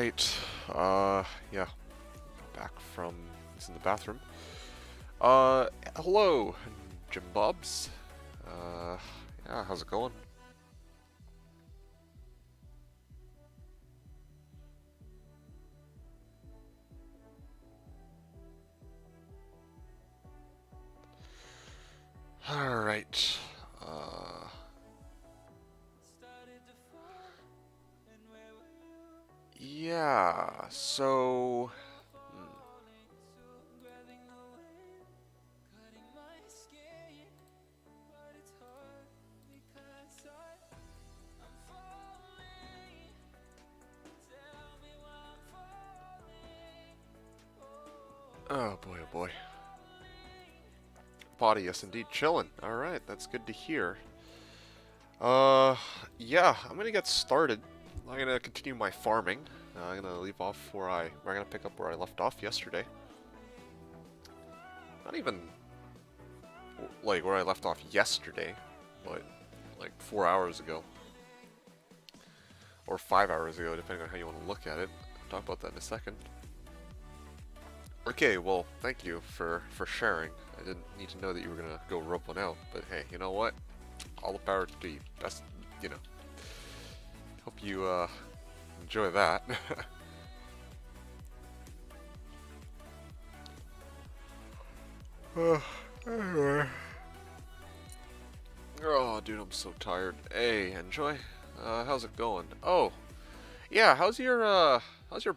Alright, yeah, back from, it's in the bathroom. Hello, Jim Bobs. Yeah, how's it going? Alright, yeah, so... Oh boy, oh boy. Body, yes indeed, chillin'. Alright, that's good to hear. Yeah, I'm gonna get started. I'm gonna continue my farming. I'm gonna leave off I'm gonna pick up where I left off yesterday. Not even, like, where I left off yesterday, but, like, 4 hours ago. Or 5 hours ago, depending on how you want to look at it. I'll talk about that in a second. Okay, well, thank you for sharing. I didn't need to know that you were gonna go rope one out, but hey, you know what? All the power to you. Best, you know. Hope you, enjoy that. Anyway. Oh, dude, I'm so tired. Hey, enjoy. How's it going? Oh, yeah, how's your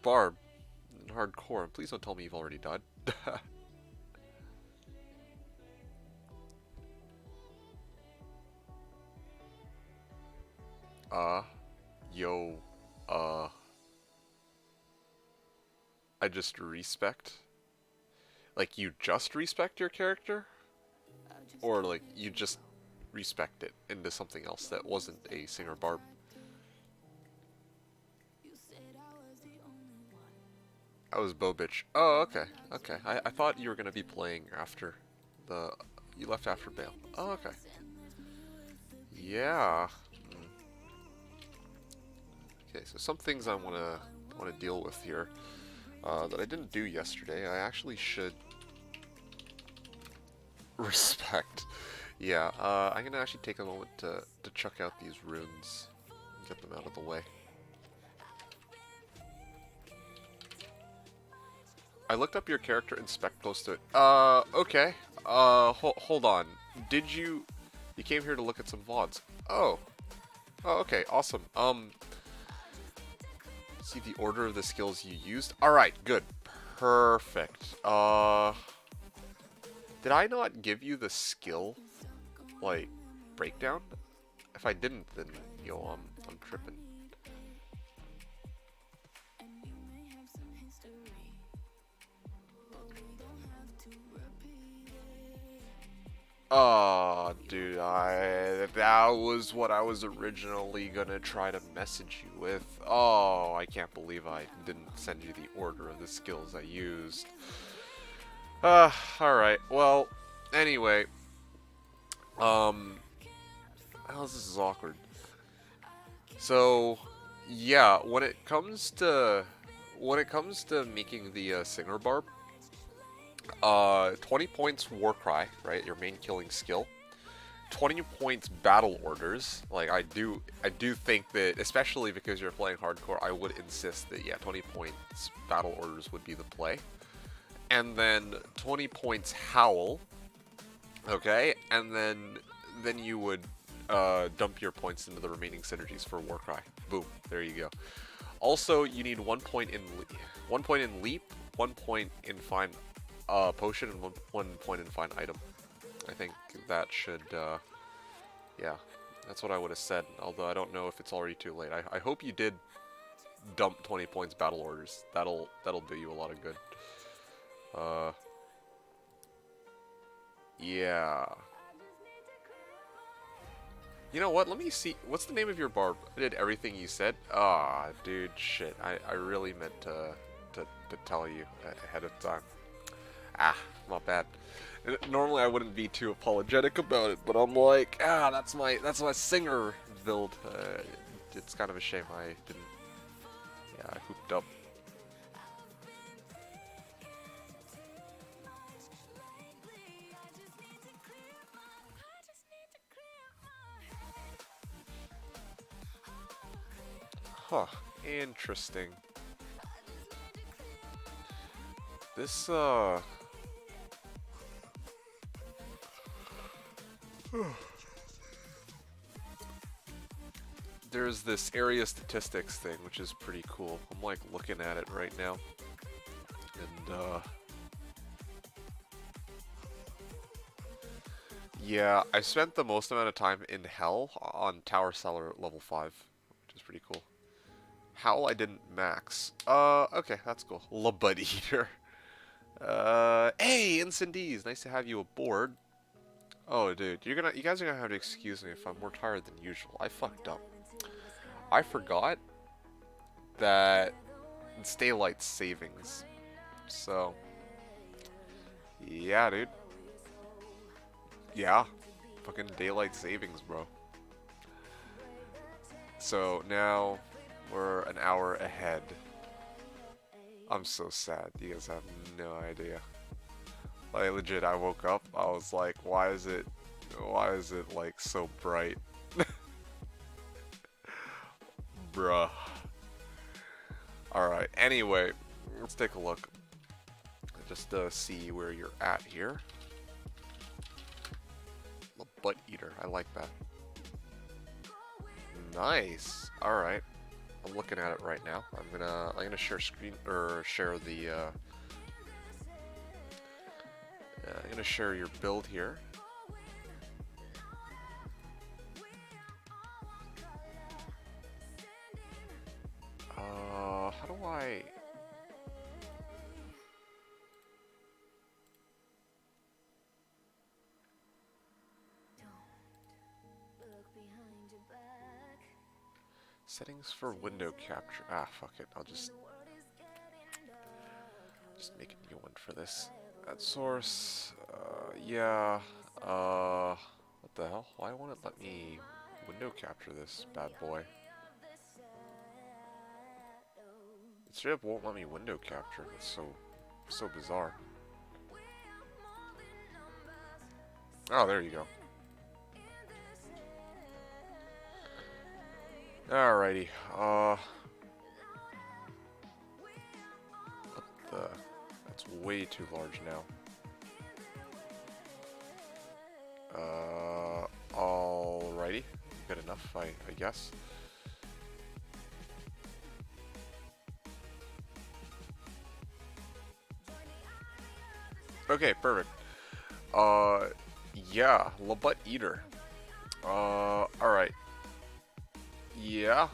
barb in hardcore? Please don't tell me you've already died. Yo, I just respect? Like, you just respect your character? Or, like, you just respect it into something else that wasn't a singer barb? I was Bo Bitch. Oh, okay, okay. I thought you were gonna be playing after you left after Bale. Oh, okay. Yeah. Okay, so some things I wanna deal with here that I didn't do yesterday. I actually should respect. Yeah. I'm gonna actually take a moment to check out these runes and get them out of the way. I looked up your character and spec close to it. Okay. Hold on. You came here to look at some VODs? Oh. Oh, okay, awesome. See the order of the skills you used? Alright, good. Perfect. Did I not give you the skill, like, breakdown? If I didn't, then, yo, I'm tripping. Oh, dude, that was what I was originally gonna try to message you with. Oh, I can't believe I didn't send you the order of the skills I used. Alright, well, anyway. This is awkward. So, yeah, when it comes to making the singer barb, 20 points Warcry, right? Your main killing skill. 20 points battle orders. Like, I do think that, especially because you're playing hardcore, I would insist that, yeah, 20 points battle orders would be the play. And then 20 points howl. Okay, and then you would dump your points into the remaining synergies for Warcry. Boom, there you go. Also, you need 1 point in leap, 1 point in find potion, and 1 point in find item. I think that should, yeah, that's what I would have said. Although I don't know if it's already too late. I hope you did dump 20 points battle orders. That'll do you a lot of good. Yeah. You know what? Let me see. What's the name of your barb? I did everything you said. Ah, dude, shit. I really meant to tell you ahead of time. Ah, not bad. Normally I wouldn't be too apologetic about it, but I'm like, that's my singer build. It's kind of a shame I didn't. Yeah, I hooped up Huh. Interesting. This, there's this area statistics thing, which is pretty cool. I'm like looking at it right now. And, yeah, I spent the most amount of time in Hell on Tower Cellar level 5, which is pretty cool. Howl I didn't max. Okay, that's cool. Labud Eater. Hey, Incendies! Nice to have you aboard. Oh, dude, you guys are gonna have to excuse me if I'm more tired than usual. I fucked up. I forgot that it's daylight savings. So, yeah, dude. Yeah, fucking daylight savings, bro. So now we're an hour ahead. I'm so sad. You guys have no idea. Like legit, I woke up. I was like, why is it like so bright? Bruh. All right. Anyway, let's take a look. Just see where you're at here. The butt eater. I like that. Nice. All right. I'm looking at it right now. I'm gonna share screen or share the. I'm gonna share your build here. How do I? Settings for window capture. Ah, fuck it. I'll just make a new one for this. Add source. Yeah. What the hell? Why won't it let me window capture this bad boy? It straight up won't let me window capture. It's so bizarre. Oh, there you go. Alrighty. What the? That's way too large now. Alrighty. Good enough, I guess. Okay, perfect. Yeah, Labut Eater. Alright. Yeah.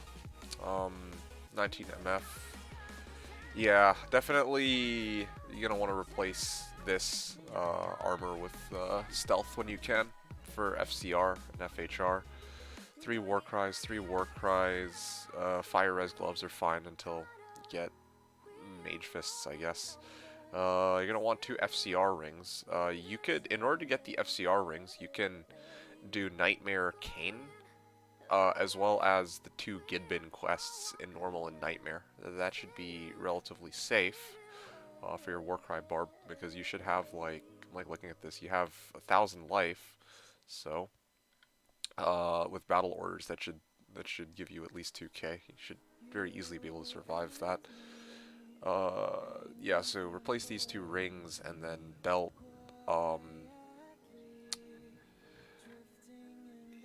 19 MF. Yeah, definitely you're gonna want to replace this armor with stealth when you can for FCR and FHR. 3 war cries, 3 war cries. Fire res gloves are fine until you get mage fists, I guess. You're gonna want 2 FCR rings. You could, in order to get the FCR rings, you can do Nightmare Cane, as well as the 2 Gidbin quests in Normal and Nightmare. That should be relatively safe for your Warcry Barb, because you should have, like, I'm like looking at this, you have 1,000 life, so with battle orders that should give you at least 2k. You should very easily be able to survive that. Yeah, so replace these 2 rings and then belt.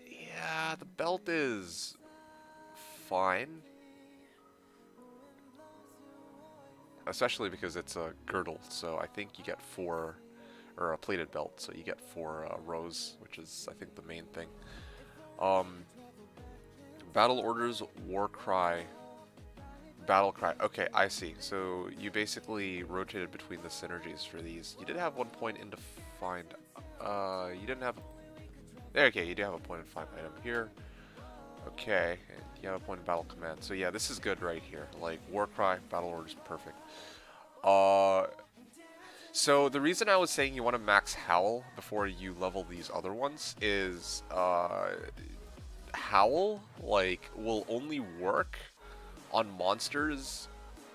Yeah, the belt is fine. Especially because it's a girdle, so I think you get 4, or a plated belt, so you get 4 rows, which is, I think, the main thing. Battle orders, war cry, battle cry. Okay, I see. So you basically rotated between the synergies for these. You did have 1 point in defined. You didn't have. Okay, you do have a point in defined item here. Okay, and you have a point in battle command. So yeah, this is good right here. Like war cry, battle orders, perfect. So the reason I was saying you want to max Howl before you level these other ones is Howl like will only work on monsters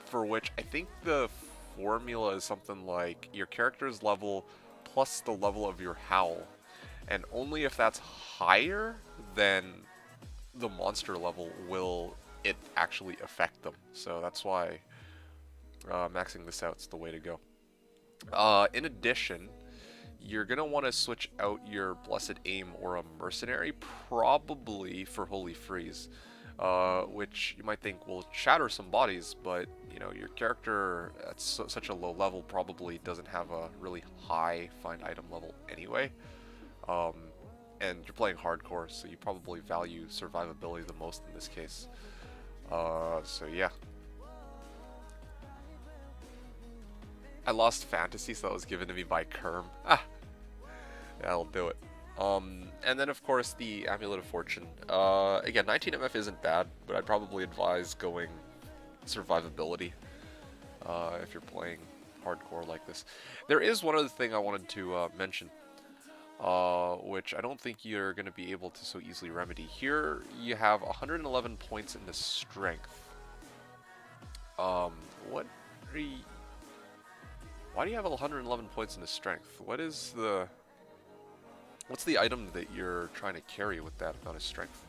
for which I think the formula is something like your character's level plus the level of your Howl, and only if that's higher than the monster level will it actually affect them. So that's why maxing this out is the way to go. In addition, you're going to want to switch out your Blessed Aim or a Mercenary, probably for Holy Freeze, which you might think will shatter some bodies, but you know, your character at such a low level probably doesn't have a really high find item level anyway. And you're playing hardcore, so you probably value survivability the most in this case. So yeah. I lost Fantasy, so that was given to me by Kerm. Ah! Yeah, I'll do it. And then of course the Amulet of Fortune. Again, 19 MF isn't bad, but I'd probably advise going survivability if you're playing hardcore like this. There is one other thing I wanted to mention, which I don't think you're going to be able to so easily remedy. Here you have 111 points in the strength. What are you... Why do you have 111 points in the strength? What's the item that you're trying to carry with that amount of strength?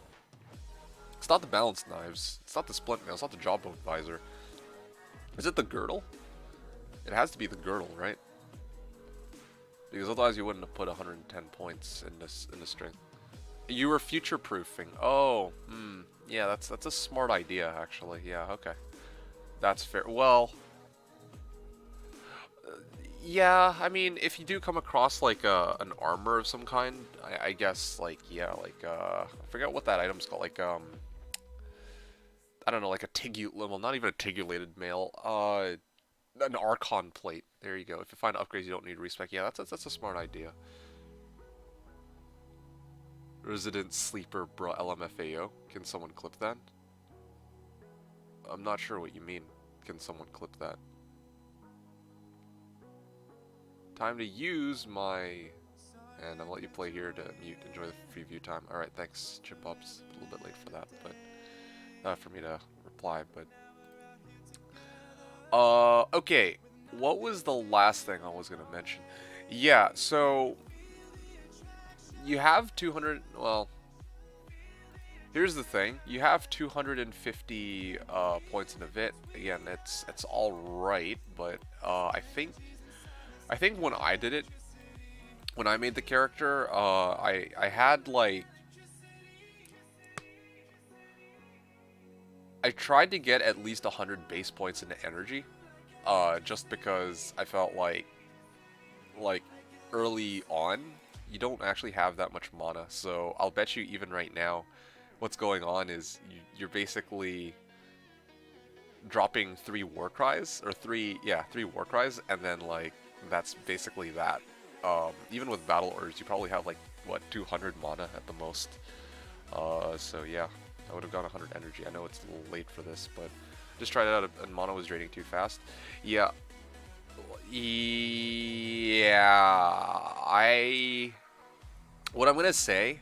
It's not the balanced knives. It's not the splint mail. It's not the jawbone visor. Is it the girdle? It has to be the girdle, right? Because otherwise you wouldn't have put 110 points in the strength. You were future proofing. Oh, yeah, that's a smart idea actually. Yeah, okay, that's fair. Well. Yeah, I mean, if you do come across like an armor of some kind, I guess like yeah, like I forget what that item's called, like I don't know, like a well, not even a tigulated mail, an Archon plate. There you go. If you find upgrades you don't need respec, yeah, that's a smart idea. Resident Sleeper Bra LMFAO. Can someone clip that? I'm not sure what you mean. Can someone clip that? Time to use my... And I'll let you play here to mute. Enjoy the free view time. Alright, thanks, Chip Ups. A little bit late for that, but... for me to reply, but... okay. What was the last thing I was going to mention? Yeah, so... You have 200... Well... Here's the thing. You have 250 points in event. Again, it's alright, but I think when I did it, when I made the character, I had like... I tried to get at least 100 base points into energy, just because I felt like early on, you don't actually have that much mana, so I'll bet you even right now, what's going on is you're basically dropping 3 war cries, or 3 war cries, and then like, that's basically that. Even with battle orders, you probably have like, what, 200 mana at the most. So yeah, I would have gone 100 energy. I know it's a little late for this, but just tried it out and mana was draining too fast. Yeah. What I'm gonna say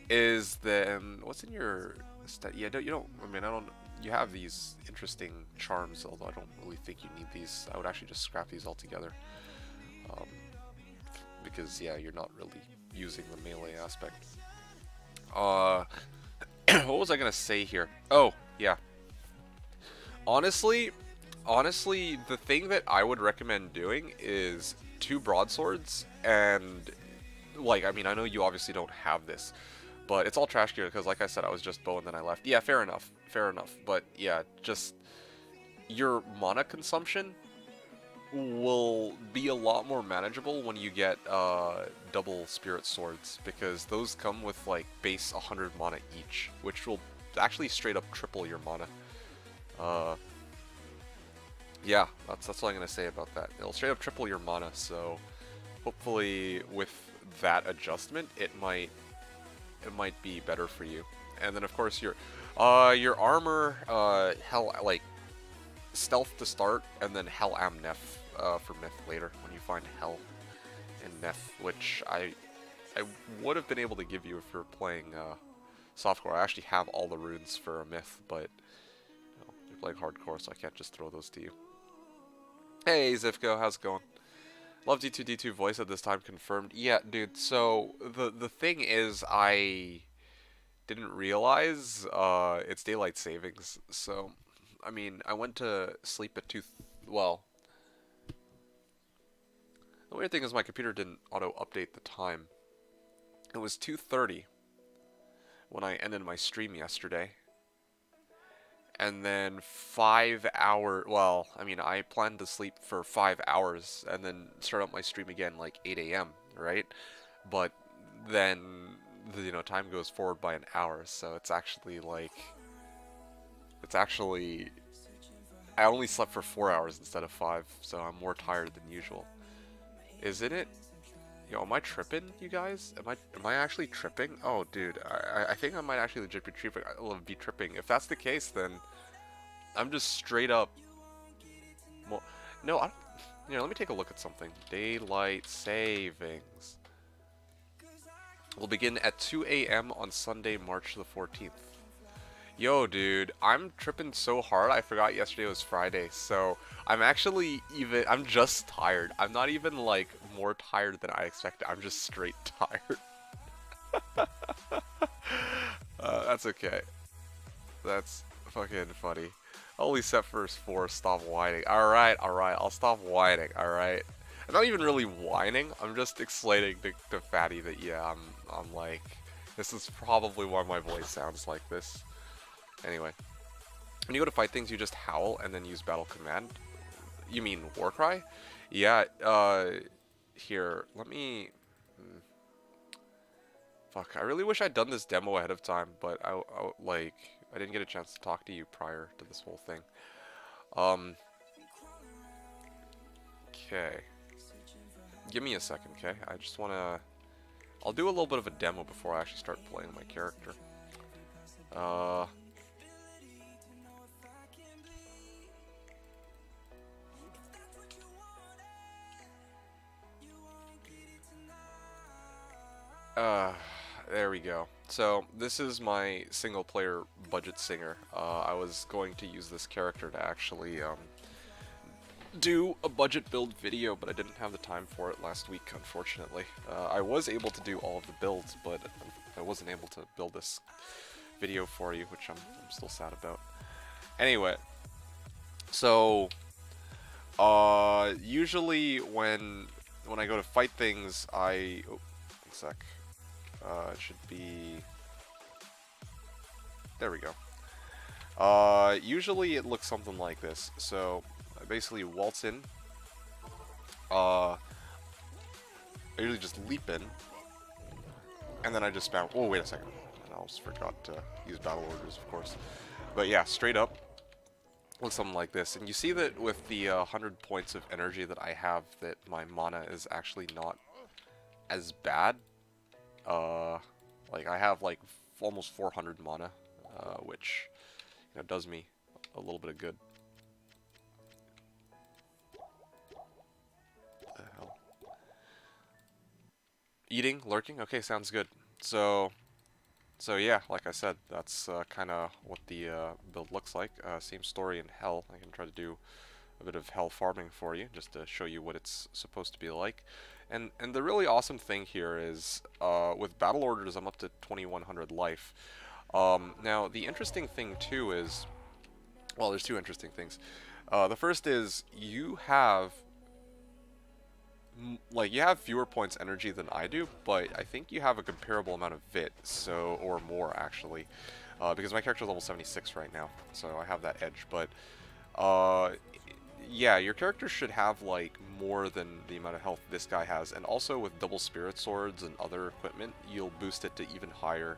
is that, what's in your stat? Yeah, you have these interesting charms, although I don't really think you need these. I would actually just scrap these altogether. Because, yeah, you're not really using the melee aspect. What was I gonna say here? Oh, yeah. Honestly, the thing that I would recommend doing is 2 broadswords, and, like, I mean, I know you obviously don't have this, but it's all trash gear, because like I said, I was just bow and then I left. Yeah, fair enough, but yeah, just your mana consumption will be a lot more manageable when you get double spirit swords, because those come with like base 100 mana each, which will actually straight up triple your mana. Yeah, that's what I'm gonna say about that. It'll straight up triple your mana, so hopefully with that adjustment it might be better for you. And then of course your armor, hell, like stealth to start, and then hell am Nef for myth later when you find hell in Nef, which I would have been able to give you if you're playing softcore. I actually have all the runes for a myth, but you know, you're playing hardcore, so I can't just throw those to you. Hey Zifko, how's it going? Love D2D2 voice at this time confirmed. Yeah, dude, so the thing is, I didn't realize it's daylight savings. So, I mean, I went to sleep at 2. Well, the weird thing is my computer didn't auto-update the time. It was 2:30 when I ended my stream yesterday. And then 5 hour, well, I mean, I planned to sleep for 5 hours and then start up my stream again like 8 a.m., right? But then, time goes forward by an hour, so it's actually like, I only slept for 4 hours instead of 5, so I'm more tired than usual. Isn't it? Yo, am I tripping, you guys? Am I actually tripping? Oh, dude, I think I might actually legit be tripping. If that's the case, then I'm just straight up. Well, no, let me take a look at something. Daylight savings will begin at 2 a.m. on Sunday, March the 14th. Yo, dude, I'm tripping so hard, I forgot yesterday was Friday, so I'm just tired. I'm not even, like, more tired than I expected. I'm just straight tired. That's okay. That's fucking funny. Holy set first 4, stop whining. Alright, I'll stop whining, alright? I'm not even really whining, I'm just explaining to Fatty that, yeah, I'm like, this is probably why my voice sounds like this. Anyway, when you go to fight things, you just howl and then use battle command. You mean Warcry? Yeah, here, let me... Fuck, I really wish I'd done this demo ahead of time, but I didn't get a chance to talk to you prior to this whole thing. Okay. Give me a second, okay? I just wanna... I'll do a little bit of a demo before I actually start playing my character. There we go. So, this is my single-player budget singer. I was going to use this character to actually, do a budget build video, but I didn't have the time for it last week, unfortunately. I was able to do all of the builds, but I wasn't able to build this video for you, which I'm still sad about. Anyway, so, usually when I go to fight things, oh, one sec. It should be... There we go. Usually it looks something like this. So, I basically waltz in. I usually just leap in. And then I just spam... Oh, wait a second. I almost forgot to use battle orders, of course. But yeah, straight up. Looks something like this. And you see that with the 100 points of energy that I have, that my mana is actually not as bad. Like I have like almost 400 mana, which does me a little bit of good. What the hell? Eating, lurking. Okay, sounds good. So yeah, like I said, that's kind of what the build looks like. Same story in Hell. I can try to do a bit of Hell farming for you, just to show you what it's supposed to be like. And the really awesome thing here is, with battle orders, I'm up to 2100 life. Now, the interesting thing too is, well, there's two interesting things. The first is you have fewer points energy than I do, but I think you have a comparable amount of vit, or more actually, because my character is level 76 right now, so I have that edge. But yeah, your character should have like more than the amount of health this guy has, and also with double spirit swords and other equipment, you'll boost it to even higher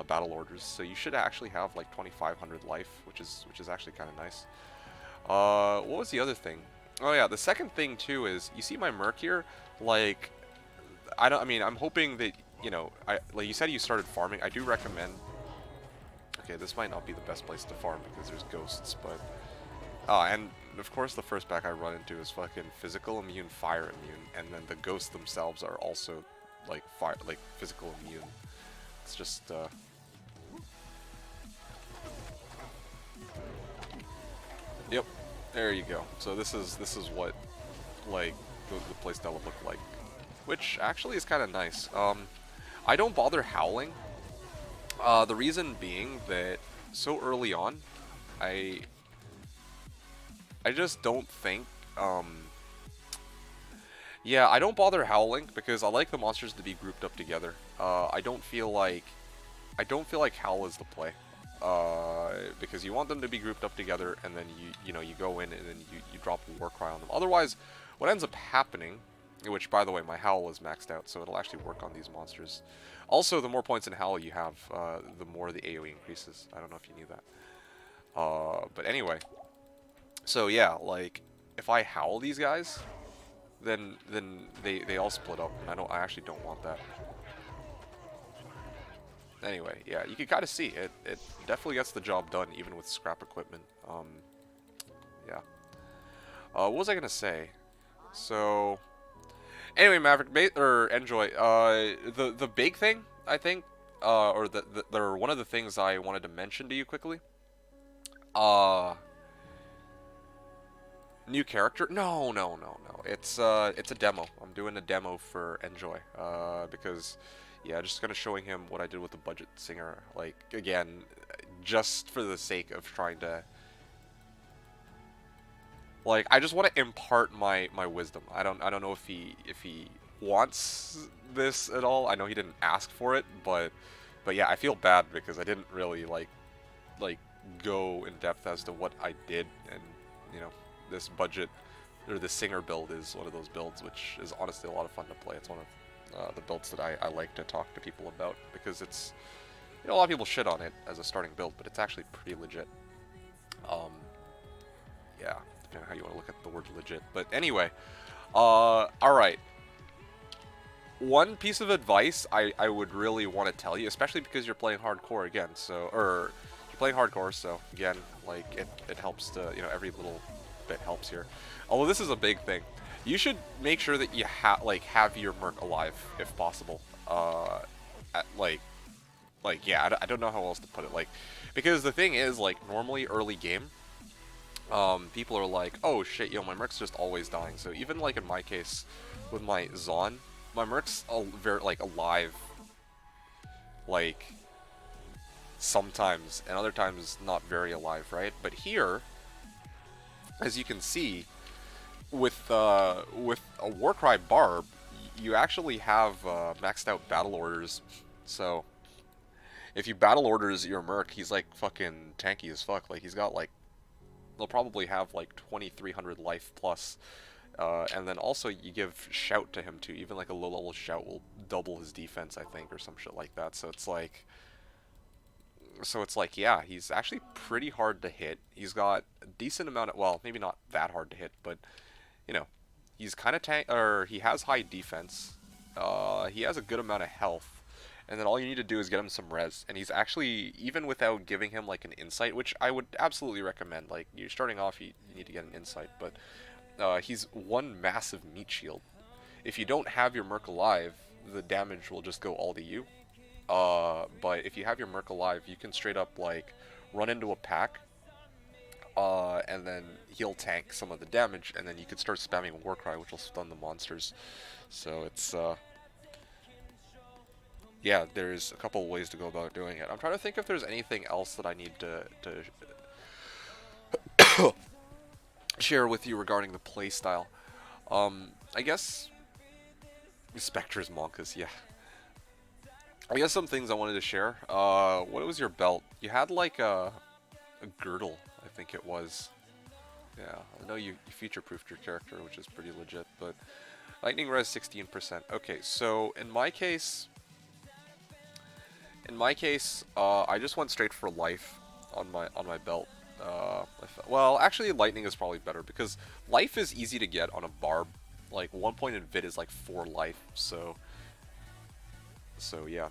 battle orders. So you should actually have like 2500 life, which is actually kind of nice. What was the other thing? Oh yeah, the second thing too is you see my merc here. Like, I'm hoping that like you said, you started farming. I do recommend. Okay, this might not be the best place to farm because there's ghosts, but and of course the first back I run into is fucking physical immune, fire immune, and then the ghosts themselves are also like physical immune. It's just yep, there you go. So this is what like the playstyle would look like, which actually is kind of nice. I don't bother howling The reason being that so early on, I I just don't think yeah, I don't bother howling because I like the monsters to be grouped up together. I don't feel like howl is the play. Because you want them to be grouped up together, and then you go in and then you drop a war cry on them. Otherwise, what ends up happening, which by the way my howl is maxed out, so it'll actually work on these monsters. Also, the more points in howl you have, the more the AoE increases. I don't know if you knew that. But anyway, so yeah, like if I howl these guys, then they all split up, and I actually don't want that. Anyway, yeah, you can kind of see it definitely gets the job done even with scrap equipment. Yeah. What was I gonna say? So anyway, Maverick or Enjoy. The big thing I think, or one of the things I wanted to mention to you quickly. New character? No, no, no, no. It's a demo. I'm doing a demo for Enjoy. Because yeah, just kind of showing him what I did with the budget singer. Like again, just for the sake of trying to. Like I just want to impart my wisdom. I don't know if he wants this at all. I know he didn't ask for it, but yeah, I feel bad because I didn't really like go in depth as to what I did, and you know, this budget or the singer build is one of those builds which is honestly a lot of fun to play. It's one of the builds that I like to talk to people about because it's, you know, a lot of people shit on it as a starting build, but it's actually pretty legit. Yeah, depending on how you want to look at the word legit. But anyway, alright. One piece of advice I would really want to tell you, especially because you're playing hardcore again, so, or you're playing hardcore, so again, like, it helps to, you know, every little bit helps here. Although this is a big thing. You should make sure that you have your merc alive, if possible. Yeah, I don't know how else to put it, like, because the thing is, like, normally early game, people are like, oh shit, yo, my merc's just always dying. So even like in my case, with my Zon, my merc's very like alive, like sometimes, and other times not very alive, right? But here, as you can see, with a Warcry Barb, you actually have maxed out battle orders. So if you battle orders your merc, he's like fucking tanky as fuck. Like he's got like, they'll probably have like 2300 life plus, and then also you give shout to him too. Even like a low level shout will double his defense, I think, or some shit like that. So it's like yeah, he's actually pretty hard to hit. He's got a decent amount of, well, maybe not that hard to hit, but you know, he's kind of he has high defense. He has a good amount of health. And then all you need to do is get him some res, and he's actually, even without giving him like an insight, which I would absolutely recommend, like you're starting off, you need to get an insight, but he's one massive meat shield. If you don't have your merc alive, the damage will just go all to you. But if you have your merc alive, you can straight up like run into a pack, and then he'll tank some of the damage, and then you could start spamming Warcry, which will stun the monsters. So it's yeah, there's a couple ways to go about doing it. I'm trying to think if there's anything else that I need to share with you regarding the playstyle. I guess Spectre's Monkas, yeah. I guess some things I wanted to share. What was your belt? You had like a girdle, I think it was. Yeah, I know you future-proofed your character, which is pretty legit, but lightning res 16%. Okay, so in my case, I just went straight for life on my belt. Well, actually, lightning is probably better because life is easy to get on a barb. Like 1 point in vid is like 4 life. So yeah,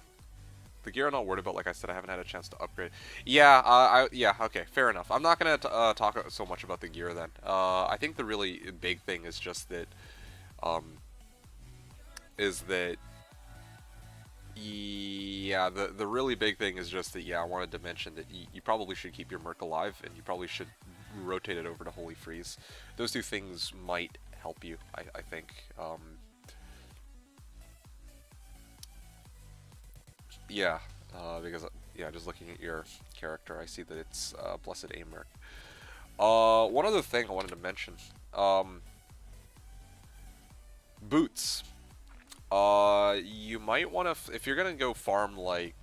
the gear I'm not worried about. Like I said, I haven't had a chance to upgrade. Yeah, yeah, okay, fair enough. I'm not gonna talk so much about the gear then. I think the really big thing is just that, yeah, the really big thing is just that, yeah, I wanted to mention that you probably should keep your merc alive, and you probably should rotate it over to Holy Freeze. Those two things might help you, I think. Yeah, because, yeah, just looking at your character, I see that it's Blessed Aimeric. One other thing I wanted to mention. Boots. You might want to, if you're gonna go farm, like,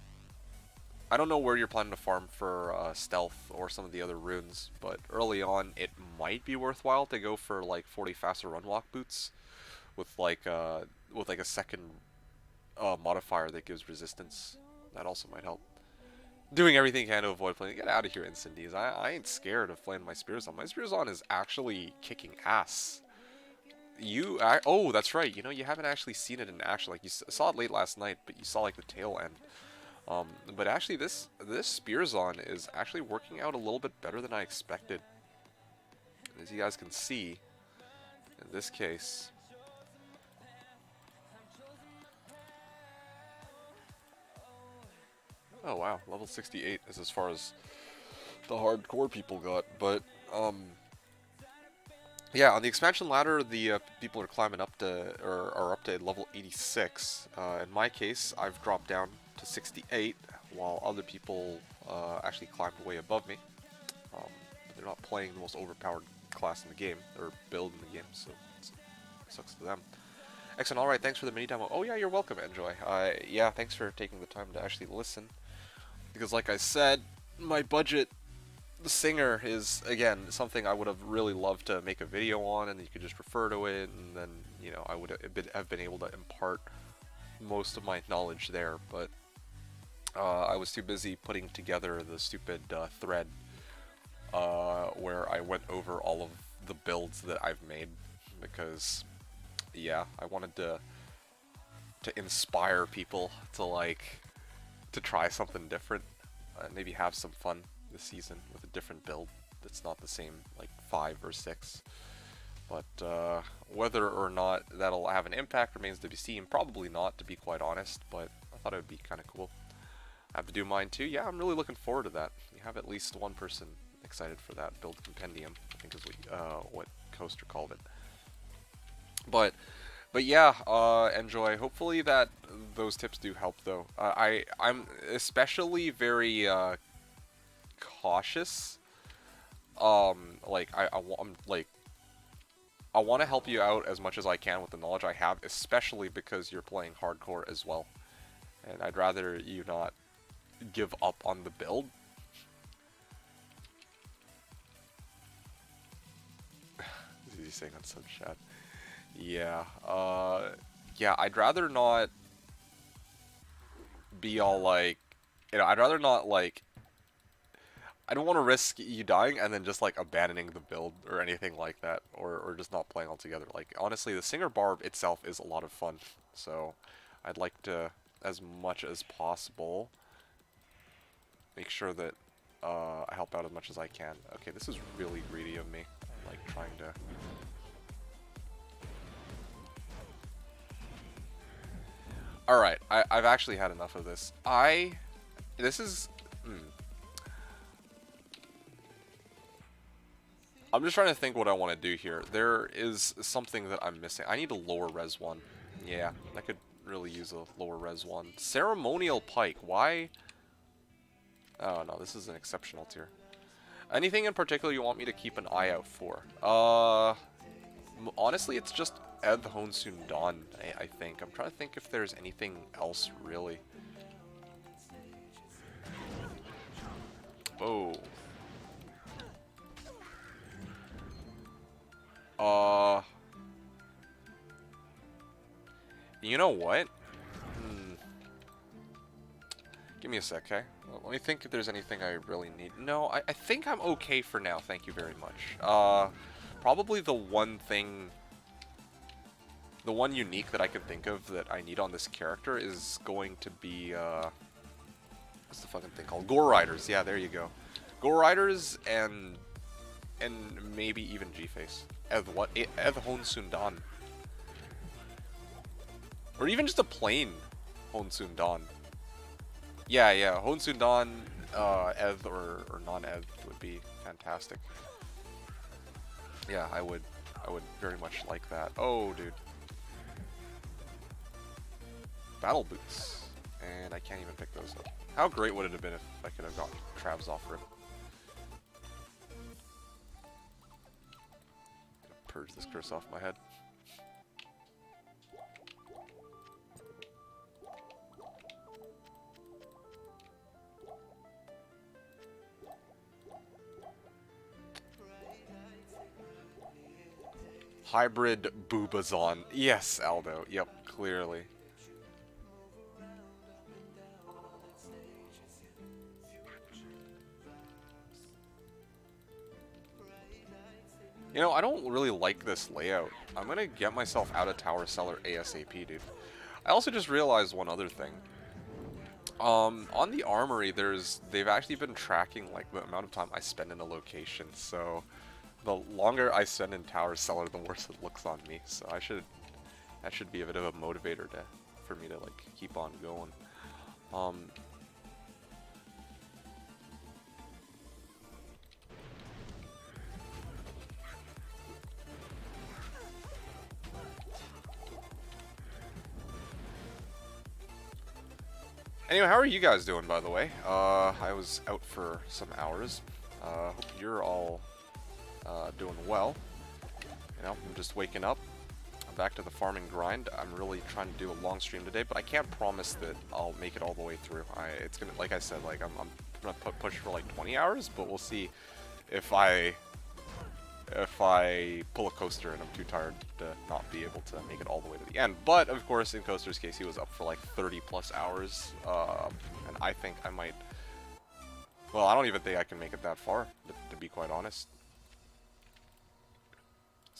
I don't know where you're planning to farm for stealth or some of the other runes, but early on it might be worthwhile to go for like 40 faster run walk boots with like a second modifier that gives resistance. That also might help. Doing everything you can to avoid playing. Get out of here, Incendies. I ain't scared of playing my Spearzon. My Spearzon is actually kicking ass. Oh, that's right. You know, you haven't actually seen it in action. Like, you saw it late last night, but you saw like the tail end. But actually, this Spearzon is actually working out a little bit better than I expected. As you guys can see, in this case, oh wow, level 68 is as far as the hardcore people got. But yeah, on the expansion ladder, the people are climbing up to, or are up to level 86. In my case, I've dropped down to 68, while other people actually climbed way above me. But they're not playing the most overpowered class in the game, or build in the game, so it sucks to them. Excellent, alright, thanks for the mini demo. Oh yeah, you're welcome, Enjoy. Yeah, thanks for taking the time to actually listen. Because like I said, my budget, the singer, is, again, something I would have really loved to make a video on, and you could just refer to it, and then, you know, I would have been able to impart most of my knowledge there, but I was too busy putting together the stupid thread where I went over all of the builds that I've made, because, yeah, I wanted to inspire people to try something different, maybe have some fun this season with a different build that's not the same, like 5 or 6. But whether or not that'll have an impact remains to be seen. Probably not, to be quite honest, but I thought it would be kind of cool. I have to do mine too. Yeah, I'm really looking forward to that. You have at least one person excited for that build compendium, I think is what Coaster called it. But yeah, Enjoy. Hopefully that those tips do help, though. I'm especially very cautious. I'm like, I want to help you out as much as I can with the knowledge I have, especially because you're playing hardcore as well. And I'd rather you not give up on the build. Is he saying on some chat? Yeah, yeah, I'd rather not be all like, you know, I'd rather not, like, I don't want to risk you dying and then just like abandoning the build or anything like that, or just not playing altogether. Like, honestly, the Singer Barb itself is a lot of fun, so I'd like to, as much as possible, make sure that I help out as much as I can. Okay, this is really greedy of me. I'm like trying to. Alright, I've actually had enough of this. This is. I'm just trying to think what I want to do here. There is something that I'm missing. I need a lower res one. Yeah, I could really use a lower res one. Ceremonial Pike. Why? Oh no, this is an exceptional tier. Anything in particular you want me to keep an eye out for? Honestly, it's just Ed Honsun Dawn, I think. I'm trying to think if there's anything else, really. Oh. You know what? Give me a sec, okay? Let me think if there's anything I really need. No, I think I'm okay for now, thank you very much. Probably the one thing... The one unique that I can think of that I need on this character is going to be, what's the fucking thing called? Gore Riders, yeah, there you go. Gore Riders and maybe even G-Face. Ed Honsun Dawn. Or even just a plain Honsun Dawn. Yeah, Honsun Dawn, Eth or non-Eth would be fantastic. Yeah, I would very much like that. Oh, dude. Battle boots. And I can't even pick those up. How great would it have been if I could have gotten Trav's offer? Purge this curse off my head. Hybrid Boobazon. Yes, Aldo. Yep, clearly. You know, I don't really like this layout. I'm gonna get myself out of Tower Cellar ASAP, dude. I also just realized one other thing. On the armory, they've actually been tracking like the amount of time I spend in a location, so the longer I spend in Tower Cellar, the worse it looks on me. So that should be a bit of a motivator for me to like keep on going. Anyway, how are you guys doing, by the way? I was out for some hours. Hope you're all doing well. You know, I'm just waking up. I'm back to the farming grind. I'm really trying to do a long stream today, but I can't promise that I'll make it all the way through. It's gonna, like I said, like I'm gonna push for like 20 hours, but we'll see if I pull a coaster and I'm too tired to not be able to make it all the way to the end. But of course, in Coaster's case, he was up for like 30 plus hours, and I think I might. Well, I don't even think I can make it that far, to be quite honest.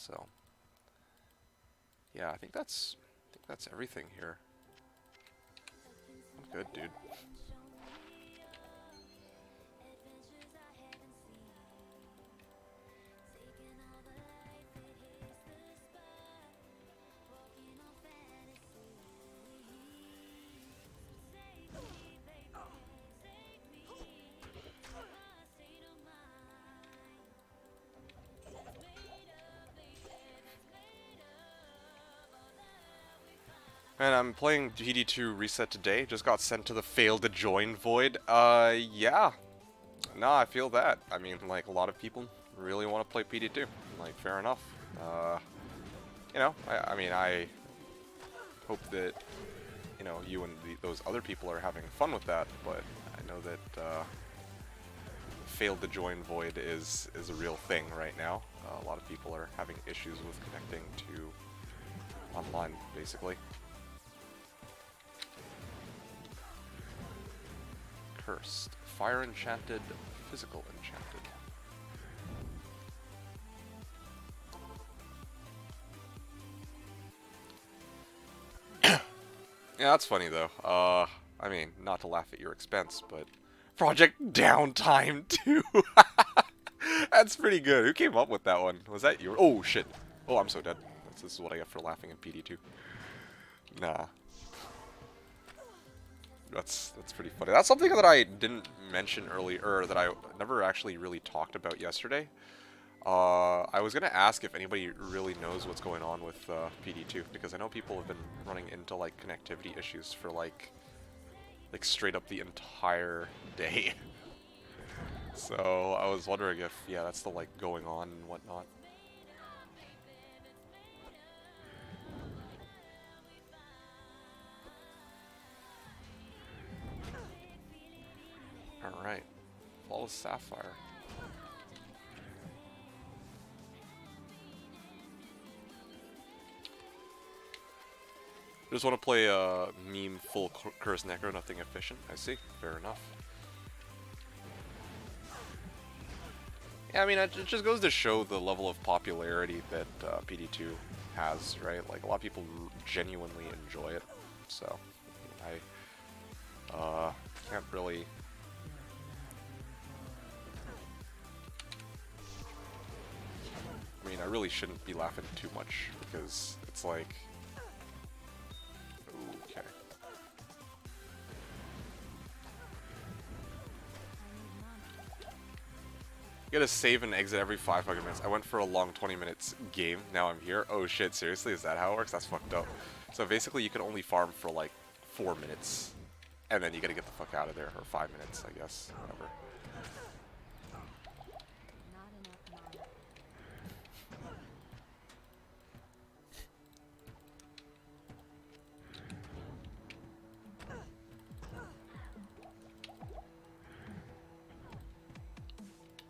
So, yeah, I think that's everything here. I'm good, dude. And I'm playing PD2 Reset today. Just got sent to the failed to join void. Yeah. No, I feel that. I mean, like, a lot of people really want to play PD2. Like, fair enough. You know, I mean, I hope that, you know, you and those other people are having fun with that, but I know that, failed to join void is a real thing right now. A lot of people are having issues with connecting to online, basically. Cursed. Fire enchanted, physical enchanted. Yeah, that's funny though. I mean, not to laugh at your expense, but Project Downtime 2. That's pretty good. Who came up with that one? Was that you? Oh shit. Oh, I'm so dead. This is what I get for laughing at PD2. Nah. That's pretty funny. That's something that I didn't mention earlier, that I never actually really talked about yesterday. I was gonna ask if anybody really knows what's going on with PD2, because I know people have been running into like connectivity issues for like straight up the entire day. So I was wondering if, yeah, that's still like going on and whatnot. Alright. Flawless Sapphire. Just want to play a meme full Curse Necro, nothing efficient. I see. Fair enough. Yeah, I mean, it just goes to show the level of popularity that PD2 has, right? Like, a lot of people genuinely enjoy it. So, I can't really... I mean, I really shouldn't be laughing too much, because it's like... Okay. You gotta save and exit every 5 fucking minutes. I went for a long 20 minutes game, now I'm here. Oh shit, seriously? Is that how it works? That's fucked up. So basically you can only farm for like 4 minutes. And then you gotta get the fuck out of there, or 5 minutes, I guess, whatever.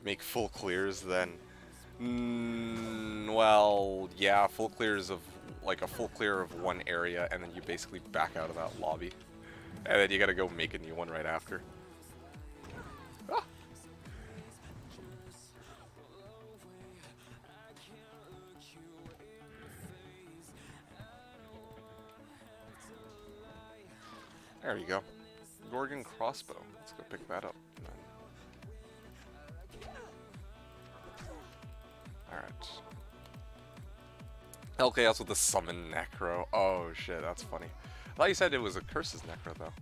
Make full clears then. Well, yeah, full clears of, like a full clear of one area, and then you basically back out of that lobby. And then you gotta go make a new one right after. Ah. There you go. Gorgon crossbow. Let's go pick that up. Alright. Hellchaos with the summon necro. Oh shit, that's funny. I thought you said it was a curses necro though.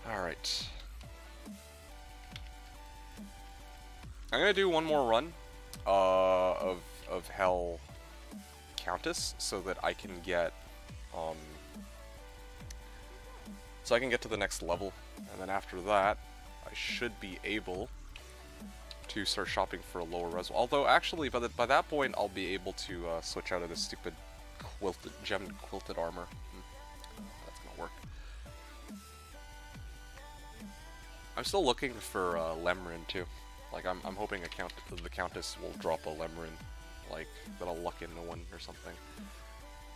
Alright. I'm gonna do one more run of Hell Countess so that I can get to the next level, and then after that I should be able to start shopping for a lower res. Although actually by that point I'll be able to switch out of this stupid gemmed quilted armor. That's gonna work. I'm still looking for Lemrin too. Like I'm hoping the Countess will drop a Lemrin, like that I'll luck into one or something.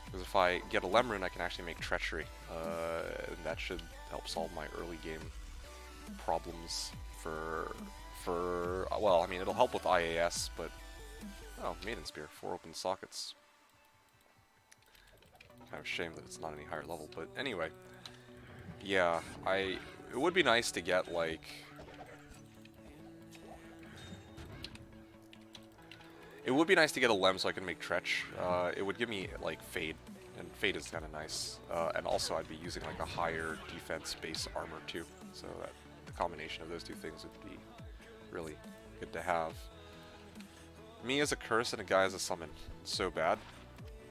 Because if I get a Lemrin, I can actually make Treachery, and that should help solve my early game problems for well, I mean, it'll help with IAS, but oh, Maiden Spear, 4 open sockets. Kind of a shame that it's not any higher level, but anyway, yeah, it would be nice to get like a Lem so I can make Tretch. It would give me like Fade, and Fade is kind of nice. And also I'd be using like a higher defense base armor too, so that the combination of those two things would be really good to have. Me as a curse and a guy as a summon. So bad.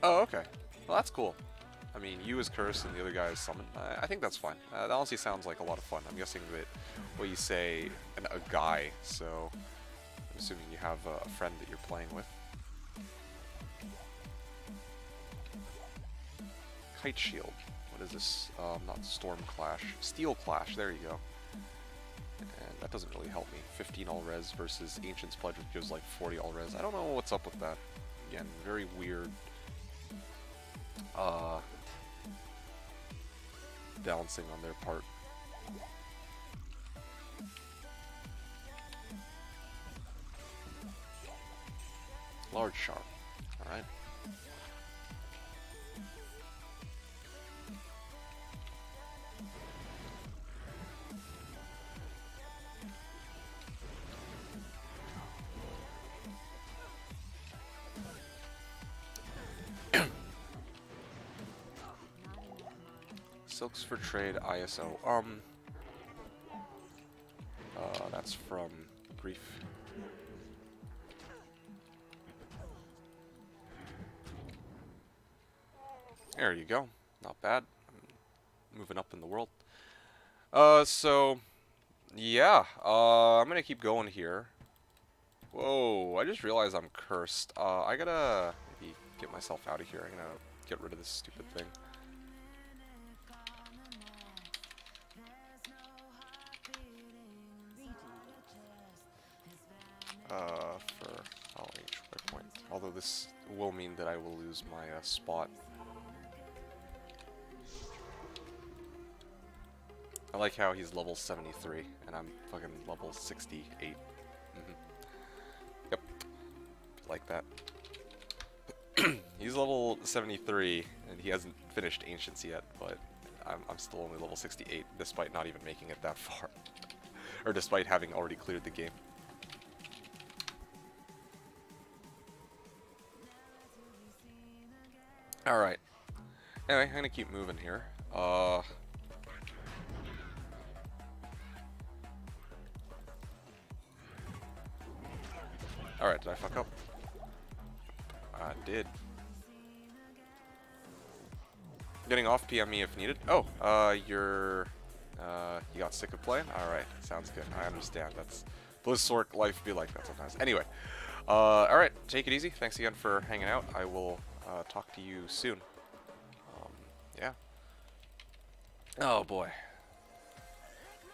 Oh, okay. Well, that's cool. I mean, you as curse and the other guy as summon. I think that's fine. That honestly sounds like a lot of fun. I'm guessing that what you say, a guy, so I'm assuming you have a friend that you're playing with. Kite Shield. What is this? Not Storm Clash. Steel Clash. There you go. And that doesn't really help me. 15 all res versus Ancient's Pledge, which gives like 40 all res. I don't know what's up with that. Again, very weird balancing on their part. Large Sharp. Alright. Silks for Trade ISO. That's from Brief. There you go. Not bad. Moving up in the world. So yeah. I'm gonna keep going here. Whoa! I just realized I'm cursed. I gotta maybe get myself out of here. I'm gonna get rid of this stupid thing. For LH waypoint. Although this will mean that I will lose my spot. I like how he's level 73 and I'm fucking level 68. Yep. Like that. He's level 73 and he hasn't finished Ancients yet, but I'm still only level 68 despite not even making it that far. Or despite having already cleared the game. Alright. Anyway, I'm gonna keep moving here. Alright, did I fuck up? I did. Getting off, PM me if needed. Oh, you got sick of playing? Alright, sounds good. I understand. Those sort life be like that sometimes. Anyway, alright, take it easy. Thanks again for hanging out. I will talk to you soon. Yeah. Oh boy.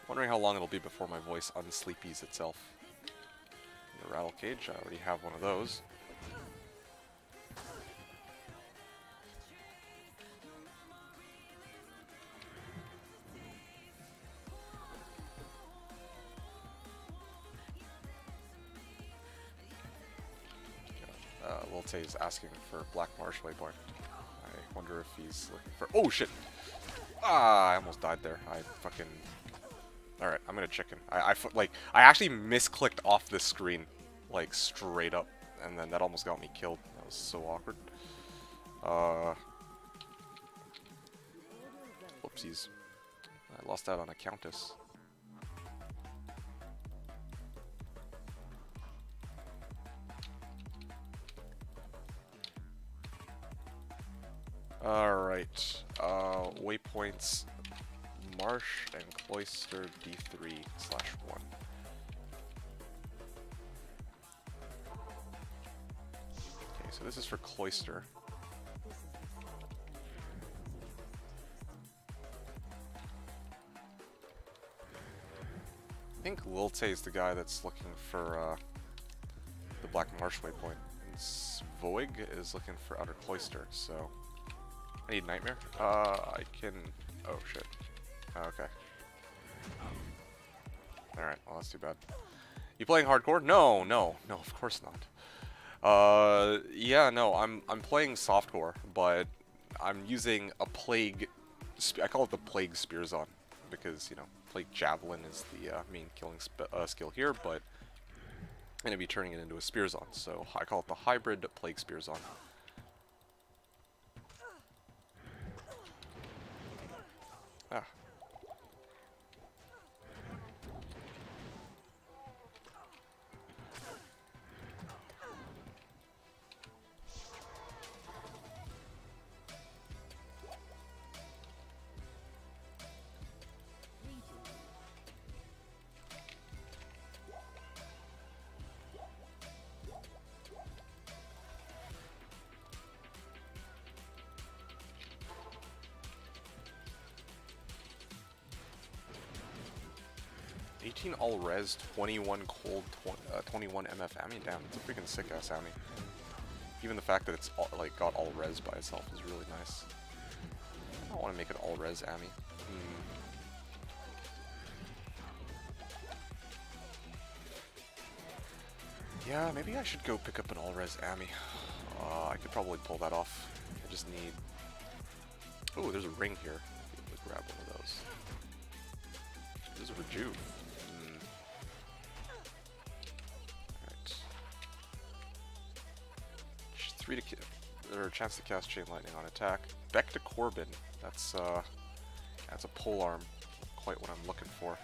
Wondering how long it'll be before my voice unsleepies itself. The rattle cage, I already have one of those. Lilte is asking for Black Marsh Waypoint. I wonder if he's looking for... Oh shit! Ah, I almost died there. I fucking... Alright, I'm gonna chicken. I actually misclicked off this screen, like, straight up, and then that almost got me killed. That was so awkward. Whoopsies. I lost out on a Countess. Alright, waypoints, Marsh and Cloister D3/1. Okay, so this is for Cloister. I think Lilte is the guy that's looking for the Black Marsh waypoint, and Svoig is looking for Outer Cloister, so... I need Nightmare. I can... Oh, shit. Okay. Alright, well, that's too bad. You playing hardcore? No, of course not. Yeah, no, I'm playing softcore, but I'm using a Plague... I call it the Plague Spearzon, because, you know, Plague Javelin is the main killing skill here, but I'm going to be turning it into a Spearzon, so I call it the Hybrid Plague Spearzon. Ah. All res, 21 cold, 21 MF Ami. Damn, it's a freaking sick ass Ami. Even the fact that it's all, like got all res by itself is really nice. I don't want to make it all res Ami. Yeah, maybe I should go pick up an all res Ami. I could probably pull that off. I just need. Oh, there's a ring here. Let's grab one of those. There's a rejuve. Or a chance to cast Chain Lightning on attack. Back to Corbin. That's a polearm. Quite what I'm looking for.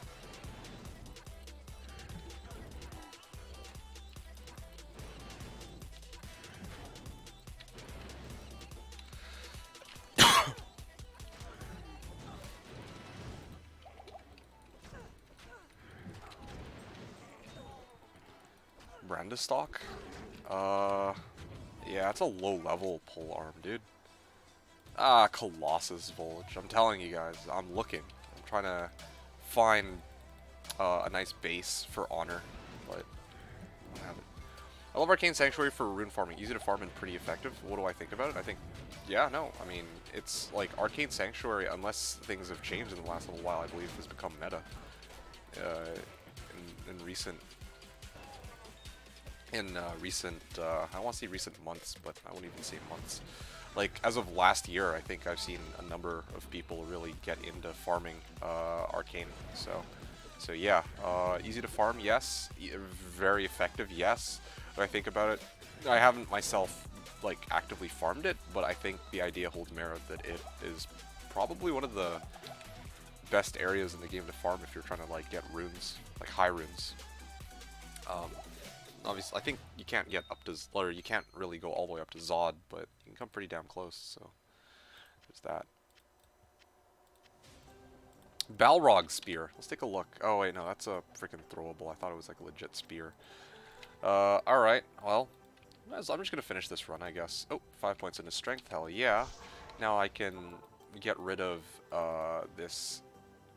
Brandistock? Yeah, it's a low-level polearm, dude. Ah, Colossus Volage. I'm telling you guys, I'm looking. I'm trying to find a nice base for Honor, but I don't have it. I love Arcane Sanctuary for rune farming. Easy to farm and pretty effective. What do I think about it? I think, yeah, no. I mean, it's like Arcane Sanctuary, unless things have changed in the last little while, I believe, has become meta in recent... I don't want to say recent months, but I won't even say months. Like, as of last year, I think I've seen a number of people really get into farming Arcane. So yeah, easy to farm, yes. Very effective, yes. When I think about it, I haven't myself, like, actively farmed it, but I think the idea holds merit that it is probably one of the best areas in the game to farm if you're trying to, like, get runes, like high runes. Obviously, I think you can't get up to, or you can't really go all the way up to Zod, but you can come pretty damn close, so there's that. Balrog Spear. Let's take a look. Oh wait, no, that's a freaking throwable. I thought it was like a legit spear. Alright, well, I'm just gonna finish this run, I guess. Oh, 5 points into strength, hell yeah. Now I can get rid of this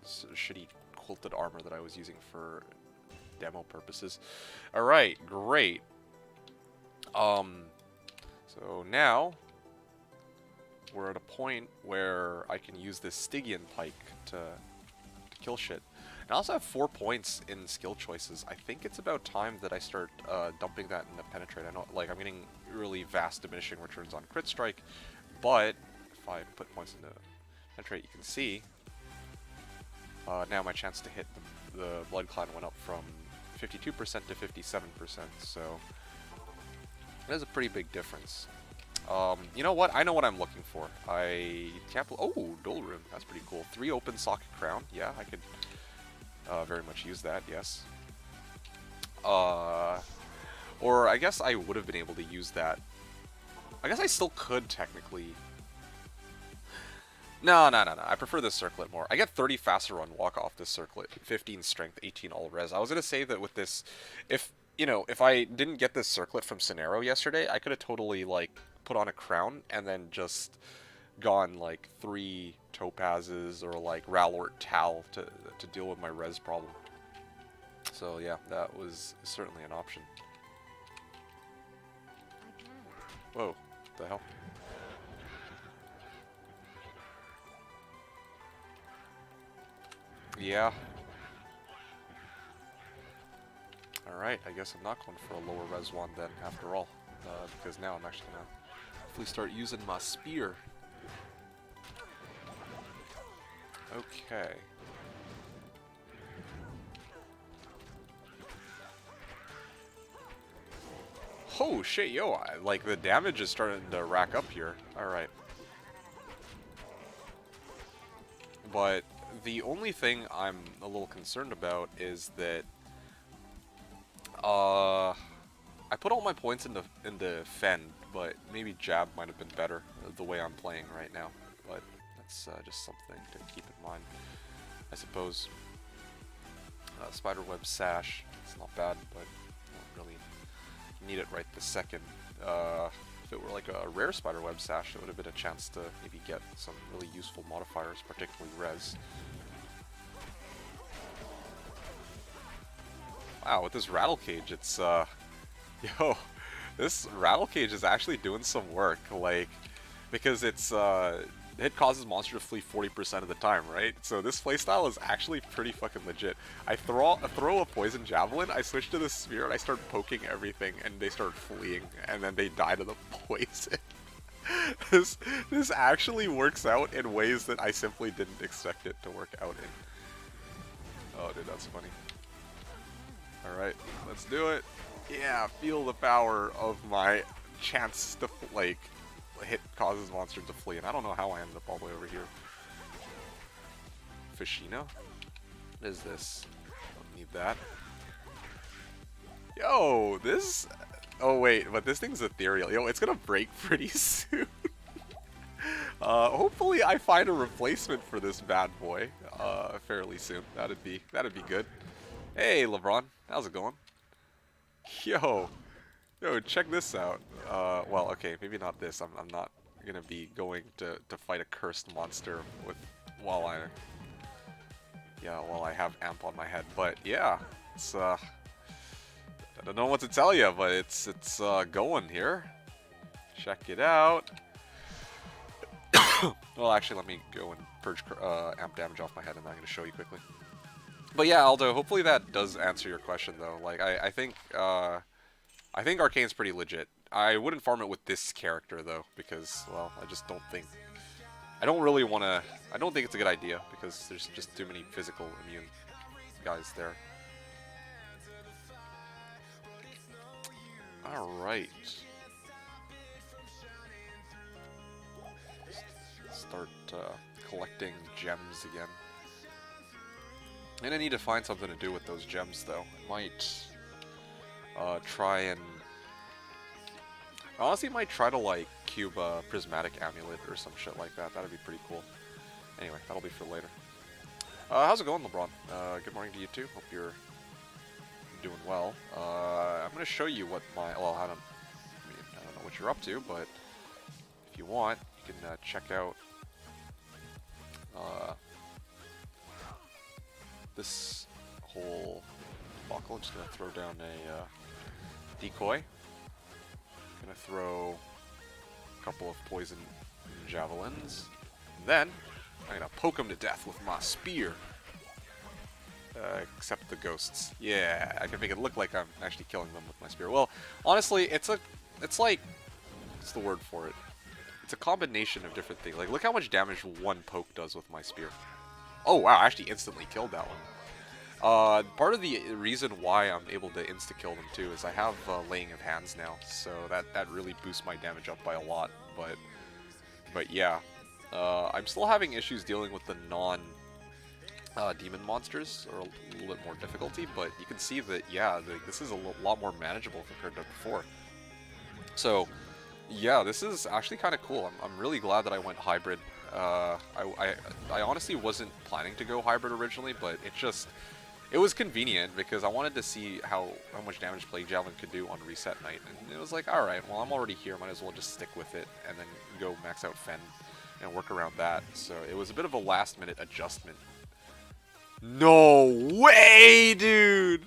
shitty quilted armor that I was using for demo purposes. Alright, great. So now we're at a point where I can use this Stygian pike to kill shit. And I also have 4 points in skill choices. I think it's about time that I start dumping that into Penetrate. I know, like, I'm getting really vast diminishing returns on Crit Strike, but if I put points into Penetrate, you can see now my chance to hit the Blood Clan went up from 52% to 57%, so that is a pretty big difference. You know what? I know what I'm looking for. I can't. Oh, Dole Rune. That's pretty cool. 3 open socket crown. Yeah, I could very much use that. Yes. Or I guess I would have been able to use that. I guess I still could technically. No. I prefer this circlet more. I get 30 faster run walk off this circlet, 15 strength, 18 all res. I was gonna say that with this, if I didn't get this circlet from Scenaro yesterday, I could have totally like put on a crown and then just gone like 3 topazes or like Ralort Tal to deal with my res problem. So yeah, that was certainly an option. Whoa, what the hell? Yeah. Alright, I guess I'm not going for a lower res one then, after all. Because now I'm actually gonna hopefully start using my spear. Okay. Oh shit, yo, like the damage is starting to rack up here. Alright. But the only thing I'm a little concerned about is that I put all my points into Fend, but maybe Jab might have been better the way I'm playing right now. But that's just something to keep in mind, I suppose. Spiderweb Sash, it's not bad, but I don't really need it right this second. If it were like a rare Spiderweb Sash, it would have been a chance to maybe get some really useful modifiers, particularly res. Wow, with this Rattle Cage, it's, yo, this Rattle Cage is actually doing some work, like, because it's, it causes monster to flee 40% of the time, right? So this playstyle is actually pretty fucking legit. I throw a Poison Javelin, I switch to the Spear, and I start poking everything, and they start fleeing, and then they die to the poison. This actually works out in ways that I simply didn't expect it to work out in. Oh, dude, that's funny. Alright, let's do it. Yeah, feel the power of my chance to, like, hit causes monsters to flee. And I don't know how I ended up all the way over here. Fashina? What is this? Don't need that. Yo, this... Oh, wait, but this thing's ethereal. Yo, it's gonna break pretty soon. Hopefully I find a replacement for this bad boy fairly soon. That'd be good. Hey, LeBron. How's it going? Yo, check this out. Well, okay, maybe not this. I'm not gonna be going to fight a cursed monster with while I have amp on my head. But yeah, it's I don't know what to tell you, but it's going here. Check it out. Well, actually, let me go and purge amp damage off my head, and I'm gonna show you quickly. But yeah, Aldo, hopefully that does answer your question, though. Like, I think Arcane's pretty legit. I wouldn't farm it with this character, though, because, well, I just don't think... I don't really want to... I don't think it's a good idea, because there's just too many physical immune guys there. Alright. Start collecting gems again. And I need to find something to do with those gems, though. I might try and... Honestly, might try to, like, cube a prismatic amulet or some shit like that. That'd be pretty cool. Anyway, that'll be for later. How's it going, LeBron? Good morning to you too. Hope you're doing well. I'm gonna show you what my well, I don't know what you're up to, but if you want, you can check out this whole debacle. I'm just gonna throw down a decoy. Gonna throw a couple of poison javelins. And then I'm gonna poke him to death with my spear. Except the ghosts. Yeah, I can make it look like I'm actually killing them with my spear. Well, honestly, it's like, what's the word for it? It's a combination of different things. Like, look how much damage one poke does with my spear. Oh wow, I actually instantly killed that one. Part of the reason why I'm able to insta-kill them too is I have laying of hands now, so that really boosts my damage up by a lot. But yeah, I'm still having issues dealing with the demon monsters, or a little bit more difficulty, but you can see that, yeah, this is a lot more manageable compared to before. So, yeah, this is actually kind of cool. I'm really glad that I went hybrid. I honestly wasn't planning to go hybrid originally, but it was convenient because I wanted to see how much damage Plague Javelin could do on reset night, and it was like, alright, well, I'm already here, might as well just stick with it, and then go max out Fen and work around that. So it was a bit of a last minute adjustment. No way, dude!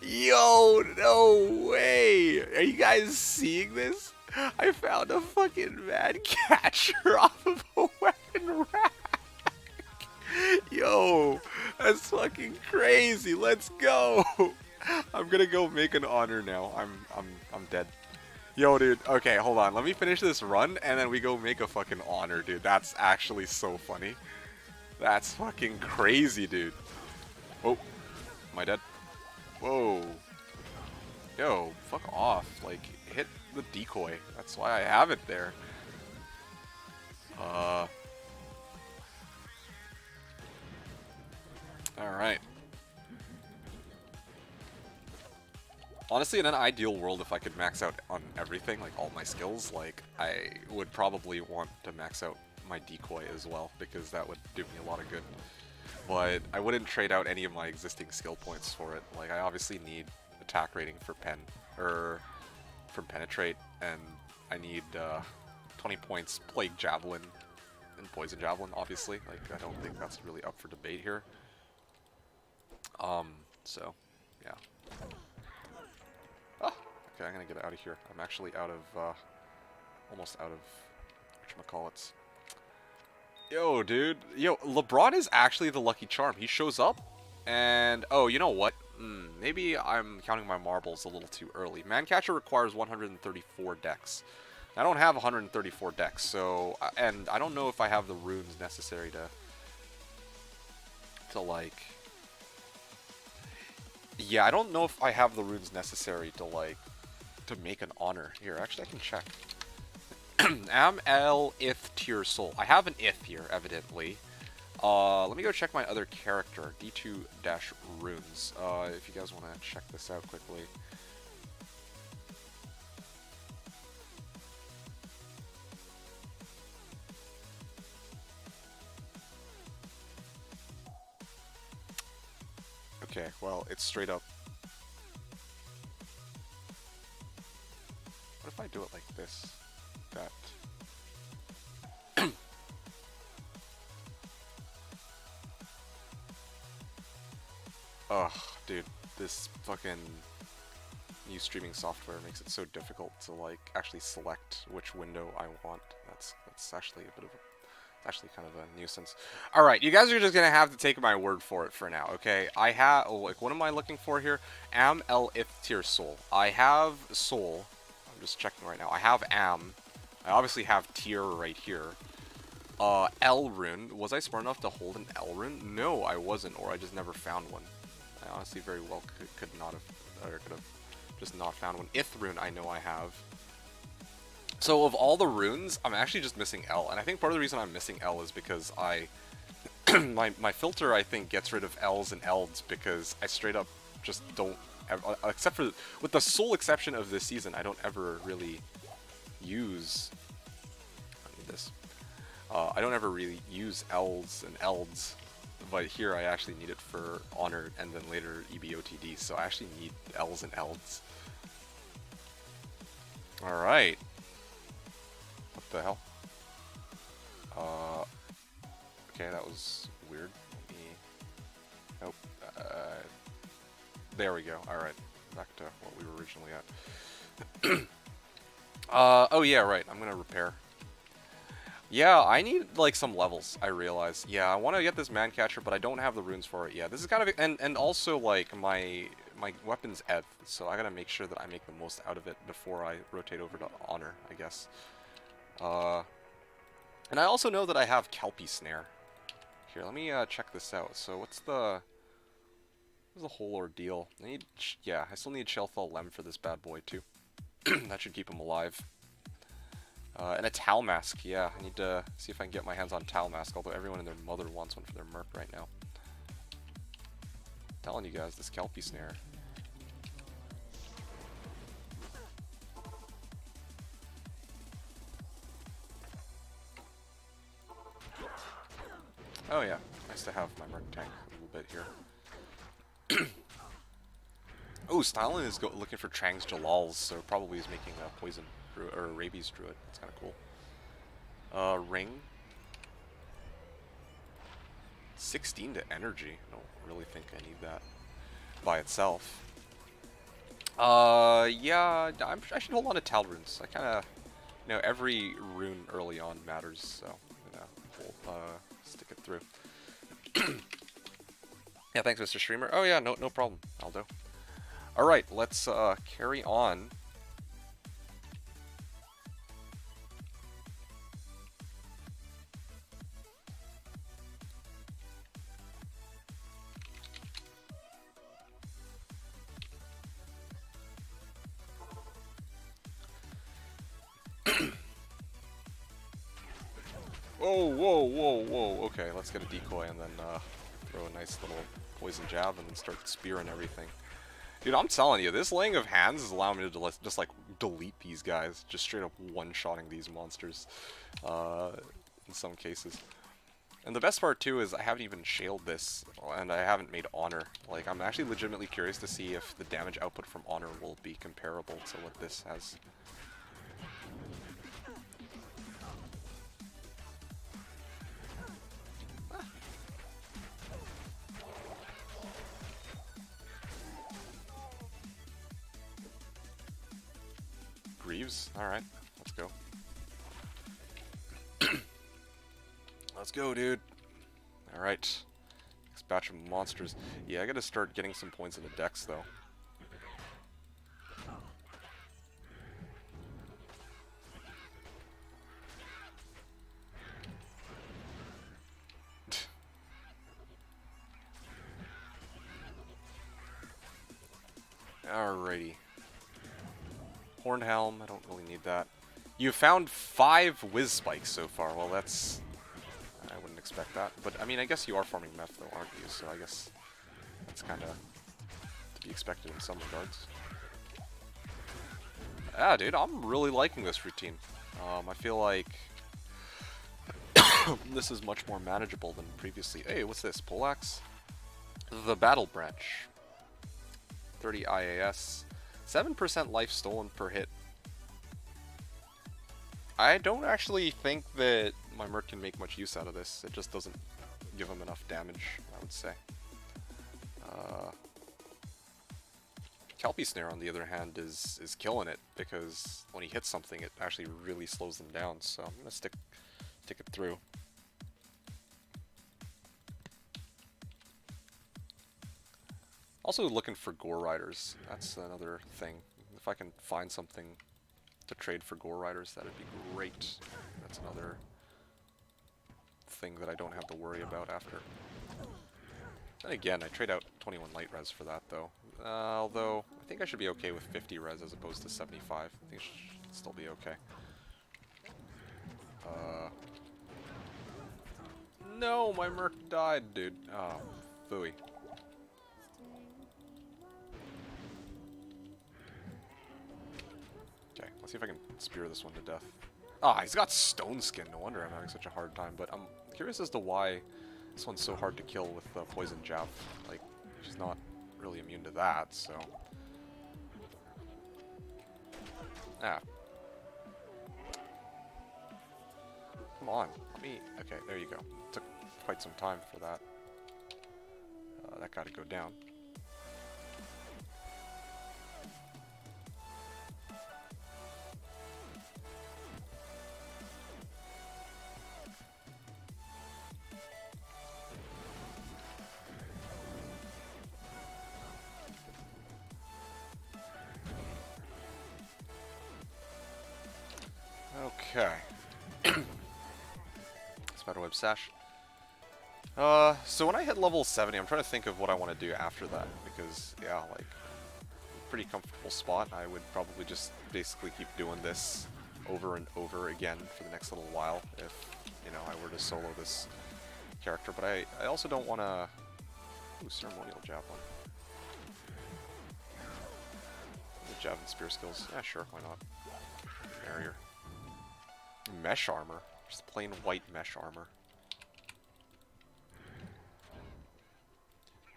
Yo, no way! Are you guys seeing this? I found a fucking mad catcher off of a weapon rack! Yo, that's fucking crazy. Let's go. I'm gonna go make an honor now. I'm dead. Yo, dude. Okay, hold on. Let me finish this run and then we go make a fucking honor, dude. That's actually so funny. That's fucking crazy, dude. Oh, am I dead? Whoa. Yo, fuck off. Like, hit the decoy. That's why I have it there. Alright. Honestly, in an ideal world, if I could max out on everything, like all my skills, like, I would probably want to max out my decoy as well, because that would do me a lot of good. But I wouldn't trade out any of my existing skill points for it. Like, I obviously need attack rating for from penetrate, and I need 20 points Plague Javelin and Poison Javelin, obviously. Like, I don't think that's really up for debate here. So, yeah. Ah, okay, I'm gonna get out of here. I'm actually out of, almost out of, whatchamacallits. Yo, dude. Yo, LeBron is actually the lucky charm. He shows up, and, oh, you know what? Maybe I'm counting my marbles a little too early. Mancatcher requires 134 dex. I don't have 134 dex, so, and I don't know if I have the runes necessary to like, yeah, I don't know if I have the runes necessary to, like, to make an honor. Here, actually, I can check. Am L Ith Tier Soul. I have an Ith here, evidently. Let me go check my other character, D2-runes, if you guys want to check this out quickly. Okay, well, it's straight up. What if I do it like this? That. Ugh, dude, this fucking new streaming software makes it so difficult to, like, actually select which window I want. That's actually a bit of a, it's actually kind of a nuisance. All right, you guys are just gonna have to take my word for it for now, okay? I have, like, what am I looking for here? Am El Ithtir Soul. I have Soul. I'm just checking right now. I have Am. I obviously have Tier right here. L rune. Was I smart enough to hold an L rune? No, I wasn't, or I just never found one. I honestly very well could not have, or could have just not found one. Ith rune I know I have. So of all the runes, I'm actually just missing L, and I think part of the reason I'm missing L is because I, my filter I think gets rid of L's and L's because I straight up just don't, except for, with the sole exception of this season, I don't ever really use, I need this, I don't ever really use L's and L's but here I actually need it for Honor and then later EBOTD, so I actually need L's and L's. Alright. What the hell? Okay, that was weird. Let me... Nope. There we go. Alright. Back to what we were originally at. Oh yeah, right. I'm gonna repair. Yeah, I need, like, some levels, I realize. Yeah, I want to get this man catcher, but I don't have the runes for it. Yeah, this is kind of... And also, like, my weapon's ebb, so I gotta make sure that I make the most out of it before I rotate over to Honor, I guess. And I also know that I have Kelpie Snare. Here, let me check this out. So what's the whole ordeal? I need... Yeah, I still need Shellfell Lem for this bad boy, too. That should keep him alive. And a Tal Mask, yeah. I need to see if I can get my hands on Tal Mask, although everyone and their mother wants one for their merc right now. I'm telling you guys, this Kelpie Snare. Oh yeah, nice to have my merc tank a little bit here. Oh, Stalin is looking for Trang's Jalals, so probably he's making a poison druid, or a rabies druid. That's kind of cool. Ring. 16 to energy. I don't really think I need that by itself. Yeah, I should hold on to Tal runes. I kind of, you know, every rune early on matters, so I'm gonna stick it through. Yeah, thanks, Mr. Streamer. Oh yeah, no problem, Aldo. All right, let's carry on. Whoa. Okay, let's get a decoy and then throw a nice little poison jab and then start spearing everything. Dude, I'm telling you, this laying of hands is allowing me to just like delete these guys, just straight up one-shotting these monsters in some cases. And the best part too is I haven't even shaled this, and I haven't made Honor. Like, I'm actually legitimately curious to see if the damage output from Honor will be comparable to what this has. Greaves? Alright, let's go. Let's go, dude. Alright. Next batch of monsters. Yeah, I gotta start getting some points in the decks, though. Alrighty. Hornhelm, I don't really need that. You found 5 Whiz Spikes so far. Well, that's... I wouldn't expect that. But, I mean, I guess you are farming meth, though, aren't you? So I guess that's kind of to be expected in some regards. Yeah, dude, I'm really liking this routine. I feel like this is much more manageable than previously. Hey, what's this? Poleaxe? The Battle Branch. 30 IAS. 7% life stolen per hit. I don't actually think that my merc can make much use out of this. It just doesn't give him enough damage, I would say. Kelpie Snare, on the other hand, is killing it, because when he hits something, it actually really slows them down, so I'm gonna stick it through. Also looking for Gore Riders. That's another thing. If I can find something to trade for Gore Riders, that'd be great. That's another thing that I don't have to worry about after. And again, I trade out 21 light res for that, though. Although, I think I should be okay with 50 res as opposed to 75. I think it should still be okay. No, my merc died, dude. Oh, phooey. Okay, let's see if I can spear this one to death. Ah, he's got stone skin. No wonder I'm having such a hard time. But I'm curious as to why This one's so hard to kill with Poison Jab. Like, she's not really immune to that, so... Ah. Come on, let me... Okay, there you go. Took quite some time for that. That gotta go down. Okay. Spiderweb Sash. So when I hit level 70, I'm trying to think of what I want to do after that, because, yeah, like, pretty comfortable spot. I would probably just basically keep doing this over and over again for the next little while if, you know, I were to solo this character, but I also don't want to... Ooh, Ceremonial Javelin. The Javelin Spear skills. Yeah, sure, why not? Barrier. Mesh armor. Just plain white mesh armor.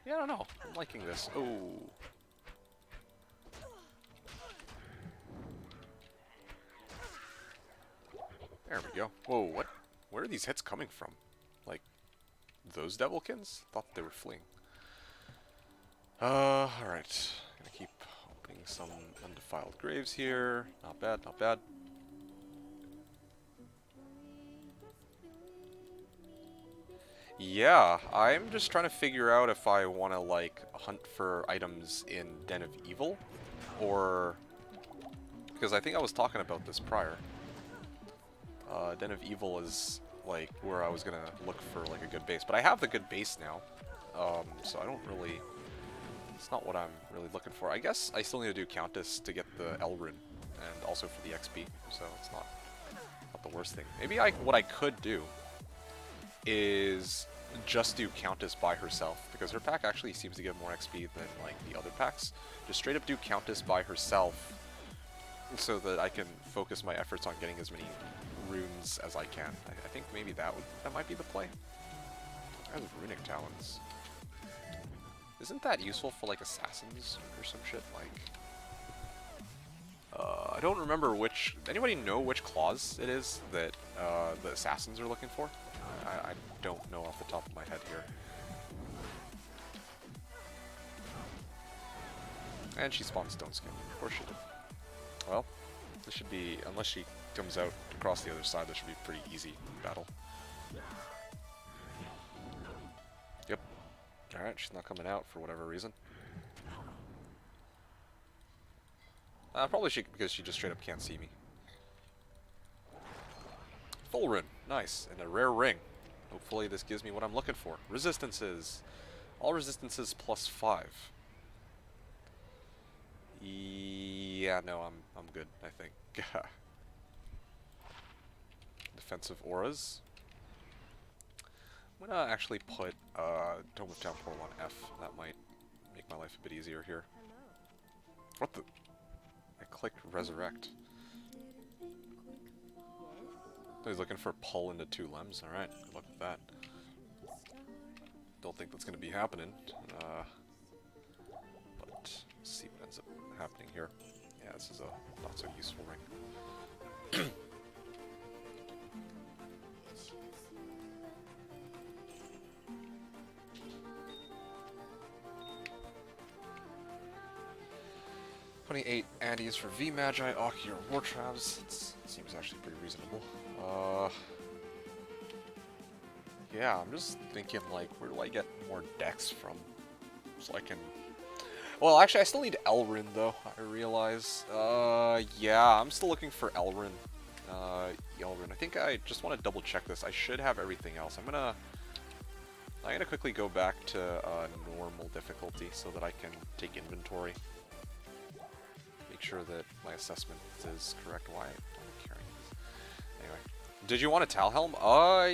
Yeah, I don't know. I'm liking this. Oh. There we go. Whoa, what? Where are these hits coming from? Like, those devilkins? Thought they were fleeing. Alright. Gonna keep opening some undefiled graves here. Not bad, not bad. Yeah, I'm just trying to figure out if I want to, like, hunt for items in Den of Evil, or... Because I think I was talking about this prior. Den of Evil is, like, where I was going to look for, like, a good base. But I have the good base now, so I don't really... It's not what I'm really looking for. I guess I still need to do Countess to get the Elrin, and also for the XP, so it's not the worst thing. Maybe what I could do is just do Countess by herself, because her pack actually seems to give more XP than, like, the other packs. Just straight up do Countess by herself, so that I can focus my efforts on getting as many runes as I can. I think maybe that might be the play. I have Runic Talons. Isn't that useful for, like, assassins or some shit? Like, I don't remember which... Anybody know which clause it is that the assassins are looking for? I don't know off the top of my head here. And she spawned Stone Skin. Of course she did. Well, this should be... Unless she comes out across the other side, this should be a pretty easy battle. Yep. Alright, she's not coming out for whatever reason. Probably because she just straight up can't see me. Full rune. Nice. And a rare ring. Hopefully this gives me what I'm looking for. Resistances. All resistances plus 5. Yeah, no, I'm good, I think. Defensive auras. I'm gonna actually put Tome of Downpour on F. That might make my life a bit easier here. What the? I clicked resurrect. He's looking for pull into 2 limbs. Alright, good luck with that. Don't think that's going to be happening. But let's see what ends up happening here. Yeah, this is a not so useful ring. $28 Andes for V Magi, Aki, or War Traps. Seems actually pretty reasonable. Yeah, I'm just thinking, like, where do I get more decks from? So I can... Well, actually, I still need Elrin, though, I realize. Yeah, I'm still looking for Elrin. Elrin. I think I just want to double check this. I should have everything else. I'm gonna quickly go back to normal difficulty so that I can take inventory. Make sure that my assessment is correct. Why am I carrying this? Anyway. Did you want a Talhelm?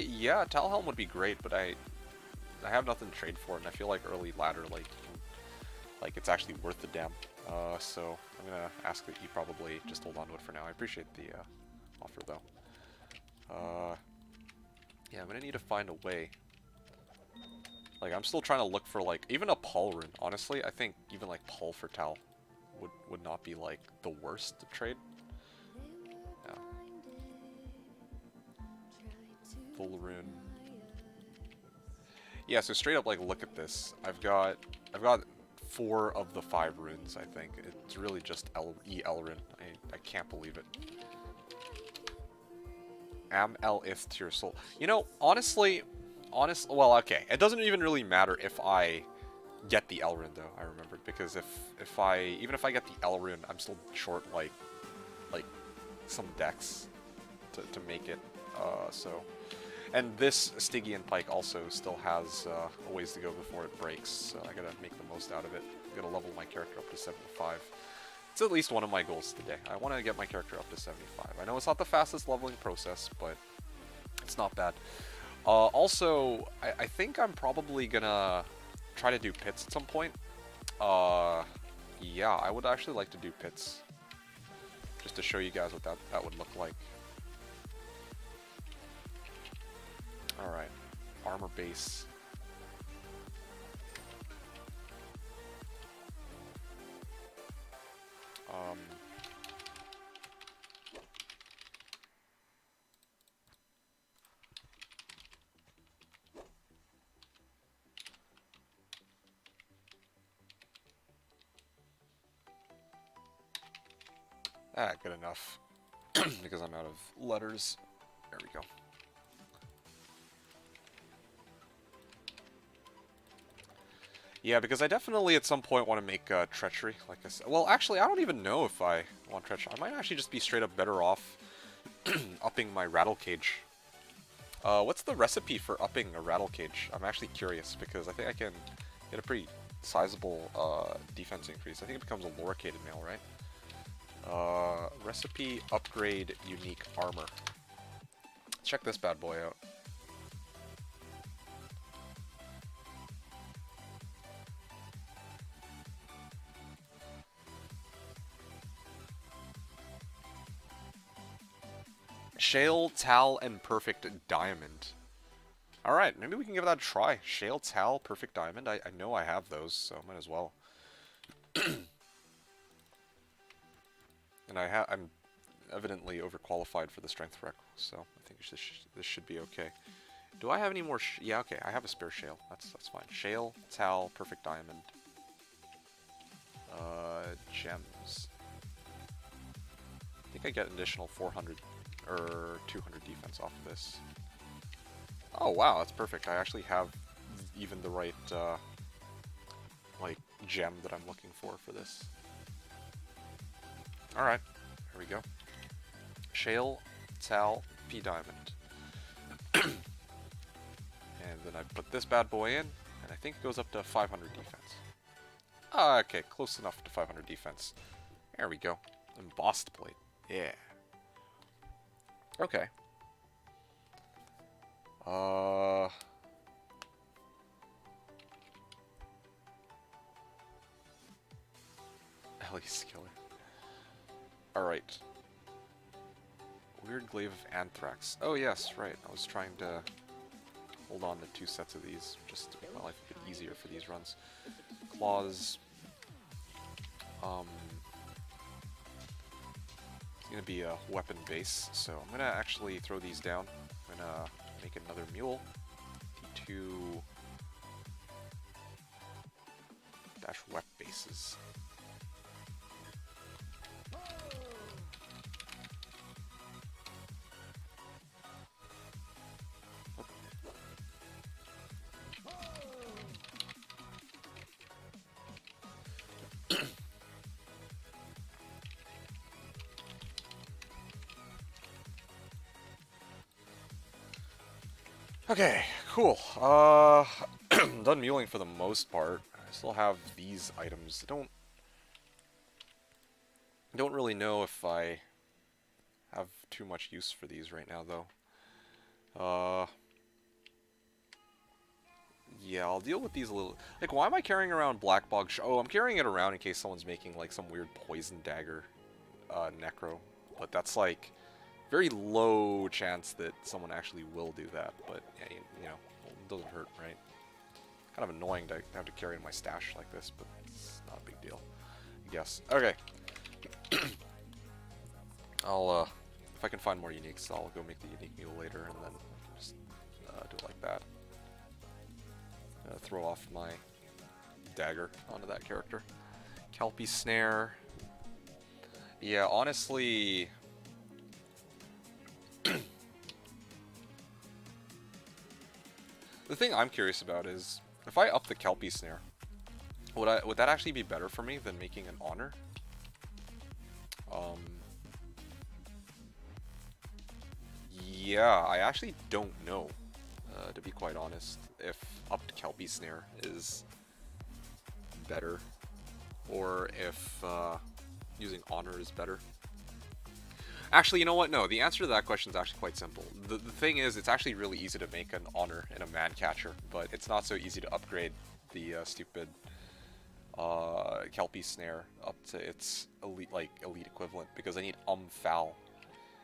Yeah, Talhelm would be great, but I have nothing to trade for it, and I feel like early ladder, like it's actually worth the damn. So I'm gonna ask that you probably just hold on to it for now. I appreciate the offer, though. Yeah, I'm gonna need to find a way Like, I'm still trying to look for, like, even a Paul rune. Honestly, I think even, like, Paul for Tal would not be, like, the worst to trade. Yeah. Full rune. Yeah, so straight up, like, look at this. I've got 4 of the 5 runes, I think. It's really just EL rune. I can't believe it. Am El Ith to your soul. You know, honestly, well, okay. It doesn't even really matter if I get the L rune, though, I remembered. Because even if I get the L rune, I'm still short, like some decks to make it. So... And this Stygian Pike also still has a ways to go before it breaks, so I gotta make the most out of it. I gotta level my character up to 75. It's at least one of my goals today. I want to get my character up to 75. I know it's not the fastest leveling process, but it's not bad. Also, I think I'm probably gonna try to do pits at some point. Yeah, I would actually like to do pits. Just to show you guys what that would look like. Alright, armor base. Good enough. Because I'm out of letters. There we go. Yeah, because I definitely at some point want to make treachery, like I said. Well, actually, I don't even know if I want treachery. I might actually just be straight up better off upping my rattle cage. What's the recipe for upping a rattle cage? I'm actually curious, because I think I can get a pretty sizable defense increase. I think it becomes a loricated mail, right? Recipe upgrade unique armor. Let's check this bad boy out. Shale, Tal, and Perfect Diamond. Alright, maybe we can give that a try. Shale, Tal, Perfect Diamond. I know I have those, so might as well. And I'm evidently overqualified for the Strength Rec, so I think this should be okay. Do I have any more? Yeah, okay, I have a spare Shale. That's fine. Shale, Tal, Perfect Diamond. Gems. I think I get an additional 400 or 200 defense off of this. Oh wow, that's perfect. I actually have even the right like gem that I'm looking for this. All right, here we go. Shale, Tal, P Diamond, and then I put this bad boy in, and I think it goes up to 500 defense. Okay, close enough to 500 defense. There we go. Embossed plate. Yeah. Okay. Ellie's killer. Alright. Weird glaive of anthrax. Oh yes, right. I was trying to hold on to 2 sets of these just to make my life a bit easier for these runs. Claws. It's gonna be a weapon base, so I'm gonna actually throw these down. I'm gonna make another mule. D2 dash wep bases. Okay, cool. I'm done muling for the most part. I still have these items. Don't really know if I have too much use for these right now, though. Yeah, I'll deal with these a little... Like, why am I carrying around Black Bog? Oh, I'm carrying it around in case someone's making, like, some weird poison dagger necro. But that's, like, very low chance that someone actually will do that. But, yeah, you know, it doesn't hurt, right? Kind of annoying to have to carry in my stash like this, but it's not a big deal, I guess. Okay. I'll, if I can find more uniques, I'll go make the unique mule later, and then just do it like that. Throw off my dagger onto that character. Kelpie Snare. Yeah, honestly... The thing I'm curious about is, if I up the Kelpie Snare, would that actually be better for me than making an Honor? Yeah, I actually don't know, to be quite honest, if upped Kelpie Snare is better, or if using Honor is better. Actually, you know what? No, the answer to that question is actually quite simple. The thing is, it's actually really easy to make an Honor in a Man Catcher, but it's not so easy to upgrade the stupid Kelpie Snare up to its elite equivalent, because I need Foul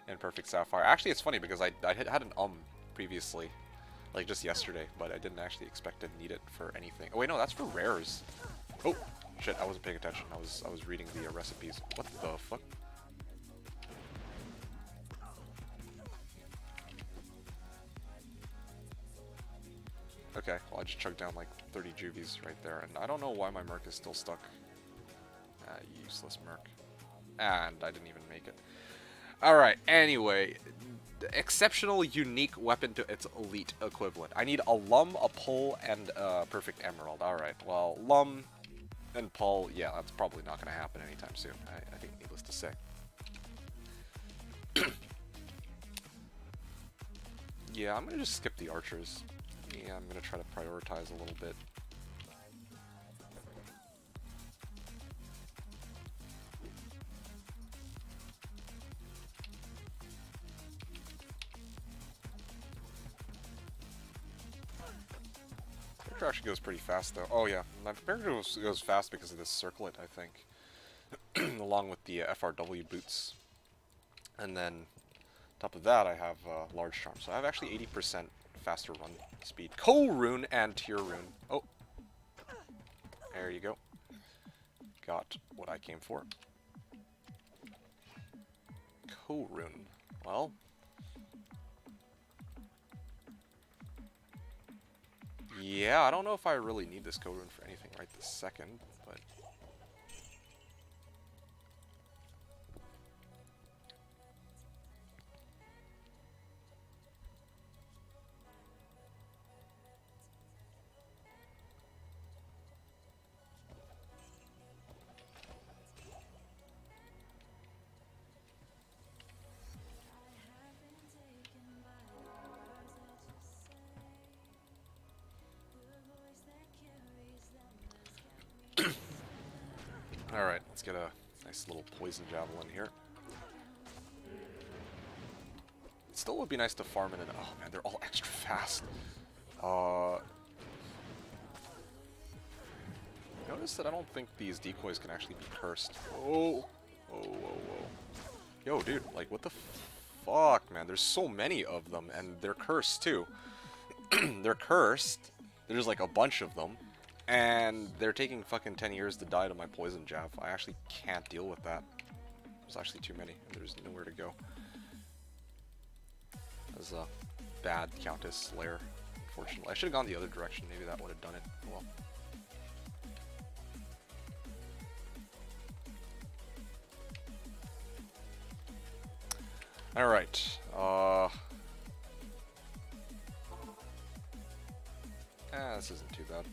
in Perfect Sapphire. Actually, it's funny because I had an previously, like just yesterday, but I didn't actually expect to need it for anything. Oh wait, no, that's for rares. Oh shit, I wasn't paying attention. I was reading the recipes. What the fuck? Okay, well I just chugged down like 30 juvies right there, and I don't know why my Merc is still stuck. Useless Merc. And I didn't even make it. Alright, anyway, exceptional unique weapon to its elite equivalent. I need a Lum, a Pull, and a Perfect Emerald. Alright, well, Lum and Pull, yeah, that's probably not going to happen anytime soon, I think, needless to say. Yeah, I'm going to just skip the archers. Yeah, I'm going to try to prioritize a little bit. Character actually goes pretty fast though. Oh yeah, my character goes fast because of this circlet, I think. Along with the FRW boots. And then, top of that, I have Large Charm. So I have actually 80% faster run speed. Coal Rune and Tier Rune. Oh. There you go. Got what I came for. Coal Rune. Well. Yeah, I don't know if I really need this Coal Rune for anything right this second, but... Alright, let's get a nice little poison javelin here. It still would be nice to farm in an... Oh man, they're all extra fast. Notice that I don't think these decoys can actually be cursed. Oh! Whoa, whoa, whoa. Yo, dude, like, what the fuck, man? There's so many of them, and they're cursed, too. They're cursed. There's, like, a bunch of them. And they're taking fucking 10 years to die to my poison jab. I actually can't deal with that. There's actually too many, and there's nowhere to go. That was a bad Countess Slayer, unfortunately. I should have gone the other direction. Maybe that would have done it. Well. Alright. This isn't too bad.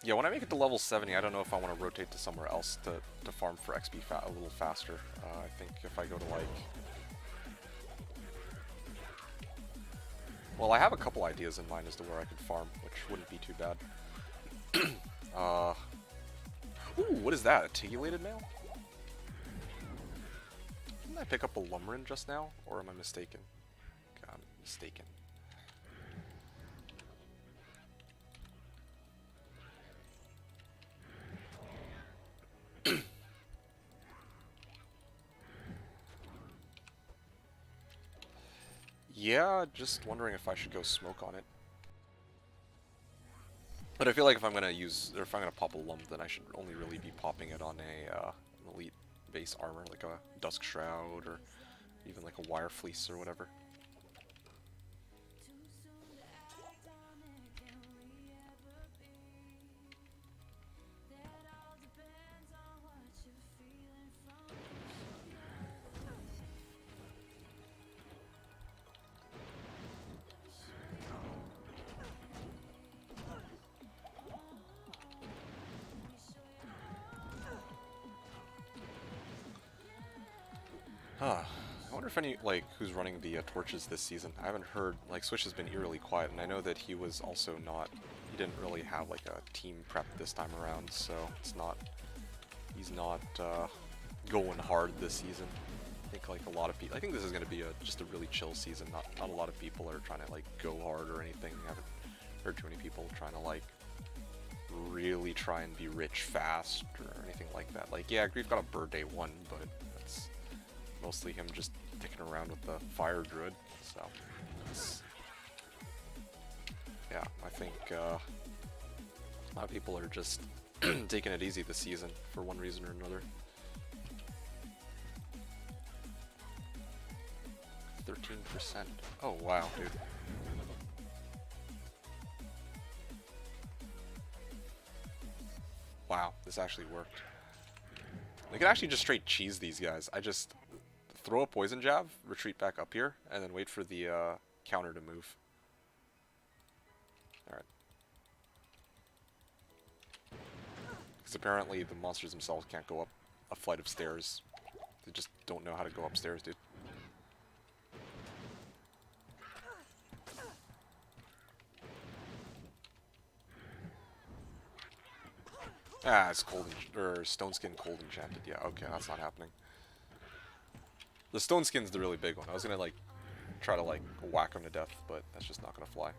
Yeah, when I make it to level 70, I don't know if I want to rotate to somewhere else to farm for XP a little faster. I think if I go to, like... Well, I have a couple ideas in mind as to where I could farm, which wouldn't be too bad. Ooh, what is that? A tigulated mail? Didn't I pick up a Lumrin just now? Or am I mistaken? God, I'm mistaken. Yeah, just wondering if I should go smoke on it. But I feel like if I'm gonna use, or if I'm gonna pop a lump, then I should only really be popping it on a an elite base armor, like a Dusk Shroud, or even like a Wire Fleece or whatever. Huh. I wonder if any, like, who's running the torches this season. I haven't heard, like, Switch has been eerily quiet, and I know that he was also not, he didn't really have, like, a team prep this time around, so it's not, he's not, going hard this season. I think, like, a lot of people, I think this is going to be just a really chill season. Not a lot of people are trying to, like, go hard or anything. I haven't heard too many people trying to, like, really try and be rich fast or anything like that. Like, yeah, Grief got a bird day 1, but that's mostly him just dicking around with the fire druid, so yeah, I think a lot of people are just taking it easy this season for one reason or another. 13%. Oh wow, dude. Wow, this actually worked. I could actually just straight cheese these guys. I just throw a poison jab, retreat back up here, and then wait for the counter to move. Alright. Because apparently the monsters themselves can't go up a flight of stairs. They just don't know how to go upstairs, dude. Ah, it's cold, or stone skin cold enchanted. Yeah, okay, that's not happening. The stone skin's the really big one. I was gonna like try to like whack him to death, but that's just not gonna fly.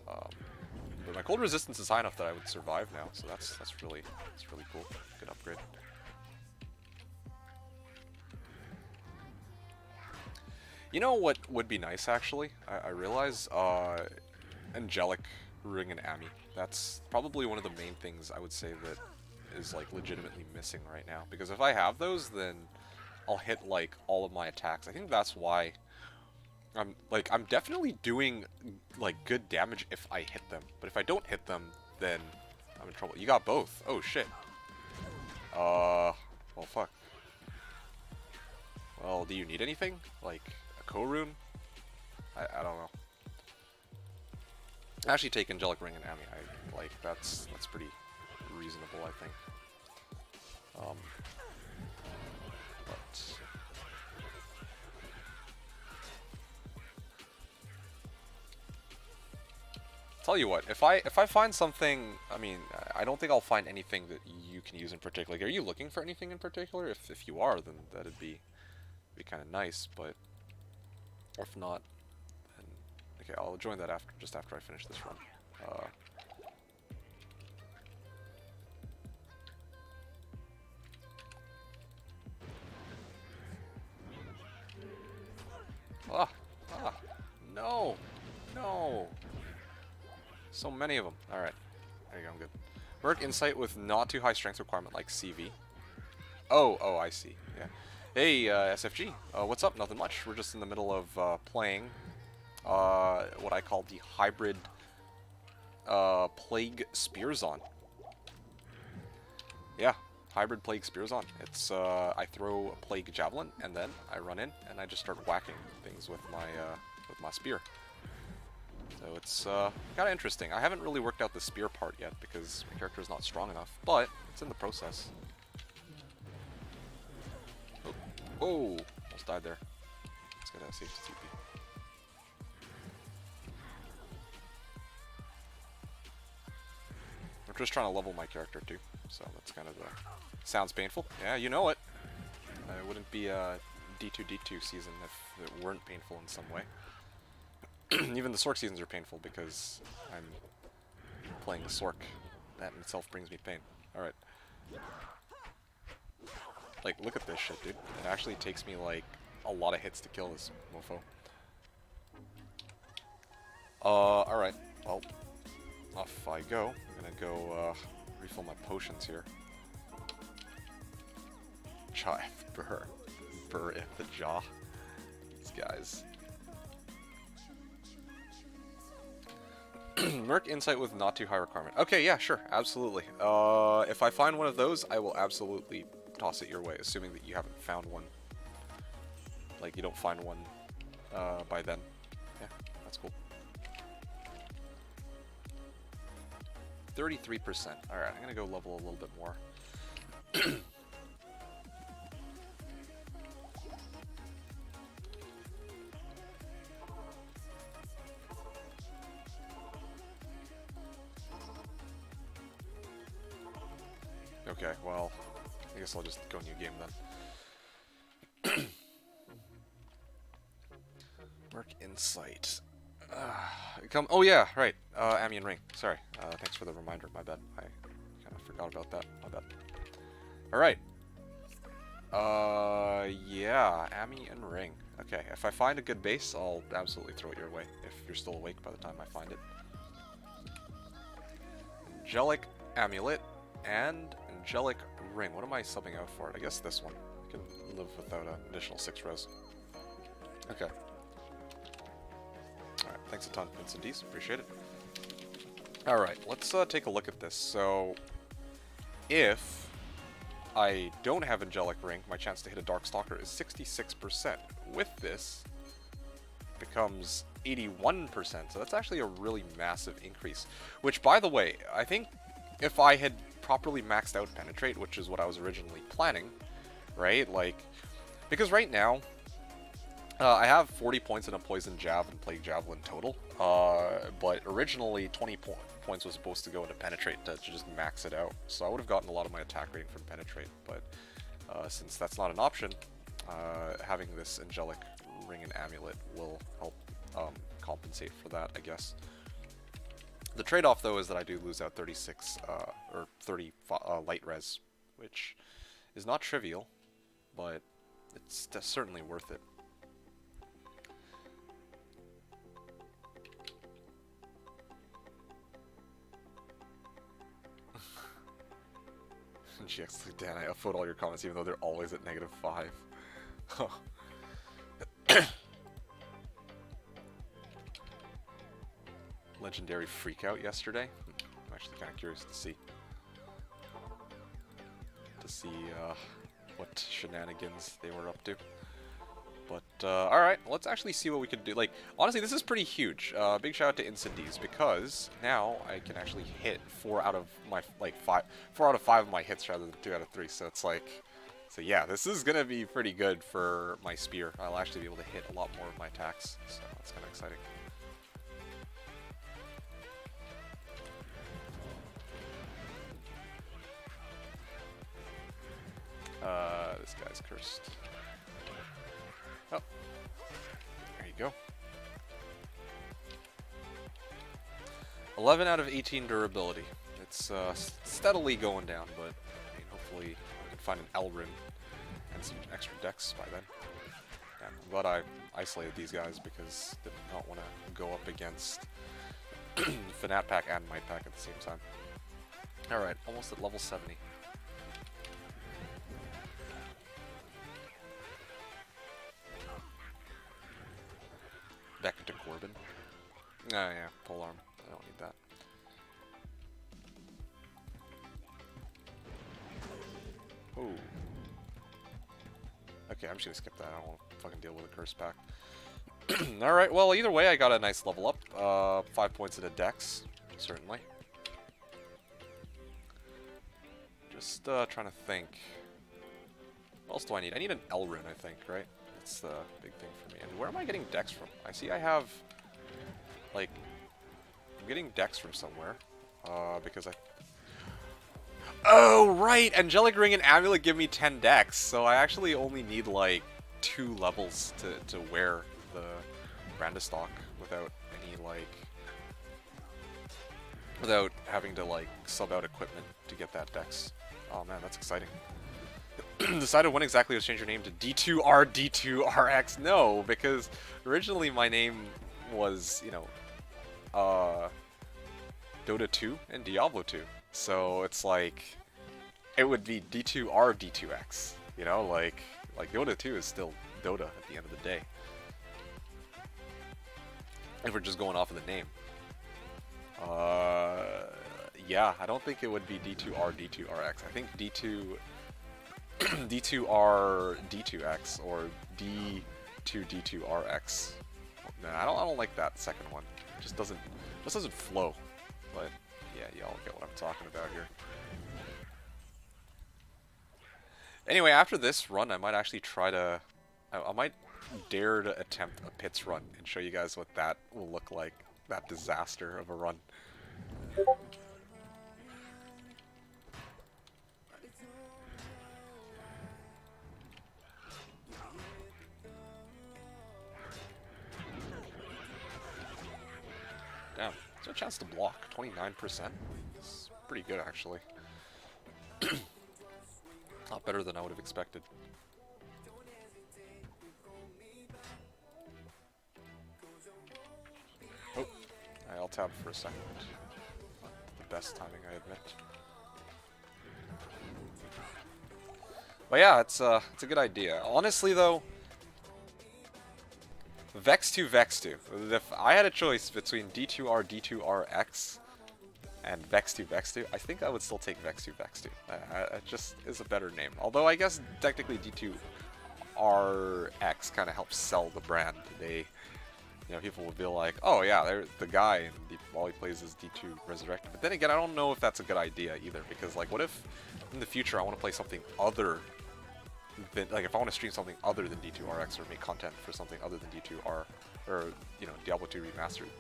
But my cold resistance is high enough that I would survive now, so that's really cool. Good upgrade. You know what would be nice actually? I realize angelic ring and Ami. That's probably one of the main things I would say that is like legitimately missing right now. Because if I have those, then I'll hit like all of my attacks. I think that's why I'm definitely doing like good damage if I hit them. But if I don't hit them, then I'm in trouble. You got both. Oh shit. Well fuck. Well, do you need anything? Like a Korun? I don't know. Actually take Angelic Ring and Ami. I like that's pretty reasonable, I think. But tell you what, if I find something, I mean, I don't think I'll find anything that you can use in particular. Like, are you looking for anything in particular? If you are, then that'd be kind of nice. But if not, then okay, I'll join that just after I finish this run. No, no. So many of them. All right, there you go. I'm good. Merc Insight with not too high strength requirement like CV. Oh, I see. Yeah. Hey, SFG. What's up? Nothing much. We're just in the middle of playing what I call the hybrid Plague Spearzon. Yeah, hybrid Plague Spearzon. It's I throw a Plague Javelin and then I run in and I just start whacking things with my spear. So it's kind of interesting. I haven't really worked out the spear part yet because my character is not strong enough, but it's in the process. Oh, almost died there. Let's get a safe TP. I'm just trying to level my character too, so that's kind of sounds painful. Yeah, you know it. It wouldn't be a D2 season if it weren't painful in some way. Even the Sork seasons are painful because I'm playing the Sork. That in itself brings me pain. Alright. Like, look at this shit, dude. It actually takes me, like, a lot of hits to kill this mofo. Alright. Well, off I go. I'm gonna go, refill my potions here. Chai. Burr. Burr in the jaw. These guys. Merc Insight with not too high requirement. Okay, yeah, sure. Absolutely. If I find one of those, I will absolutely toss it your way, assuming that you haven't found one. Like, you don't find one, by then. Yeah, that's cool. 33%. Alright, I'm gonna go level a little bit more. Okay, well, I guess I'll just go new game then. Work Insight. Oh yeah, right. Amian Ring. Sorry. Thanks for the reminder. My bad. I kind of forgot about that. My bad. Alright. Yeah. Amian Ring. Okay, if I find a good base, I'll absolutely throw it your way, if you're still awake by the time I find it. Angelic Amulet and Angelic Ring. What am I subbing out for? I guess this one. I can live without an additional 6 rows. Okay. Alright, thanks a ton, Vincent D's. Appreciate it. Alright, let's take a look at this. So, if I don't have Angelic Ring, my chance to hit a Darkstalker is 66%. With this, it becomes 81%, so that's actually a really massive increase. Which, by the way, I think if I had properly maxed out Penetrate, which is what I was originally planning, right? Like, because right now, I have 40 points in a Poison Jab and Plague Javelin total, but originally 20 points was supposed to go into Penetrate to just max it out. So I would have gotten a lot of my attack rating from Penetrate, but since that's not an option, having this Angelic Ring and Amulet will help compensate for that, I guess. The trade-off, though, is that I do lose out 36, or 30 light res, which is not trivial, but it's certainly worth it. GX, Dan, I upvote all your comments even though they're always at -5. Legendary freakout yesterday. I'm actually kind of curious to see. What shenanigans they were up to. But, alright, let's actually see what we can do. Like, honestly, this is pretty huge. Big shout out to Incendies, because now I can actually hit 4 out of my, 4 out of 5 of my hits rather than 2 out of 3, so it's like, so yeah, this is gonna be pretty good for my spear. I'll actually be able to hit a lot more of my attacks, so that's kind of exciting. This guy's cursed. Oh, there you go. 11 out of 18 durability. It's steadily going down, but I mean, hopefully I can find an Elrin and some extra decks by then. Yeah, I'm glad I isolated these guys because I did not want to go up against Fanat Pack and Might Pack at the same time. Alright, almost at level 70. Back into Corbin. Oh yeah, polearm. I don't need that. Oh. Okay, I'm just gonna skip that. I don't want to fucking deal with a curse pack. Alright, well, either way, I got a nice level up. 5 points into Dex, certainly. Just trying to think. What else do I need? I need an Elrin, I think, right? That's the big thing for me. And where am I getting Dex from? I see I have, like, I'm getting Dex from somewhere. Because I... Oh, right! Angelic Ring and Amulet give me 10 Dex, so I actually only need, like, 2 levels to wear the Brandistock without any, like... without having to, like, sub out equipment to get that Dex. Oh man, that's exciting. Decided when exactly to change your name to D2R D2RX? No, because originally my name was, you know, Dota 2 and Diablo 2. So it's like it would be D2R D2X. You know, like Dota 2 is still Dota at the end of the day. If we're just going off of the name. Yeah, I don't think it would be D2R D2RX. I think D2 D2R D2X or D2 D2RX. No, I don't like that second one. It just doesn't flow. But yeah, y'all get what I'm talking about here. Anyway, after this run, I might actually try to I might dare to attempt a pits run and show you guys what that will look like. That disaster of a run. Damn, there's a chance to block. 29%. It's pretty good, actually. Not better than I would have expected. Oh, I alt-tabbed for a second. Not the best timing, I admit. But yeah, it's a good idea. Honestly, though, Vex 2, Vex 2. If I had a choice between D2R, D2RX, and Vex 2, Vex 2, I think I would still take Vex 2, Vex 2. It just is a better name. Although I guess technically D2RX kind of helps sell the brand. They, you know, people would be like, oh yeah, there's the guy, and all he plays is D2 Resurrected. But then again, I don't know if that's a good idea either, because like, what if in the future I want to play something other than, like, if I want to stream something other than D2RX or make content for something other than D2R, or, you know, Diablo 2 Remastered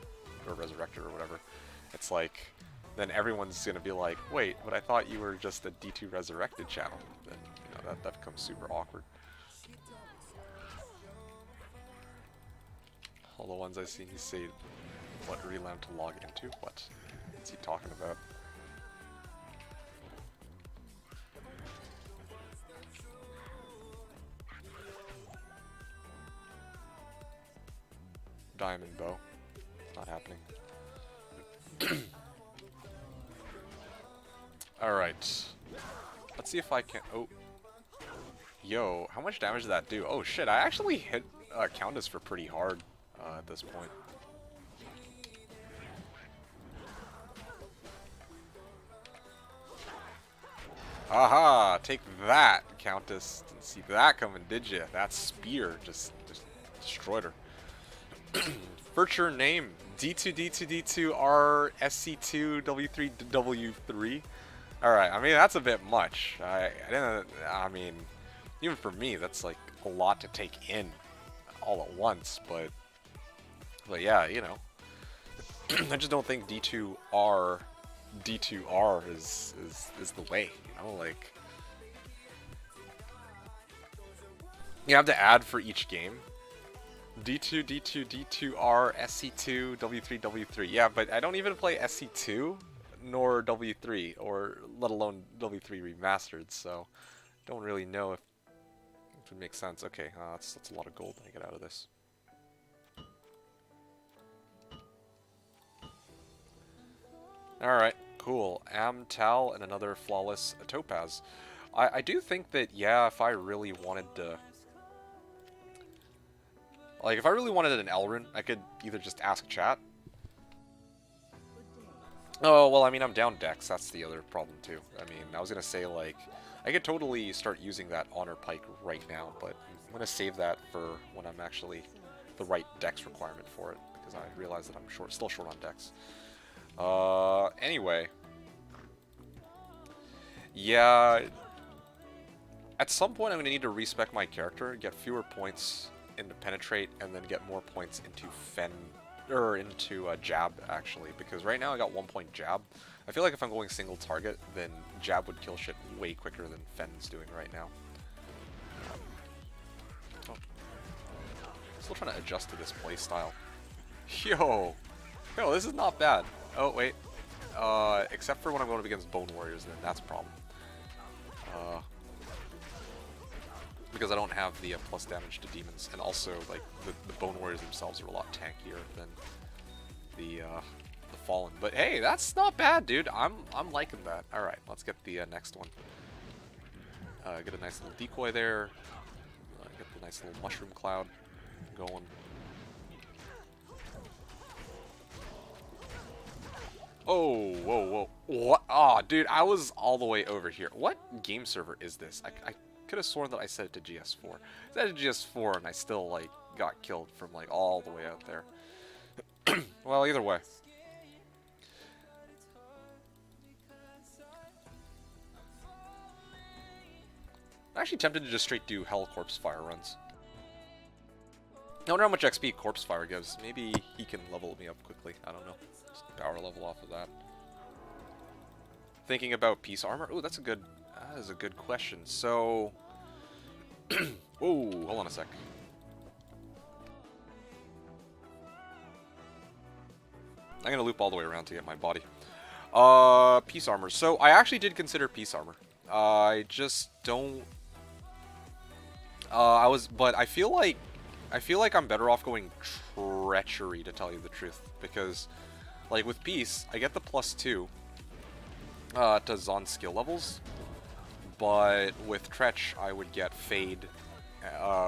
or Resurrected or whatever, it's like, then everyone's gonna be like, wait, but I thought you were just a D2 Resurrected channel. Then, you know, that becomes super awkward. All the ones I see, he say, what relam to log into? What's he talking about? Diamond bow. Not happening. Alright. Let's see if I can... Oh. Yo, how much damage did that do? Oh shit, I actually hit Countess for pretty hard at this point. Aha! Take that, Countess. Didn't see that coming, did you? That spear just destroyed her. Virtual name D2D2D2R SC2 W3 W3. Alright, I mean that's a bit much. I mean, even for me that's like a lot to take in all at once, but yeah, you know. I just don't think D2R is the way, you know, like you have to add for each game. D2, D2, D2R, SC2, W3, W3. Yeah, but I don't even play SC2 nor W3, or let alone W3 Remastered, so don't really know if it would make sense. Okay, that's a lot of gold I get out of this. Alright, cool. Tal and another flawless Topaz. I do think that, yeah, if I really wanted to... Like, if I really wanted an Elrond, I could either just ask chat. Oh, well, I mean, I'm down Dex. That's the other problem, too. I mean, I was going to say, like, I could totally start using that Honor Pike right now, but I'm going to save that for when I'm actually the right Dex requirement for it, because I realize that I'm still short on Dex. Anyway. Yeah. At some point, I'm going to need to respec my character, get fewer points into Penetrate, and then get more points into Jab, actually, because right now I got 1 point Jab. I feel like if I'm going single target, then Jab would kill shit way quicker than Fenn's doing right now. Oh. Still trying to adjust to this playstyle. Yo, this is not bad. Oh wait, except for when I'm going up against Bone Warriors, then that's a problem. Because I don't have the plus damage to demons, and also like the Bone Warriors themselves are a lot tankier than the Fallen. But hey, that's not bad, dude. I'm liking that. All right, let's get the next one. Get a nice little decoy there. Get the nice little mushroom cloud going. Oh, whoa, whoa. What? Oh, dude, I was all the way over here. What game server is this? I could have sworn that I set it to GS4. I set it to GS4 and I still, like, got killed from, like, all the way out there. Well, either way. I'm actually tempted to just straight do Hell Corpse Fire runs. I wonder how much XP Corpse Fire gives. Maybe he can level me up quickly. I don't know. Just power level off of that. Thinking about Peace Armor. Ooh, that is a good question. So, whoa, hold on a sec. I'm gonna loop all the way around to get my body. Peace Armor. So I actually did consider Peace Armor. I just don't. But I feel like I'm better off going Treachery, to tell you the truth, because, like, with Peace, I get the +2 to Zon skill levels, but with Tretch, I would get Fade,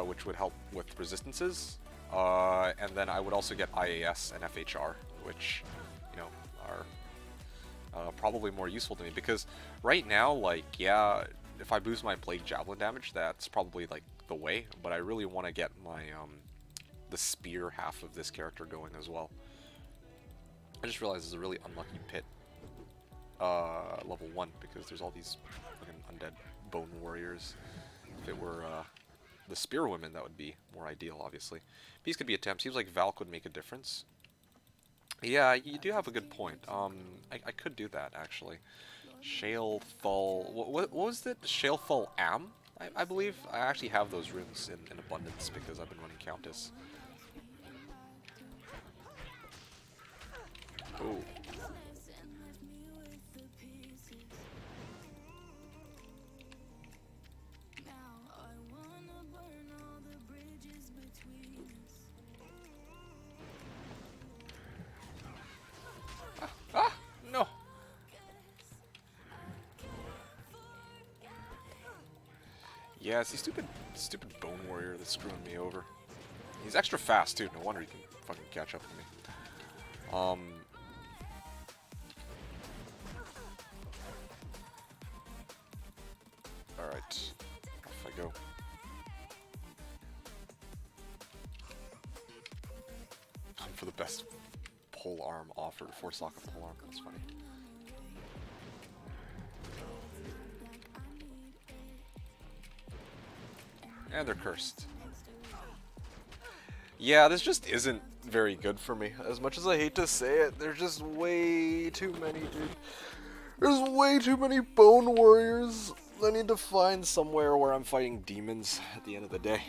which would help with resistances, and then I would also get IAS and FHR, which, you know, are probably more useful to me, because right now, like, yeah, if I boost my Plague Javelin damage, that's probably, like, the way, but I really want to get my, the spear half of this character going as well. I just realized it's a really unlucky pit, level 1, because there's all these fucking undead bone warriors. If it were, the spear women, that would be more ideal, obviously. These could be a temp. Seems like Valk would make a difference. Yeah, you do have a good point. I could do that, actually. Shalefall... What was it? Shalefall Am? I believe I actually have those runes in abundance because I've been running Countess. Oh. Ah! No! Yeah, it's the stupid Bone Warrior that's screwing me over. He's extra fast, too. No wonder he can fucking catch up with me. Alright. Off I go. For the best pole arm offered. 4 socket pole arm. That's funny. And they're cursed. Yeah, this just isn't very good for me. As much as I hate to say it, there's just way too many, dude. There's way too many Bone Warriors. I need to find somewhere where I'm fighting demons at the end of the day.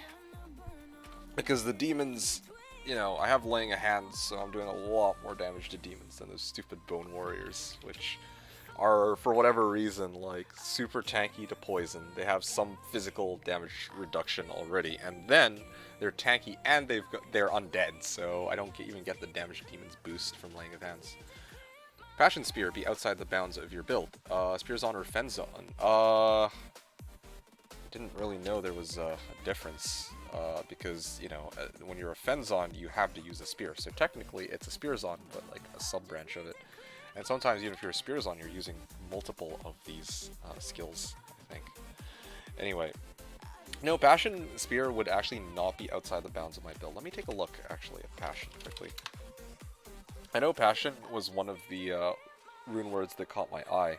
Because the demons, you know, I have laying a hand, so I'm doing a lot more damage to demons than those stupid Bone Warriors, which are, for whatever reason, like, super tanky to poison. They have some physical damage reduction already, and then they're tanky and they're undead, so I don't even get the damage demons boost from laying of hands. Passion Spear, be outside the bounds of your build. Spearzon or Fenzon? Didn't really know there was a difference, because, you know, when you're a Fenzon, you have to use a spear. So technically, it's a Spearzon, but like a sub-branch of it. And sometimes, even if you're a Spearzon, you're using multiple of these skills, I think. Anyway, no, Passion Spear would actually not be outside the bounds of my build. Let me take a look, actually, at Passion quickly. I know Passion was one of the rune words that caught my eye.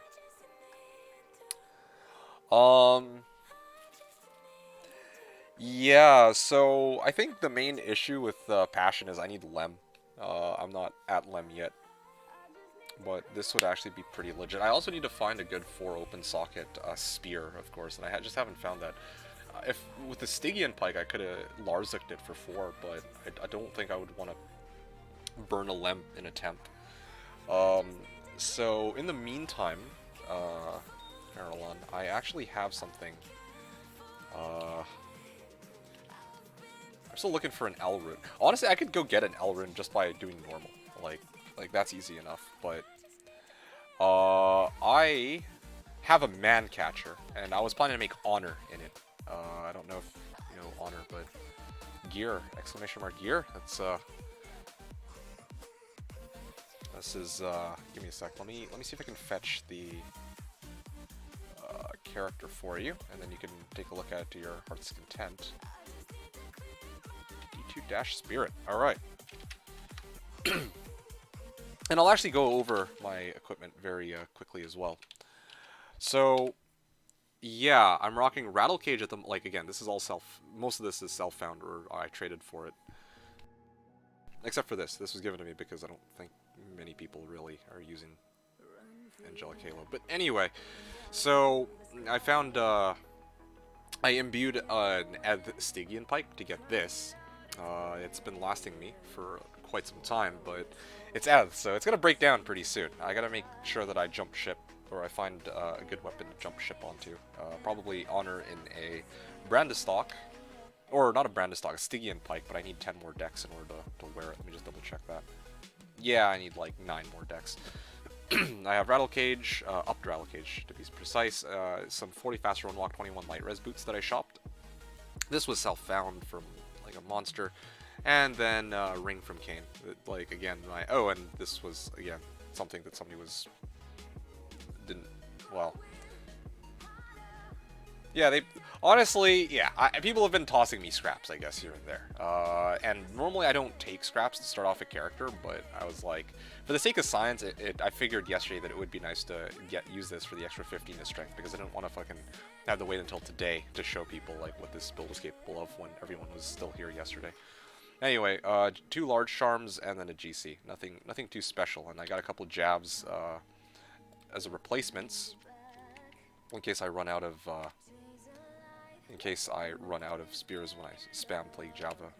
Yeah, so I think the main issue with Passion is I need Lem. I'm not at Lem yet, but this would actually be pretty legit. I also need to find a good 4 open socket spear, of course, and I just haven't found that. If with the Stygian Pike, I could have Larzuked it for 4, but I don't think I would want to burn a Lem in a temp. So in the meantime, Caroline, I actually have something. I'm still looking for an L rune. Honestly, I could go get an L rune just by doing normal. Like, Like, that's easy enough. But I have a man catcher, and I was planning to make honor in it. I don't know if you know honor, but gear, exclamation mark gear. This is give me a sec. Let me see if I can fetch the character for you, and then you can take a look at it to your heart's content. D2-Spirit. All right. And I'll actually go over my equipment very quickly as well. So, yeah, I'm rocking Rattle Cage at the... Like, again, this is all most of this is self-found, or I traded for it. Except for this. This was given to me because I don't think many people really are using Angelic Halo. But anyway, so I found... I imbued an Stygian Pike to get this. It's been lasting me for quite some time, but it's Eth, so it's gonna break down pretty soon. I gotta make sure that I jump ship, or I find a good weapon to jump ship onto. Probably Honor in a Brandistock, or not a Brandistock, a Stygian Pike, but I need 10 more decks in order to wear it. Let me just double check that. Yeah, I need like 9 more decks. I have Rattle Cage, upped Rattle Cage to be precise, some 40 faster unlock 21 light res boots that I shopped. This was self-found from like a monster. And then Ring from Kane. Like, again, oh, and this was, again, something that somebody well... Yeah, honestly, yeah, people have been tossing me scraps, I guess, here and there. And normally I don't take scraps to start off a character, but I was like, for the sake of science, I figured yesterday that it would be nice to use this for the extra 15 to strength, because I didn't want to fucking have to wait until today to show people, like, what this build was capable of when everyone was still here yesterday. Anyway, 2 large charms and then a GC. Nothing too special, and I got a couple jabs as a replacements in case I run out of spears when I spam Plague Javelin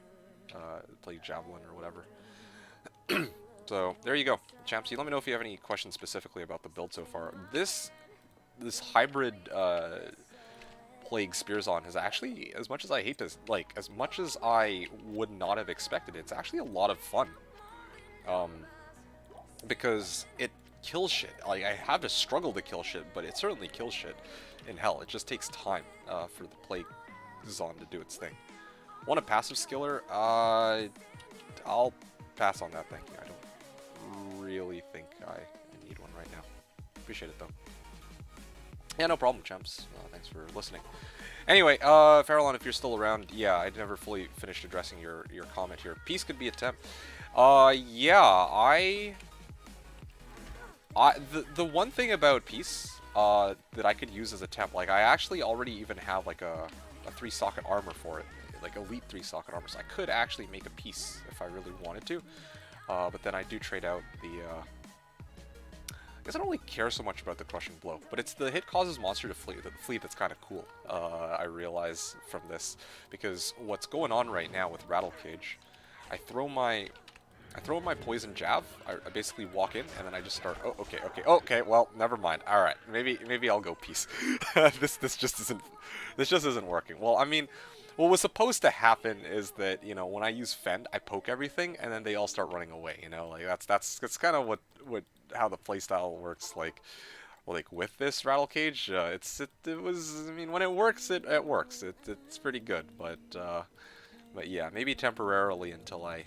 or whatever. So there you go, Champsy. Let me know if you have any questions specifically about the build so far. This hybrid Plague Spearzon has actually, as much as I hate this, like, as much as I would not have expected, it's actually a lot of fun. Because it kills shit. Like, I have to struggle to kill shit, but it certainly kills shit in hell. It just takes time for the Plague Zon to do its thing. Want a passive skiller? I'll pass on that thing. I don't really think I need one right now. Appreciate it, though. Yeah, no problem, champs. Thanks for listening. Anyway, Farallon, if you're still around, yeah, I never fully finished addressing your comment here. Peace could be a temp. Yeah, the one thing about Peace that I could use as a temp, like, I actually already even have, like, a 3-socket armor for it. Like, elite 3-socket armor, so I could actually make a Peace if I really wanted to. But then I do trade out the... I guess I don't really care so much about the Crushing Blow, but it's the hit causes monster to flee that's kind of cool, I realize from this, because what's going on right now with Rattle Cage, I throw my Poison Jab, I basically walk in, and then I just start, oh, okay, well, never mind, alright, maybe I'll go Peace. This just isn't working. Well, I mean, what was supposed to happen is that, you know, when I use Fend, I poke everything, and then they all start running away, you know, like, that's kind of how the playstyle works, like with this Rattle Cage. It was, I mean, when it works, it works. It's pretty good, but yeah, maybe temporarily until I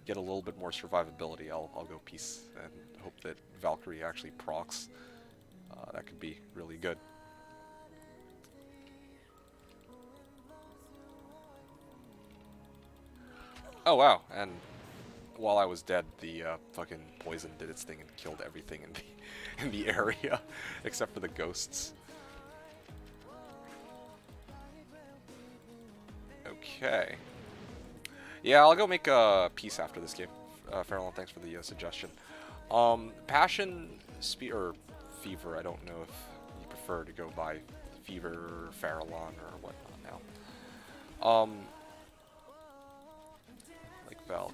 get a little bit more survivability, I'll go Peace and hope that Valkyrie actually procs. That could be really good. Oh wow, and while I was dead, the fucking poison did its thing and killed everything in the area, except for the ghosts. Okay. Yeah, I'll go make a Peace after this game. Farallon, thanks for the suggestion. Passion, or Fever, I don't know if you prefer to go by Fever, Farallon, or whatnot now. Like Valk.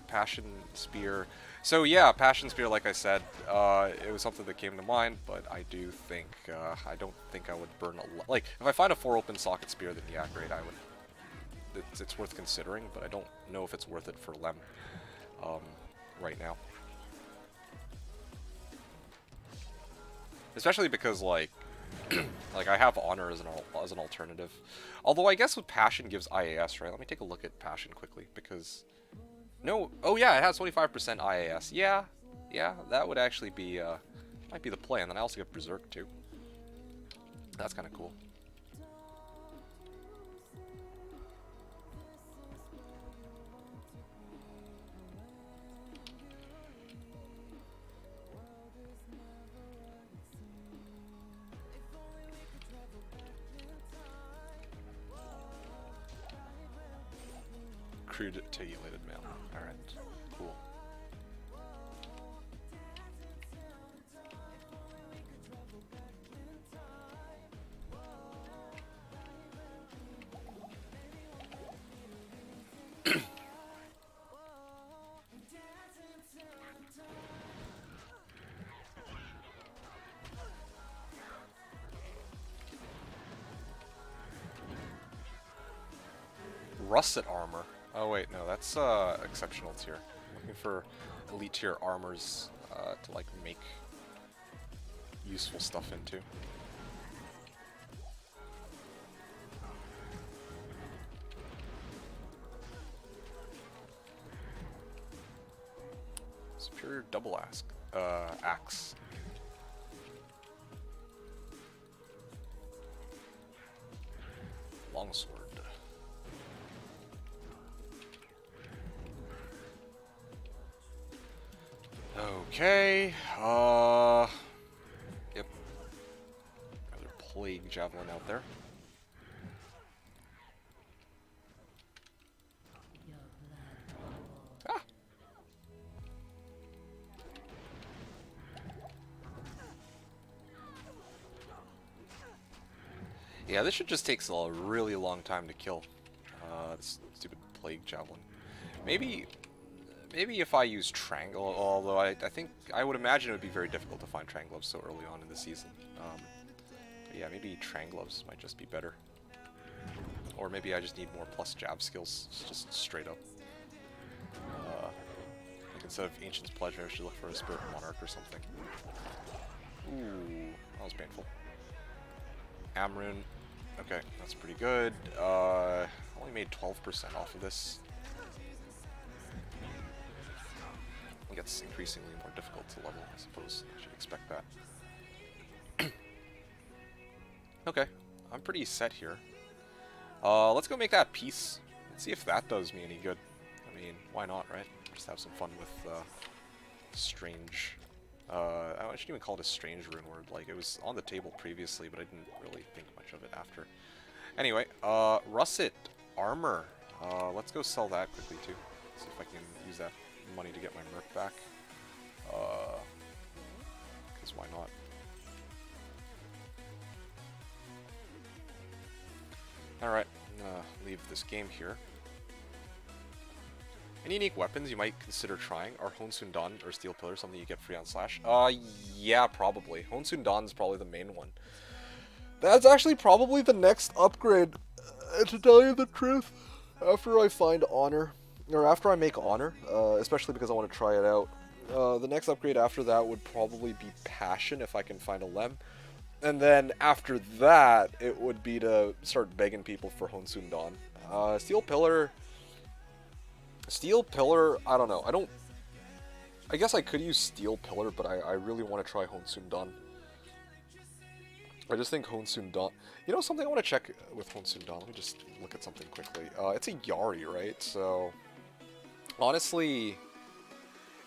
Passion Spear. So yeah, Passion Spear, like I said, it was something that came to mind, but I do think, I don't think I would burn a lot. Like, if I find a 4 open socket spear, then yeah, great, I would, it's worth considering, but I don't know if it's worth it for Lem, right now. Especially because, like, like I have Honor as an alternative. Although I guess with Passion gives IAS, right? Let me take a look at Passion quickly, because... No, oh yeah, it has 25% IAS. Yeah, yeah, that would actually be, might be the play. And then I also get Berserk, too. That's kind of cool. Crude tegulated mail. Alright, cool. Russet armor. Oh wait, no, that's exceptional tier. I'm looking for elite tier armors to like make useful stuff into. Superior double axe. Longsword. Okay, yep. Another plague javelin out there. Ah! Yeah, this should just take a really long time to kill. This stupid plague javelin. Maybe if I use Triangle, although I think, I would imagine it would be very difficult to find Triangloves so early on in the season. But yeah, maybe Triangloves might just be better. Or maybe I just need more plus jab skills, just straight up. Like instead of Ancient's Pledge, I should look for a Spirit Monarch or something. Ooh, that was painful. Amrun, okay, that's pretty good. Only made 12% off of this. It gets increasingly more difficult to level, I suppose. I should expect that. Okay, I'm pretty set here. Let's go make that peace. Let's see if that does me any good. I mean, why not, right? Just have some fun with strange... I shouldn't even call it a strange rune word. Like, it was on the table previously, but I didn't really think much of it after. Anyway, Russet Armor. Let's go sell that quickly, too. See if I can use that money to get my merc back. Because why not? Alright, I'm gonna leave this game here. Any unique weapons you might consider trying? Are Honsun Dan or Steel Pillar something you get free on Slash? Yeah, probably. Honsun Dan is probably the main one. That's actually probably the next upgrade, to tell you the truth. After I find Honor, or after I make Honor, especially because I want to try it out. The next upgrade after that would probably be Passion, if I can find a Lem. And then after that, it would be to start begging people for Honsun Dan. Steel Pillar, I don't know. I guess I could use Steel Pillar, but I really want to try Honsun Dan. I just think Honsun Dan... You know something I want to check with Honsun Dan? Let me just look at something quickly. It's a Yari, right? So, honestly,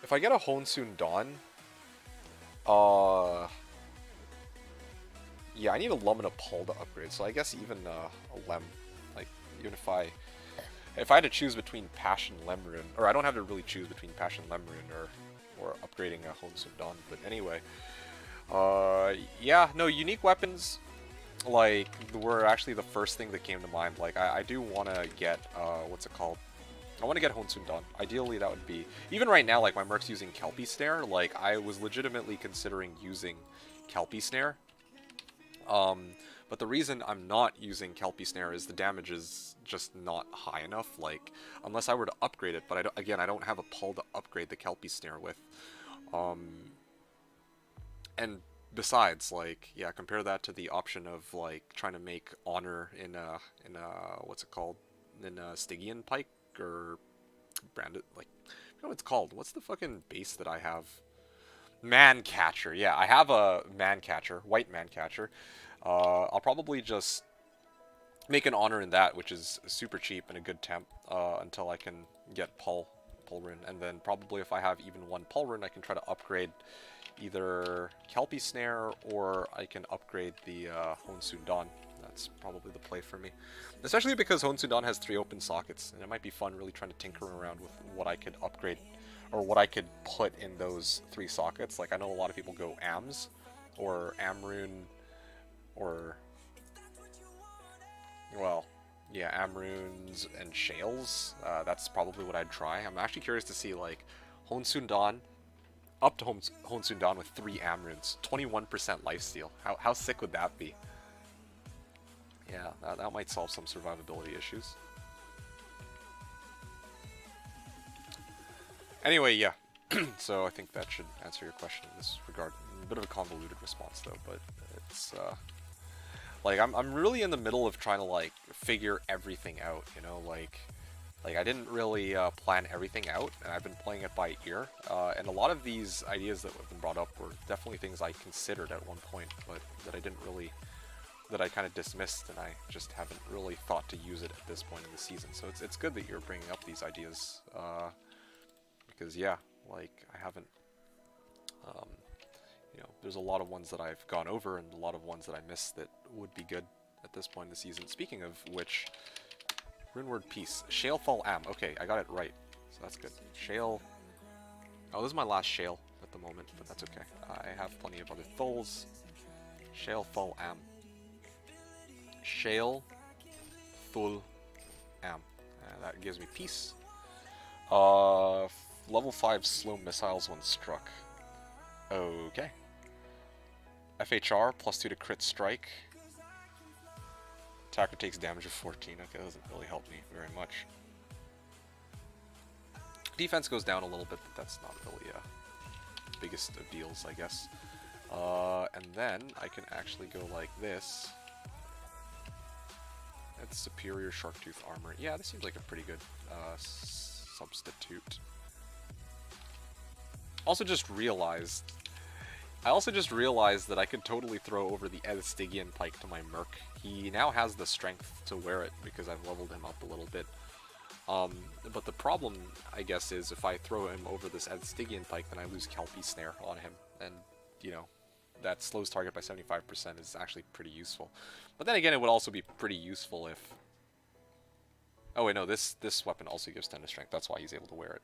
if I get a Honsun Dan, yeah, I need a Lum and a Paul to upgrade. So I guess even a Lem, like even if I had to choose between Passion Lemrune, or I don't have to really choose between Passion Lemrune or upgrading a Honsun Dan. But anyway. Yeah, no, unique weapons, like, were actually the first thing that came to mind. Like, I do want to get, what's it called? I want to get Honsun Dan. Ideally, that would be, even right now, like, my Merc's using Kelpie Snare. Like, I was legitimately considering using Kelpie Snare. But the reason I'm not using Kelpie Snare is the damage is just not high enough. Like, unless I were to upgrade it, but I don't have a pull to upgrade the Kelpie Snare with. And besides, like, yeah, compare that to the option of like trying to make honor in what's it called, in Stygian pike or branded, like, I don't know what it's called. What's the fucking base that I have? Man catcher. Yeah, I have a man catcher, white man catcher. I'll probably just make an honor in that, which is super cheap and a good temp, until I can get Pulrin, and then probably if I have even one Pulrin, I can try to upgrade either Kelpie Snare or I can upgrade the Honsun Dawn. That's probably the play for me, especially because Honsun Dawn has 3 open sockets, and it might be fun really trying to tinker around with what I could upgrade or what I could put in those 3 sockets. Like, I know a lot of people go AMS or Amrune or, well, yeah, Amrunes and Shales. That's probably what I'd try. I'm actually curious to see, like, Honsun Dawn, up to Honsun Dawn with 3 Amrunes, 21% lifesteal. How sick would that be? Yeah, that might solve some survivability issues. Anyway, yeah. So I think that should answer your question in this regard. A bit of a convoluted response, though, but it's, like, I'm really in the middle of trying to, like, figure everything out, you know, like I didn't really plan everything out, and I've been playing it by ear, and a lot of these ideas that have been brought up were definitely things I considered at one point, but that I didn't really, that I kind of dismissed, and I just haven't really thought to use it at this point in the season. So it's good that you're bringing up these ideas, because, yeah, like, I haven't, you know, there's a lot of ones that I've gone over and a lot of ones that I missed that would be good at this point in the season. Speaking of which, Runeward Peace. Shalefall Am. Okay, I got it right. So that's good. Shale. Oh, this is my last Shale at the moment, but that's okay. I have plenty of other Thuls. Shalefall Am. Shale. Thul. Am. That gives me peace. Level 5 slow missiles when struck. Okay. FHR, +2 to crit strike. Attacker takes damage of 14. Okay, that doesn't really help me very much. Defense goes down a little bit, but that's not really biggest of deals, I guess. And then I can actually go like this. That's superior Sharktooth armor. Yeah, this seems like a pretty good substitute. I also just realized that I could totally throw over the Stygian pike to my Merc. He now has the strength to wear it because I've leveled him up a little bit. But the problem, I guess, is if I throw him over this Stygian pike, then I lose Kelpie Snare on him. And, you know, that slows target by 75% is actually pretty useful. But then again, it would also be pretty useful if... Oh wait, no, this weapon also gives 10 to strength. That's why he's able to wear it.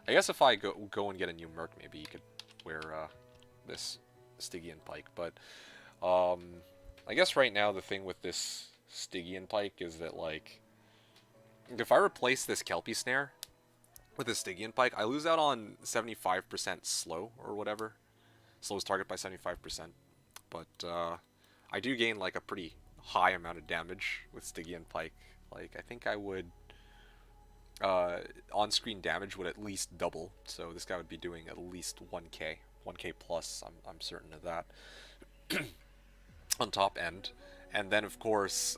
I guess if I go and get a new Merc, maybe he could wear this Stygian pike. But I guess right now the thing with this Stygian pike is that, like, if I replace this Kelpie Snare with a Stygian pike, I lose out on 75% slow or whatever. Slows target by 75%. But I do gain, like, a pretty high amount of damage with Stygian pike. Like, I think I would... on-screen damage would at least double, so this guy would be doing at least 1k plus, I'm certain of that, on top end. And then, of course,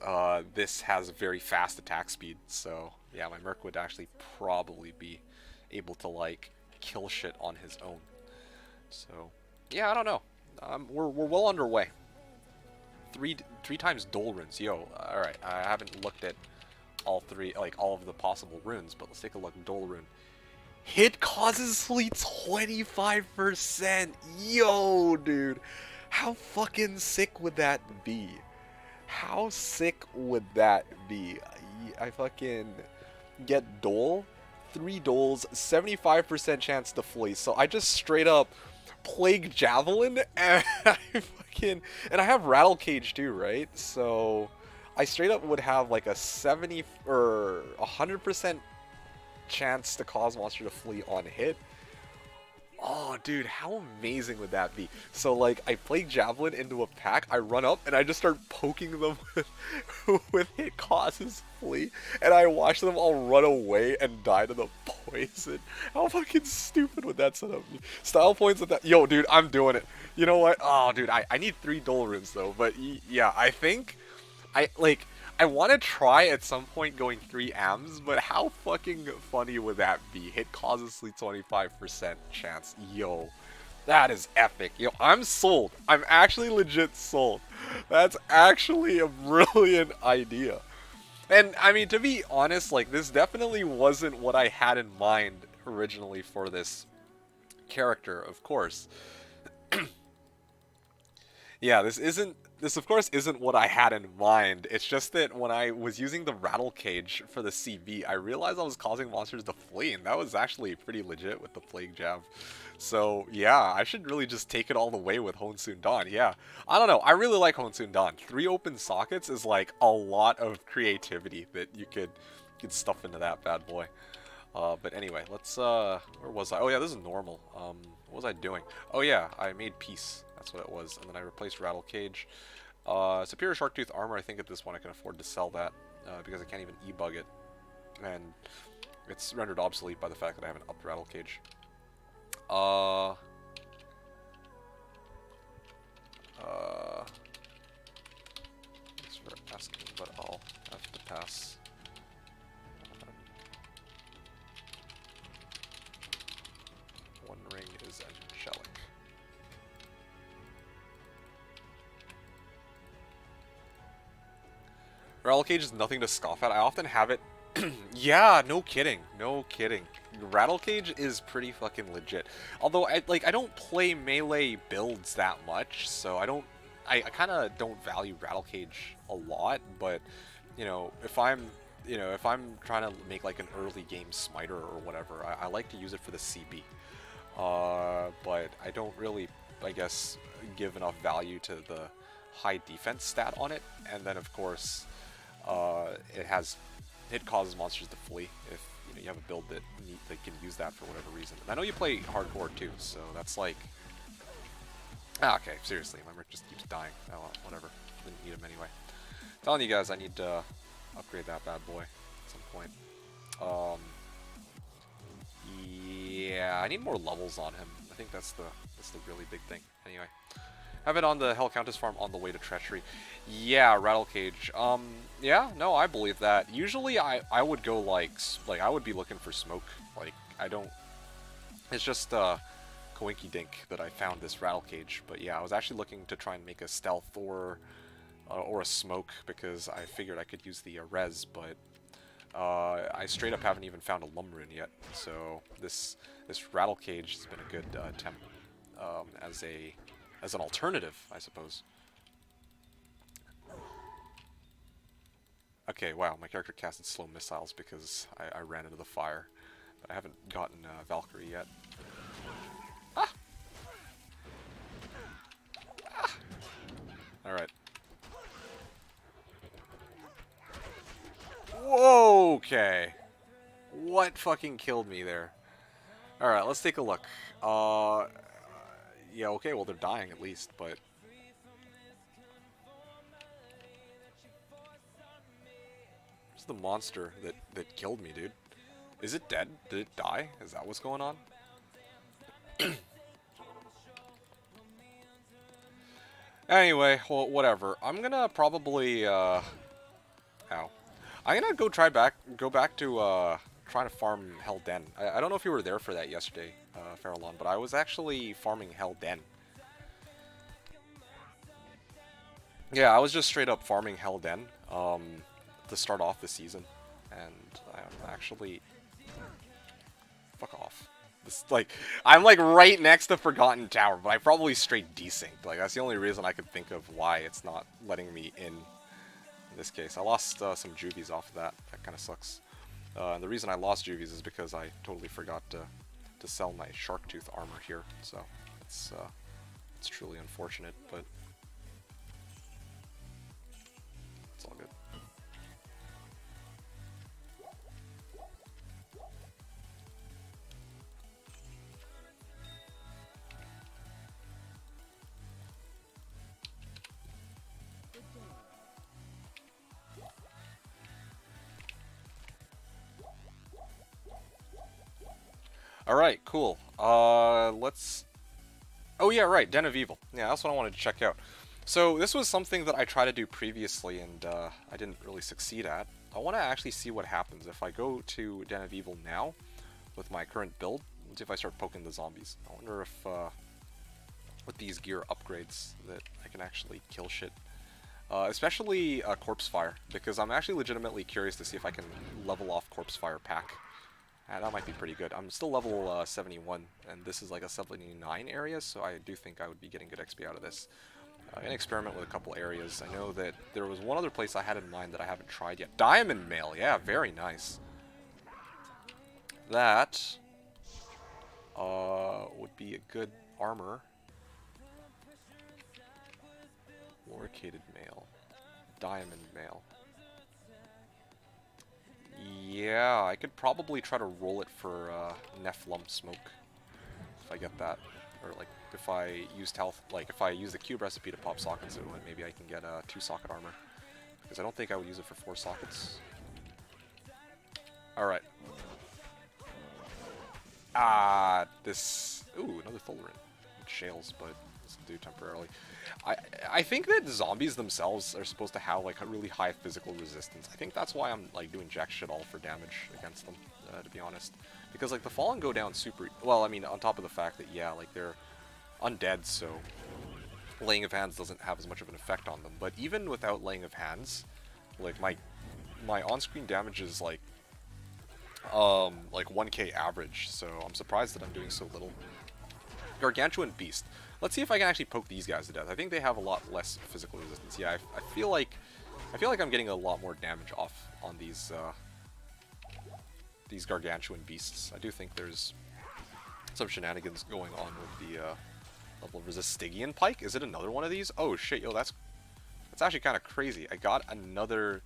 this has very fast attack speed, so yeah, my Merc would actually probably be able to, like, kill shit on his own. So, yeah, I don't know. We're well underway. Three times Dole runes. Yo, alright, I haven't looked at all three, like, all of the possible runes, but let's take a look. Dole rune. Hit causes sleep 25%! Yo, dude! How fucking sick would that be? How sick would that be? I fucking get Dole, 3 Doles, 75% chance to flee, so I just straight up Plague Javelin, and I have Rattle Cage too, right? So I straight up would have like a 70 or 100% chance to cause monster to flee on hit. Oh, dude, how amazing would that be? So, like, I play Javelin into a pack, I run up, and I just start poking them with hit causes flee, and I watch them all run away and die to the poison. How fucking stupid would that setup be? Style points at that. Yo, dude, I'm doing it. You know what? Oh, dude, I need 3 Dull Runes, though, but yeah, I think I want to try at some point going 3 AMs, but how fucking funny would that be? Hit causelessly 25% chance. Yo, that is epic. Yo, I'm sold. I'm actually legit sold. That's actually a brilliant idea. And I mean, to be honest, like, this definitely wasn't what I had in mind originally for this character, of course. Yeah, this of course isn't what I had in mind. It's just that when I was using the rattle cage for the CB, I realized I was causing monsters to flee, and that was actually pretty legit with the plague jab. So yeah, I should really just take it all the way with Honsoon Dawn. Yeah, I don't know. I really like Honsoon Dawn. 3 open sockets is like a lot of creativity that you could stuff into that bad boy. But anyway, let's where was I? Oh yeah, this is normal. What was I doing? Oh yeah, I made peace. That's what it was. And then I replaced Rattle Cage. Superior Sharktooth Armor, I think at this point I can afford to sell that, because I can't even e-bug it. And it's rendered obsolete by the fact that I haven't upped Rattle Cage. Thanks for asking, but I'll have to pass. One ring is angelic. Rattle Cage is nothing to scoff at. I often have it. Yeah, no kidding. No kidding. Rattle Cage is pretty fucking legit. Although I don't play melee builds that much, so I kind of don't value Rattle Cage a lot, but you know, if I'm trying to make like an early game smiter or whatever, I like to use it for the CB. But I don't really, I guess, give enough value to the high defense stat on it, and then of course it causes monsters to flee if you have a build that can use that for whatever reason. And I know you play hardcore too, so that's like, okay, seriously, my Merc just keeps dying. Oh well, whatever, didn't need him anyway. Telling you guys, I need to upgrade that bad boy at some point. Yeah, I need more levels on him. I think that's the really big thing. Anyway, have it on the Hell Countess farm on the way to Treachery. Yeah, Rattle Cage. Yeah, no, I believe that. Usually, I would go like I would be looking for smoke. Like I don't. It's just coinky dink that I found this Rattle Cage. But yeah, I was actually looking to try and make a stealth or a smoke because I figured I could use the res, but I straight up haven't even found a Lum Rune yet. So this Rattle Cage has been a good attempt as an alternative, I suppose. Okay, wow, my character casted slow missiles because I ran into the fire. But I haven't gotten Valkyrie yet. Ah! Ah! Alright. Whoa, okay. What fucking killed me there? Alright, let's take a look. Yeah, okay, well they're dying at least, but... Where's the monster that killed me, dude? Is it dead? Did it die? Is that what's going on? Anyway, well, whatever. I'm gonna probably, Ow. I'm gonna go back to, trying to farm Hell Den. I don't know if you were there for that yesterday, Farallon, but I was actually farming Hell Den. Yeah, I was just straight up farming Hell Den, to start off the season, and I'm actually... Fuck off. I'm like right next to Forgotten Tower, but I probably straight desynced. Like, that's the only reason I could think of why it's not letting me in this case. I lost some juvies off of that. That kind of sucks. And the reason I lost juvies is because I totally forgot to sell my Sharktooth armor here. So it's truly unfortunate, but it's all good. Alright, cool. Let's... Oh yeah, right, Den of Evil. Yeah, that's what I wanted to check out. So this was something that I tried to do previously and I didn't really succeed at. I want to actually see what happens if I go to Den of Evil now with my current build. Let's see if I start poking the zombies. I wonder if with these gear upgrades that I can actually kill shit. Especially Corpse Fire, because I'm actually legitimately curious to see if I can level off Corpse Fire pack. That might be pretty good. I'm still level 71, and this is like a 79 area, so I do think I would be getting good XP out of this. I'm going to experiment with a couple areas. I know that there was one other place I had in mind that I haven't tried yet. Diamond Mail, yeah, very nice. That would be a good armor. Loricated Mail. Diamond Mail. Yeah, I could probably try to roll it for Nephilim Smoke. If I get that. Or like, if I used health, like if I use the cube recipe to pop sockets into it, maybe I can get 2 socket armor. Because I don't think I would use it for 4 sockets. Alright. This... Ooh, another Thulrin. It shales, but this will do temporarily. I think that zombies themselves are supposed to have like a really high physical resistance. I think that's why I'm like doing jack shit all for damage against them, to be honest. Because like the Fallen go down super... Well, I mean, on top of the fact that, yeah, like they're undead, so Laying of Hands doesn't have as much of an effect on them. But even without Laying of Hands, like my on-screen damage is like 1k average, so I'm surprised that I'm doing so little. Gargantuan Beast. Let's see if I can actually poke these guys to death. I think they have a lot less physical resistance. Yeah, I feel like I'm getting a lot more damage off on these Gargantuan Beasts. I do think there's some shenanigans going on with the level of resist. Stygian Pike? Is it another one of these? Oh shit, yo, that's actually kind of crazy. I got another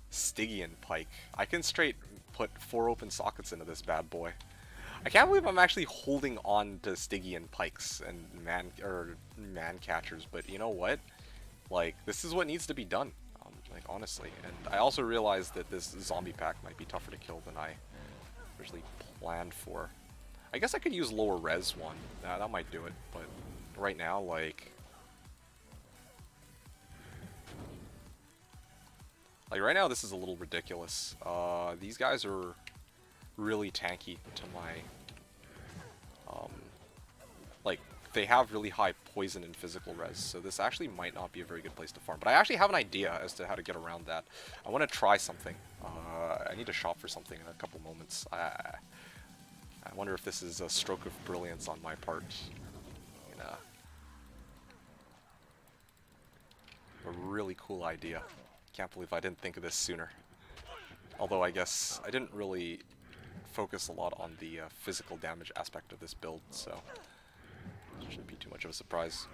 Stygian Pike. I can straight put 4 open sockets into this bad boy. I can't believe I'm actually holding on to Stygian Pikes and man catchers, but you know what? Like, this is what needs to be done, like, honestly. And I also realized that this zombie pack might be tougher to kill than I originally planned for. I guess I could use lower res one. That might do it, but right now, like... right now, this is a little ridiculous. These guys are really tanky to my... like, they have really high poison and physical res, so this actually might not be a very good place to farm. But I actually have an idea as to how to get around that. I want to try something. I need to shop for something in a couple moments. I wonder if this is a stroke of brilliance on my part. You know, a really cool idea. Can't believe I didn't think of this sooner. Although I guess I didn't really focus a lot on the physical damage aspect of this build, so it shouldn't be too much of a surprise.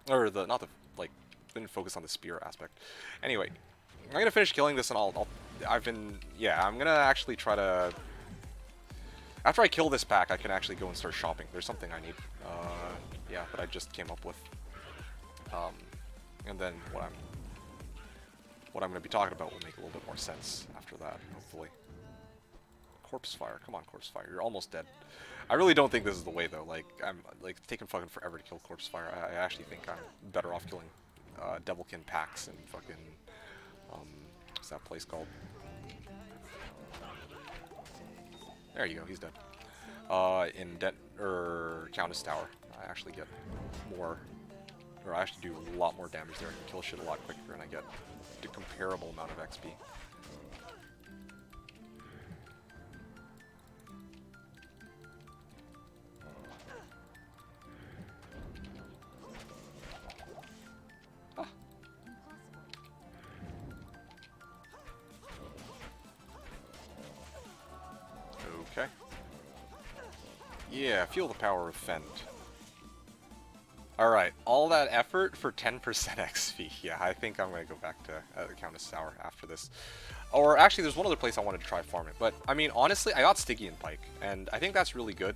Or didn't focus on the spear aspect. Anyway, I'm gonna finish killing this, and I'm gonna actually try to... After I kill this pack, I can actually go and start shopping. There's something I need, yeah, that I just came up with. And then what I'm going to be talking about will make a little bit more sense after that, hopefully. Corpse Fire. Come on, Corpse Fire. You're almost dead. I really don't think this is the way, though. Like, I'm like taking fucking forever to kill Corpse Fire. I actually think I'm better off killing Devilkin packs and fucking... what's that place called? There you go, he's dead. In Countess Tower, I actually get more... Or I actually do a lot more damage there. I can kill shit a lot quicker, and I get a comparable amount of XP. Ah. Okay. Yeah, feel the power of Fend. Alright, all that effort for 10% XP. Yeah, I think I'm going to go back to the Countess Tower after this. Or actually, there's one other place I wanted to try farming. But, I mean, honestly, I got Stygian Pike, and I think that's really good.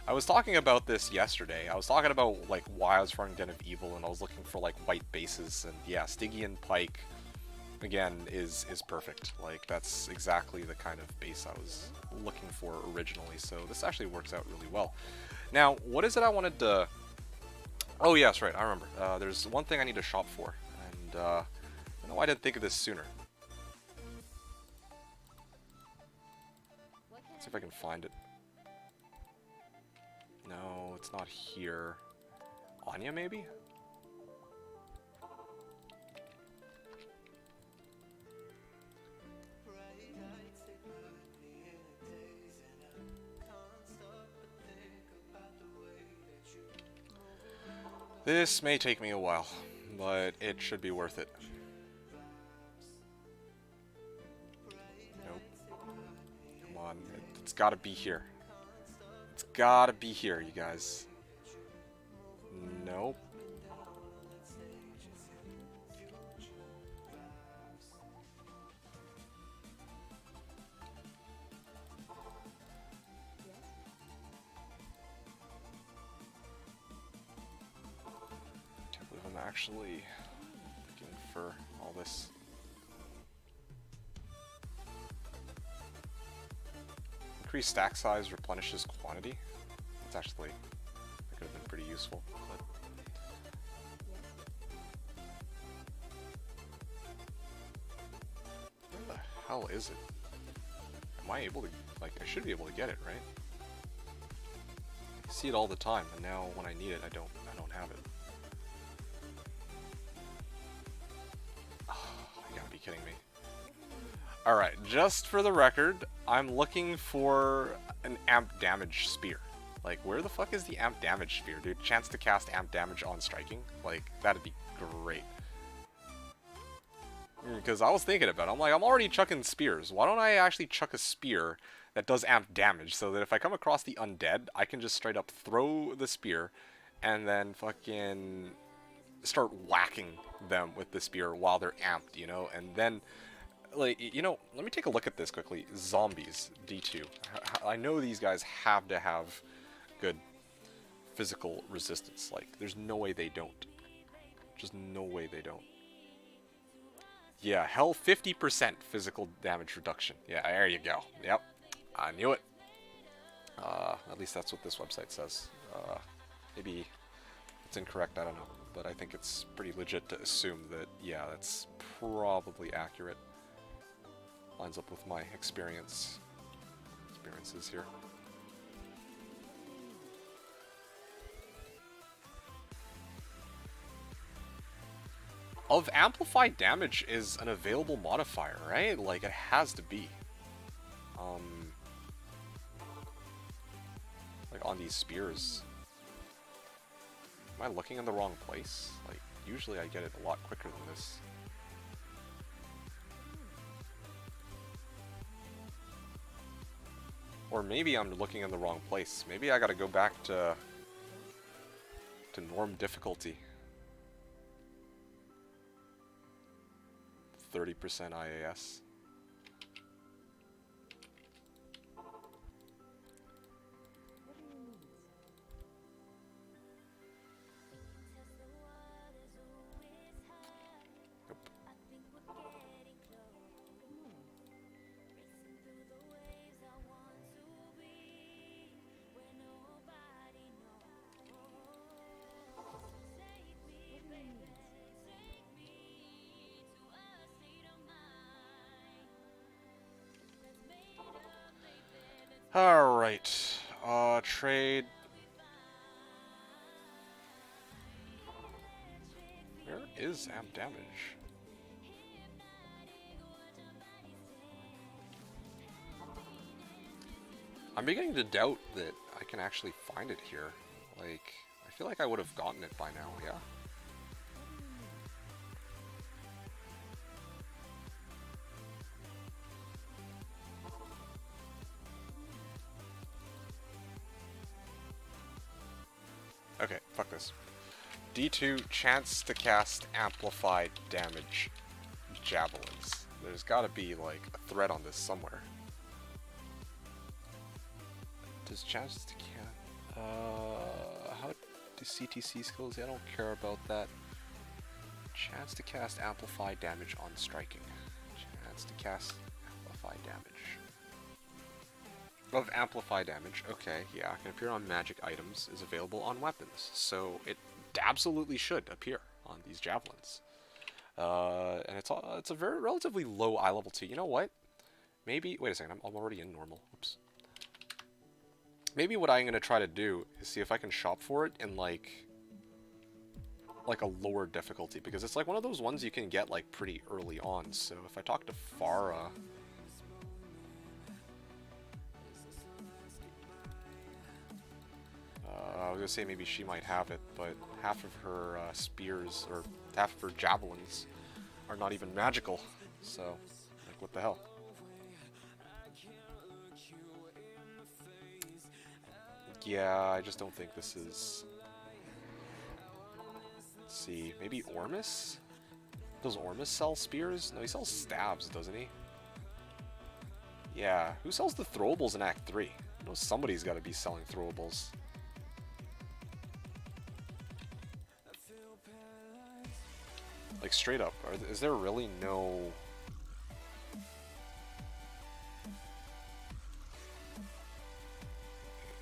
I was talking about this yesterday. I was talking about, like, why I was farming Den of Evil, and I was looking for, like, white bases. And, yeah, Stygian Pike again, is perfect. Like, that's exactly the kind of base I was looking for originally, so this actually works out really well. Now, what is it I wanted to... Oh, yes, right, I remember. There's one thing I need to shop for, and I don't know why I didn't think of this sooner. Let's see if I can find it. No, it's not here. Anya, maybe? This may take me a while, but it should be worth it. Nope. Come on, it's gotta be here. It's gotta be here, you guys. Nope. Can't believe I'm actually looking for all this. Increased stack size replenishes quantity. That's actually, that could have been pretty useful. But where the hell is it? Am I able to, like, I should be able to get it, right? I see it all the time, and now when I need it, I don't have it. Oh, you gotta be kidding me. Alright, just for the record, I'm looking for an amp damage spear. Like, where the fuck is the amp damage spear, dude? Chance to cast amp damage on striking? Like, that'd be great. Because I was thinking about it, I'm like, I'm already chucking spears. Why don't I actually chuck a spear that does amp damage, so that if I come across the undead, I can just straight up throw the spear, and then fucking start whacking them with the spear while they're amped, you know? And then, like, you know, let me take a look at this quickly. Zombies, D2. I know these guys have to have good physical resistance. Like, there's no way they don't. Just no way they don't. Yeah, hell, 50% physical damage reduction. Yeah, there you go. Yep, I knew it. At least that's what this website says. Maybe it's incorrect, I don't know. But I think it's pretty legit to assume that, yeah, that's probably accurate. Lines up with my experiences here. Of amplified damage is an available modifier, right? Like, it has to be. Like, on these spears. Am I looking in the wrong place? Like, usually I get it a lot quicker than this. Or maybe I'm looking in the wrong place. Maybe I gotta go back to norm difficulty. 30% IAS. Alright, trade. Where is amp damage? I'm beginning to doubt that I can actually find it here. Like, I feel like I would have gotten it by now, yeah? Okay, fuck this. D2, chance to cast amplified damage javelins. There's gotta be, like, a thread on this somewhere. Does chance to cast... how do CTC skills? I don't care about that. Chance to cast amplify damage on striking. Chance to cast amplify damage. Of amplify damage, okay, yeah, can appear on magic items, is available on weapons. So it absolutely should appear on these javelins. And it's a very relatively low eye level too. You know what? Maybe, wait a second, I'm already in normal. Oops. Maybe what I'm going to try to do is see if I can shop for it in like a lower difficulty, because it's like one of those ones you can get like pretty early on. So if I talk to Farah, I was gonna say maybe she might have it, but half of her spears, or half of her javelins, are not even magical. So, like, what the hell? Yeah, I just don't think this is... Let's see, maybe Ormus? Does Ormus sell spears? No, he sells stabs, doesn't he? Yeah, who sells the throwables in Act 3? I know somebody's got to be selling throwables. Like, straight up, is there really no...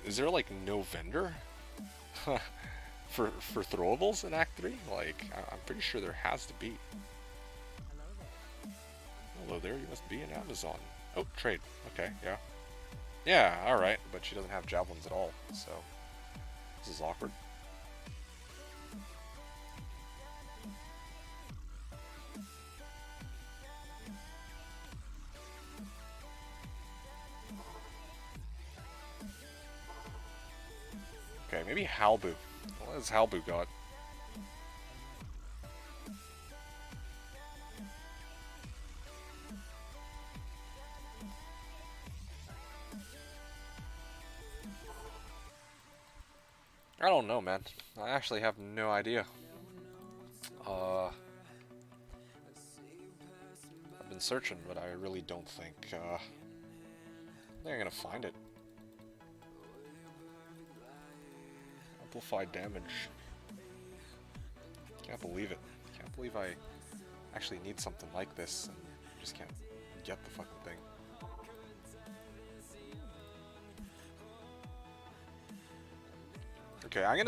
Is there, like, no vendor for throwables in Act 3? Like, I'm pretty sure there has to be. Hello there, you must be in Amazon. Oh, trade. Okay, yeah. Yeah, alright, but she doesn't have javelins at all, so... This is awkward. Okay, maybe Halbu. What has Halbu got? I don't know, man. I actually have no idea. I've been searching, but I really don't think, I think I'm gonna find it. Amplified damage. Can't believe it. Can't believe I actually need something like this and just can't get the fucking thing. Okay, I'm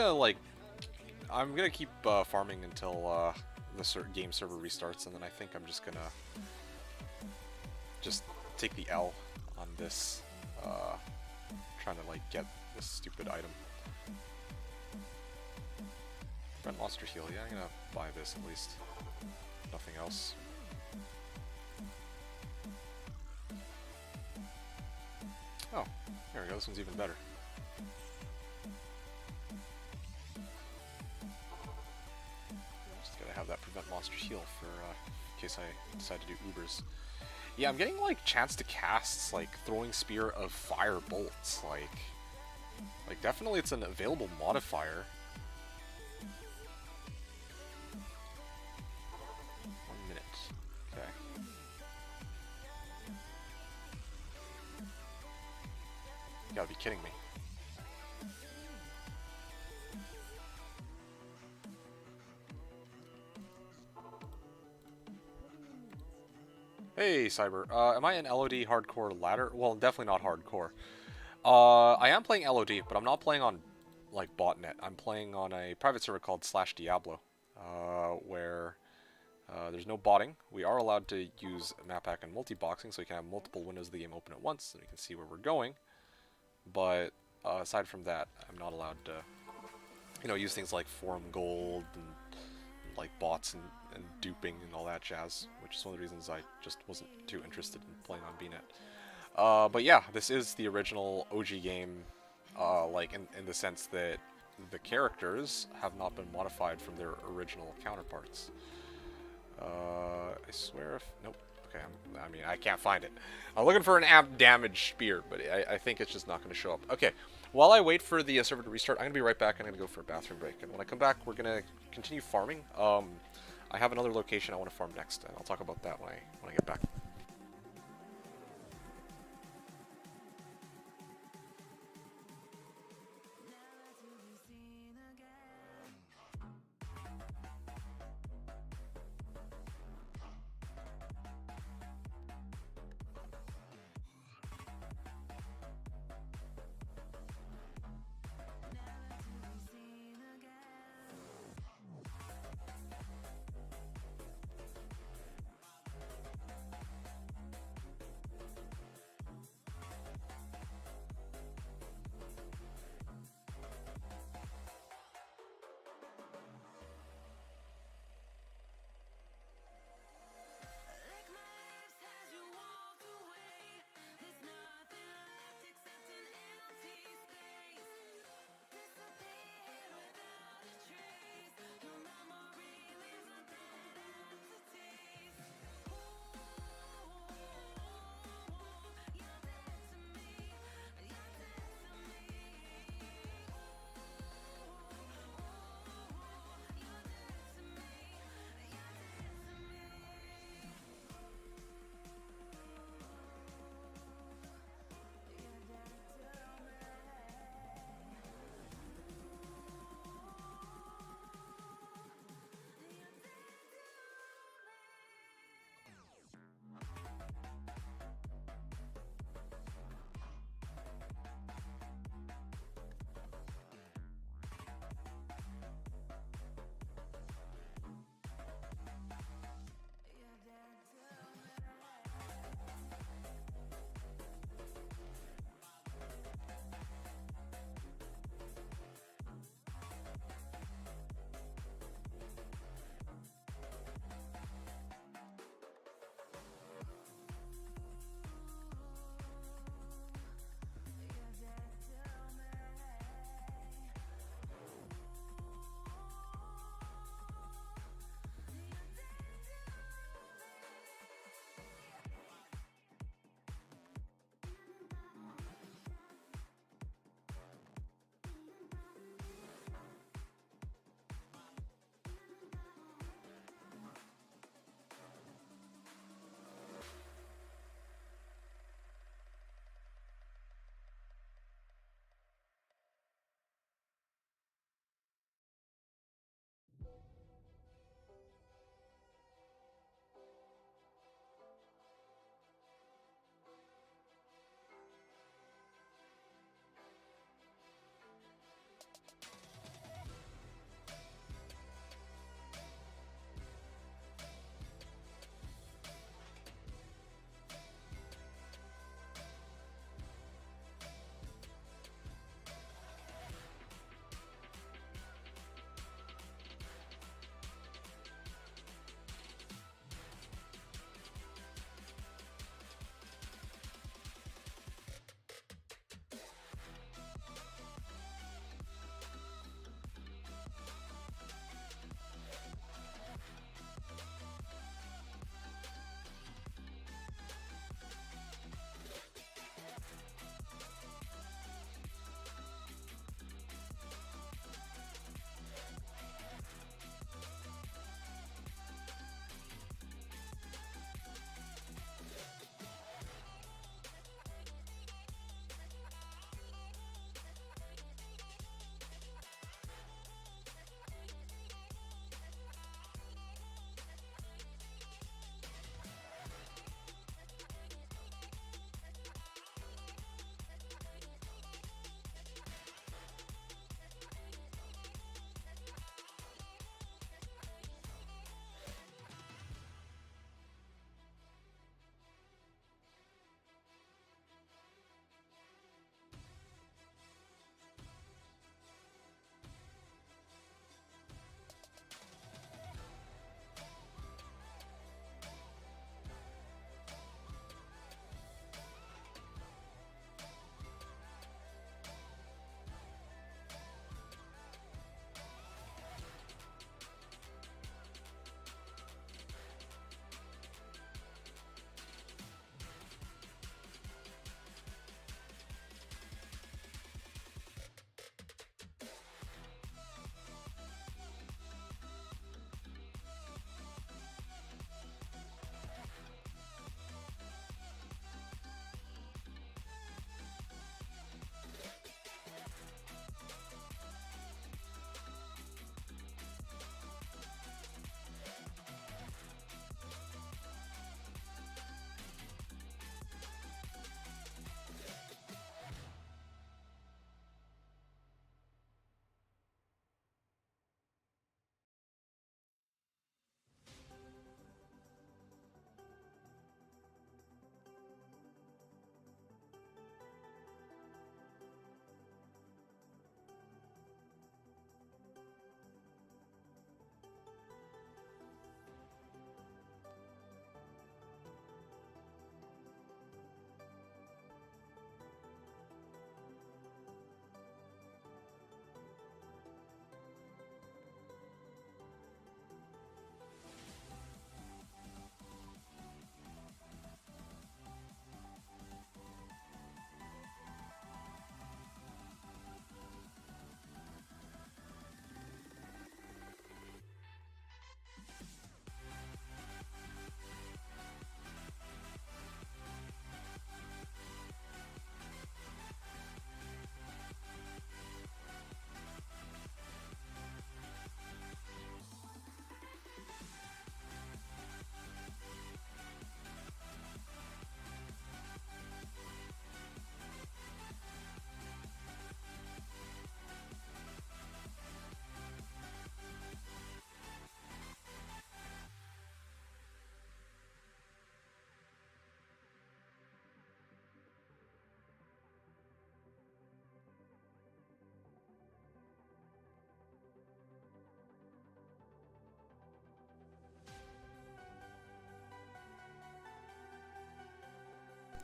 gonna keep farming until the game server restarts, and then I think I'm just gonna take the L on this, trying to like get this stupid item. Prevent monster heal, yeah, I'm gonna buy this at least. Nothing else. Oh, there we go, this one's even better. Just gotta have that prevent monster heal for in case I decide to do Ubers. Yeah, I'm getting like chance to casts, like throwing spear of fire bolts, like definitely it's an available modifier. 1 minute, okay. You gotta be kidding me. Hey, Cyber. Am I in LOD hardcore ladder? Well, definitely not hardcore. I am playing LOD, but I'm not playing on, like, botnet. I'm playing on a private server called Slashdiablo, where there's no botting. We are allowed to use map pack and multi-boxing, so we can have multiple windows of the game open at once, and we can see where we're going. But aside from that, I'm not allowed to, you know, use things like forum gold and like bots and duping and all that jazz, which is one of the reasons I just wasn't too interested in playing on BNet. But yeah, this is the original OG game, like in the sense that the characters have not been modified from their original counterparts. I swear if... Nope. Okay, I mean, I can't find it. I'm looking for an amp damage spear, but I think it's just not going to show up. Okay, while I wait for the server to restart, I'm going to be right back. I'm going to go for a bathroom break. And when I come back, we're going to continue farming. I have another location I want to farm next, and I'll talk about that when I get back.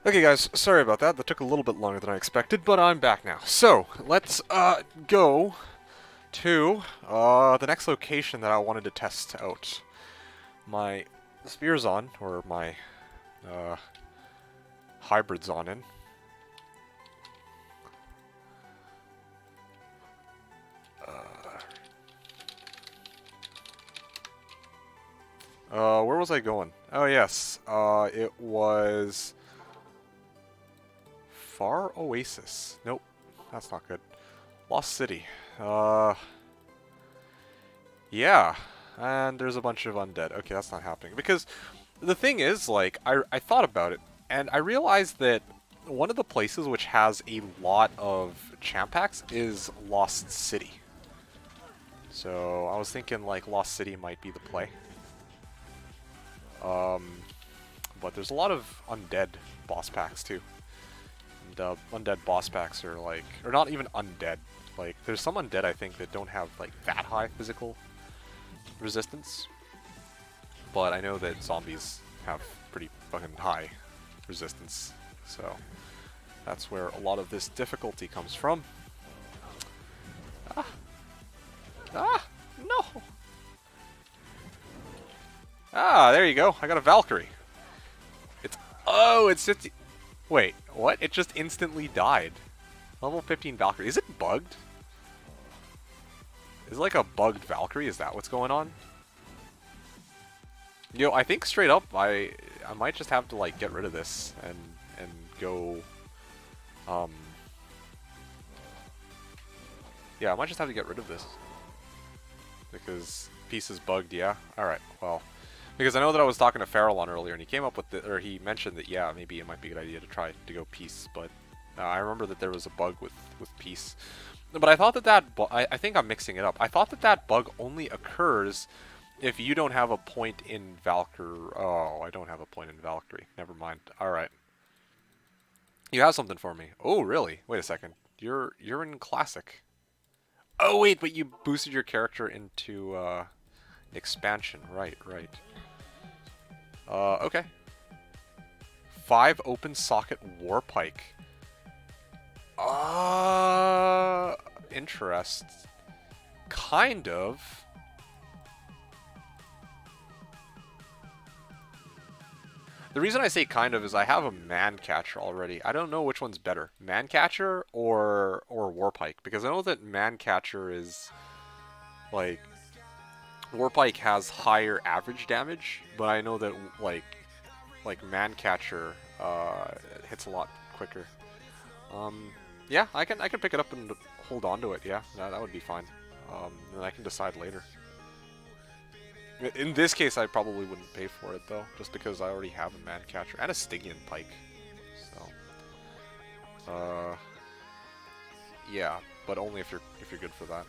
Okay guys, sorry about that. That took a little bit longer than I expected, but I'm back now. So, let's go to the next location that I wanted to test out my Spearzon, or my Hybridzon in. Where was I going? Oh yes, it was Far Oasis. Nope, that's not good. Lost City. Yeah, and there's a bunch of undead. Okay, that's not happening. Because the thing is, like, I thought about it, and I realized that one of the places which has a lot of champ packs is Lost City. So I was thinking, like, Lost City might be the play. But there's a lot of undead boss packs, too. And undead boss packs are, like, or not even undead. Like, there's some undead, I think, that don't have, like, that high physical resistance, but I know that zombies have pretty fucking high resistance, so that's where a lot of this difficulty comes from. No! There you go, I got a Valkyrie. It's just, wait, what? It just instantly died. Level 15 Valkyrie, is it bugged? Is it like a bugged Valkyrie? Is that what's going on? Yo, I think straight up, I might just have to like get rid of this and go, yeah, I might just have to get rid of this because piece is bugged. Yeah. All right. Well, because I know that I was talking to Farallon earlier, and he came up with or he mentioned that yeah, maybe it might be a good idea to try to go peace, but I remember that there was a bug with peace. But I thought that I think I'm mixing it up. I thought that bug only occurs if you don't have a point in Valkyrie. Oh, I don't have a point in Valkyrie. Never mind. All right. You have something for me. Oh, really? Wait a second. You're in Classic. Oh, wait, but you boosted your character into expansion. Right. Okay. 5 open socket Warpike. Interest. Kind of. The reason I say kind of is I have a Man-Catcher already. I don't know which one's better, Man-Catcher or Warpike, because I know that Man-Catcher is like Warpike has higher average damage, but I know that like Man-Catcher hits a lot quicker. Yeah, I can pick it up and hold on to it. Yeah, that would be fine. And I can decide later. In this case, I probably wouldn't pay for it though, just because I already have a Man-Catcher and a Stygian Pike. So, yeah, but only if you're good for that.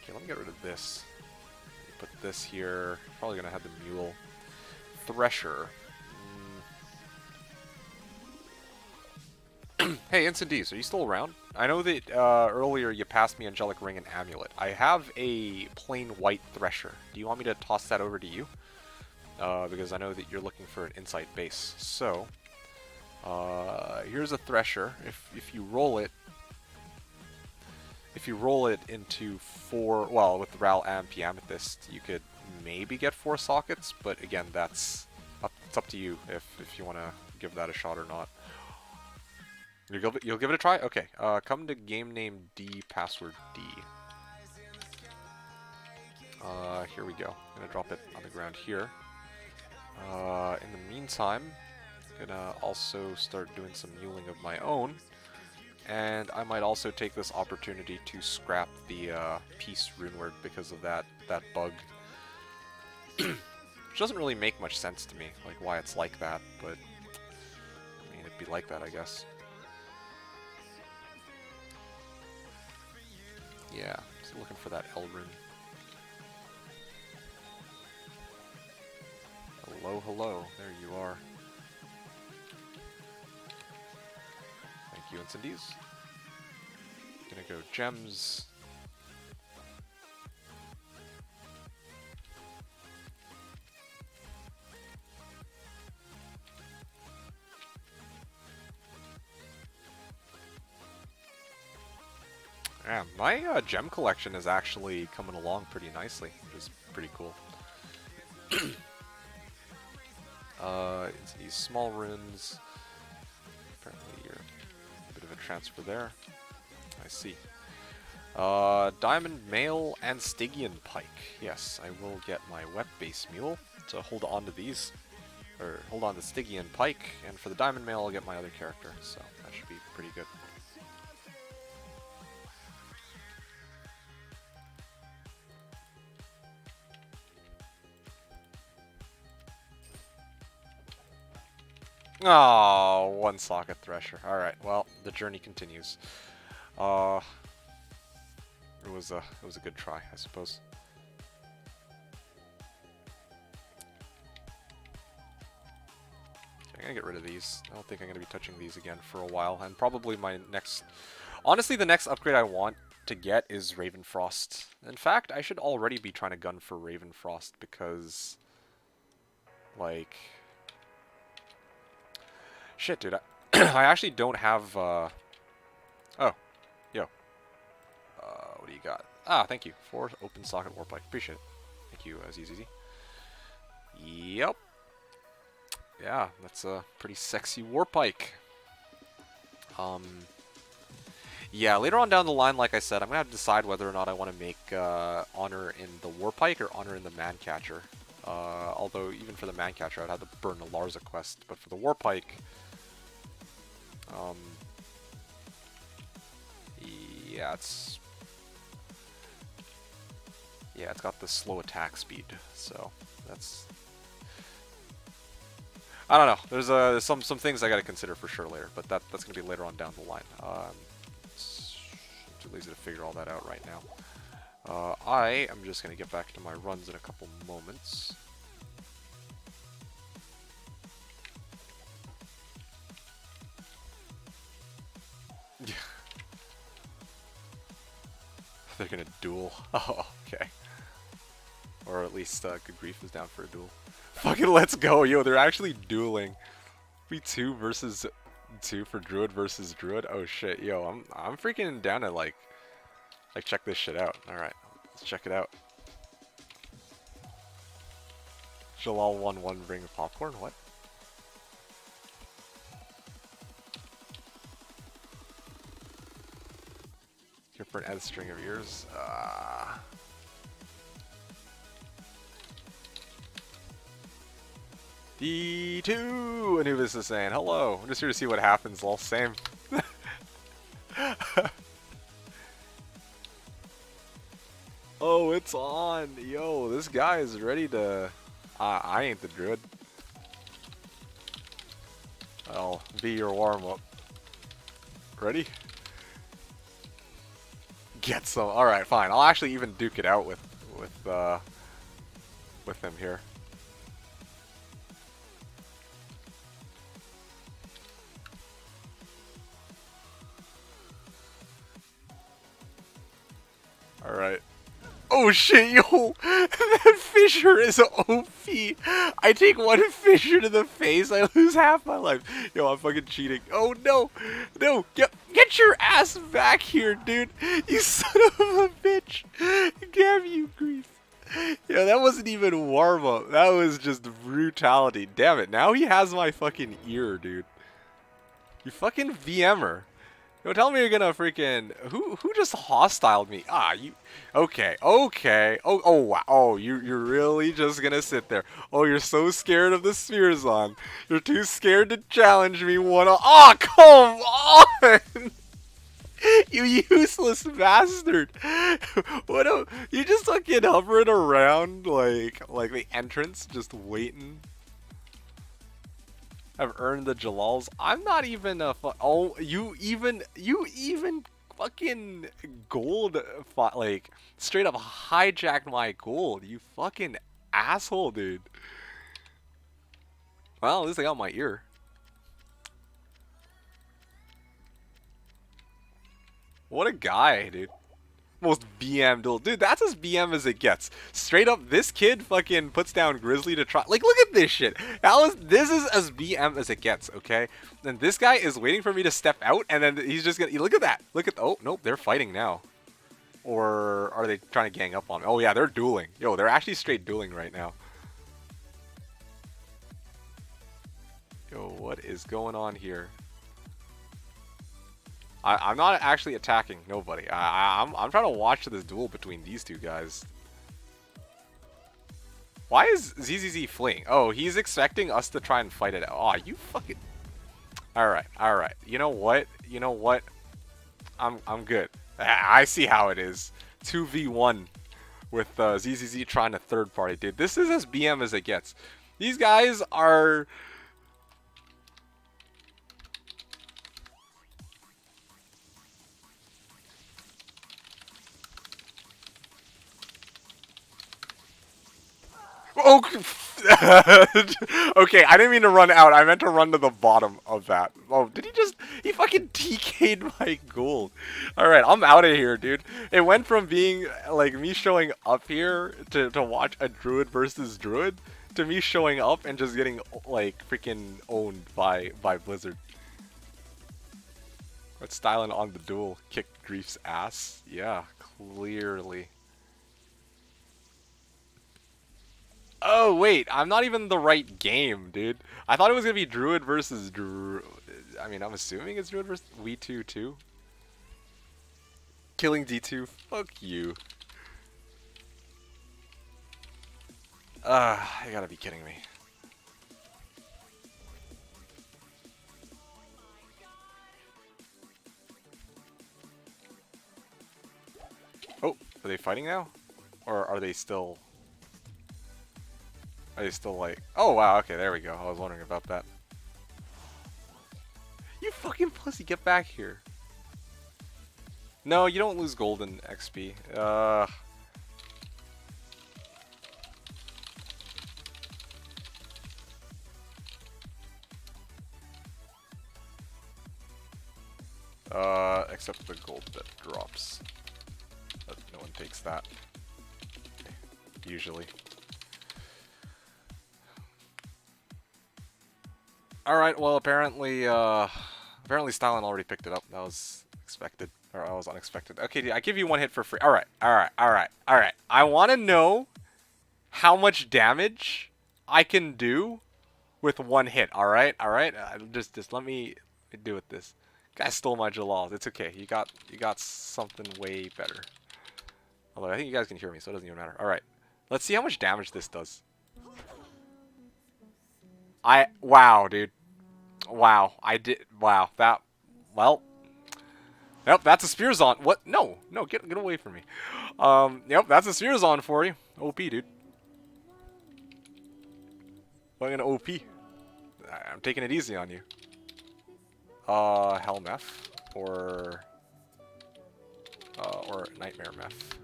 Okay, let me get rid of this. Put this here. Probably gonna have the Mule. Thresher. Hey, Instant D's, are you still around? I know that earlier you passed me Angelic Ring and Amulet. I have a plain white Thresher. Do you want me to toss that over to you? Because I know that you're looking for an Insight base. So, here's a Thresher. If you roll it into 4, well, with the Ral and Amethyst, you could maybe get 4 sockets, but again, it's up to you if you want to give that a shot or not. You'll give it a try? Okay. Come to game name D, password D. Here we go. I'm gonna drop it on the ground here. In the meantime, I'm gonna also start doing some muling of my own. And I might also take this opportunity to scrap the Peace runeword because of that bug. Which doesn't really make much sense to me, like why it's like that, but I mean, it'd be like that, I guess. Yeah, just looking for that L rune. Hello, there you are. Thank you, Incendies. Gonna go gems. Yeah, my gem collection is actually coming along pretty nicely, which is pretty cool. It's these small runes. Apparently, you're a bit of a transfer there. I see. Diamond Mail and Stygian Pike. Yes, I will get my web-based mule to hold on to these, or hold on to Stygian Pike, and for the Diamond Mail, I'll get my other character. So that should be pretty good. Oh, one socket thresher. Alright, well, the journey continues. It was a good try, I suppose. Okay, I'm gonna get rid of these. I don't think I'm gonna be touching these again for a while, and probably my next... Honestly, the next upgrade I want to get is Ravenfrost. In fact, I should already be trying to gun for Ravenfrost, because... like... Shit, dude, I actually don't have, Oh. Yo. What do you got? Ah, thank you. 4 open socket warp pipe. Appreciate it. Thank you, Aziz. Yep. Yeah, that's a pretty sexy warp pike. Yeah, later on down the line, like I said, I'm gonna have to decide whether or not I want to make honor in the warp pike or honor in the man catcher. Although even for the man catcher, I'd have to burn the Larza quest, but for the warp pike, yeah, it's got the slow attack speed, so that's... I don't know. There's some things I got to consider for sure later, but that's gonna be later on down the line. I'm too lazy to figure all that out right now. I am just gonna get back to my runs in a couple moments. Yeah. They're gonna duel. Oh, okay. Or at least Good Grief is down for a duel. Fucking let's go, yo! They're actually dueling. Be 2 versus 2 for Druid versus Druid. Oh shit, yo! I'm freaking down to like check this shit out. All right, let's check it out. Jalal 1-1 bring popcorn. What? Here for an added string of ears. D2! Anubis is saying, hello, I'm just here to see what happens, lol, same. Oh, it's on! Yo, this guy is ready to... I ain't the druid. I'll be your warm-up. Ready? Get some. Alright, fine. I'll actually even duke it out with him here. Alright. Oh shit, yo! That fissure is OP! I take one fissure to the face, I lose half my life. Yo, I'm fucking cheating. Oh no! No! Get your ass back here, dude! You son of a bitch! Damn you, Grief. Yo, that wasn't even warm-up. That was just brutality. Damn it, now he has my fucking ear, dude. You fucking VMer. Yo, tell me you're gonna freaking... Who just hostiled me? Ah, you... Okay. Oh, wow. Oh, you're really just gonna sit there. Oh, you're so scared of the Spearzon. You're too scared to challenge me one-on... Oh, come on! You useless bastard! What a... You just fucking hovering around like the entrance, just waiting. I've earned the Jalals. I'm not even a oh, you even fucking gold, like, straight up hijacked my gold. You fucking asshole, dude. Well, at least I got my ear. What a guy, dude. Most BM duel. Dude, that's as BM as it gets. Straight up, this kid fucking puts down Grizzly to try. Like, look at this shit. This is as BM as it gets, okay? And this guy is waiting for me to step out, and then he's just gonna... Look at that. Look at... Oh, nope, they're fighting now. Or are they trying to gang up on me? Oh yeah, they're dueling. Yo, they're actually straight dueling right now. Yo, what is going on here? I'm not actually attacking nobody. I'm trying to watch this duel between these two guys. Why is ZZZ fleeing? Oh, he's expecting us to try and fight it out. Aw, you fucking... Alright, alright. You know what? You know what? I'm good. I see how it is. 2v1 with ZZZ trying to third party. Dude, this is as BM as it gets. These guys are... Oh, okay, I didn't mean to run out. I meant to run to the bottom of that. Oh, did he just... He fucking TK'd my gold. Alright, I'm out of here, dude. It went from being, like, me showing up here to watch a druid versus druid to me showing up and just getting, like, freaking owned by Blizzard. But styling on the duel kicked Grief's ass. Yeah, clearly. Oh, wait, I'm not even the right game, dude. I thought it was going to be Druid versus Druid. I mean, I'm assuming it's Druid versus We2 too. Killing D2, fuck you. You gotta be kidding me. Oh, are they fighting now? Or are they still... Are they still like... Oh, wow, okay, there we go. I was wondering about that. You fucking pussy, get back here. No, you don't lose golden XP. Except the gold that drops. But no one takes that. Usually. Alright, well apparently Stalin already picked it up. That was expected. Or that was unexpected. Okay, I give you one hit for free. Alright. I wanna know how much damage I can do with one hit, alright? Just let me do with this. Guy stole my Jalals. It's okay. You got something way better. Although I think you guys can hear me, so it doesn't even matter. Alright. Let's see how much damage this does. Wow, dude. Wow, wow, that, well, yep, that's a Spearzon. What? No, get away from me. Yep, that's a Spearzon for you. OP, dude. I'm gonna OP. I'm taking it easy on you. Helmeth, or Nightmare Meth.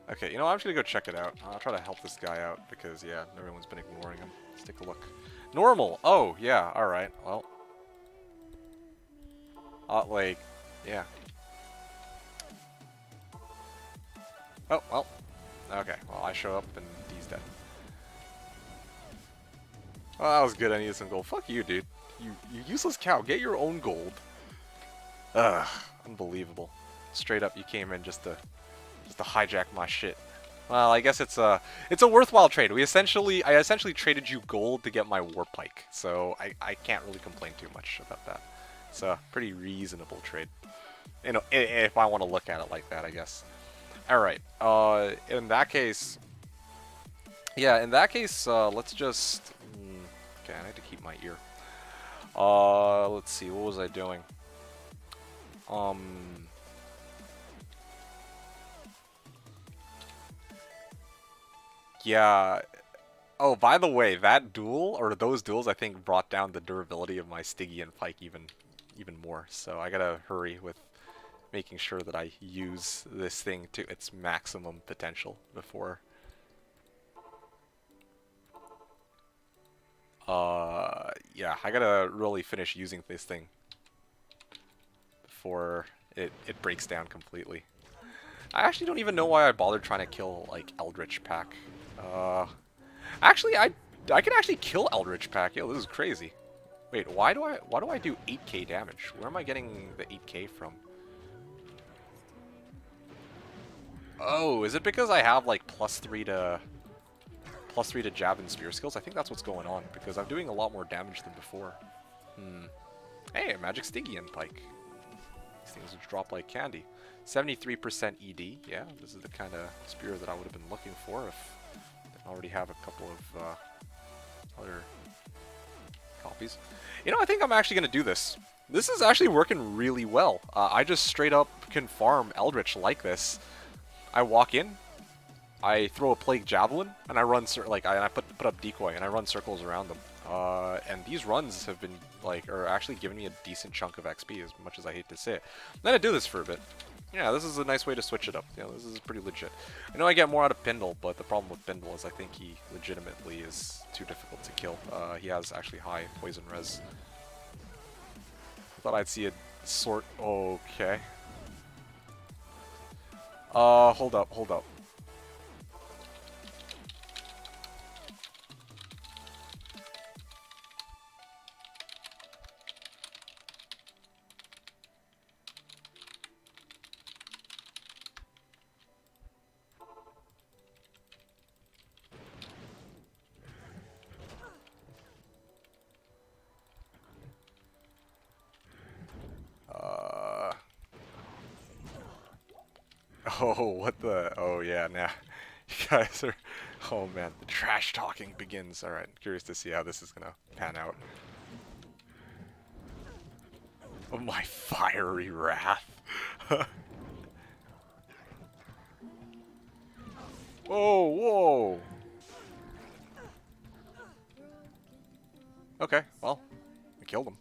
Okay, you know, I'm just gonna go check it out. I'll try to help this guy out because, yeah, everyone's been ignoring him. Let's take a look. Normal! Oh, yeah, alright, well. Like, yeah. Oh, well. Okay, well, I show up and he's dead. Well, that was good. I needed some gold. Fuck you, dude. You useless cow. Get your own gold. Ugh, unbelievable. Straight up, you came in just to hijack my shit. Well, I guess it's a worthwhile trade. I essentially traded you gold to get my war pike, so I can't really complain too much about that. It's a pretty reasonable trade, you know, if I want to look at it like that, I guess. All right. In that case, yeah. In that case, let's just. Okay, I need to keep my ear. Let's see. What was I doing? Yeah. Oh, by the way, that duel, or those duels, I think brought down the durability of my Stygian pike even more. So I gotta hurry with making sure that I use this thing to its maximum potential before. Yeah, I gotta really finish using this thing before it breaks down completely. I actually don't even know why I bothered trying to kill, like, Eldritch Pack. Actually, I can actually kill Eldritch Pack. Yo, this is crazy. Wait, why do I do 8k damage? Where am I getting the 8k from? Oh, is it because I have like +3 to jab and spear skills? I think that's what's going on, because I'm doing a lot more damage than before. Hey, a magic Stygian pike. These things would drop like candy. 73% ED. Yeah, this is the kind of spear that I would have been looking for if I didn't already have a couple of other copies. You know, I think I'm actually going to do this. This is actually working really well. I just straight up can farm Eldritch like this. I walk in, I throw a Plague Javelin, and I run I put up decoy, and I run circles around them. And these runs have been are actually giving me a decent chunk of XP, as much as I hate to say it. I'm gonna do this for a bit. Yeah, this is a nice way to switch it up. You know, this is pretty legit. I know I get more out of Pindle, but the problem with Pindle is I think he legitimately is too difficult to kill. He has actually high poison res. I thought I'd see a sort. Okay. Hold up. Oh, what the? Oh, yeah, nah. You guys are... Oh, man. The trash talking begins. Alright, curious to see how this is gonna pan out. Oh, my fiery wrath. Whoa. Okay, well, I killed him.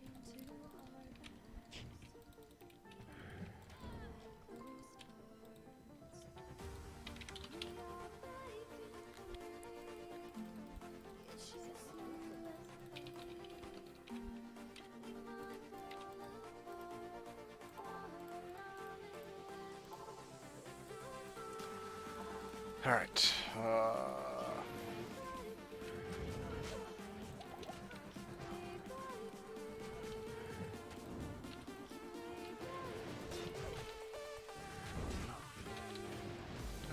Alright,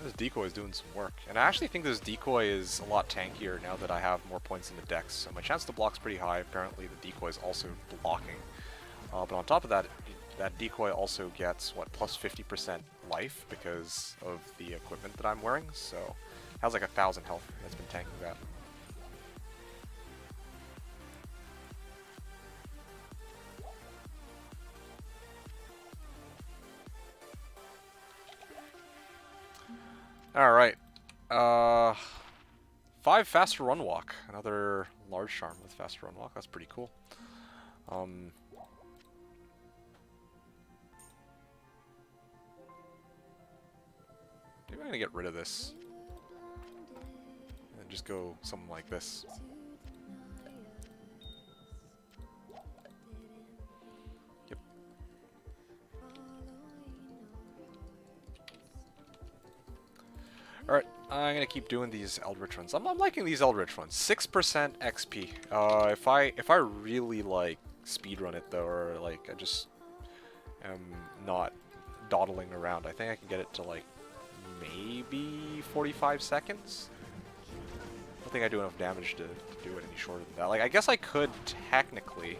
this decoy is doing some work. And I actually think this decoy is a lot tankier now that I have more points in the dex. So my chance to block's pretty high. Apparently the decoy is also blocking. But on top of that, that decoy also gets, what, plus 50% life because of the equipment that I'm wearing. So it has like 1,000 health. That's been tanking that. Alright. 5 faster run walk. Another large charm with faster run walk. That's pretty cool. Maybe I'm gonna get rid of this. And just go something like this. Yep. Alright, I'm gonna keep doing these Eldritch runs. I'm liking these Eldritch runs. 6% XP. If I really like speedrun it though, or like I just am not dawdling around, I think I can get it to like maybe 45 seconds. I don't think I do enough damage to do it any shorter than that. Like, I guess I could technically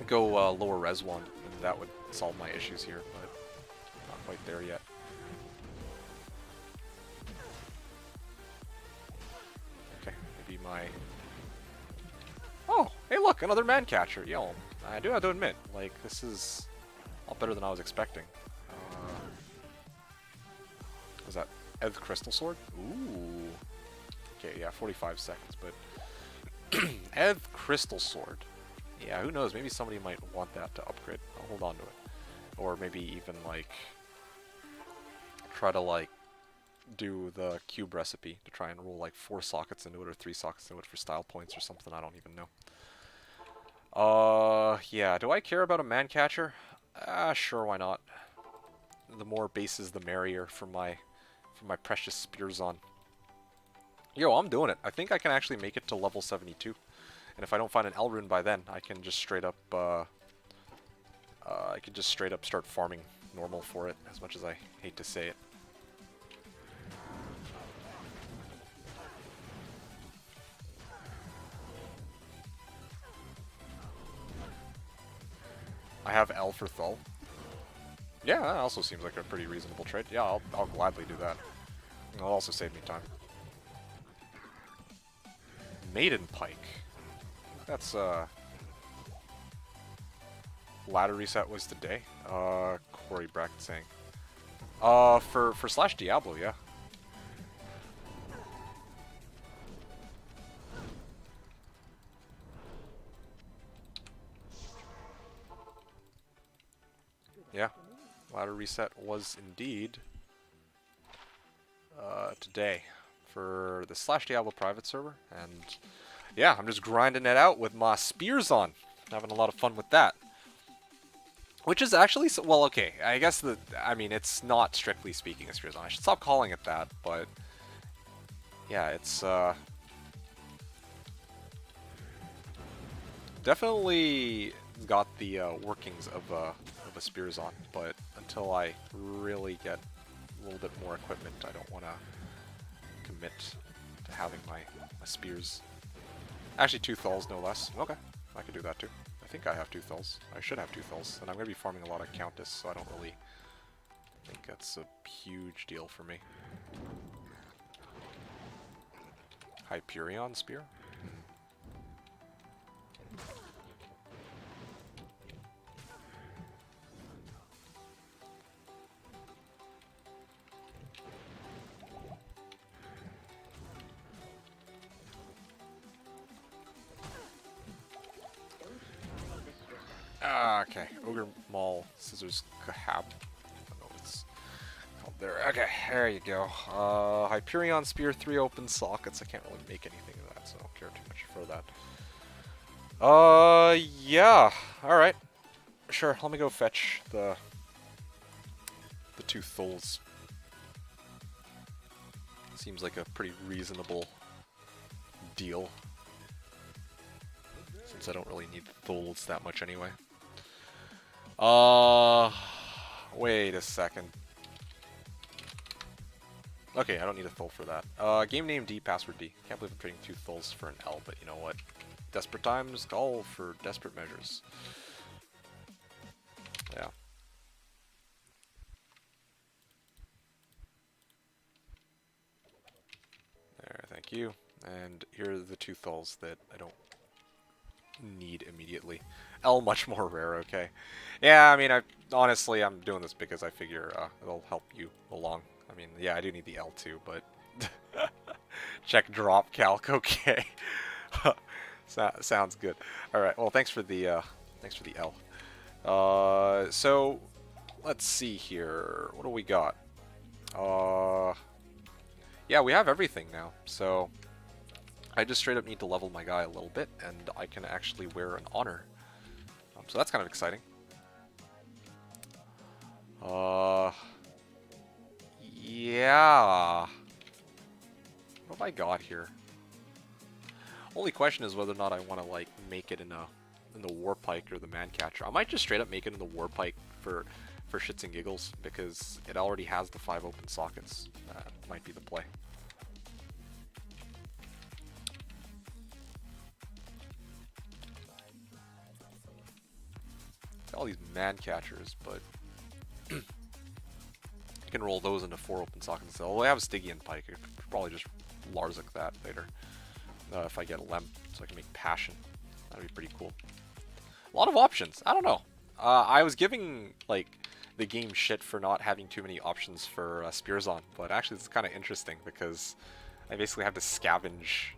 go lower res one, and that would solve my issues here, but not quite there yet. Okay, maybe my... Oh, hey look, another man catcher. Yo, I do have to admit, like, this is a lot better than I was expecting. Was that Eth Crystal Sword? Ooh. Okay, yeah, 45 seconds, but... Eth Crystal Sword. Yeah, who knows? Maybe somebody might want that to upgrade. I'll hold on to it. Or maybe even, like... try to, like, do the cube recipe to try and roll, like, 4 sockets into it or 3 sockets into it for style points or something. I don't even know. Yeah, do I care about a man catcher? Sure, why not? The more bases, the merrier for my precious Spearzon. Yo, I'm doing it. I think I can actually make it to level 72. And if I don't find an L rune by then, I can just straight up start farming normal for it, as much as I hate to say it. I have L for Thull. Yeah, that also seems like a pretty reasonable trade. Yeah, I'll gladly do that. It'll also save me time. Maiden Pike. That's ladder reset was today. Corey Brackett saying. For Slashdiablo, yeah. Yeah, ladder reset was indeed today for the Slashdiablo private server, and yeah, I'm just grinding it out with my Spearzon, having a lot of fun with that. Which is actually, well, okay, I guess it's not strictly speaking a Spearzon. I should stop calling it that, but yeah, it's definitely got the workings of a Spearzon, but until I really get a little bit more equipment, I don't want to commit to having my spears. Actually, 2 Thulls, no less. Okay, I can do that too. I think I have 2 Thulls. I should have 2 Thulls, and I'm going to be farming a lot of Countess, so I don't really think that's a huge deal for me. Hyperion Spear? Okay, Ogre Maul, Scissors Kahab. I don't know what it's called there. Okay, there you go. Hyperion Spear, 3 open sockets. I can't really make anything of that, so I don't care too much for that. Yeah. Alright. Sure, let me go fetch the 2 Thulls. Seems like a pretty reasonable deal, since I don't really need Thulls that much anyway. Wait a second. Okay, I don't need a Thull for that. Game name D, password D. Can't believe I'm trading 2 Thulls for an L, but you know what? Desperate times call for desperate measures. Yeah. There, thank you. And here are the 2 Thulls that I don't need immediately. L much more rare, okay. Yeah, I mean, honestly, I'm doing this because I figure it'll help you along. I mean, yeah, I do need the L too, but check drop calc, okay. Sounds good. All right, well, thanks for the L. So let's see here. What do we got? Yeah, we have everything now. So I just straight up need to level my guy a little bit, and I can actually wear an honor. So that's kind of exciting. Yeah. What have I got here? Only question is whether or not I want to like make it in the Warpike or the Mancatcher. I might just straight up make it in the Warpike for shits and giggles, because it already has the 5 open sockets. Might be the play. All these man catchers, but you can roll those into 4 open sockets. Although I have a Stygian Pike, I could probably just Larzik that later if I get a Lem, so I can make Passion. That'd be pretty cool. A lot of options. I don't know. I was giving like the game shit for not having too many options for Spearzon, but actually it's kind of interesting because I basically have to scavenge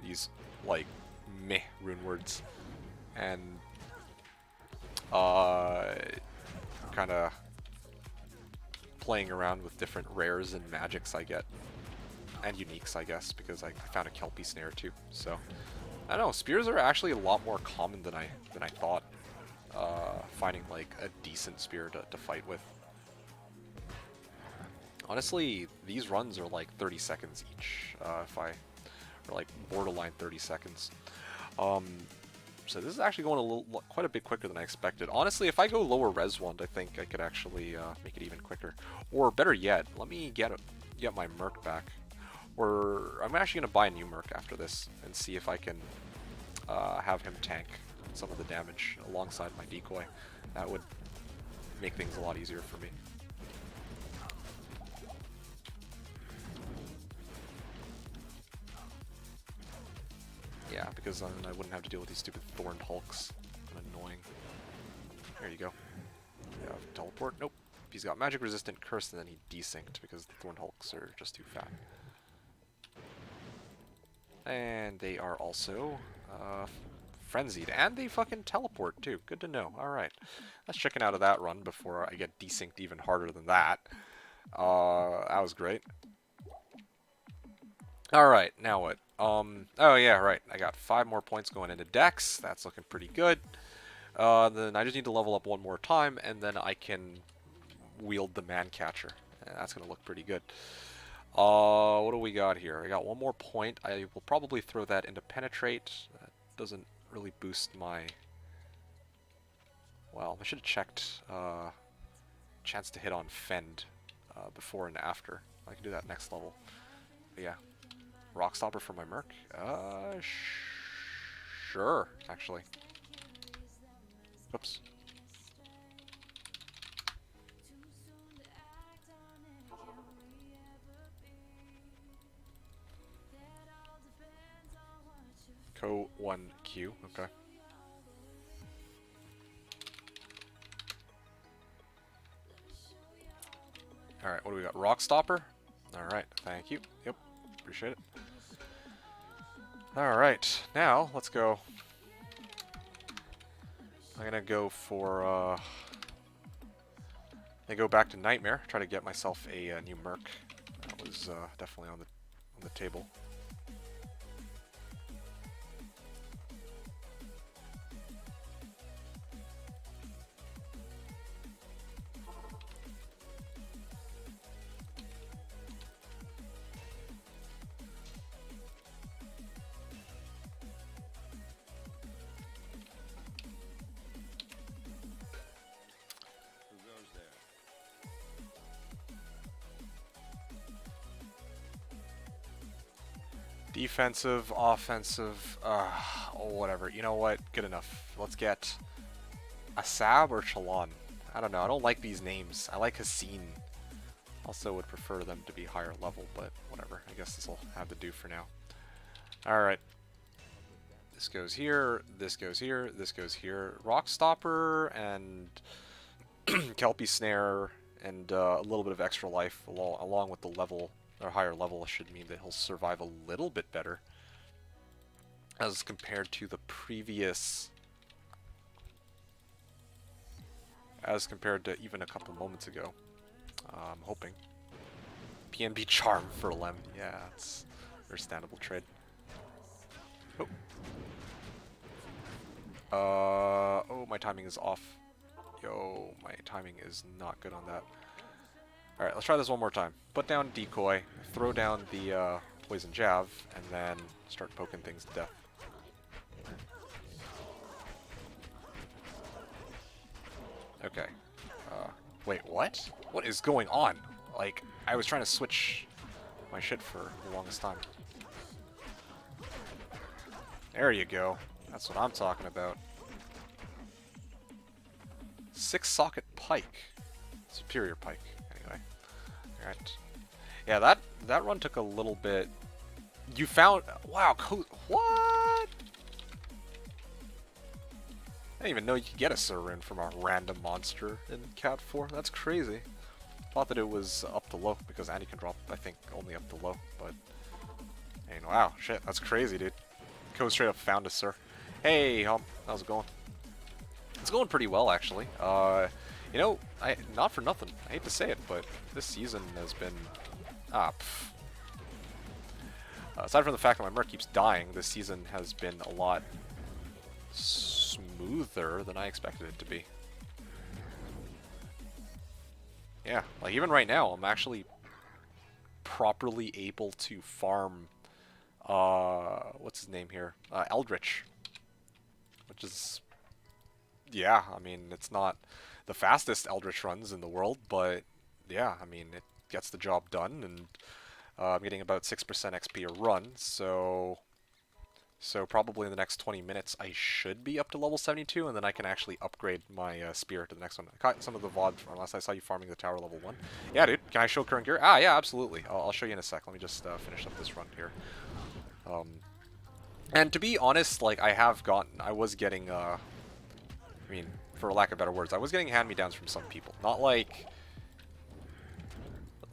these like meh rune words and kind of playing around with different rares and magics I get, and uniques, I guess, because I found a Kelpie snare too. So I don't know, spears are actually a lot more common than I thought. Finding like a decent spear to fight with. Honestly, these runs are like 30 seconds each. Or like borderline 30 seconds. So this is actually going quite a bit quicker than I expected. Honestly, if I go lower res wand, I think I could actually make it even quicker. Or better yet, let me get my Merc back. Or I'm actually going to buy a new Merc after this and see if I can have him tank some of the damage alongside my decoy. That would make things a lot easier for me. Yeah, because then I wouldn't have to deal with these stupid Thorned Hulks. Annoying. There you go. Yeah, teleport? Nope. He's got magic resistant curse and then he desynced because the Thorned Hulks are just too fat. And they are also frenzied. And they fucking teleport too. Good to know. Alright. Let's chicken out of that run before I get desynced even harder than that. That was great. Alright, now what? Oh yeah, right. I got 5 more points going into Dex. That's looking pretty good. Then I just need to level up one more time, and then I can wield the Man Catcher. And that's going to look pretty good. What do we got here? I got one more point. I will probably throw that into Penetrate. That doesn't really boost my... Well, I should have checked chance to hit on Fend before and after. I can do that next level. But yeah. Rock Stopper for my Merc? Sure, actually. Oops. Co 1Q, okay. Alright, what do we got? Rock Stopper? Alright, thank you. Yep, appreciate it. Alright, now let's go. I'm gonna go for, I go back to Nightmare, try to get myself a new Merc. That was definitely on the table. Defensive, offensive, whatever. You know what? Good enough. Let's get Asab or Chalon. I don't know. I don't like these names. I like Hassin. Also would prefer them to be higher level, but whatever. I guess this will have to do for now. Alright. This goes here, this goes here, this goes here. Rock Stopper and Kelpie Snare and a little bit of extra life along with the level, or higher level, should mean that he'll survive a little bit better as compared to the previous, as compared to even a couple moments ago. I'm hoping. PNB Charm for Lem. Yeah, it's a understandable trade. Oh, my timing is off. Yo, my timing is not good on that. Alright, let's try this one more time. Put down Decoy, throw down the Poison Jab, and then start poking things to death. Okay. Wait, what? What is going on? Like, I was trying to switch my shit for the longest time. There you go. That's what I'm talking about. 6-socket pike. Superior pike, anyway. Alright. Yeah, that run took a little bit. You found... Wow, what? I didn't even know you could get a Surin from a random monster in Cat 4. That's crazy. Thought that it was up to low, because Andy can drop, I think, only up to low, but... And wow, shit, that's crazy, dude. Go straight up found a Sur. Hey, how's it going? It's going pretty well, actually. You know, not for nothing. I hate to say it, but this season has been... aside from the fact that my Merc keeps dying, this season has been a lot smoother than I expected it to be. Yeah, like even right now, I'm actually properly able to farm, what's his name here? Eldritch. which is, yeah, I mean, it's not the fastest Eldritch runs in the world, but yeah, I mean, it gets the job done, and I'm getting about 6% XP a run, so probably in the next 20 minutes I should be up to level 72, and then I can actually upgrade my spear to the next one. I caught some of the VOD from last I saw you farming the tower level 1. Yeah, dude, can I show current gear? Ah, yeah, absolutely. I'll show you in a sec. Let me just finish up this run here. And to be honest, like, I was getting, I mean, for lack of better words, I was getting hand-me-downs from some people. Not like,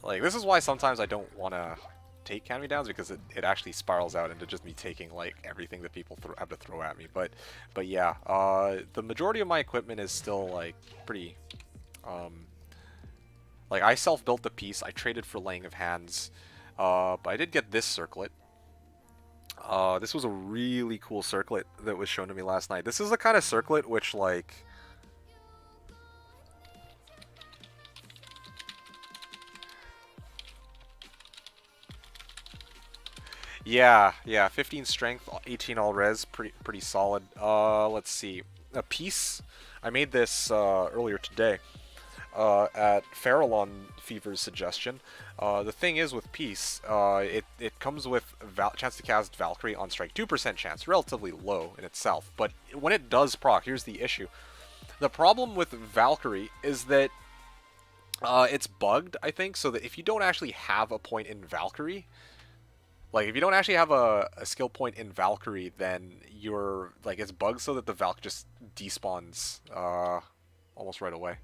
this is why sometimes I don't want to take hand-me-downs, because it actually spirals out into just me taking, like, everything that people have to throw at me. But yeah, the majority of my equipment is still, like, pretty, like, I self-built the piece, I traded for laying of hands, but I did get this circlet. This was a really cool circlet that was shown to me last night. This is the kind of circlet which, like, yeah, 15 strength, 18 all res, pretty solid. Let's see, a piece. I made this earlier today at Farallon Fever's suggestion. The thing is with Peace, it comes with chance to cast Valkyrie on strike, 2% chance, relatively low in itself, but when it does proc, here's the issue. The problem with Valkyrie is that it's bugged, I think, so that if you don't actually have a point in Valkyrie, like, if you don't actually have a skill point in Valkyrie, then you're, like, it's bugged so that the Valk just despawns almost right away.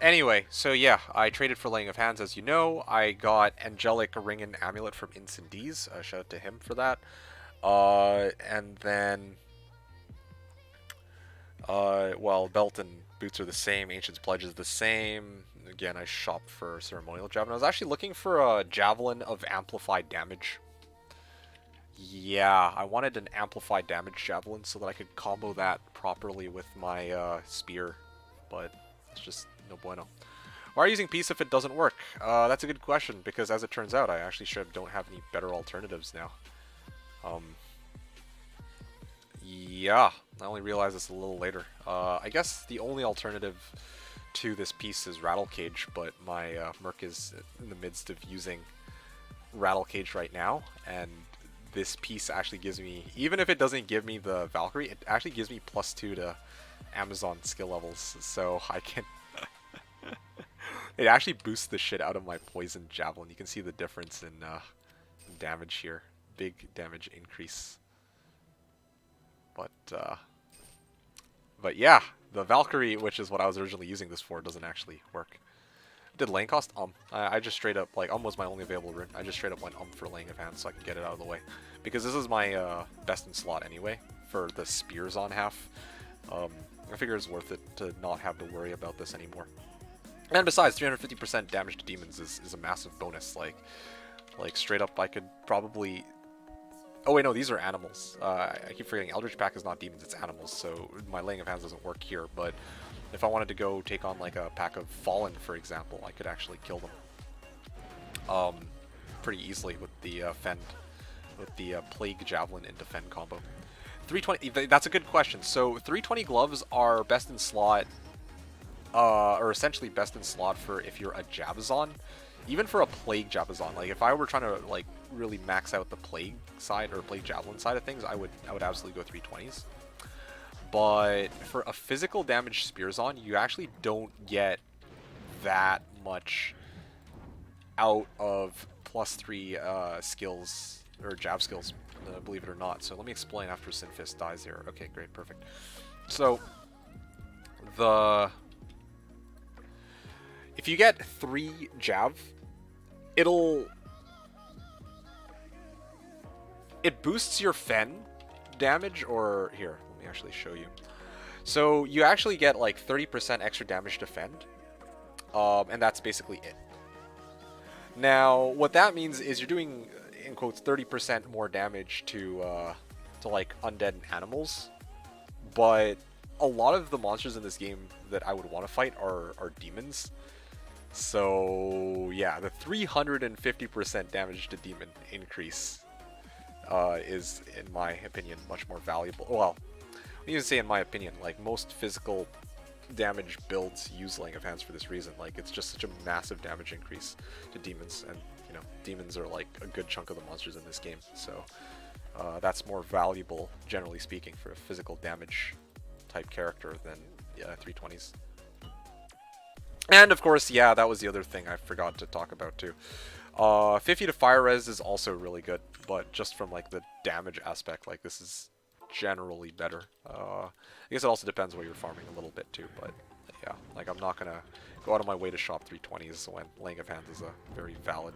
Anyway, so yeah, I traded for Laying of Hands, as you know. I got Angelic Ring and Amulet from Incendies. Shout out to him for that. And then, well, Belt and Boots are the same. Ancient's Pledge is the same. Again, I shopped for Ceremonial Javelin. I was actually looking for a Javelin of Amplified Damage. Yeah, I wanted an Amplified Damage Javelin so that I could combo that properly with my Spear, but it's just no bueno. Why are you using Peace if it doesn't work? That's a good question, because as it turns out, I actually don't have any better alternatives now. Yeah, I only realized this a little later. I guess the only alternative to this piece is Rattle Cage, but my Merc is in the midst of using Rattle Cage right now, and this piece actually gives me, even if it doesn't give me the Valkyrie, it actually gives me +2 to Amazon skill levels, so I can... It actually boosts the shit out of my Poison Javelin. You can see the difference in damage here. Big damage increase. But yeah, the Valkyrie, which is what I was originally using this for, doesn't actually work. Did lane cost? I just straight up, like, was my only available rune. I just straight up went for Laying of Hands so I can get it out of the way. Because this is my best in slot anyway, for the Spearzon half. I figure it's worth it to not have to worry about this anymore. And besides, 350% damage to demons is a massive bonus. Like straight up, I could probably... Oh wait, no, these are animals. I keep forgetting, Eldritch Pack is not demons, it's animals, so my Laying of Hands doesn't work here, but if I wanted to go take on, like, a pack of Fallen, for example, I could actually kill them. Pretty easily with the Plague Javelin into Fend combo. 320, that's a good question. So 320 gloves are best in slot, or essentially best in slot for if you're a Jabazon. Even for a Plague Jabazon, like, if I were trying to, like, really max out the Plague side, or Plague Javelin side of things, I would absolutely go 320s. But for a physical damage Spearzon, you actually don't get that much out of +3 skills, or jab skills, believe it or not. So let me explain after Sinfist dies here. Okay, great, perfect. So, if you get 3 Jav, it boosts your Fen damage, or here, let me actually show you. So you actually get like 30% extra damage to Fend, and that's basically it. Now, what that means is you're doing, in quotes, 30% more damage to like undead and animals, but a lot of the monsters in this game that I would want to fight are demons. So yeah, the 350% damage to demon increase is, in my opinion, much more valuable. Well, you can say in my opinion, like most physical damage builds use Laying of Hands for this reason. Like it's just such a massive damage increase to demons, and you know, demons are like a good chunk of the monsters in this game. So that's more valuable, generally speaking, for a physical damage type character than 320s. And of course, yeah, that was the other thing I forgot to talk about too. 50 to fire res is also really good, but just from like the damage aspect, like this is generally better. I guess it also depends where you're farming a little bit too, but yeah, like I'm not gonna go out of my way to shop 320s when Laying of Hands is a very valid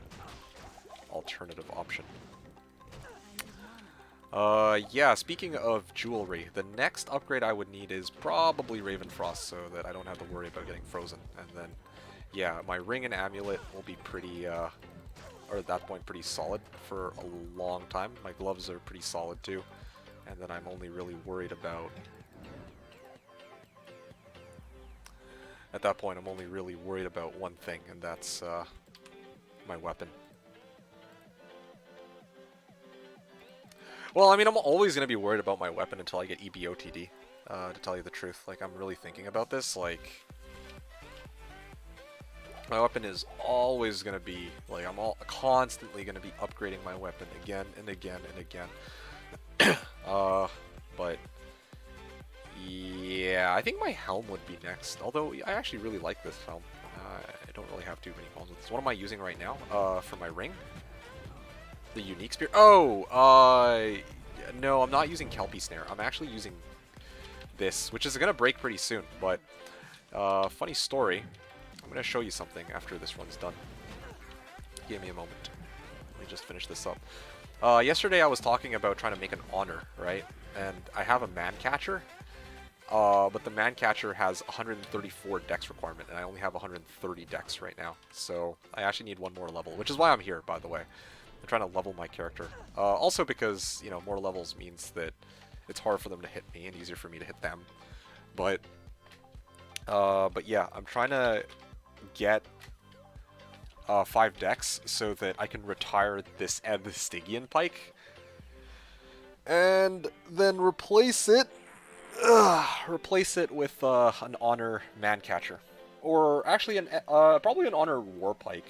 alternative option. Yeah, speaking of jewelry, the next upgrade I would need is probably Ravenfrost so that I don't have to worry about getting frozen. And then, yeah, my ring and amulet will be pretty, or at that point, pretty solid for a long time. My gloves are pretty solid too. And then I'm only really worried about... At that point, I'm only really worried about one thing, and that's, my weapon. Well, I mean, I'm always going to be worried about my weapon until I get EBOTD, to tell you the truth. Like, I'm really thinking about this, like... My weapon is always going to be, like, I'm constantly going to be upgrading my weapon again and again and again. But... Yeah, I think my helm would be next, although I actually really like this helm. I don't really have too many problems with this. What am I using right now, for my ring? The unique spear. Oh, no, I'm not using Kelpie Snare. I'm actually using this, which is gonna break pretty soon. But funny story. I'm gonna show you something after this run's done. Give me a moment. Let me just finish this up. Yesterday I was talking about trying to make an honor, right? And I have a man catcher. But the man catcher has 134 dex requirement, and I only have 130 dex right now. So I actually need one more level, which is why I'm here, by the way. I'm trying to level my character. Also because, you know, more levels means that it's harder for them to hit me and easier for me to hit them. But yeah, I'm trying to get 5 dex so that I can retire this Stygian pike. And then replace it with an honor man catcher. Or actually probably an honor war pike.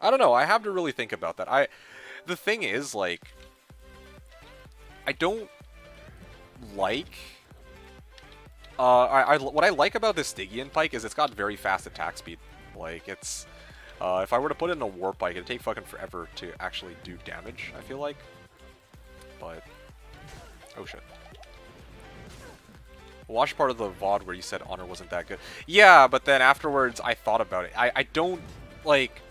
I don't know, I have to really think about that. The thing is, like, I don't like... what I like about this Stygian pike is it's got very fast attack speed. Like, it's... if I were to put it in a war pike, it'd take fucking forever to actually do damage, I feel like. But... Oh shit. Watch part of the VOD where you said honor wasn't that good. Yeah, but then afterwards I thought about it. I don't, like...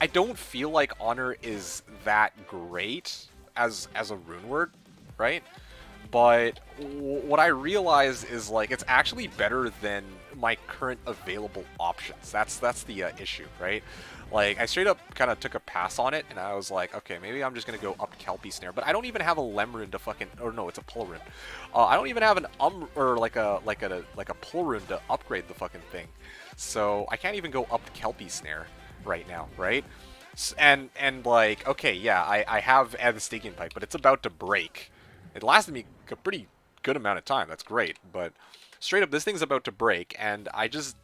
I don't feel like honor is that great as a rune word, right? But what I realized is, like, it's actually better than my current available options. That's the issue, right? Like, I straight up kind of took a pass on it, and I was like, okay, maybe I'm just gonna go up Kelpie Snare. But I don't even have a Lem rune to fucking, or no, it's a pull rune. I don't even have an or like a pull rune to upgrade the fucking thing. So I can't even go up Kelpie Snare right now, right? And like, okay, yeah, I have the Stygian pike, but it's about to break. It lasted me a pretty good amount of time. That's great, but straight up, this thing's about to break, and I just,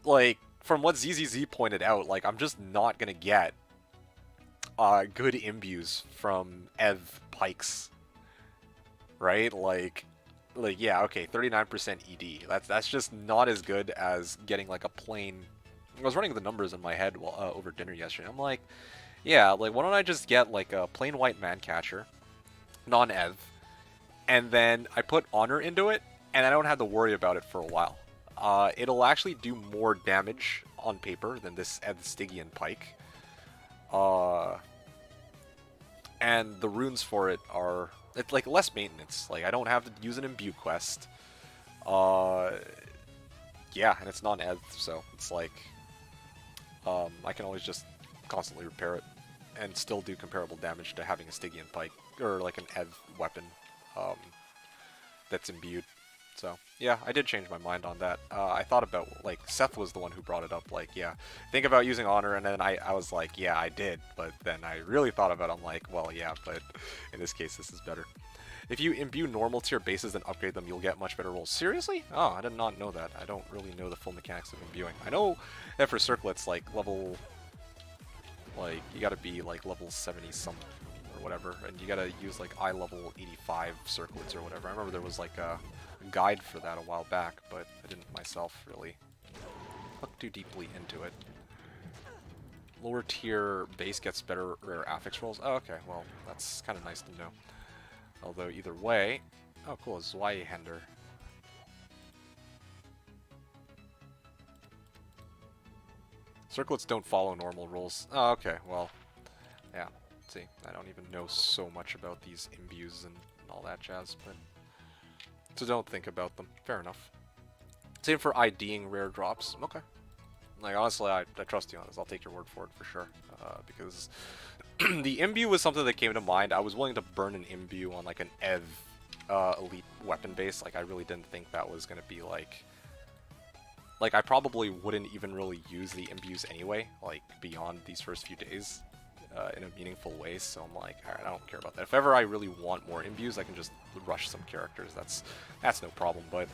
like, from what ZZZ pointed out, like, I'm just not gonna get good imbues from Ev pikes, right? Like, yeah, okay, 39% ED. That's just not as good as getting like a plain. I was running the numbers in my head while, over dinner yesterday. I'm like, yeah, like, why don't I just get like a plain white man catcher, non-Ev, and then I put honor into it, and I don't have to worry about it for a while. It'll actually do more damage on paper than this Stygian pike. And the runes for it are, it's like less maintenance. Like, I don't have to use an imbue quest. Yeah, and it's non-Ev, so it's like, I can always just constantly repair it and still do comparable damage to having a Stygian pike, or like an Ev weapon, that's imbued. So, yeah, I did change my mind on that. I thought about, like, Seth was the one who brought it up, like, yeah, think about using Honor, and then I was like, yeah, I did, but then I really thought about it, I'm like, well, yeah, but in this case, this is better. If you imbue normal tier bases and upgrade them, you'll get much better rolls. Seriously? Oh, I did not know that. I don't really know the full mechanics of imbuing. I know that for circlets, like, level, like, you gotta be, like, level 70-something, or whatever, and you gotta use, like, eye level 85 circlets or whatever. I remember there was, like, a guide for that a while back, but I didn't myself really look too deeply into it. Lower tier base gets better rare affix rolls. Oh, okay, well, that's kind of nice to know. Although either way, oh cool, Zweihänder. Circlets don't follow normal rules. Oh, okay, well, yeah. See, I don't even know so much about these imbues and all that jazz, but so don't think about them. Fair enough. Same for IDing rare drops. Okay. Like, honestly, I trust you on this. I'll take your word for it for sure. Because the imbue was something that came to mind. I was willing to burn an imbue on, like, an EV elite weapon base. Like, I really didn't think that was going to be, like... Like, I probably wouldn't even really use the imbues anyway, like, beyond these first few days. In a meaningful way, so I'm like, alright, I don't care about that. If ever I really want more imbues, I can just rush some characters. That's no problem, but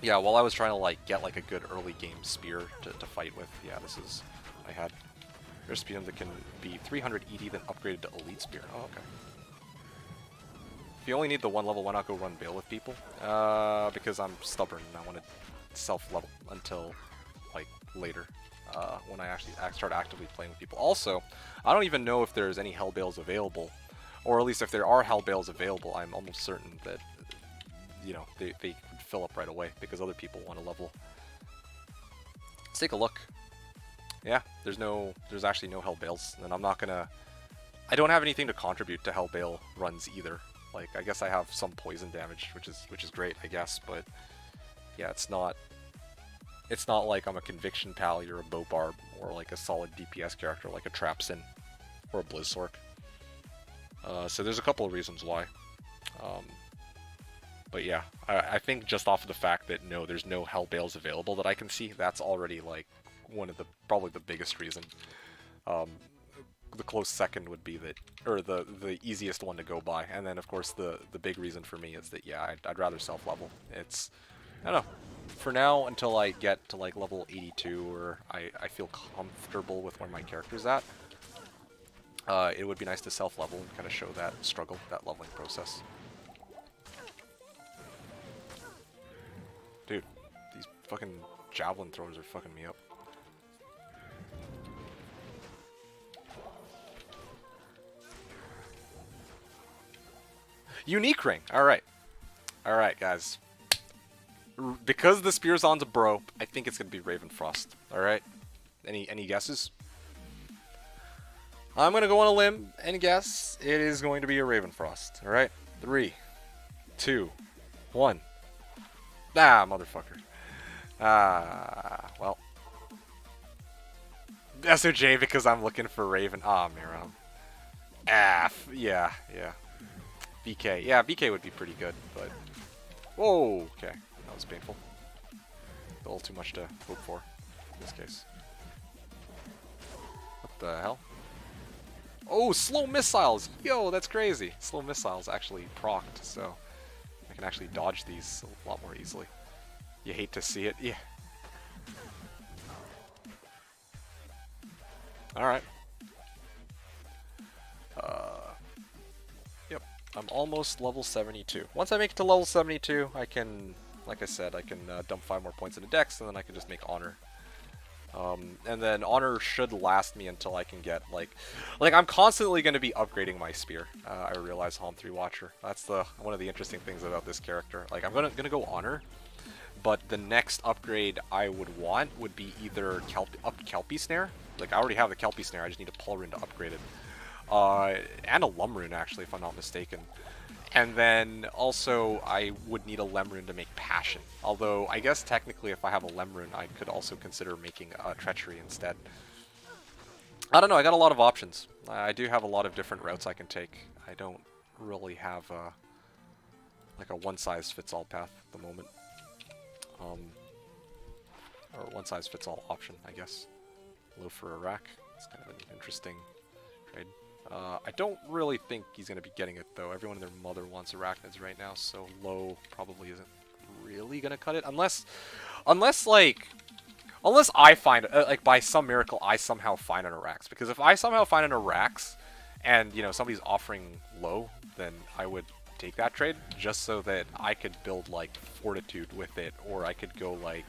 yeah, while I was trying to, like, get, like, a good early game spear to fight with, yeah, this is I had. There's spear that can be 300 ED, then upgraded to elite spear. Oh, okay. If you only need the one level, why not go run Bale with people? Because I'm stubborn and I want to self-level until, like, later. When I actually start actively playing with people. Also, I don't even know if there's any Hell Bales available, or at least if there are Hell Bales available, I'm almost certain that, you know, they could fill up right away because other people want to level. Let's take a look. Yeah, there's actually no Hell Bales, and I'm not gonna. I don't have anything to contribute to Hell Bale runs either. Like, I guess I have some poison damage, which is great, I guess, but yeah, it's not. It's not like I'm a Conviction Pally or a Bow Barb or like a solid DPS character like a Trapsin or a Blizzork. So there's a couple of reasons why. But yeah, I think just off of the fact that no, there's no Hell Bales available that I can see, that's already like one of the probably the biggest reason. The close second would be that, or the easiest one to go by, and then of course the big reason for me is that yeah, I'd rather self-level. It's, I don't know. For now, until I get to like level 82 or I feel comfortable with where my character's at, it would be nice to self-level and kind of show that struggle, that leveling process. Dude, these fucking javelin throwers are fucking me up. Unique ring! Alright. Alright, guys. Because the Spearzon's a bro, I think it's gonna be Ravenfrost. Alright? Any guesses? I'm gonna go on a limb and guess it is going to be a Ravenfrost. Alright? 3, 2, 1. Ah, motherfucker. Well. SOJ because I'm looking for Raven. Ah, Miram. Yeah. VK. Yeah, VK would be pretty good, but... Whoa, okay. That was painful. A little too much to hope for in this case. What the hell? Oh, slow missiles! Yo, that's crazy! Slow missiles actually procced, so I can actually dodge these a lot more easily. You hate to see it? Yeah. Alright. Yep. I'm almost level 72. Once I make it to level 72, I can, like I said, I can dump 5 more points into Dex, and then I can just make Honor. And then Honor should last me until I can get, like I'm constantly going to be upgrading my Spear. I realize Hom 3 Watcher. That's one of the interesting things about this character. Like, I'm gonna go Honor, but the next upgrade I would want would be either Kelpie Snare. Like, I already have the Kelpie Snare, I just need a Pull Rune to upgrade it. And a Lum Rune, actually, if I'm not mistaken. And then, also, I would need a Lem Rune to make Passion. Although, I guess technically if I have a Lem Rune, I could also consider making Treachery instead. I don't know, I got a lot of options. I do have a lot of different routes I can take. I don't really have like a one-size-fits-all path at the moment. Or one-size-fits-all option, I guess. Low for Iraq. It's kind of an interesting trade. I don't really think he's going to be getting it, though. Everyone and their mother wants arachnids right now, so low probably isn't really going to cut it. Unless I find, like, by some miracle, I somehow find an Arax. Because if I somehow find an Arax, and, you know, somebody's offering low, then I would take that trade, just so that I could build, like, Fortitude with it, or I could go, like,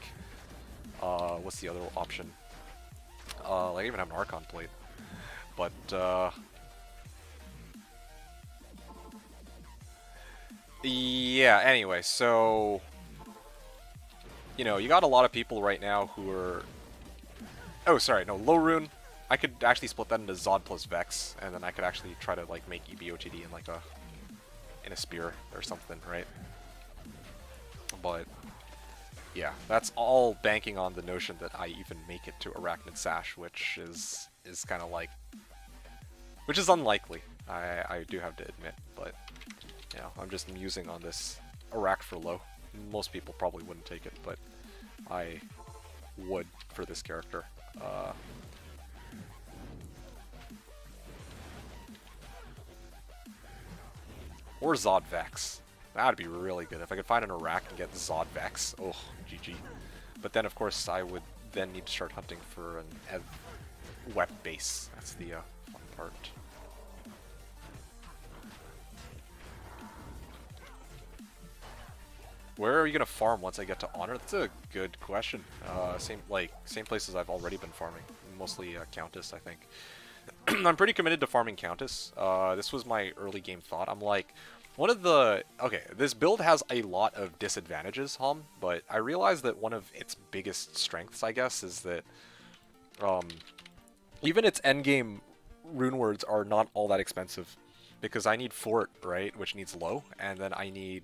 what's the other option? Like, I even have an Archon plate. But, yeah, anyway, so, you know, you got a lot of people right now who are, oh, sorry, no, low rune. I could actually split that into Zod plus Vex, and then I could actually try to, like, make EBOTD in, like, in a spear or something, right? But yeah, that's all banking on the notion that I even make it to Arachnid Sash, which is kind of like, which is unlikely, I do have to admit, but, you know, I'm just musing on this Arac for low. Most people probably wouldn't take it, but I would for this character. Or Zod Vex. That'd be really good. If I could find an Arac and get Zod Vex. Oh, GG. But then, of course, I would then need to start hunting for an Wep base. That's the fun part. Where are you gonna farm once I get to Honor? That's a good question. Same places I've already been farming. Mostly Countess, I think. I'm pretty committed to farming Countess. This was my early game thought. I'm like, okay, this build has a lot of disadvantages, but I realized that one of its biggest strengths, I guess, is that even its endgame rune words are not all that expensive, because I need Fort, right, which needs low, and then I need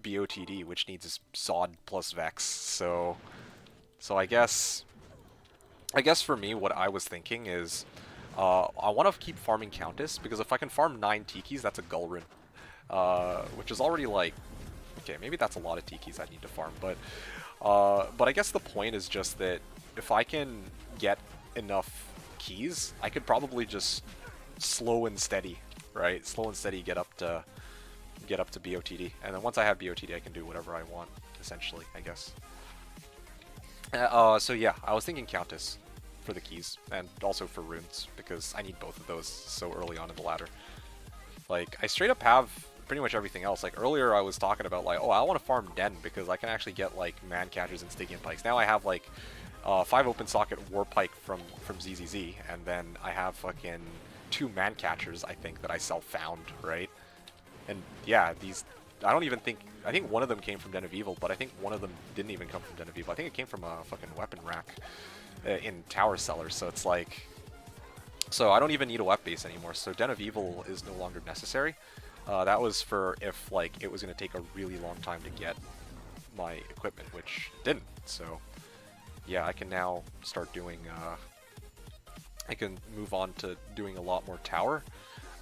BOTD, which needs Zod plus Vex. So I guess for me, what I was thinking is, I want to keep farming Countess, because if I can farm 9 Tikis, that's a Gull rune. Which is already like, okay, maybe that's a lot of Tikis I need to farm, but I guess the point is just that if I can get enough keys, I could probably just slow and steady, right? Slow and steady get up to BOTD, and then once I have BOTD, I can do whatever I want, essentially, I guess. So yeah, I was thinking Countess for the keys, and also for runes, because I need both of those so early on in the ladder. Like, I straight up have pretty much everything else. Like, earlier I was talking about, like, oh, I want to farm Den, because I can actually get, like, Man Catchers and Stygian Pikes. Now I have, like, 5 open socket War Pike from ZZZ, and then I have fucking 2 Man Catchers, I think, that I self-found, right? And yeah, these, I think one of them came from Den of Evil, but I think one of them didn't even come from Den of Evil. I think it came from a fucking weapon rack in Tower Cellar, so it's like, so I don't even need a Wep base anymore, so Den of Evil is no longer necessary. That was for if, like, it was going to take a really long time to get my equipment, which didn't, so yeah, I can now start doing, I can move on to doing a lot more tower.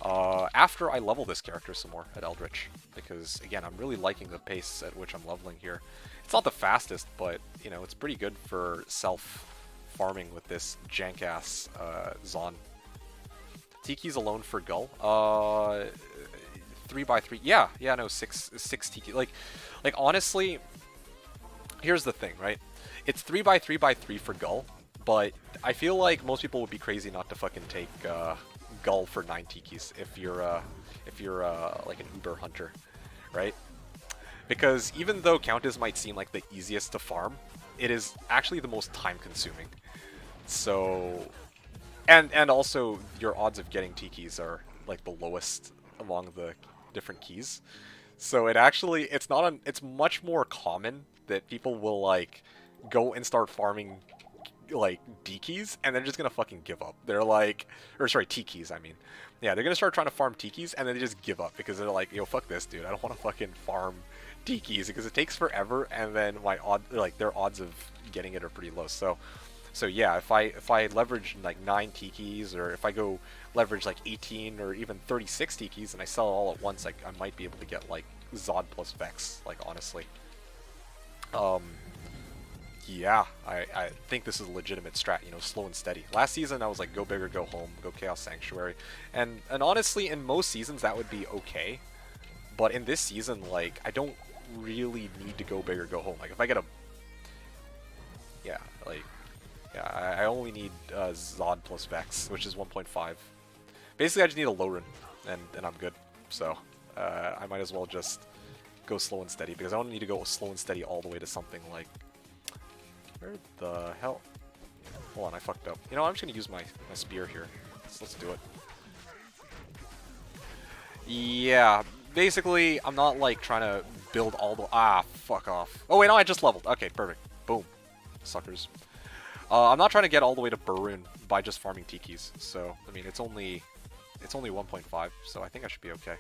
After I level this character some more at Eldritch, because again, I'm really liking the pace at which I'm leveling here. It's not the fastest, but you know, it's pretty good for self-farming with this jank-ass Zon. Tiki's alone for Gull. 3x3. Yeah, no, 6 Tiki. Like honestly, here's the thing, right? It's 3x3x3 for Gull, but I feel like most people would be crazy not to fucking take Gull for 9 Tikis if you're like an Uber hunter, right? Because even though Countess might seem like the easiest to farm, it is actually the most time consuming. So, and also your odds of getting Tikis are like the lowest among the different keys. So it's much more common that people will like go and start farming like D keys and they're just gonna fucking give up. They're like, or sorry, T keys, I mean. Yeah, they're gonna start trying to farm T keys and then they just give up because they're like, yo, fuck this, dude. I don't want to fucking farm T keys because it takes forever and then their odds of getting it are pretty low. So yeah, if I leverage like 9 T keys, or if I go leverage like 18 or even 36 T keys and I sell it all at once, I might be able to get like Zod plus Vex, like, honestly. Um, yeah, I think this is a legitimate strat, you know, slow and steady. Last season, I was like, go big or go home, go Chaos Sanctuary. And honestly, in most seasons, that would be okay. But in this season, like, I don't really need to go big or go home. Like, if I get a... Yeah, like... Yeah, I only need Zod plus Vex, which is 1.5. Basically, I just need a low run, and I'm good. So, I might as well just go slow and steady, because I don't need to go slow and steady all the way to something like... Where the hell? Hold on, I fucked up. You know, I'm just gonna use my spear here. Let's do it. Yeah, basically, I'm not, like, trying to build all the... Ah, fuck off. Oh, wait, no, I just leveled. Okay, perfect. Boom. Suckers. I'm not trying to get all the way to Barun by just farming Tikis, so, I mean, it's only 1.5, so I think I should be okay.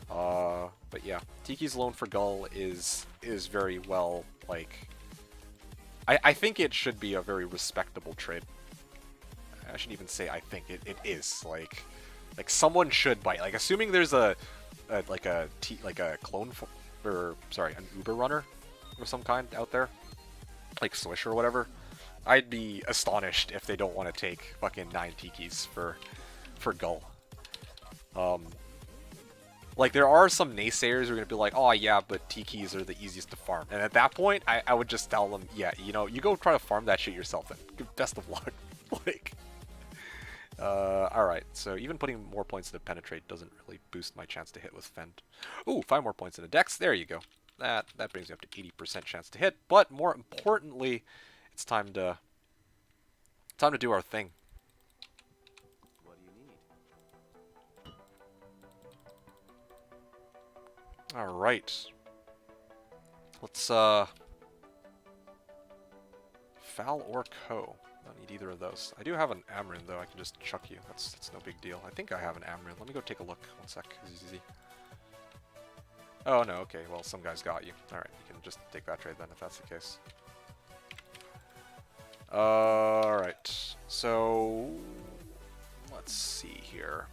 But yeah, Tiki's Loan for Gull is very well, like... I think it should be a very respectable trade. I should even say I think it is, like someone should buy, like, assuming there's a clone or sorry, an Uber runner of some kind out there, like Swish or whatever. I'd be astonished if they don't want to take fucking 9 Tikis for Gull. Like, there are some naysayers who are going to be like, oh yeah, but Tikis are the easiest to farm. And at that point, I would just tell them, yeah, you know, you go try to farm that shit yourself then. Best of luck. Like, alright, so even putting more points into Penetrate doesn't really boost my chance to hit with Fend. Ooh, 5 more points into Dex, there you go. That brings me up to 80% chance to hit, but more importantly, it's time to do our thing. What do you need? Alright. Let's, Foul or Co. Don't need either of those. I do have an Amarin, though. I can just chuck you. That's no big deal. I think I have an Amarin. Let me go take a look. One sec. Easy. Oh, no. Okay. Well, some guys got you. Alright. You can just take that trade, then, if that's the case. Alright. So... let's see here.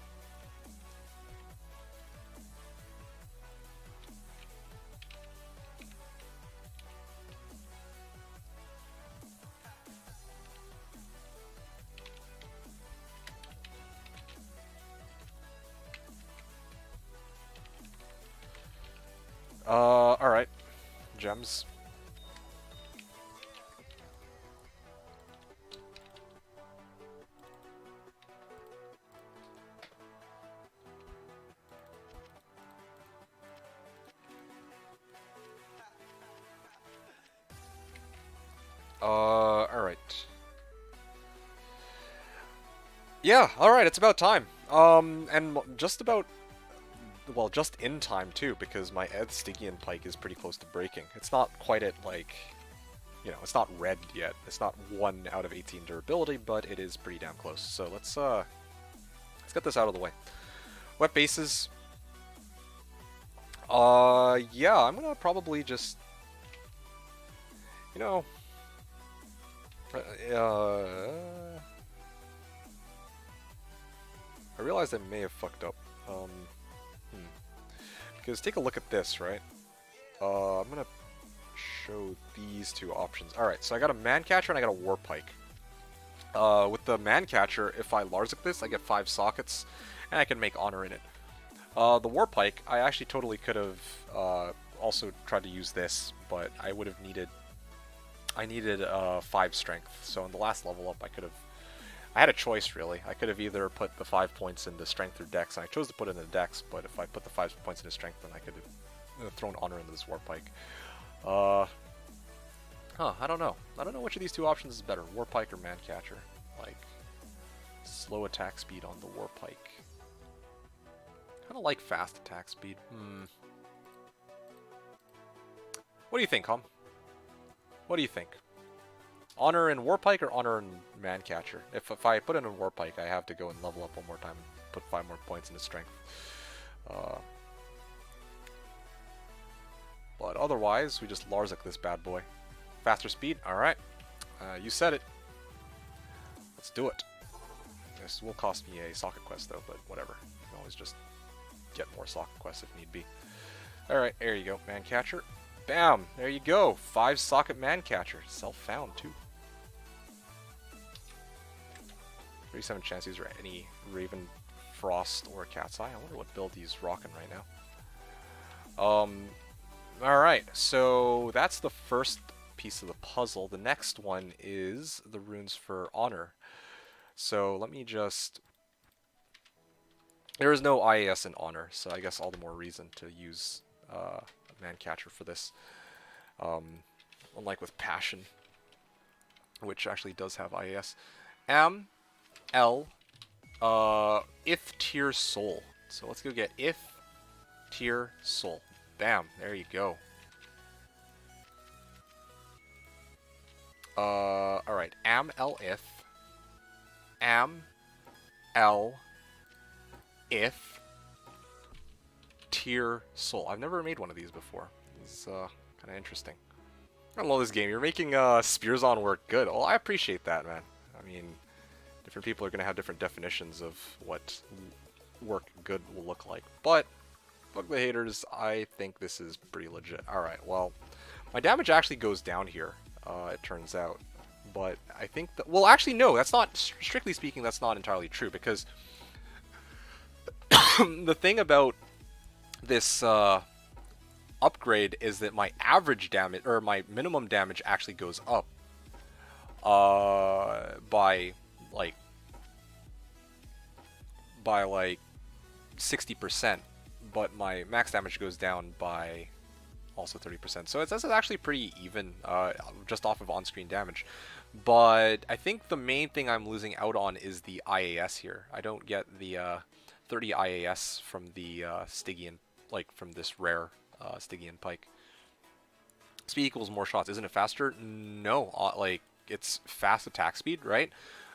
Alright. Gems. Alright. Yeah, alright, it's about time. And just about... well, just in time, too, because my Stygian Pike is pretty close to breaking. It's not quite at, like... you know, it's not red yet. It's not 1 out of 18 durability, but it is pretty damn close. So let's get this out of the way. Wet bases. Yeah, I'm gonna probably just... you know... I realized I may have fucked up. Because take a look at this, right? I'm gonna show these 2 options. Alright, so I got a Mancatcher and I got a War Pike. With the Mancatcher, if I Larzik this, I get 5 sockets, and I can make Honor in it. The War Pike, I actually totally could have also tried to use this, but I would have needed... I needed 5 strength, so in the last level up I could have... I had a choice, really. I could have either put the 5 points into strength or dex, and I chose to put it into dex, but if I put the 5 points into strength, then I could have thrown honor into this War Pike. I don't know. I don't know which of these 2 options is better, War Pike or Mancatcher. Like, slow attack speed on the War Pike. Kinda like fast attack speed. What do you think, Hum? What do you think? Honor in War Pike or Honor in Mancatcher? If I put it in War Pike, I have to go and level up 1 more time and put 5 more points into strength. But otherwise, we just Larzik this bad boy. Faster speed? Alright. You said it. Let's do it. This will cost me a socket quest though, but whatever. You can always just get more socket quests if need be. Alright, there you go, man catcher. Bam! There you go. 5-socket man catcher. Self-found, too. 37 chance these are any Raven Frost or Cat's Eye. I wonder what build he's rocking right now. Alright, so that's the first piece of the puzzle. The next one is the runes for honor. So let me just... There is no IAS in honor, so I guess all the more reason to use a man catcher for this. Unlike with passion, which actually does have IAS. If tier soul. So let's go get if tier soul. Bam, there you go. Alright, if tier soul. I've never made one of these before. It's kind of interesting. I love this game. You're making Spearzon work good. Well, I appreciate that, man. I mean, different people are going to have different definitions of what work good will look like. But, fuck the haters, I think this is pretty legit. Alright, well, my damage actually goes down here, it turns out. But I think that... Well, actually, no, that's not... Strictly speaking, that's not entirely true, because... the thing about this upgrade is that my average damage, or my minimum damage actually goes up by like 60%, but my max damage goes down by also 30%. So it's actually pretty even, just off of on-screen damage. But I think the main thing I'm losing out on is the IAS here. I don't get the 30 IAS from the Stygian, like from this rare Stygian pike. Speed equals more shots. Isn't it faster? No, like it's fast attack speed, right?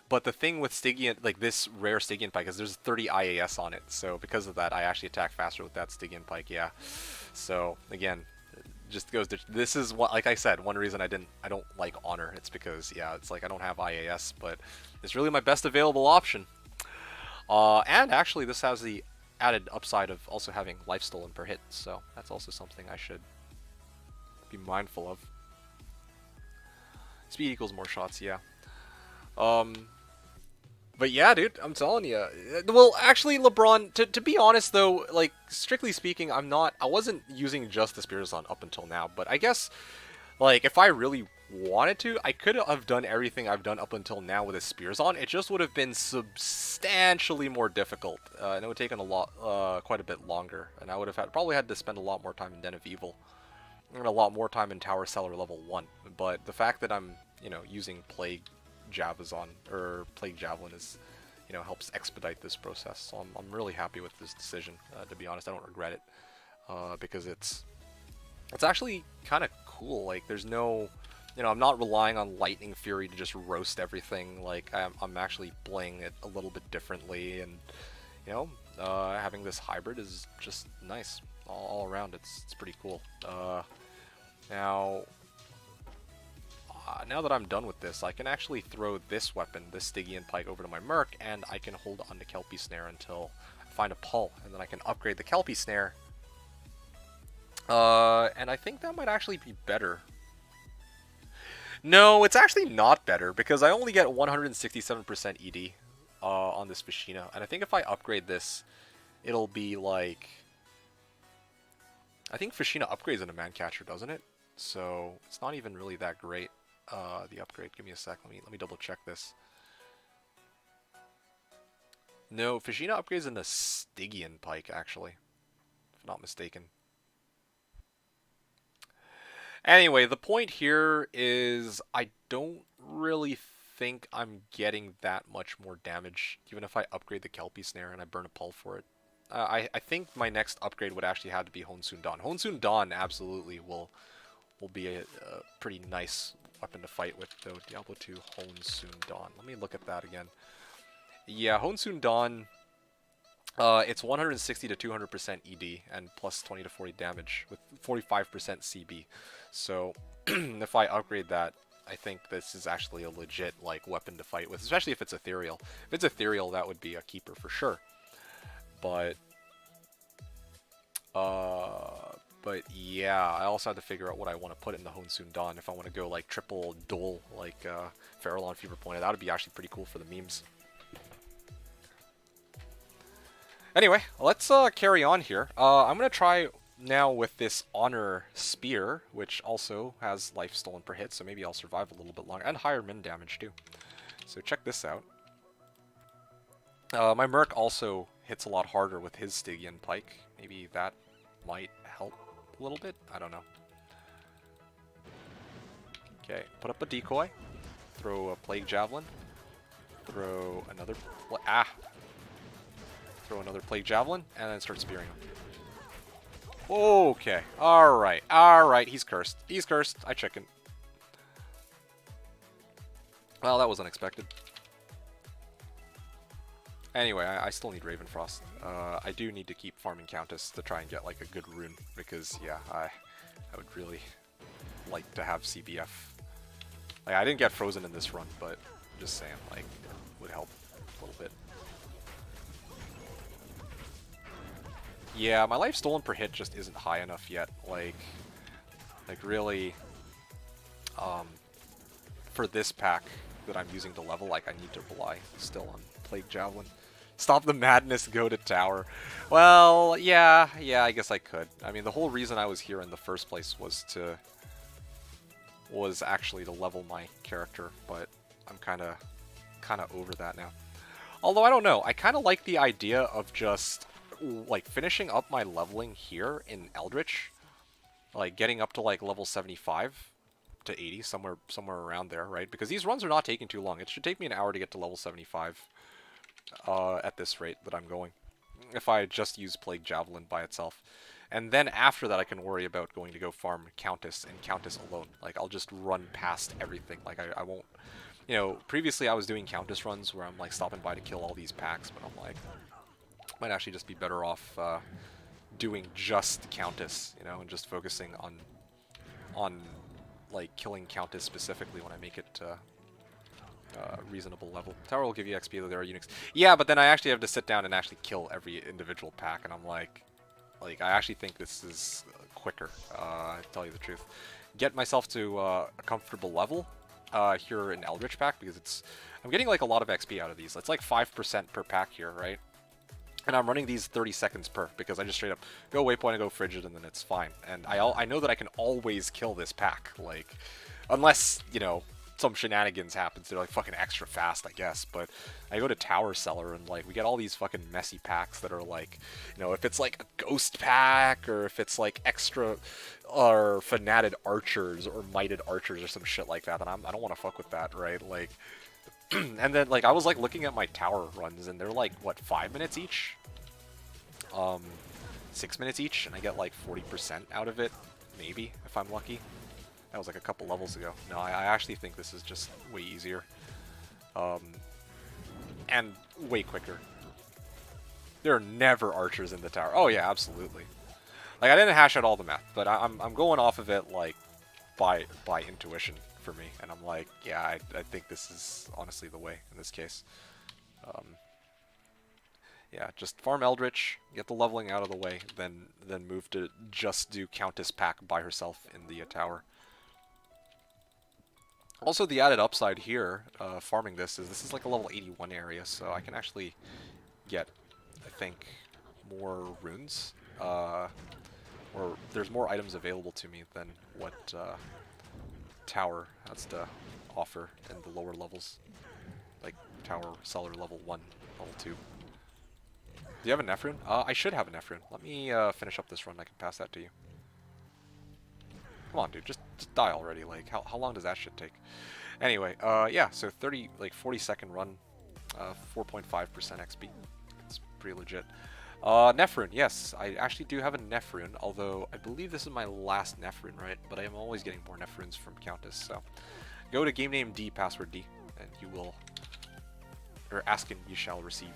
But the thing with Stygian, like this rare Stygian pike, is there's 30 IAS on it. So because of that, I actually attack faster with that Stygian pike. Yeah. So again, just goes to, this is what, like I said, one reason I don't like honor. It's because yeah, it's like I don't have IAS, but it's really my best available option. And actually, this has the added upside of also having life stolen per hit, so that's also something I should be mindful of. Speed equals more shots, yeah. But yeah, dude, I'm telling you. Well, actually, LeBron, to be honest though, like strictly speaking, I wasn't using just the Spearzon up until now, but I guess like if I really wanted to, I could have done everything I've done up until now with a Spearzon. It just would have been substantially more difficult, and it would have taken quite a bit longer, and I would have probably had to spend a lot more time in Den of Evil, and a lot more time in Tower Cellar level 1. But the fact that I'm, using Plague Javelin is, helps expedite this process. So I'm really happy with this decision. To be honest, I don't regret it, because it's actually kind of cool. Like there's no, I'm not relying on Lightning Fury to just roast everything. Like I'm actually playing it a little bit differently, and having this hybrid is just nice all around. It's pretty cool. Now that I'm done with this, I can actually throw this weapon, this Stygian pike, over to my Merc, and I can hold on to Kelpie Snare until I find a pull, and then I can upgrade the Kelpie Snare. And I think that might actually be better. No, it's actually not better, because I only get 167% ED on this Vashina, and I think if I upgrade this, it'll be like... I think Vashina upgrades into Mancatcher, doesn't it? So it's not even really that great, the upgrade. Give me a sec, let me double check this. No, Vashina upgrades into Stygian pike, actually, if not mistaken. Anyway, the point here is I don't really think I'm getting that much more damage, even if I upgrade the Kelpie Snare and I burn a pull for it. I think my next upgrade would actually have to be Honsoon Dawn. Honsoon Dawn absolutely will be a pretty nice weapon to fight with, though. Diablo 2 Honsoon Dawn. Let me look at that again. Yeah, Honsoon Dawn, it's 160 to 200% ED and plus 20 to 40 damage with 45% CB. So if I upgrade that, I think this is actually a legit weapon to fight with, especially if it's ethereal. If it's ethereal, that would be a keeper for sure. But But yeah, I also have to figure out what I want to put in the Honsoon Dawn. If I want to go like triple duel, like Farallon Fever pointed, that would be actually pretty cool for the memes. Anyway, let's carry on here. I'm gonna try now with this Honor Spear, which also has life stolen per hit, so maybe I'll survive a little bit longer, and higher min damage too. So check this out. My Merc also hits a lot harder with his Stygian Pike. Maybe that might help a little bit? I don't know. Okay, put up a decoy. Throw a Plague Javelin. Throw another... Throw another Plague Javelin, and then start spearing him. Okay, alright, alright, he's cursed. He's cursed. I chicken. Well, that was unexpected. Anyway, I still need Ravenfrost. I do need to keep farming Countess to try and get like a good rune, because yeah, I would really like to have CBF. Like, I didn't get Frozen in this run, but I'm just saying, like, it would help a little bit. Yeah, my life stolen per hit just isn't high enough yet. Like really, for this pack that I'm using to level, like, I need to rely still on Plague Javelin. Stop the madness, go to tower. Well, yeah, I guess I could. I mean, the whole reason I was here in the first place was actually to level my character, but I'm kind of over that now. Although I don't know, I kind of like the idea of just like finishing up my leveling here in Eldritch, like getting up to like level 75 to 80, somewhere around there, right? Because these runs are not taking too long. It should take me an hour to get to level 75 at this rate that I'm going, if I just use Plague Javelin by itself. And then after that, I can worry about going to go farm Countess and Countess alone. Like, I'll just run past everything. Like, I won't... You know, previously I was doing Countess runs where I'm, like, stopping by to kill all these packs, but I'm like... Might actually just be better off doing just Countess, you know, and just focusing on like, killing Countess specifically when I make it reasonable level. Tower will give you XP, though there are Unix. Yeah, but then I actually have to sit down and actually kill every individual pack, and I'm like I actually think this is quicker, to tell you the truth. Get myself to a comfortable level here in Eldritch pack, because I'm getting like a lot of XP out of these. It's like 5% per pack here, right? And I'm running these 30 seconds per, because I just straight up go waypoint and go frigid, and then it's fine. And I know that I can always kill this pack, like, unless, you know, some shenanigans happens. They're like fucking extra fast, I guess. But I go to Tower Cellar, and like we get all these fucking messy packs that are like, you know, if it's like a ghost pack, or if it's like extra or fanated archers or mighted archers or some shit like that, then I don't want to fuck with that, right? Like, and then like I was like looking at my tower runs, and they're like, what, 5 minutes each, 6 minutes each, and I get like 40% out of it, maybe, if I'm lucky. That was like a couple levels ago. No, I actually think this is just way easier. And way quicker. There are never archers in the tower. Oh yeah, absolutely. Like, I didn't hash out all the math, but I'm going off of it like by intuition for me, and I'm like, yeah, I think this is honestly the way in this case. Yeah, just farm Eldritch, get the leveling out of the way, then move to just do Countess pack by herself in the tower. Also, the added upside here, farming this is like a level 81 area, so I can actually get, I think, more runes, or there's more items available to me than what Tower has to offer in the lower levels, like Tower Cellar level 1, level 2. Do you have a Nephrune? I should have a Nephrune. Let me finish up this run. I can pass that to you. Come on, dude, just die already. Like, how long does that shit take? Anyway, yeah, so 40-second run, 4.5% XP. It's pretty legit. Nephrune, yes, I actually do have a Nephrune, although I believe this is my last Nephrune, right? But I am always getting more Nephrunes from Countess, so go to game name D, password D, and you will, or ask and you shall receive.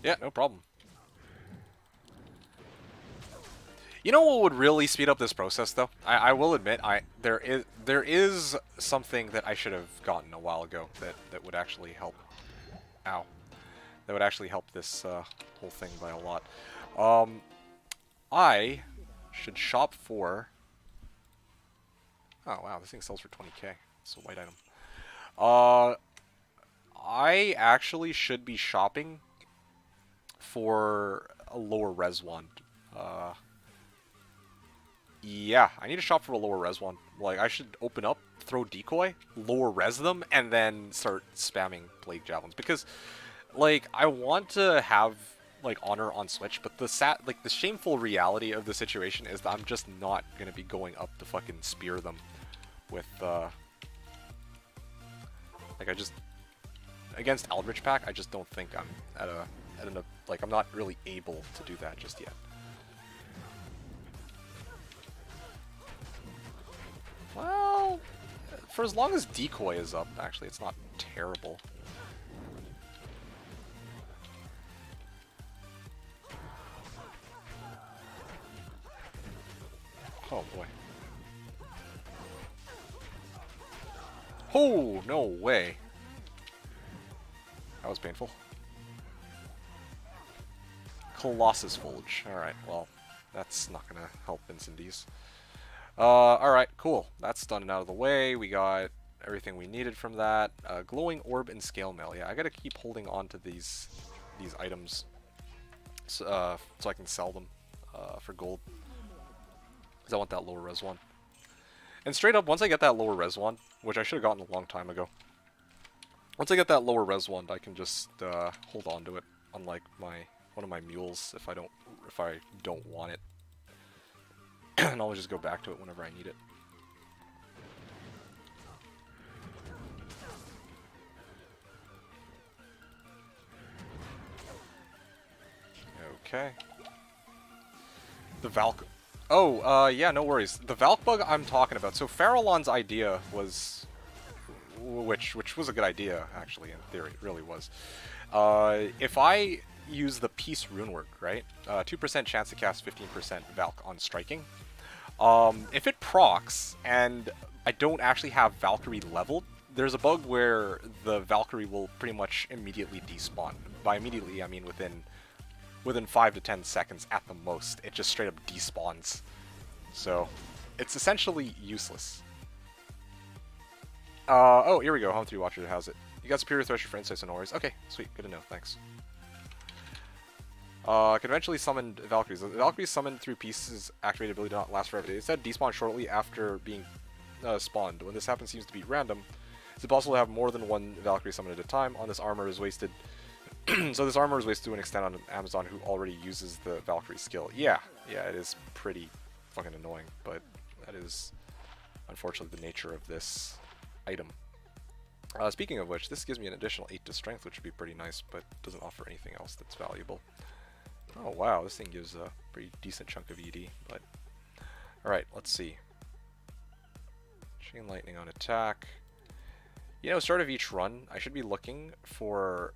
Yeah, no problem. You know what would really speed up this process, though? I will admit, there is something that I should have gotten a while ago that would actually help. Ow. That would actually help this whole thing by a lot. I should shop for... Oh, wow, this thing sells for 20k. It's a white item. I actually should be shopping for a lower res wand. Yeah, I need to shop for a lower res one. Like, I should open up, throw decoy, lower res them, and then start spamming plague javelins. Because, like, I want to have, like, honor on Switch, but the shameful reality of the situation is that I'm just not gonna be going up to fucking spear them with, like, I just... Against Eldritch Pack, I just don't think I'm like, I'm not really able to do that just yet. Well, for as long as decoy is up, actually, it's not terrible. Oh boy. Oh, no way. That was painful. Colossus Foliage. Alright, well, that's not gonna help Incendies. Alright, cool. That's done and out of the way. We got everything we needed from that. Glowing Orb and Scale Mail. Yeah, I gotta keep holding on to these items so I can sell them for gold. Because I want that lower res one. And straight up, once I get that lower res one, which I should have gotten a long time ago. Once I get that lower res one, I can just hold on to it, unlike one of my mules if I don't want it. And I'll just go back to it whenever I need it. Okay. The Valk... Oh, yeah, no worries. The Valk bug I'm talking about. So Farallon's idea was... Which was a good idea, actually, in theory. It really was. If I use the Peace Runework, right? 2% chance to cast 15% Valk on striking. If it procs, and I don't actually have Valkyrie leveled, there's a bug where the Valkyrie will pretty much immediately despawn. By immediately, I mean within 5 to 10 seconds at the most. It just straight up despawns. So, it's essentially useless. Oh, here we go. Home 3 Watcher has it. You got Superior Thresher for insights and no worries. Okay, sweet. Good to know. Thanks. Conventionally summoned Valkyries. The Valkyries summoned through pieces activated ability do not last forever. They instead despawn shortly after being spawned. When this happens, seems to be random. It's possible to have more than one Valkyrie summoned at a time. On this armor is wasted. So this armor is wasted to an extent on Amazon who already uses the Valkyrie skill. Yeah, it is pretty fucking annoying, but that is unfortunately the nature of this item. Speaking of which, this gives me an additional 8 to strength, which would be pretty nice, but doesn't offer anything else that's valuable. Oh wow, this thing gives a pretty decent chunk of ED, but... Alright, let's see. Chain Lightning on attack. You know, start of each run, I should be looking for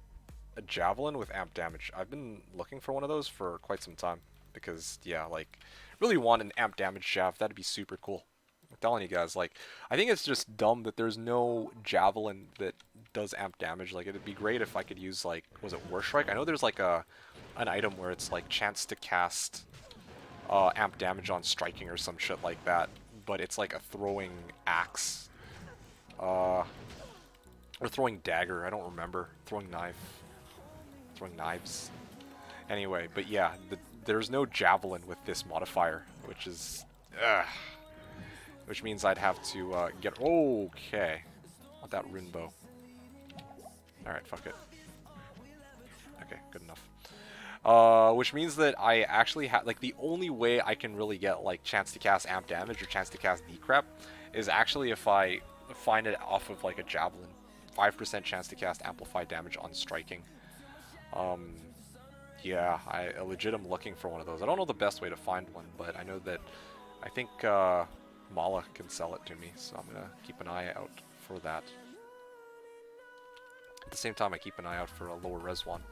a Javelin with amp damage. I've been looking for one of those for quite some time, because, yeah, like, really want an amp damage Jav, that'd be super cool. I'm telling you guys, like, I think it's just dumb that there's no Javelin that does amp damage. Like, it'd be great if I could use, like, was it War Strike? I know there's, like, an item where it's, like, chance to cast amp damage on striking or some shit like that, but it's, like, a throwing axe. Or throwing dagger, I don't remember. Throwing knife. Throwing knives. Anyway, but yeah, there's no Javelin with this modifier, which is... Which means I'd have to get... Okay. I want that rune bow. Alright, fuck it. Okay, good enough. Which means that I actually have... Like, the only way I can really get, like, chance to cast amp damage or chance to cast decrep is actually if I find it off of, like, a Javelin. 5% chance to cast amplified damage on striking. Yeah, I legit am looking for one of those. I don't know the best way to find one, but I know that... I think, Mala can sell it to me, so I'm gonna keep an eye out for that. At the same time, I keep an eye out for a lower res one.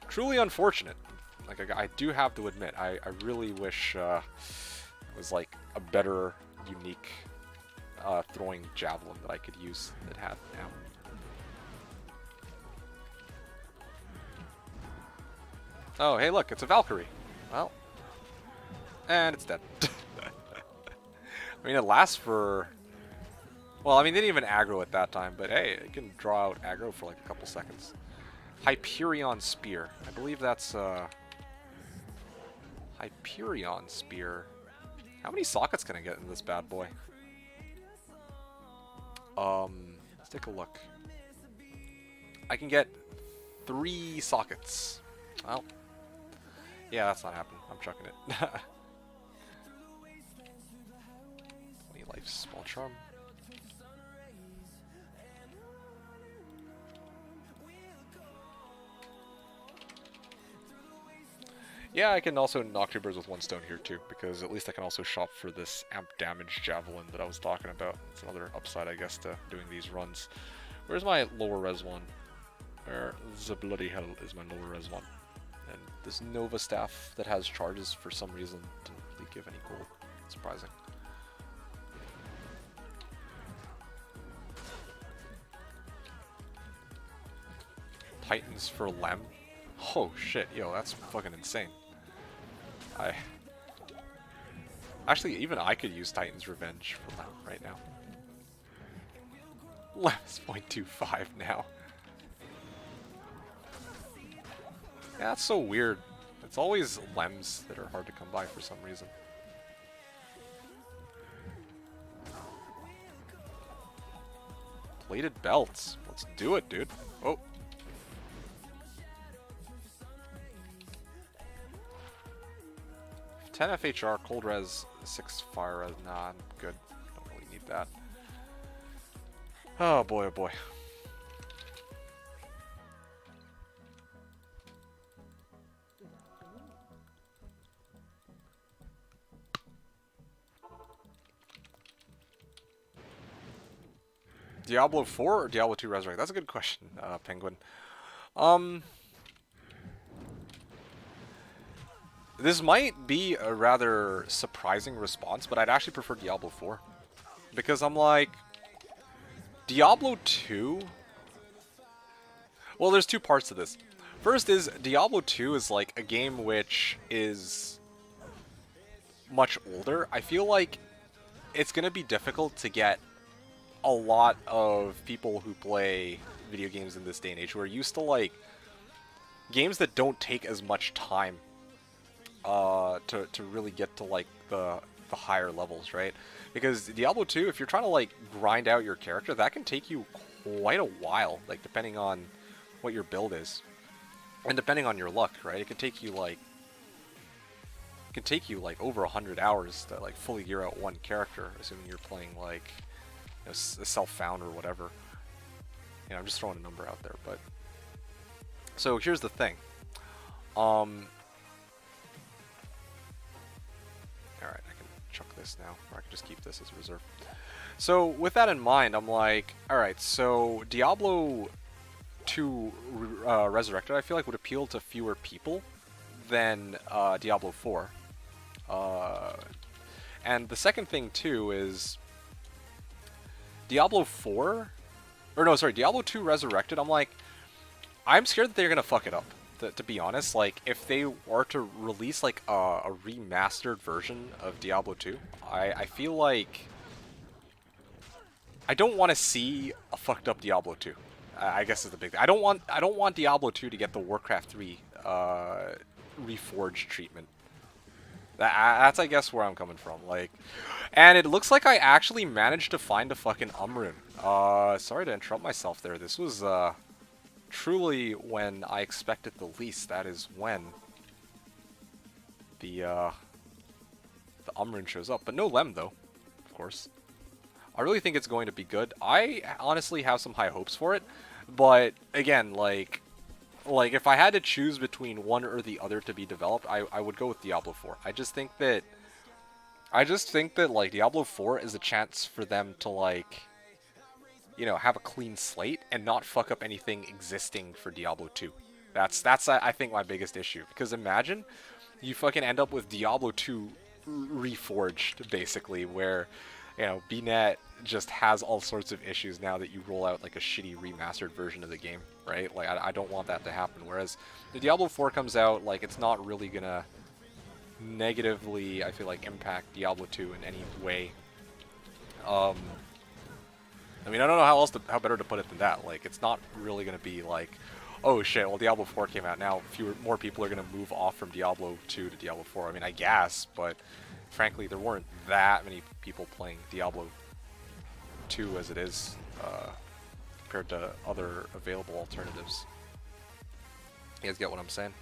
Truly unfortunate. Like, I do have to admit, I really wish it was like a better, unique throwing javelin that I could use that had now. Oh, hey, look, it's a Valkyrie. Well, and it's dead. I mean, it lasts for... Well, I mean, they didn't even aggro at that time, but hey, it can draw out aggro for like a couple seconds. Hyperion Spear. I believe that's Hyperion Spear. How many sockets can I get in this bad boy? Let's take a look. I can get 3 sockets. Well, yeah, that's not happening. I'm chucking it. 20 life, small charm. Yeah, I can also knock 2 birds with 1 stone here too, because at least I can also shop for this amp damage javelin that I was talking about. It's another upside, I guess, to doing these runs. Where's my lower res one? Where the bloody hell is my lower res one? And this Nova staff that has charges for some reason didn't really give any gold. Surprising. Titans for Lem? Oh shit, yo, that's fucking insane. Actually, even I could use Titan's Revenge for Lem right now. Lem's 0.25 now. Yeah, that's so weird. It's always Lems that are hard to come by for some reason. Plated belts. Let's do it, dude. Oh. Ten FHR, cold res, 6 fire res. Nah, I'm good. Don't really need that. Oh boy, oh boy. Diablo 4 or Diablo 2 Resurrect? That's a good question, Penguin. This might be a rather surprising response, but I'd actually prefer Diablo 4. Because I'm like... Diablo 2... Well, there's 2 parts to this. First is, Diablo 2 is like a game which is much older. I feel like it's going to be difficult to get a lot of people who play video games in this day and age who are used to like games that don't take as much time to really get to like the higher levels, right? Because Diablo 2, if you're trying to like grind out your character, that can take you quite a while, like depending on what your build is and depending on your luck, right? It can take you like over 100 hours to like fully gear out one character, assuming you're playing like, you know, a self-found or whatever. You know, I'm just throwing a number out there, but so here's the thing. Alright, I can chuck this now, or I can just keep this as a reserve. So with that in mind, I'm like, alright, so Diablo 2 Resurrected, I feel like would appeal to fewer people than Diablo 4. And the second thing too is Diablo 4, or no, sorry, Diablo 2 Resurrected, I'm like, I'm scared that they're gonna fuck it up, to be honest. Like, if they were to release, like, a remastered version of Diablo 2, I feel like I don't want to see a fucked up Diablo 2. I guess is the big thing. I don't want Diablo 2 to get the Warcraft 3 Reforged treatment. That's, I guess, where I'm coming from. Like, and it looks like I actually managed to find a fucking Umrune. Sorry to interrupt myself there. This was, truly when I expected the least. That is when the Umrune shows up. But no Lem, though, of course. I really think it's going to be good. I honestly have some high hopes for it. But, again, like if I had to choose between one or the other to be developed, I would go with Diablo 4. I just think that like Diablo 4 is a chance for them to like, you know, have a clean slate and not fuck up anything existing for Diablo 2. That's I think my biggest issue, because imagine you fucking end up with Diablo 2 reforged, basically, where, you know, BNet just has all sorts of issues now that you roll out like a shitty remastered version of the game, right? Like, I don't want that to happen. Whereas the Diablo 4 comes out, like, it's not really gonna negatively, I feel like, impact Diablo 2 in any way. I mean, I don't know how better to put it than that. Like, it's not really gonna be like, oh shit, well Diablo 4 came out, now more people are gonna move off from Diablo 2 to Diablo 4. I mean, I guess, but frankly, there weren't that many people playing Diablo 2 as it is, compared to other available alternatives. You guys get what I'm saying?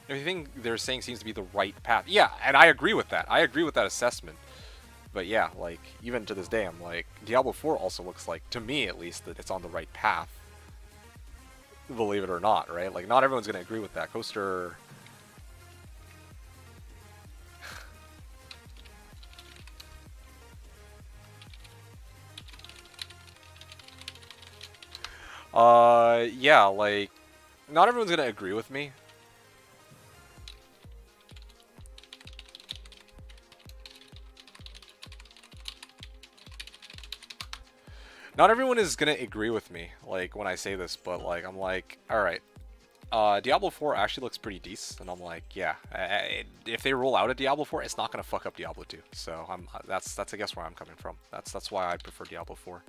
Everything they're saying seems to be the right path. Yeah, and I agree with that. I agree with that assessment. But yeah, like, even to this day, I'm like, Diablo 4 also looks like, to me at least, that it's on the right path. Believe it or not, right? Like, not everyone's going to agree with that. Coaster... yeah, like, not everyone's going to agree with me. Not everyone is gonna agree with me, like, when I say this, but, like, I'm like, alright, Diablo 4 actually looks pretty decent, and I'm like, yeah, if they roll out a Diablo 4, it's not gonna fuck up Diablo 2, so that's I guess where I'm coming from. That's why I prefer Diablo 4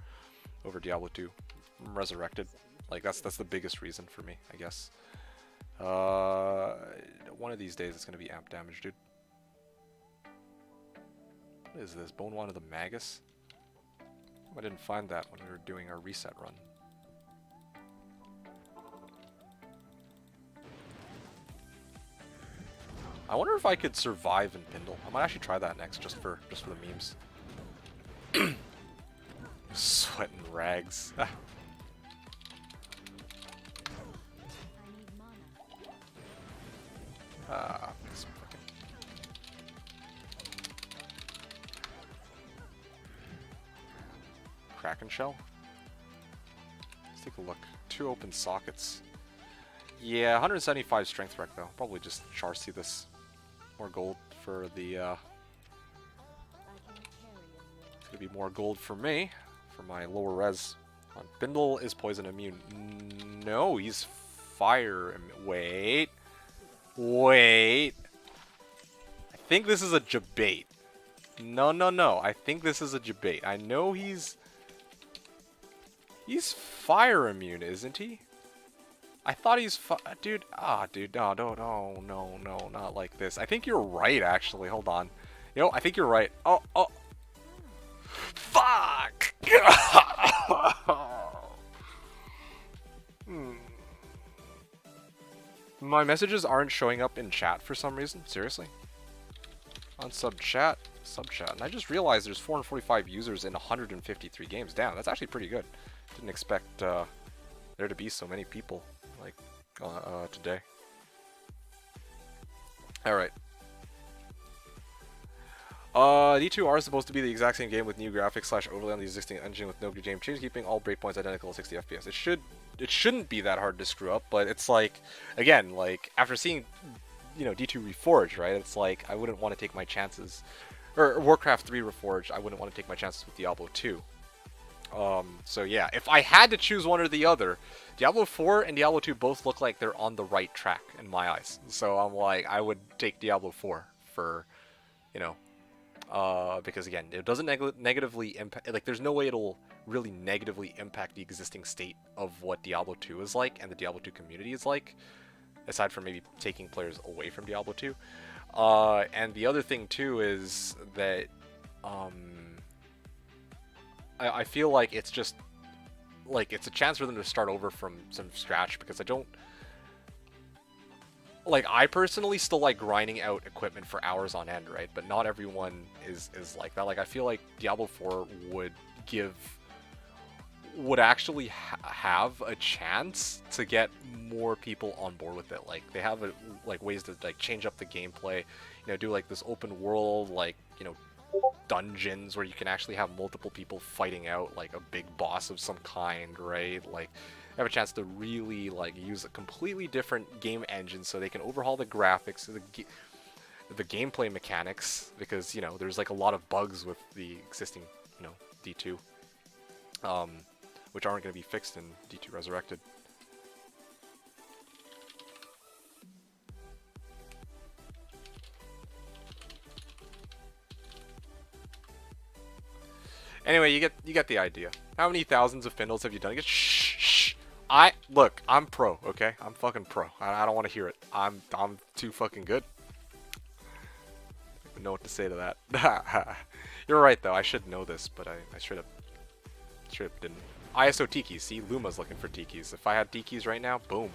over Diablo 2 Resurrected. Like, that's the biggest reason for me, I guess. One of these days it's gonna be amp damage, dude. What is this? Bone Wand of the Magus? I didn't find that when we were doing our reset run. I wonder if I could survive in Pindle. I might actually try that next, just for the memes. Sweating rags. This fucking... Kraken shell? Let's take a look. 2 open sockets. Yeah, 175 strength rec though. Probably just Charcy this. More gold for the, It's gonna be more gold for me, for my lower res. Bindle is poison immune. No, he's fire. Wait. Wait. I think this is a debate. No. I think this is a debate. I know he's fire immune, isn't he? I thought he's dude. Dude, no, not like this. I think you're right, actually. Hold on. You know, I think you're right. Oh. Fuck! My messages aren't showing up in chat for some reason. Seriously? On sub chat. And I just realized there's 445 users in 153 games. Damn, that's actually pretty good. Didn't expect there to be so many people like today. Alright. D2R is supposed to be the exact same game with new graphics / overlay on the existing engine with no game change, keeping all breakpoints identical at 60 FPS. It shouldn't be that hard to screw up, but it's like, again, like, after seeing, you know, D2 Reforged, right, it's like, I wouldn't want to take my chances, or Warcraft 3 Reforged, I wouldn't want to take my chances with Diablo 2. So yeah, if I had to choose one or the other, Diablo 4 and Diablo 2 both look like they're on the right track in my eyes. So I'm like, I would take Diablo 4 for, you know, because again, it doesn't negatively impact, like, there's no way it'll really negatively impact the existing state of what Diablo 2 is like and the Diablo 2 community is like, aside from maybe taking players away from Diablo 2. And the other thing too is that I feel like it's just like it's a chance for them to start over from some scratch, because I personally still like grinding out equipment for hours on end, right? But not everyone is like that. Like, I feel like Diablo 4 would actually have a chance to get more people on board with it. Like, they have like ways to like change up the gameplay, you know, do like this open world, like, you know, dungeons where you can actually have multiple people fighting out like a big boss of some kind, right? Like, have a chance to really like use a completely different game engine, so they can overhaul the graphics, the gameplay mechanics, because you know there's like a lot of bugs with the existing D2, which aren't going to be fixed in D2 Resurrected. Anyway, you get the idea. How many thousands of spindles have you done? Shh. Look, I'm pro, okay? I'm fucking pro. I don't want to hear it. I'm too fucking good. I don't know what to say to that. You're right though. I should know this, but I straight up didn't. ISO tikis. See, Luma's looking for tikis. If I had tikis right now, boom,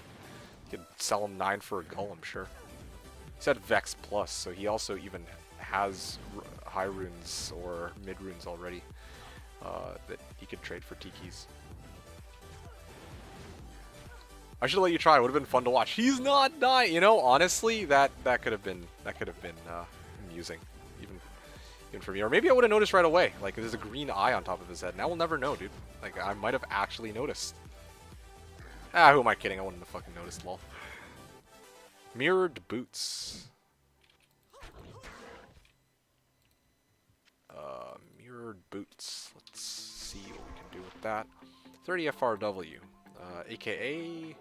you could sell them 9 for a gull, I'm sure. He said Vex Plus, so he also even has high runes or mid runes already. That he could trade for tikis. I should let you try. It would have been fun to watch. He's not dying. You know, honestly, that could have been amusing, even for me. Or maybe I would have noticed right away. Like there's a green eye on top of his head, and I will never know, dude. Like I might have actually noticed. Ah, who am I kidding? I wouldn't have fucking noticed, lol. Mirrored boots. Mirrored boots. Let's see what we can do with that. 30 FRW, aka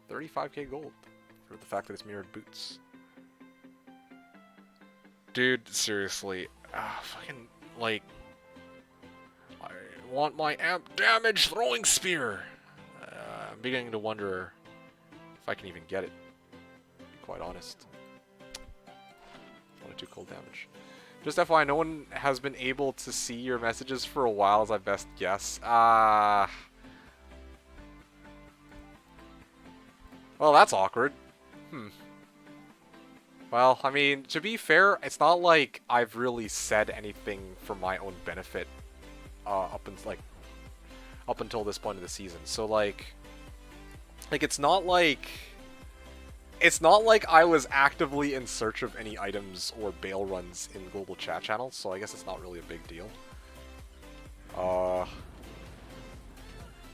35k gold for the fact that it's mirrored boots. Dude, seriously, fucking like, I want my amp damage throwing spear. I'm beginning to wonder if I can even get it. To be quite honest. 1 or 2 cold damage. Just FYI, no one has been able to see your messages for a while, as I best guess. Well, that's awkward. Well, I mean, to be fair, it's not like I've really said anything for my own benefit up until this point of the season. So like it's not like I was actively in search of any items or bail runs in global chat channels, so I guess it's not really a big deal.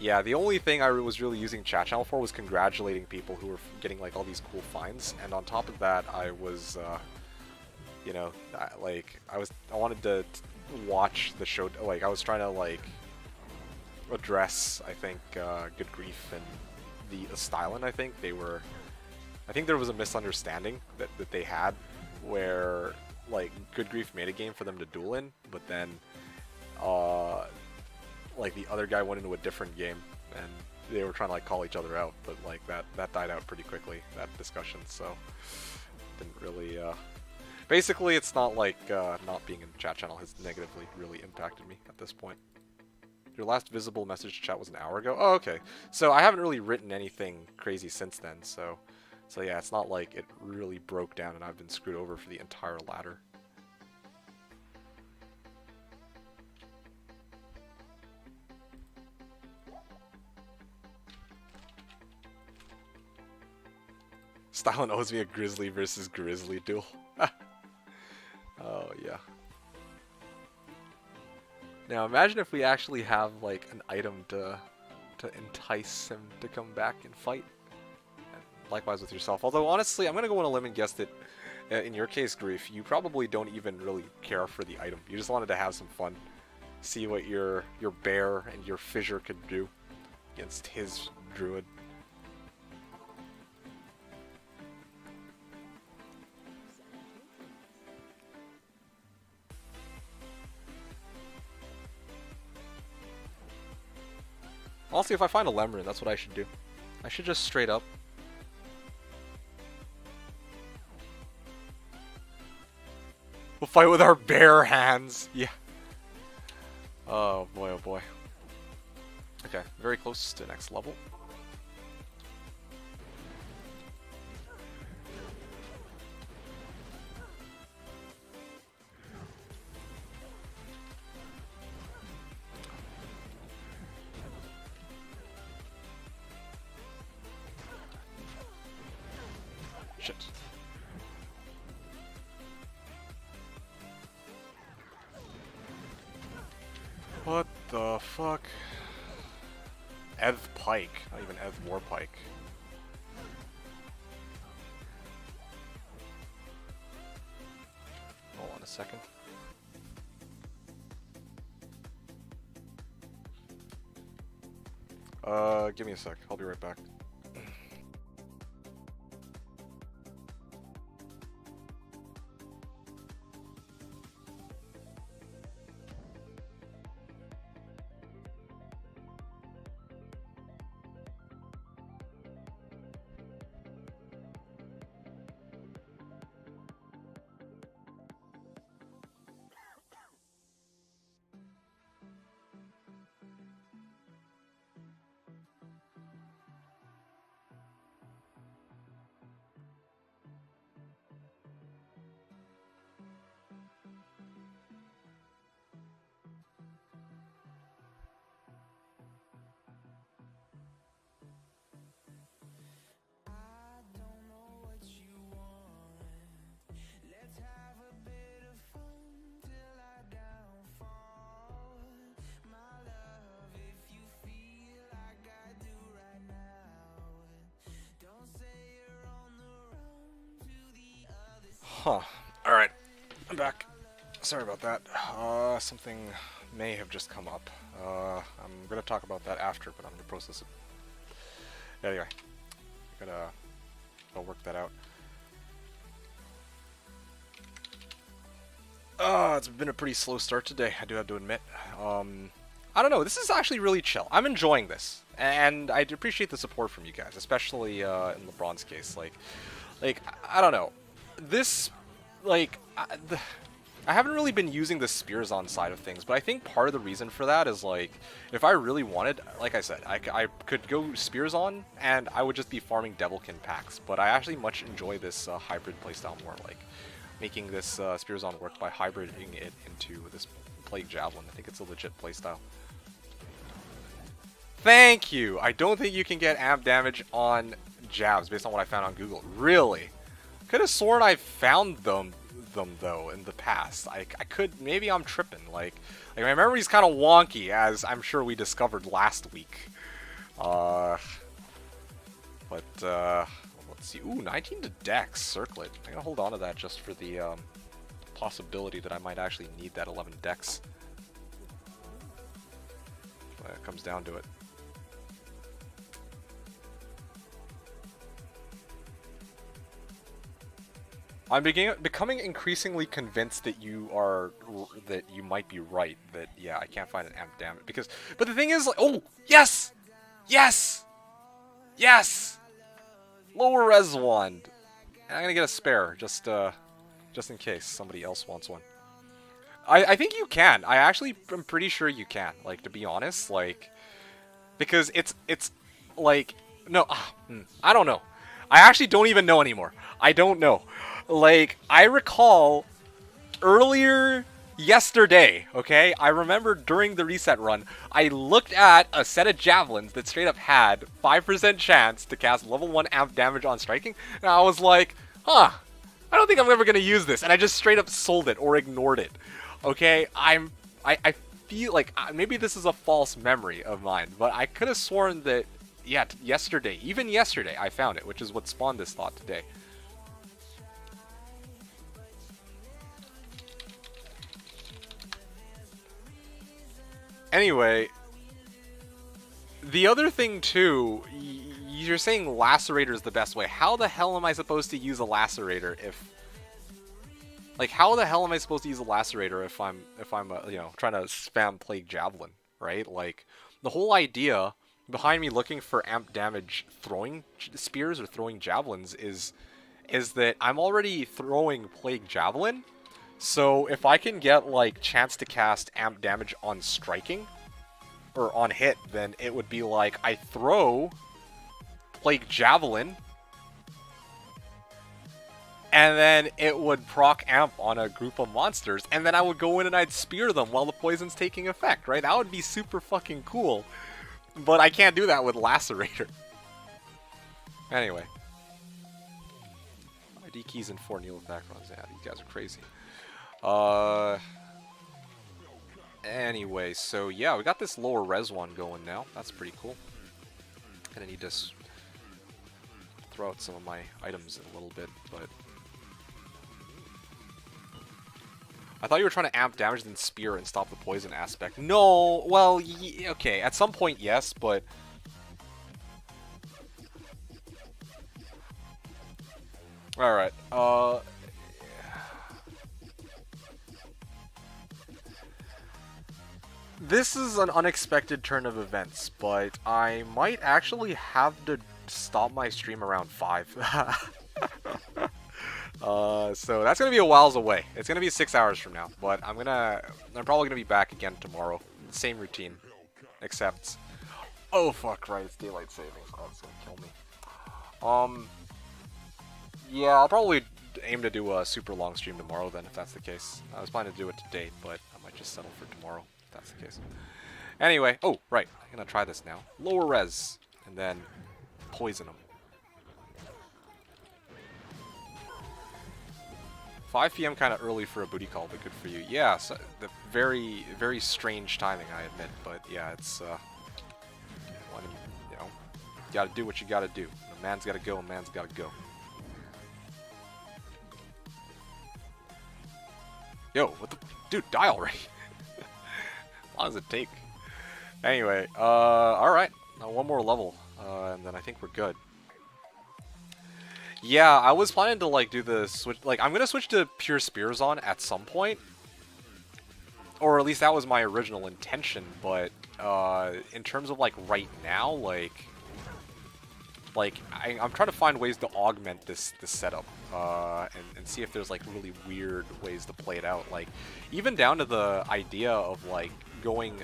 Yeah, the only thing I was really using chat channel for was congratulating people who were getting like all these cool finds, and on top of that, I was, you know, I wanted to watch the show. Like I was trying to like address, I think, Good Grief and the Stylen. I think there was a misunderstanding that they had, where like Good Grief made a game for them to duel in, but then like the other guy went into a different game, and they were trying to like call each other out, but like that died out pretty quickly, that discussion. So didn't really. Basically, it's not like not being in the chat channel has negatively really impacted me at this point. Your last visible message chat was an hour ago. Oh, okay. So I haven't really written anything crazy since then. So yeah, it's not like it really broke down and I've been screwed over for the entire ladder. Stylen owes me a Grizzly versus Grizzly duel. Oh, yeah. Now imagine if we actually have like an item to entice him to come back and fight. And likewise with yourself. Although honestly, I'm gonna go on a limb and guess that in your case, Grief, you probably don't even really care for the item. You just wanted to have some fun, see what your bear and your fissure could do against his druid. Honestly, if I find a Lemon, that's what I should do. I should just straight up. We'll fight with our bare hands. Yeah. Oh boy, oh boy. Okay, very close to next level. Shit. What the fuck? Eth Pike, not even Eth Warpike. Hold on a second. Give me a sec. I'll be right back. Huh. Alright. I'm back. Sorry about that. Something may have just come up. I'm gonna talk about that after, but I'm gonna process it. Anyway. I'll work that out. It's been a pretty slow start today, I do have to admit. I don't know, this is actually really chill. I'm enjoying this. And I appreciate the support from you guys, especially in LeBron's case. Like, I don't know. This, like, I haven't really been using the Spearzon side of things, but I think part of the reason for that is, like, if I really wanted, like I said, I could go Spearzon, and I would just be farming Devilkin packs, but I actually much enjoy this hybrid playstyle more, like, making this Spearzon work by hybriding it into this Plague Javelin. I think it's a legit playstyle. Thank you! I don't think you can get amp damage on jabs, based on what I found on Google. Really? Could have sworn I found them though in the past. I could, maybe I'm tripping. Like my memory's kind of wonky, as I'm sure we discovered last week. Let's see. Ooh, 19 to Dex Circlet. I'm gonna hold on to that just for the possibility that I might actually need that 11 Dex. When it comes down to it. I'm becoming increasingly convinced that you might be right. That, yeah, I can't find an amp damage because. But the thing is, like, oh yes, yes, yes, lower res wand. And I'm gonna get a spare just in case somebody else wants one. I think you can. I'm pretty sure you can. Like, to be honest, like, because it's like no, I don't know. I actually don't even know anymore. I don't know. Like, I recall earlier yesterday, okay? I remember during the reset run, I looked at a set of javelins that straight up had 5% chance to cast level 1 amp damage on striking, and I was like, huh, I don't think I'm ever going to use this, and I just straight up sold it or ignored it, okay? I feel like maybe this is a false memory of mine, but I could have sworn that, yeah, even yesterday, I found it, which is what spawned this thought today. Anyway, the other thing too, you're saying Lacerator is the best way. How the hell am I supposed to use a Lacerator if... Like, how the hell am I supposed to use a Lacerator if I'm you know, trying to spam Plague Javelin, right? Like, the whole idea behind me looking for amp damage throwing spears or throwing javelins is that I'm already throwing Plague Javelin. So if I can get, like, chance to cast amp damage on striking, or on hit, then it would be like, I throw Plague Javelin, and then it would proc amp on a group of monsters, and then I would go in and I'd spear them while the poison's taking effect, right? That would be super fucking cool. But I can't do that with Lacerator. Anyway. ID keys and 4 Neil backgrounds. Yeah, these guys are crazy. Anyway, so yeah, we got this lower res one going now. That's pretty cool. Gonna need to throw out some of my items a little bit, but I thought you were trying to amp damage then spear and stop the poison aspect. No, well, okay, at some point yes, but all right. This is an unexpected turn of events, but I might actually have to stop my stream around 5. So that's gonna be a whiles away. It's gonna be 6 hours from now, but I'm probably gonna be back again tomorrow. Same routine, except, oh fuck, right, it's daylight savings. Oh, it's gonna kill me. Yeah, I'll probably aim to do a super long stream tomorrow then, if that's the case. I was planning to do it today, but I might just settle for tomorrow, if that's the case. Anyway, oh, right, I'm gonna try this now. Lower res, and then poison them. 5 PM kind of early for a booty call, but good for you. Yeah, so the very, very strange timing, I admit, but yeah, it's, you know, you gotta do what you gotta do. A man's gotta go, a man's gotta go. Yo, what the... Dude, die already! How long does it take? Anyway, alright. Now one more level, and then I think we're good. Yeah, I was planning to, like, do the switch... Like, I'm gonna switch to pure Spearzon at some point. Or at least that was my original intention, but, in terms of, like, right now, I'm trying to find ways to augment this setup, and see if there's, like, really weird ways to play it out. Like, even down to the idea of, like, going,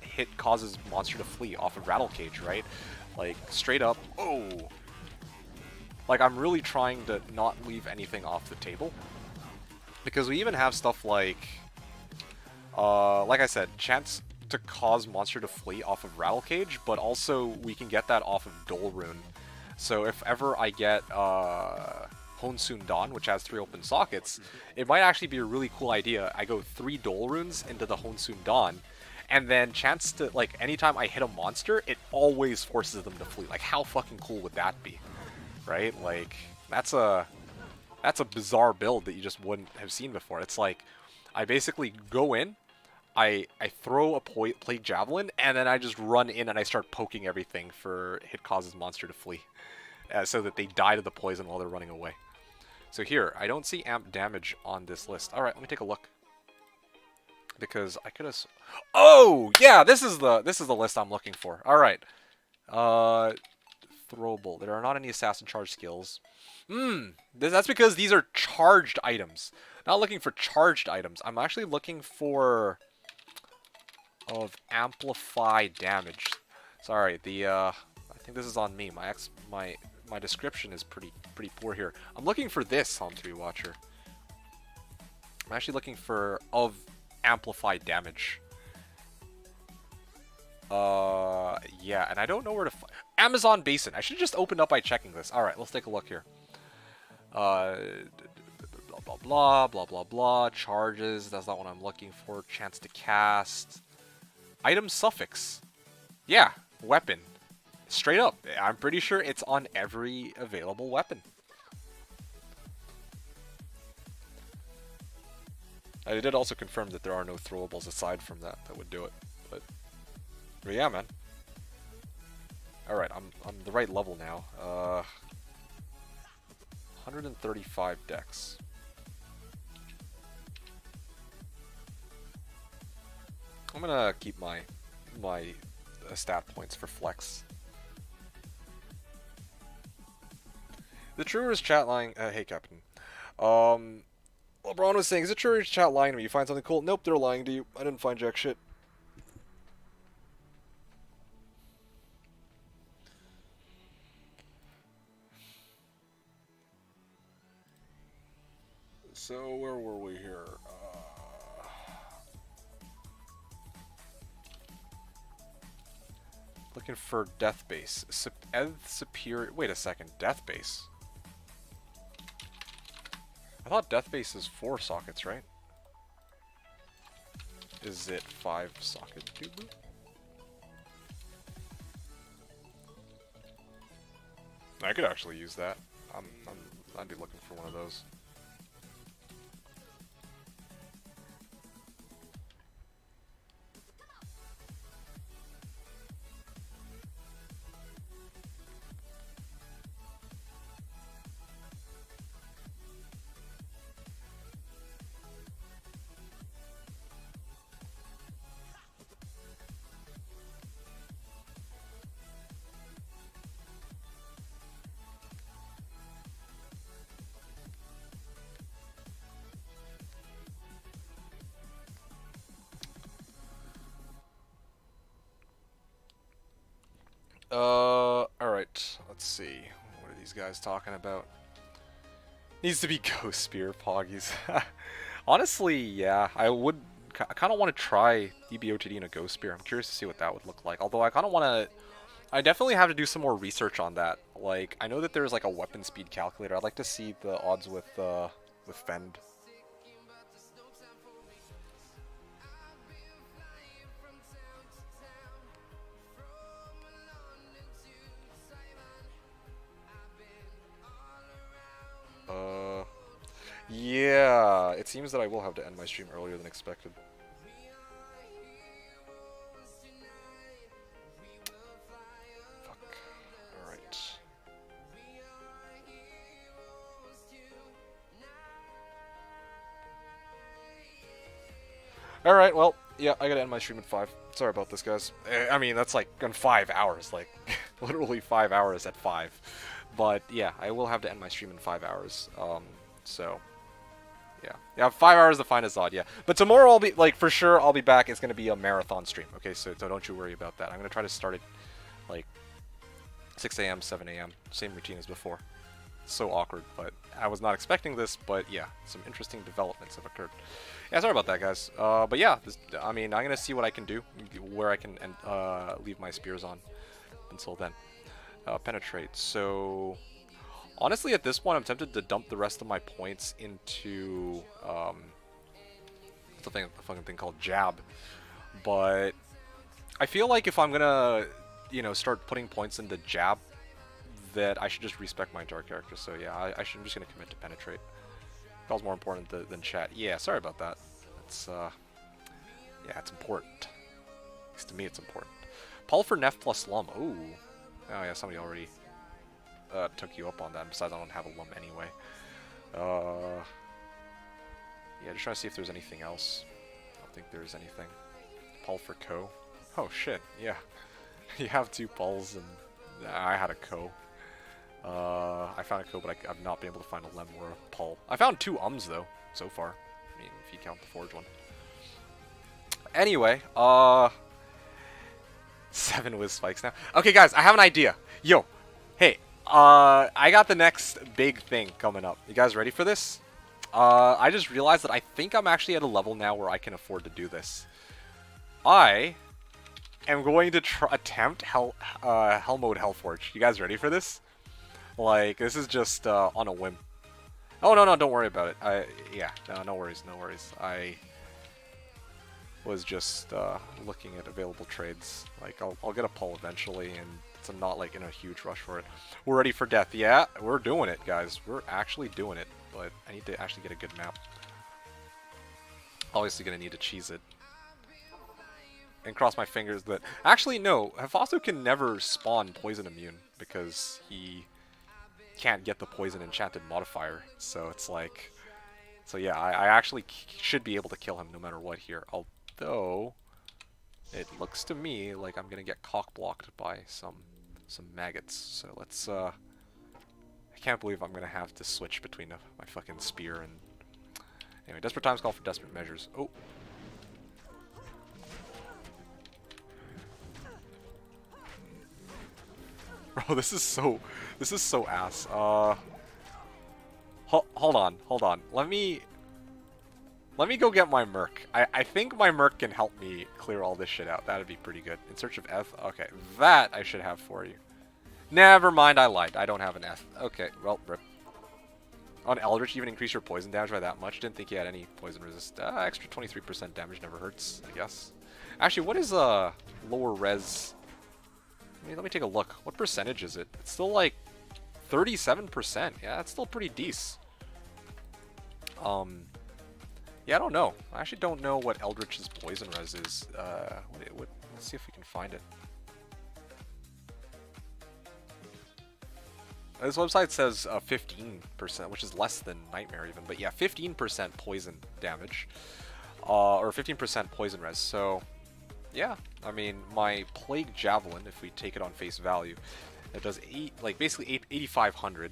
hit causes monster to flee off of Rattle Cage, right? Like, straight up, oh! Like, I'm really trying to not leave anything off the table. Because we even have stuff like I said, chance to cause monster to flee off of Rattle Cage, but also we can get that off of Dole Rune. So if ever I get Honsoon Dawn, which has 3 open sockets, it might actually be a really cool idea. I go 3 Dole Runes into the Honsoon Dawn, and then chance to, like, anytime I hit a monster, it always forces them to flee. Like, how fucking cool would that be? Right? Like, that's a bizarre build that you just wouldn't have seen before. It's like, I basically go in, I throw a Plague Javelin, and then I just run in and I start poking everything for hit causes monster to flee. So that they die to the poison while they're running away. So here, I don't see amp damage on this list. Alright, let me take a look. Because I could have... Oh! Yeah, this is the list I'm looking for. Alright. Throwable. There are not any assassin charge skills. That's because these are charged items. Not looking for charged items. I'm actually looking for... of amplify damage. Sorry, I think this is on me. My description is pretty poor here. I'm looking for this on 3Watcher. I'm actually looking for of amplify damage. Yeah, and I don't know where to find Amazon Basin. I should have just opened up by checking this. All right, let's take a look here. Blah blah blah blah blah blah. Charges. That's not what I'm looking for. Chance to cast. Item suffix. Yeah, weapon. Straight up. I'm pretty sure it's on every available weapon. I did also confirm that there are no throwables aside from that would do it. But yeah, man. Alright, I'm the right level now. 135 dex. I'm gonna keep my stat points for flex. The truest chat lying. Hey, Captain. LeBron was saying, is it true chat lying to me? You find something cool? Nope, they're lying to you. I didn't find jack shit. So, where were we here? Looking for Death Base. Superior. Wait a second. Death Base? I thought Death Base is 4 sockets, right? Is it 5 socket? I could actually use that. I'd be looking for one of those. Alright, let's see. What are these guys talking about? Needs to be Ghost Spear Poggies. Honestly, yeah, I kind of want to try EBOTD in a Ghost Spear. I'm curious to see what that would look like. Although I kind of want to... I definitely have to do some more research on that. Like, I know that there's like a weapon speed calculator. I'd like to see the odds with Fend. Yeah, it seems that I will have to end my stream earlier than expected. Fuck. Alright. Alright, well, yeah, I gotta end my stream at 5. Sorry about this, guys. I mean, that's like in 5 hours, like, literally 5 hours at 5. But, yeah, I will have to end my stream in 5 hours, so... Yeah, 5 hours to find a Zod, yeah. But tomorrow I'll be, like, for sure, I'll be back. It's going to be a marathon stream, okay? So don't you worry about that. I'm going to try to start it, like, 6 a.m., 7 a.m. Same routine as before. So awkward, but I was not expecting this, but yeah, some interesting developments have occurred. Yeah, sorry about that, guys. But yeah, I mean, I'm going to see what I can do, where I can leave my Spearzon until then. Penetrate, so... Honestly, at this point, I'm tempted to dump the rest of my points into, what's the fucking thing called Jab. But I feel like if I'm gonna, you know, start putting points into Jab, that I should just respec my entire character. So yeah, I'm just gonna commit to Penetrate. Feels more important than Chat. Yeah, sorry about that. It's, yeah, it's important. At least to me, it's important. Paul for Neff plus Lum. Ooh. Oh yeah, somebody already... took you up on that. Besides, I don't have a Lum anyway. Yeah, just trying to see if there's anything else. I don't think there's anything. Paul for Co. Oh shit, yeah. You have 2 Pauls and I had a Co. I found a Co, but I've not been able to find a Lem or a Paul. I found 2 Ums though, so far. I mean, if you count the Forge one. Anyway, 7 with spikes now. Okay guys, I have an idea. Yo, hey, I got the next big thing coming up. You guys ready for this? I just realized that I think I'm actually at a level now where I can afford to do this. I am going to attempt Hell Mode Hellforge. You guys ready for this? Like, this is just on a whim. Oh, no, don't worry about it. Yeah, no worries, no worries. I was just looking at available trades. Like, I'll get a pull eventually, and I'm not like in a huge rush for it. We're ready for death. Yeah, we're doing it, guys. We're actually doing it, but I need to actually get a good map. Obviously gonna need to cheese it. And cross my fingers that... Actually, no. Hephasto can never spawn poison immune because he can't get the poison enchanted modifier. So it's like... So yeah, I actually should be able to kill him no matter what here. Although... It looks to me like I'm gonna get cock-blocked by some maggots. So let's, I can't believe I'm gonna have to switch between my fucking spear and... Anyway, desperate times call for desperate measures. Oh! Bro, this is so ass. Hold on. Let me go get my Merc. I think my Merc can help me clear all this shit out. That'd be pretty good. In search of F? Okay, that I should have for you. Never mind, I lied. I don't have an F. Okay, well, rip. On Eldritch, even increase your poison damage by that much? Didn't think you had any poison resist. Extra 23% damage never hurts, I guess. Actually, what is lower res? Let me take a look. What percentage is it? It's still like 37%. Yeah, that's still pretty decent. Yeah, I don't know. I actually don't know what Eldritch's poison res is. Let's see if we can find it. This website says 15%, which is less than Nightmare even. But yeah, 15% poison damage. Or 15% poison res. So, yeah. I mean, my Plague Javelin, if we take it on face value, it does basically 8,500.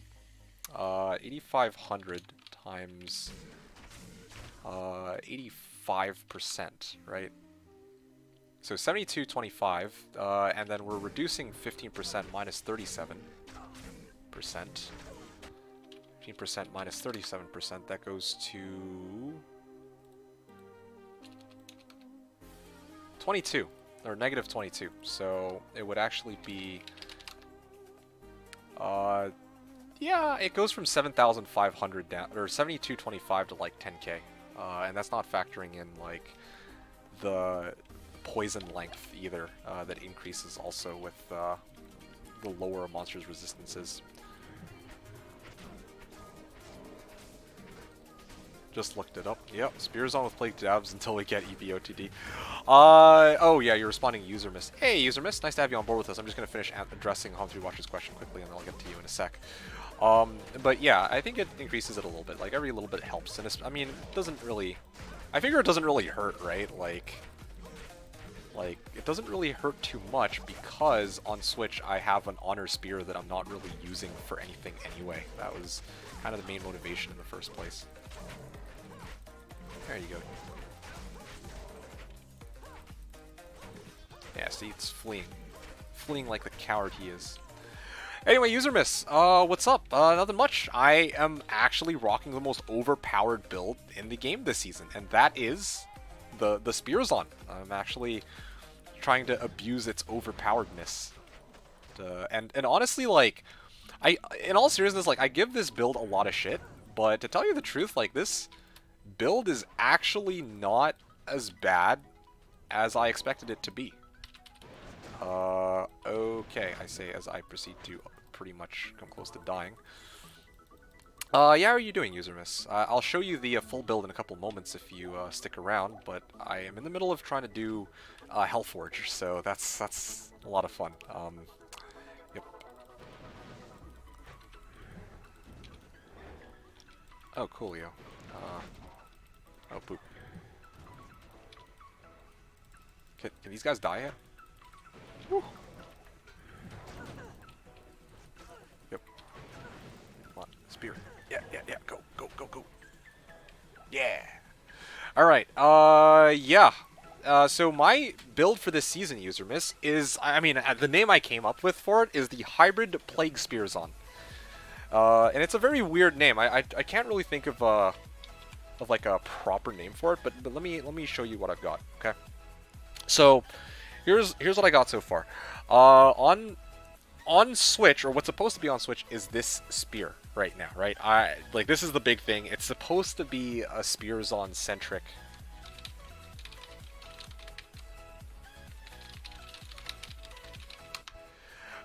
8,500 times 85%, right? So 7225, and then we're reducing 15% minus 37%. 15% minus 37%, that goes to 22, or negative 22. So it would actually be, yeah, it goes from 7,500 down, or 7225 to like 10k, and that's not factoring in like the poison length either, that increases also with the lower a monster's resistances. Just looked it up. Yep, Spearzon with Plague Jabs until we get EBOTD. Oh yeah, you're responding User Miss. Hey User Miss, nice to have you on board with us. I'm just going to finish addressing Home 3 Watcher's question quickly and then I'll get to you in a sec. But yeah, I think it increases it a little bit. Like, every little bit helps. And it's, I mean, it doesn't really... I figure it doesn't really hurt, right? Like, it doesn't really hurt too much because on Switch I have an Honor Spear that I'm not really using for anything anyway. That was kind of the main motivation in the first place. There you go. Yeah, see, it's fleeing. Fleeing like the coward he is. Anyway, User Miss, what's up? Nothing much. I am actually rocking the most overpowered build in the game this season, and that is the Spearzon. I'm actually trying to abuse its overpoweredness. And honestly, like, in all seriousness, like, I give this build a lot of shit, but to tell you the truth, like, this build is actually not as bad as I expected it to be. Okay, I say as I proceed to pretty much come close to dying. Yeah, how are you doing, User Miss? I'll show you the full build in a couple moments if you stick around, but I am in the middle of trying to do Hellforge, so that's a lot of fun. Yep. Oh, coolio. Oh, poop. Can these guys die yet? Woo. Yep. Come on, spear. Yeah, go. Yeah. Alright, yeah. So my build for this season, User Miss, is, I mean, the name I came up with for it is the Hybrid Plague Spearzon. And it's a very weird name. I can't really think of like a proper name for it, but let me show you what I've got, okay? So here's what I got so far. On Switch, or what's supposed to be on Switch, is this spear right now, right? Like, this is the big thing. It's supposed to be a Spearzon centric.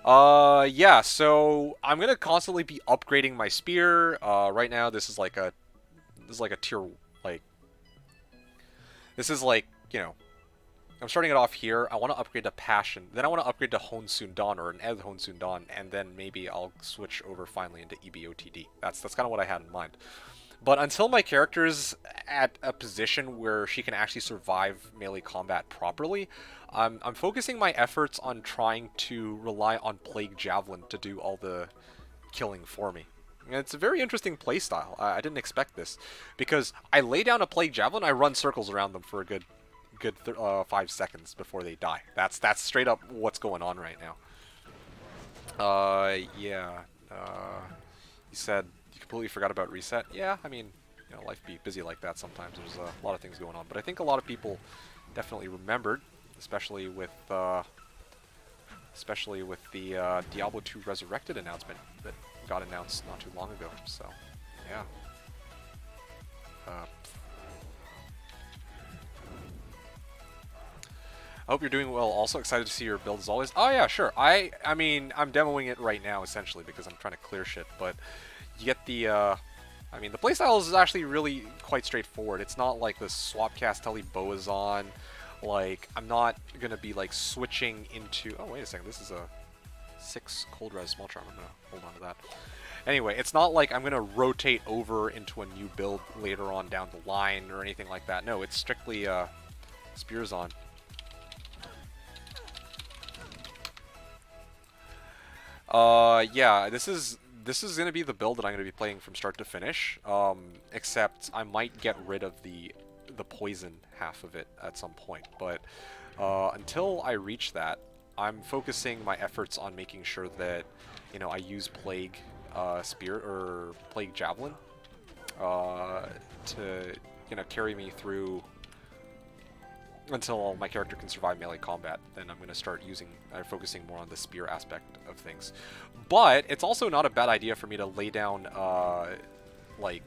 Yeah, so I'm gonna constantly be upgrading my spear. Right now this is like a tier, like, this is like, you know, I'm starting it off here. I want to upgrade to Passion, then I want to upgrade to Honsun Dawn, or an Ed Honsun Dawn, and then maybe I'll switch over finally into EBOTD. That's kind of what I had in mind. But until my character's at a position where she can actually survive melee combat properly, I'm focusing my efforts on trying to rely on Plague Javelin to do all the killing for me. And it's a very interesting playstyle. I didn't expect this, because I lay down a Plague Javelin, I run circles around them for a good 5 seconds before they die. That's straight up what's going on right now. Yeah. You said you completely forgot about reset. Yeah, I mean, you know, life be busy like that sometimes. There's a lot of things going on, but I think a lot of people definitely remembered, especially with the Diablo 2 Resurrected announcement that got announced not too long ago. So, yeah. Hope you're doing well. Also excited to see your build as always. Oh yeah, sure. I mean, I'm demoing it right now essentially because I'm trying to clear shit, but you get the I mean, the playstyle is actually really quite straightforward. It's not like the Swapcast Telly Boazon. Like, I'm not gonna be like switching into. Oh wait a second, this is a 6 cold res small charm. I'm gonna hold on to that. Anyway, it's not like I'm gonna rotate over into a new build later on down the line or anything like that. No, it's strictly Spearzon. Yeah, this is gonna be the build that I'm gonna be playing from start to finish. Except I might get rid of the poison half of it at some point. But until I reach that, I'm focusing my efforts on making sure that, you know, I use Plague Spear or Plague Javelin to, you know, carry me through until my character can survive melee combat. Then I'm going to start focusing more on the spear aspect of things. But it's also not a bad idea for me to lay down like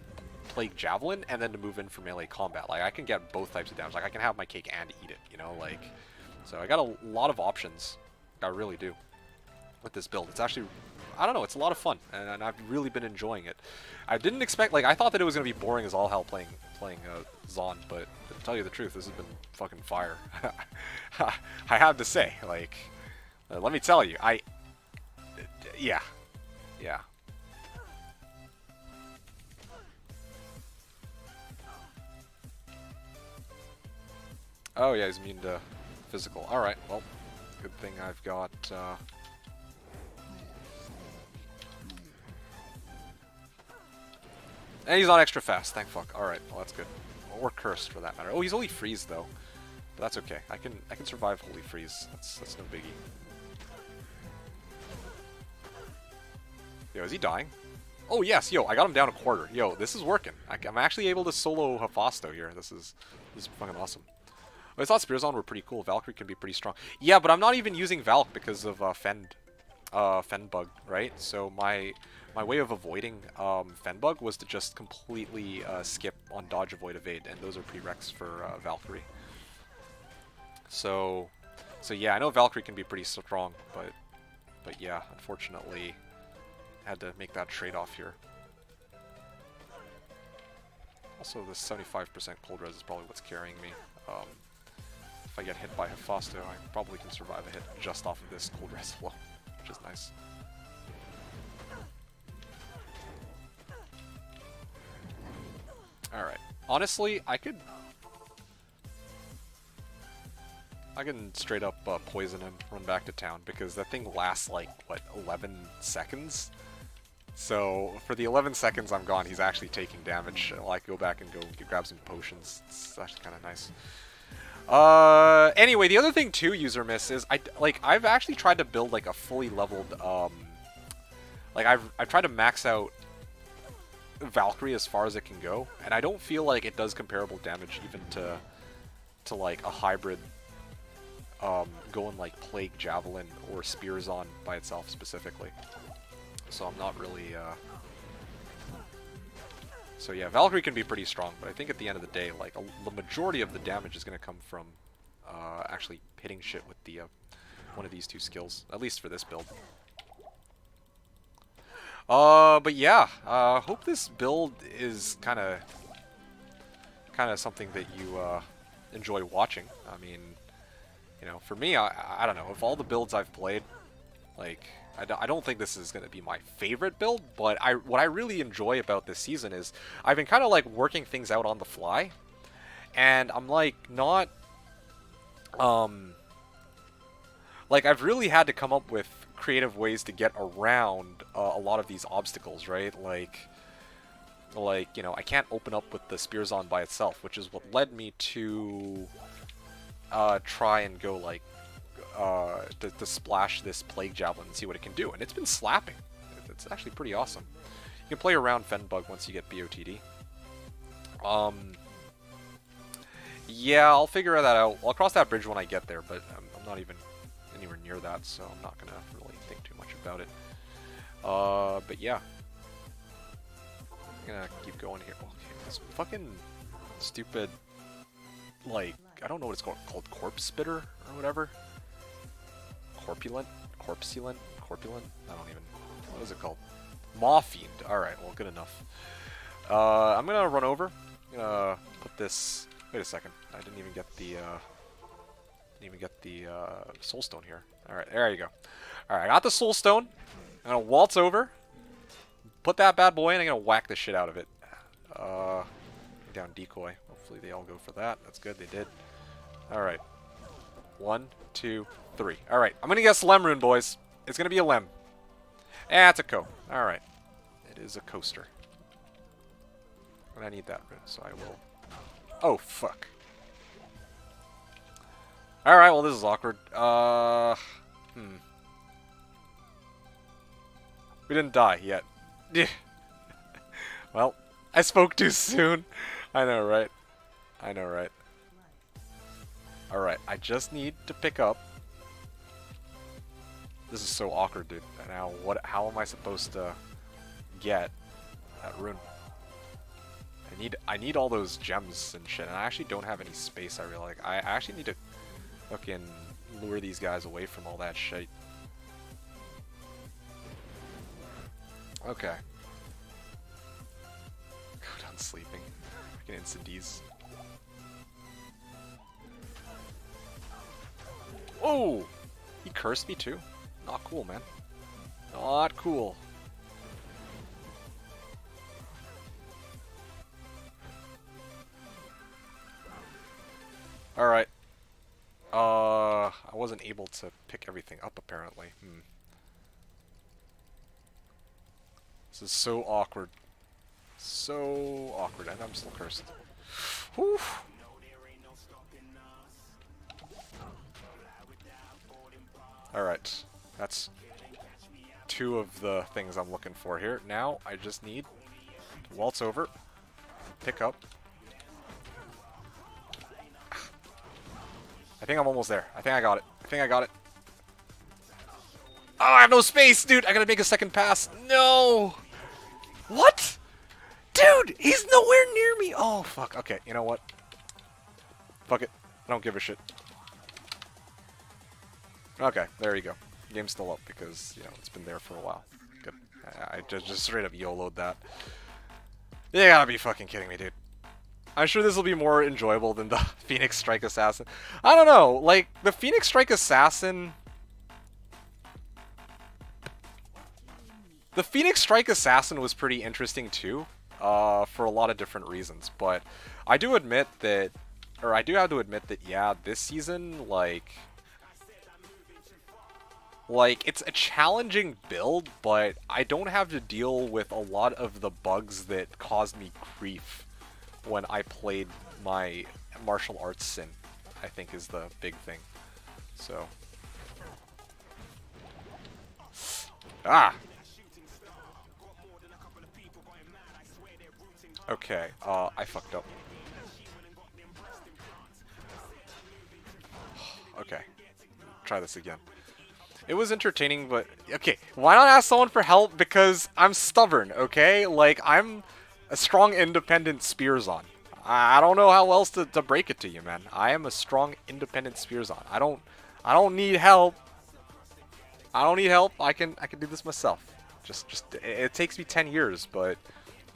Plague Javelin and then to move in for melee combat. Like, I can get both types of damage. Like, I can have my cake and eat it, you know, like, so I got a lot of options. I really do with this build. It's actually, I don't know, it's a lot of fun, and I've really been enjoying it. I didn't expect, like, I thought that it was going to be boring as all hell playing Zon, but to tell you the truth, this has been fucking fire. I have to say, like, let me tell you, yeah. Oh yeah, he's immune to physical. Alright, well, good thing I've got, and he's not extra fast, thank fuck. Alright, well that's good. Or cursed for that matter. Oh, he's Holy Freeze though. But that's okay. I can survive Holy Freeze. That's no biggie. Yo, is he dying? Oh yes, yo, I got him down a quarter. Yo, this is working. I'm actually able to solo Hephasto here. This is fucking awesome. I thought Spearzon were pretty cool. Valkyrie can be pretty strong. Yeah, but I'm not even using Valk because of Fenbug, right? So my way of avoiding Fenbug was to just completely skip on dodge, avoid, evade, and those are prereqs for Valkyrie. So yeah, I know Valkyrie can be pretty strong, but yeah, unfortunately, had to make that trade-off here. Also, this 75% cold res is probably what's carrying me. If I get hit by Hephasto, I probably can survive a hit just off of this cold res alone, which is nice. Alright. Honestly, I can straight up poison him, run back to town, because that thing lasts like, what, 11 seconds? So, for the 11 seconds I'm gone, he's actually taking damage. I'll like, go back and grab some potions. It's actually kind of nice. Anyway, the other thing too, user miss, is I've actually tried to build like a fully leveled, like I've tried to max out Valkyrie as far as it can go, and I don't feel like it does comparable damage even to like a hybrid, going like Plague Javelin or Spearzon by itself specifically. So I'm not really, so yeah, Valkyrie can be pretty strong, but I think at the end of the day, like, the majority of the damage is going to come from actually hitting shit with the one of these two skills, at least for this build. But yeah, hope this build is kind of something that you enjoy watching. I mean, you know, for me, I don't know, of all the builds I've played, like, I don't think this is going to be my favorite build, but what I really enjoy about this season is I've been kind of like working things out on the fly, and I'm like not, like I've really had to come up with creative ways to get around a lot of these obstacles, right? Like, you know, I can't open up with the Spearzon by itself, which is what led me to try and go like, to splash this Plague Javelin and see what it can do, and it's been slapping. It's actually pretty awesome. You can play around Fenbug once you get BOTD. Yeah, I'll figure that out. I'll cross that bridge when I get there, but I'm not even anywhere near that, so I'm not gonna really think too much about it. But yeah. I'm gonna keep going here. Okay, this fucking stupid, like, I don't know what it's called, corpse spitter or whatever. Corpulent, corpulent. I don't even. What is it called? Maw fiend. All right, well, good enough. I'm gonna run over. I'm gonna put this. Wait a second. I didn't even get the soul stone here. All right, there you go. All right, I got the soul stone. I'm gonna waltz over, put that bad boy in. I'm gonna whack the shit out of it. Down decoy. Hopefully they all go for that. That's good. They did. All right. 1, 2, 3. All right. I'm gonna guess Lem Rune, boys. It's gonna be a Lem. It's a Co. All right. It is a coaster. And I need that rune, so I will. Oh fuck. All right. Well, this is awkward. We didn't die yet. Well, I spoke too soon. I know, right? I know, right? Alright, I just need to pick up. This is so awkward, dude. Now, how am I supposed to get that rune? I need all those gems and shit, and I actually don't have any space, I realize. I actually need to fucking lure these guys away from all that shit. Okay. Go down sleeping. Fucking incendies. Oh! He cursed me too? Not cool, man. Not cool. Alright. I wasn't able to pick everything up apparently. This is so awkward. So awkward, and I'm still cursed. Whew. Alright, that's 2 of the things I'm looking for here. Now, I just need to waltz over, pick up. I think I'm almost there. I think I got it. I think I got it. Oh, I have no space, dude! I gotta make a second pass. No! What? Dude, he's nowhere near me! Oh, fuck. Okay, you know what? Fuck it. I don't give a shit. Okay, there you go. Game's still up because, you know, it's been there for a while. Good. I just straight up YOLO'd that. You gotta be fucking kidding me, dude. I'm sure this will be more enjoyable than the Phoenix Strike Assassin. I don't know, like, the Phoenix Strike Assassin... The Phoenix Strike Assassin was pretty interesting too, for a lot of different reasons, but I do admit that, or I do have to admit that, yeah, this season, like, it's a challenging build, but I don't have to deal with a lot of the bugs that caused me grief when I played my martial arts sim, I think is the big thing. So. Ah! Okay, I fucked up. Okay. Try this again. It was entertaining, but... Okay, why not ask someone for help? Because I'm stubborn, okay? Like, I'm a strong, independent Spearzon. I don't know how else to break it to you, man. I am a strong, independent Spearzon. I don't need help. I don't need help. I can do this myself. It takes me 10 years, but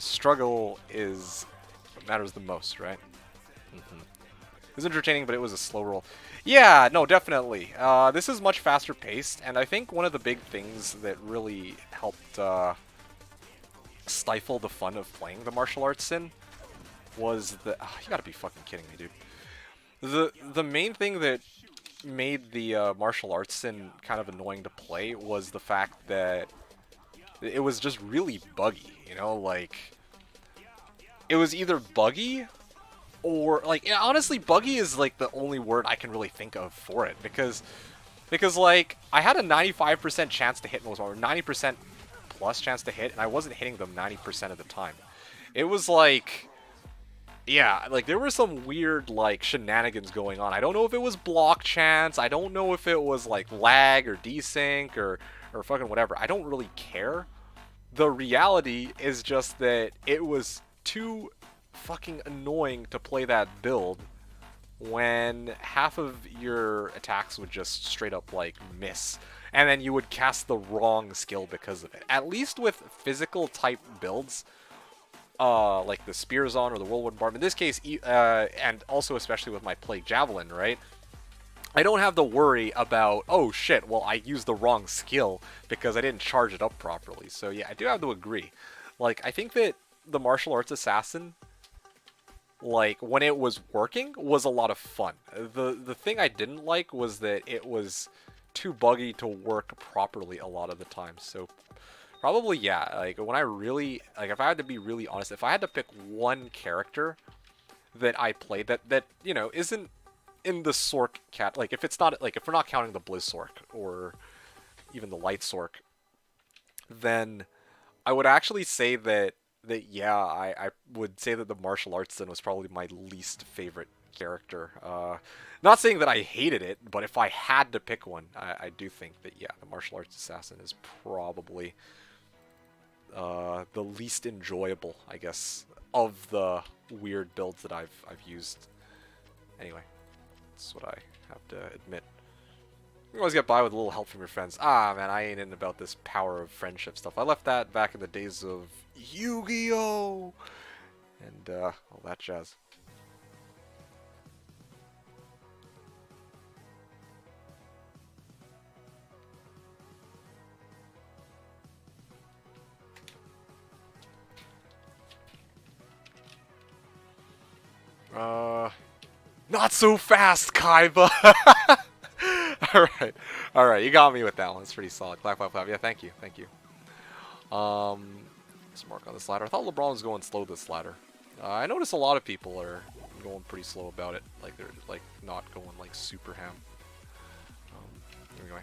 struggle is what matters the most, right? It was entertaining, but it was a slow roll. Yeah, no, definitely. This is much faster paced, and I think one of the big things that really helped stifle the fun of playing the martial arts sim was the... Oh, you gotta be fucking kidding me, dude. The main thing that made the martial arts sim kind of annoying to play was the fact that it was just really buggy, you know? Like, it was either buggy or, like, yeah, honestly, buggy is, like, the only word I can really think of for it, because like, I had a 95% chance to hit most, or 90% plus chance to hit, and I wasn't hitting them 90% of the time. It was, like, yeah, like, there were some weird, like, shenanigans going on. I don't know if it was block chance, I don't know if it was, like, lag or desync or fucking whatever. I don't really care. The reality is just that it was too fucking annoying to play that build when half of your attacks would just straight up like miss, and then you would cast the wrong skill because of it. At least with physical type builds, like the Spearzon or the Whirlwind Barb, in this case, and also especially with my Plague Javelin, right? I don't have to worry about, oh shit, well I used the wrong skill because I didn't charge it up properly. So yeah, I do have to agree. Like, I think that the Martial Arts Assassin, like, when it was working, was a lot of fun. The thing I didn't like was that it was too buggy to work properly a lot of the time. So probably, yeah, like, when I really, like, if I had to be really honest, if I had to pick one character that I played that you know, isn't in the Sork cat, like, if it's not, like, if we're not counting the Blizz Sork or even the Light Sork, then I would actually say that yeah, I would say that the Martial Arts Sin was probably my least favorite character. Not saying that I hated it, but if I had to pick one, I do think that, yeah, the Martial Arts Assassin is probably the least enjoyable, I guess, of the weird builds that I've used. Anyway, that's what I have to admit. You always get by with a little help from your friends. Ah, man, I ain't in about this power of friendship stuff. I left that back in the days of Yu-Gi-Oh! And, all that jazz. Not so fast, Kaiba! Alright, you got me with that one. It's pretty solid. Clap, clap, clap. Yeah, thank you, thank you. Let's mark on this ladder. I thought LeBron was going slow this ladder. I notice a lot of people are going pretty slow about it. Like, they're, like, not going, like, super ham. Anyway.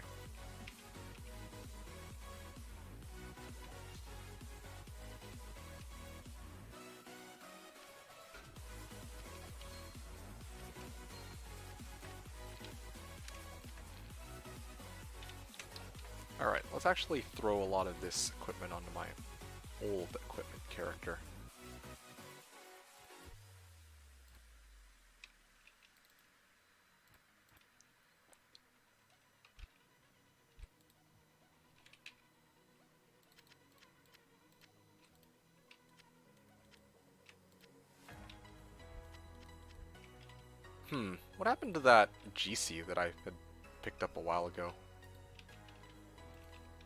Alright, let's actually throw a lot of this equipment onto my old equipment character. What happened to that GC that I had picked up a while ago?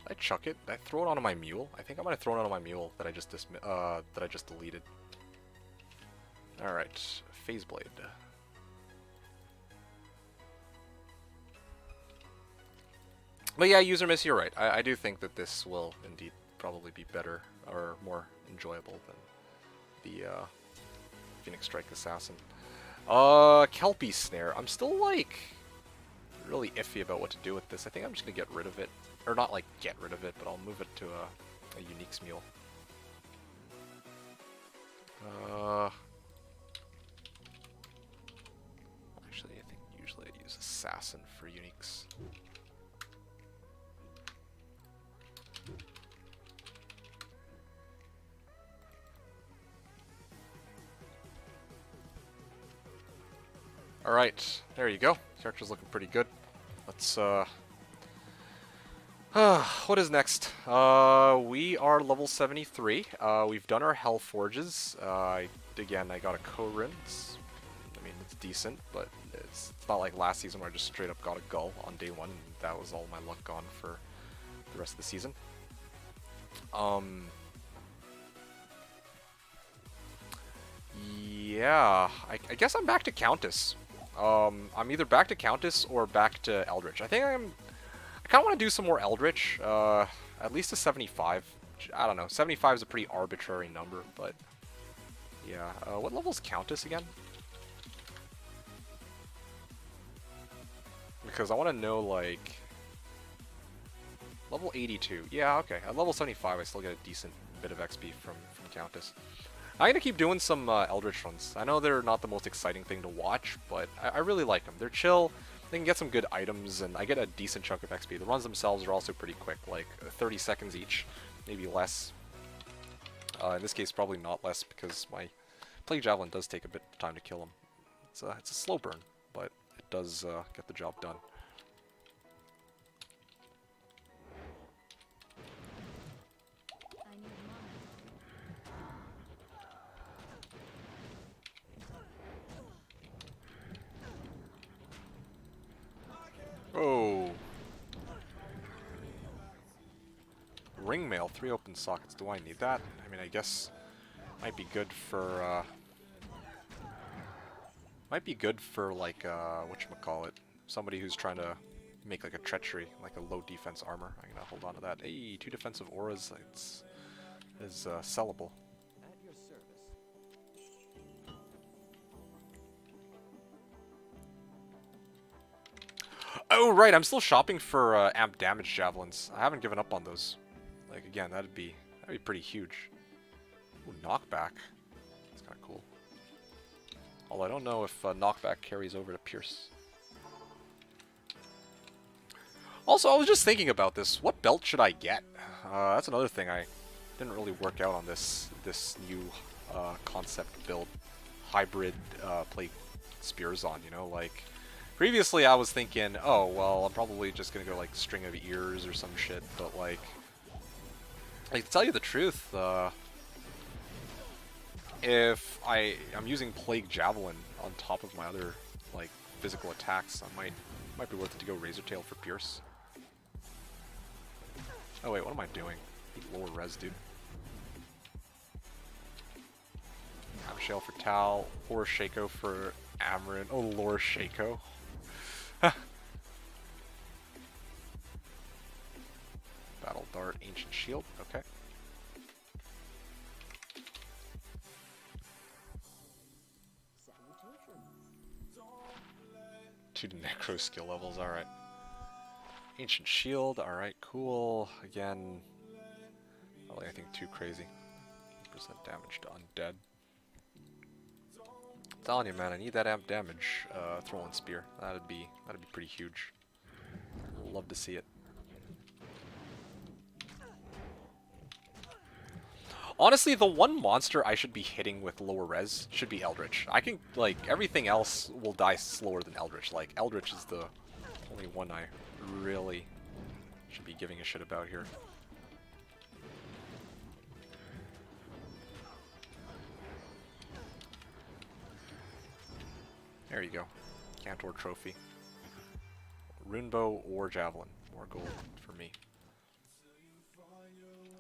Did I chuck it? Did I throw it onto my mule? I think I might have thrown it on my mule that I just deleted. Alright, Phase Blade. But yeah, User Miss, you're right. I do think that this will indeed probably be better or more enjoyable than the Phoenix Strike Assassin. Kelpie Snare. I'm still, like, really iffy about what to do with this. I think I'm just gonna get rid of it. Or not, like, get rid of it, but I'll move it to a Uniques Mule. Actually, I think usually I use Assassin for Uniques. Alright, there you go. Character's looking pretty good. Let's, what is next? We are level 73. We've done our Hell Forges. Again, I got a Korin. I mean, it's decent, but it's not like last season where I just straight up got a Gull on day one, and that was all my luck gone for the rest of the season. Yeah, I guess I'm back to Countess. I'm either back to Countess or back to Eldritch. I kind of want to do some more Eldritch, at least a 75. I don't know, 75 is a pretty arbitrary number, but yeah. What level is Countess again? Because I want to know, like, level 82. Yeah, okay. At level 75, I still get a decent bit of XP from Countess. I'm going to keep doing some Eldritch runs. I know they're not the most exciting thing to watch, but I really like them. They're chill, they can get some good items, and I get a decent chunk of XP. The runs themselves are also pretty quick, like 30 seconds each, maybe less. In this case, probably not less, because my Plague Javelin does take a bit of time to kill him. It's a slow burn. does get the job done. I need mana. Oh. Ring mail, 3 open sockets. Do I need that? I mean, I guess might be good for like whatchamacallit, somebody who's trying to make like a treachery, like a low defense armor. I'm gonna hold on to that. Hey, 2 defensive auras. Is sellable. At your service. Oh right, I'm still shopping for amp damage javelins. I haven't given up on those. Like again, that'd be pretty huge. Ooh, knockback. That's kind of cool. Although I don't know if knockback carries over to Pierce. Also, I was just thinking about this. What belt should I get? That's another thing I didn't really work out on this new concept build. Hybrid play Spearzon, you know? Like, previously I was thinking, oh, well, I'm probably just gonna go like string of ears or some shit, but like to tell you the truth, if I'm using Plague Javelin on top of my other like physical attacks, I might be worth it to go Razor Tail for Pierce. Oh wait, what am I doing? Lower res, dude. Shale for Tal, or Shaco for Amarin. Oh, Lore Shaco. Battle Dart, Ancient Shield. Okay. Two Necro skill levels. All right. Ancient Shield. All right. Cool. Again, not like anything too crazy. Percent damage to undead. I'm telling you, man, I need that amp damage. Throwing spear. That'd be pretty huge. Love to see it. Honestly, the one monster I should be hitting with lower res should be Eldritch. I can, like, everything else will die slower than Eldritch. Like, Eldritch is the only one I really should be giving a shit about here. There you go. Cantor Trophy. Runebow or Javelin. More gold for me.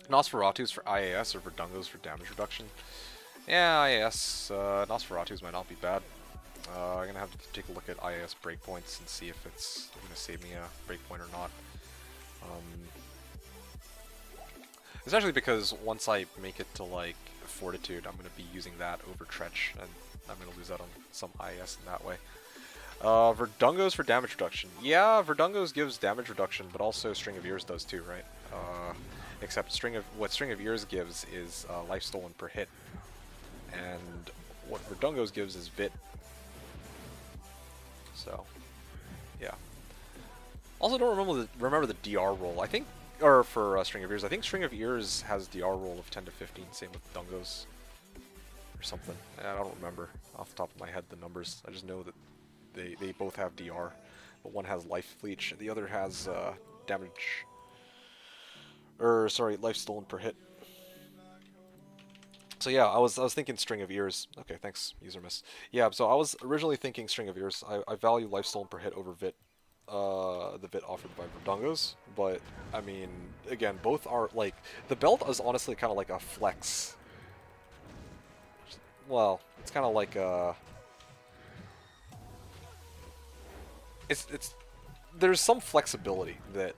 Nosferatu's for IAS or Verdungos for damage reduction. Yeah, IAS. Nosferatu's might not be bad. I'm gonna have to take a look at IAS breakpoints and see if it's gonna save me a breakpoint or not. Especially because once I make it to like Fortitude, I'm gonna be using that over Tretch, and I'm gonna lose out on some IAS in that way. Verdungos for damage reduction. Yeah, Verdungos gives damage reduction, but also String of Ears does too, right? Except what String of Ears gives is life stolen per hit, and what Verdungos gives is Vit. So, yeah. Also, don't remember the DR roll. I think, or for String of Ears, I think String of Ears has DR roll of 10 to 15. Same with Dungos, or something. I don't remember off the top of my head the numbers. I just know that they both have DR, but one has life leech, the other has damage. Sorry, life stolen per hit. So yeah, I was thinking String of Ears. Okay, thanks, user miss. Yeah, so I was originally thinking String of Ears. I value life stolen per hit over Vit, the Vit offered by Verdungos. But I mean, again, both are like the belt is honestly kind of like a flex. Well, it's kind of like a. It's there's some flexibility that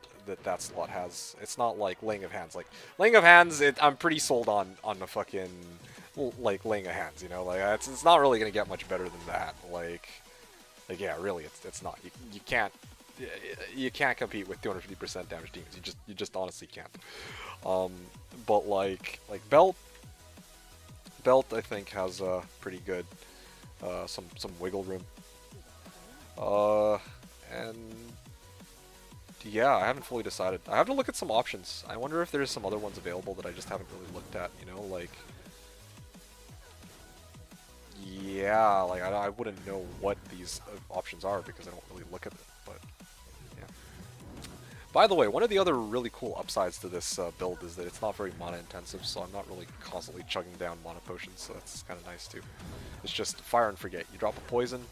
slot has. It's not like Laying of Hands. Like Laying of Hands, I'm pretty sold on the fucking like Laying of Hands. You know, like it's not really gonna get much better than that. Like yeah, really, it's not. You can't compete with 250% damage demons. You just honestly can't. But like belt I think has a pretty good some wiggle room. And yeah, I haven't fully decided. I have to look at some options. I wonder if there's some other ones available that I just haven't really looked at, you know, like... yeah, like I wouldn't know what these options are because I don't really look at them. But yeah. By the way, one of the other really cool upsides to this build is that it's not very mana intensive, so I'm not really constantly chugging down mana potions, so that's kind of nice too. It's just fire and forget. You drop a poison,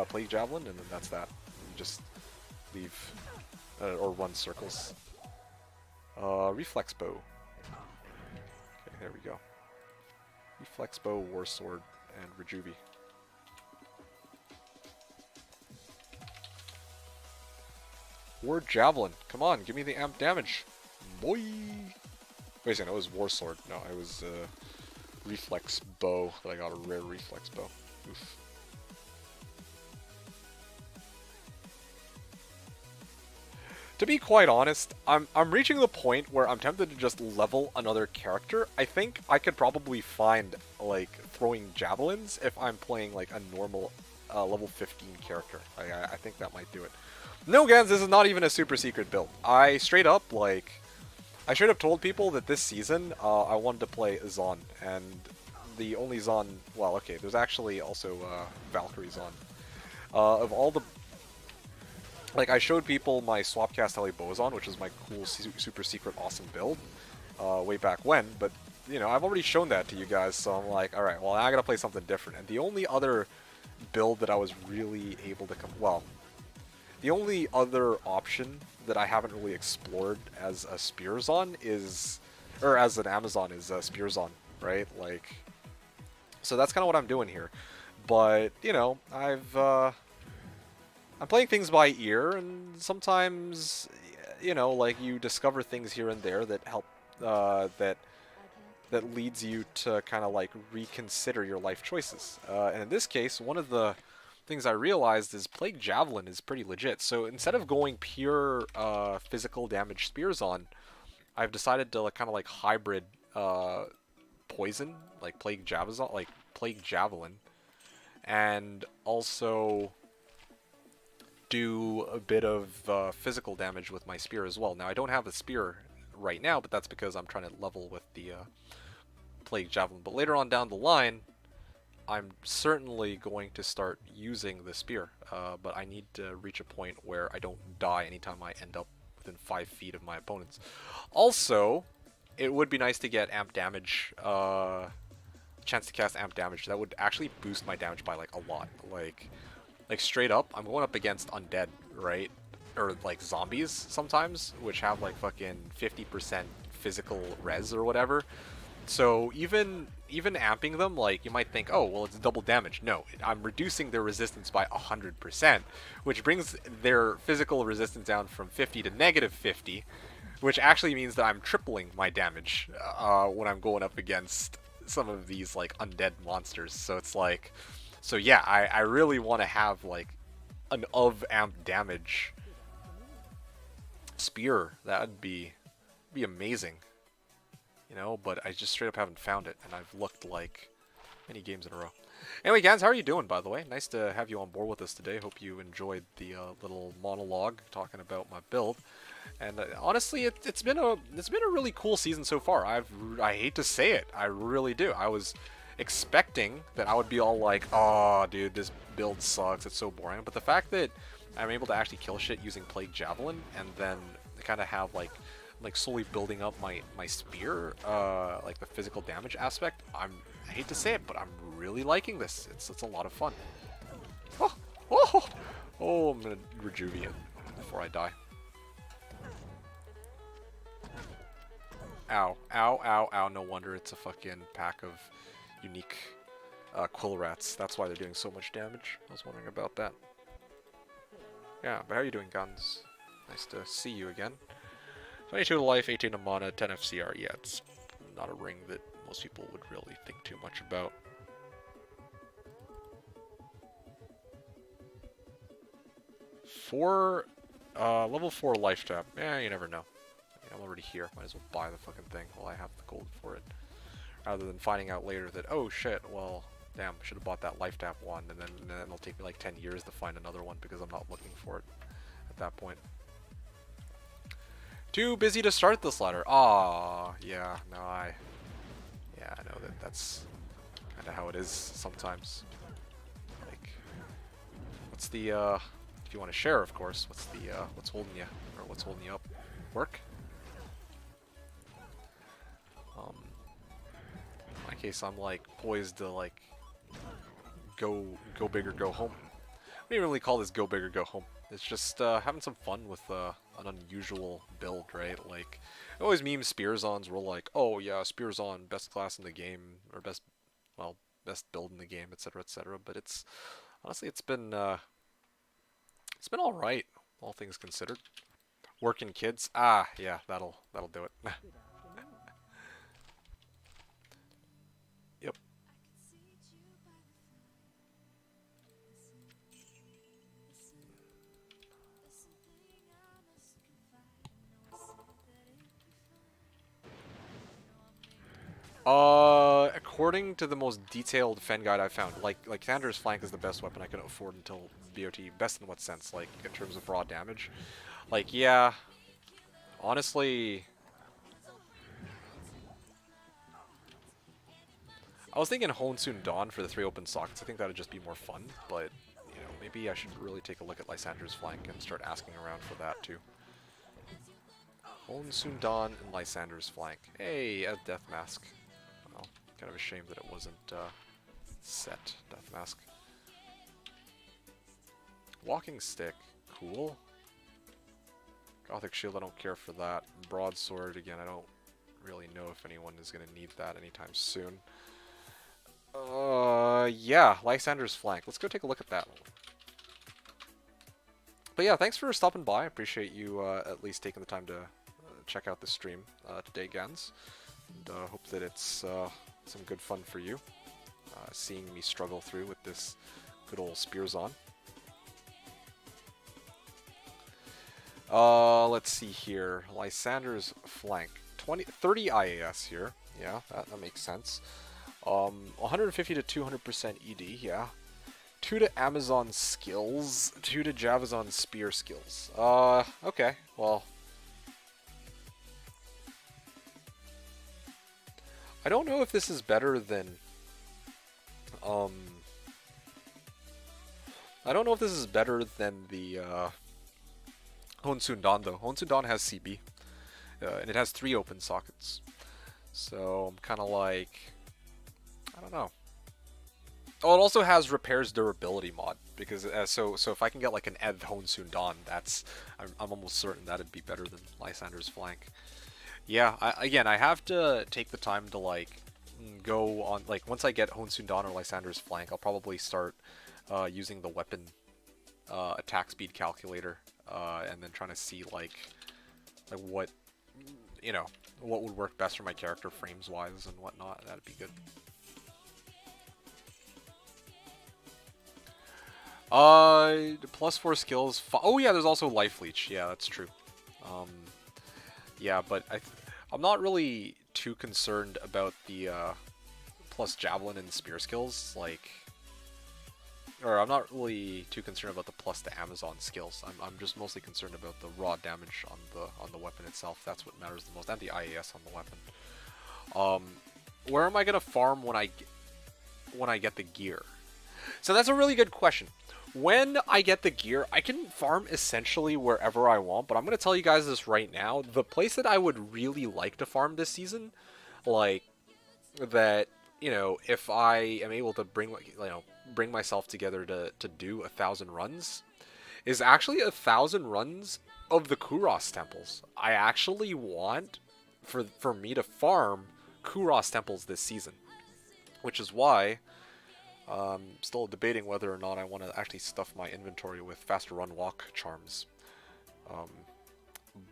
Plague Javelin, and then that's that. You just leave or run circles. Reflex Bow. Okay, there we go. Reflex Bow, War Sword, and Rejuvi. War Javelin. Come on, give me the amp damage. Boy! Wait a second, it was War Sword. No, it was Reflex Bow that I got, a rare Reflex Bow. Oof. To be quite honest, I'm reaching the point where I'm tempted to just level another character. I think I could probably find, like, throwing javelins if I'm playing, like, a normal level 15 character. I think that might do it. No, Gans, this is not even a super secret build. I straight up told people that this season I wanted to play Zon, and the only Zon, well, okay, there's actually also Valkyrie Zon. Of all the, like, I showed people my Swapcast Ellie Bozon, which is my cool super secret awesome build way back when, but you know, I've already shown that to you guys, so I'm like, alright, well, I gotta play something different. And the only other build that I was really able to the only other option that I haven't really explored as a Spearzon is, or as an Amazon, is Spearzon, right? Like, so that's kind of what I'm doing here. But, you know, I'm playing things by ear, and sometimes, you know, like, you discover things here and there that help, that leads you to kind of, like, reconsider your life choices. And in this case, one of the things I realized is Plague Javelin is pretty legit. So instead of going pure physical damage Spearzon, I've decided to kind of like hybrid poison, like Plague Javelin, and also do a bit of physical damage with my spear as well. Now I don't have a spear right now, but that's because I'm trying to level with the Plague Javelin. But later on down the line, I'm certainly going to start using the spear, but I need to reach a point where I don't die anytime I end up within 5 feet of my opponents. Also, it would be nice to get amp damage, chance to cast amp damage. That would actually boost my damage by like a lot. Like straight up, I'm going up against undead, right? Or like zombies sometimes, which have like fucking 50% physical res or whatever. So even amping them, like, you might think, oh, well, it's double damage. No, I'm reducing their resistance by 100%, which brings their physical resistance down from 50 to negative 50, which actually means that I'm tripling my damage when I'm going up against some of these, like, undead monsters. So it's like, so yeah, I really want to have, like, an amp damage spear. That would be amazing. You know, but I just straight up haven't found it, and I've looked like many games in a row. Anyway, guys, how are you doing, by the way? Nice to have you on board with us today. Hope you enjoyed the little monologue talking about my build. And honestly, it's been a really cool season so far. I hate to say it, I really do. I was expecting that I would be all like, oh, dude, this build sucks. It's so boring. But the fact that I'm able to actually kill shit using Plague Javelin, and then kind of have like slowly building up my spear, like the physical damage aspect. I hate to say it, but I'm really liking this. It's a lot of fun. Oh, I'm gonna rejuvenate before I die. Ow, ow, ow, ow. No wonder it's a fucking pack of unique quill rats. That's why they're doing so much damage. I was wondering about that. Yeah, but how are you doing, Guns? Nice to see you again. 22 to life, 18 to mana, 10 FCR. Yeah, it's not a ring that most people would really think too much about. Level 4 life tap. Yeah, you never know. I mean, I'm already here. Might as well buy the fucking thing while I have the gold for it. Rather than finding out later that, oh shit, well, damn, I should have bought that life tap one, and then it'll take me like 10 years to find another one because I'm not looking for it at that point. Too busy to start this ladder. Ah, yeah, no, I know that's kind of how it is sometimes. Like, what's the if you want to share, of course, what's holding you, or what's holding you up? Work? In my case, I'm like poised to like go big or go home. I don't even really call this go big or go home. It's just having some fun with an unusual build, right? Like, I always meme Spearzons. We're like, oh yeah, Spearzon, best class in the game, or best build in the game, etc., etc. But it's honestly, it's been all right, all things considered. Working kids, yeah, that'll do it. Yep. According to the most detailed Fen guide I found, like Thander's Flank is the best weapon I could afford until BOT. Best in what sense? Like, in terms of raw damage? Like, yeah. Honestly, I was thinking Hone Soon Dawn for the 3 open sockets. I think that would just be more fun, but, you know, maybe I should really take a look at Lysander's Flank and start asking around for that, too. Hone Soon Dawn and Lysander's Flank. Hey, a Death Mask. Well, kind of a shame that it wasn't set, Death Mask. Walking Stick. Cool. Gothic Shield, I don't care for that. Broadsword, again, I don't really know if anyone is going to need that anytime soon. Yeah, Lysander's Flank. Let's go take a look at that. But yeah, thanks for stopping by. I appreciate you at least taking the time to check out the stream today, Gans. And hope that it's some good fun for you, seeing me struggle through with this good old Spearzon. Let's see here. Lysander's Flank. 30 IAS here. Yeah, that makes sense. 150 to 200% ED, yeah. 2 to Amazon skills, 2 to Javazon spear skills. Okay, well. I don't know if this is better than, I don't know if this is better than the, Hone Soon Dawn, though. Hone Soon Dawn has CB, and it has 3 open sockets. So, I'm kind of like, I don't know. Oh, it also has repairs durability mod, because so if I can get like an Eth Hone Soon Dawn, I'm almost certain that'd be better than Lysander's Flank. Yeah, again, I have to take the time to like go on, like once I get Hone Soon Dawn or Lysander's Flank, I'll probably start using the weapon attack speed calculator, and then trying to see like what, you know, what would work best for my character frames wise and whatnot. That'd be good. +4 skills. Oh yeah, there's also Life Leech. Yeah, that's true. Yeah, but I'm not really too concerned about the plus Javelin and Spear skills. Like, or I'm not really too concerned about the plus the Amazon skills. I'm just mostly concerned about the raw damage on the weapon itself. That's what matters the most, and the IAS on the weapon. Where am I gonna farm when I get the gear? So that's a really good question. When I get the gear, I can farm essentially wherever I want, but I'm going to tell you guys this right now. The place that I would really like to farm this season, like, that, you know, if I am able to bring myself together to do 1,000 runs, is actually 1,000 runs of the Kuros temples. I actually want for me to farm Kuros temples this season, which is why still debating whether or not I want to actually stuff my inventory with faster run walk charms.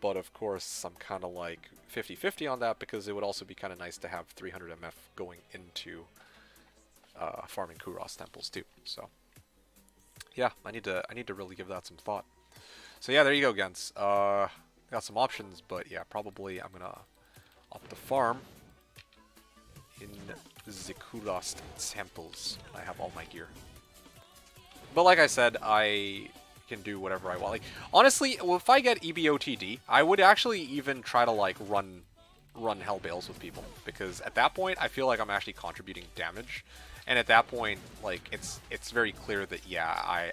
But of course, I'm kind of like 50-50 on that, because it would also be kind of nice to have 300 MF going into farming Kuros temples too. So yeah, I need to really give that some thought. So yeah, there you go, Gens. Got some options, but yeah, probably I'm gonna opt to farm in the Kuros temples. I have all my gear. But like I said, I can do whatever I want. Like, honestly, if I get EBOTD, I would actually even try to like run Hell Bales with people, because at that point I feel like I'm actually contributing damage, And at that point, like it's very clear that yeah,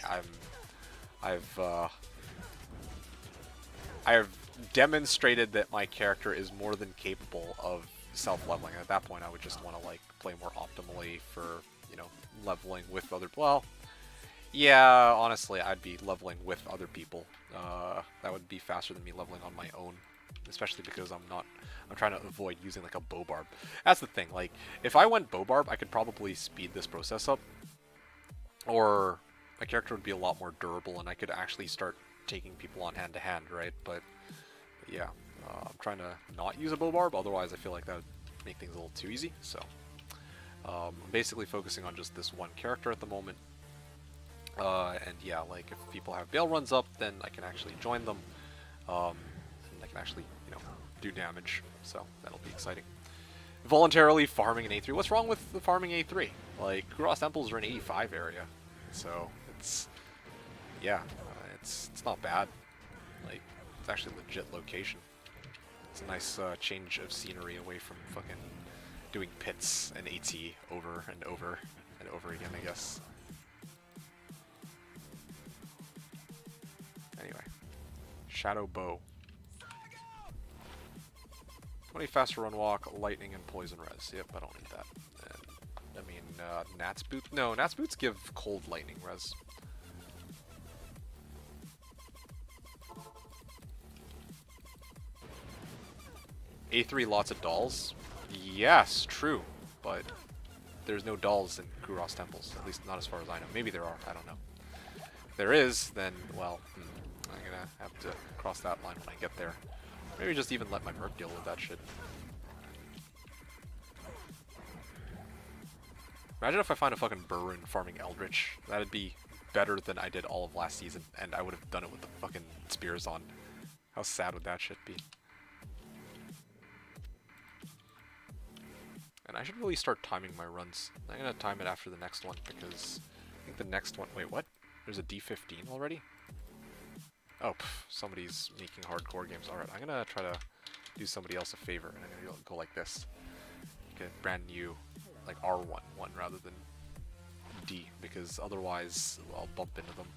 I've demonstrated that my character is more than capable of self-leveling. At that point, I would just want to like play more optimally for, you know, leveling with other. Well, yeah, honestly, I'd be leveling with other people. That would be faster than me leveling on my own, especially because I'm trying to avoid using like a bow barb. That's the thing. Like, if I went bow barb, I could probably speed this process up, or my character would be a lot more durable, and I could actually start taking people on hand to hand, right? But yeah, I'm trying to not use a bow barb. Otherwise, I feel like that would make things a little too easy. So I'm basically focusing on just this one character at the moment. And yeah, like if people have bail runs up, then I can actually join them, and I can actually, you know, do damage. So that'll be exciting. Voluntarily farming an A3. What's wrong with the farming A3? Like, Kuros temples are an 85 area, so it's yeah, it's not bad. Like, it's actually a legit location. It's a nice change of scenery away from fucking doing pits and AT over and over and over again, I guess. Anyway, Shadow Bow. 20 faster run walk, lightning, and poison res. Yep, I don't need that. And, I mean, Nat's boots. No, Nat's boots give cold lightning res. A3 lots of dolls. Yes, true, but there's no dolls in Kuros temples, at least not as far as I know. Maybe there are. I don't know. If there is, then well, I'm gonna have to cross that line when I get there. Maybe just even let my merc deal with that shit. Imagine if I find a fucking Burun farming Eldritch. That'd be better than I did all of last season, and I would have done it with the fucking Spearzon. How sad would that shit be? And I should really start timing my runs. I'm gonna time it after the next one, because I think the next one... Wait, what? There's a D15 already? Oh, somebody's making hardcore games. Alright, I'm gonna try to do somebody else a favor, and I'm gonna go like this. Get a brand new, like R1 one rather than D, because otherwise I'll bump into them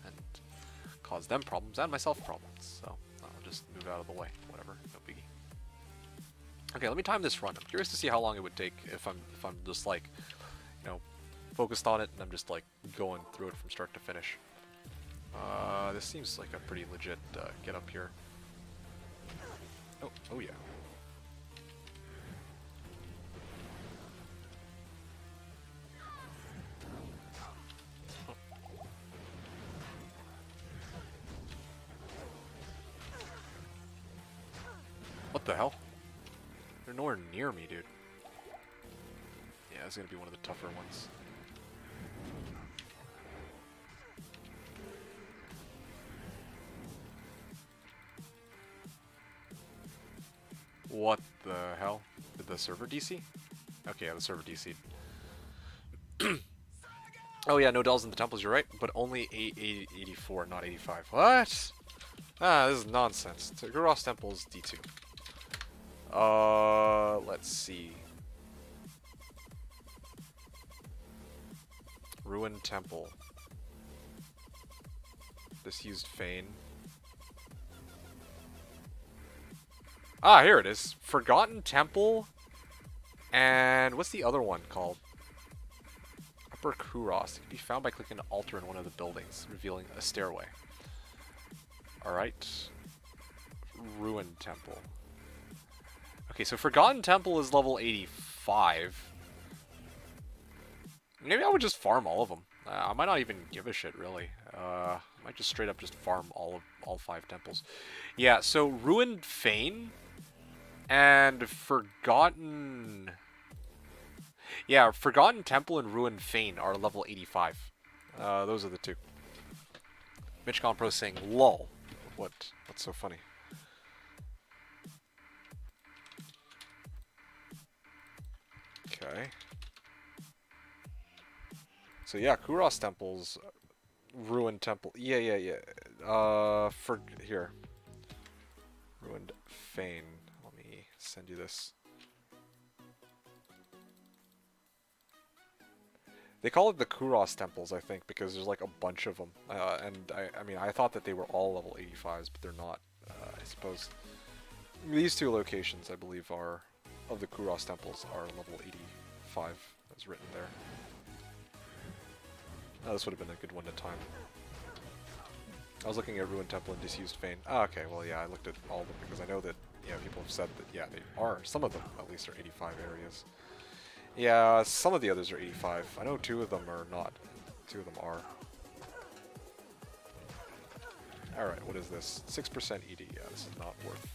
and cause them problems and myself problems. So I'll just move out of the way. Whatever, no biggie. Okay, let me time this run. I'm curious to see how long it would take if I'm just like, you know, focused on it and I'm just like going through it from start to finish. This seems like a pretty legit get up here. Oh yeah. What the hell? They're nowhere near me, dude. Yeah, it's gonna be one of the tougher ones. What the hell? Did the server DC? Okay, yeah, the server DC'd. Oh yeah, no dolls in the temples, you're right, but only 84, not 85. What? Ah, this is nonsense. Kuros Temple is D2. Let's see. Ruined Temple. Disused Fane. Ah, here it is. Forgotten Temple. And what's the other one called? Upper Kuros. It can be found by clicking an altar in one of the buildings, revealing a stairway. Alright. Ruined Temple. Okay, so Forgotten Temple is level 85. Maybe I would just farm all of them. I might not even give a shit, really. I might just straight up just farm all 5 temples. Yeah, so Ruined Fane and Forgotten... Yeah, Forgotten Temple and Ruined Fane are level 85. Those are the two. Mitch Compro saying, lol. What's so funny? Okay. So yeah, Kuros Temple's Ruined Temple. Yeah. Here. Ruined Fane. Let me send you this. They call it the Kuros temples, I think, because there's like a bunch of them. And I mean, I thought that they were all level 85s, but they're not. I suppose these two locations, I believe, are of the Kuros temples are level 85. That's written there. Oh, this would have been a good one to time. I was looking at Ruined Temple and Disused Fane. Ah, okay, well, yeah, I looked at all of them because I know that, yeah, people have said that, yeah, they are. Some of them, at least, are 85 areas. Yeah, some of the others are 85. I know 2 of them are not. 2 of them are. Alright, what is this? 6% ED. Yeah, this is not worth.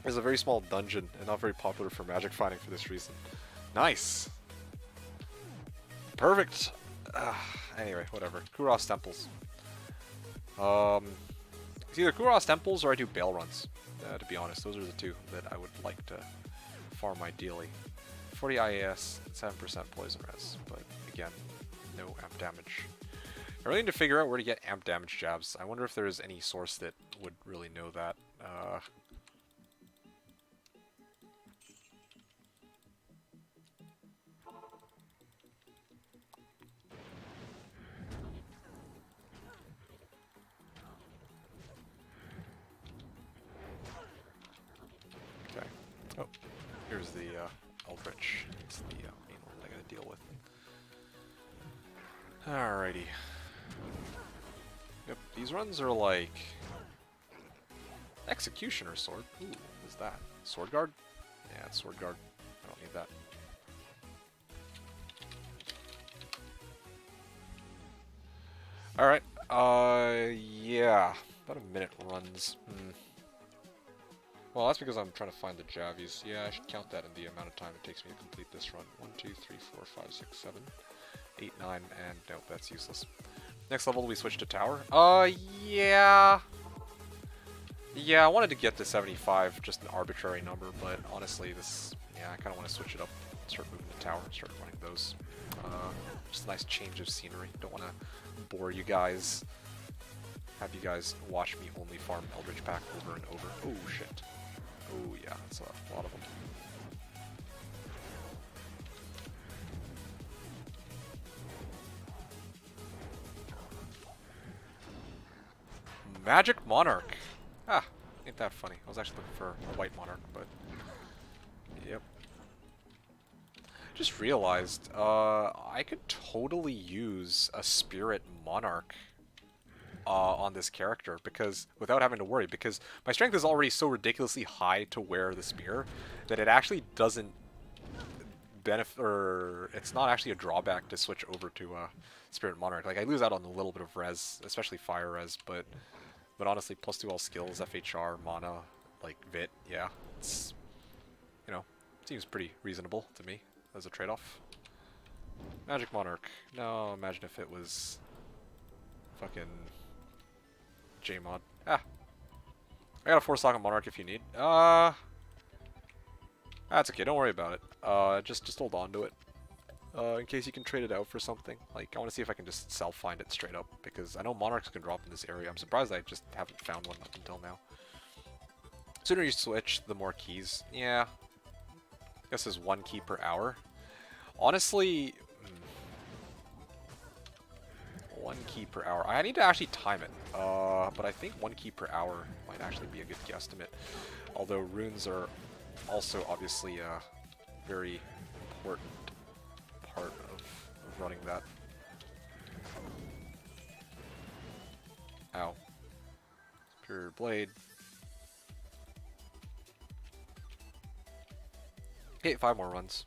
It's a very small dungeon and not very popular for magic fighting for this reason. Nice! Perfect! Anyway, whatever. Kuros temples. It's either Kuros temples or I do bail runs. To be honest, those are the 2 that I would like to farm ideally. 40 IAS, 7% poison res, but again, no amp damage. I really need to figure out where to get amp damage jabs. I wonder if there's any source that would really know that. Okay. Oh, here's the Eldritch. It's the main one I gotta deal with. Alrighty. Yep, these runs are like Executioner Sword. Ooh, what is that? Sword Guard? Yeah, it's Sword Guard. I don't need that. Alright, yeah. About a minute runs. Well, that's because I'm trying to find the Javies. Yeah, I should count that in the amount of time it takes me to complete this run. 1, 2, 3, 4, 5, 6, 7, 8, 9, and nope, that's useless. Next level, we switch to tower. Yeah. Yeah, I wanted to get to 75, just an arbitrary number, but honestly, this, yeah, I kind of want to switch it up, start moving to tower, start running those. Just a nice change of scenery. Don't want to bore you guys, have you guys watch me only farm Eldritch Pack over and over. Oh, shit. Oh, yeah, that's a lot of them. Magic Monarch. Ah, ain't that funny. I was actually looking for a white monarch, but yep. Just realized, I could totally use a spirit monarch on this character because without having to worry, because my strength is already so ridiculously high to wear the spear that it actually doesn't benefit, or it's not actually a drawback to switch over to spirit monarch. Like I lose out on a little bit of res, especially fire res, but honestly, +2 all skills, FHR, mana, like Vit, yeah, it's, you know, seems pretty reasonable to me as a trade-off. Magic Monarch. No, imagine if it was fucking Jmod. Ah, I got a 4-socket Monarch if you need. That's okay. Don't worry about it. Just hold on to it. In case you can trade it out for something. Like, I want to see if I can just self-find it straight up, because I know Monarchs can drop in this area. I'm surprised I just haven't found one up until now. Sooner you switch, the more keys. Yeah. I guess there's 1 key per hour. Honestly, 1 key per hour. I need to actually time it. But I think 1 key per hour might actually be a good guesstimate. Although runes are also obviously a very important part of running that. Ow. Superior Blade. Okay, 5 more runs.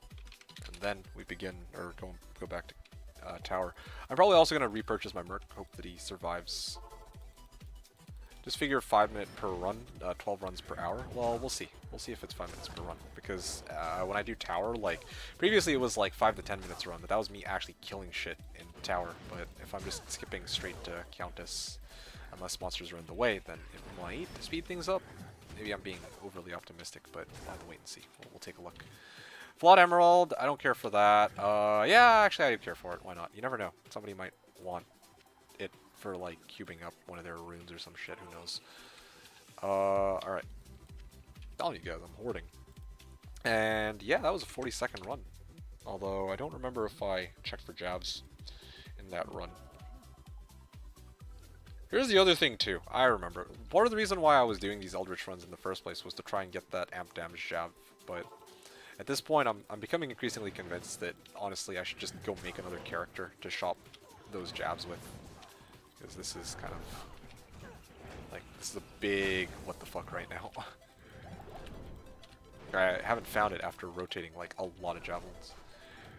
And then we begin, or go back to tower. I'm probably also going to repurchase my Merc, hope that he survives. Just figure 5 minutes per run, 12 runs per hour. Well, we'll see. We'll see if it's 5 minutes per run. Because when I do tower, like, previously it was like 5 to 10 minutes a run, but that was me actually killing shit in tower. But if I'm just skipping straight to Countess, unless monsters are in the way, then it might speed things up. Maybe I'm being overly optimistic, but we'll have to wait and see. We'll take a look. Flawed Emerald, I don't care for that. Yeah, actually I do care for it. Why not? You never know. Somebody might want it for, like, cubing up one of their runes or some shit. Who knows? Alright. Telling you guys, I'm hoarding. And yeah, that was a 40-second run. Although I don't remember if I checked for jabs in that run. Here's the other thing too. I remember. Part of the reason why I was doing these Eldritch runs in the first place was to try and get that amp damage jab. But at this point, I'm becoming increasingly convinced that honestly I should just go make another character to shop those jabs with. Because this is kind of like, this is a big what the fuck right now. I haven't found it after rotating like a lot of javelins.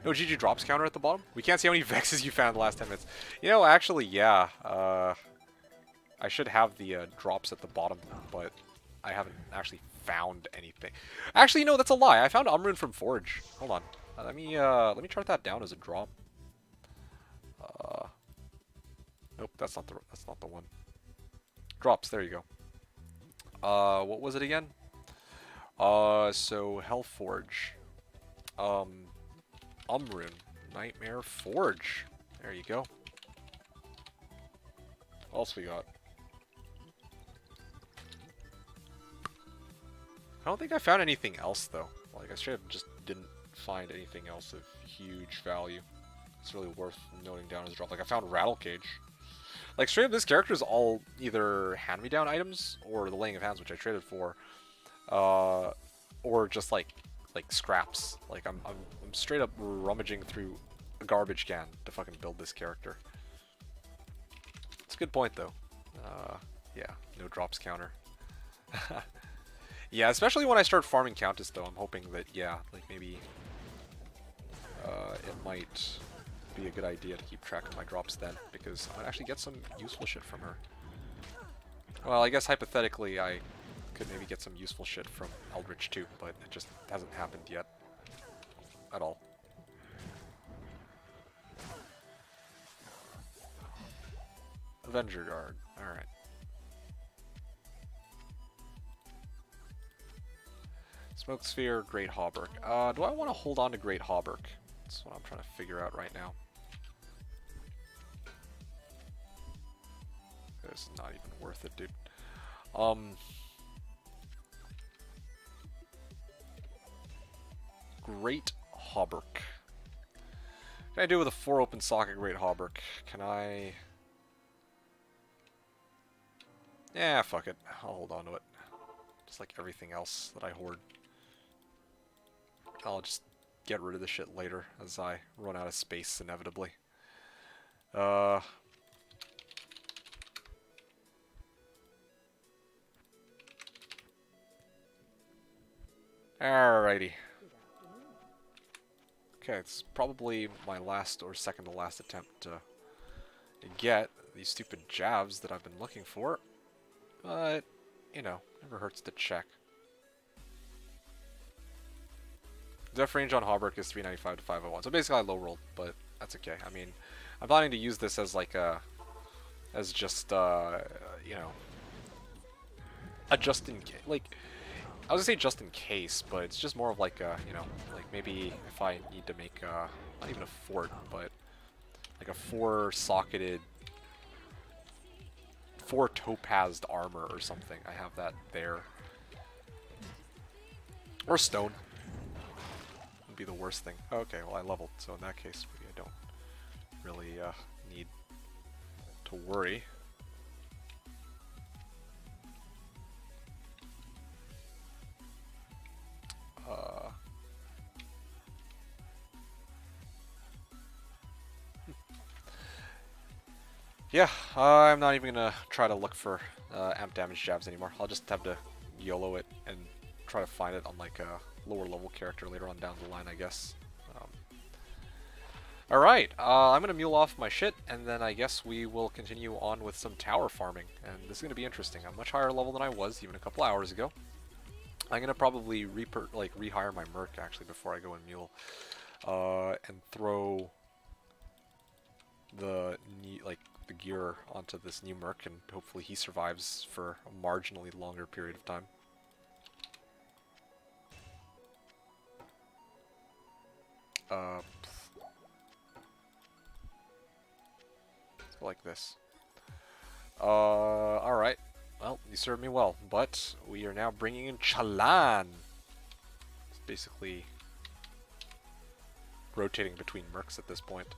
No GG drops counter at the bottom? We can't see how many vexes you found in the last 10 minutes. You know, actually, yeah. I should have the drops at the bottom, but I haven't actually found anything. Actually, no, that's a lie. I found Umrune from Forge. Hold on. Let me chart that down as a drop. Nope, that's not the one. Drops. There you go. What was it again? So Hellforge. Umrune. Nightmare Forge. There you go. What else we got? I don't think I found anything else though. Like, I straight up just didn't find anything else of huge value. It's really worth noting down as a drop. Like, I found Rattle Cage. Like, straight up, this character is all either hand-me-down items or the Laying of Hands, which I traded for, or just like scraps. Like, I'm straight up rummaging through a garbage can to fucking build this character. It's a good point though. Yeah, no drops counter. Yeah, especially when I start farming Countess though, I'm hoping that, yeah, like maybe it might be a good idea to keep track of my drops then, because I might actually get some useful shit from her. Well, I guess hypothetically I could maybe get some useful shit from Eldritch too, but it just hasn't happened yet. At all. Avenger Guard, alright. Smoke Sphere, Great Hauberk. Do I want to hold on to Great Hauberk? That's what I'm trying to figure out right now. This is not even worth it, dude. Great Hauberk. What can I do with a 4 open socket Great Hauberk? Can I... Yeah, fuck it. I'll hold on to it. Just like everything else that I hoard. I'll just get rid of the shit later as I run out of space inevitably. Alrighty. Okay, it's probably my last or second to last attempt to get these stupid jabs that I've been looking for. But, you know, never hurts to check. Def range on Hauberk is 395 to 501. So basically I low rolled, but that's okay. I mean, I'm planning to use this as like a, as just, you know, a just in case, like, I was gonna say just in case, but it's just more of like a, you know, like maybe if I need to make a, not even a fort, but like a 4-socketed, 4 topazed armor or something. I have that there. Or stone. Would be the worst thing. Okay, well I leveled, so in that case maybe I don't really need to worry. Yeah, I'm not even gonna try to look for amp damage jabs anymore. I'll just have to YOLO it and try to find it on like a lower level character later on down the line, I guess. Alright, I'm gonna mule off my shit, and then I guess we will continue on with some tower farming. And this is gonna be interesting. I'm much higher level than I was even a couple hours ago. I'm gonna probably rehire my merc actually before I go and mule, and throw the the gear onto this new merc, and hopefully he survives for a marginally longer period of time. Let's go like this. Alright. Well, you served me well, but we are now bringing in Chalan. basically rotating between mercs at this point.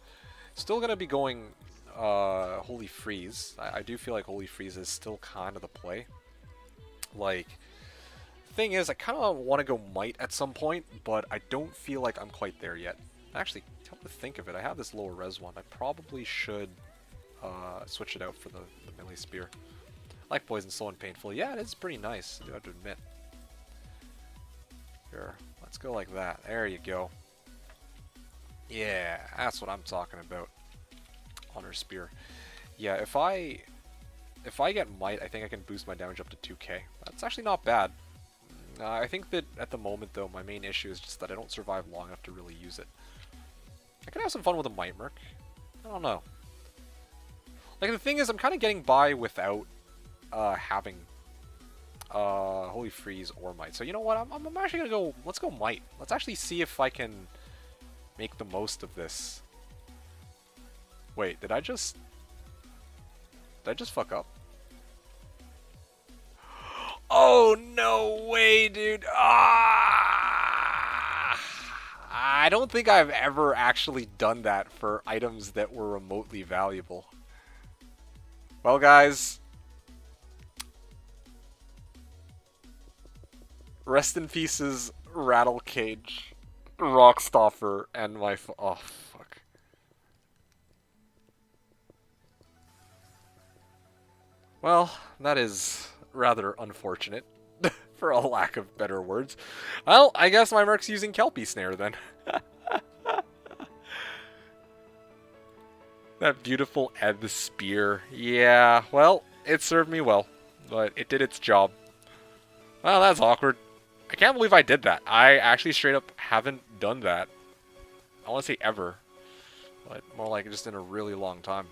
Still gonna be going Holy Freeze. I do feel like Holy Freeze is still kind of the play. Like, thing is, I kind of want to go Might at some point, but I don't feel like I'm quite there yet. Actually, come to think of it, I have this lower res one. I probably should switch it out for the melee spear. Life Poison's so unpainful. Yeah, it is pretty nice, I do have to admit. Here, let's go like that. There you go. Yeah, that's what I'm talking about. Honor Spear. Yeah, if I get Might, I think I can boost my damage up to 2k. That's actually not bad. I think that at the moment, though, my main issue is just that I don't survive long enough to really use it. I could have some fun with a Might Merc. I don't know. Like, the thing is, I'm kind of getting by without having Holy Freeze or Might. So, you know what? I'm actually going to go... Let's go Might. Let's actually see if I can make the most of this. Wait, did I just fuck up? Oh, no way, dude. Ah! I don't think I've ever actually done that for items that were remotely valuable. Well, guys. Rest in pieces, Rattle Cage, Rockstopper, and my... oh, fuck. Well, that is rather unfortunate, for a lack of better words. Well, I guess my Merc's using Kelpie Snare then. That beautiful Ed the Spear. Yeah, well, it served me well, but it did its job. Well, that's awkward. I can't believe I did that. I actually straight up haven't done that. I want to say ever, but more like just in a really long time.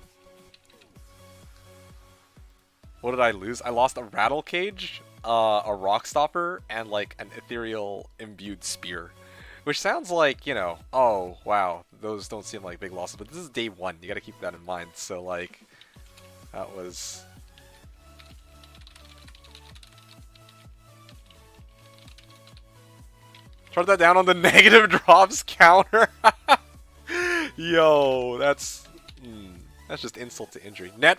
What did I lose? I lost a Rattle Cage, a Rockstopper, and like an Ethereal Imbued Spear. Which sounds like, you know, oh, wow, those don't seem like big losses, but this is day one. You gotta keep that in mind. So, like, that was... Turn that down on the negative drops counter. Yo, that's just insult to injury. Net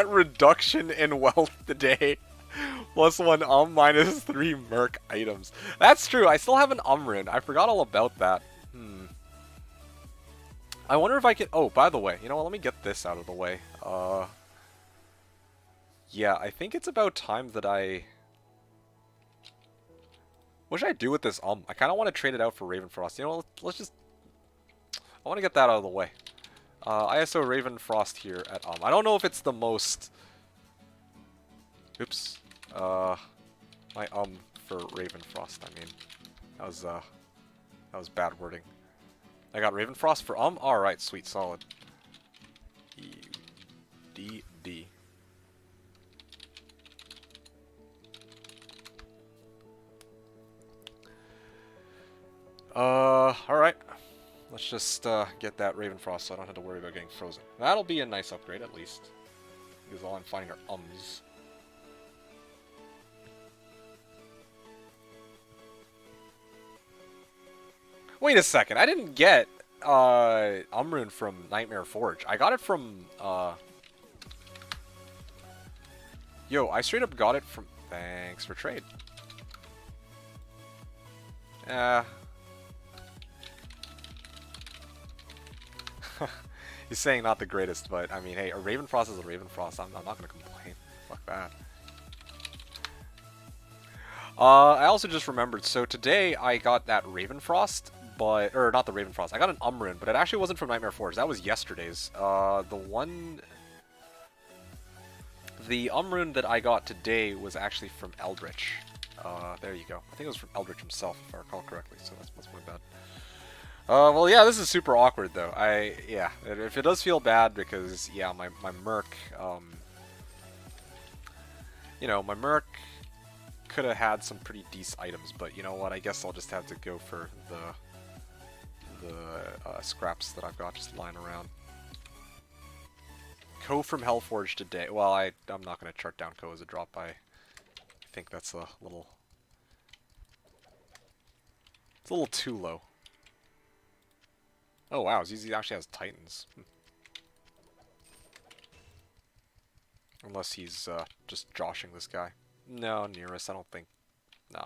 reduction in wealth today. +1 minus 3 merc items. That's true. I still have an rune. I forgot all about that. I wonder if I can... Oh, by the way, you know what? Let me get this out of the way. Yeah, I think it's about time that I... What should I do with this? I kind of want to trade it out for Ravenfrost. You know what? Let's just... I want to get that out of the way. ISO Ravenfrost here at I don't know if it's the most... Oops. My for Ravenfrost, I mean. That was bad wording. I got Ravenfrost for Alright, sweet, solid. E-D-D. Alright. Let's just get that Ravenfrost so I don't have to worry about getting frozen. That'll be a nice upgrade, at least. Because all I'm finding are ums. Wait a second, I didn't get Rune from Nightmare Forge. I got it from Yo, I straight up got it from... Thanks for trade. He's saying not the greatest, but I mean, hey, a Ravenfrost is a Ravenfrost. I'm not gonna complain. Fuck that. I also just remembered, so today I got that Ravenfrost, but... Or, not the Ravenfrost. I got an Rune, but it actually wasn't from Nightmare Forge. That was yesterday's. The Rune that I got today was actually from Eldritch. There you go. I think it was from Eldritch himself, if I recall correctly, so that's my bad. Well, yeah, this is super awkward, though. Yeah, if it does feel bad, because, yeah, my Merc, you know, my Merc could have had some pretty decent items, but you know what, I guess I'll just have to go for the scraps that I've got just lying around. Co from Hellforge today. Well, I'm not going to chart down Co as a drop. I think that's a little... It's a little too low. Oh wow, ZZ actually has Titans. Unless he's just joshing this guy. No, Nearest, I don't think. Nah,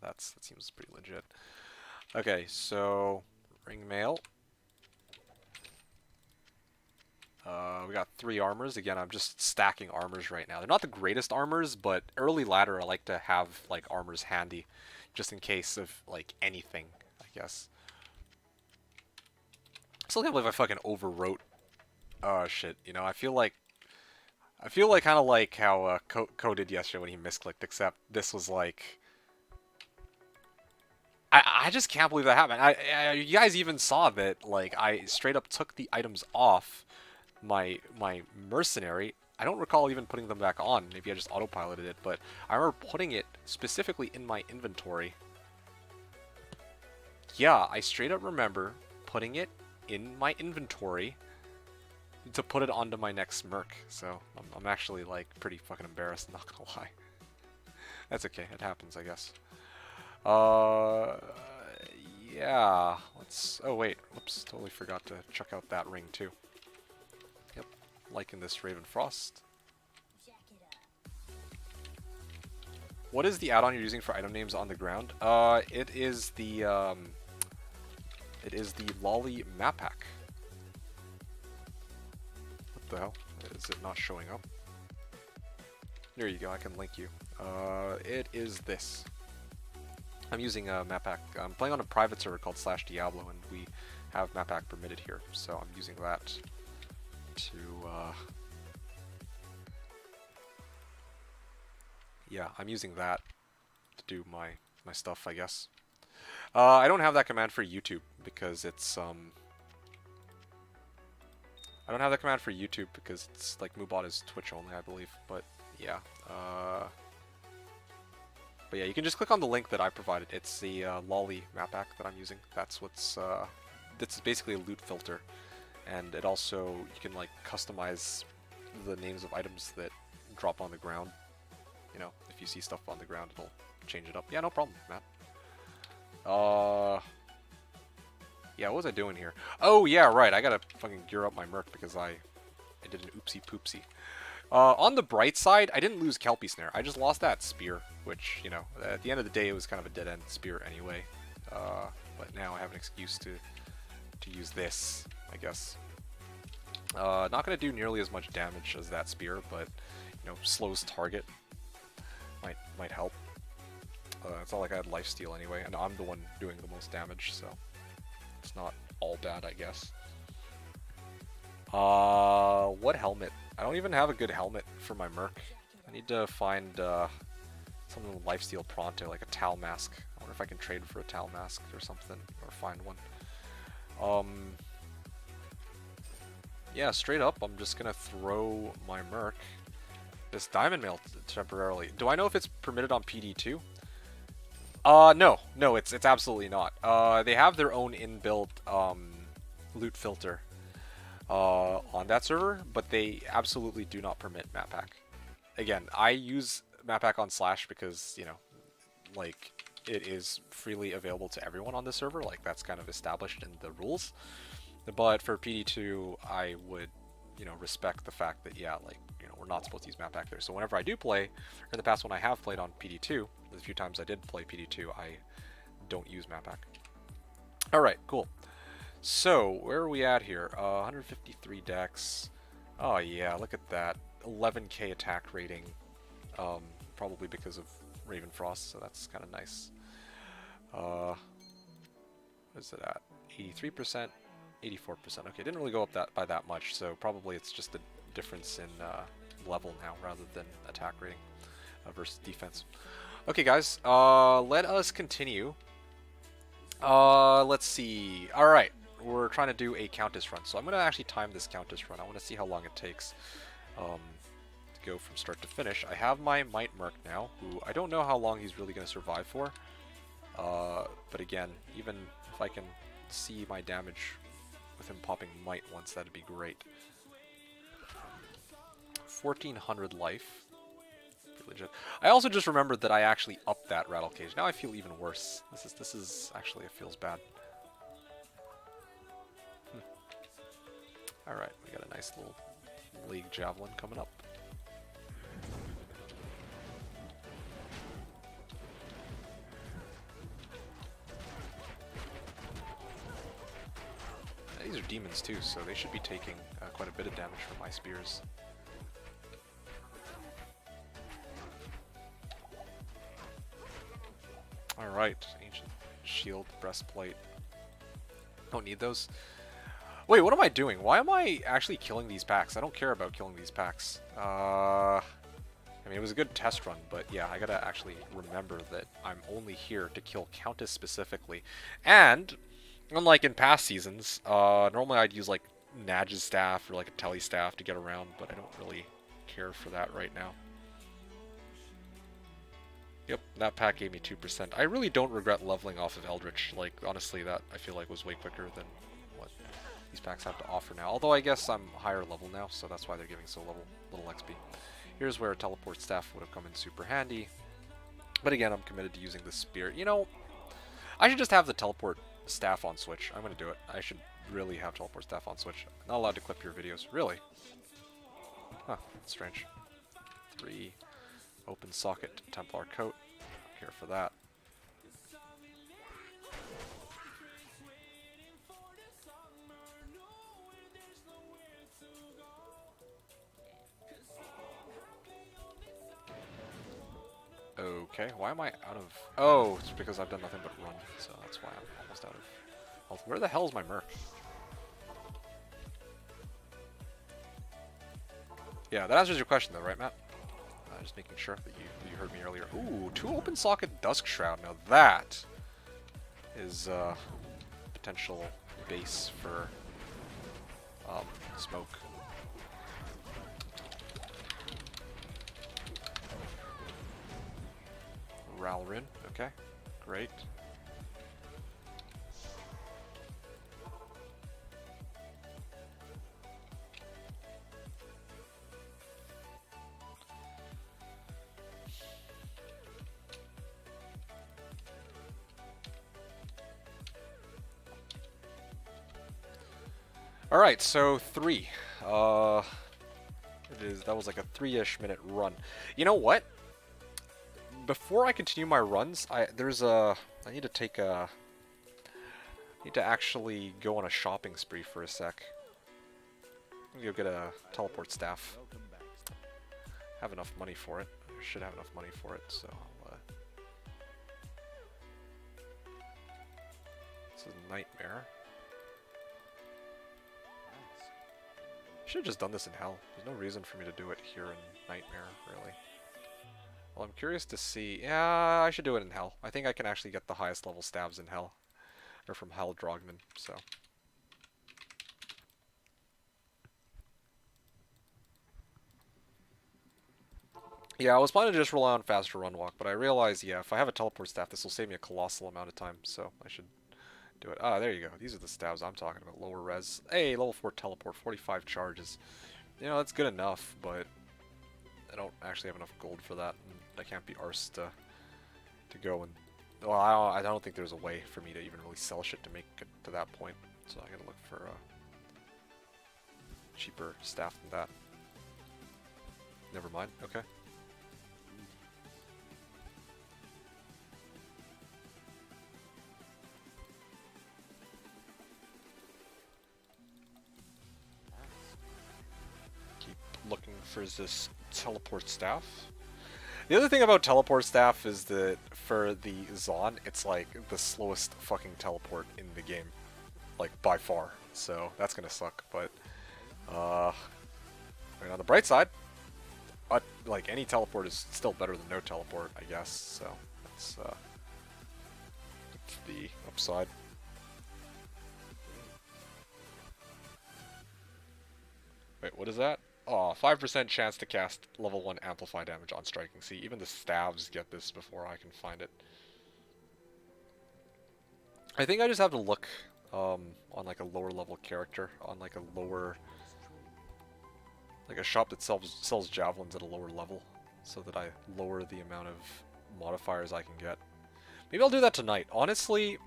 that seems pretty legit. Okay, so ring mail. We got 3 armors. Again, I'm just stacking armors right now. They're not the greatest armors, but early ladder I like to have like armors handy, just in case of like anything, I guess. I still can't believe I fucking overwrote. Oh shit, you know, I feel like kind of like how Ko did yesterday when he misclicked, except this was like... I just can't believe that happened. You guys even saw that, like, I straight up took the items off my mercenary. I don't recall even putting them back on. Maybe I just autopiloted it, but I remember putting it specifically in my inventory. Yeah, I straight up remember putting it in my inventory to put it onto my next merc. So I'm actually like pretty fucking embarrassed, not gonna lie. That's okay, it happens, I guess. Yeah, let's... Oh wait, whoops, totally forgot to check out that ring too. Yep, liking this Raven Frost. What is the add-on you're using for item names on the ground? It is the Lolly map pack. What the hell? Is it not showing up? There you go, I can link you. It is this. I'm using a map pack. I'm playing on a private server called Slashdiablo, and we have map pack permitted here, so I'm using that to, yeah, I'm using that to do my stuff, I guess. I don't have that command for YouTube because it's, I don't have that command for YouTube because it's, like, Moobot is Twitch only, I believe, but, yeah, But yeah, you can just click on the link that I provided. It's the Lolly map pack that I'm using. That's what's, it's basically a loot filter. And it also, you can like customize the names of items that drop on the ground. You know, if you see stuff on the ground, it'll change it up. Yeah, no problem, Matt. Yeah, what was I doing here? Oh yeah, right, I gotta fucking gear up my merc because I did an oopsie poopsie. On the bright side, I didn't lose Kelpie Snare. I just lost that spear, which, you know, at the end of the day, it was kind of a dead-end spear anyway. But now I have an excuse to use this, I guess. Not going to do nearly as much damage as that spear, but, you know, slows target. Might help. It's not like I had lifesteal anyway, and I'm the one doing the most damage, so it's not all bad, I guess. What helmet? I don't even have a good helmet for my merc. I need to find something with lifesteal pronto, like a Tal mask. I wonder if I can trade for a Tal mask or something, or find one. Yeah, straight up, I'm just gonna throw my merc this diamond mail temporarily. Do I know if it's permitted on PD2? No, it's absolutely not. They have their own inbuilt loot filter on that server, but they absolutely do not permit map pack. Again, I use map pack on Slash because, you know, like, it is freely available to everyone on the server. Like, that's kind of established in the rules. But for PD2, I would, you know, respect the fact that, yeah, like, you know, we're not supposed to use map pack there. So whenever I do play, or in the past when I have played on PD2, the few times I did play PD2, I don't use map pack. Alright, cool. So, where are we at here? 153 dex. Oh yeah, look at that. 11k attack rating. Probably because of Raven Frost, so that's kind of nice. What is it at? 83%, 84%. Okay, didn't really go up by that much, so probably it's just a difference in level now rather than attack rating versus defense. Okay, guys, let us continue. Let's see. Alright, we're trying to do a Countess run, so I'm going to actually time this Countess run. I want to see how long it takes to go from start to finish. I have my Might Merc now, who I don't know how long he's really going to survive for. But again, even if I can see my damage with him popping Might once, that'd be great. 1400 life. Be legit. I also just remembered that I actually upped that rattle cage. Now I feel even worse. This is actually, it feels bad. Alright, we got a nice little league javelin coming up. These are demons too, so they should be taking quite a bit of damage from my spears. Alright, ancient shield, breastplate. Don't need those. Wait, what am I doing? Why am I actually killing these packs? I don't care about killing these packs. I mean, it was a good test run, but yeah, I gotta actually remember that I'm only here to kill Countess specifically. And unlike in past seasons, normally I'd use like Nadge's staff or like a Telly staff to get around, but I don't really care for that right now. Yep, that pack gave me 2%. I really don't regret leveling off of Eldritch. Like, honestly, that I feel like was way quicker than what these packs have to offer now. Although I guess I'm higher level now, so that's why they're giving so little XP. Here's where a teleport staff would have come in super handy. But again, I'm committed to using the spear. You know, I should just have the teleport staff on Switch. I'm going to do it. I should really have teleport staff on Switch. Not allowed to clip your videos. Really? Huh, that's strange. 3 open socket Templar coat. Here for that. Okay, why am I out of... Oh, it's because I've done nothing but run, so that's why I'm almost out of health. Where the hell is my Merc? Yeah, that answers your question though, right, Matt? Just making sure that you heard me earlier. Ooh, 2 open socket Dusk Shroud. Now that is potential base for smoke. Ralrin, okay, great. Alright, so 3. That was like a 3-ish minute run. You know what? Before I continue my runs, I need to actually go on a shopping spree for a sec. I'm gonna go get a teleport staff. Have enough money for it. I should have enough money for it, so I'll, this is a nightmare. Should have just done this in Hell. There's no reason for me to do it here in Nightmare, really. Well, I'm curious to see... Yeah, I should do it in Hell. I think I can actually get the highest level stabs in Hell. Or from Hell Drogman, so... Yeah, I was planning to just rely on faster run walk, but I realized, yeah, if I have a teleport staff, this will save me a colossal amount of time, so I should... do it. Ah, there you go. These are the stabs I'm talking about. Lower res. Hey, level 4 teleport, 45 charges. You know, that's good enough, but I don't actually have enough gold for that. And I can't be arsed to go and... Well, I don't think there's a way for me to even really sell shit to make it to that point. So I gotta look for a cheaper staff than that. Never mind. Okay. Looking for this teleport staff. The other thing about teleport staff is that for the Zon, it's like the slowest fucking teleport in the game, like by far. So that's gonna suck. But I mean, on the bright side, like any teleport is still better than no teleport, I guess. So that's the upside. Wait, what is that? Oh, 5% chance to cast level 1 amplify damage on striking. See, even the stabs get this before I can find it. I think I just have to look on like a lower level character, on like a lower, like a shop that sells javelins at a lower level. so that I lower the amount of modifiers I can get. Maybe I'll do that tonight. Honestly,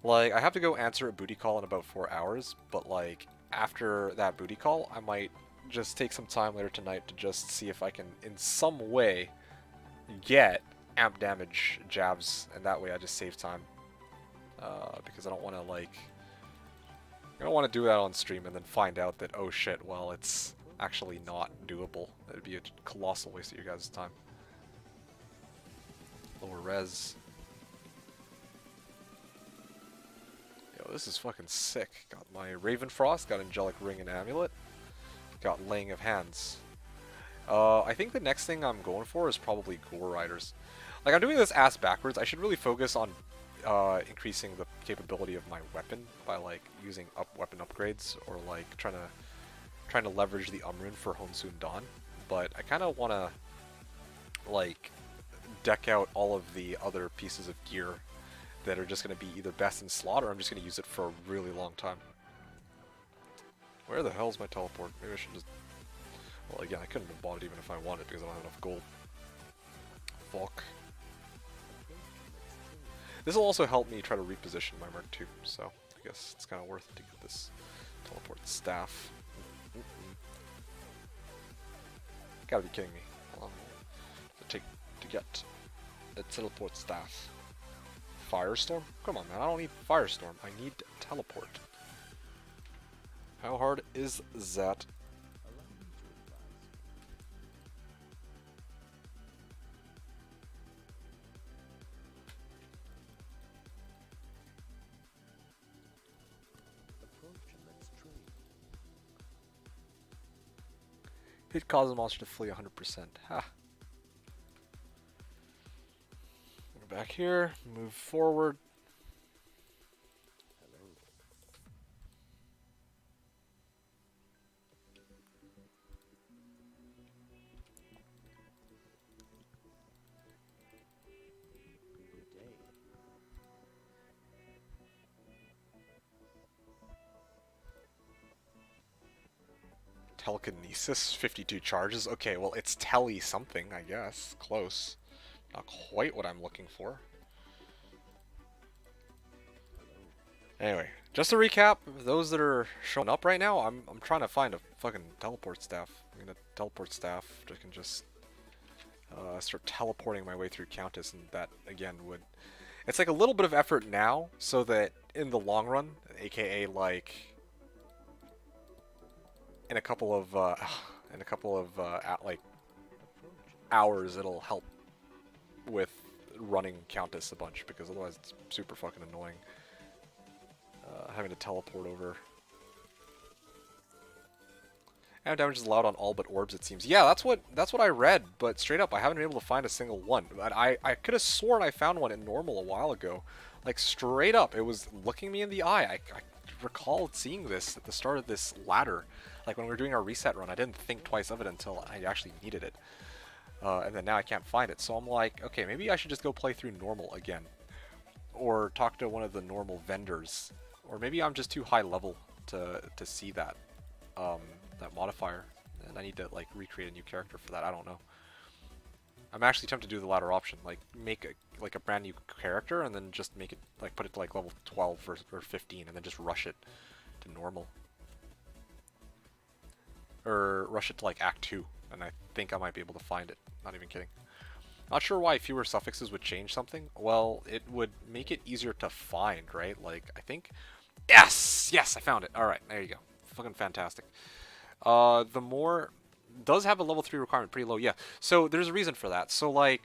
like, I have to go answer a booty call in about 4 hours, but like, after that booty call, I might just take some time later tonight to just see if I can, in some way, get amp damage jabs, and that way I just save time. Because I don't want to, like, I don't want to do that on stream and then find out that, oh shit, well, it's actually not doable. It'd be a colossal waste of your guys' time. Lower res. Yo, this is fucking sick. Got my Raven Frost, got Angelic Ring and Amulet, got Laying of Hands. I think the next thing I'm going for is probably Gore Riders. Like, I'm doing this ass backwards. I should really focus on increasing the capability of my weapon by like using weapon upgrades, or like trying to leverage the Umrun for Honsun Dawn. But I kind of want to like deck out all of the other pieces of gear that are just going to be either best in slot, or I'm just going to use it for a really long time. Where the hell's my teleport? Maybe I should just... Well, again, I couldn't have bought it even if I wanted because I don't have enough gold. Fuck. This will also help me try to reposition my Mark II, so I guess it's kind of worth it to get this teleport staff. Gotta be kidding me. To get a teleport staff. Firestorm? Come on, man, I don't need Firestorm. I need teleport. How hard is that? Hit causes a monster to flee 100%. Ha. Go back here, move forward. Good day. Telekinesis, 52 charges. Okay, well, it's tele something, I guess. Close. Not quite what I'm looking for. Anyway, just to recap, those that are showing up right now, I'm trying to find a fucking teleport staff. I'm gonna teleport staff. I can just start teleporting my way through Countess, and that again would... It's like a little bit of effort now, so that in the long run, aka like in a couple of like hours, it'll help with running Countess a bunch, because otherwise it's super fucking annoying having to teleport over. Amp damage is allowed on all but orbs, it seems. Yeah, that's what I read, but straight up, I haven't been able to find a single one. But I could have sworn I found one in normal a while ago. Like, straight up, it was looking me in the eye. I recall seeing this at the start of this ladder. Like, when we were doing our reset run, I didn't think twice of it until I actually needed it. And then now I can't find it. So I'm like, okay, maybe I should just go play through normal again. Or talk to one of the normal vendors. Or maybe I'm just too high level to see that. That modifier, and I need to like recreate a new character for that. I don't know. I'm actually tempted to do the latter option, like make a brand new character and then just make it like put it to like level 12 or 15 and then just rush it to normal, or rush it to like Act 2, and I think I might be able to find it. Not even kidding. Not sure why fewer suffixes would change something. Well, it would make it easier to find, right? Like, I think... Yes! Yes, I found it. Alright, there you go. Fucking fantastic. The more... Does have a level 3 requirement, pretty low, yeah. So, there's a reason for that. So, like...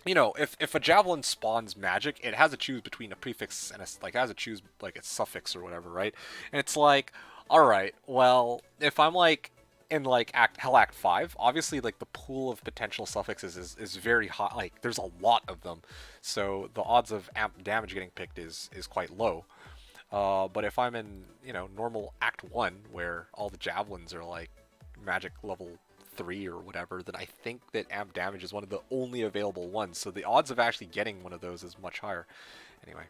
You know, if a javelin spawns magic, it has to choose between a prefix and a... Like, it has to choose, like, a suffix or whatever, right? And it's like... Alright, well, if I'm, like... in like Hell Act 5, obviously like the pool of potential suffixes is very high. Like there's a lot of them, so the odds of amp damage getting picked is quite low. But if I'm in, you know, normal Act 1 where all the javelins are like magic level 3 or whatever, then I think that amp damage is one of the only available ones. So the odds of actually getting one of those is much higher. Anyway,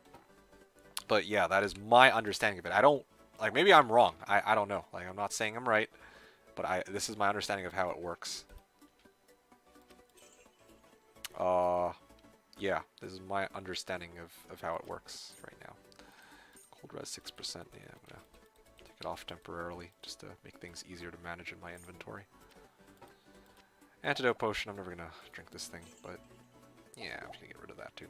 but yeah, that is my understanding of it. I don't like, maybe I'm wrong. I don't know. Like, I'm not saying I'm right. But this is my understanding of how it works. Yeah, this is my understanding of how it works right now. Cold res 6%, yeah, I'm gonna take it off temporarily just to make things easier to manage in my inventory. Antidote potion, I'm never gonna drink this thing, but yeah, I'm just gonna get rid of that too.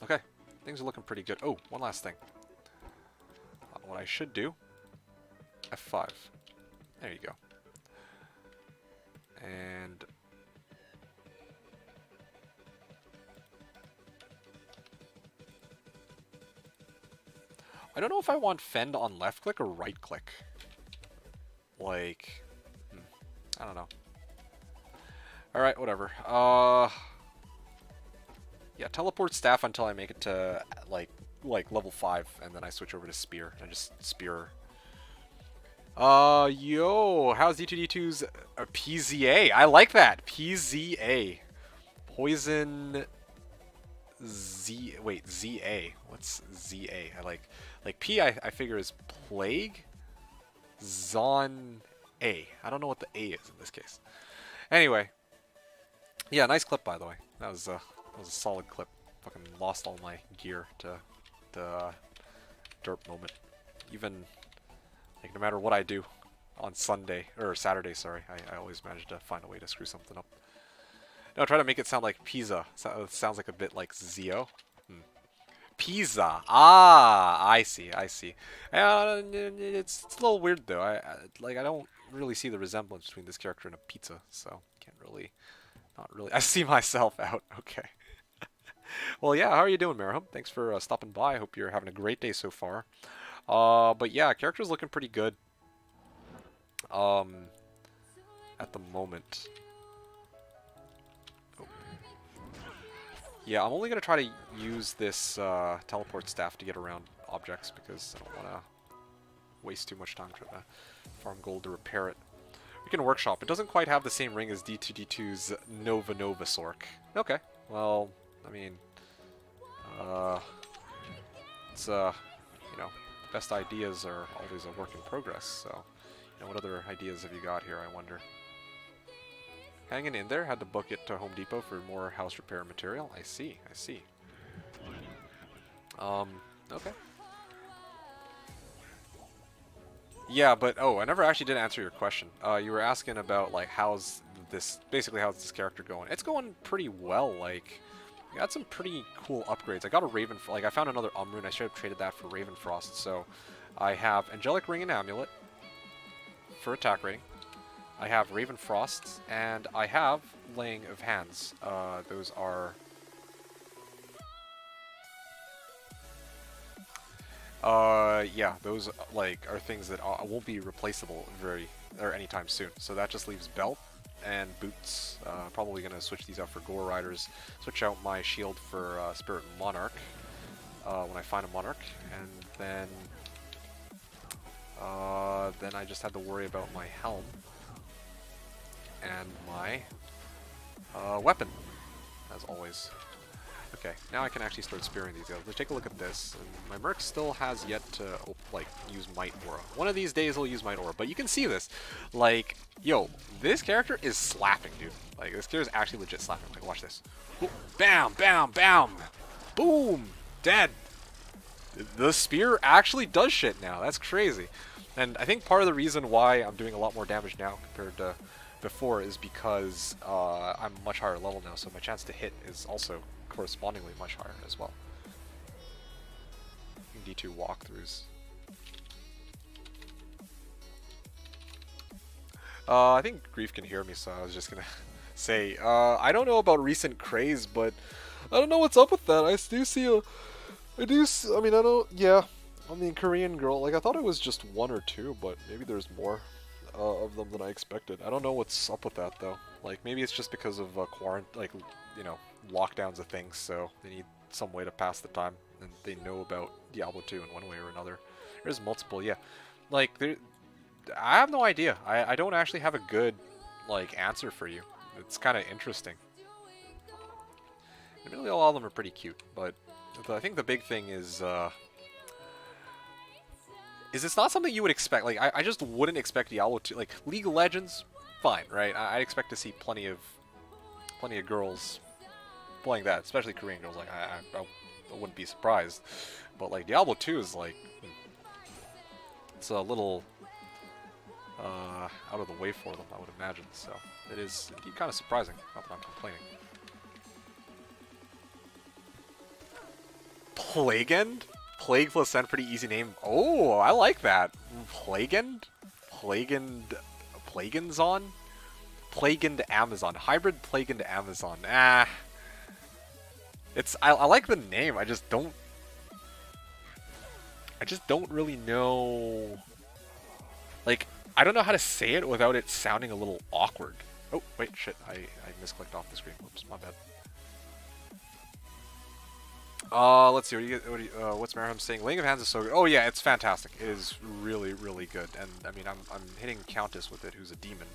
Okay, things are looking pretty good. Oh, one last thing. What I should do, F5. There you go. And I don't know if I want fend on left click or right click. Like, I don't know. Alright, whatever. Yeah, teleport staff until I make it to like level 5, and then I switch over to spear and just spear. Yo, how's D2D2's PZA? I like that. PZA. Poison ZA. What's ZA? I like P I figure is plague. Zon A. I don't know what the A is in this case. Anyway. Yeah, nice clip by the way. That was a solid clip. Fucking lost all my gear to the derp moment. Even like no matter what I do on Sunday or Saturday, sorry, I always manage to find a way to screw something up. No, try to make it sound like pizza. It sounds like a bit like Zio. Pizza. Ah, I see. It's a little weird though. I don't really see the resemblance between this character and a pizza, so can't really. Not really. I see myself out. Okay. Well, yeah. How are you doing, Marahum? Thanks for stopping by. I hope you're having a great day so far. But yeah, character's looking pretty good. At the moment. Oh. Yeah, I'm only gonna try to use this teleport staff to get around objects because I don't want to waste too much time trying to farm gold to repair it. We can workshop. It doesn't quite have the same ring as D2D2's Nova Sork. Okay. Well, I mean, it's you know, best ideas are always a work in progress. So, you know, what other ideas have you got here? I wonder. Hanging in there. Had to book it to Home Depot for more house repair material. I see. Okay. Yeah, but oh, I never actually did answer your question. You were asking about like how's this character going? It's going pretty well. Like, I got some pretty cool upgrades. I got a Raven, like I found another Rune. I should have traded that for Ravenfrost. So, I have Angelic Ring and Amulet for attack rating. I have Ravenfrost and I have Laying of Hands. Those are. Yeah, those like are things that won't be replaceable anytime soon. So that just leaves belt and boots. Probably gonna switch these out for Gore Riders. Switch out my shield for Spirit Monarch when I find a Monarch, and then I just had to worry about my helm and my weapon, as always. Okay, now I can actually start spearing these guys. Let's take a look at this. And my Merc still has yet to, use Might Aura. One of these days he'll use Might Aura, but you can see this. Like, yo, this character is slapping, dude. Like, this character is actually legit slapping. Like, watch this. Ooh, bam, bam, bam! Boom! Dead! The spear actually does shit now. That's crazy. And I think part of the reason why I'm doing a lot more damage now compared to before is because I'm much higher level now, so my chance to hit is also correspondingly much higher as well. D2 walkthroughs. I think Grief can hear me, so I was just gonna say, I don't know about recent craze, but I don't know what's up with that. I do see I mean, I don't, yeah, on the Korean girl, like, I thought it was just one or two, but maybe there's more of them than I expected. I don't know what's up with that, though. Like, maybe it's just because of like, you know, lockdowns of things, so they need some way to pass the time, and they know about Diablo 2 in one way or another. There's multiple, yeah. Like, I have no idea. I don't actually have a good, like, answer for you. It's kind of interesting. And really, all of them are pretty cute, but I think the big thing is is it's not something you would expect. Like, I just wouldn't expect Diablo 2. Like, League of Legends, fine, right? I'd expect to see plenty of girls playing that, especially Korean girls. Like, I wouldn't be surprised. But, like, Diablo 2 is, like, it's a little out of the way for them, I would imagine. So, it is indeed kind of surprising. Not that I'm complaining. Plague End? Plague plus End, pretty easy name. Oh, I like that. Plague End? Plague End... Plaguenzon? Plague End Amazon. Hybrid Plague End Amazon. Ah. I like the name, I just don't really know... Like, I don't know how to say it without it sounding a little awkward. Oh, wait, shit. I misclicked off the screen. Whoops, my bad. Let's see. What's Marham saying? Laying of Hands is so good. Oh yeah, it's fantastic. It is really, really good. And I mean, I'm hitting Countess with it, who's a demon.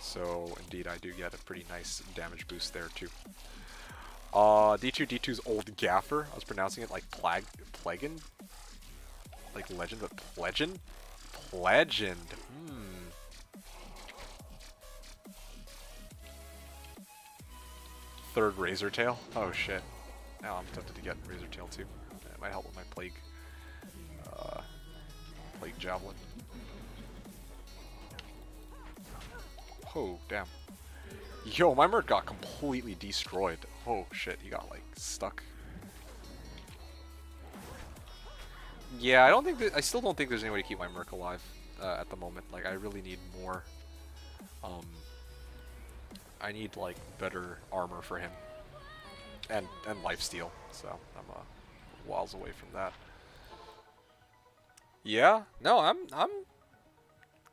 So indeed, I do get a pretty nice damage boost there too. D2's old gaffer. I was pronouncing it like Plagen, like legend, but Plegend. Plegend. Third Razor Tail. Oh shit. Now I'm tempted to get Razor Tail too. It might help with my Plague Javelin. Oh, damn. Yo, my Merc got completely destroyed. Oh shit, he got like stuck. Yeah, I still don't think there's any way to keep my Merc alive at the moment. Like, I really need more. I need like better armor for him. And lifesteal, so I'm whiles away from that. Yeah, no, I'm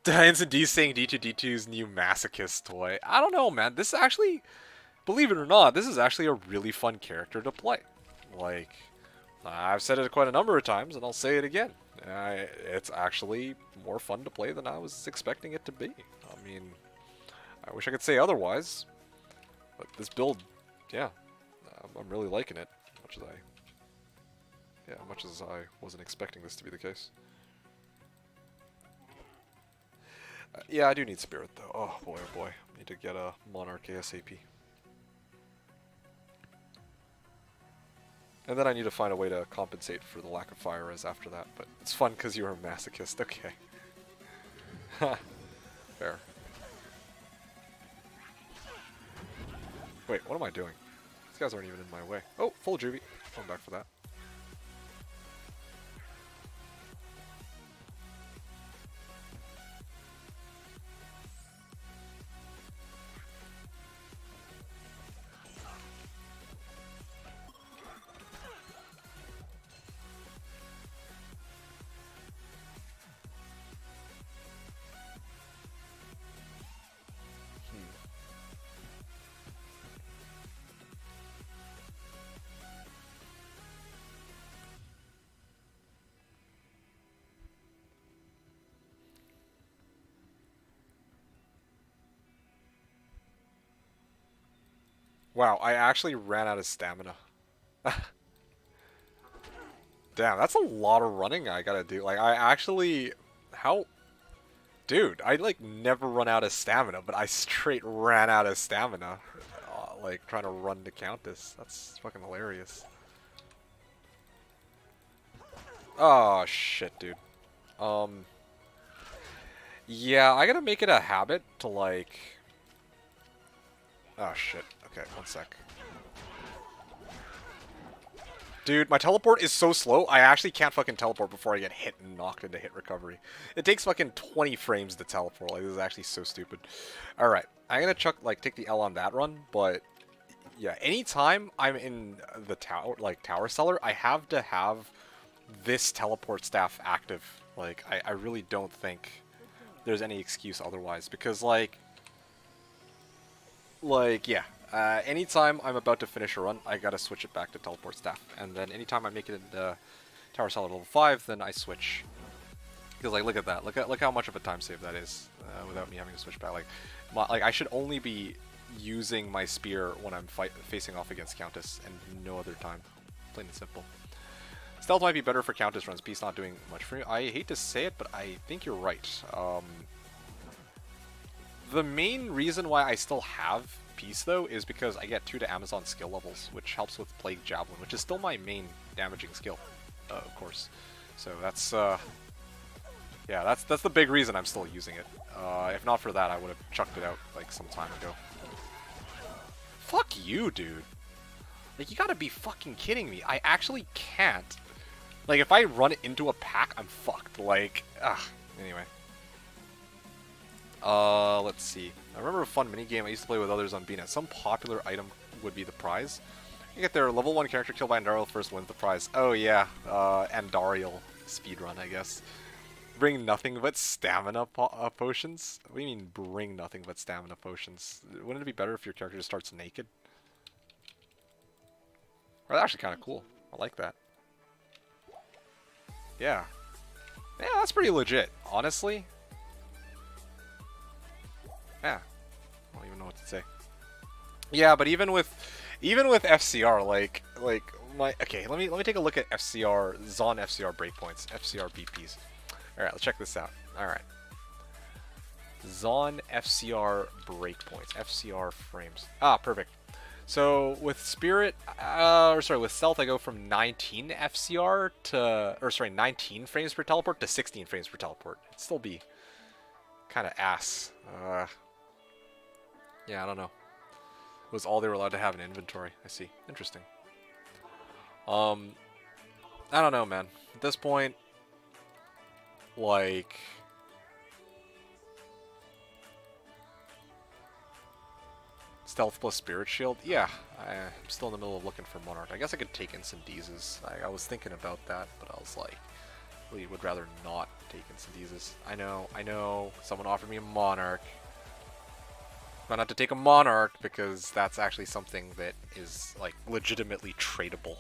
Instant D saying D2's new masochist toy. I don't know, man. This actually, believe it or not, this is actually a really fun character to play. Like, I've said it quite a number of times, and I'll say it again. It's actually more fun to play than I was expecting it to be. I mean, I wish I could say otherwise, but this build, yeah. I'm really liking it, much as I wasn't expecting this to be the case. Yeah, I do need Spirit though. Oh boy, I need to get a Monarch ASAP. And then I need to find a way to compensate for the lack of fire res after that. But it's fun because you're a masochist. Okay. Fair. Wait, what am I doing? These guys aren't even in my way. Oh, full juvie. Going back for that. Wow, I actually ran out of stamina. Damn, that's a lot of running I gotta do. Like, I actually... How... Dude, I, like, never run out of stamina, but I straight ran out of stamina. Like, trying to run the Countess. That's fucking hilarious. Oh, shit, dude. Yeah, I gotta make it a habit to, like... Oh, shit. Okay, one sec. Dude, my teleport is so slow, I actually can't fucking teleport before I get hit and knocked into hit recovery. It takes fucking 20 frames to teleport. Like, this is actually so stupid. Alright, I'm gonna take the L on that run, but... Yeah, anytime I'm in the tower cellar, I have to have this teleport staff active. Like, I really don't think there's any excuse otherwise, because, yeah. Anytime I'm about to finish a run, I gotta switch it back to teleport staff. And then anytime I make it into Tower Cellar level 5, then I switch. Because, like, look at that. Look how much of a time save that is without me having to switch back. Like, I should only be using my spear when I'm facing off against Countess and no other time. Plain and simple. Stealth might be better for Countess runs. Peace not doing much for you. I hate to say it, but I think you're right. The main reason why I still have Peace, though, is because I get 2 to Amazon skill levels, which helps with Plague Javelin, which is still my main damaging skill, of course. So that's, yeah, that's the big reason I'm still using it. If not for that, I would have chucked it out, like, some time ago. Fuck you, dude. Like, you gotta be fucking kidding me. I actually can't. Like, if I run into a pack, I'm fucked. Like, ugh. Anyway. Let's see. I remember a fun minigame I used to play with others on BNet. Some popular item would be the prize. You get their level 1 character killed by Andariel first wins the prize. Oh yeah, Andariel speedrun, I guess. Bring nothing but stamina potions? What do you mean, bring nothing but stamina potions? Wouldn't it be better if your character just starts naked? Oh, that's actually kind of cool. I like that. Yeah. Yeah, that's pretty legit, honestly. Yeah. I don't even know what to say. Yeah, but even with FCR, like my okay, let me take a look at Zon FCR breakpoints, FCR BPs. All right, let's check this out. All right. Zon FCR breakpoints, FCR frames. Ah, perfect. So with Spirit, with Stealth, I go from 19 FCR to, 19 frames per teleport to 16 frames per teleport. It'd still be kind of ass. Yeah, I don't know. It was all they were allowed to have in inventory. I see. Interesting. I don't know, man. At this point, like, Stealth plus Spirit Shield? Yeah, I'm still in the middle of looking for Monarch. I guess I could take Instant Deezes. I was thinking about that, but I was like, really would rather not take Instant Deezes. I know, someone offered me a Monarch. But not to take a Monarch, because that's actually something that is, like, legitimately tradable.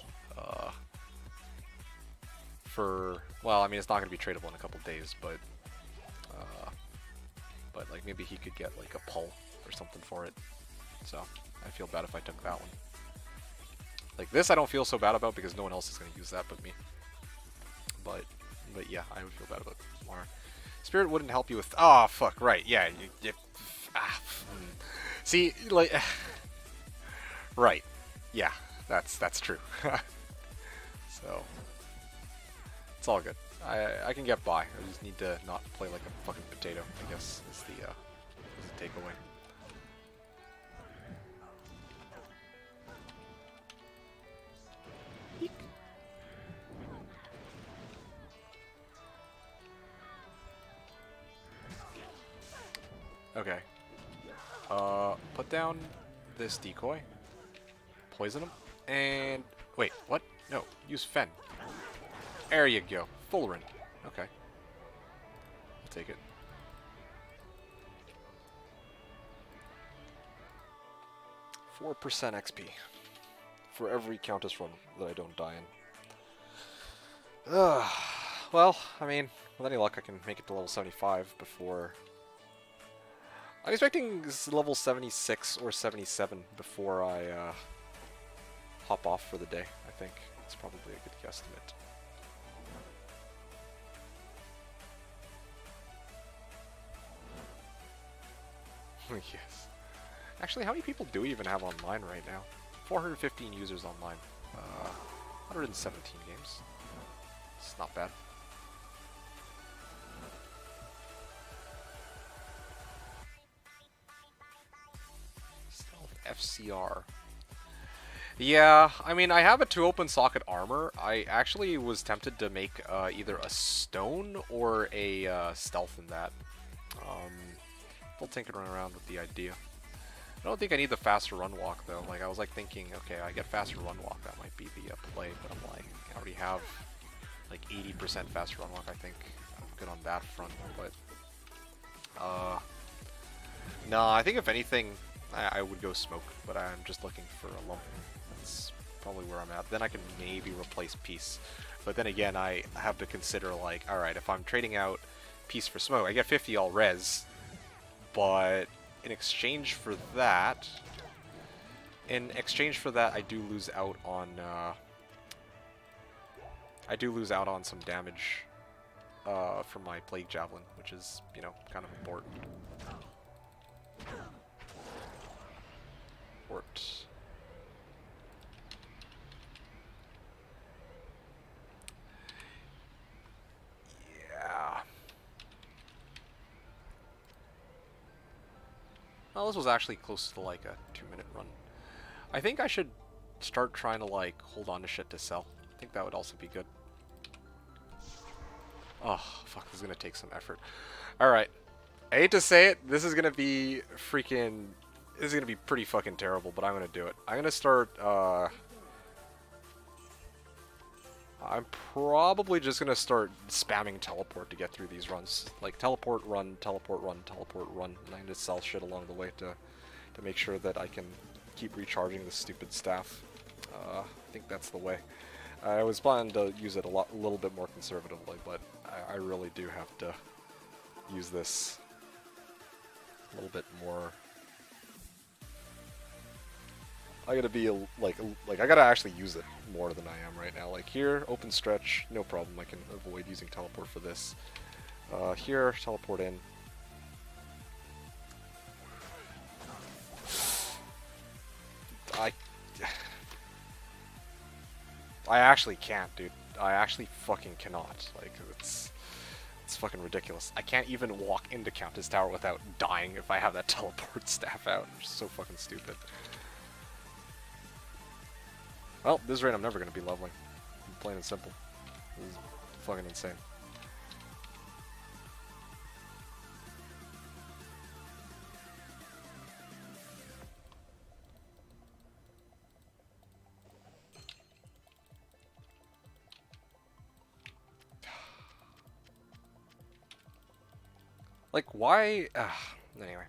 Well, I mean, it's not going to be tradable in a couple days, but like, maybe he could get, like, a pull or something for it. So, I feel bad if I took that one. Like, this I don't feel so bad about because no one else is going to use that but me. But yeah, I would feel bad about Monarch. Spirit wouldn't help you with... Ah, oh, fuck, right, yeah. See, like... right. Yeah, that's true. So... It's all good. I can get by. I just need to not play like a fucking potato, I guess, is the takeaway. Eek. Okay. Put down this decoy. Poison him. And... wait, what? No, use Fen. There you go. Full run. Okay. I'll take it. $4% XP for every Countess run that I don't die in. Well, I mean, with any luck I can make it to level 75 before... I'm expecting level 76 or 77 before I hop off for the day, I think. It's probably a good guesstimate. Yes. Actually, how many people do we even have online right now? 415 users online. 117 games. It's not bad. Stealth FCR. Yeah, I mean, I have a 2 open socket armor. I actually was tempted to make either a stone or a stealth in that. Still tinkering around with the idea. I don't think I need the faster run walk though. Like, I was like thinking, okay, I get faster run walk, that might be the play, but I'm like, I already have like 80% faster run walk, I think. I'm good on that front, but no, I think if anything, I would go smoke, but I'm just looking for a lump. That's probably where I'm at. Then I can maybe replace Peace. But then again, I have to consider, like, alright, if I'm trading out Peace for smoke, I get 50 all res, but in exchange for that, I do lose out on I do lose out on some damage from my Plague Javelin, which is, you know, kind of important. Yeah. Well, this was actually close to like a 2-minute run. I think I should start trying to like hold on to shit to sell. I think that would also be good. Oh, fuck, this is gonna take some effort. Alright. I hate to say it, this is gonna be freaking... This is gonna be pretty fucking terrible, but I'm gonna do it. I'm gonna start, I'm probably just gonna start spamming teleport to get through these runs. Like, teleport, run, teleport, run, teleport, run. And I'm gonna sell shit along the way to make sure that I can keep recharging the stupid staff. I think that's the way. I was planning to use it a little bit more conservatively, but I really do have to use this a little bit more. I gotta be like I gotta actually use it more than I am right now. Like here, open stretch, no problem. I can avoid using teleport for this. Here, teleport in. I actually can't, dude. I actually fucking cannot. Like, it's fucking ridiculous. I can't even walk into Countess Tower without dying if I have that teleport staff out. It's so fucking stupid. Well, this rate I'm never gonna be leveling. Plain and simple. This is fucking insane. Like, why? Anyway.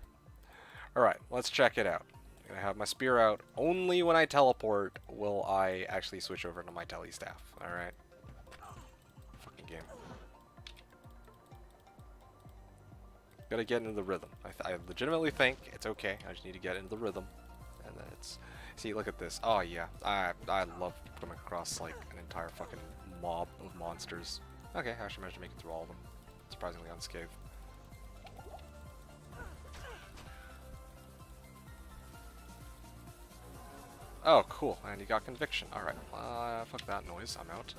Alright, let's check it out. I'm gonna have my spear out. Only when I teleport will I actually switch over to my tele staff. Alright. Fucking game. Gotta get into the rhythm. I legitimately think it's okay. I just need to get into the rhythm. And then it's... See, look at this. Oh, yeah. I love coming across, like, an entire fucking mob of monsters. Okay, I actually managed to make it through all of them. Surprisingly unscathed. Oh, cool. And you got conviction. Alright. Fuck that noise. I'm out.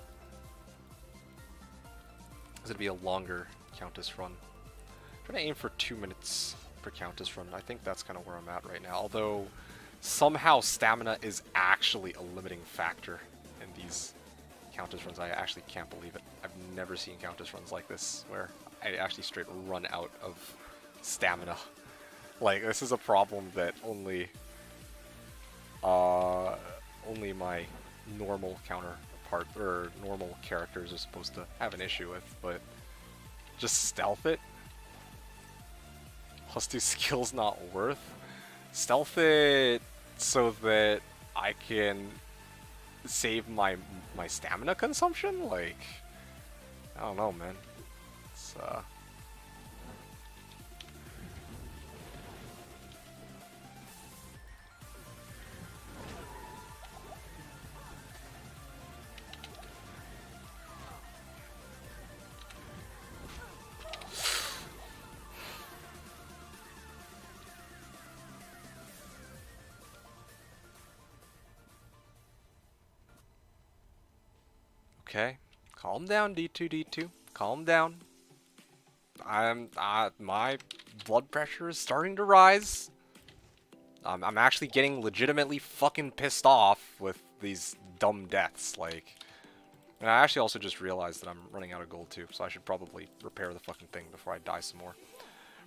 This would be a longer Countess run. I'm trying to aim for 2 minutes per Countess run. I think that's kind of where I'm at right now. Although, somehow stamina is actually a limiting factor in these Countess runs. I actually can't believe it. I've never seen Countess runs like this, where I actually straight run out of stamina. Like, this is a problem that only my normal counterpart, or normal characters are supposed to have an issue with, but just stealth it? Plus 2 skills not worth? Stealth it so that I can save my stamina consumption? Like, I don't know, man. It's, Okay, calm down, D2. Calm down. My blood pressure is starting to rise. I'm actually getting legitimately fucking pissed off with these dumb deaths. Like, and I actually also just realized that I'm running out of gold too, so I should probably repair the fucking thing before I die some more.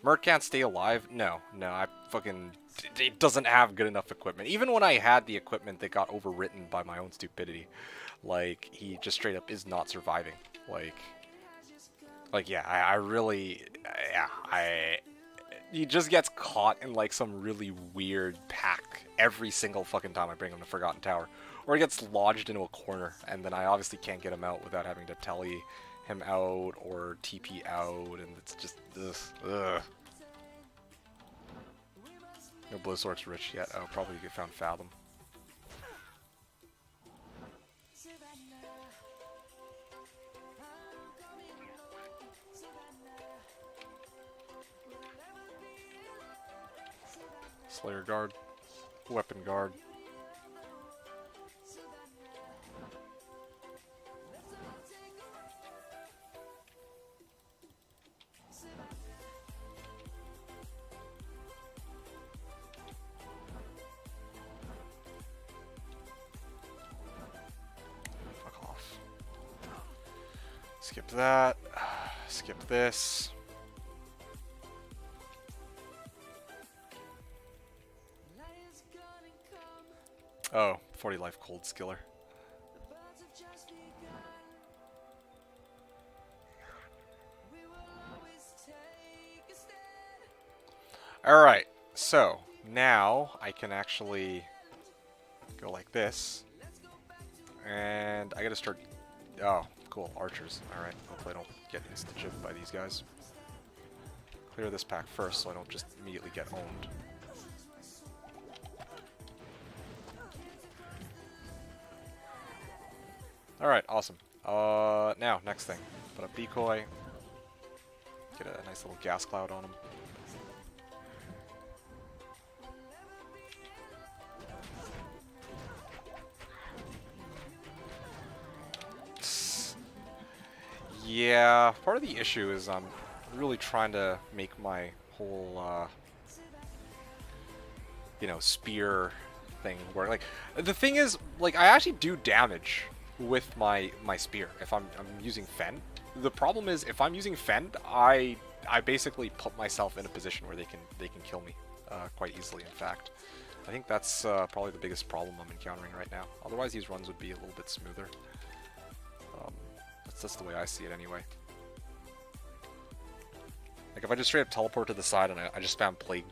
Merc can't stay alive? No, I fucking... It doesn't have good enough equipment. Even when I had the equipment that got overwritten by my own stupidity. Like, he just straight up is not surviving. Like yeah, I really... Yeah, he just gets caught in, like, some really weird pack every single fucking time I bring him to Forgotten Tower. Or he gets lodged into a corner, and then I obviously can't get him out without having to tele him out or TP out, and it's just ugh. No Blizzard's rich yet. Oh, probably get found Fathom. Slayer guard. Weapon guard. Fuck off. Skip that. Skip this. Oh, 40 life cold skiller. Alright, so now I can actually go like this. And I gotta start. Oh, cool, archers. Alright, hopefully I don't get insta-jibbed by these guys. Clear this pack first so I don't just immediately get owned. Alright, awesome. Now, next thing. Put a decoy. Get a nice little gas cloud on him. Yeah, part of the issue is I'm really trying to make my whole, you know, spear thing work. Like, the thing is, like, I actually do damage with my spear if I'm using Fend. The problem is if I'm using Fend, I basically put myself in a position where they can kill me quite easily. In fact, I think that's probably the biggest problem I'm encountering right now. Otherwise, these runs would be a little bit smoother. That's the way I see it anyway. Like if I just straight up teleport to the side and I just spam Plague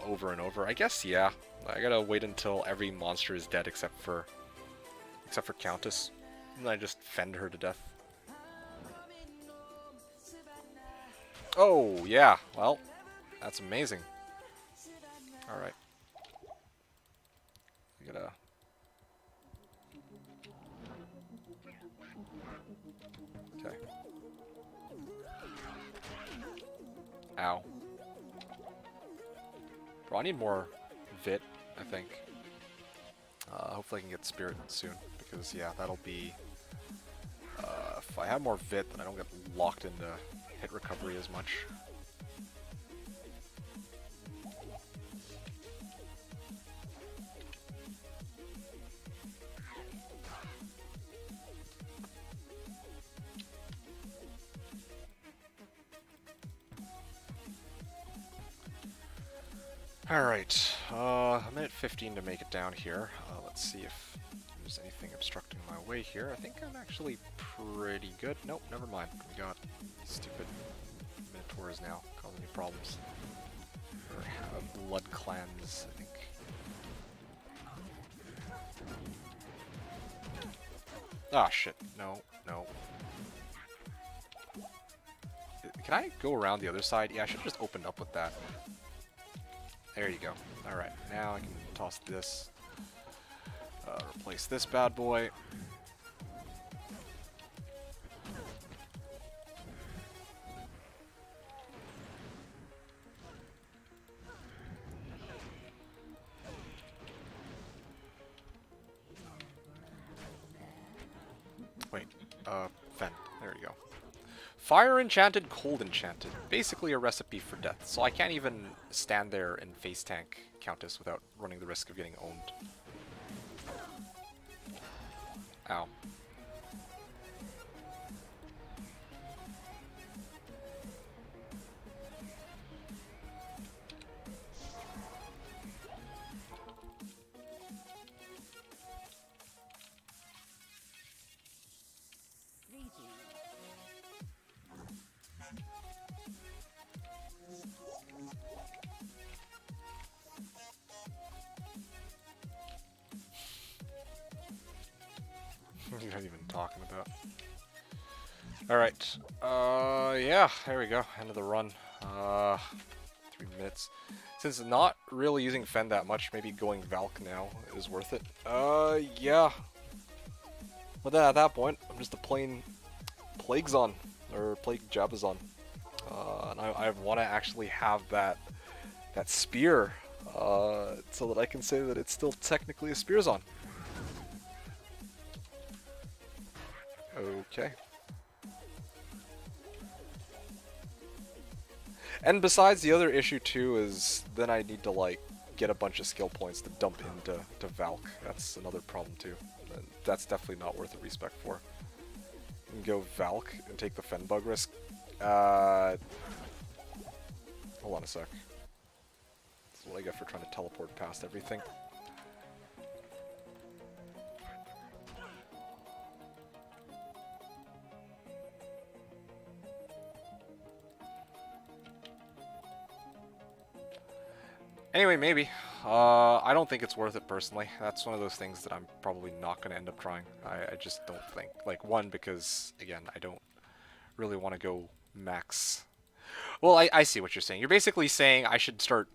over and over, I guess yeah. I gotta wait until every monster is dead except for Countess, and I just fend her to death. Oh yeah, well, that's amazing. All right, I gotta. Okay. Ow. Bro, I need more Vit, I think. Hopefully I can get Spirit soon, because yeah, that'll be... if I have more Vit, then I don't get locked into hit recovery as much. Alright, I'm at 15 to make it down here. Let's see if there's anything obstructing my way here. I think I'm actually pretty good. Nope, never mind. We got stupid Minotaurs now causing me problems. Or blood clans, I think. Ah, shit. No, no. Can I go around the other side? Yeah, I should have just opened up with that. There you go. Alright, now I can toss this. Replace this bad boy. Wait, Fen. There you go. Fire enchanted, cold enchanted. Basically a recipe for death. So I can't even stand there and face tank Countess without running the risk of getting owned. Ow. What are you even talking about? Alright. Yeah, there we go. End of the run. 3 minutes. Since not really using Fend that much, maybe going Valk now is worth it. Yeah. But then at that point, I'm just a plain Plaguezon, or Plague Jabazon. And I want to actually have that spear so that I can say that it's still technically a Spearzon. Okay. And besides, the other issue too is then I need to like get a bunch of skill points to dump into Valk. That's another problem too. And that's definitely not worth a respec for. You can go Valk and take the Fen bug risk. Hold on a sec. That's what I get for trying to teleport past everything. Anyway, maybe. I don't think it's worth it personally. That's one of those things that I'm probably not going to end up trying. I just don't think. Like, one, because, again, I don't really want to go max. Well, I see what you're saying. You're basically saying I should start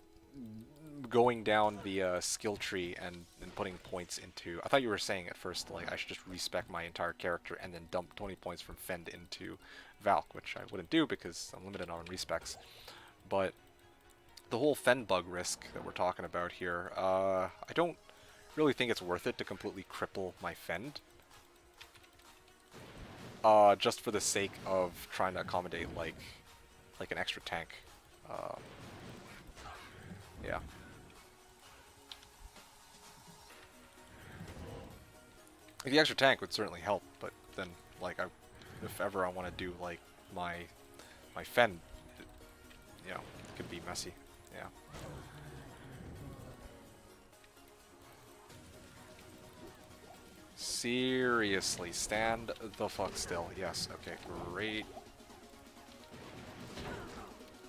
going down the skill tree and putting points into... I thought you were saying at first, like, I should just respec my entire character and then dump 20 points from Fend into Valk, which I wouldn't do because I'm limited on respecs. But the whole Fen bug risk that we're talking about here, I don't really think it's worth it to completely cripple my Fend. Just for the sake of trying to accommodate, like an extra tank. Yeah. The extra tank would certainly help, but then, like, if ever I want to do, like, my Fen, you know, it could be messy. Yeah. Seriously, stand the fuck still. Yes, okay, great.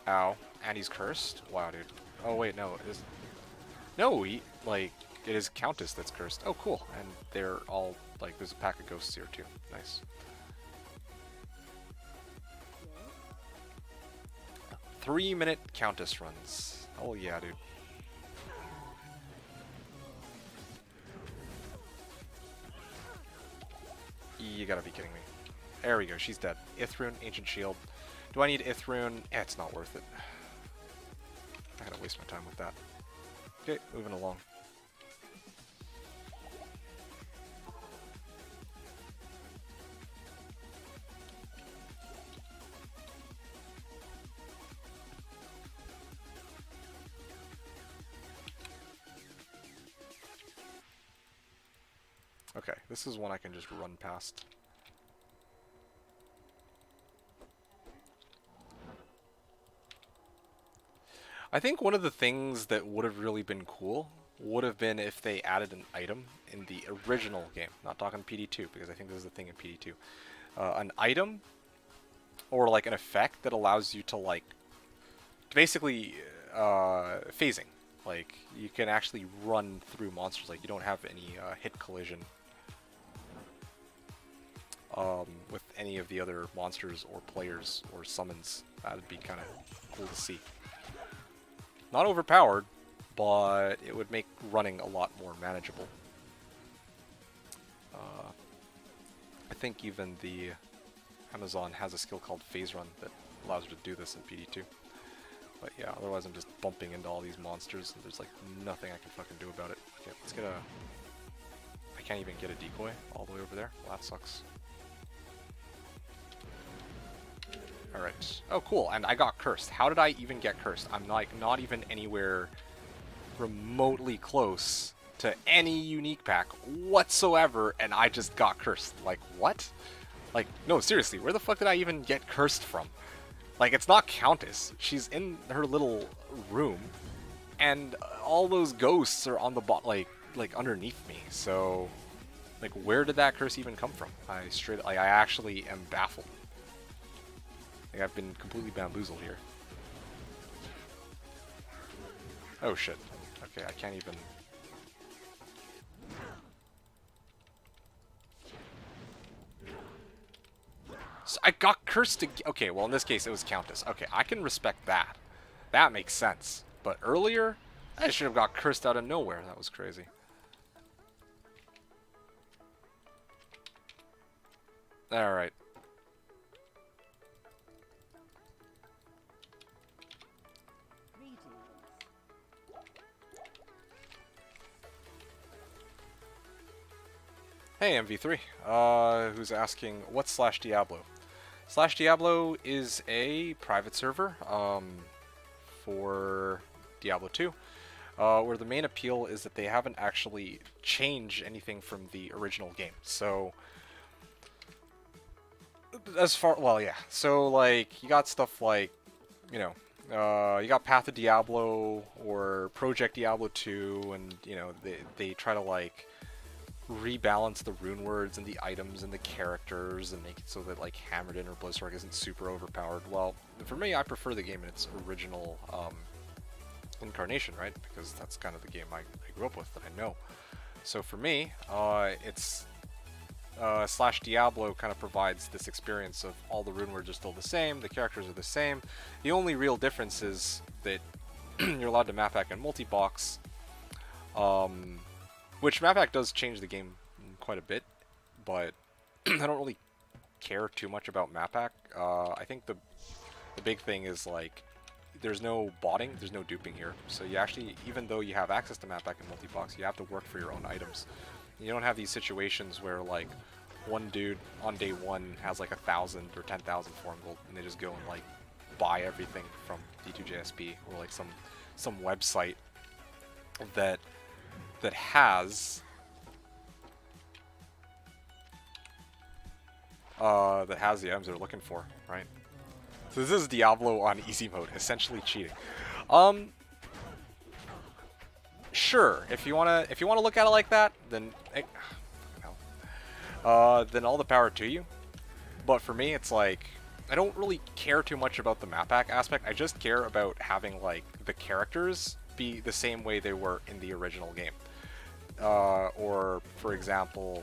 Ow. And he's cursed? Wow, dude. Oh, wait, no, it is... No, he, like, it is Countess that's cursed. Oh, cool. And they're all, like, there's a pack of ghosts here, too. Nice. 3-minute Countess runs. Oh, yeah, dude. You gotta be kidding me. There we go, she's dead. Ithrune, Ancient Shield. Do I need Ithrune? Eh, it's not worth it. I gotta waste my time with that. Okay, moving along. Okay, this is one I can just run past. I think one of the things that would have really been cool would have been if they added an item in the original game. Not talking PD2, because I think this is the thing in PD2. An item, or like an effect that allows you to like, basically phasing. Like, you can actually run through monsters, like you don't have any hit collision with any of the other monsters or players or summons. That'd be kind of cool to see. Not overpowered, but it would make running a lot more manageable. I think even the Amazon has a skill called Phase Run that allows you to do this in PD2. But yeah, otherwise I'm just bumping into all these monsters and there's like nothing I can fucking do about it. Okay, let's get a... I can't even get a decoy all the way over there. Well, that sucks. Alright. Oh, cool. And I got cursed. How did I even get cursed? I'm like not even anywhere remotely close to any unique pack whatsoever, and I just got cursed. Like, what? Like, no, seriously, where the fuck did I even get cursed from? Like, it's not Countess. She's in her little room, and all those ghosts are on the like underneath me. So, like, where did that curse even come from? I actually am baffled. Like, I've been completely bamboozled here. Oh shit. Okay, I can't even... So I got cursed again. Okay, well in this case it was Countess. Okay, I can respect that. That makes sense. But earlier, I should have got cursed out of nowhere. That was crazy. Alright. Hey, MV3. Who's asking, what's Slashdiablo? Slashdiablo is a private server for Diablo 2, where the main appeal is that they haven't actually changed anything from the original game. So, so like, you got stuff like, you know, you got Path of Diablo or Project Diablo 2, and, you know, they try to, like, rebalance the rune words and the items and the characters and make it so that, like, Hammered In or Blizzard isn't super overpowered. Well, for me, I prefer the game in its original incarnation, right? Because that's kind of the game I grew up with that I know. So for me, it's Slashdiablo kind of provides this experience of all the rune words are still the same, the characters are the same. The only real difference is that you're allowed to map hack and multi-box, which map hack does change the game quite a bit, but I don't really care too much about map hack. I think the big thing is, like, there's no botting, there's no duping here. So you actually, even though you have access to map hack and multi-box, you have to work for your own items. You don't have these situations where, like, one dude on day one has like 1,000 or 10,000 foreign gold, and they just go and, like, buy everything from D2JSP or like some website that has the items they're looking for, right? So this is Diablo on easy mode, essentially cheating. Sure, if you wanna look at it like that, then then all the power to you. But for me, it's like, I don't really care too much about the map hack aspect. I just care about having, like, the characters be the same way they were in the original game. Or, for example,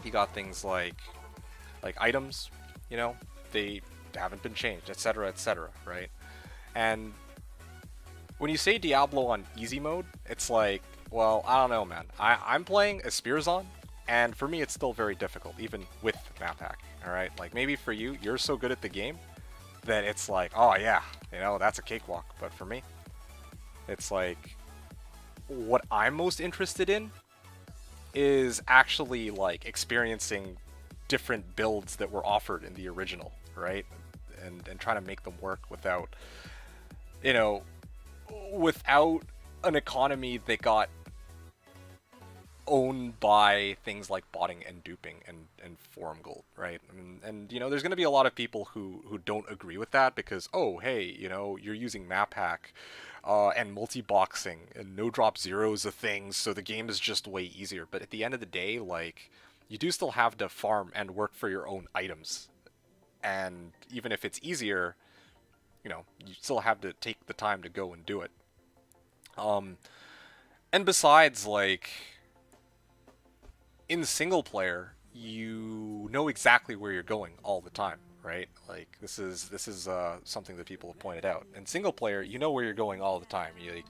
you got things like items, you know, they haven't been changed, etc., etc., right? And when you say Diablo on easy mode, it's like, well, I don't know, man. I'm playing a Spearzon, and for me, it's still very difficult, even with map hack. All right, like, maybe for you, you're so good at the game that it's like, oh yeah, you know, that's a cakewalk. But for me, it's like, what I'm most interested in is actually, like, experiencing different builds that were offered in the original, right? And trying to make them work without, you know, without an economy that got owned by things like botting and duping and forum gold, right? And you know, there's going to be a lot of people who don't agree with that because, oh, hey, you know, you're using map hack and multi-boxing and no drop zeros of things, so the game is just way easier. But at the end of the day, like, you do still have to farm and work for your own items. And even if it's easier, you know, you still have to take the time to go and do it. And besides, like, in single player, you know exactly where you're going all the time, right? Like, this is something that people have pointed out. In single player, you know where you're going all the time. You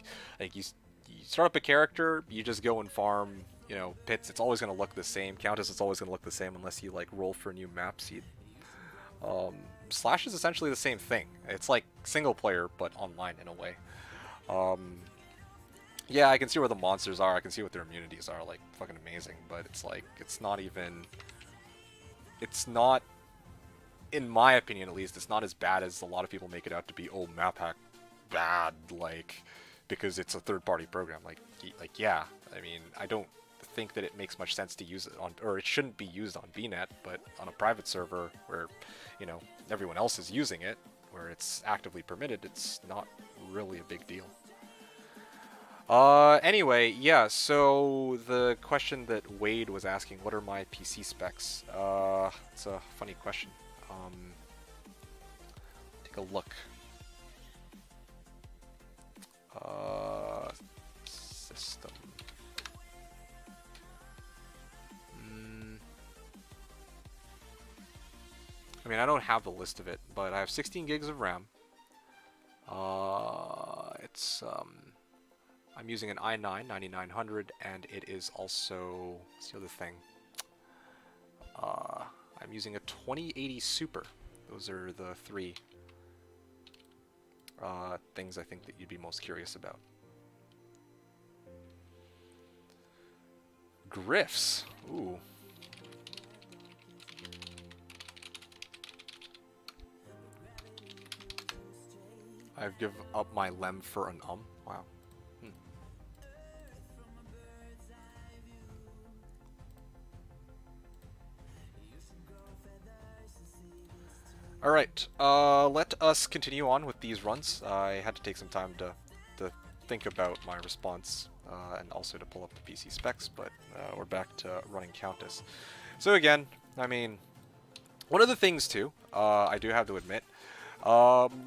start up a character, you just go and farm, you know, pits. It's always going to look the same. Countess, it's always going to look the same unless you, like, roll for a new map seed. Slash is essentially the same thing. It's like single player, but online in a way. Yeah, I can see where the monsters are. I can see what their immunities are. Like, fucking amazing. But it's like, it's not, in my opinion at least, it's not as bad as a lot of people make it out to be. Oh, map hack bad, like, because it's a third-party program. Like, yeah. I mean, I don't think that it makes much sense to use it on, or it shouldn't be used on VNet, but on a private server where, you know, everyone else is using it, where it's actively permitted, it's not really a big deal. Anyway, yeah, so the question that Wade was asking, what are my PC specs? It's a funny question. Take a look. System. I mean, I don't have the list of it, but I have 16 gigs of RAM. I'm using an i9 9900, and it is also, what's the other thing? I'm using a 2080 Super. Those are the three things I think that you'd be most curious about. Griffs. Ooh, I've give up my lem for an Wow. Alright, let us continue on with these runs. I had to take some time to think about my response and also to pull up the PC specs, but we're back to running Countess. So again, I mean, one of the things too, I do have to admit,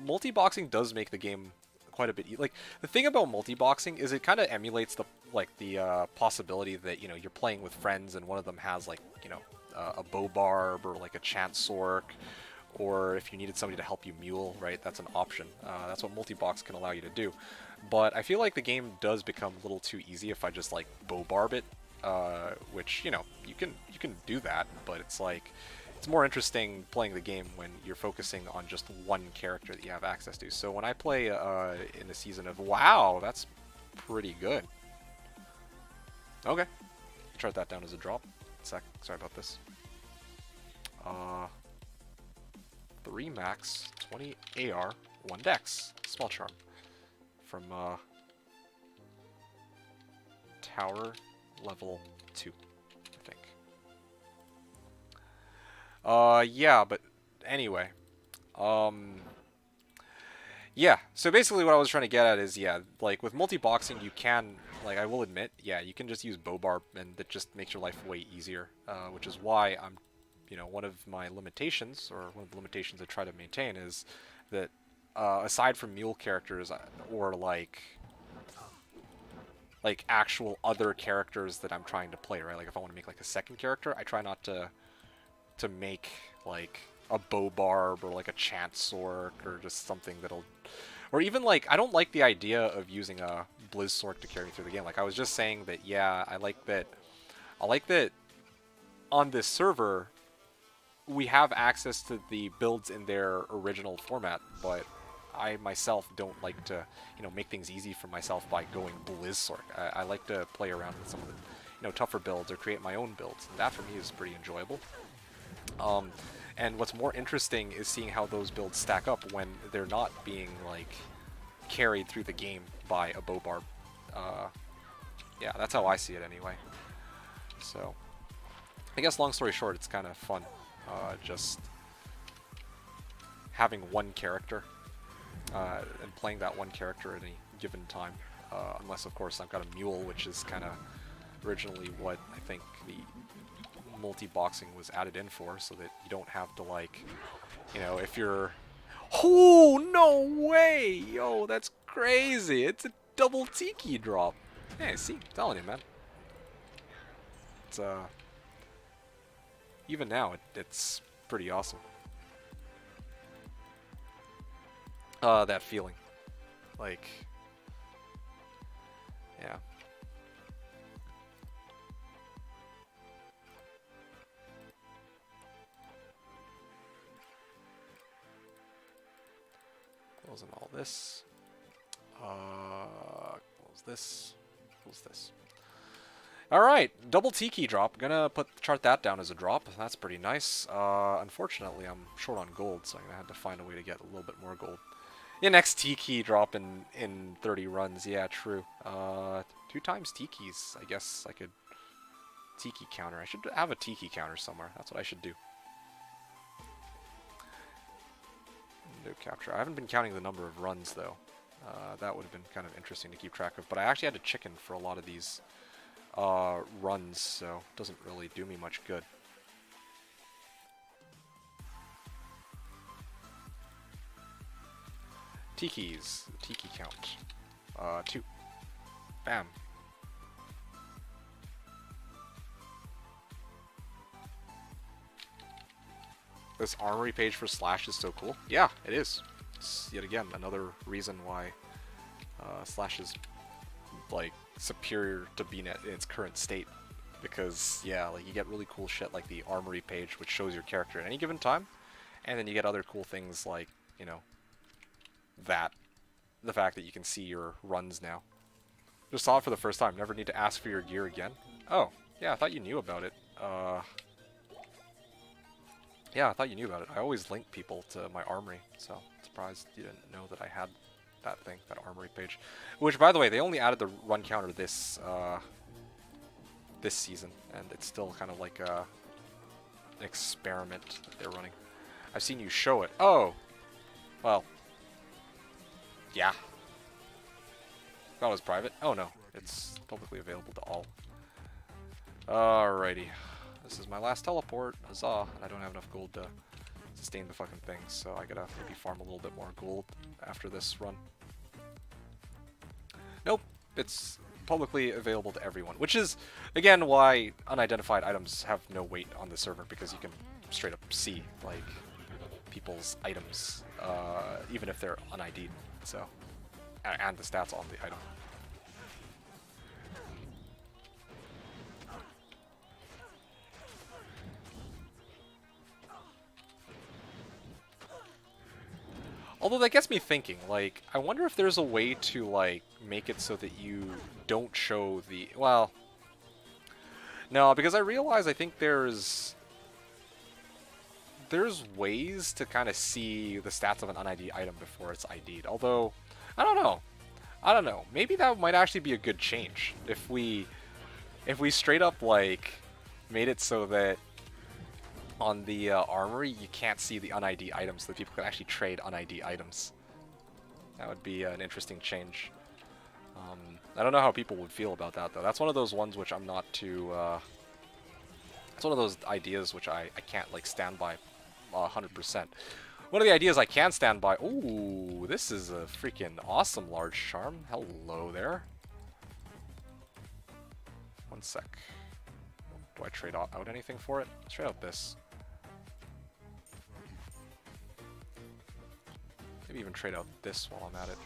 multi-boxing does make the game quite a bit like the thing about multi-boxing is it kind of emulates the possibility that you're playing with friends and one of them has like a bow barb or like a chant sork, or if you needed somebody to help you mule, right? That's an option. That's what multi-box can allow you to do. But I feel like the game does become a little too easy if I just like bow barb it, which you can do that, but it's like it's more interesting playing the game when you're focusing on just one character that you have access to. So when I play in the season of wow, that's pretty good. Okay, chart that down as a drop. Sorry about this. 3 max, 20 AR, 1 dex. Small charm. From tower level 2, I think. Yeah, but anyway. Yeah, so basically what I was trying to get at is, yeah, like with multi-boxing you can, like I will admit, yeah, you can just use bow barb and that just makes your life way easier, which is why I'm one of my limitations, or one of the limitations I try to maintain, is that aside from mule characters or like actual other characters that I'm trying to play, right? Like if I want to make like a second character, I try not to make like a bow barb or like a chant sork or just something that'll, or even like I don't like the idea of using a blizz sork to carry through the game. Like I was just saying that, yeah, I like that on this server we have access to the builds in their original format, but I myself don't like to, make things easy for myself by going Blizzsork. I like to play around with some of the, tougher builds or create my own builds. And that for me is pretty enjoyable. And what's more interesting is seeing how those builds stack up when they're not being like carried through the game by a bow barb. Yeah, that's how I see it anyway. So, I guess long story short, it's kind of fun. Just having one character and playing that one character at any given time. Unless, of course, I've got a mule, which is kind of originally what I think the multi-boxing was added in for, so that you don't have to, like, if you're... Oh, no way! Yo, that's crazy! It's a double Tiki drop. Hey, see? I'm telling you, man. It's, even now, it's pretty awesome. That feeling. Like, yeah. Closing all this. Close this. Close this. Alright, double Tiki drop. Gonna chart that down as a drop. That's pretty nice. Unfortunately, I'm short on gold, so I'm gonna have to find a way to get a little bit more gold. Yeah, next Tiki drop in 30 runs. Yeah, true. 2 times Tikis. I guess I could Tiki counter. I should have a Tiki counter somewhere. That's what I should do. No capture. I haven't been counting the number of runs, though. That would have been kind of interesting to keep track of. But I actually had to chicken for a lot of these runs, so it doesn't really do me much good. Tikis. Tiki count. 2. Bam. This armory page for Slash is so cool. Yeah, it is. It's yet again another reason why Slash is like superior to being in its current state, because yeah, like you get really cool shit like the armory page, which shows your character at any given time, and then you get other cool things like the fact that you can see your runs now. Just saw it for the first time. Never need to ask for your gear again. Oh yeah, I thought you knew about it. Yeah, I thought you knew about it. I always link people to my armory, so I'm surprised you didn't know that I had thing, that armory page. Which, by the way, they only added the run counter this this season, and it's still kind of like an experiment that they're running. I've seen you show it. Oh, well, yeah. That was private. Oh no, it's publicly available to all. Alrighty, this is my last teleport. Huzzah! And I don't have enough gold to sustain the fucking thing, so I gotta maybe farm a little bit more gold after this run. Nope, it's publicly available to everyone, which is again why unidentified items have no weight on the server, because you can straight up see like people's items, even if they're un-ID'd. So, and the stats on the item. Although that gets me thinking, like, I wonder if there's a way to, like, make it so that you don't show the... Well... No, because I realize I think there's ways to kind of see the stats of an un-ID item before it's ID'd. Although, I don't know. I don't know. Maybe that might actually be a good change. If we straight up, like, made it so that on the armory, you can't see the un-ID items, so that people can actually trade un-ID items. That would be an interesting change. I don't know how people would feel about that, though. That's one of those ones which I'm not too... it's one of those ideas which I can't, like, stand by 100%. One of the ideas I can stand by... Ooh, this is a freaking awesome large charm. Hello there. One sec. Do I trade out anything for it? Let's trade out this. Maybe even trade out this while I'm at it.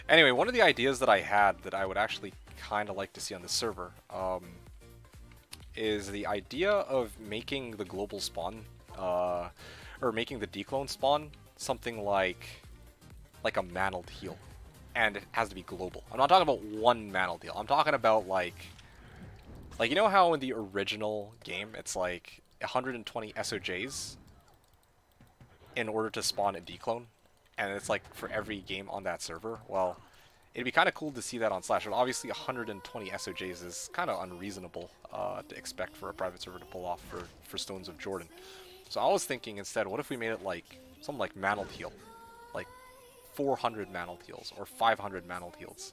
Anyway, one of the ideas that I had that I would actually kind of like to see on the server is the idea of making the global spawn, or making the declone spawn something like a mantled heal. And it has to be global. I'm not talking about one mantled heal. I'm talking about like you know how in the original game it's like 120 SOJs in order to spawn a declone? And it's like for every game on that server? Well, it'd be kind of cool to see that on Slash. But obviously 120 SOJs is kind of unreasonable to expect for a private server to pull off for Stones of Jordan. So I was thinking instead, what if we made it like something like mantled heal? Like 400 mantled heals or 500 mantled heals.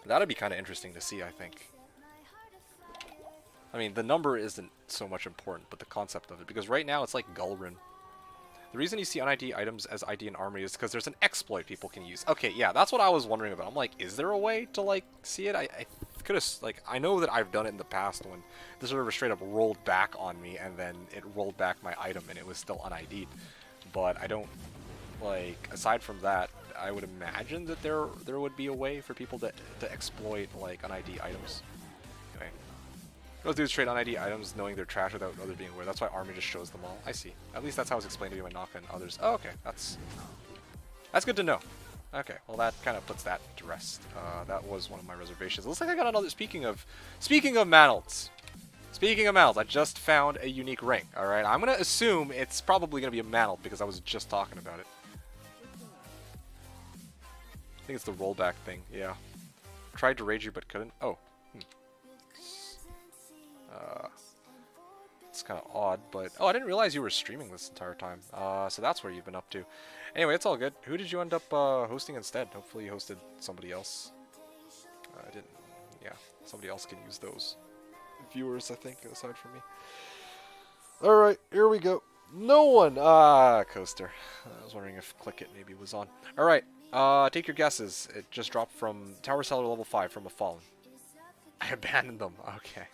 That'd be kind of interesting to see, I think. I mean, the number isn't so much important, but the concept of it. Because right now it's like Gulrin. The reason you see un-ID items as ID in Armory is because there's an exploit people can use. Okay, yeah, that's what I was wondering about. I'm like, is there a way to, like, see it? I could have, like, I know that I've done it in the past when the server straight up rolled back on me, and then it rolled back my item, and it was still un-ID'd. But I don't, like, aside from that, I would imagine that there would be a way for people to exploit, like, un-ID items. Anyway. Those dudes trade un-ID items knowing they're trash without others being aware. That's why Army just shows them all. I see. At least that's how it's explained to me by Naka and others. Oh, okay. That's good to know. Okay, well that kind of puts that to rest. That was one of my reservations. It looks like I got another... Speaking of mantles. Speaking of mantles, I just found a unique ring. Alright, I'm going to assume it's probably going to be a mantle because I was just talking about it. I think it's the rollback thing, yeah. Tried to rage you but couldn't. Oh. It's kind of odd, but... Oh, I didn't realize you were streaming this entire time. So that's where you've been up to. Anyway, it's all good. Who did you end up hosting instead? Hopefully you hosted somebody else. I didn't... Yeah, somebody else can use those viewers, I think, aside from me. Alright, here we go. No one! Coaster. I was wondering if Click It maybe was on. Alright, take your guesses. It just dropped from Tower Cellar level 5 from a Fallen. I abandoned them. Okay.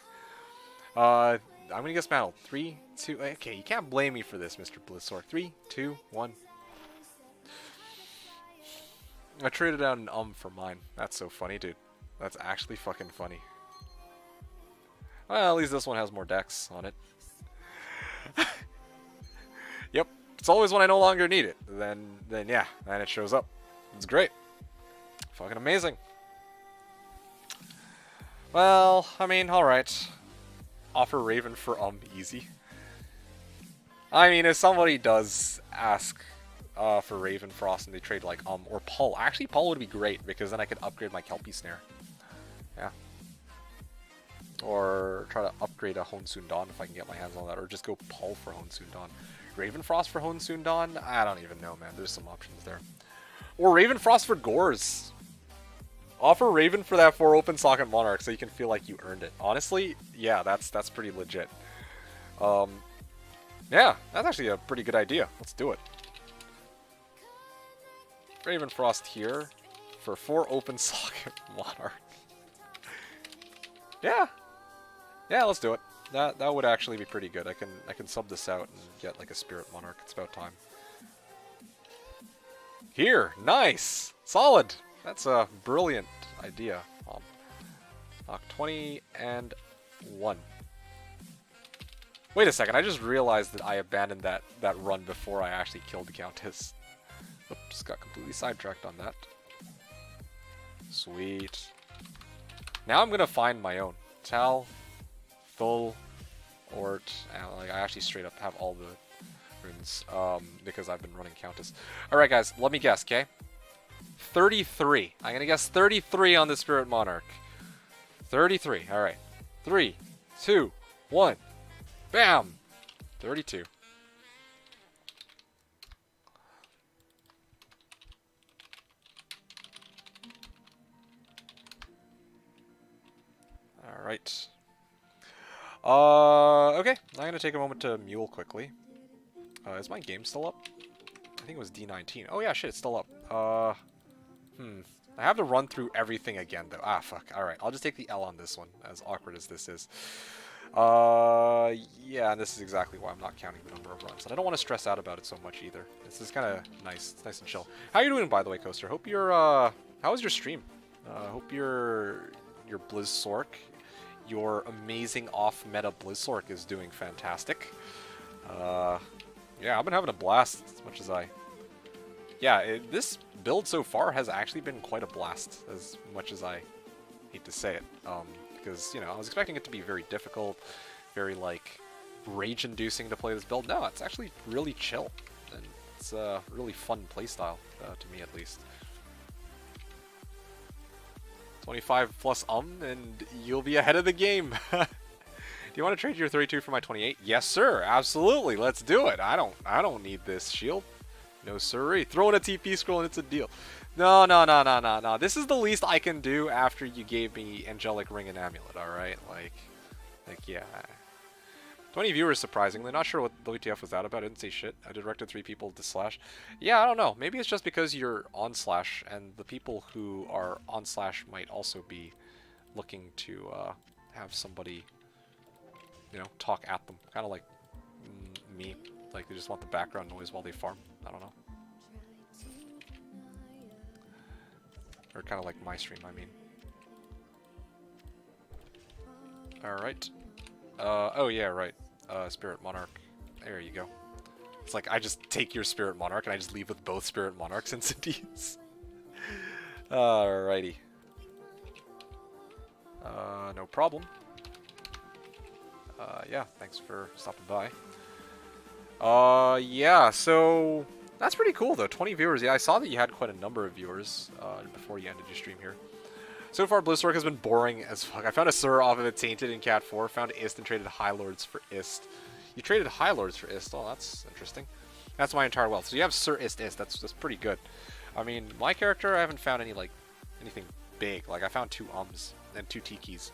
I'm gonna guess Mantle. 3, 2... Okay, you can't blame me for this, Mr. Blizzard. 3, 2, 1. I traded out an for mine. That's so funny, dude. That's actually fucking funny. Well, at least this one has more decks on it. Yep. It's always when I no longer need it. Then yeah, then it shows up. It's great. Fucking amazing. Well, I mean, alright. Offer Raven for easy. I mean, if somebody does ask for Raven Frost and they trade like or Pull. Actually, Pull would be great because then I could upgrade my Kelpie Snare. Yeah. Or try to upgrade a Honsun Dawn if I can get my hands on that, or just go Pull for Honsun Dawn. Raven Frost for Honsun Dawn? I don't even know, man. There's some options there. Or Raven Frost for Gores. Offer Raven for that 4 open socket Monarch so you can feel like you earned it. Honestly, yeah, that's pretty legit. Yeah, that's actually a pretty good idea. Let's do it. Raven Frost here for 4 open socket Monarch. Yeah. Yeah, let's do it. That would actually be pretty good. I can sub this out and get like a Spirit Monarch. It's about time. Here, nice, solid. That's a brilliant idea. Knock 20 and 1. Wait a second, I just realized that I abandoned that run before I actually killed the Countess. Oops, got completely sidetracked on that. Sweet. Now I'm gonna find my own. Tal, Thul, Ort, and like I actually straight up have all the runes because I've been running Countess. Alright guys, let me guess, okay? 33. I'm gonna guess 33 on the Spirit Monarch. 33, alright. 3, 2, 1. Bam! 32. Alright. Okay. I'm gonna take a moment to mule quickly. Is my game still up? I think it was D19. Oh yeah, shit, it's still up. I have to run through everything again, though. Ah, fuck. Alright, I'll just take the L on this one, as awkward as this is. Yeah, and this is exactly why I'm not counting the number of runs. And I don't want to stress out about it so much either. This is kind of nice. It's nice and chill. How you doing, by the way, Coaster? Hope you're, how was your stream? Hope your Blizzsork, your amazing off-meta Blizzsork is doing fantastic. Yeah, I've been having a blast as much as I... Yeah, this build so far has actually been quite a blast, as much as I hate to say it. Because, you know, I was expecting it to be very difficult, very, like, rage-inducing to play this build. No, it's actually really chill, and it's a really fun playstyle, to me at least. 25 plus and you'll be ahead of the game. Do you want to trade your 32 for my 28? Yes, sir. Absolutely. Let's do it. I don't need this shield. No siree. Throw in a TP scroll and it's a deal. No. This is the least I can do after you gave me Angelic Ring and Amulet, alright? Like, yeah. 20 viewers, surprisingly. Not sure what the WTF was that about. I didn't say shit. I directed 3 people to Slash. Yeah, I don't know. Maybe it's just because you're on Slash, and the people who are on Slash might also be looking to have somebody, you know, talk at them. Kind of like me. Like, they just want the background noise while they farm. I don't know. Or kind of like my stream, I mean. Alright. Oh yeah, right. Spirit Monarch. There you go. It's like I just take your Spirit Monarch and I just leave with both Spirit Monarchs and Cities. Alrighty. No problem. Yeah, thanks for stopping by. Yeah, so that's pretty cool though. 20 viewers. Yeah, I saw that you had quite a number of viewers before you ended your stream here. So far, Blizzsork has been boring as fuck. I found a Sur off of it Tainted in Cat 4, found Ist and traded High Lords for Ist. You traded High Lords for Ist. Oh, that's interesting. That's my entire wealth. So you have Sur Ist Ist. That's pretty good. I mean, my character, I haven't found any, like, anything big. Like, I found 2 Ums and 2 Tikis.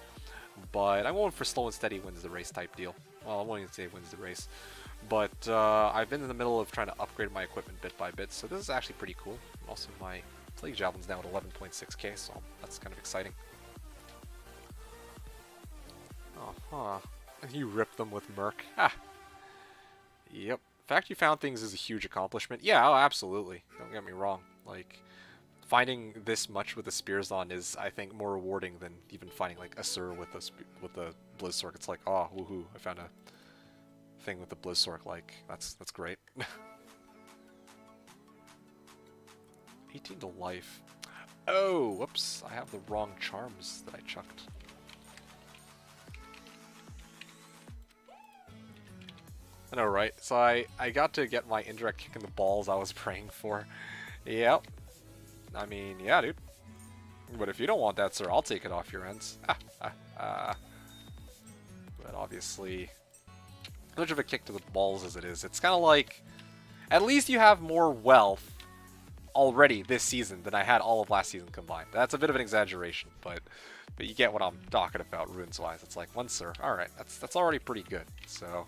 But I'm going for slow and steady wins the race type deal. Well, I won't even say wins the race. But I've been in the middle of trying to upgrade my equipment bit by bit, so this is actually pretty cool. Also, my Plague Javelin's now at 11.6k, so that's kind of exciting. Uh-huh. You ripped them with Merc. Ah. Yep. The fact you found things is a huge accomplishment. Yeah, oh, absolutely. Don't get me wrong. Like, finding this much with a Spearzon is, I think, more rewarding than even finding, like, a Sur with a Blizzsork. It's like, oh, woohoo, I found a thing with the Blizzsork. Like, that's great. 18 to life. Oh, whoops. I have the wrong charms that I chucked. I know, right? So I got to get my indirect kick in the balls I was praying for. Yep. I mean, yeah, dude. But if you don't want that, sir, I'll take it off your ends. But obviously, as much of a kick to the balls as it is, it's kind of like, at least you have more wealth already this season than I had all of last season combined. That's a bit of an exaggeration, but you get what I'm talking about runes-wise. It's like, one sir, alright, that's already pretty good. So,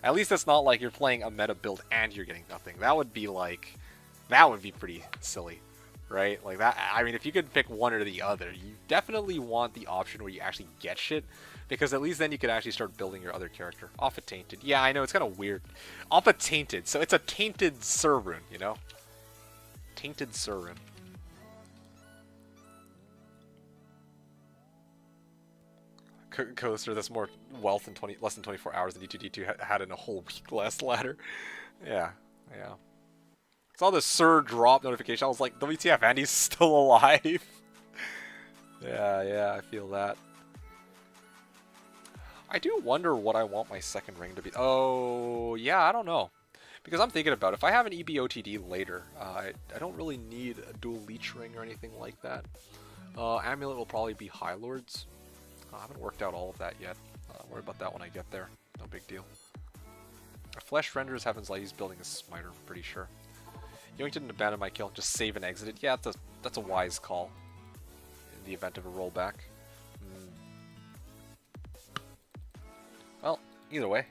at least it's not like you're playing a meta build and you're getting nothing. That would be like, that would be pretty silly, right? Like that, I mean, if you could pick one or the other, you definitely want the option where you actually get shit, because at least then you could actually start building your other character. Off a Tainted. Yeah, I know, it's kind of weird. Off a Tainted, so it's a Tainted Sir rune, you know? Tainted Sir rune. Coaster, that's more wealth in less than 24 hours than D2D2 had in a whole week last ladder. Yeah. Saw the Sir drop notification. I was like, WTF, Andy's still alive. Yeah, I feel that. I do wonder what I want my second ring to be. Oh, yeah, I don't know. Because I'm thinking about it. If I have an EBOTD later, I don't really need a dual leech ring or anything like that. Amulet will probably be High Lords. I haven't worked out all of that yet. I'll worry about that when I get there. No big deal. Flesh renders Heaven's Light. He's building a smiter, I'm pretty sure. Yoink didn't abandon my kill, just save and exit it. Yeah, that's a wise call in the event of a rollback. Well, either way.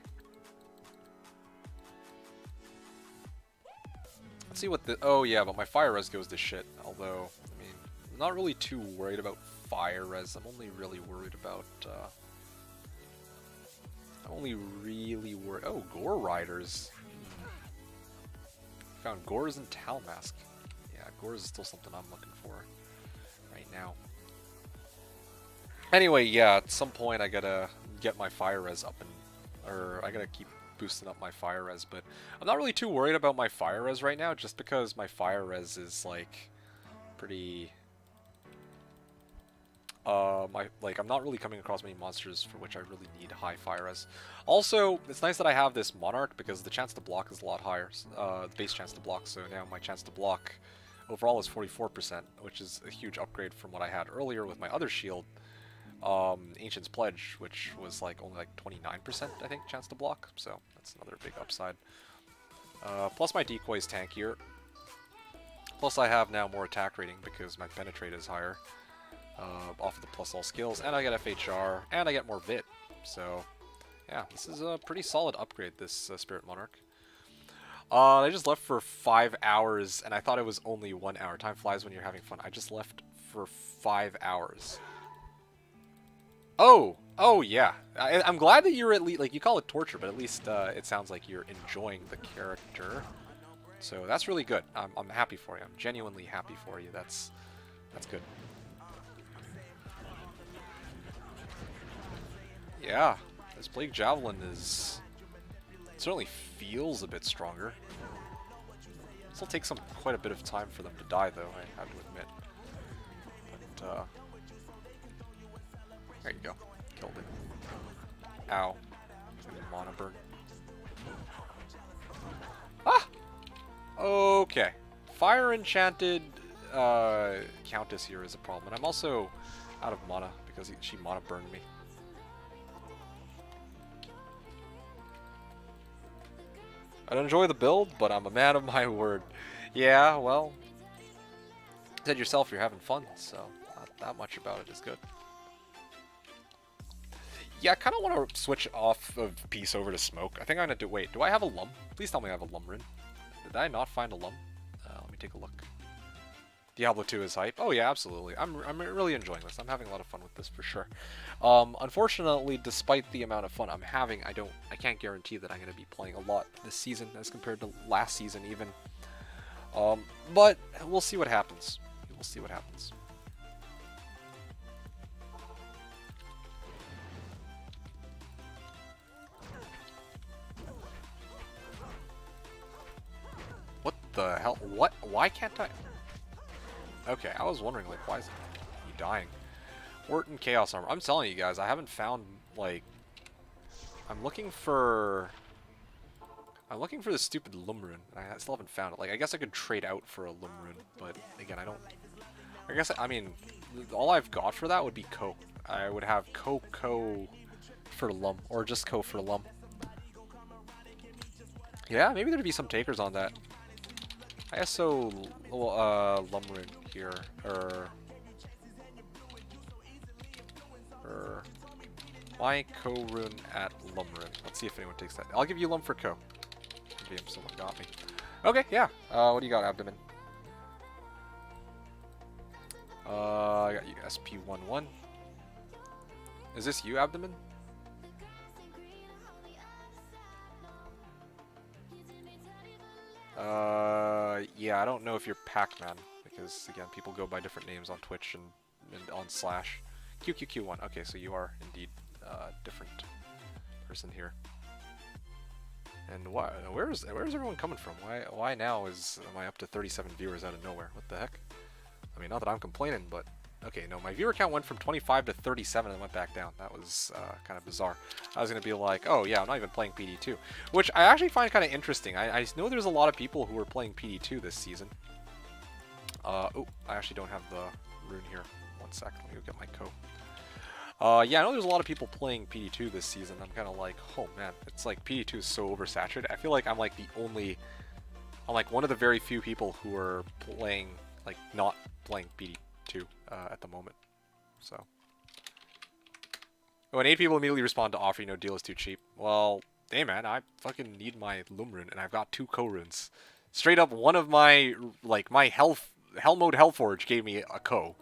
Let's see what the... Oh yeah, but my fire res goes to shit. Although, I mean, I'm not really too worried about fire res. I'm only really worried about... Oh, Gore Riders. Found Gores and Talmask. Yeah, Gores is still something I'm looking for right now. Anyway, yeah, at some point I gotta get my fire res up or I gotta keep boosting up my fire res, but I'm not really too worried about my fire res right now, just because my fire res is like pretty... I'm not really coming across many monsters for which I really need high fire res. Also, it's nice that I have this Monarch because the chance to block is a lot higher, the base chance to block, so now my chance to block overall is 44%, which is a huge upgrade from what I had earlier with my other shield, Ancient's Pledge, which was only 29%, I think, chance to block, so that's another big upside. Plus my decoy is tankier, plus I have now more attack rating because my penetrate is higher. Off of the plus all skills, and I get FHR, and I get more Vit. So, yeah, this is a pretty solid upgrade, this Spirit Monarch. I just left for 5 hours, and I thought it was only 1 hour. Time flies when you're having fun. I just left for 5 hours. Oh, yeah. I'm glad that you're at least, you call it torture, but at least it sounds like you're enjoying the character. So that's really good. I'm happy for you. I'm genuinely happy for you. That's good. Yeah, this Plague Javelin is... It certainly feels a bit stronger. Still takes quite a bit of time for them to die, though, I have to admit. But, there you go. Killed it. Ow. Mana burn. Ah! Okay. Fire Enchanted Countess here is a problem, and I'm also out of mana because she mana burned me. I'd enjoy the build, but I'm a man of my word. Yeah, well, you said yourself you're having fun, so not that much about it is good. Yeah, I kind of want to switch off of Peace over to Smoke. I think I'm going to do... Wait, do I have a Lum? Please tell me I have a Lum Rin. Did I not find a Lum? Let me take a look. Diablo 2 is hype. Oh yeah, absolutely. I'm really enjoying this. I'm having a lot of fun with this for sure. Unfortunately, despite the amount of fun I'm having, I can't guarantee that I'm going to be playing a lot this season as compared to last season even. But we'll see what happens. We'll see what happens. What the hell? What? Why can't I? Okay, I was wondering, why is he dying? Orton Chaos Armor. I'm telling you guys, I haven't found, I'm looking for I'm looking for this stupid Lumrune, and I still haven't found it. Like, I guess I could trade out for a Lumrune, but again, I don't... I guess, I mean, all I've got for that would be Ko. I would have Ko for Lum, or just Ko for Lum. Yeah, maybe there'd be some takers on that. ISO Lumrune here, why Ko rune at Lumrune? Let's see if anyone takes that. I'll give you Lum for Ko. Maybe someone got me. Okay, yeah. What do you got, Abdomen? I got you SP11. Is this you, Abdomen? Yeah, I don't know if you're Pac-Man, because, again, people go by different names on Twitch and on Slash. QQQ1. Okay, so you are indeed a different person here. And why? Where's everyone coming from? Why now am I up to 37 viewers out of nowhere? What the heck? I mean, not that I'm complaining, but okay, no, my viewer count went from 25 to 37 and went back down. That was kind of bizarre. I was gonna be like, oh yeah, I'm not even playing PD2, which I actually find kind of interesting. I know there's a lot of people who are playing PD2 this season. Oh, I actually don't have the rune here. One sec, let me go get my Ko. Yeah, I know there's a lot of people playing PD2 this season. I'm kind of like, oh man, it's like PD2 is so oversaturated. I feel like I'm like I'm like one of the very few people who are playing, like not playing PD2 at the moment. So. Oh, and 8 people immediately respond to offer, deal is too cheap. Well, hey man, I fucking need my Lumrune, and I've got 2 Ko runes. Straight up, one of my, like, my Hell Mode Hellforge gave me a Ko.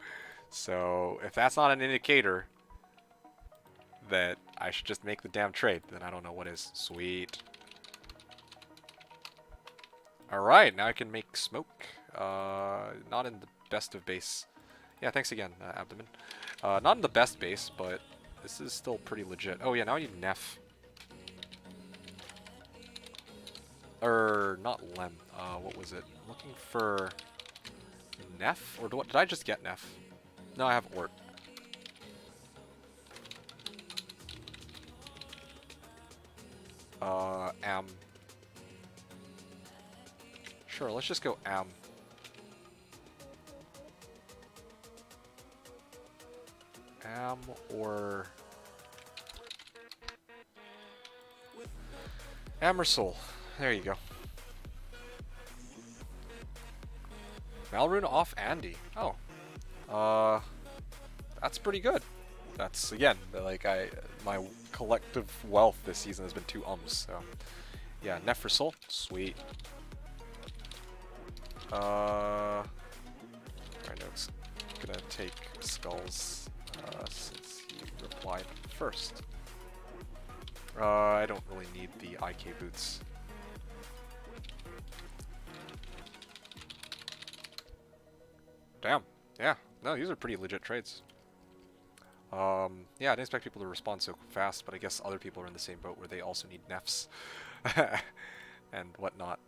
So, if that's not an indicator that I should just make the damn trade, then I don't know what is. Sweet. Alright, now I can make smoke. Not in the best of base. Yeah, thanks again, Abdomen. Not in the best base, but this is still pretty legit. Oh yeah, now I need Neff. Not Lem. What was it? I'm looking for Neff? Or did I just get Neff? No, I have Ort. Am. Sure, let's just go Am. Am or Soul. There you go. Malrune off Andy. Oh. That's pretty good. That's, again, like, my collective wealth this season has been 2 ums, so. Yeah, Neff for Soul. Sweet. I know it's gonna take Skulls, since he replied first. I don't really need the IK boots. Damn. Yeah. No, these are pretty legit trades. Yeah, I didn't expect people to respond so fast, but I guess other people are in the same boat where they also need nefs and whatnot.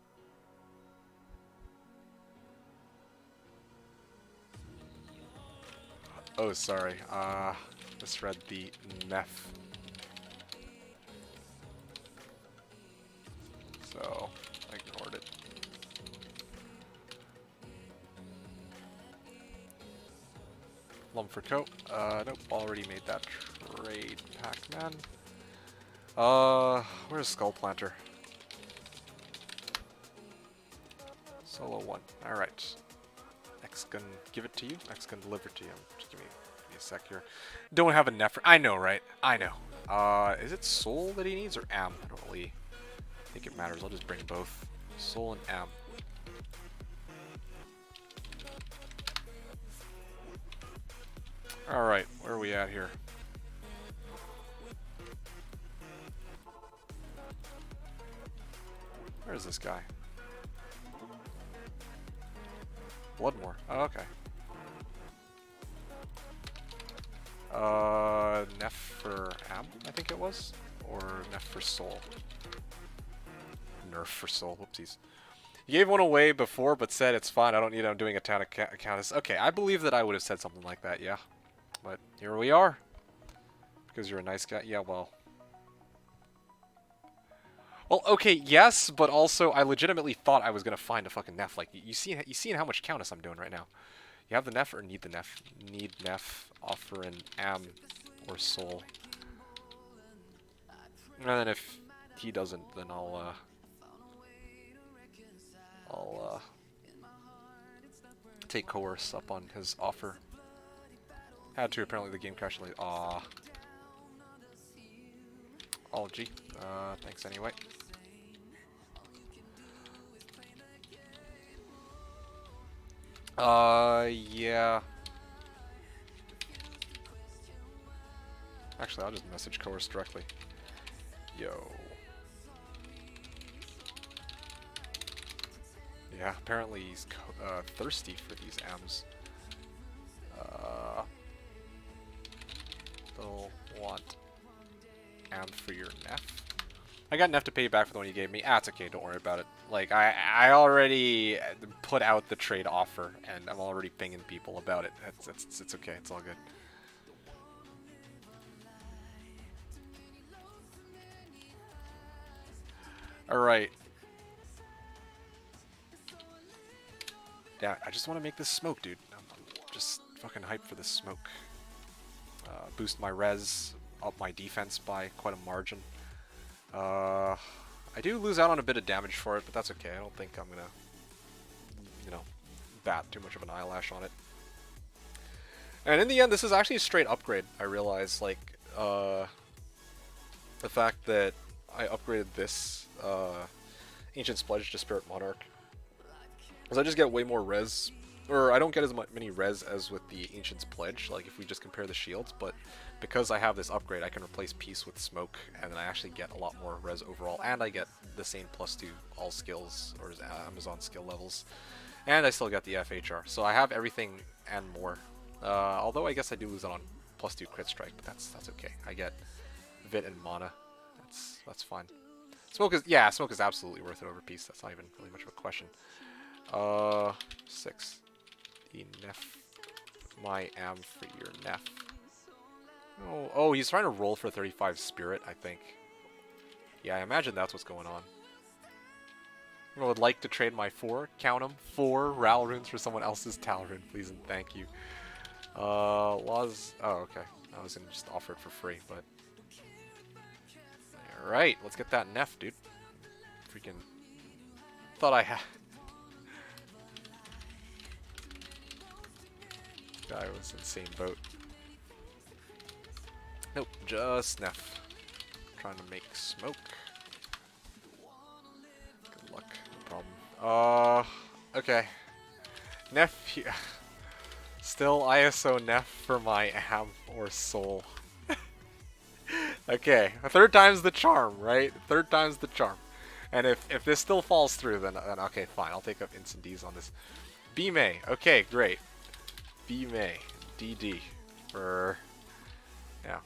Oh, sorry. Misread the nef. So, I ignored it. Lum for Ko. Nope, already made that trade, Pac-Man. Where's Skull Planter? Solo 1. Alright. X can give it to you. X can deliver to you. Just give me a sec here. Don't have a Nefer. I know, right? I know. Is it Soul that he needs or Am? I don't really think it matters. I'll just bring both. Soul and Am. Alright, where are we at here? Where is this guy? Bloodmore. Oh, okay. Neff for Am, I think it was? Or Neff for Soul? Nerf for Soul, whoopsies. You gave one away before, but said it's fine, I don't need it, I'm doing a town account. Okay, I believe that I would have said something like that, yeah. But here we are. Because you're a nice guy. Yeah, well. Well, okay, yes, but also I legitimately thought I was gonna find a fucking Neff. Like, you seen how much Countess I'm doing right now. You have the Neff or need the Neff? Need Neff, offer an Am or Soul. And then if he doesn't, then I'll take Coerce up on his offer. Had to, apparently the game crashed like, aw. Oh, gee. Thanks anyway. Yeah. Actually, I'll just message Coerce directly. Yo. Yeah, apparently he's thirsty for these M's. They'll want Am for your Neff. I got enough to pay you back for the one you gave me. Ah, it's okay, don't worry about it. Like, I already put out the trade offer, and I'm already pinging people about it. It's okay, it's all good. Alright. Yeah, I just want to make this smoke, dude. I'm just fucking hyped for this smoke. Boost my res, up my defense by quite a margin. I do lose out on a bit of damage for it, but that's okay. I don't think I'm gonna, you know, bat too much of an eyelash on it. And in the end, this is actually a straight upgrade. I realize, like, the fact that I upgraded this Ancient Pledge to Spirit Monarch, because I just get way more res, or I don't get as many res as with the Ancient's Pledge, like if we just compare the shields, but because I have this upgrade, I can replace Peace with Smoke, and then I actually get a lot more res overall, and I get the same +2 all skills, or Amazon skill levels, and I still get the FHR, so I have everything and more. Although I guess I do lose out on +2 crit strike, but that's okay. I get Vit and Mana. That's fine. Smoke is absolutely worth it over Peace. That's not even really much of a question. 6. The Neff. My Am for your Neff. Oh, he's trying to roll for 35 Spirit, I think. Yeah, I imagine that's what's going on. I would like to trade my 4, count them, 4 Ral runes for someone else's Tal rune, please and thank you. Laws. Oh, okay. I was gonna just offer it for free, but. Alright, let's get that Neff, dude. Freaking. Thought I had. Guy was insane boat. Nope, just Neff. Trying to make smoke. Good luck, no problem. Okay. Neff here. Still ISO Neff for my Am or Soul. Okay, third time's the charm, right? Third time's the charm. And if this still falls through, then okay, fine. I'll take up Instant Ds on this. B-May. Okay, great. B-May. DD. For... Yeah.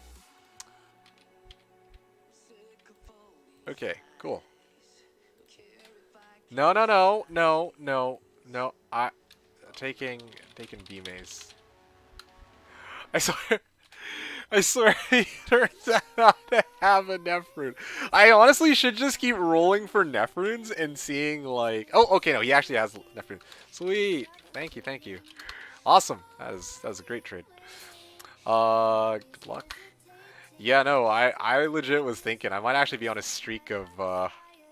Okay, cool. No. Taking B-Mays. I swear he turns out to have a Neff rune. I honestly should just keep rolling for Neff runes and seeing like... Oh, okay, no, he actually has Neff rune. Sweet. Thank you. Awesome. That was a great trade. Good luck. Yeah, no, I legit was thinking I might actually be on a streak of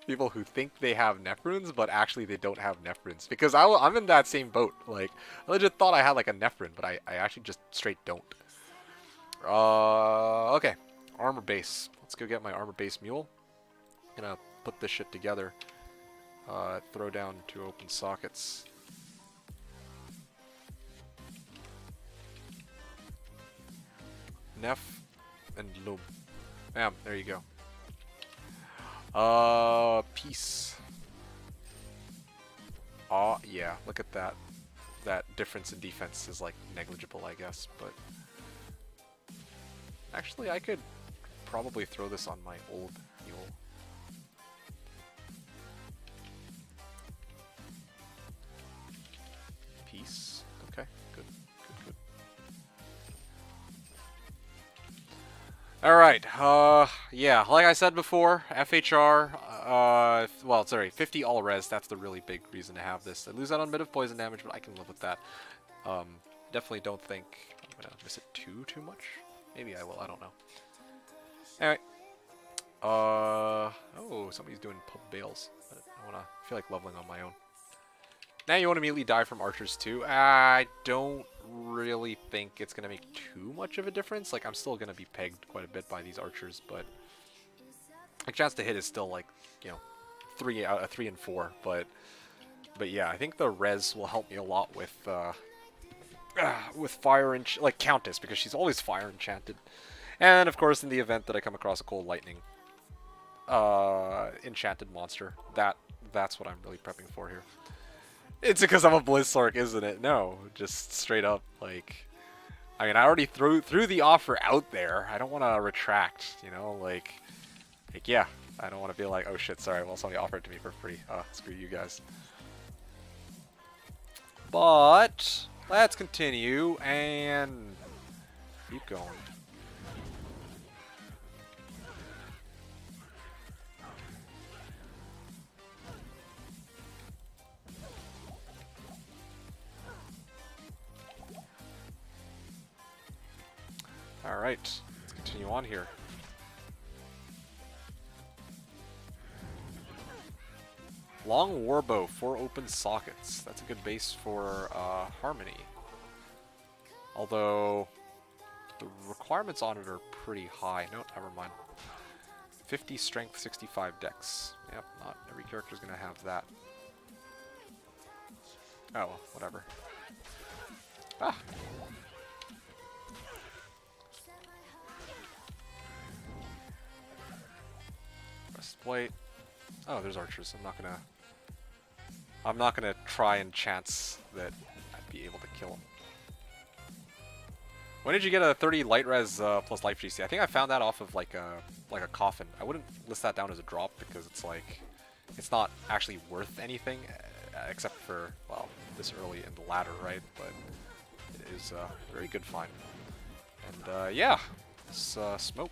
people who think they have Neff runes, but actually they don't have Neff runes. Because I'm in that same boat. Like, I legit thought I had like a Neff rune, but I actually just straight don't. Okay. Armor base. Let's go get my armor base mule. Gonna put this shit together. Throw down 2 open sockets. Neff and Lub. Bam, there you go. Peace. Oh, yeah, look at that. That difference in defense is like negligible, I guess, but... Actually, I could probably throw this on my old mule. Peace. Okay, good. Alright, yeah, like I said before, FHR, Well, sorry, 50 all res. That's the really big reason to have this. I lose out on a bit of poison damage, but I can live with that. Definitely don't think I'm gonna miss it too much. Maybe I will. I don't know. Anyway. Oh, somebody's doing pub bales. But I feel like leveling on my own. Now you want to immediately die from archers too. I don't really think it's gonna make too much of a difference. Like I'm still gonna be pegged quite a bit by these archers, but the chance to hit is still like, you know, 3 and 4. But yeah, I think the res will help me a lot with fire like Countess, because she's always fire enchanted. And of course, in the event that I come across a cold lightning enchanted monster, that's what I'm really prepping for here. It's because I'm a Blizzsork, isn't it? No, just straight up, like, I mean, I already threw the offer out there. I don't want to retract, you know, like, yeah, I don't want to be like, oh shit, sorry, well, somebody offered it to me for free. Screw you guys. But let's continue and keep going. Alright, let's continue on here. Long warbow, 4 open sockets. That's a good base for Harmony. Although, the requirements on it are pretty high. No, never mind. 50 strength, 65 dex. Yep, not every character's gonna have that. Oh, well, whatever. Ah! Breastplate. Oh, there's archers. I'm not gonna try and chance that I'd be able to kill them. When did you get a 30 light res plus life GC? I think I found that off of like a coffin. I wouldn't list that down as a drop because it's like it's not actually worth anything except for, well, this early in the ladder, right? But it is a very good find. And yeah, this smoke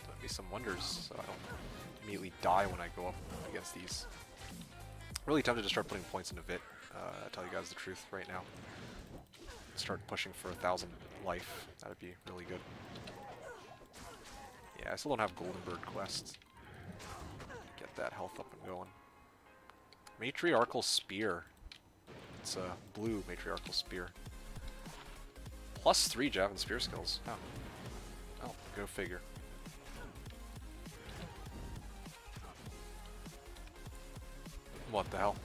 does me some wonders, so I don't immediately die when I go up against these. Really tempted to start putting points into Vit. I'll tell you guys the truth right now. Start pushing for 1,000 life. That'd be really good. Yeah, I still don't have Golden Bird quest. Get that health up and going. Matriarchal Spear. It's a blue Matriarchal Spear. +3 Javelin Spear skills. Oh, go figure. What the hell?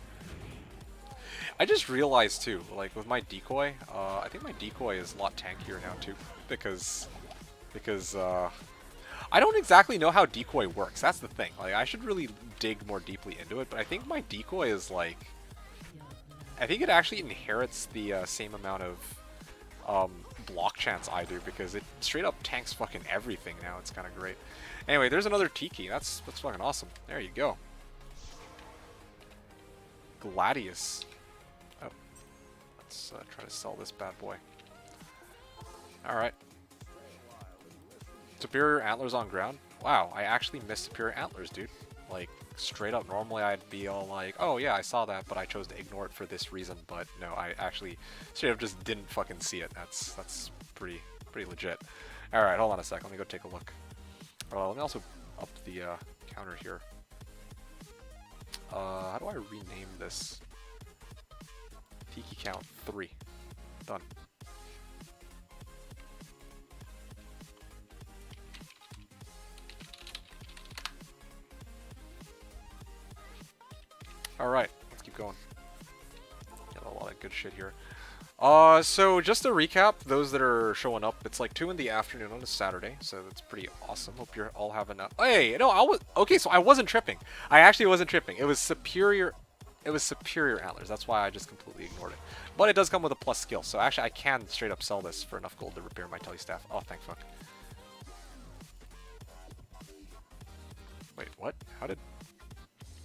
I just realized too, like with my decoy, I think my decoy is a lot tankier now too, because I don't exactly know how decoy works. That's the thing. Like I should really dig more deeply into it, but I think my decoy is like, I think it actually inherits the same amount of block chance I do, because it straight up tanks fucking everything now. It's kind of great. Anyway, there's another Tiki. That's fucking awesome. There you go. Gladius. Oh, let's try to sell this bad boy. Alright. Superior Antlers on ground? Wow, I actually missed Superior Antlers, dude. Like, straight up, normally I'd be all like, oh yeah, I saw that, but I chose to ignore it for this reason. But no, I actually straight up just didn't fucking see it. That's pretty legit. Alright, hold on a sec. Let me go take a look. Let me also up the counter here. How do I rename this? Tiki count 3. Done. Alright, let's keep going. Got a lot of good shit here. So just to recap, those that are showing up, it's like 2 in the afternoon on a Saturday, so that's pretty awesome. Hope you're all having a... Hey, no, okay, so I wasn't tripping. I actually wasn't tripping. It was superior antlers. That's why I just completely ignored it. But it does come with a plus skill, so actually I can straight up sell this for enough gold to repair my telestaff. Oh, thank fuck. Wait, what? How did...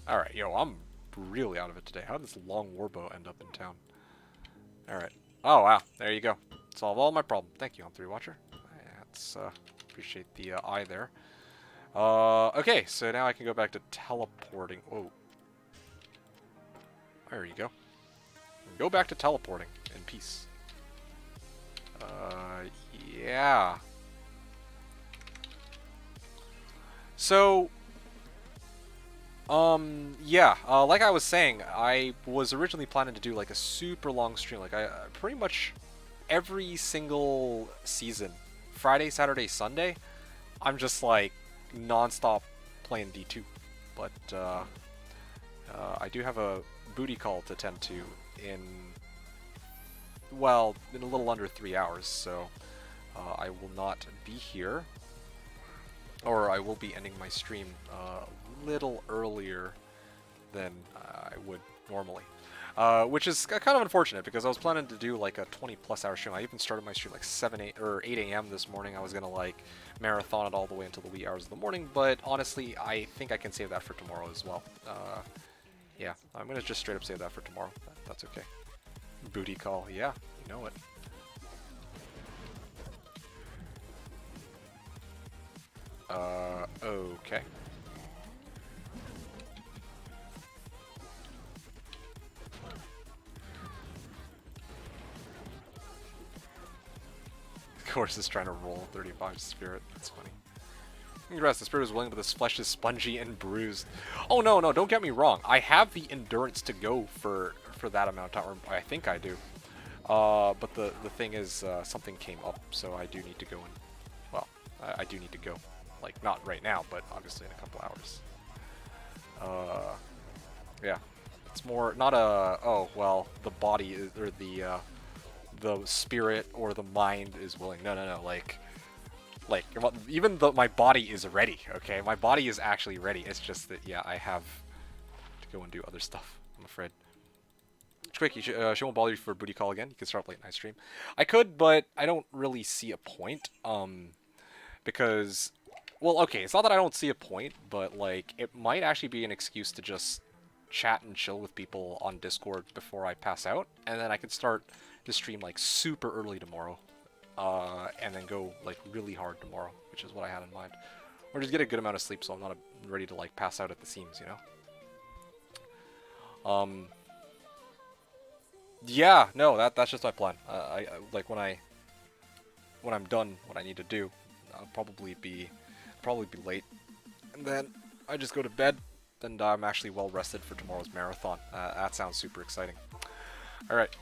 Alright, yo, I'm really out of it today. How did this long warbow end up in town? Alright. Oh, wow. There you go. Solve all my problem. Thank you, On3 Watcher. That's, appreciate the eye there. Okay, so now I can go back to teleporting. Whoa. There you go. Go back to teleporting in peace. Yeah. So, yeah, like I was saying, I was originally planning to do like a super long stream. Like I pretty much every single season, Friday, Saturday, Sunday, I'm just like non-stop playing D2. But I do have a booty call to attend to in, well, in a little under 3 hours, so I will not be here, or I will be ending my stream a little earlier than I would normally. Which is kind of unfortunate because I was planning to do like a 20+ hour stream. I even started my stream like 8 a.m. this morning. I was gonna like marathon it all the way until the wee hours of the morning, but honestly, I think I can save that for tomorrow as well. Yeah, I'm gonna just straight up save that for tomorrow. That's okay. Booty call, yeah, you know it. Okay. Of course, is trying to roll 35 spirit. That's funny. Congrats, the spirit is willing, but this flesh is spongy and bruised. Oh no, no, don't get me wrong. I have the endurance to go for that amount of time. Or I think I do. But the thing is, something came up, so I do need to go and, well, I do need to go. Like, not right now, but obviously in a couple hours. Yeah. It's more, not a, oh, well, the body, is, or the spirit or the mind is willing. No, no, no, like, even though my body is ready, okay? My body is actually ready. It's just that, yeah, I have to go and do other stuff, I'm afraid. Quick, she won't bother you for a booty call again. You can start late night stream. I could, but I don't really see a point. Because, well, okay, it's not that I don't see a point, but, like, it might actually be an excuse to just chat and chill with people on Discord before I pass out, and then I could start to stream, like, super early tomorrow, and then go, like, really hard tomorrow, which is what I had in mind. Or just get a good amount of sleep so I'm not ready to, like, pass out at the seams, you know? Yeah, no, that's just my plan. I like, when I'm done what I need to do, I'll probably be late, and then I just go to bed, and I'm actually well rested for tomorrow's marathon. That sounds super exciting. All right.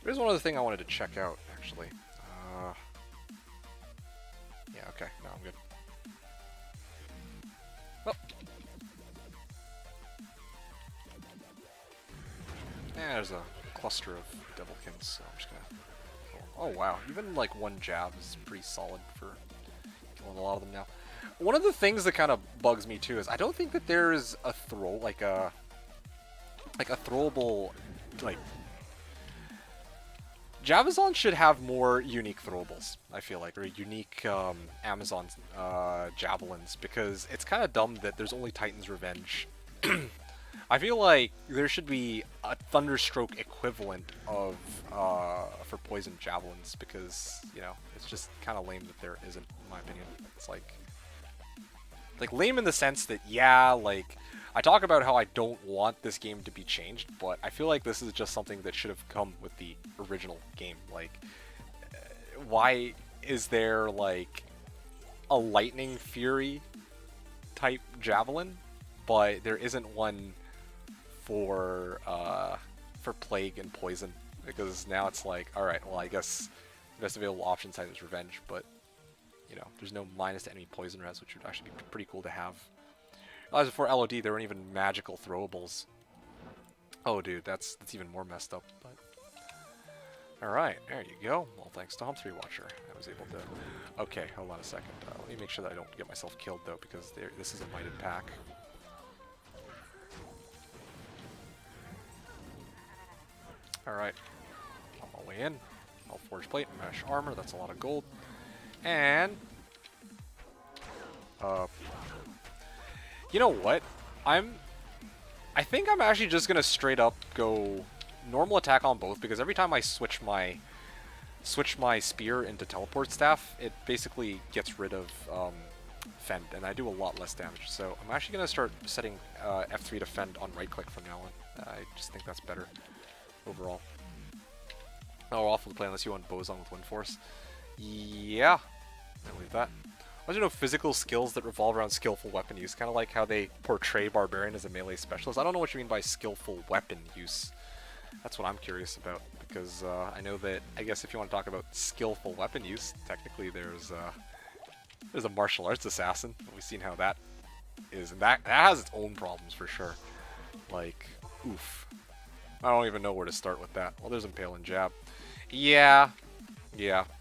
There's one other thing I wanted to check out, actually. Yeah, okay, no, I'm good. Well. Yeah, there's a cluster of devilkins, so I'm just gonna... Oh wow, even like one jab is pretty solid for killing a lot of them now. One of the things that kind of bugs me too is I don't think that there's a throw, like a throwable, like... Javazon should have more unique throwables, I feel like, or unique Amazon javelins, because it's kind of dumb that there's only Titan's Revenge. I feel like there should be a Thunderstroke equivalent of for poison javelins, because, you know, it's just kind of lame that there isn't, in my opinion. It's like lame in the sense that, yeah, like, I talk about how I don't want this game to be changed, but I feel like this is just something that should have come with the original game. Like, why is there, like, a Lightning Fury type javelin, but there isn't one for Plague and Poison? Because now it's like, alright, well, I guess the best available option is Revenge, but, you know, there's no minus to enemy poison res, which would actually be pretty cool to have. As before LOD, there weren't even magical throwables. Oh, dude, that's even more messed up. But alright, there you go. Well, thanks to Hum3 Watcher, I was able to... Okay, hold on a second. Let me make sure that I don't get myself killed, though, because this is a mighted pack. Alright, on my way in. I'll forge plate, mesh armor, that's a lot of gold. And... you know what? I think I'm actually just gonna straight up go normal attack on both, because every time I switch my switch my spear into teleport staff, it basically gets rid of fend, and I do a lot less damage. So I'm actually going to start setting F3 to fend on right click from now on. I just think that's better overall. Oh, awful to play unless you want Bozon with Wind Force. Yeah, I believe that. I don't know physical skills that revolve around skillful weapon use, kind of like how they portray Barbarian as a melee specialist. I don't know what you mean by skillful weapon use. That's what I'm curious about, because I know that, I guess if you want to talk about skillful weapon use, technically there's a martial arts assassin. We've seen how that is, and that has its own problems for sure. Like, oof. I don't even know where to start with that. Well, there's Impale and Jab. Yeah,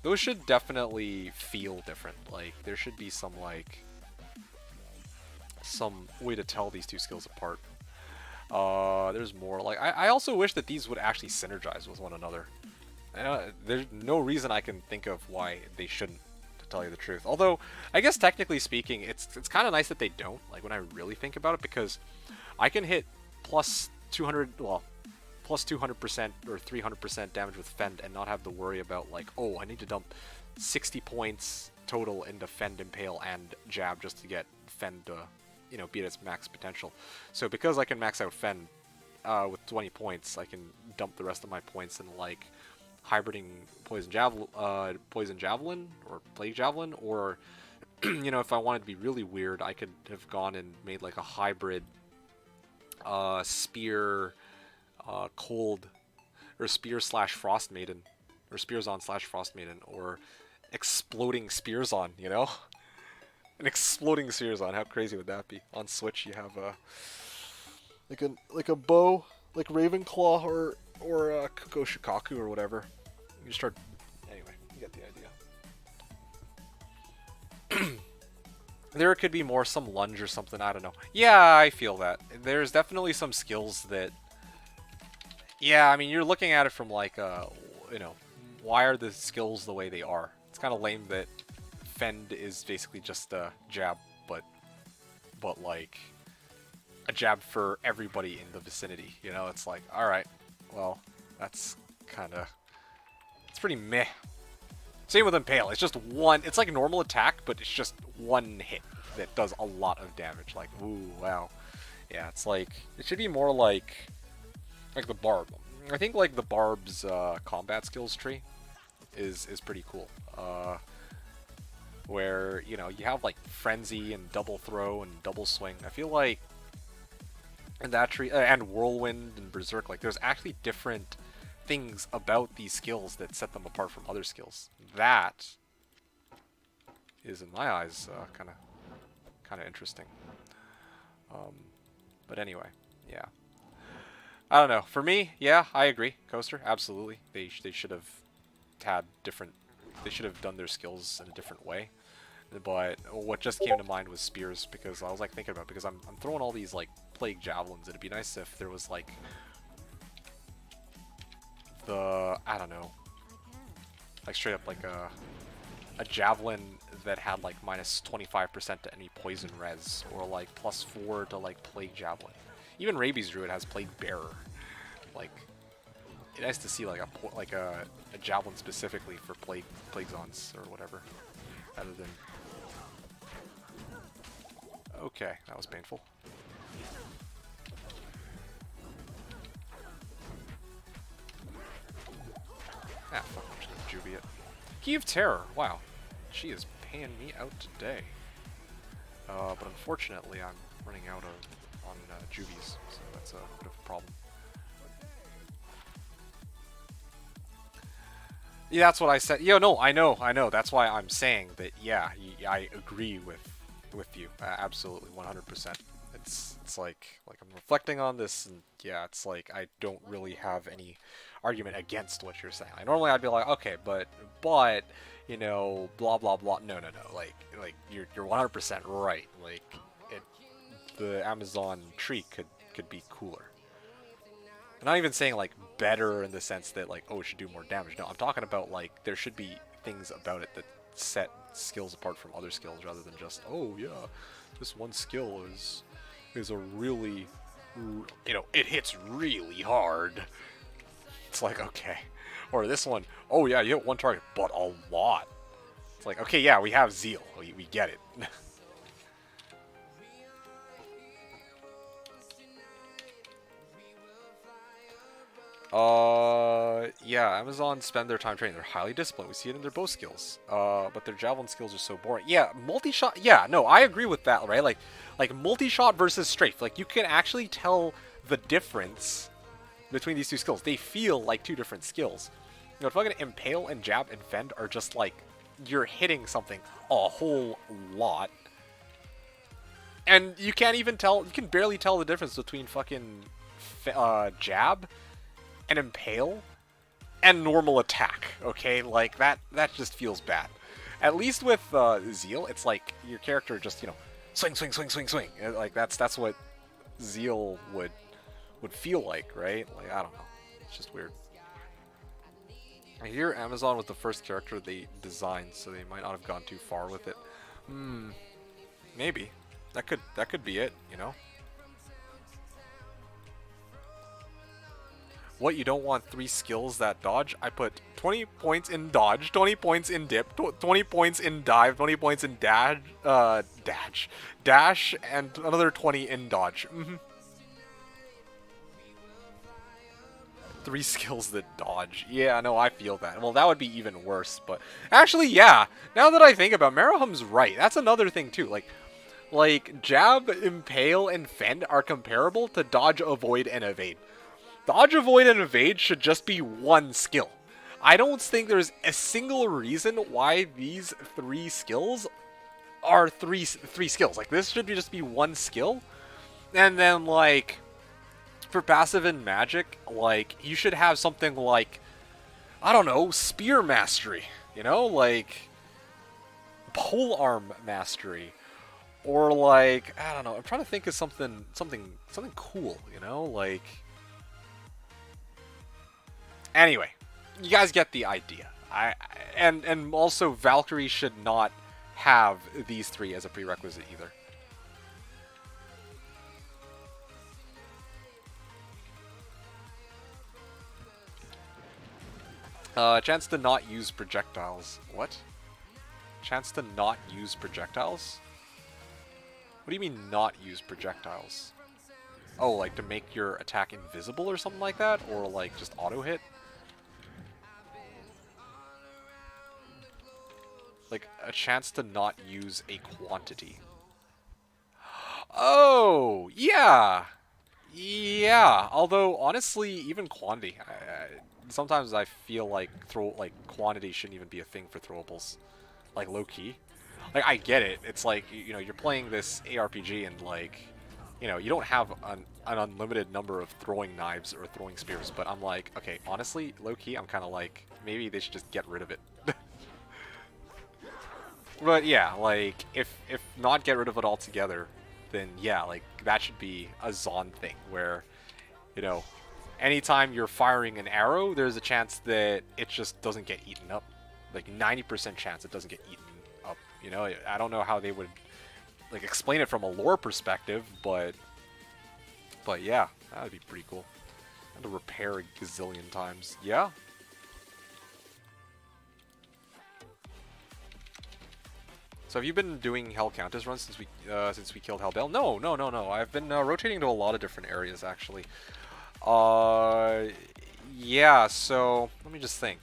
those should definitely feel different. Like, there should be some, like, some way to tell these two skills apart. There's more. Like, I also wish that these would actually synergize with one another. There's no reason I can think of why they shouldn't, to tell you the truth. Although, I guess technically speaking, it's kind of nice that they don't, like, when I really think about it, because I can hit plus 200, well, plus 200% or 300% damage with Fend and not have to worry about, like, oh, I need to dump 60 points total into Fend, Impale, and Jab just to get Fend to, you know, be at its max potential. So because I can max out Fend with 20 points, I can dump the rest of my points in, like, hybriding Poison Javelin or Plague Javelin, or, you know, if I wanted to be really weird, I could have gone and made, like, a hybrid Spear... Cold, or Spear slash Frost Maiden, or Spearzon slash Frost Maiden, or Exploding Spearzon, you know? An Exploding Spearzon, how crazy would that be? On Switch you have like a bow, like Ravenclaw or Kuko Shikaku or whatever. You start, anyway, you get the idea. There could be more, some lunge or something, I don't know. Yeah, I feel that. There's definitely some skills that, yeah, I mean, you're looking at it from, like, you know, why are the skills the way they are? It's kind of lame that Fend is basically just a jab, but like, a jab for everybody in the vicinity, you know? It's like, alright, well, that's kind of, it's pretty meh. Same with Impale, it's just one, it's like normal attack, but it's just one hit that does a lot of damage, like, ooh, wow. Yeah, it's like, it should be more like the Barb. I think, like, the Barb's combat skills tree is pretty cool. Where, you know, you have, like, Frenzy and Double Throw and Double Swing. I feel like in that tree, and Whirlwind and Berserk, like, there's actually different things about these skills that set them apart from other skills. That is, in my eyes, kind of interesting. But anyway, yeah. I don't know. For me, yeah, I agree. Coaster, absolutely. They should have had different. They should have done their skills in a different way. But what just came to mind was spears, because I was, like, thinking about it, because I'm throwing all these, like, Plague Javelins. It'd be nice if there was, like, I don't know, like, straight up, like, a javelin that had, like, minus 25% to any poison res, or, like, plus 4 to, like, Plague Javelin. Even Rabies Druid has Plague Bearer. Like, it's nice to see, like, a javelin specifically for Plaguezons or whatever, rather than. Okay, that was painful. Ah, fuck, I'm just gonna juvie it. Key of Terror, wow. She is paying me out today. But unfortunately, I'm running out on juvies, so that's a bit of a problem. Yeah, that's what I said. Yo, no, I know. That's why I'm saying that, yeah, I agree with you. Absolutely, 100%. It's like I'm reflecting on this, and yeah, it's like I don't really have any argument against what you're saying. Like, normally I'd be like, okay, but you know, blah blah blah. No. Like you're 100% right. Like, the Amazon tree could be cooler. I'm not even saying, like, better in the sense that, like, oh, it should do more damage. No, I'm talking about, like, there should be things about it that set skills apart from other skills, rather than just, oh yeah, this one skill is a really, you know, it hits really hard. It's like, okay, Or this one, oh yeah, you hit one target, but a lot. It's like, okay, yeah, we have Zeal. We get it. Yeah, Amazon spend their time training. They're highly disciplined. We see it in their bow skills. But their javelin skills are so boring. Yeah, multi-shot. Yeah, no, I agree with that, right? Like multi-shot versus strafe. Like, you can actually tell the difference between these two skills. They feel like two different skills. You know, fucking impale and jab and fend are just like, you're hitting something a whole lot. And you can't even tell, you can barely tell the difference between fucking jab and impale and normal attack, okay? Like, that just feels bad. At least with Zeal, it's like your character just, you know, swing, swing, swing, swing, swing. Like, that's what Zeal would feel like, right? Like, I don't know. It's just weird. I hear Amazon was the first character they designed, so they might not have gone too far with it. Maybe. That could be it, you know? What, you don't want 3 skills that dodge? I put 20 points in dodge, 20 points in dip, 20 points in dive, 20 points in dash, and another 20 in dodge. 3 skills that dodge. Yeah, no, I feel that. Well, that would be even worse, but... Actually, yeah. Now that I think about it, Marahum's right. That's another thing, too. Like, jab, impale, and fend are comparable to dodge, avoid, and evade. Dodge, avoid, and evade should just be one skill. I don't think there's a single reason why these 3 skills are three skills. Like, this should just be one skill. And then, like... For passive and magic, like, you should have something like, I don't know, spear mastery, you know, like pole arm mastery, or like, I don't know, I'm trying to think of something cool, you know, like. Anyway, you guys get the idea. And also Valkyrie should not have these 3 as a prerequisite either. Chance to not use projectiles. What? Chance to not use projectiles? What do you mean not use projectiles? Oh, like to make your attack invisible or something like that? Or like just auto hit? Like a chance to not use a quantity. Oh, yeah! Yeah, although honestly, even quantity, sometimes I feel like quantity shouldn't even be a thing for throwables, like low key. Like I get it, it's like you know you're playing this ARPG and like you know you don't have an unlimited number of throwing knives or throwing spears, but I'm like okay, honestly, low key, I'm kind of like maybe they should just get rid of it. But yeah, like if not get rid of it altogether, then yeah, like that should be a Zon thing where, you know, anytime you're firing an arrow, there's a chance that it just doesn't get eaten up. Like 90% chance it doesn't get eaten up. You know, I don't know how they would like explain it from a lore perspective, but yeah, that would be pretty cool. And to repair a gazillion times. Yeah. So have you been doing Hell Countess runs since we killed Hellbell? No. I've been rotating to a lot of different areas actually. Yeah. So let me just think.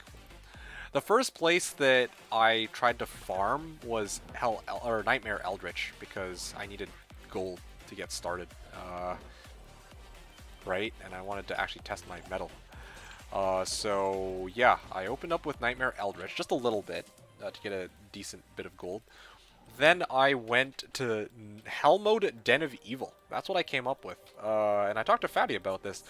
The first place that I tried to farm was Nightmare Eldritch because I needed gold to get started. Right, and I wanted to actually test my metal. So yeah, I opened up with Nightmare Eldritch just a little bit to get a decent bit of gold. Then I went to Hell Mode Den of Evil. That's what I came up with. And I talked to Fatty about this.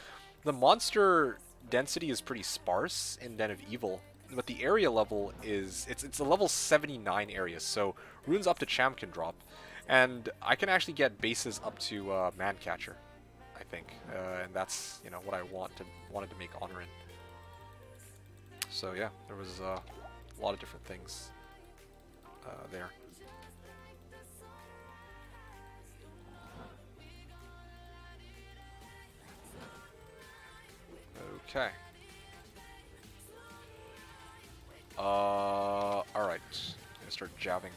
The monster density is pretty sparse in Den of Evil, but the area level is... It's a level 79 area, so runes up to Cham can drop. And I can actually get bases up to Mancatcher, I think. And that's, you know, what I wanted to make honor in. So yeah, there was a lot of different things there. Okay. Alright. I'm gonna start jabbing.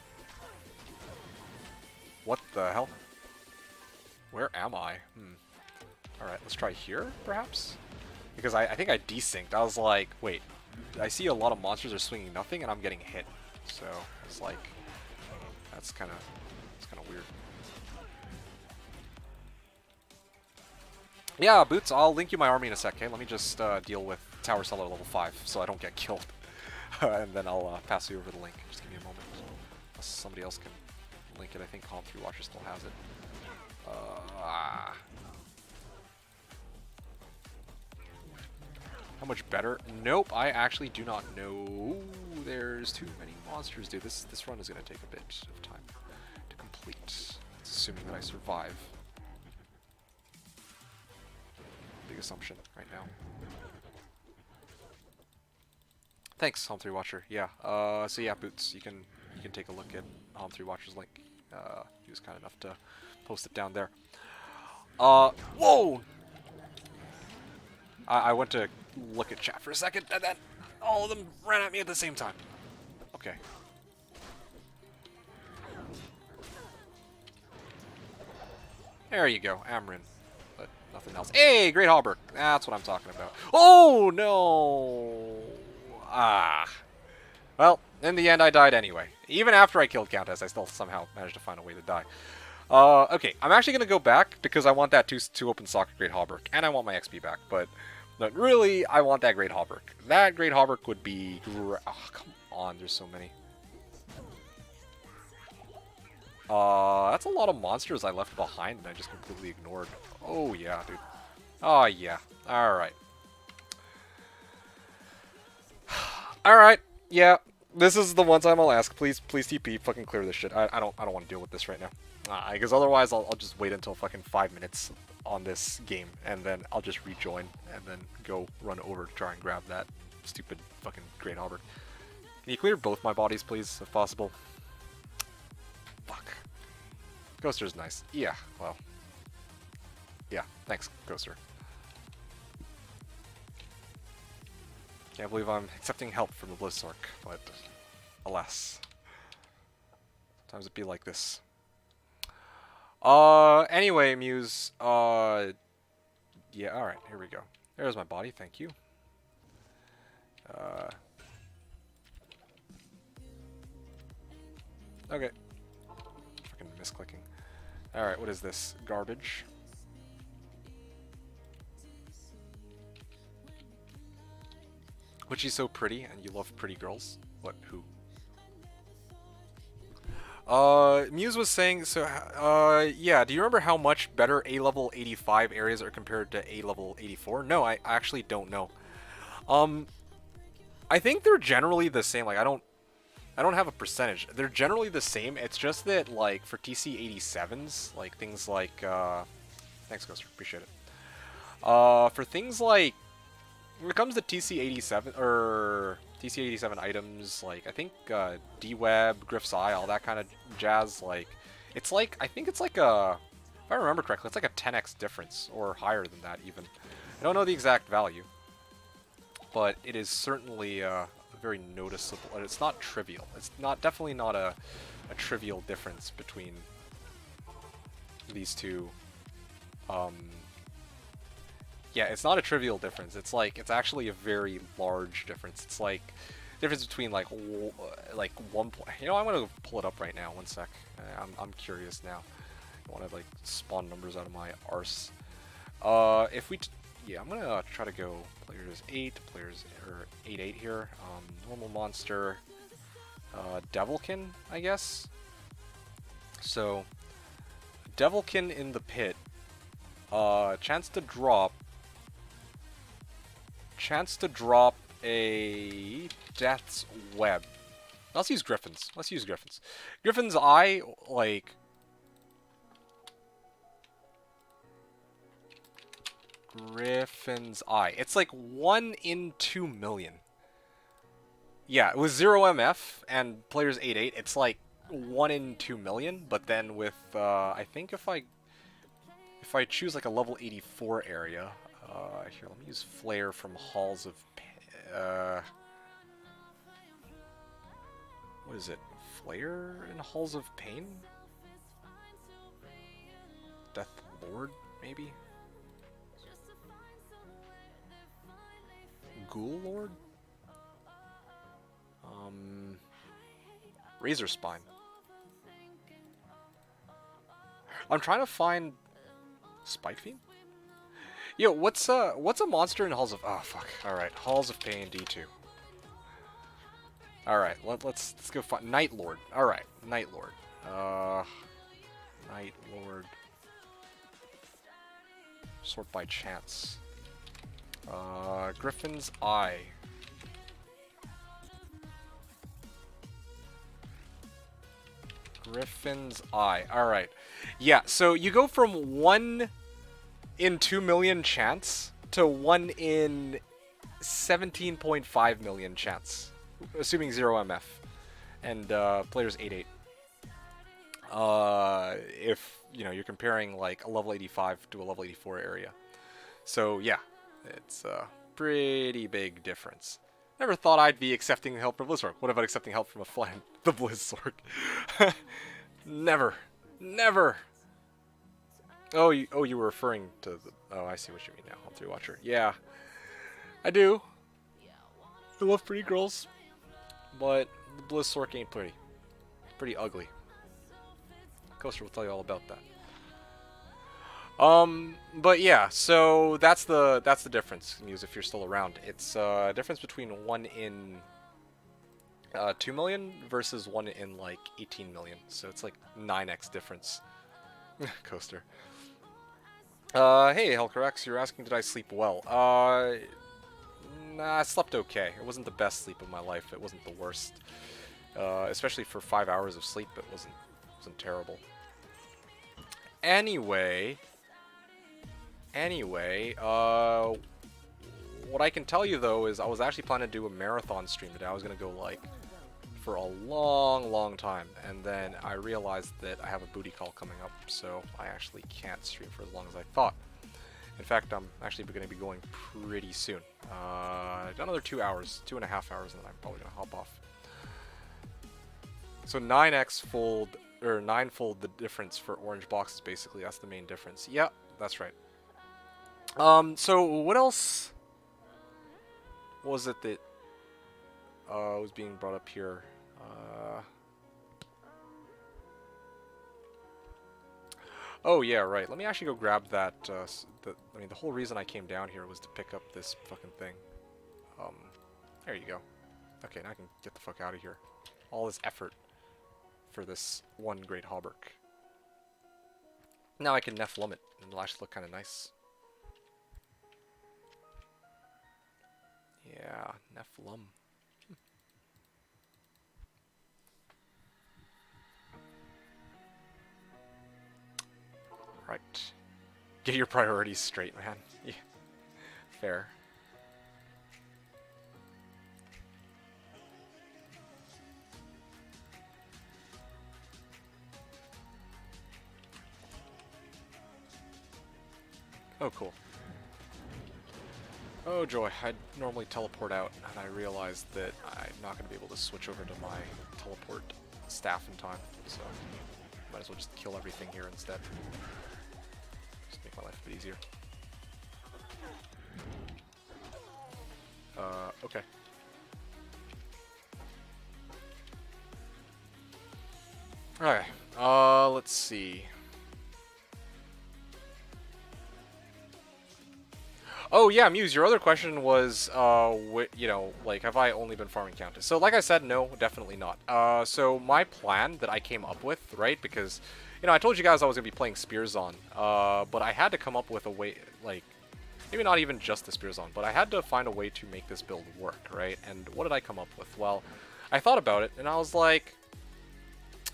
What the hell? Where am I? Alright, let's try here, perhaps? Because I think I desynced. I was like, wait, I see a lot of monsters are swinging nothing and I'm getting hit. So, it's like, that's kind of weird. Yeah, Boots, I'll link you my army in a sec, okay? Let me just deal with Tower Seller level 5 so I don't get killed. And then I'll pass you over the link. Just give me a moment. Unless somebody else can link it. I think Calm 3 Watcher still has it. How much better? Nope, I actually do not know. There's too many monsters, dude. This run is going to take a bit of time to complete. It's assuming that I survive. Big assumption right now. Thanks, Home 3 Watcher. Yeah. So yeah, Boots, you can take a look at Home 3 Watcher's link. He was kind enough to post it down there. Whoa! I went to look at chat for a second, and then all of them ran at me at the same time. Okay. There you go, Amrin. But nothing else. Hey, Great Hauberk! That's what I'm talking about. Oh, no! Well, in the end, I died anyway. Even after I killed Countess, I still somehow managed to find a way to die. Okay, I'm actually going to go back because I want that two open socket Great Hauberk, and I want my XP back, but really, I want that Great Hauberk. That Great Hauberk would be... Oh, come on, there's so many. That's a lot of monsters I left behind and I just completely ignored. Oh, yeah, dude. Oh, yeah. Alright. Alright, yeah. This is the one time I'll ask. Please TP, fucking clear this shit. I don't want to deal with this right now. Because otherwise I'll just wait until fucking 5 minutes on this game, and then I'll just rejoin, and then go run over to try and grab that stupid fucking Great Hauberk. Can you clear both my bodies, please, if possible? Fuck. Ghoster's nice. Yeah, well. Yeah, thanks, Ghoster. Can't believe I'm accepting help from the Blizzork, but alas. Sometimes it be like this. Anyway, Muse, yeah, alright, here we go. There's my body, thank you. Okay. Fucking misclicking. Alright, what is this? Garbage. But she's so pretty, and you love pretty girls? What, who? Muse was saying, so, yeah, do you remember how much better A-level 85 areas are compared to A-level 84? No, I actually don't know. I think they're generally the same, like, I don't have a percentage. They're generally the same, it's just that, like, for TC-87s, like, things like, thanks, Ghoster, appreciate it. For things like, when it comes to TC-87, or TC-87 items, like, I think, D-Web, Griff's Eye, all that kind of jazz, like, it's like, I think it's like a, if I remember correctly, it's like a 10x difference, or higher than that, even. I don't know the exact value, but it is certainly, very noticeable, and it's not trivial. It's definitely not a trivial difference between these two, yeah, it's not a trivial difference. It's like, it's actually a very large difference. It's like, difference between like 1 point. You know, I'm gonna pull it up right now. 1 sec. I'm curious now. I want to like spawn numbers out of my arse. If we, yeah, I'm gonna try to go players 8, players or 8 here. Normal monster, Devilkin, I guess. So, Devilkin in the pit. Chance to drop a Death's Web. Let's use Griffins. Griffin's Eye, like... Griffin's Eye. It's like 1 in 2 million. Yeah, with 0 MF and players 8-8, it's like 1 in 2 million, but then with, I think if I choose like a level 84 area, here, let me use Flare from Halls of... What is it? Flare in Halls of Pain? Death Lord, maybe? Ghoul Lord? Razor Spine. I'm trying to find Spike Fiend? Yo, what's a monster in Halls of... Oh, fuck. Alright, Halls of Pain, D2. Alright, let's go find... Night Lord. Alright, Night Lord. Night Lord. Sort by chance. Griffin's Eye. Griffin's Eye. Alright. Yeah, so you go from 1 in 2 million chance to 1 in 17.5 million chance. Assuming 0 MF. And players 8-8. If, you know, you're comparing like a level 85 to a level 84 area. So yeah, it's a pretty big difference. Never thought I'd be accepting help from Blizzard. What about accepting help from a flan? The Blizzard. Never. Never. Oh, you were referring to the... Oh, I see what you mean now. Home 3 Watcher. Yeah. I do. I love pretty girls. But the Blizzard ain't pretty. Pretty ugly. Coaster will tell you all about that. But yeah, so that's the difference, Muse, if you're still around. It's a difference between 1 in 2 million versus 1 in like 18 million. So it's like 9x difference. Coaster. Hey, Helcarax, you're asking did I sleep well? Nah, I slept okay. It wasn't the best sleep of my life. It wasn't the worst. Especially for 5 hours of sleep, it wasn't terrible. Anyway, what I can tell you though is I was actually planning to do a marathon stream today. I was gonna go like for a long time, and then I realized that I have a booty call coming up, so I actually can't stream for as long as I thought. In fact, I'm actually going to be going pretty soon. Another 2 hours, 2.5 hours, and then I'm probably going to hop off. So 9x fold, or 9-fold the difference for orange boxes, basically. That's the main difference. Yeah, that's right. So what else was it that was being brought up here? Oh yeah, right. Let me actually go grab that. I mean, the whole reason I came down here was to pick up this fucking thing. There you go. Okay, now I can get the fuck out of here. All this effort for this one great hauberk. Now I can Nephilim it, and it'll actually look kind of nice. Yeah, Nephilim. Right. Get your priorities straight, man. Yeah. Fair. Oh, cool. Oh, joy. I'd normally teleport out, and I realized that I'm not going to be able to switch over to my teleport staff in time, so might as well just kill everything here instead. Just make my life a bit easier. Okay. Alright, let's see. Oh yeah, Muse, your other question was, you know, like, have I only been farming Countess? So like I said, no, definitely not. So my plan that I came up with, right, because, you know, I told you guys I was going to be playing Spearzon, but I had to come up with a way, like, maybe not even just the Spearzon, but I had to find a way to make this build work, right? And what did I come up with? Well, I thought about it, and I was like,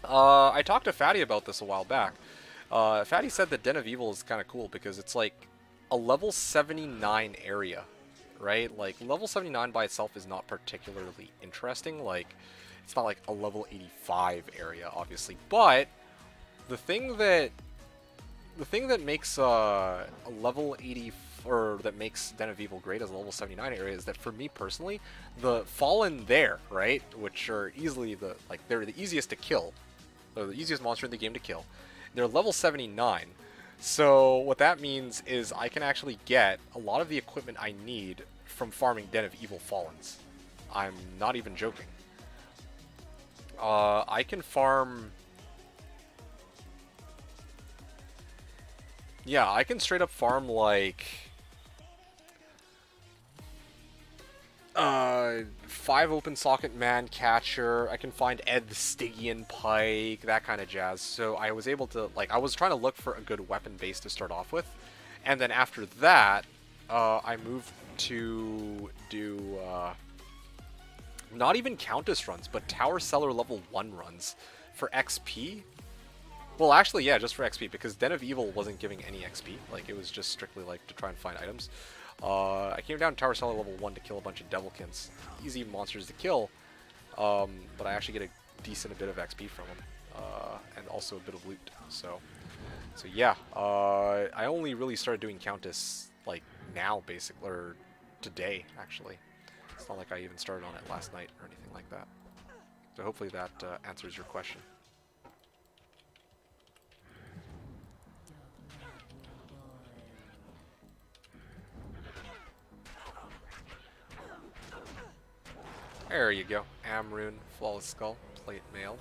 I talked to Fatty about this a while back. Fatty said that Den of Evil is kind of cool because it's like a level 79 area, right? Like, level 79 by itself is not particularly interesting. Like, it's not like a level 85 area, obviously. But the thing that makes a level 80, or that makes Den of Evil great as a level 79 area is that for me personally, the Fallen there, right, which are easily they're the easiest to kill. They're the easiest monster in the game to kill. They're level 79. So what that means is I can actually get a lot of the equipment I need from farming Den of Evil Fallens. I'm not even joking. I can farm... Yeah, I can straight up farm like... 5 open socket man catcher. I can find Ed the Stygian pike, that kind of jazz. So I was able to, I was trying to look for a good weapon base to start off with. And then after that, I moved to do, not even Countess runs, but Tower Cellar level 1 runs for XP. Well, actually, yeah, just for XP, because Den of Evil wasn't giving any XP. Like, it was just strictly, to try and find items. I came down to Tower Cellar level 1 to kill a bunch of Devilkins. Easy monsters to kill, but I actually get a decent bit of XP from them, and also a bit of loot. So yeah, I only really started doing Countess, now, basically, or today, actually. It's not like I even started on it last night or anything like that. So hopefully that answers your question. There you go. Amrune, Flawless Skull, Plate Mail.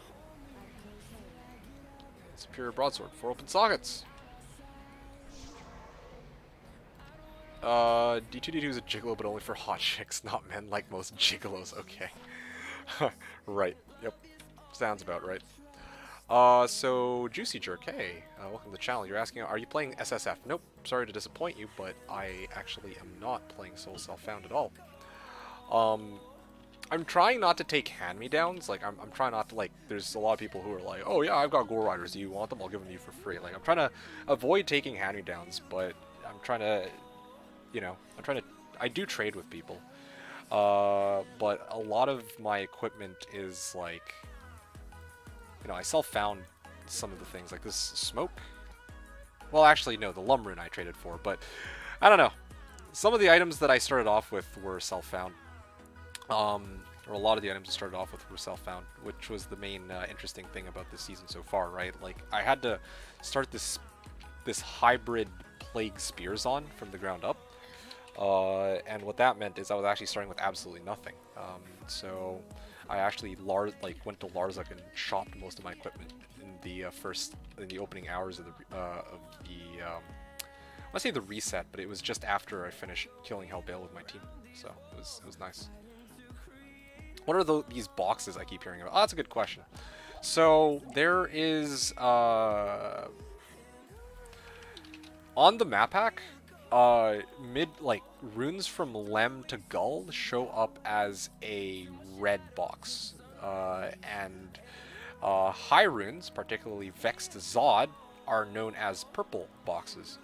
Superior Broadsword, 4 open sockets. D2D2 is a gigolo, but only for hot chicks, not men like most gigolos. Okay. Right. Yep. Sounds about right. So, Juicy Jerk, hey, welcome to the channel. You're asking, are you playing SSF? Nope. Sorry to disappoint you, but I actually am not playing Soul Self-Found at all. I'm trying not to take hand-me-downs. I'm trying not to, there's a lot of people who are like, oh yeah, I've got Gore Riders. Do you want them? I'll give them to you for free. I'm trying to avoid taking hand-me-downs, but I'm trying to, I do trade with people. But a lot of my equipment is, I self-found some of the things, like this smoke. Well, actually, no, the Lumrune I traded for, but I don't know. Some of the items that I started off with were self-found. Or a lot of the items I started off with were self-found, which was the main interesting thing about this season so far, right? I had to start this hybrid Plague Spearzon from the ground up, and what that meant is I was actually starting with absolutely nothing. So I actually went to Larzik and shopped most of my equipment in the opening hours of the I want to say the reset, but it was just after I finished killing Hellbale with my team, so it was nice. What are these boxes I keep hearing about? Oh, that's a good question. So there is on the map pack, runes from Lem to Gull show up as a red box, and high runes, particularly Vex to Zod, are known as purple boxes.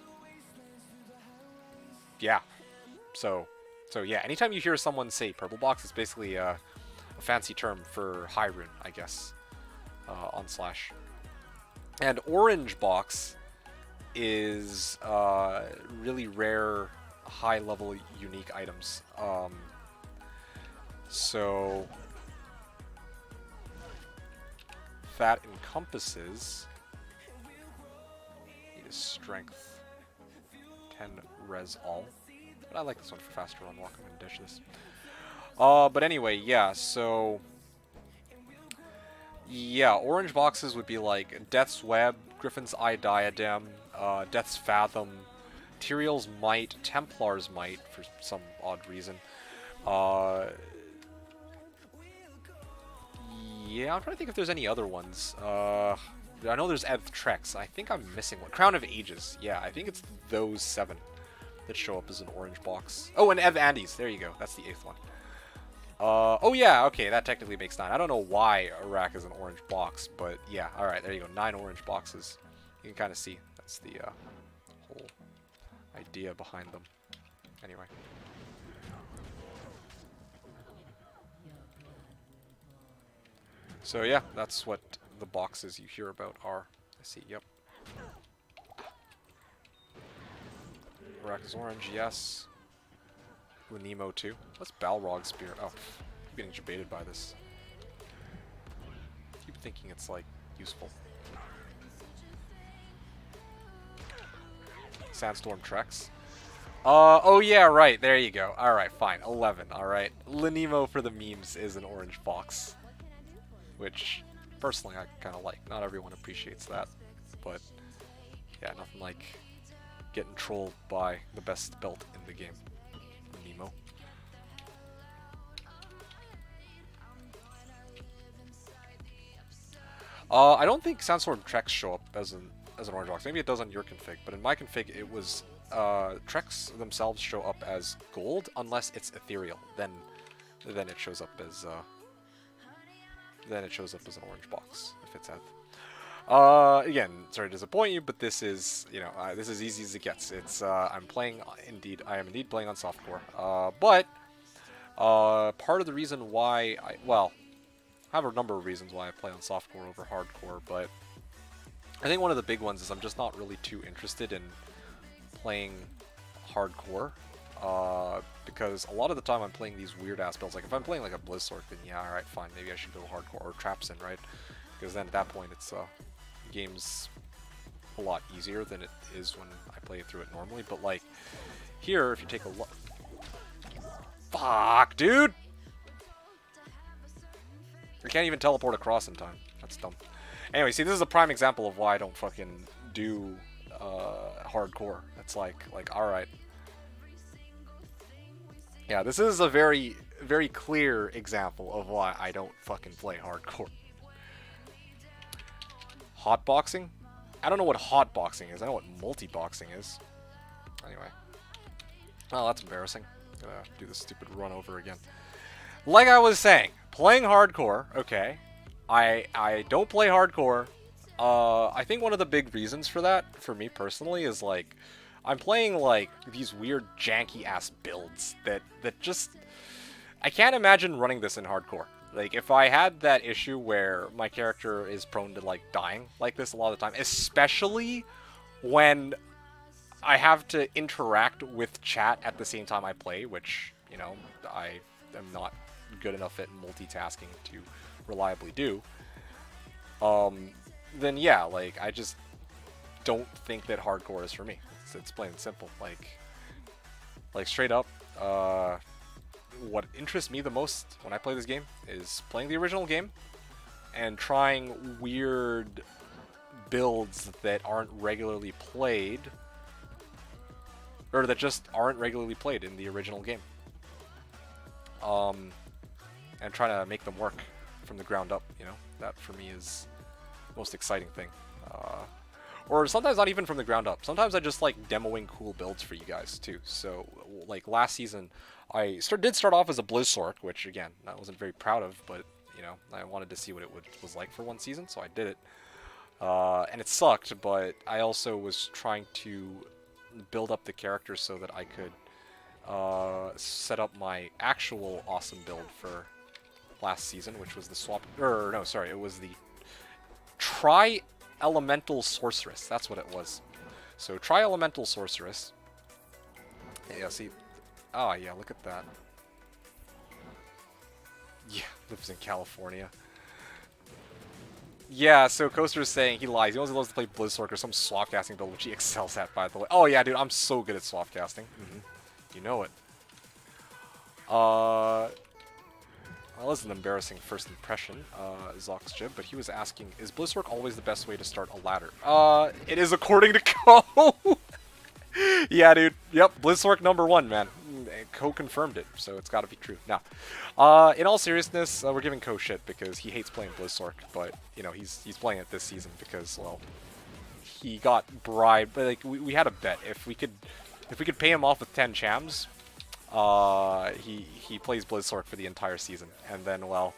Yeah. So yeah. Anytime you hear someone say purple box, it's basically a fancy term for high rune, I guess, on Slash. And orange box is really rare, high-level, unique items. So that encompasses need a strength 10 res all, but I like this one for faster run walk. I'm gonna dish this. But anyway, yeah, so yeah, orange boxes would be like Death's Web, Griffin's Eye Diadem, Death's Fathom, Tyrael's Might, Templar's Might for some odd reason. Yeah, I'm trying to think if there's any other ones. I know there's Eth Trex. I think I'm missing one. Crown of Ages. Yeah, I think it's those 7 that show up as an orange box. Oh, and Ev Andes. There you go. That's the 8th one. Oh yeah, okay, that technically makes 9. I don't know why Iraq is an orange box, but yeah, alright, there you go. 9 orange boxes. You can kind of see. That's the whole idea behind them. Anyway. So yeah, that's what the boxes you hear about are. I see, yep. Rack is orange, yes. Nemo too. What's Balrog Spear? Oh, I'm getting debated by this. Keep thinking it's like useful. Sandstorm Trex. Oh yeah, right, there you go. Alright, fine, 11, alright. Nemo for the memes is an orange box. Which, personally, I kind of like. Not everyone appreciates that. But, yeah, nothing like getting trolled by the best belt in the game. Nemo. I don't think Sandstorm Trex show up as an orange box. Maybe it does on your config, but in my config it was Trex themselves show up as gold unless it's ethereal. Then it shows up as an orange box if it's again, sorry to disappoint you, but this is, you know, this is easy as it gets. It's I am indeed playing on softcore. But part of the reason why I have a number of reasons why I play on softcore over hardcore, but I think one of the big ones is I'm just not really too interested in playing hardcore, because a lot of the time I'm playing these weird ass builds. Like if I'm playing like a Blizzsork, then yeah, alright, fine, maybe I should go hardcore, or Trapsin, right? Because then at that point it's game's a lot easier than it is when I play through it normally. But like here, if you take a look, fuck, dude. I can't even teleport across in time. That's dumb. Anyway, see, this is a prime example of why I don't fucking do hardcore. It's like, alright. Yeah, this is a very, very clear example of why I don't fucking play hardcore. Hotboxing? I don't know what hotboxing is. I know what multi-boxing is. Anyway. Oh, that's embarrassing. Gonna do this stupid run over again. Like I was saying, playing hardcore, okay. I don't play hardcore. I think one of the big reasons for that, for me personally, is like I'm playing like these weird janky ass builds that just I can't imagine running this in hardcore. Like if I had that issue where my character is prone to like dying like this a lot of the time, especially when I have to interact with chat at the same time I play, which, you know, I am not good enough at multitasking to reliably do, then yeah, like I just don't think that hardcore is for me. It's plain and simple. Like straight up, what interests me the most when I play this game is playing the original game and trying weird builds that aren't regularly played, or that just aren't regularly played in the original game. And trying to make them work from the ground up, you know? That, for me, is the most exciting thing. Or sometimes not even from the ground up. Sometimes I just like demoing cool builds for you guys, too. So, like, last season, I did start off as a Blizzsork, which, again, I wasn't very proud of, but, you know, I wanted to see what it was like for one season, so I did it. And it sucked, but I also was trying to build up the character so that I could set up my actual awesome build for last season, which was the it was the Tri-Elemental Sorceress. That's what it was. So Tri-Elemental Sorceress. Yeah, see. Oh yeah, look at that. Yeah, lives in California. Yeah, so Coaster's saying he lies. He only loves to play Blizzsork or some swappcasting build, which he excels at, by the way. Oh yeah, dude, I'm so good at swappcasting. You know it. Well, this is an embarrassing first impression, Zoxjib, but he was asking, is Blizzsork always the best way to start a ladder? It is according to Co. Yeah, dude. Yep, Blizzsork #1, man. Co confirmed it, so it's gotta be true. Now, in all seriousness, we're giving Co shit because he hates playing Blizzsork, but, you know, he's playing it this season because, well, he got bribed. But, like, we had a bet. If we could pay him off with 10 chams, he plays Blizzsork for the entire season. And then, well,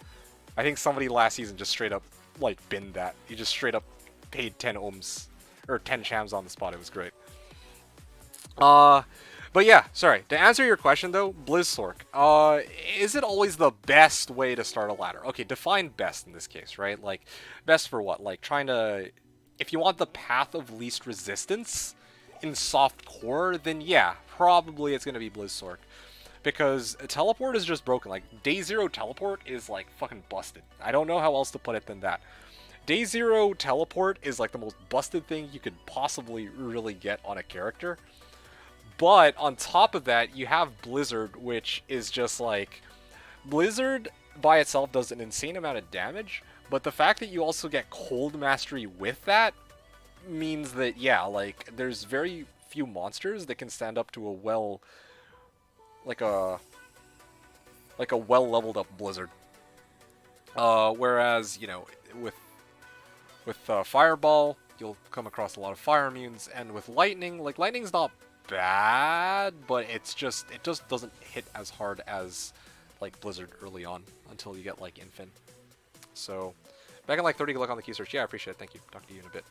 I think somebody last season just straight up, like, binned that. He just straight up paid 10 ohms, or 10 chams on the spot. It was great. But yeah, sorry. To answer your question, though, Blizzsork, is it always the best way to start a ladder? Okay, define best in this case, right? Like, best for what? Like, trying to... If you want the path of least resistance, in soft core, then yeah, probably it's gonna be Blizzsork. Because teleport is just broken. Like, Day Zero teleport is like fucking busted. I don't know how else to put it than that. Day Zero teleport is like the most busted thing you could possibly really get on a character. But on top of that, you have Blizzard, which is just like... Blizzard by itself does an insane amount of damage, but the fact that you also get Cold Mastery with that means that, yeah, like, there's very few monsters that can stand up to a well... like a well-leveled up Blizzard. Whereas, you know, with Fireball, you'll come across a lot of fire immunes, and with Lightning, like, Lightning's not bad, but it just doesn't hit as hard as, like, Blizzard early on, until you get, like, Infin. So, back in, like, 30, good luck on the key search. Yeah, I appreciate it. Thank you. Talk to you in a bit.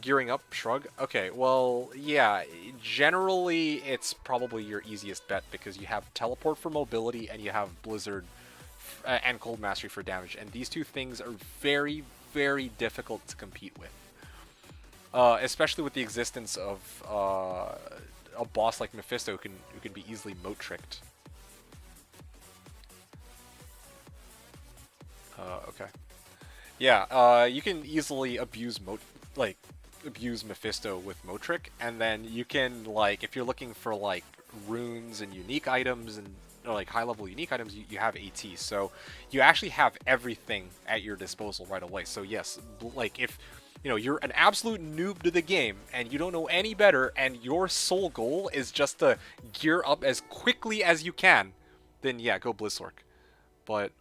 Gearing up, shrug. Okay, well, yeah, generally it's probably your easiest bet because you have teleport for mobility and you have Blizzard and Cold Mastery for damage, and these two things are very, very difficult to compete with. Especially with the existence of a boss like Mephisto who can be easily moat tricked. Okay. Yeah, you can easily abuse Mephisto with Motric, and then you can, like, if you're looking for, like, runes and unique items and, or, like, high-level unique items, you have AT, so you actually have everything at your disposal right away. So yes, like, if, you know, you're an absolute noob to the game, and you don't know any better, and your sole goal is just to gear up as quickly as you can, then yeah, go Blizzsork. But...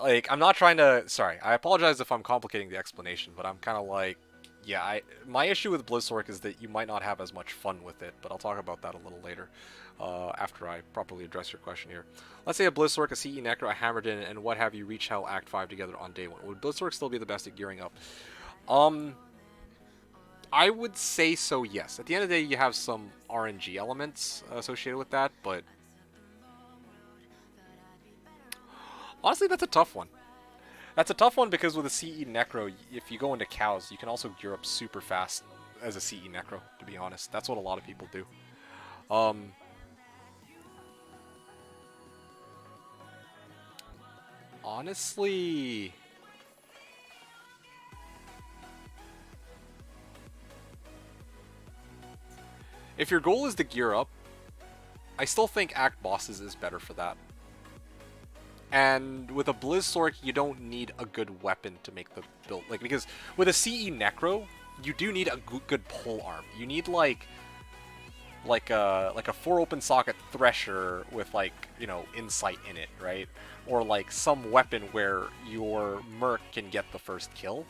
like, I'm not trying to... sorry, I apologize if I'm complicating the explanation, but I'm kind of like... yeah, my issue with Blizzsork is that you might not have as much fun with it, but I'll talk about that a little later, after I properly address your question here. Let's say a Blizzsork, a CE Necro, a Hammerdin, and what have you reach Hell Act 5 together on day 1. Would Blizzsork still be the best at gearing up? I would say so, yes. At the end of the day, you have some RNG elements associated with that, but... honestly, that's a tough one. That's a tough one because with a CE Necro, if you go into cows, you can also gear up super fast as a CE Necro, to be honest. That's what a lot of people do. Honestly... if your goal is to gear up, I still think Act Bosses is better for that. And with a Blizzsork, you don't need a good weapon to make the build. Like, because with a CE Necro, you do need a good pole arm. You need like a 4 open socket Thresher with, like, you know, insight in it, right? Or like some weapon where your Merc can get the first kill,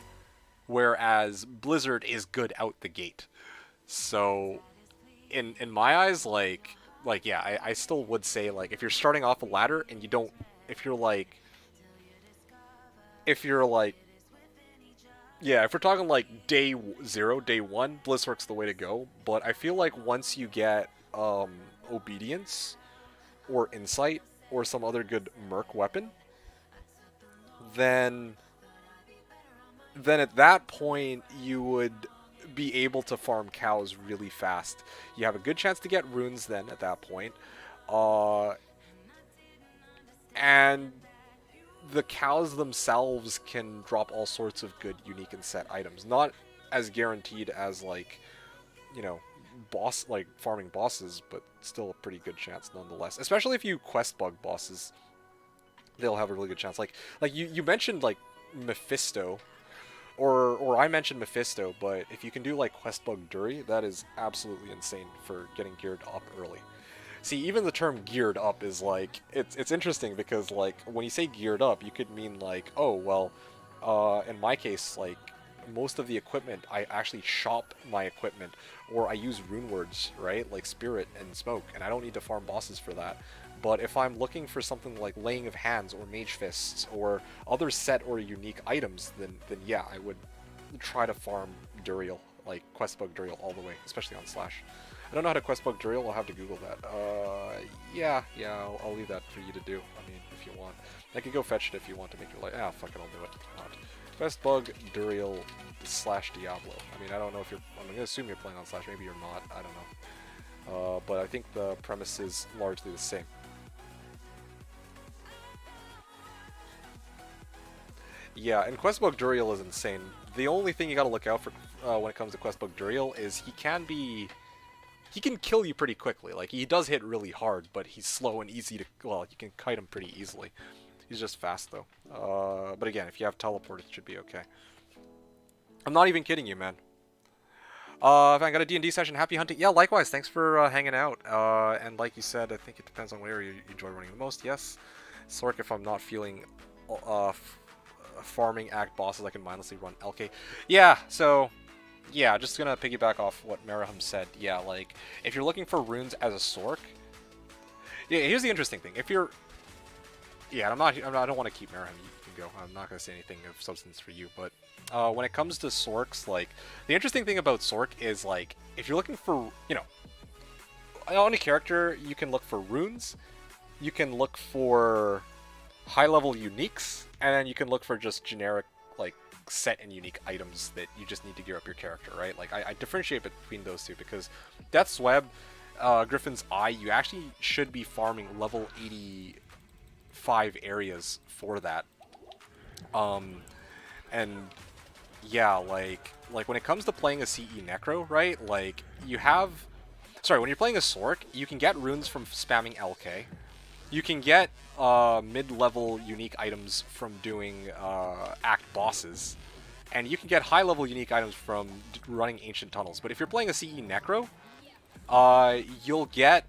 whereas Blizzard is good out the gate. So, in my eyes, like yeah, I still would say, like, if you're starting off a ladder and you don't, if you're like, yeah, if we're talking like day 0, day 1, Blizzsork's the way to go. But I feel like once you get Obedience or Insight or some other good Merc weapon, then at that point you would be able to farm cows really fast. You have a good chance to get runes then at that point. And the cows themselves can drop all sorts of good, unique, and set items. Not as guaranteed as, like, you know, farming bosses, but still a pretty good chance nonetheless. Especially if you quest bug bosses, they'll have a really good chance. Like you mentioned, like, Mephisto, or I mentioned Mephisto, but if you can do, like, quest bug Duri, that is absolutely insane for getting geared up early. See, even the term geared up is, like, it's interesting because, like, when you say geared up, you could mean, like, oh, well, in my case, like, most of the equipment, I actually shop my equipment, or I use rune words, right, like Spirit and Smoke, and I don't need to farm bosses for that. But if I'm looking for something like Laying of Hands or Mage Fists or other set or unique items, then yeah, I would try to farm Duriel, like quest bug Duriel all the way, especially on Slash. I don't know how to quest bug Duriel, I'll have to Google that. Yeah, I'll leave that for you to do, I mean, if you want. I could go fetch it if you want to make your life. Ah, fuck it, I'll do it. Not. Quest bug Duriel Slashdiablo. I mean, I don't know if you're. I'm gonna assume you're playing on Slash. Maybe you're not. I don't know. But I think the premise is largely the same. Yeah, and Questbug Duriel is insane. The only thing you gotta look out for when it comes to Questbug Duriel is he can kill you pretty quickly. Like, he does hit really hard, but he's slow and easy to, well, you can kite him pretty easily. He's just fast, though. But again, if you have teleport, it should be okay. I'm not even kidding you, man. If I got a D&D session, happy hunting. Yeah, likewise, thanks for hanging out. And like you said, I think it depends on what area you enjoy running the most. Yes, Sork, if I'm not feeling farming act bosses, I can mindlessly run LK. Yeah, so... yeah, just gonna piggyback off what Maraham said. Yeah, like, if you're looking for runes as a Sork... yeah, here's the interesting thing. If you're... yeah, I don't want to keep Maraham. You can go. I'm not gonna say anything of substance for you, but... when it comes to Sorks, like, the interesting thing about Sork is, like, if you're looking for, you know... on a character, you can look for runes, you can look for high-level uniques, and then you can look for just generic, like, set and unique items that you just need to gear up your character, right? Like, I differentiate between those two because Death's Web, Griffin's Eye, you actually should be farming level 85 areas for that. And yeah, like when it comes to playing a CE Necro, right? Like, you have... sorry, when you're playing a Sork, you can get runes from spamming LK. You can get mid-level unique items from doing act bosses, and you can get high-level unique items from running ancient tunnels. But if you're playing a CE Necro, you'll get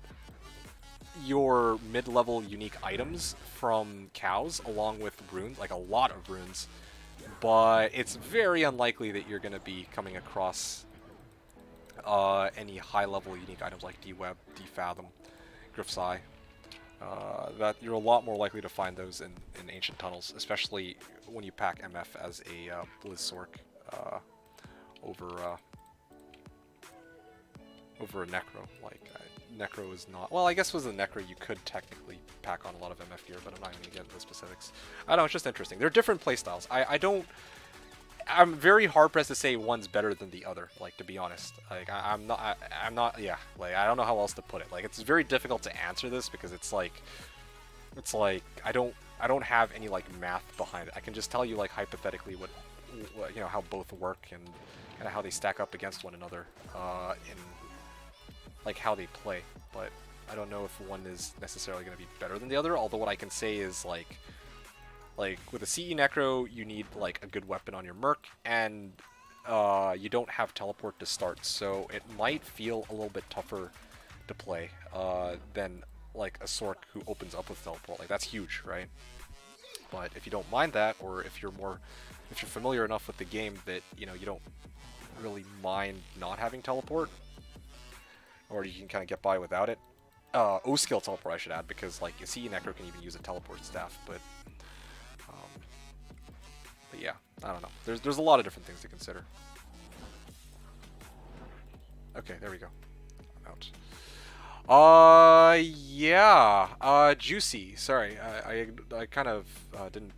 your mid-level unique items from cows along with runes, like a lot of runes. But it's very unlikely that you're going to be coming across any high-level unique items like D-Web, D-Fathom, Griff's Eye. That you're a lot more likely to find those in ancient tunnels, especially when you pack MF as a Blizz Sork over a Necro. Like, Necro is not... well, I guess with a Necro you could technically pack on a lot of MF gear, but I'm not going to get into the specifics. I don't know, it's just interesting. They're different playstyles. I'm very hard-pressed to say one's better than the other, like, to be honest. Like, I'm not, yeah, like, I don't know how else to put it. Like, it's very difficult to answer this because it's like, I don't have any, like, math behind it. I can just tell you, like, hypothetically what you know, how both work and kind of how they stack up against one another, in, like, how they play. But I don't know if one is necessarily going to be better than the other, although what I can say is, like, with a CE Necro, you need, like, a good weapon on your Merc, and you don't have teleport to start, so it might feel a little bit tougher to play than, like, a Sork who opens up with teleport. Like, that's huge, right? But if you don't mind that, or if you're familiar enough with the game that, you know, you don't really mind not having teleport, or you can kind of get by without it. O-skill teleport, I should add, because, like, a CE Necro can even use a teleport staff, but yeah, I don't know. There's a lot of different things to consider. Okay, there we go. I'm out. Yeah. Juicy. Sorry, I kind of didn't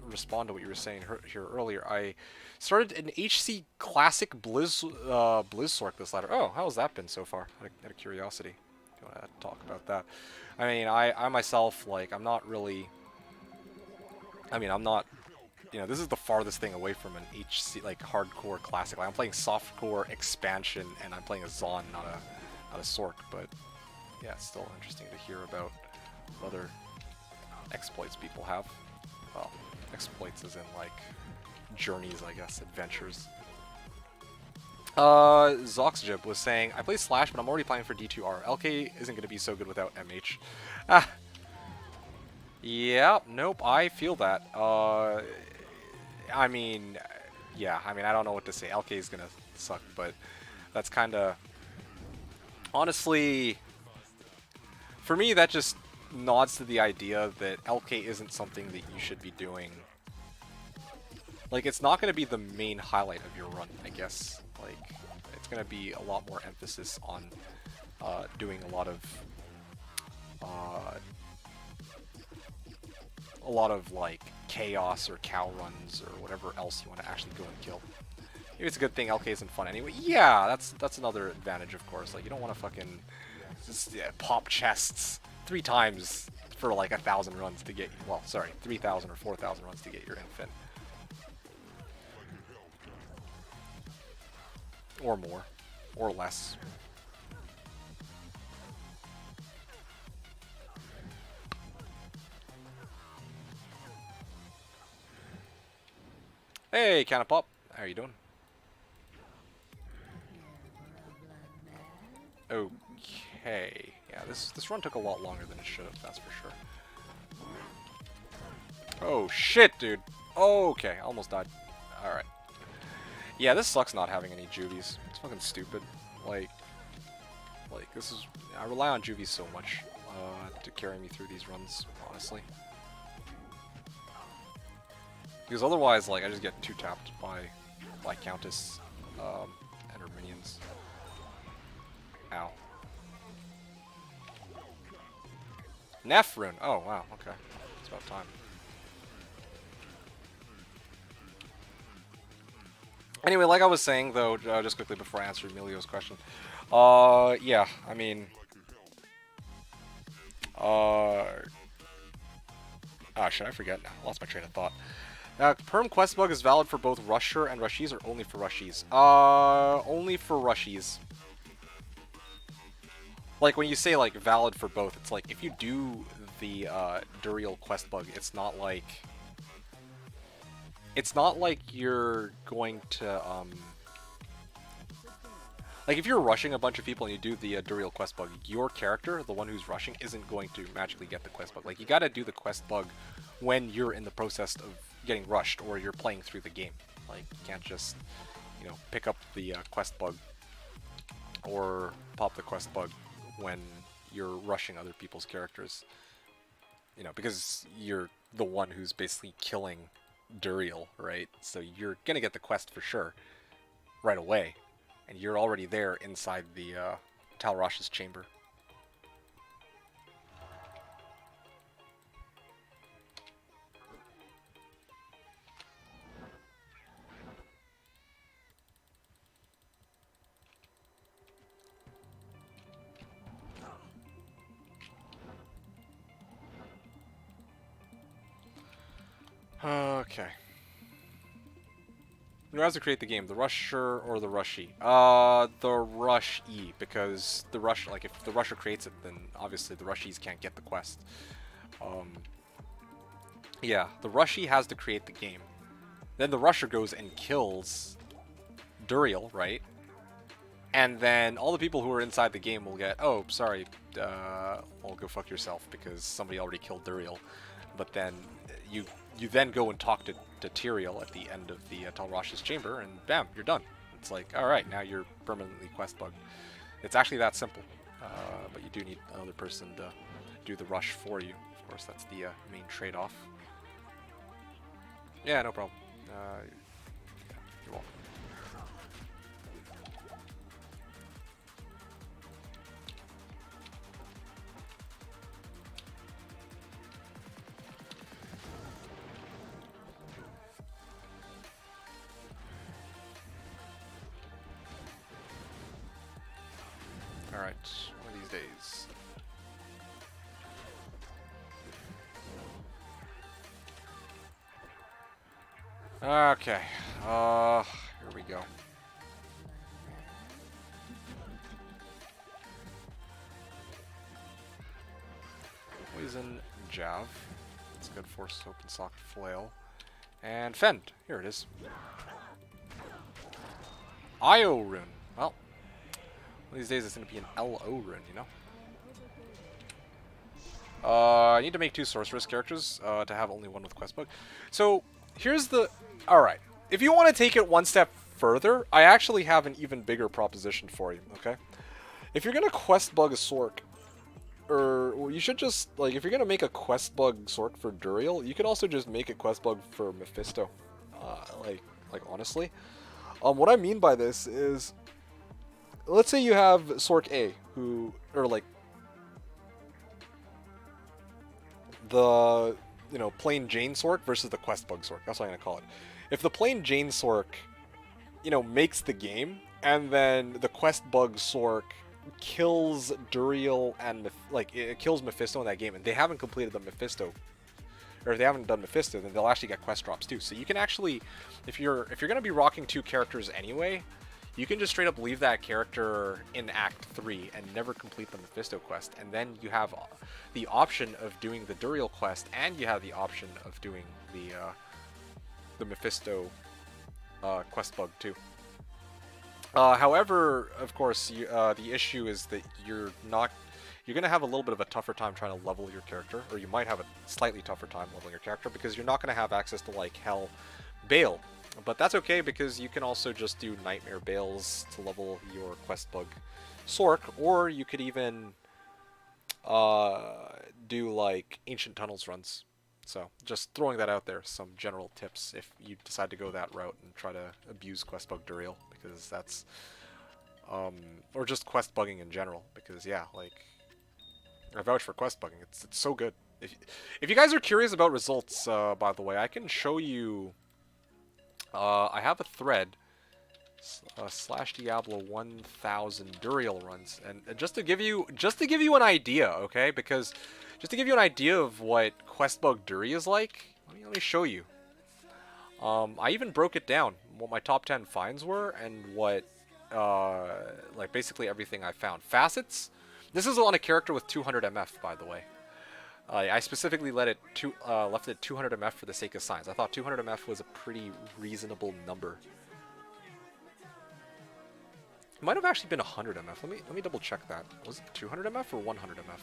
respond to what you were saying here earlier. I started an HC Classic Blizz Sork this ladder. Oh, how's that been so far? Out of curiosity. If you want to talk about that. I mean, I myself, like, I'm not really... I mean, I'm not... you know, this is the farthest thing away from an HC, like, hardcore classic. Like, I'm playing softcore expansion, and I'm playing a Zon, not a Sork. But yeah, it's still interesting to hear about what other exploits people have. Well, exploits as in, like, journeys, I guess, adventures. Zoxjib was saying, I play Slash, but I'm already playing for D2R. LK isn't going to be so good without MH. Ah. Yeah, nope, I feel that. I mean, yeah, I mean, I don't know what to say. LK is gonna suck, but that's kind of... honestly, for me, that just nods to the idea that LK isn't something that you should be doing. Like, it's not going to be the main highlight of your run, I guess. Like, it's going to be a lot more emphasis on doing a lot of, like, chaos or cow runs or whatever else you want to actually go and kill. Maybe it's a good thing LK isn't fun anyway. Yeah, that's another advantage, of course. Like, you don't want to fucking just pop chests 3 times for like 1,000 runs to get, well, sorry, 3,000 or 4,000 runs to get your infant. Or more. Or less. Hey, Canapop. How are you doing? Okay. Yeah, this run took a lot longer than it should have, that's for sure. Oh, shit, dude. Okay, almost died. Alright. Yeah, this sucks not having any juvies. It's fucking stupid. Like this is... I rely on juvies so much to carry me through these runs, honestly. Because otherwise, like, I just get 2-tapped by Countess and her minions. Ow. Neff rune. Oh, wow, okay. It's about time. Anyway, like I was saying, though, just quickly before I answer Emilio's question. Yeah, I mean... should I forget? I lost my train of thought. Perm quest bug is valid for both Rusher and Rushies, or only for Rushies? Only for Rushies. Like, when you say, like, valid for both, it's like, if you do the, Duriel quest bug, it's not like you're going to, like, if you're rushing a bunch of people and you do the Duriel quest bug, your character, the one who's rushing, isn't going to magically get the quest bug. Like, you gotta do the quest bug when you're in the process of getting rushed or you're playing through the game. Like, you can't just, you know, pick up the quest bug or pop the quest bug when you're rushing other people's characters. You know, because you're the one who's basically killing Duriel, right? So you're gonna get the quest for sure right away. And you're already there inside the Talrash's chamber. Okay. Who has to create the game, the Rusher or the Rushie? The Rush-E, because the Rush, like, if the Rusher creates it, then obviously the Rushies can't get the quest. Yeah, the Rushie has to create the game. Then the Rusher goes and kills Duriel, right? And then all the people who are inside the game will get, oh, sorry, well, go fuck yourself, because somebody already killed Duriel. But then you then go and talk to Tyrael at the end of the Talrash's chamber, and bam, you're done. It's like, alright, now you're permanently quest bugged. It's actually that simple. But you do need another person to do the rush for you. Of course, that's the main trade-off. Yeah, no problem. Yeah, you're welcome. Alright, one of these days. Okay, here we go. Poison Jav. It's good for open socket flail. And Fend. Here it is. IO rune. Well, one of these days it's going to be an LO rune, you know? I need to make 2 sorceress characters to have only one with quest bug. So, here's the... Alright. If you want to take it one step further, I actually have an even bigger proposition for you, okay? If you're going to quest bug a Sork, or well, you should just, like, if you're going to make a quest bug Sork for Duriel, you could also just make a quest bug for Mephisto. Like honestly. What I mean by this is, let's say you have Sork A, who, or like, the, you know, plain Jane Sork versus the quest bug Sork. That's what I'm going to call it. If the plain Jane Sork you know, makes the game, and then the quest bug Sork kills Duriel and it kills Mephisto in that game, and they haven't completed the Mephisto, or if they haven't done Mephisto, then they'll actually get quest drops too. So you can actually, if you're gonna be rocking 2 characters anyway, you can just straight up leave that character in Act 3 and never complete the Mephisto quest, and then you have the option of doing the Duriel quest, and you have the option of doing the Mephisto quest bug too. However, of course, the issue is that you're going to have a little bit of a tougher time trying to level your character, or you might have a slightly tougher time leveling your character because you're not going to have access to like Hell Bale. But that's okay because you can also just do Nightmare Bales to level your quest bug Sork, or you could even do like Ancient Tunnels runs. So just throwing that out there, some general tips if you decide to go that route and try to abuse quest bug Duriel, because that's or just quest bugging in general, because yeah, like I vouch for quest bugging. It's so good. If you guys are curious about results, by the way, I can show you. I have a thread, Slashdiablo 1000 Duriel runs, and just to give you an idea, okay? Because just to give you an idea of what Questbug Duri is like, let me show you. I even broke it down, what my top 10 finds were, and what, like basically everything I found. Facets. This is on a character with 200 MF, by the way. I specifically left it 200 MF for the sake of science. I thought 200 MF was a pretty reasonable number. It might have actually been 100 MF. Let me double check that. Was it 200 MF or 100 MF?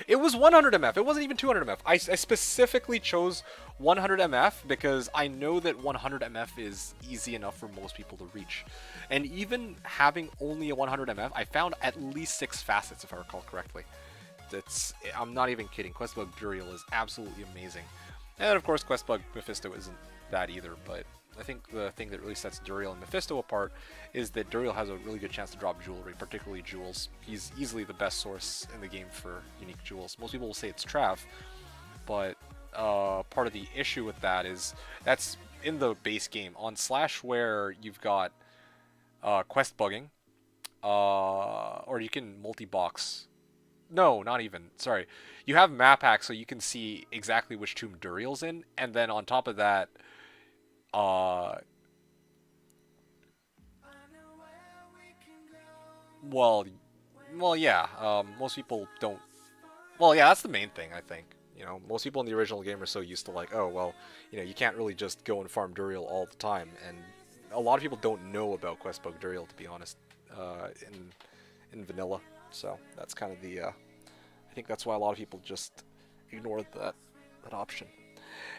It was 100 MF. It wasn't even 200 MF. I specifically chose 100 MF because I know that 100 MF is easy enough for most people to reach. And even having only a 100 MF, I found at least 6 facets, if I recall correctly. I'm not even kidding. Questbug Duriel is absolutely amazing. And of course, Questbug Mephisto isn't that either, but I think the thing that really sets Duriel and Mephisto apart is that Duriel has a really good chance to drop jewelry, particularly jewels. He's easily the best source in the game for unique jewels. Most people will say it's Trav, but part of the issue with that is that's in the base game. On Slash, where you've got quest bugging, or you can multi-box. No, not even. Sorry. You have map hacks so you can see exactly which tomb Duriel's in, and then on top of that, well, yeah. Most people don't. Well, yeah, that's the main thing, I think. You know, most people in the original game are so used to like, oh, well, you know, you can't really just go and farm Duriel all the time, and a lot of people don't know about Questbug Duriel, to be honest, in vanilla. So that's kind of the. I think that's why a lot of people just ignore that option.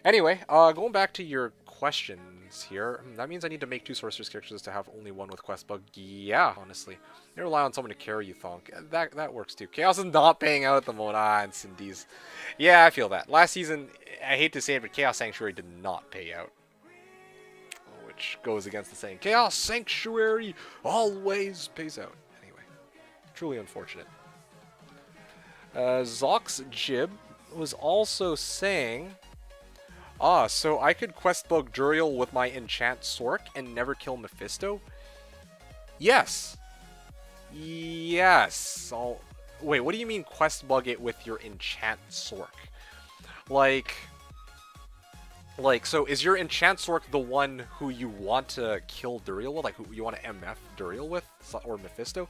Anyway, going back to your questions here, that means I need to make 2 sorceress characters to have only one with Questbug. Yeah, honestly. You rely on someone to carry you, Thonk. That works too. Chaos is not paying out at the moment. And Cindy's. Yeah, I feel that. Last season, I hate to say it, but Chaos Sanctuary did not pay out. Which goes against the saying, Chaos Sanctuary always pays out. Anyway, truly unfortunate. Zox Jib was also saying, so I could Questbug Duriel with my Enchant Sork and never kill Mephisto? Yes. Yes. Wait, what do you mean Questbug it with your Enchant Sork? Like, so is your Enchant Sork the one who you want to kill Duriel with? Like, who you want to MF Duriel with? Or Mephisto?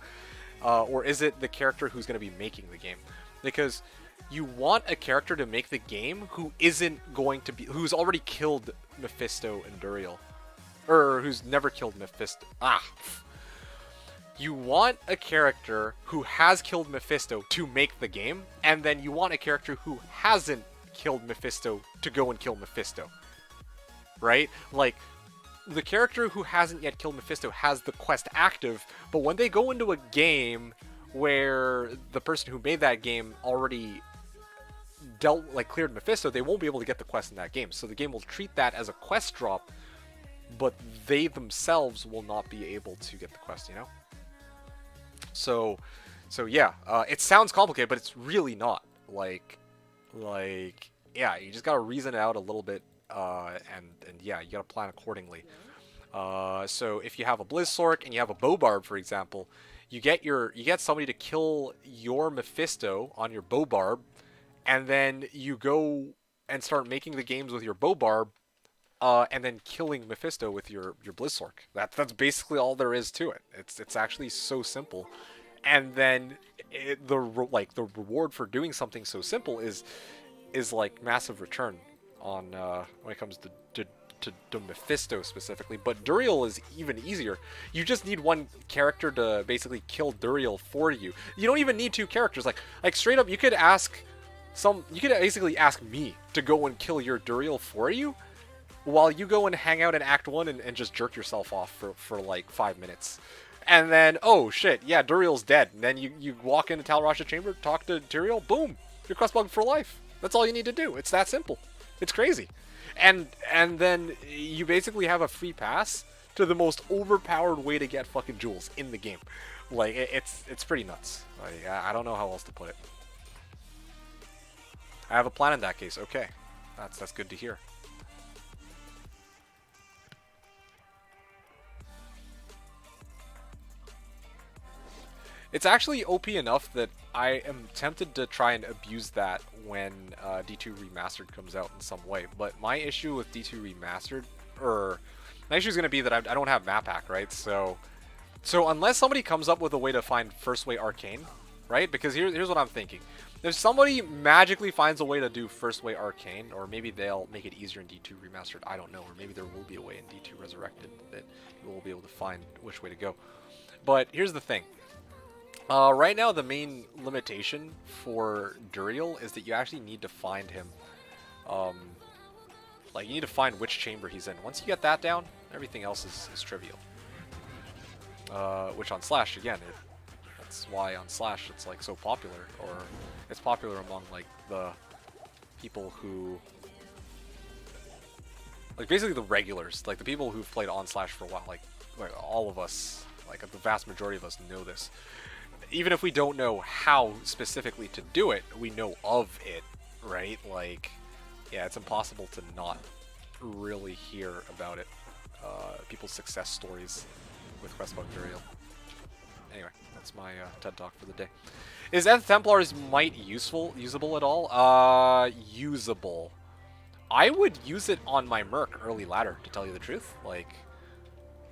Or is it the character who's going to be making the game? Because you want a character to make the game who isn't going to be, who's already killed Mephisto and Duriel, or who's never killed Mephisto. You want a character who has killed Mephisto to make the game, and then you want a character who hasn't killed Mephisto to go and kill Mephisto. Right? Like, the character who hasn't yet killed Mephisto has the quest active, but when they go into a game where the person who made that game already cleared Mephisto, they won't be able to get the quest in that game. So the game will treat that as a quest drop, but they themselves will not be able to get the quest, you know? So yeah, it sounds complicated, but it's really not. Like, yeah, you just gotta reason it out a little bit, and yeah, you gotta plan accordingly. So if you have a Blizzsork and you have a Bobarb, for example, you get somebody to kill your Mephisto on your Bobarb, and then you go and start making the games with your Bobarb, and then killing Mephisto with your Blizzsork. That's basically all there is to it. It's actually so simple, and then the reward for doing something so simple is like massive return on when it comes to Mephisto specifically. But Duriel is even easier. You just need one character to basically kill Duriel for you. You don't even need two characters. Like straight up, you could basically ask me to go and kill your Duriel for you, while you go and hang out in Act 1 and just jerk yourself off for like 5 minutes. And then, oh shit, yeah, Duriel's dead. And then you walk into Talrasha Chamber, talk to Duriel, boom, you're Questbug for life. That's all you need to do. It's that simple. It's crazy. And then you basically have a free pass to the most overpowered way to get fucking jewels in the game. Like, it's pretty nuts. Like, I don't know how else to put it. I have a plan in that case. Okay. That's good to hear. It's actually OP enough that I am tempted to try and abuse that when D2 Remastered comes out in some way. But my issue with D2 Remastered, my issue is going to be that I don't have map hack, right? So unless somebody comes up with a way to find First Way Arcane, right? Because here's what I'm thinking. If somebody magically finds a way to do First Way Arcane, or maybe they'll make it easier in D2 Remastered, I don't know. Or maybe there will be a way in D2 Resurrected that you will be able to find which way to go. But here's the thing. Right now, the main limitation for Duriel is that you actually need to find him. Like, you need to find which chamber he's in. Once you get that down, everything else is trivial. Which on Slash, again, that's why on Slash it's like so popular, or it's popular among like the people who, like basically the regulars, like the people who've played on Slash for a while. Like all of us, like the vast majority of us know this. Even if we don't know how specifically to do it, we know of it, right? Like, yeah, it's impossible to not really hear about it. People's success stories with Questbug Duriel. Anyway, that's my TED Talk for the day. Is Nth Templar's Might usable at all? Usable. I would use it on my Merc early ladder, to tell you the truth. Like,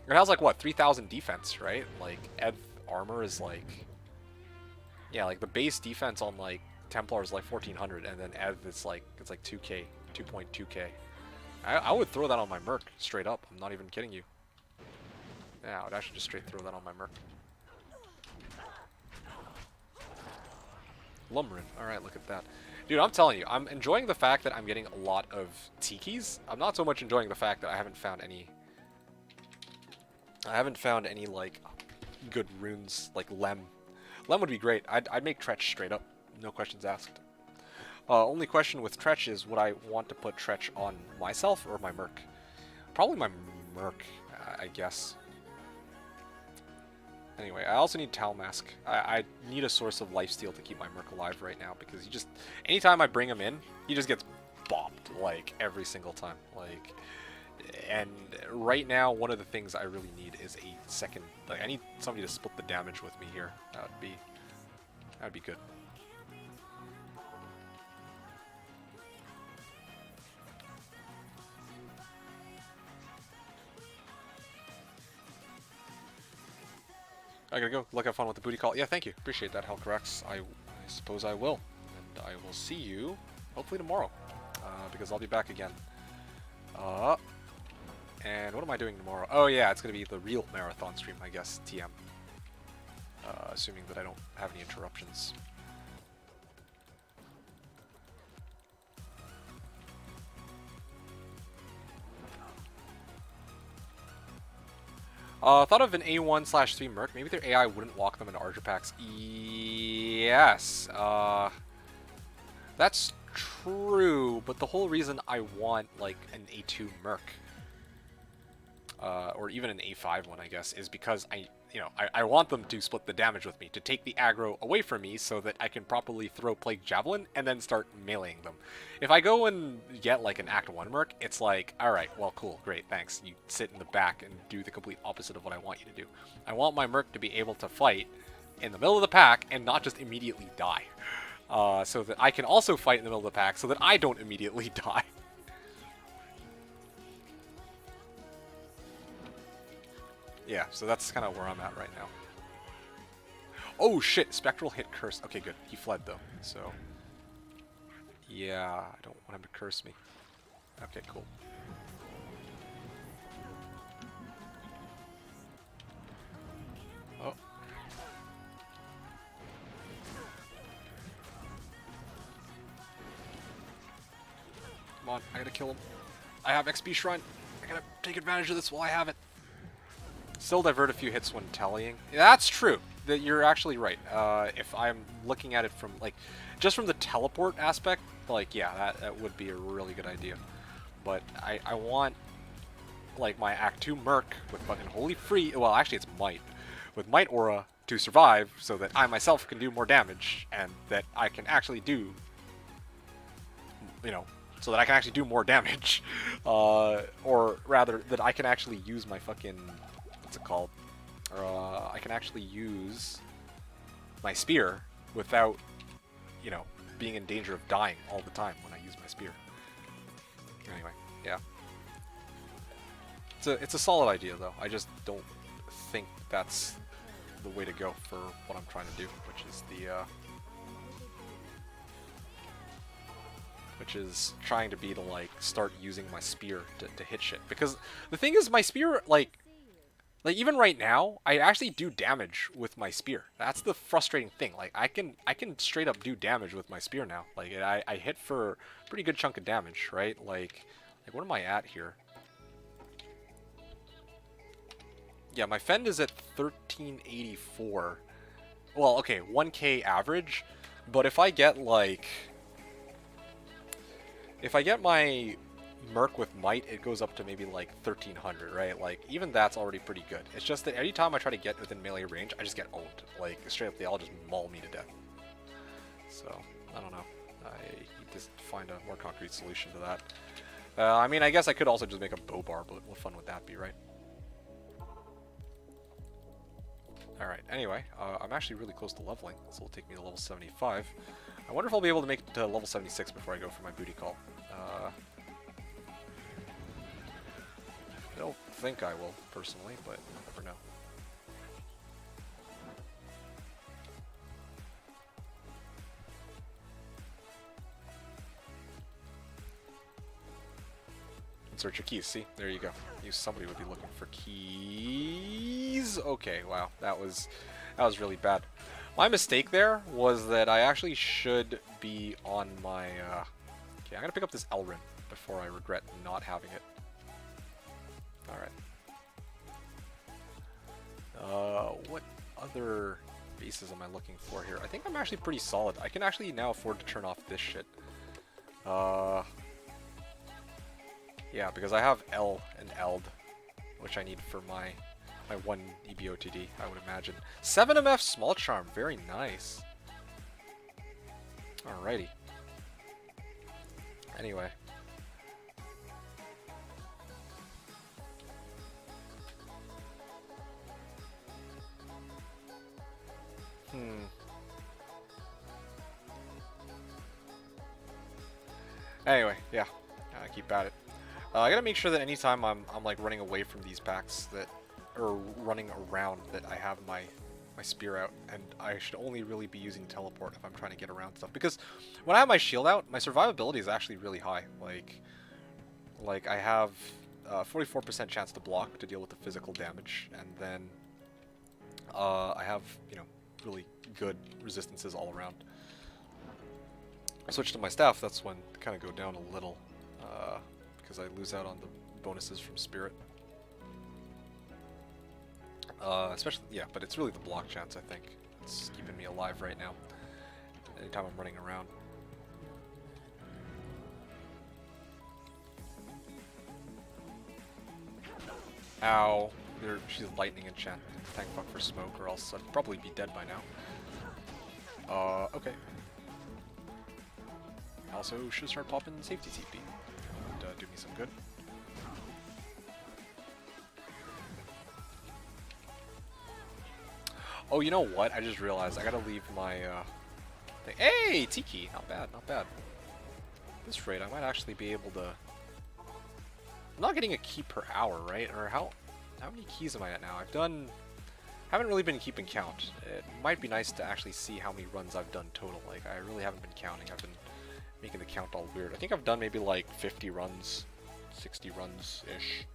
it has like, what, 3,000 defense, right? Like, Nth armor is like... Yeah, like the base defense on like Templar is like 1400, and then it's like 2k, 2.2k. I would throw that on my Merc straight up. I'm not even kidding you. Yeah, I would actually just straight throw that on my Merc. Lumrin. All right, look at that, dude. I'm telling you, I'm enjoying the fact that I'm getting a lot of tikis. I'm not so much enjoying the fact that I haven't found any like good runes like Lem. Lem would be great. I'd make Tretch straight up. No questions asked. Only question with Tretch is, would I want to put Tretch on myself or my Merc? Probably my Merc, I guess. Anyway, I also need Talmask. I need a source of lifesteal to keep my Merc alive right now, because he just... Anytime I bring him in, he just gets bopped, like, every single time. Like... And right now, one of the things I really need is a second... Like, I need somebody to split the damage with me here. That would be good. I gotta go. Look, have fun with the booty call. Yeah, thank you. Appreciate that, Hellcarax. I suppose I will. And I will see you, hopefully tomorrow. Because I'll be back again. And what am I doing tomorrow? Oh yeah, it's going to be the real marathon stream, I guess, TM. Assuming that I don't have any interruptions. Thought of an A1/3 Merc. Maybe their AI wouldn't walk them into Archer packs. Yes. That's true, but the whole reason I want, like, an A2 Merc or even an A5 one, I guess, is because I want them to split the damage with me, to take the aggro away from me so that I can properly throw Plague Javelin and then start meleeing them. If I go and get like an Act 1 Merc, it's like, alright, well cool, great, thanks. You sit in the back and do the complete opposite of what I want you to do. I want my Merc to be able to fight in the middle of the pack and not just immediately die. So that I can also fight in the middle of the pack so that I don't immediately die. Yeah, so that's kind of where I'm at right now. Oh shit, Spectral hit curse. Okay, good. He fled though, so... Yeah, I don't want him to curse me. Okay, cool. Oh. Come on, I gotta kill him. I have XP Shrine. I gotta take advantage of this while I have it. Still divert a few hits when tallying. Yeah, that's true. That you're actually right. If I'm looking at it from like just from the teleport aspect, like yeah, that would be a really good idea. But I want like my Act 2 Merc with fucking Holy Free. Well, actually it's Might with Might Aura to survive, so that I myself can do more damage and that I can actually do, so that I can actually do more damage, or rather that I can actually use my fucking. What's it called? I can actually use my spear without, being in danger of dying all the time when I use my spear. Anyway, yeah. It's a solid idea though. I just don't think that's the way to go for what I'm trying to do, which is trying to be to like start using my spear to hit shit. Because the thing is, my spear like even right now, I actually do damage with my spear. That's the frustrating thing. Like I can straight up do damage with my spear now. Like I hit for a pretty good chunk of damage, right? Like what am I at here? Yeah, my fend is at 1384. Well, okay, 1k average, but if I get like my Merc with Might, it goes up to maybe like 1300, right? Like even that's already pretty good. It's just that every time I try to get within melee range, I just get owned. Like straight up, they all just maul me to death. So I don't know. I need to find a more concrete solution to that. I mean, I guess I could also just make a bow bar, but what fun would that be, right? Alright, anyway, I'm actually really close to leveling, so it'll take me to level 75. I wonder if I'll be able to make it to level 76 before I go for my booty call. I don't think I will, personally, but you never know. Insert your keys, see? There you go. Somebody would be looking for keys. Okay, wow, that was really bad. My mistake there was that I actually should be on my... Okay, I'm gonna pick up this Elrin before I regret not having it. Alright. What other bases am I looking for here? I think I'm actually pretty solid. I can actually now afford to turn off this shit. Yeah, because I have L and Eld, which I need for my 1 EBOTD, I would imagine. 7 MF Small Charm, very nice. Alrighty. Anyway. Anyway, yeah. Keep at it. I gotta make sure that anytime I'm like running away from these packs or running around, that I have my spear out, and I should only really be using teleport if I'm trying to get around stuff. Because when I have my shield out, my survivability is actually really high. Like I have 44% chance to block to deal with the physical damage, and then I have really good resistances all around. I switch to my staff, that's when I kind of go down a little, because I lose out on the bonuses from Spirit. Especially, yeah, but it's really the block chance, I think. It's keeping me alive right now, anytime I'm running around. Ow. She's lightning enchant. Thank fuck for smoke, or else I'd probably be dead by now. Okay. Also, should start popping safety TP. That would do me some good. Oh, you know what? I just realized I gotta leave my thing. Hey, Tiki! Not bad, not bad. At this rate, I might actually be able to. I'm not getting a key per hour, right? Or how many keys am I at now? Haven't really been keeping count. It might be nice to actually see how many runs I've done total. Like, I really haven't been counting. I've been making the count all weird. I think I've done maybe like 50 runs, 60 runs-ish.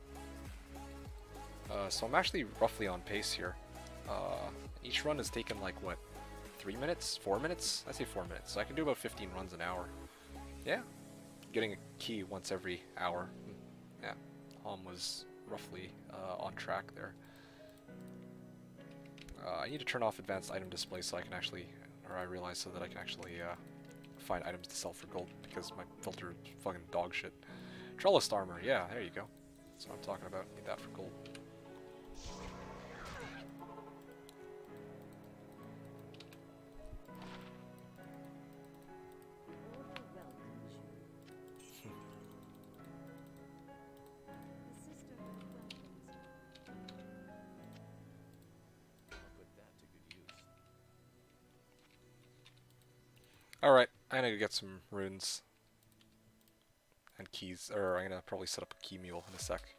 So I'm actually roughly on pace here. Each run has taken like, what, 3 minutes? 4 minutes? I'd say 4 minutes. So I can do about 15 runs an hour. Yeah. Getting a key once every hour. Yeah. Was roughly on track there. I need to turn off advanced item display so I can actually, or I realize so that I can actually find items to sell for gold, because my filter is fucking dog shit. Trellis armor, yeah, there you go. That's what I'm talking about. Need that for gold. Order welcomes you. The sisterhood welcomes you. I'll put that to good use. Alright, I'm gonna get some runes. And keys, or I'm gonna probably set up a key mule in a sec.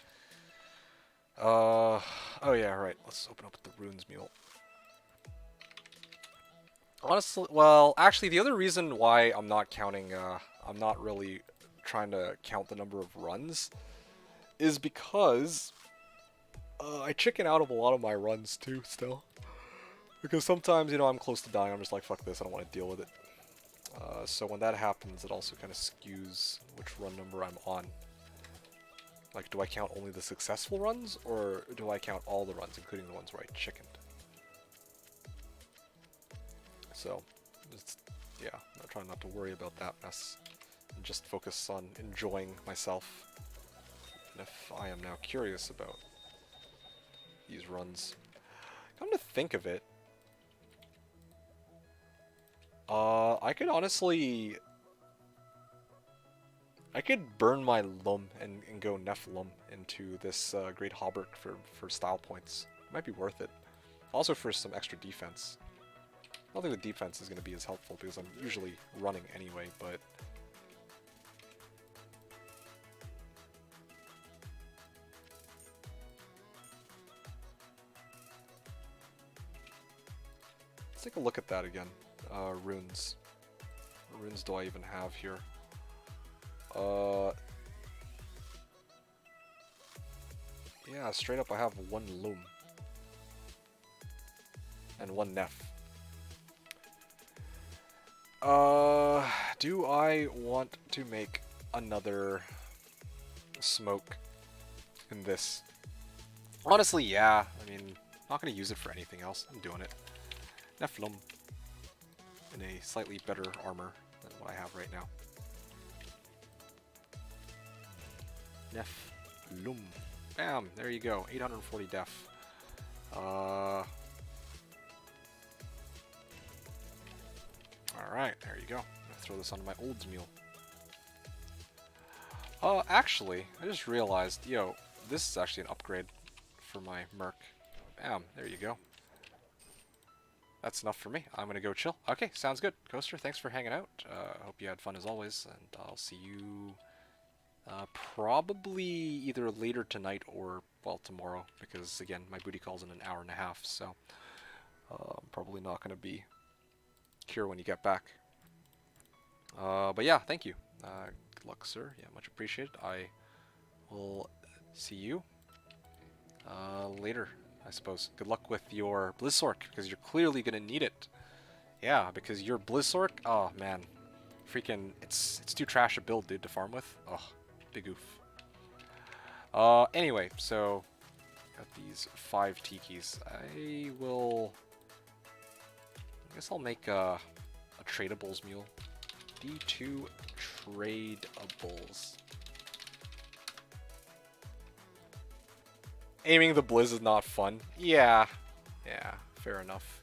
Oh yeah, right, let's open up the runes mule. Honestly, well, actually the other reason why I'm not counting, I'm not really trying to count the number of runs, is because I chicken out of a lot of my runs too, still. Because sometimes, you know, I'm close to dying, I'm just like, fuck this, I don't want to deal with it. So when that happens, it also kind of skews which run number I'm on. Like, do I count only the successful runs, or do I count all the runs, including the ones where I chickened? So, yeah, I'm trying not to worry about that mess. And just focus on enjoying myself. And if I am now curious about these runs, come to think of it, I could honestly, I could burn my Lum and go Nef Lum into this Great Hauberk for style points. It might be worth it. Also for some extra defense. I don't think the defense is going to be as helpful because I'm usually running anyway, but... Let's take a look at that again. Runes. What runes do I even have here? Yeah, straight up I have one Loom. And one Nef. Do I want to make another smoke in this? Honestly, yeah. I mean, I'm not going to use it for anything else. I'm doing it. Neflum. In a slightly better armor than what I have right now. Neflum. Bam! There you go. 840 def. Alright, there you go. I'm gonna throw this onto my Olds mule. Actually, I just realized, yo, this is actually an upgrade for my Merc. Bam, there you go. That's enough for me. I'm gonna go chill. Okay, sounds good. Coaster, thanks for hanging out. Hope you had fun as always, and I'll see you probably either later tonight or, well, tomorrow, because, again, my booty call's in an hour and a half, so I'm probably not gonna be here when you get back. But yeah, thank you. Good luck, sir. Yeah, much appreciated. I will see you later, I suppose. Good luck with your Blizzork, because you're clearly gonna need it. Yeah, because your Blizzork, oh man, freaking, it's too trash a build, dude, to farm with. Oh, big oof. Anyway, so got these 5 tikis. I guess I'll make a tradables mule. D2 tradables. Aiming the blizz is not fun. Yeah. Yeah, fair enough.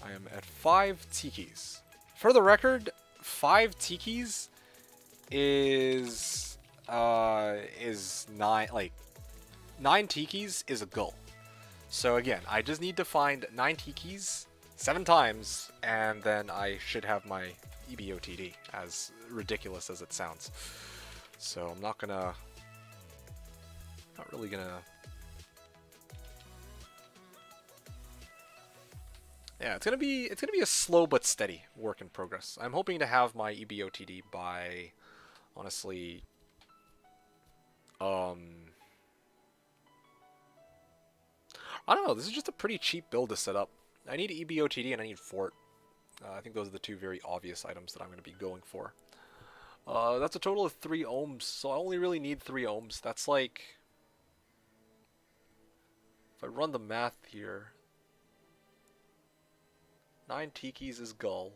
I am at 5 tikis. For the record, 5 tikis is 9, like 9 tikis is a goal. So again, I just need to find 9 tikis 7 times, and then I should have my EBOTD, as ridiculous as it sounds. So I'm not really gonna. Yeah, it's gonna be a slow but steady work in progress. I'm hoping to have my EBOTD by, honestly, I don't know. This is just a pretty cheap build to set up. I need EBOTD and I need Fort. I think those are the 2 very obvious items that I'm going to be going for. That's a total of 3 ohms, so I only really need 3 ohms. That's like, if I run the math here, 9 tikis is gull.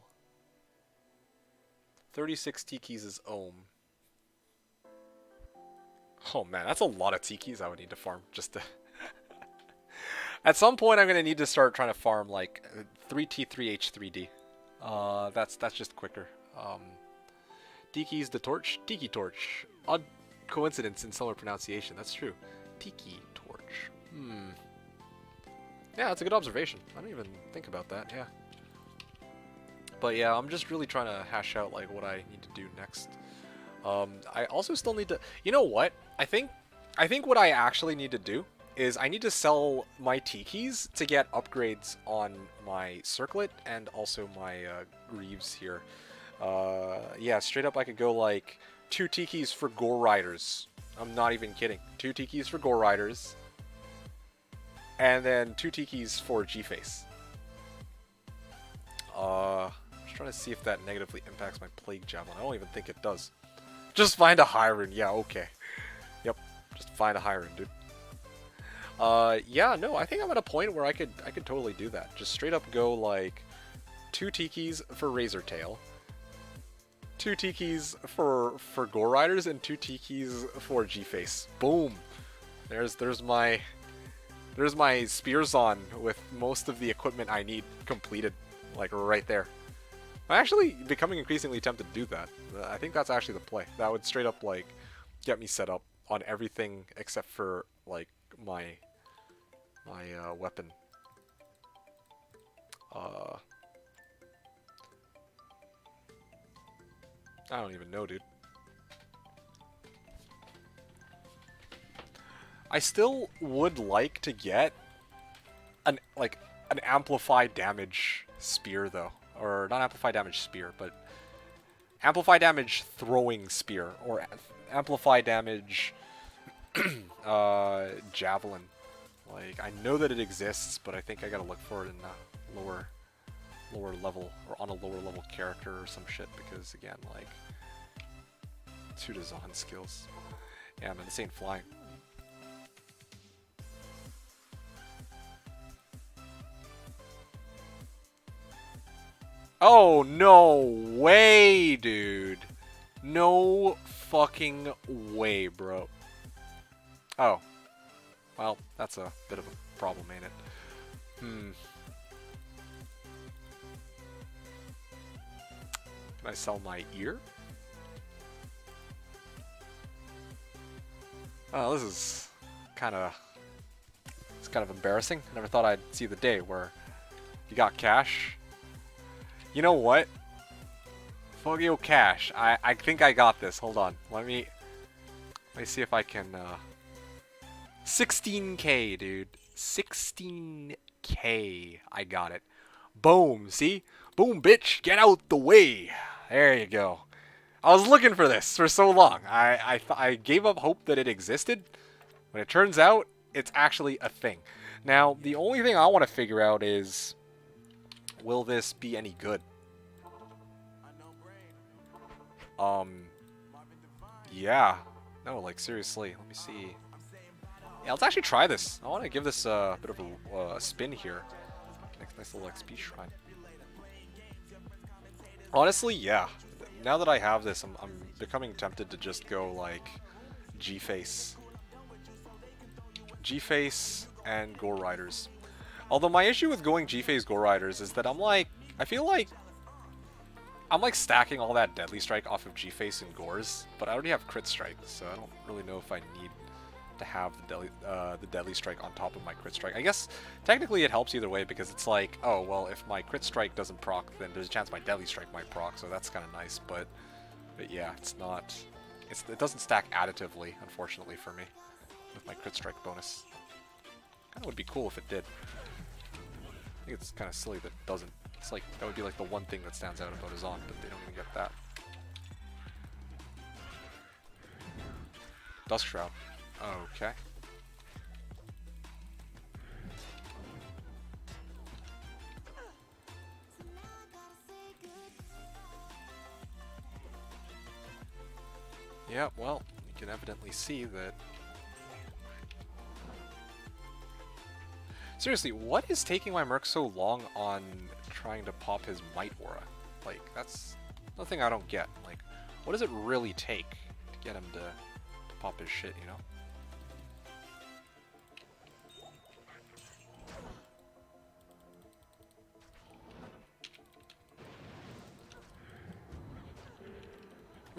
36 tikis is ohm. Oh man, that's a lot of tikis I would need to farm just to... At some point I'm going to need to start trying to farm like 3T3H3D. That's just quicker. Tiki's the torch? Tiki torch. Odd coincidence in similar pronunciation, that's true. Tiki torch. Yeah, that's a good observation. I didn't even think about that, yeah. But yeah, I'm just really trying to hash out like what I need to do next. I also still need to, you know what? I think what I actually need to do is I need to sell my tikis to get upgrades on my circlet and also my greaves here. Yeah, straight up I could go like 2 tikis for gore riders. I'm not even kidding. 2 tikis for gore riders. And then 2 tikis for G-Face. Just trying to see if that negatively impacts my Plague Javelin. I don't even think it does. Just find a high rune. Yeah, okay. Yep, just find a high rune, dude. Yeah, no, I think I'm at a point where I could totally do that. Just straight up go like 2 tikis for Razor Tail, 2 tikis for Gore Riders, and 2 tikis for G-Face. Boom. There's my Spearzon with most of the equipment I need completed, like right there. I'm actually becoming increasingly tempted to do that. I think that's actually the play. That would straight up like get me set up on everything except for like my weapon. I don't even know, dude. I still would like to get an amplified damage spear though, or not amplified damage spear, but amplified damage throwing spear, or amplified damage javelin. Like, I know that it exists, but I think I gotta look for it in a lower level, or on a lower level character or some shit, because again, like, 2 to Zahn skills. Yeah, man, this ain't flying. Oh, no way, dude. No fucking way, bro. Oh. Well, that's a bit of a problem, ain't it? Can I sell my ear? Oh, this is kind of embarrassing. I never thought I'd see the day where you got cash. You know what? Fuck you, cash. I think I got this. Hold on. Let me see if I can 16k, dude. 16k. I got it. Boom, see? Boom, bitch. Get out the way. There you go. I was looking for this for so long. I gave up hope that it existed, but it turns out it's actually a thing. Now, the only thing I want to figure out is, will this be any good? Yeah. No, like seriously. Let me see. Yeah, let's actually try this. I want to give this a bit of a spin here. Nice little XP shrine. Honestly, yeah. Now that I have this, I'm becoming tempted to just go like G-Face. G-Face and Gore Riders. Although my issue with going G-Face Gore Riders is that I feel like I'm like stacking all that Deadly Strike off of G-Face and Gores, but I already have Crit Strike, so I don't really know if I need to have the Deadly Strike on top of my Crit Strike. I guess technically it helps either way because it's like, oh, well, if my Crit Strike doesn't proc, then there's a chance my Deadly Strike might proc, so that's kind of nice, but yeah, it's not... it doesn't stack additively, unfortunately, for me, with my Crit Strike bonus. Kind of would be cool if it did. I think it's kind of silly that it doesn't. It's like, that would be like the one thing that stands out about Azon, but they don't even get that. Dusk Shroud. Okay. Yeah, well, you can evidently see that... Seriously, what is taking my Merc so long on trying to pop his Might Aura? Like, that's the thing I don't get. Like, what does it really take to get him to pop his shit, you know?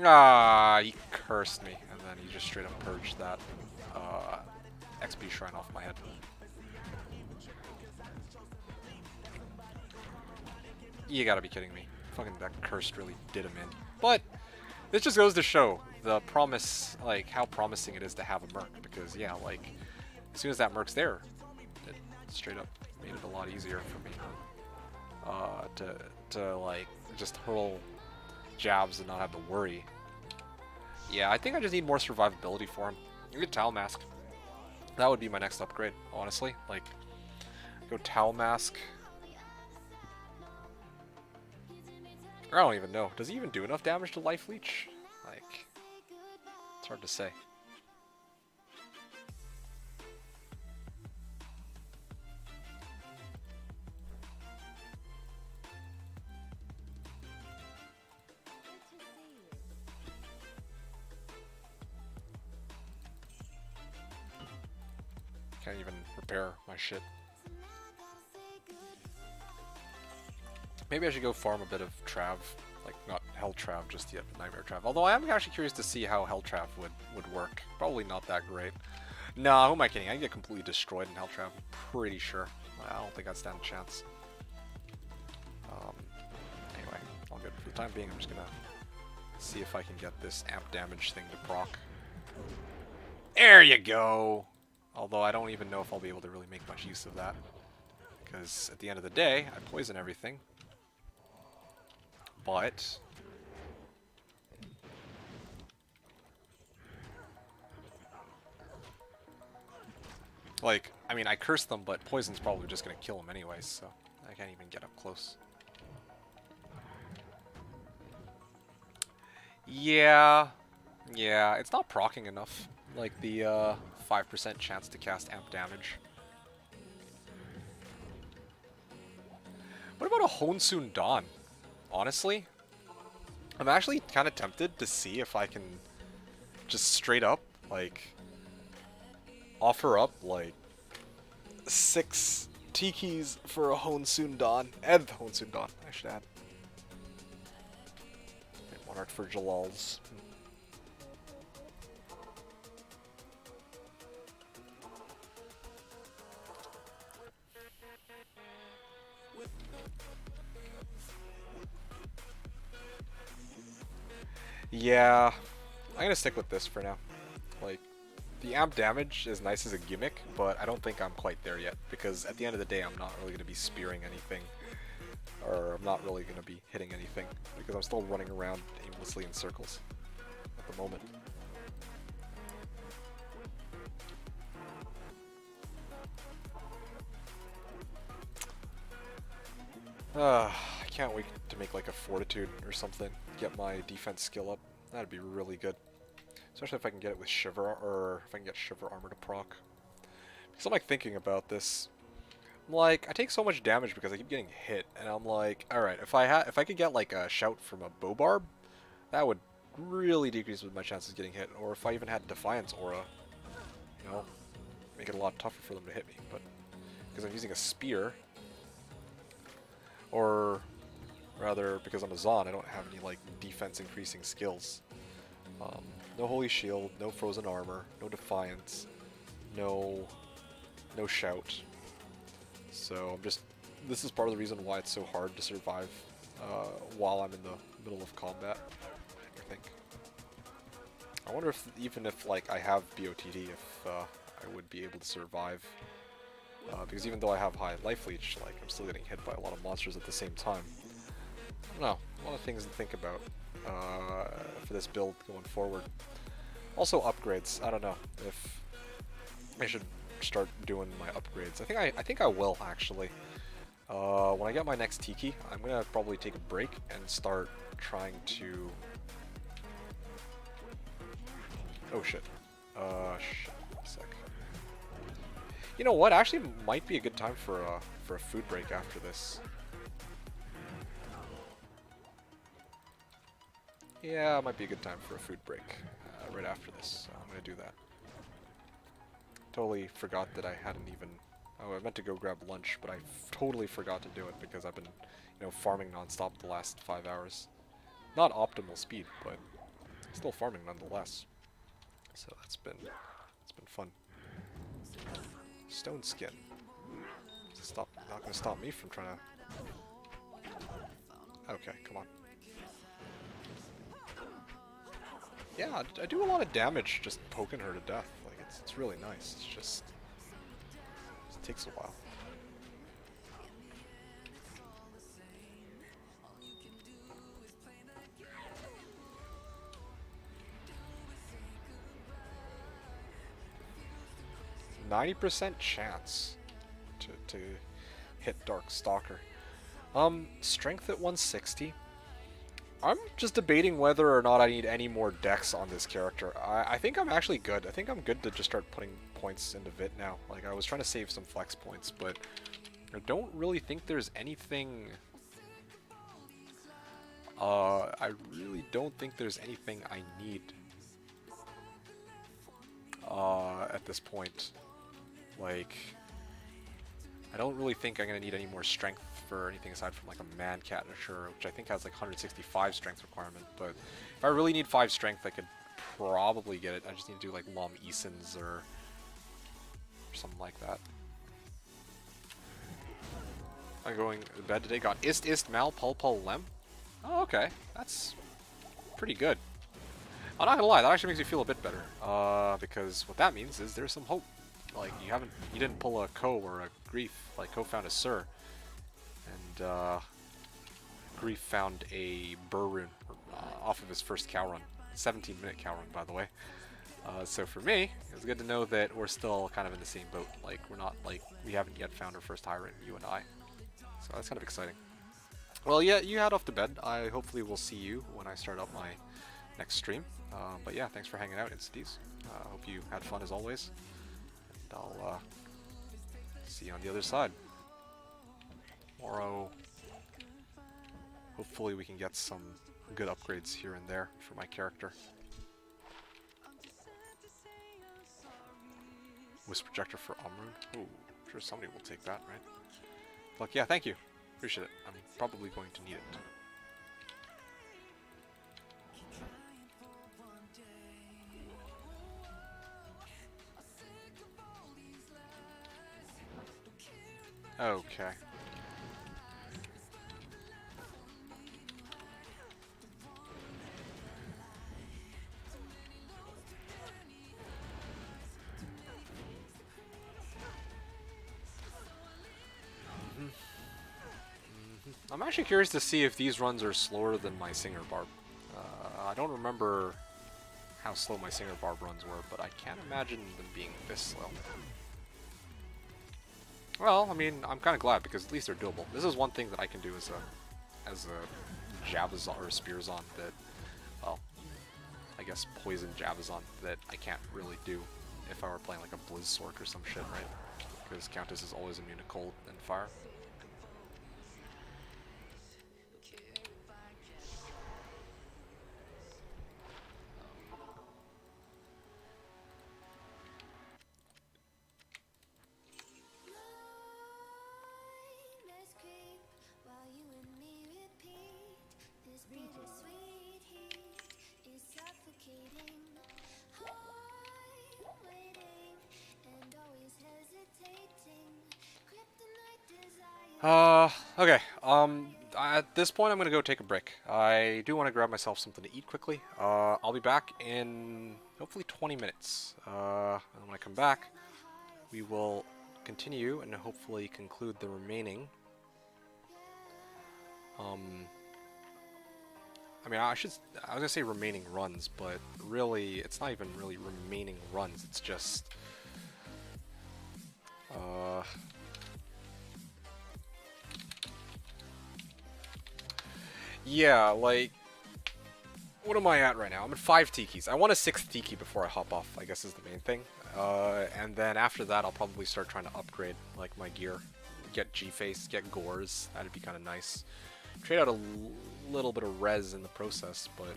Ah, he cursed me, and then he just straight up purged that XP shrine off my head. You gotta be kidding me. Fucking that cursed really did him in. But this just goes to show the promise, like how promising it is to have a Merc, because yeah, like as soon as that Merc's there, it straight up made it a lot easier for me to like just hurl jabs and not have to worry. Yeah, I think I just need more survivability for him. Get Towel Mask. That would be my next upgrade, honestly. Like, go Towel Mask. I don't even know. Does he even do enough damage to Life Leech? Like, it's hard to say. Can't even repair my shit. Maybe I should go farm a bit of Trav. Like, not Hell Trav just yet, but Nightmare Trav. Although I am actually curious to see how Hell Trav would work. Probably not that great. Nah, who am I kidding? I get completely destroyed in Hell Trav, I'm pretty sure. I don't think I'd stand a chance. Anyway, all good. For the time being, I'm just gonna see if I can get this amp damage thing to proc. There you go! Although I don't even know if I'll be able to really make much use of that. Because at the end of the day, I poison everything. But... like, I mean, I curse them, but poison's probably just gonna kill them anyways, so I can't even get up close. Yeah, it's not proccing enough. Like the 5% chance to cast amp damage. What about a Honsoon Dawn? Honestly, I'm actually kind of tempted to see if I can just straight up, like, offer up, like, 6 Tikis for a Honsoon Dawn. And the Honsoon Dawn, I should add. And 1 art for Jalal's. Yeah, I'm gonna stick with this for now. Like, the amp damage is nice as a gimmick, but I don't think I'm quite there yet, because at the end of the day, I'm not really gonna be spearing anything, or I'm not really gonna be hitting anything, because I'm still running around aimlessly in circles at the moment. I can't wait to make like a Fortitude or something, get my defense skill up. That'd be really good. Especially if I can get it with Shiver, or if I can get Shiver Armor to proc. Because I'm like thinking about this. I'm like, I take so much damage because I keep getting hit, and I'm like, alright, if I could get like a shout from a bow barb, that would really decrease my chances of getting hit. Or if I even had Defiance Aura, you know, make it a lot tougher for them to hit me. But because I'm using a spear, or rather because I'm a Zon, I don't have any like defense increasing skills. No Holy Shield, no Frozen Armor, no Defiance, no Shout. So I'm just, this is part of the reason why it's so hard to survive while I'm in the middle of combat, I think. I wonder if, even if like I have BOTD, if I would be able to survive. Because even though I have high life leech, like I'm still getting hit by a lot of monsters at the same time. I don't know, a lot of things to think about for this build going forward. Also upgrades. I don't know if I should start doing my upgrades. I think I will actually. When I get my next Tiki, I'm gonna probably take a break and start trying to. Oh shit. Shit. One sec. You know what? Actually, might be a good time for a food break after this. Yeah, it might be a good time for a food break right after this. So I'm gonna do that. Totally forgot that I hadn't even. Oh, I meant to go grab lunch, but I totally forgot to do it because I've been, you know, farming nonstop the last 5 hours. Not optimal speed, but still farming nonetheless. So it's been fun. Stone skin. Not gonna stop me from trying to. Okay, come on. Yeah, I do a lot of damage just poking her to death. Like it's really nice. It's just it takes a while. %90 chance to hit Dark Stalker. Strength at 160. I'm just debating whether or not I need any more dex on this character. I think I'm actually good. I think I'm good to just start putting points into Vit now. Like, I was trying to save some flex points, but I don't really think there's anything... I really don't think there's anything I need at this point. Like, I don't really think I'm going to need any more strength for anything aside from like a Man-Catcher, which I think has like 165 strength requirement. But if I really need 5 strength, I could probably get it. I just need to do like Lom Easons or something like that. I'm going to bed today. Got Ist Mal Pul Pul Lem. Oh, okay. That's pretty good. I'm not gonna lie, that actually makes me feel a bit better. Because what that means is there's some hope. Like, you didn't pull a Ko or a Grief. Like, Ko found a Sur. And, Grief found a Burr rune off of his first cow run. 17-minute cow run, by the way. So for me, it's good to know that we're still kind of in the same boat. Like, we're not, like, we haven't yet found our first Tyrant, you and I. So that's kind of exciting. Well, yeah, you head off to bed. I hopefully will see you when I start up my next stream. But yeah, thanks for hanging out, Insides. Hope you had fun as always. And I'll see you on the other side. Tomorrow, hopefully we can get some good upgrades here and there for my character. Wisp Projector for Omrune. Ooh, I'm sure somebody will take that, right? Look, yeah, thank you. Appreciate it. I'm probably going to need it. Okay. I'm actually curious to see if these runs are slower than my Singer Barb. I don't remember how slow my Singer Barb runs were, but I can't imagine them being this slow. Well, I mean, I'm kind of glad because at least they're doable. This is one thing that I can do as a Jabazon or Spearzon that, well, I guess, poison Javazon that I can't really do if I were playing like a Blizzsork or some shit, right? Because Countess is always immune to cold and fire. Nightmares creep while you and me repeat. This bittersweet heat is suffocating. Heart waiting and always hesitating. Kryptonite desire. Okay. At this point, I'm gonna go take a break. I do want to grab myself something to eat quickly. I'll be back in hopefully 20 minutes. And when I come back, we will continue and hopefully conclude the remaining. I mean, I was gonna say remaining runs, but really, it's not even really remaining runs. It's just, yeah, like, what am I at right now? I'm at 5 tikis. I want a 6th tiki before I hop off, I guess is the main thing. And then after that, I'll probably start trying to upgrade, like, my gear. Get G-Face, get Gores. That'd be kind of nice. Trade out a little bit of res in the process, but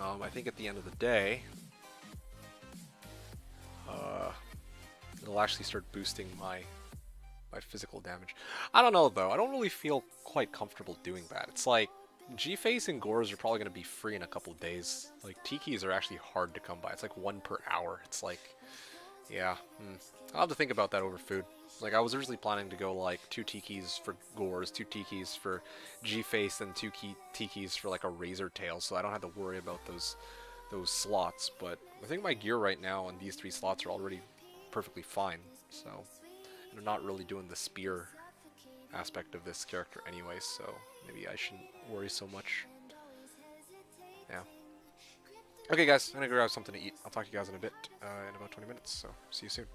I think at the end of the day, it'll actually start boosting my physical damage. I don't know, though. I don't really feel quite comfortable doing that. It's like, G-Face and Gores are probably going to be free in a couple days. Like, Tikis are actually hard to come by. It's like 1 per hour. It's like, yeah. I'll have to think about that over food. Like, I was originally planning to go, like, 2 Tikis for Gores, 2 Tikis for G-Face, and 2 Tikis for, like, a Razor Tail, so I don't have to worry about those slots. But I think my gear right now on these 3 slots are already perfectly fine, so... And I'm not really doing the spear aspect of this character anyway, so maybe I shouldn't worry so much. Yeah. Okay, guys, I'm gonna go grab something to eat. I'll talk to you guys in a bit, in about 20 minutes, so see you soon.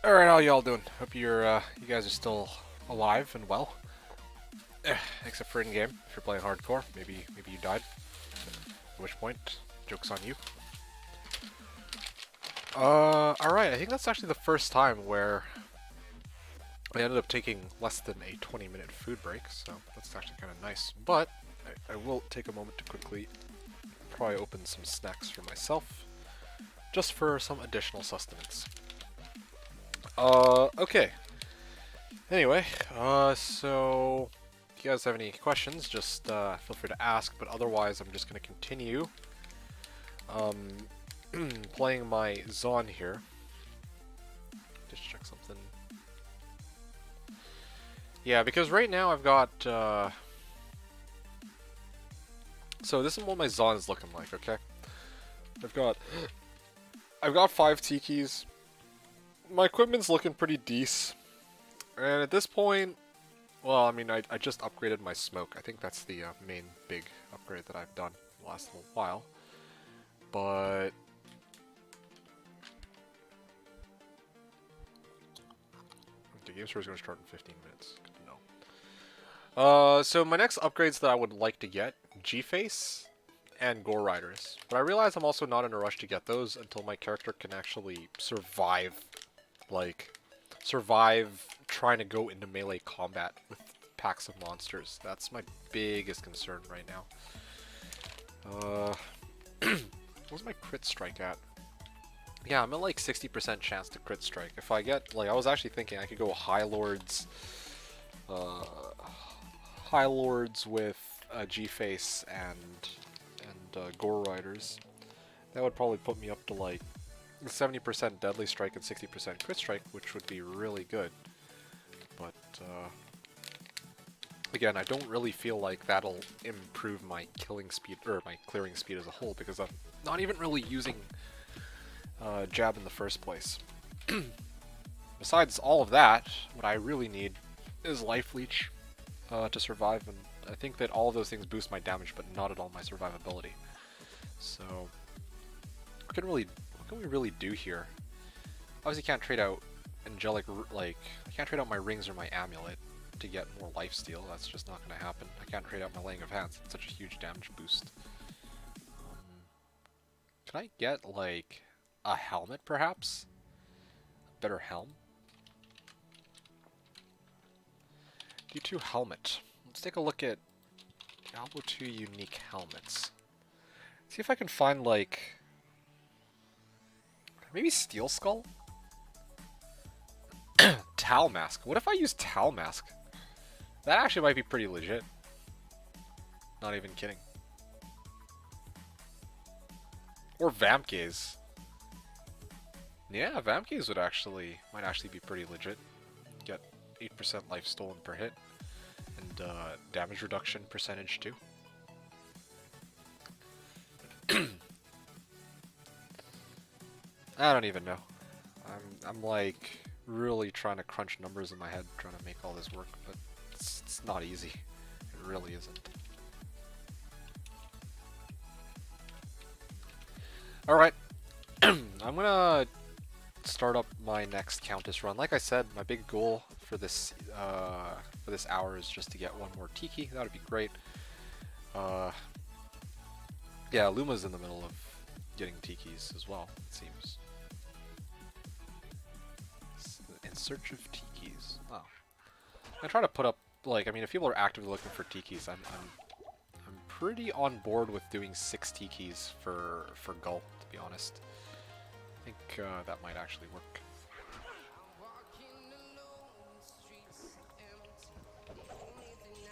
Alright, how y'all doing? Hope you guys are still alive and well. Except for in-game, if you're playing hardcore, maybe you died. At which point, joke's on you. Alright, I think that's actually the first time where I ended up taking less than a 20-minute food break, so that's actually kind of nice. But I will take a moment to quickly probably open some snacks for myself, just for some additional sustenance. Okay. Anyway, so if you guys have any questions, just feel free to ask, but otherwise I'm just going to continue playing my Zon here. Just check something. Yeah, because right now I've got, so this is what my Zon is looking like, okay? I've got 5 tikis. My equipment's looking pretty decent. And at this point, well, I mean, I just upgraded my smoke. I think that's the main big upgrade that I've done in the last little while. But the game store is going to start in 15 minutes. Good to know. So my next upgrades that I would like to get, G-Face and Gore Riders. But I realize I'm also not in a rush to get those until my character can actually survive trying to go into melee combat with packs of monsters. That's my biggest concern right now. What's my crit strike at? Yeah, I'm at like 60% chance to crit strike. If I get, like, I was actually thinking I could go High Lords with G-Face and Gore Riders. That would probably put me up to like 70% deadly strike and 60% crit strike, which would be really good. But again, I don't really feel like that'll improve my killing speed or my clearing speed as a whole, because I'm not even really using jab in the first place. Besides all of that, what I really need is life leech to survive, and I think that all of those things boost my damage, but not at all my survivability. So what can we really do here? Obviously can't trade out angelic, like, I can't trade out my rings or my amulet to get more lifesteal. That's just not going to happen. I can't trade out my laying of hands. It's such a huge damage boost. Can I get, like, a helmet, perhaps? A better helm? D2 helmet. Let's take a look at Diablo 2 unique helmets. See if I can find, like, maybe Steel Skull? Tal Mask. What if I use Tal Mask? That actually might be pretty legit. Not even kidding. Or Vamp Gaze. Yeah, Vamp Gaze might actually be pretty legit. Get 8% life stolen per hit. And damage reduction percentage too. I don't even know. I'm like really trying to crunch numbers in my head, trying to make all this work, but it's not easy. It really isn't. Alright. I'm gonna start up my next Countess run. Like I said, my big goal for this hour is just to get one more Tiki. That would be great. Yeah, Luma's in the middle of getting Tikis as well, it seems. In search of Tikis. Oh. I try to put up, like, I mean, if people are actively looking for Tikis, I'm pretty on board with doing 6 Tikis for Gull, to be honest. I think that might actually work.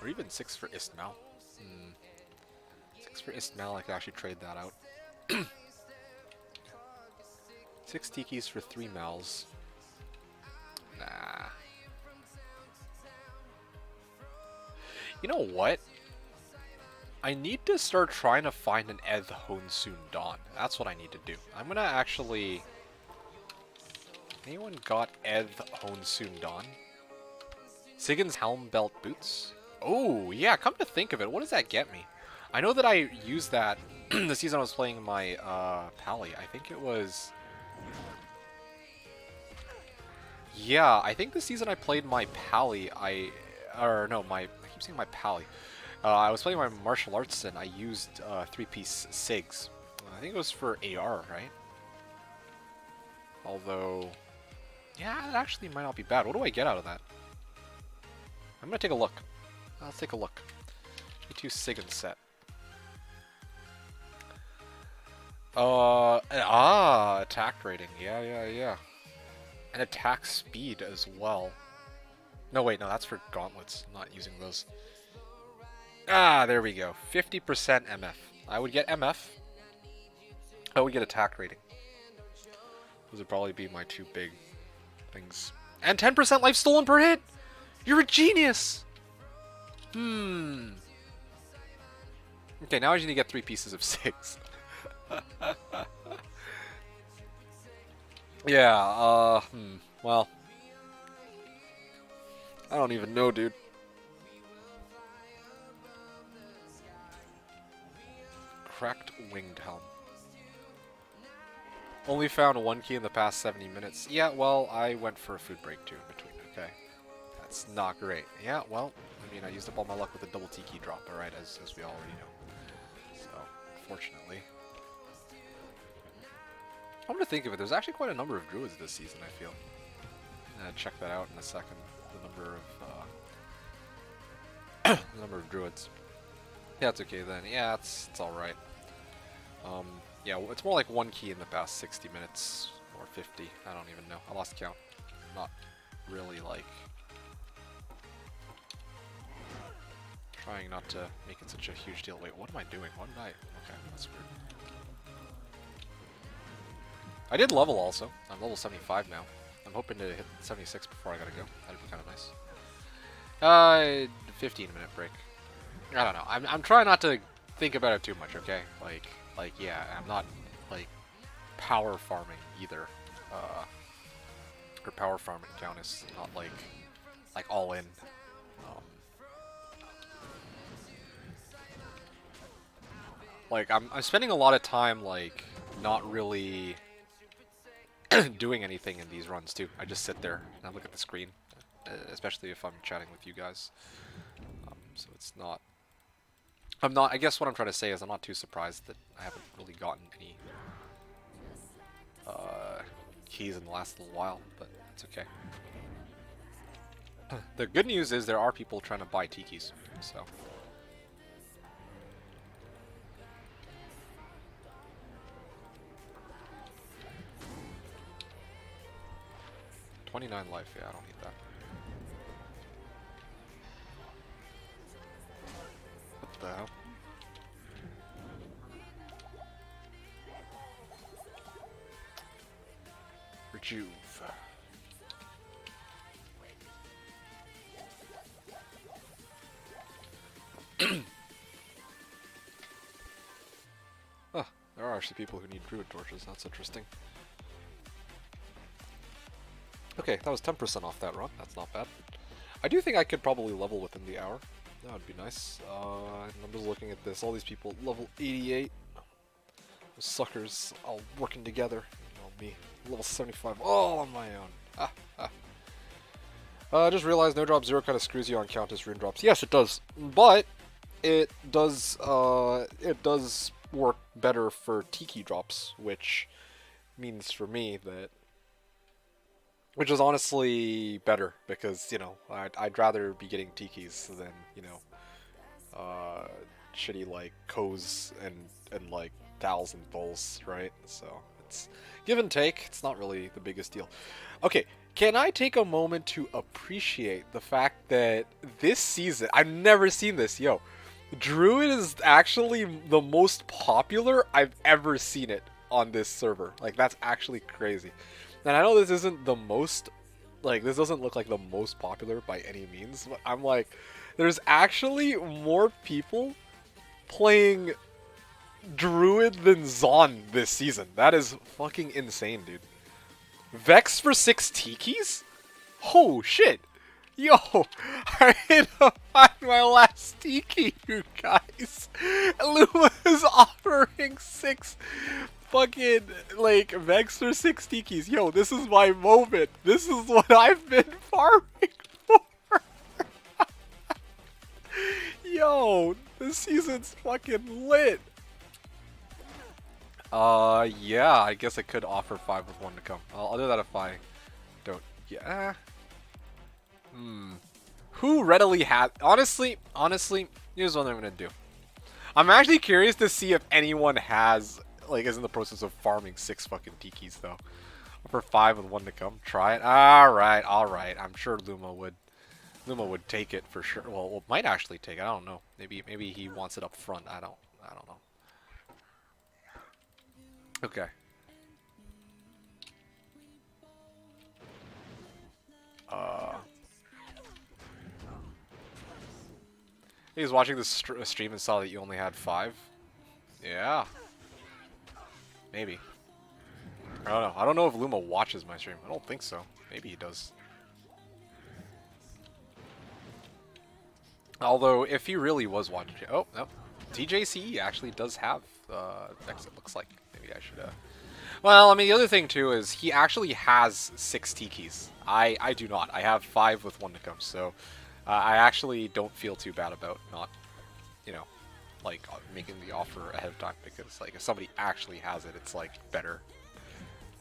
Or even 6 for Istmal. 6 for Istmal, I could actually trade that out. 6 Tikis for 3 Mals. Nah. You know what? I need to start trying to find an Eth Honsoon Dawn. That's what I need to do. I'm gonna actually... Anyone got Eth Honsoon Dawn? Sigyn's Helm Belt Boots? Oh, yeah, come to think of it, what does that get me? I know that I used that the season I was playing my Pally. I think it was Yeah, I think this season I played my Pally. I keep saying my Pally. I was playing my martial arts and I used 3-piece SIGs. I think it was for AR, right? Although, yeah, it actually might not be bad. What do I get out of that? I'm gonna take a look. Let's take a look. E2 SIG and set. Attack rating. Yeah. And attack speed as well. No, wait, no, that's for gauntlets. I'm not using those. There we go. 50% MF. I would get MF. I would get attack rating. Those would probably be my two big things. And 10% life stolen per hit! You're a genius! Okay, now I just need to get 3 pieces of 6. Yeah, well. I don't even know, dude. Cracked winged helm. Only found 1 key in the past 70 minutes. Yeah, well, I went for a food break too in between, okay? That's not great. Yeah, well, I mean, I used up all my luck with a double T key drop, alright, as we already know. So, fortunately. I'm gonna think of it, there's actually quite a number of druids this season, I feel. I'm gonna check that out in a second. The number of druids. Yeah, it's okay then. Yeah, it's alright. Yeah, well, it's more like 1 key in the past 60 minutes, or 50, I don't even know. I lost count. Not really, like, trying not to make it such a huge deal. Wait, what am I doing? What did I... Okay, that's weird. I did level also. I'm level 75 now. I'm hoping to hit 76 before I gotta go. That'd be kind of nice. 15-minute break. I don't know. I'm trying not to think about it too much, okay? Like yeah, I'm not like power farming either. Or power farming count is not like all in. Like I'm spending a lot of time like not really doing anything in these runs too. I just sit there and I look at the screen, especially if I'm chatting with you guys. So it's not. I guess what I'm trying to say is I'm not too surprised that I haven't really gotten any keys in the last little while, but it's okay. The good news is there are people trying to buy tikis, so. $29 life, yeah, I don't need that. What the hell? Rejuve. Huh, there are actually people who need druid torches, that's interesting. Okay, that was 10% off that run, that's not bad. I do think I could probably level within the hour. That would be nice. I'm just looking at this, all these people level 88. Those suckers all working together. You know me, level 75 all on my own. Just realized no drop 0 kind of screws you on Countess rune drops. Yes, it does, but it does work better for Tiki drops, which means for me that, which is honestly better because, you know, I'd rather be getting Tikis than, you know, shitty like Ko's and like Thals and Thul's, right? So it's give and take. It's not really the biggest deal. Okay, can I take a moment to appreciate the fact that this season, I've never seen this, yo. Druid is actually the most popular I've ever seen it on this server. Like, that's actually crazy. And I know this isn't the most, like, this doesn't look like the most popular by any means, but I'm like, there's actually more people playing Druid than Zon this season. That is fucking insane, dude. Vex for 6 Tikis? Oh, shit. Yo, I hit up my last Tiki, you guys. Luma is offering 6 fucking, like, Vex for 6 tikis. Yo, this is my moment. This is what I've been farming for. Yo, this season's fucking lit. Yeah, I guess I could offer 5 with 1 to come. I'll do that if I don't. Yeah. Who readily has... Honestly, here's what I'm gonna do. I'm actually curious to see if anyone has, like, is in the process of farming 6 fucking tikis, though. For 5 with 1 to come. Try it. Alright. I'm sure Luma would take it for sure. Well, might actually take it. I don't know. Maybe he wants it up front. I don't know. Okay. He was watching this stream and saw that you only had 5. Yeah. Maybe. I don't know. I don't know if Luma watches my stream. I don't think so. Maybe he does. Although, if he really was watching... Oh, no. TJCE actually does have Vex, it looks like. Maybe I should... Well, I mean, the other thing, too, is he actually has 6 tikis. I do not. I have 5 with 1 to come, so... I actually don't feel too bad about not, you know, like, making the offer ahead of time, because, like, if somebody actually has it, it's, like, better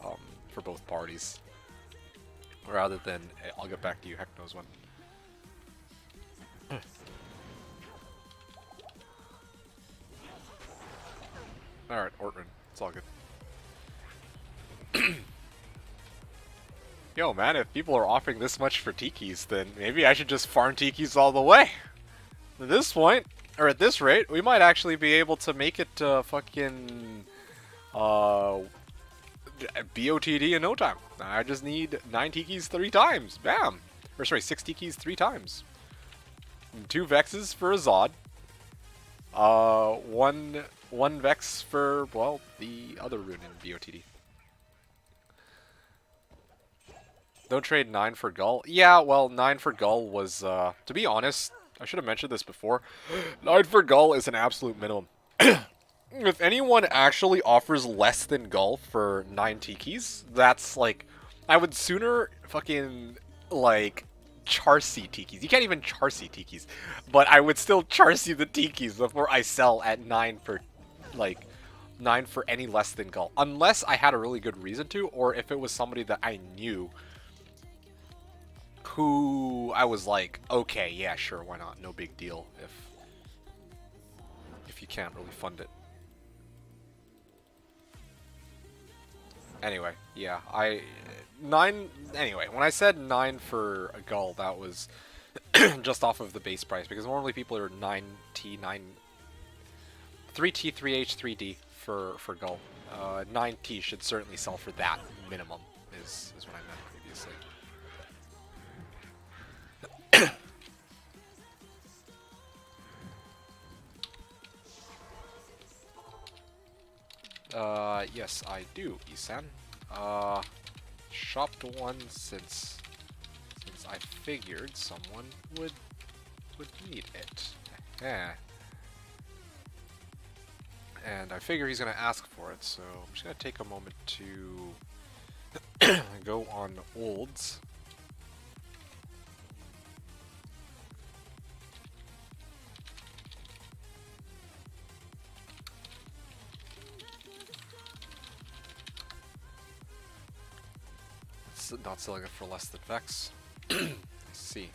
for both parties. Rather than, I'll get back to you, heck knows when. Alright, Ortman. It's all good. Yo, man, if people are offering this much for tikis, then maybe I should just farm tikis all the way. At this point, or at this rate, we might actually be able to make it fucking BOTD in no time. I just need 9 tikis 3 times. Bam! Or sorry, 6 tikis 3 times. 2 Vexes for a Zod. One Vex for, well, the other rune in BOTD. Don't trade 9 for Gull. Yeah, well, 9 for Gull was, to be honest, I should have mentioned this before. 9 for Gull is an absolute minimum. If anyone actually offers less than Gull for 9 tikis, that's like, I would sooner fucking, like, Charcy tikis. You can't even Charcy tikis, but I would still Charcy the tikis before I sell at 9 for, like, 9 for any less than Gull. Unless I had a really good reason to, or if it was somebody that I knew who I was like, okay, yeah, sure, why not? No big deal if you can't really fund it. Anyway, yeah, anyway, when I said 9 for a Gull, that was just off of the base price, because normally people are 9T, 3T, 3H, 3D for Gull. 9T should certainly sell for that minimum, is what I meant previously. Yes, I do, Isan. Shopped one since I figured someone would need it. Yeah. And I figure he's gonna ask for it, so I'm just gonna take a moment to go on olds. Not selling it for less than Vex. Let's see.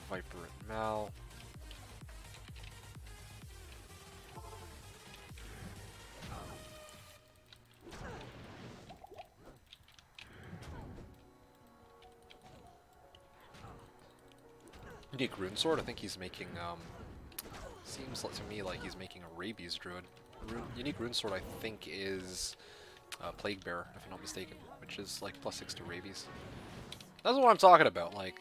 Viper and Mal. Unique Rune Sword. I think he's making. Seems to me like he's making a Rabies Druid. Unique Rune Sword, I think, is Plague Bearer, if I'm not mistaken, which is like +6 to Rabies. That's what I'm talking about. Like,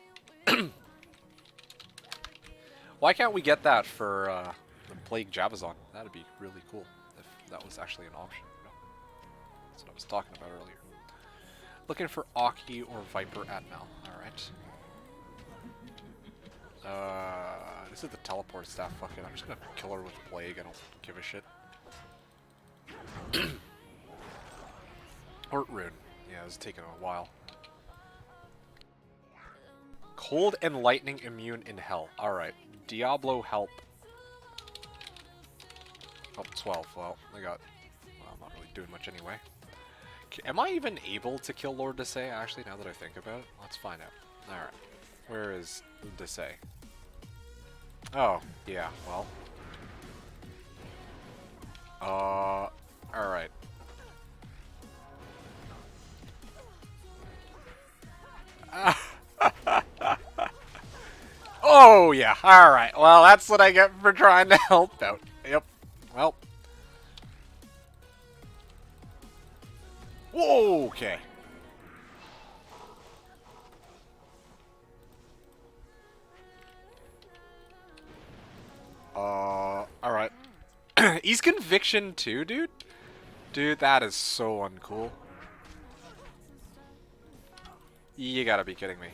why can't we get that for the Plague Javazon? That'd be really cool if that was actually an option. You know? That's what I was talking about earlier. Looking for Aki or Viper at Mal. All right. This is the teleport staff. Fuck it. I'm just gonna kill her with Plague. I don't give a shit. Heart Rune. Yeah, it was taking a while. Cold and lightning immune in hell. Alright. Diablo help. Help 12. Well, I got... Well, I'm not really doing much anyway. Am I even able to kill Lord Desay, actually, now that I think about it? Let's find out. Alright. Where is Desay? Oh, yeah, well. Alright. Oh, yeah, alright. Well, that's what I get for trying to help out. Yep. Well. Whoa, okay. Alright. He's Conviction too, dude? Dude, that is so uncool. You gotta be kidding me.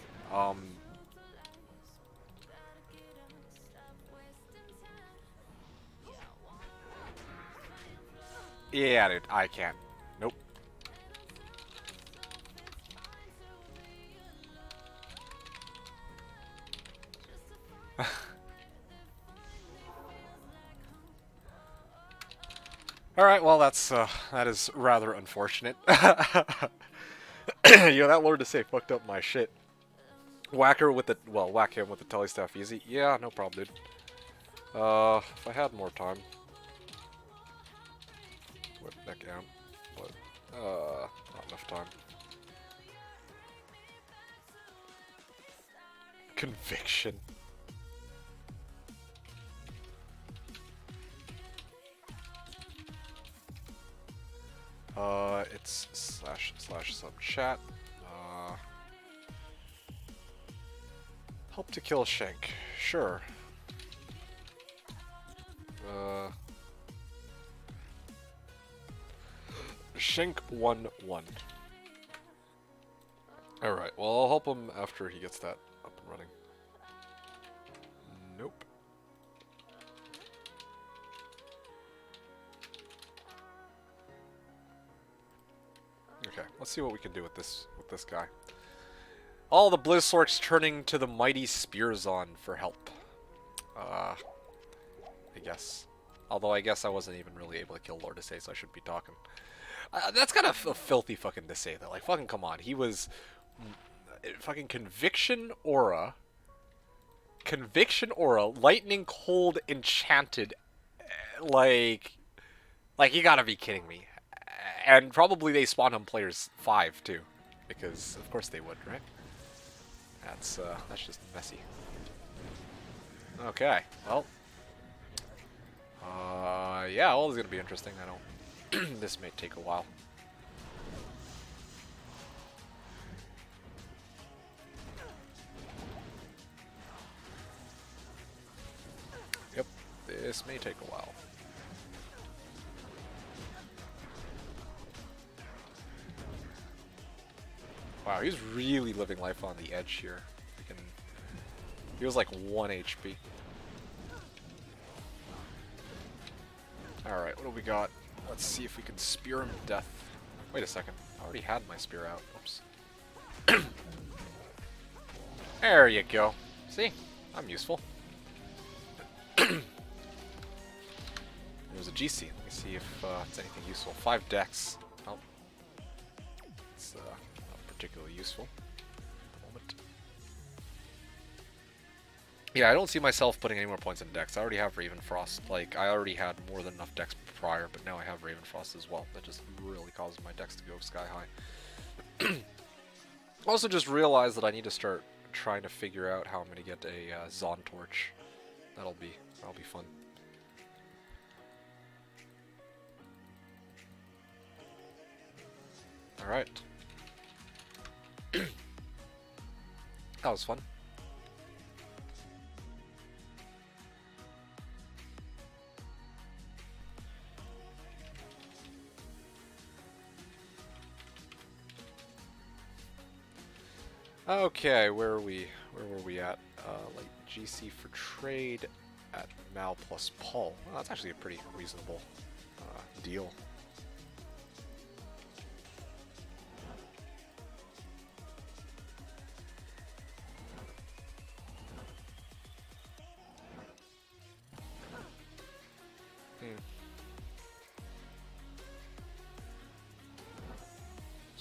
Yeah, dude, I can't. Nope. Alright, well, that is rather unfortunate. Yo, that Lord Desay fucked up my shit. Whack him with the telestaff easy. Yeah, no problem, dude. If I had more time. Whip that down. But, not enough time. Conviction. It's slash sub chat. Help to kill Shank. Sure. Shank 1-1. Alright, well, I'll help him after he gets that up and running. Nope. Okay, let's see what we can do with this guy. All the Blizzorks turning to the mighty Spearzon for help. I guess. Although I guess I wasn't even really able to kill Lord Desay, so I shouldn't be talking. That's kind of a filthy fucking Desay, though. Like, fucking come on. He was... fucking Conviction Aura. Conviction Aura. Lightning Cold Enchanted. Like, you gotta be kidding me. And probably they spawned on players 5, too. Because, of course they would, right? That's just messy. Okay, well. Yeah, well, this is gonna be interesting. I don't... this may take a while. Yep, this may take a while. Wow, he's really living life on the edge here. He was like 1 HP. Alright, what do we got? Let's see if we can spear him to death. Wait a second. I already had my spear out. Oops. There you go. See? I'm useful. There's a GC. Let me see if it's anything useful. 5 decks. Oh. It's not particularly useful at the moment. Yeah, I don't see myself putting any more points in decks. I already have Raven Frost. Like, I already had more than enough decks prior, but now I have Raven Frost as well. That just really causes my decks to go sky high. Also just realized that I need to start trying to figure out how I'm going to get a Zon Torch. That'll be fun. Alright. That was fun. Okay, where are we? Where were we at? Like GC for trade at Mal plus Paul. Well, that's actually a pretty reasonable deal.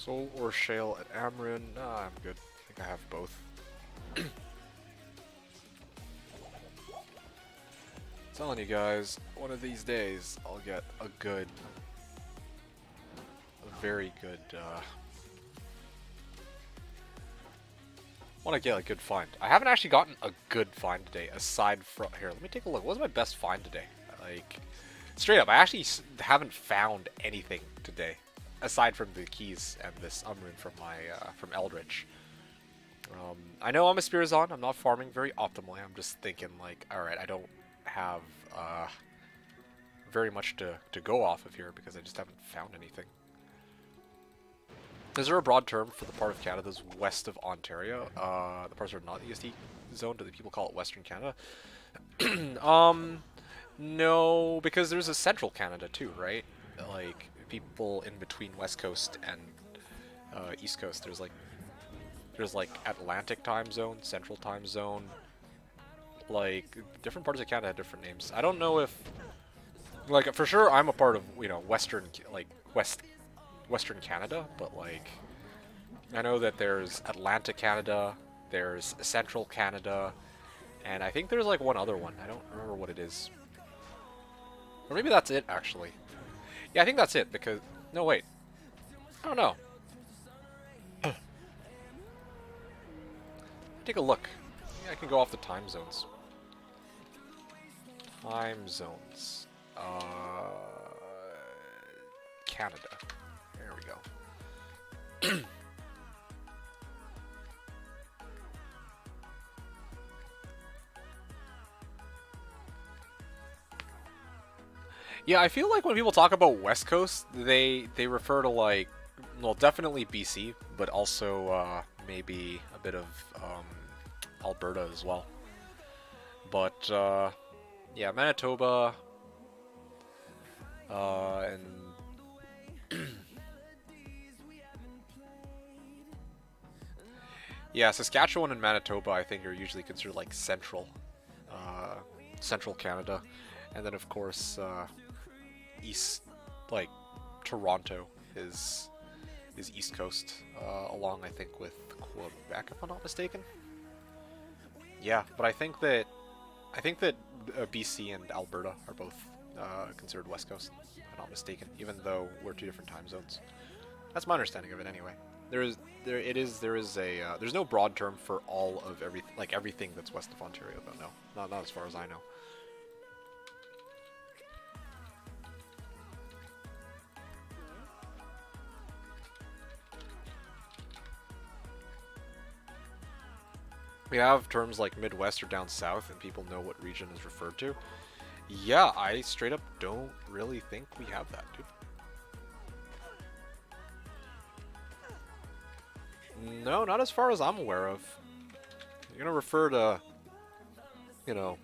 Soul or Shale at Amrin? Nah, I'm good. I think I have both. Telling you guys, one of these days I'll get a very good, want to get a good find. I haven't actually gotten a good find today, aside from, here, let me take a look. What was my best find today? Like, straight up, I actually haven't found anything today, aside from the keys and this Umrun from my, from Eldritch. I know I'm a Spearzon, I'm not farming very optimally, I'm just thinking like, alright, I don't have, very much to go off of here because I just haven't found anything. Is there a broad term for the part of Canada that's west of Ontario? The parts that are not the EST zone, do the people call it Western Canada? No, because there's a Central Canada too, right? Like, people in between West Coast and East Coast. There's like Atlantic time zone, Central time zone. Like, different parts of Canada have different names. I don't know if, like, for sure I'm a part of, you know, Western Canada, but like, I know that there's Atlantic Canada, there's Central Canada, and I think there's like one other one. I don't remember what it is. Or maybe that's it, actually. Yeah, I think that's it, because, no, wait. I don't know. Take a look. Yeah, I can go off the time zones. Time zones. Canada. There we go. Yeah, I feel like when people talk about West Coast, they refer to like, well, definitely BC, but also maybe a bit of Alberta as well. But yeah, Manitoba and yeah, Saskatchewan and Manitoba I think are usually considered like central Canada, and then of course east, like Toronto is East Coast, along I think with Quebec if I'm not mistaken. Yeah, but I think that BC and Alberta are both considered West Coast, if I'm not mistaken, even though we're two different time zones. That's my understanding of it anyway. There's no broad term for all of everything that's west of Ontario though. No, not as far as I know. We have terms like Midwest or down south, and people know what region is referred to. Yeah, I straight up don't really think we have that, dude. No, not as far as I'm aware of. You're gonna refer to, you know,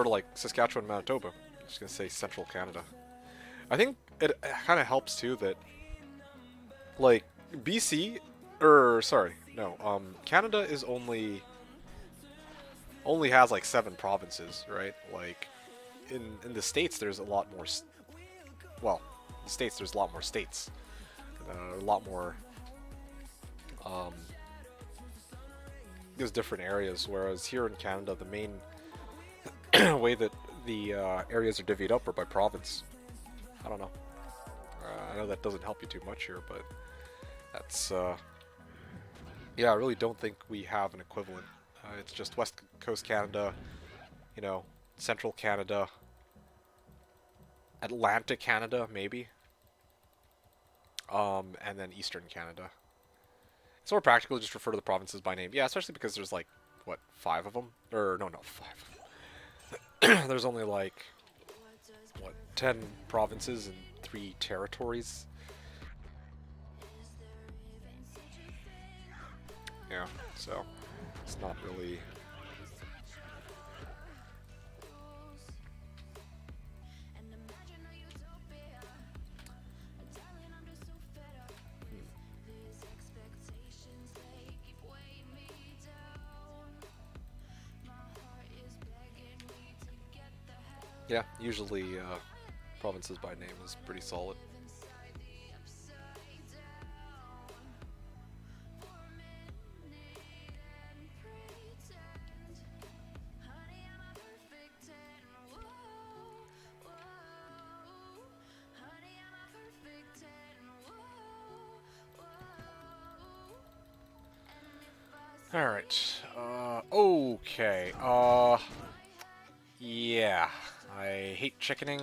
like Saskatchewan, Manitoba. I'm just gonna say Central Canada. I think it kind of helps too that, like, BC, or sorry, no, Canada is only has like 7 provinces, right? Like, in the States there's a lot more. Well, in the States there's a lot more states, a lot more. There's different areas, whereas here in Canada the main way that the areas are divvied up are by province. I don't know. I know that doesn't help you too much here, but that's yeah, I really don't think we have an equivalent. It's just West Coast Canada, you know, Central Canada, Atlantic Canada, maybe, and then Eastern Canada. It's more practical to just refer to the provinces by name. Yeah, especially because there's like, what, 5 of them? Or, no, 5. There's only like, what, 10 provinces and 3 territories. Yeah, so it's not really. Yeah, usually provinces by name is pretty solid. Alright. Okay. Yeah. I hate chickening.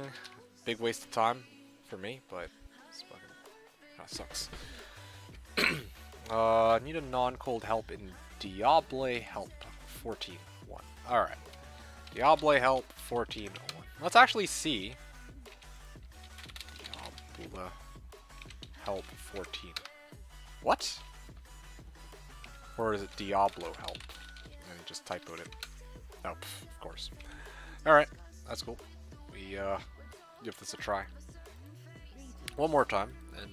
Big waste of time for me, but it's fucking kinda sucks. Need a non-cold help in Diable help 14-1. Alright. Diable help 14-1. Let's actually see. Diable help 14. What? Or is it Diablo help? And he just typoed it. Oh, of course. Alright, that's cool. We give this a try. One more time, and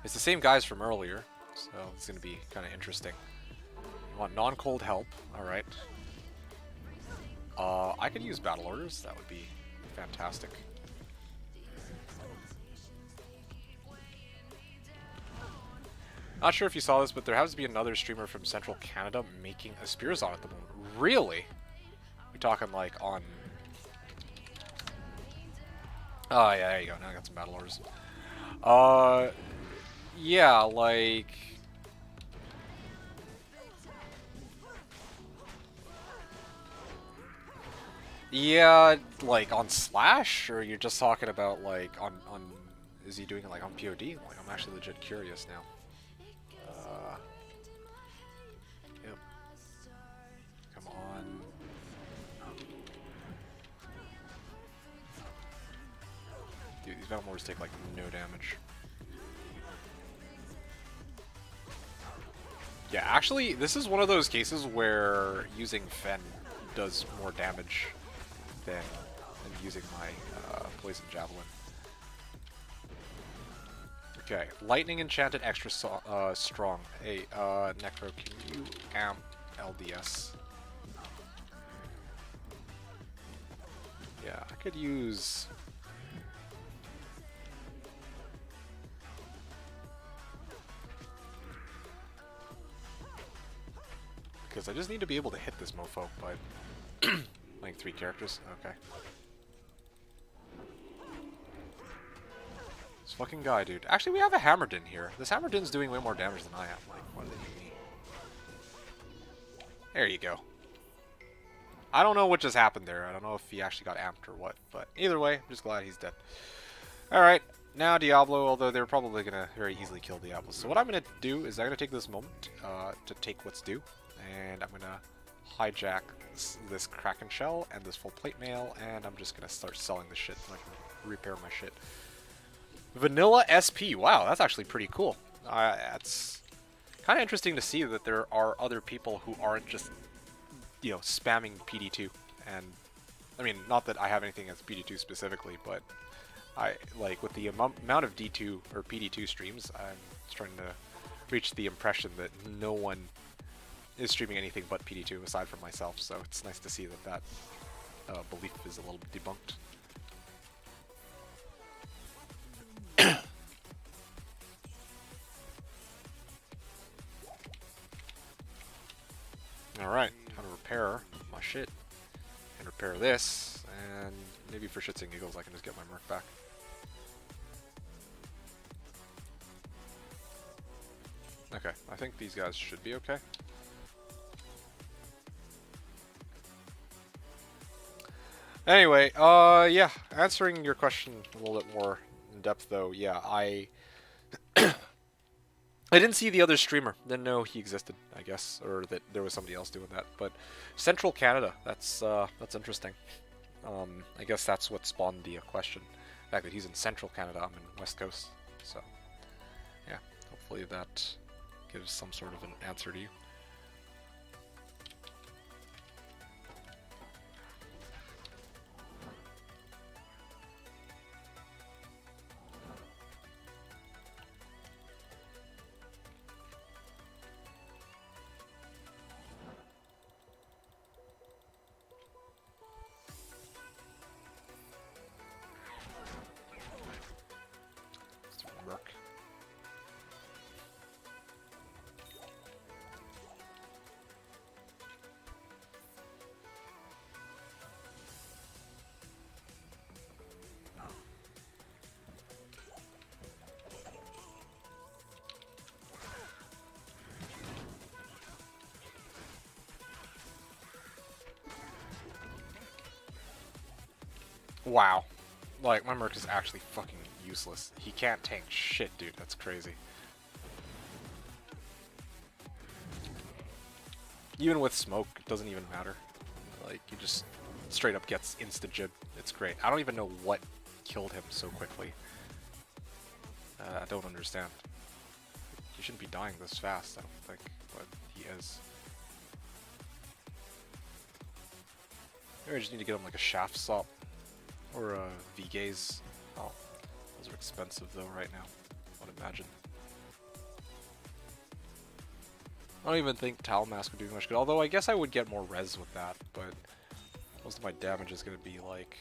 it's the same guys from earlier, so it's going to be kind of interesting. You want non-cold help, alright. I could use battle orders, that would be fantastic. Not sure if you saw this, but there has to be another streamer from Central Canada making a Spearzon at the moment. Really? We talking like on... Oh yeah, there you go. Now I got some battle orders. Yeah, like... Yeah, like on Slash, or you're just talking about like on is he doing it like on POD? Like I'm actually legit curious now. Yep. Come on. Dude, these battle mortars take like no damage. Yeah, actually, this is one of those cases where using Fen does more damage than using my Poison Javelin. Okay, Lightning Enchanted extra strong. Hey, Necro, can you amp LDS? Yeah, I could use... Because I just need to be able to hit this mofo, but... Playing 3 characters? Okay. This fucking guy, dude. Actually, we have a Hammerdin here. This Hammerdin's doing way more damage than I am. Like, what do they do me? There you go. I don't know what just happened there. I don't know if he actually got amped or what. But either way, I'm just glad he's dead. Alright, now Diablo, although they're probably going to very easily kill Diablo. So what I'm going to do is I'm going to take this moment to take what's due. And I'm going to hijack this Kraken Shell and this full plate mail. And I'm just going to start selling this shit so I can repair my shit. Vanilla SP. Wow, that's actually pretty cool. It's kind of interesting to see that there are other people who aren't just, you know, spamming PD2. And, I mean, not that I have anything against PD2 specifically, but I, like, with the amount of D2 or PD2 streams, I'm starting to reach the impression that no one is streaming anything but PD2 aside from myself. So it's nice to see that belief is a little bit debunked. Alright, how to repair my shit. And repair this, and maybe for shits and giggles I can just get my merc back. Okay, I think these guys should be okay. Anyway, yeah, answering your question a little bit more in depth though, yeah, I didn't see the other streamer. Didn't know he existed, I guess, or that there was somebody else doing that. But Central Canada, that's interesting. I guess that's what spawned the question. The fact that he's in Central Canada, I'm in West Coast. So, yeah, hopefully that gives some sort of an answer to you. Wow. Like, my Merc is actually fucking useless. He can't tank shit, dude. That's crazy. Even with smoke, it doesn't even matter. Like, he just straight up gets insta-jib. It's great. I don't even know what killed him so quickly. I don't understand. He shouldn't be dying this fast, I don't think, but he is. Maybe I just need to get him like a shaft sop or a V-gaze. Oh, those are expensive though right now, I would imagine. I don't even think Tal Mask would do much good, although I guess I would get more res with that, but most of my damage is going to be like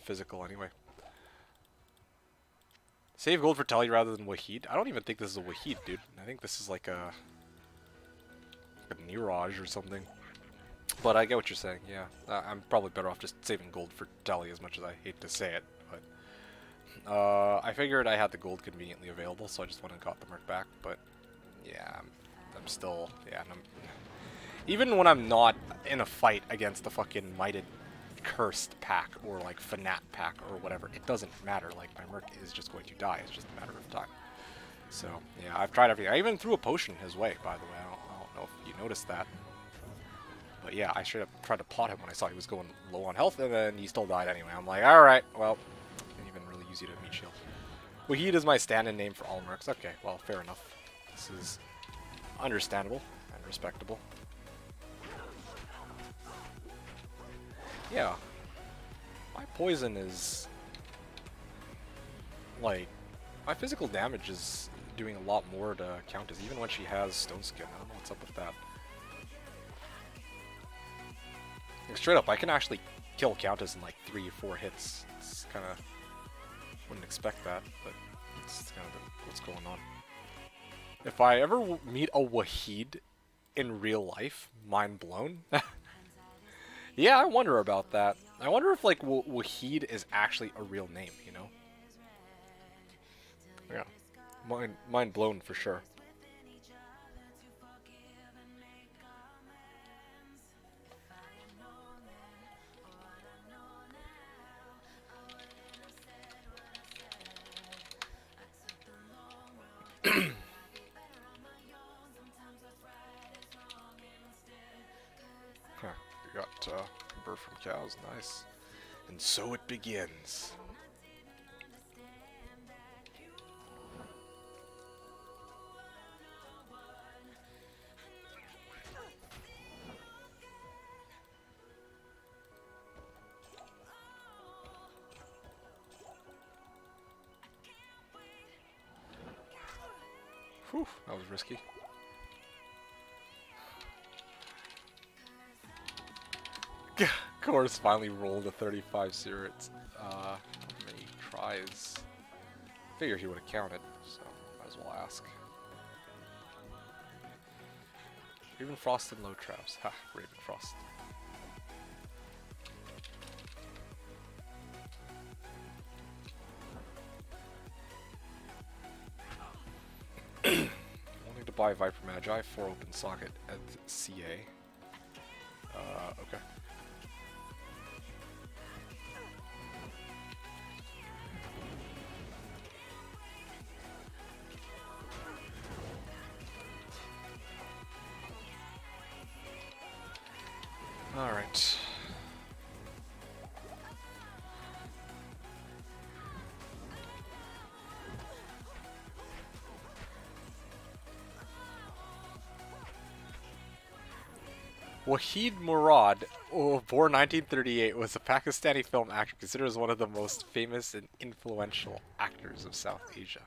physical anyway. Save gold for Tali rather than Wahid? I don't even think this is a Wahid, dude. I think this is like a Niraj or something. But I get what you're saying, yeah. I'm probably better off just saving gold for Tali, as much as I hate to say it. But I figured I had the gold conveniently available, so I just went and got the Merc back. But yeah, I'm still, yeah. Even when I'm not in a fight against the fucking Mighted Cursed pack or like Fanat pack or whatever, it doesn't matter. Like, my Merc is just going to die. It's just a matter of time. So yeah, I've tried everything. I even threw a potion his way, by the way. I don't know if you noticed that. But yeah, I straight up tried to plot him when I saw he was going low on health, and then he still died anyway. I'm like, alright, well, can't even really use you to meat shield. Wahid is my stand-in name for all Mercs. Okay, well, fair enough. This is understandable and respectable. Yeah. My poison is... like, my physical damage is doing a lot more to Countess, even when she has Stone Skin. I don't know what's up with that. Like, straight up, I can actually kill Countess in like 3 or 4 hits. It's kind of... wouldn't expect that, but it's kind of what's going on. If I ever meet a Wahid in real life, mind blown. Yeah, I wonder about that. I wonder if like Wahid is actually a real name, you know? Yeah, mind blown for sure. Huh, we got birth from cows, nice. And so it begins. Whew, that was risky. Course finally rolled a 35 Sirits. How many tries? Figure he would have counted, so might as well ask. Ravenfrost and low traps. Ha, Ravenfrost. Wanting to buy Viper Magi for open socket at CA. Okay. All right. Wahid Murad, born 1938, was a Pakistani film actor considered as one of the most famous and influential actors of South Asia.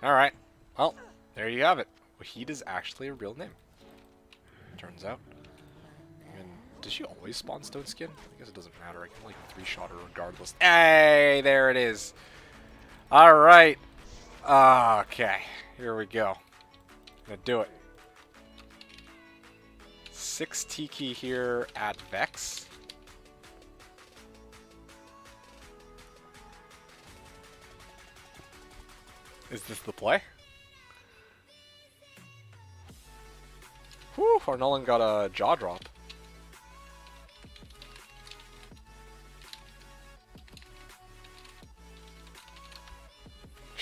Alright, well, there you have it. Wahid is actually a real name. Turns out. And does she always spawn Stone Skin? I guess it doesn't matter. I can like 3-shot her regardless. Hey, there it is. Alright. Okay, here we go. Gonna do it. 6 Tiki here at Vex. Is this the play? Whew, Arnolan got a jaw drop.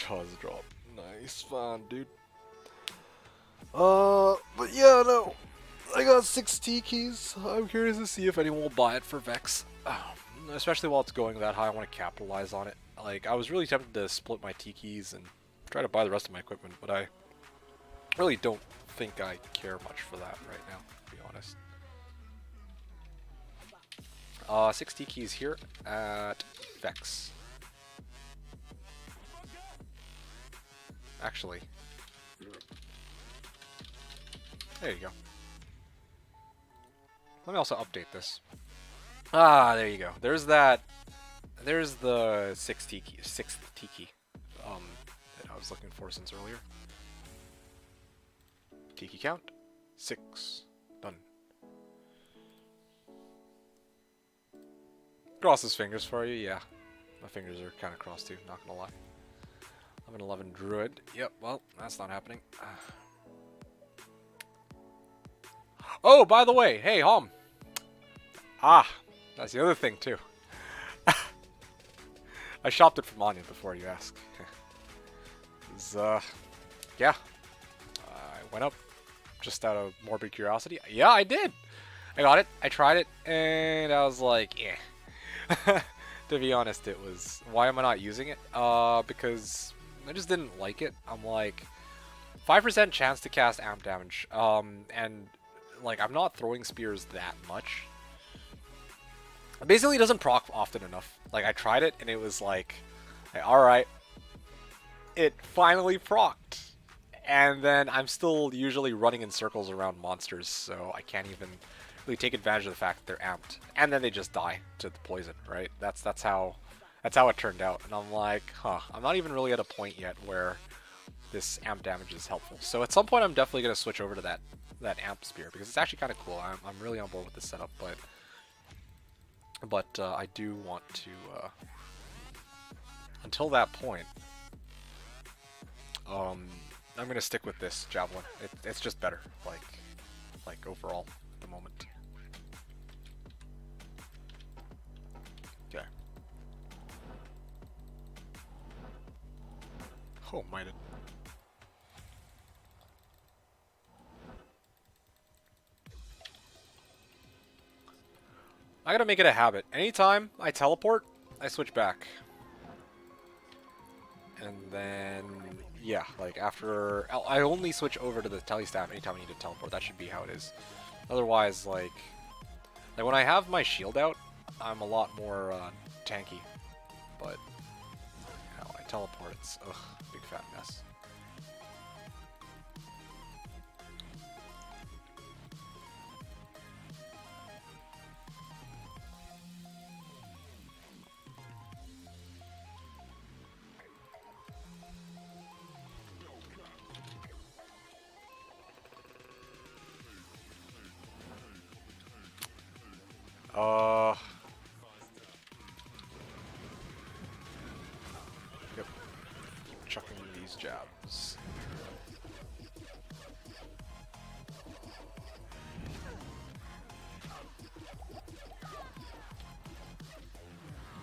does drop. Nice, fine, dude. But yeah, no. I got 6 T keys. I'm curious to see if anyone will buy it for Vex. Especially while it's going that high, I want to capitalize on it. Like, I was really tempted to split my T keys and try to buy the rest of my equipment, but I really don't think I care much for that right now, to be honest. 6 T keys here at Vex. Actually, there you go. Let me also update this. Ah, there you go. There's that. There's the 6th tiki. That I was looking for since earlier. Tiki count 6. Done. Cross his fingers for you. Yeah, my fingers are kind of crossed too. Not gonna lie. I'm an 11 druid. Yep. Well, that's not happening. Oh, by the way, hey, Hom. Ah, that's the other thing too. I shopped it from Anya before you ask. Yeah. I went up just out of morbid curiosity. Yeah, I did. I got it. I tried it, and I was like, yeah. To be honest, it was. Why am I not using it? Because I just didn't like it. I'm like, 5% chance to cast amp damage. And like I'm not throwing spears that much. Basically, it doesn't proc often enough. Like, I tried it, and it was like, alright, it finally procced. And then I'm still usually running in circles around monsters, so I can't even really take advantage of the fact that they're amped. And then they just die to the poison, right? That's how it turned out. And I'm like, I'm not even really at a point yet where this amp damage is helpful. So at some point, I'm definitely going to switch over to that amp spear, because it's actually kind of cool. I'm really on board with this setup, but I do want to, until that point, I'm gonna stick with this javelin. It's just better, like overall at the moment. Okay. Oh, minded. I gotta make it a habit. Anytime I teleport, I switch back. And then, yeah, like after... I only switch over to the telestaff anytime I need to teleport. That should be how it is. Otherwise, like when I have my shield out, I'm a lot more tanky. But, you know, I teleport, it's, big fat mess. Yep. Keep chucking these jabs.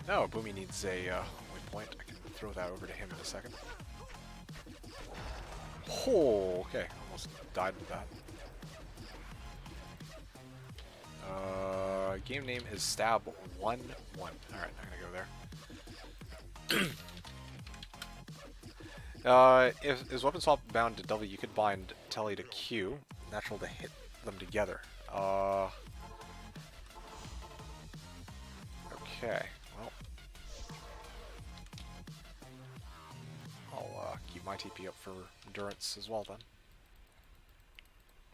No, Boomy needs a waypoint. I can throw that over to him in a second. Oh, okay. Almost died with that. Game name is Stab 1-1. Alright, I'm gonna go there. If is weapon swap bound to W, you could bind Telly to Q. Natural to hit them together. Okay, well. I'll keep my TP up for endurance as well then.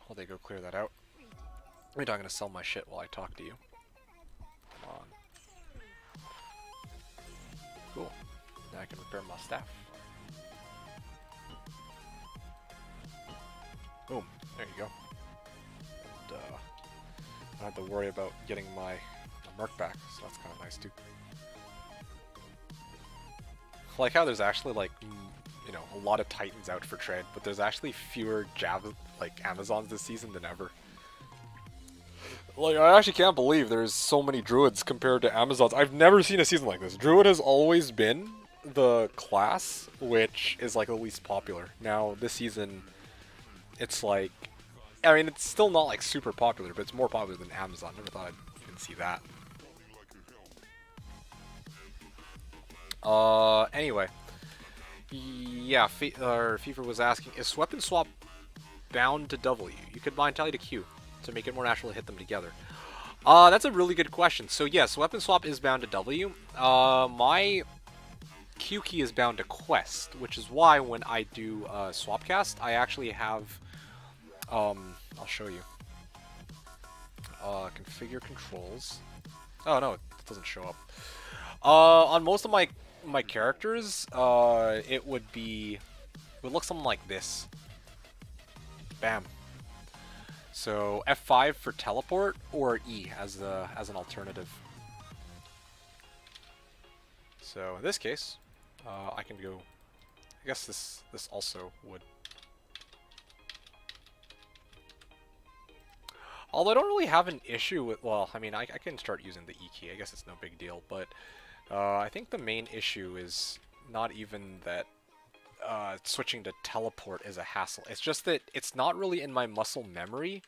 While they go clear that out. Wait, I'm gonna sell my shit while I talk to you. Come on. Cool. Now I can repair my staff. Boom. There you go. And, I don't have to worry about getting my merc back, so that's kind of nice too. I like how there's actually like, you know, a lot of Titans out for trade, but there's actually fewer Amazons this season than ever. Like, I actually can't believe there's so many Druids compared to Amazons. I've never seen a season like this. Druid has always been the class which is like the least popular. Now this season, it's like, I mean, it's still not like super popular, but it's more popular than Amazon. Never thought I'd even see that. Anyway, yeah, Fever was asking, is Weapon Swap bound to W? You could bind Tally to Q to make it more natural to hit them together. That's a really good question. So yes, Weapon Swap is bound to W. My Q key is bound to Quest, which is why when I do Swapcast, I actually have, I'll show you. Configure controls. Oh no, it doesn't show up. On most of my characters, it would look something like this. Bam. So F5 for teleport or E as an alternative. So in this case, I can go. I guess this also would. Although I don't really have an issue with. Well, I mean, I can start using the E key. I guess it's no big deal. But I think the main issue is not even that switching to teleport is a hassle. It's just that it's not really in my muscle memory.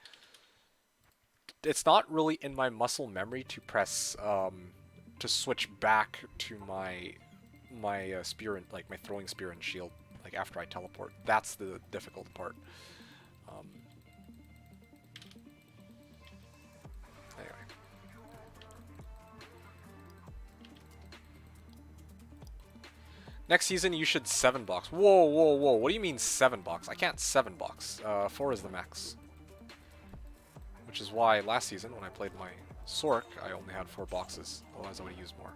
It's not really in my muscle memory to press to switch back to my spear and like my throwing spear and shield like after I teleport. That's the difficult part. Anyway. Next season you should 7-box. Whoa, whoa, whoa. What do you mean 7-box? I can't 7-box. 4 is the max. Which is why last season when I played my Sork, I only had 4 boxes. Otherwise I would have used more.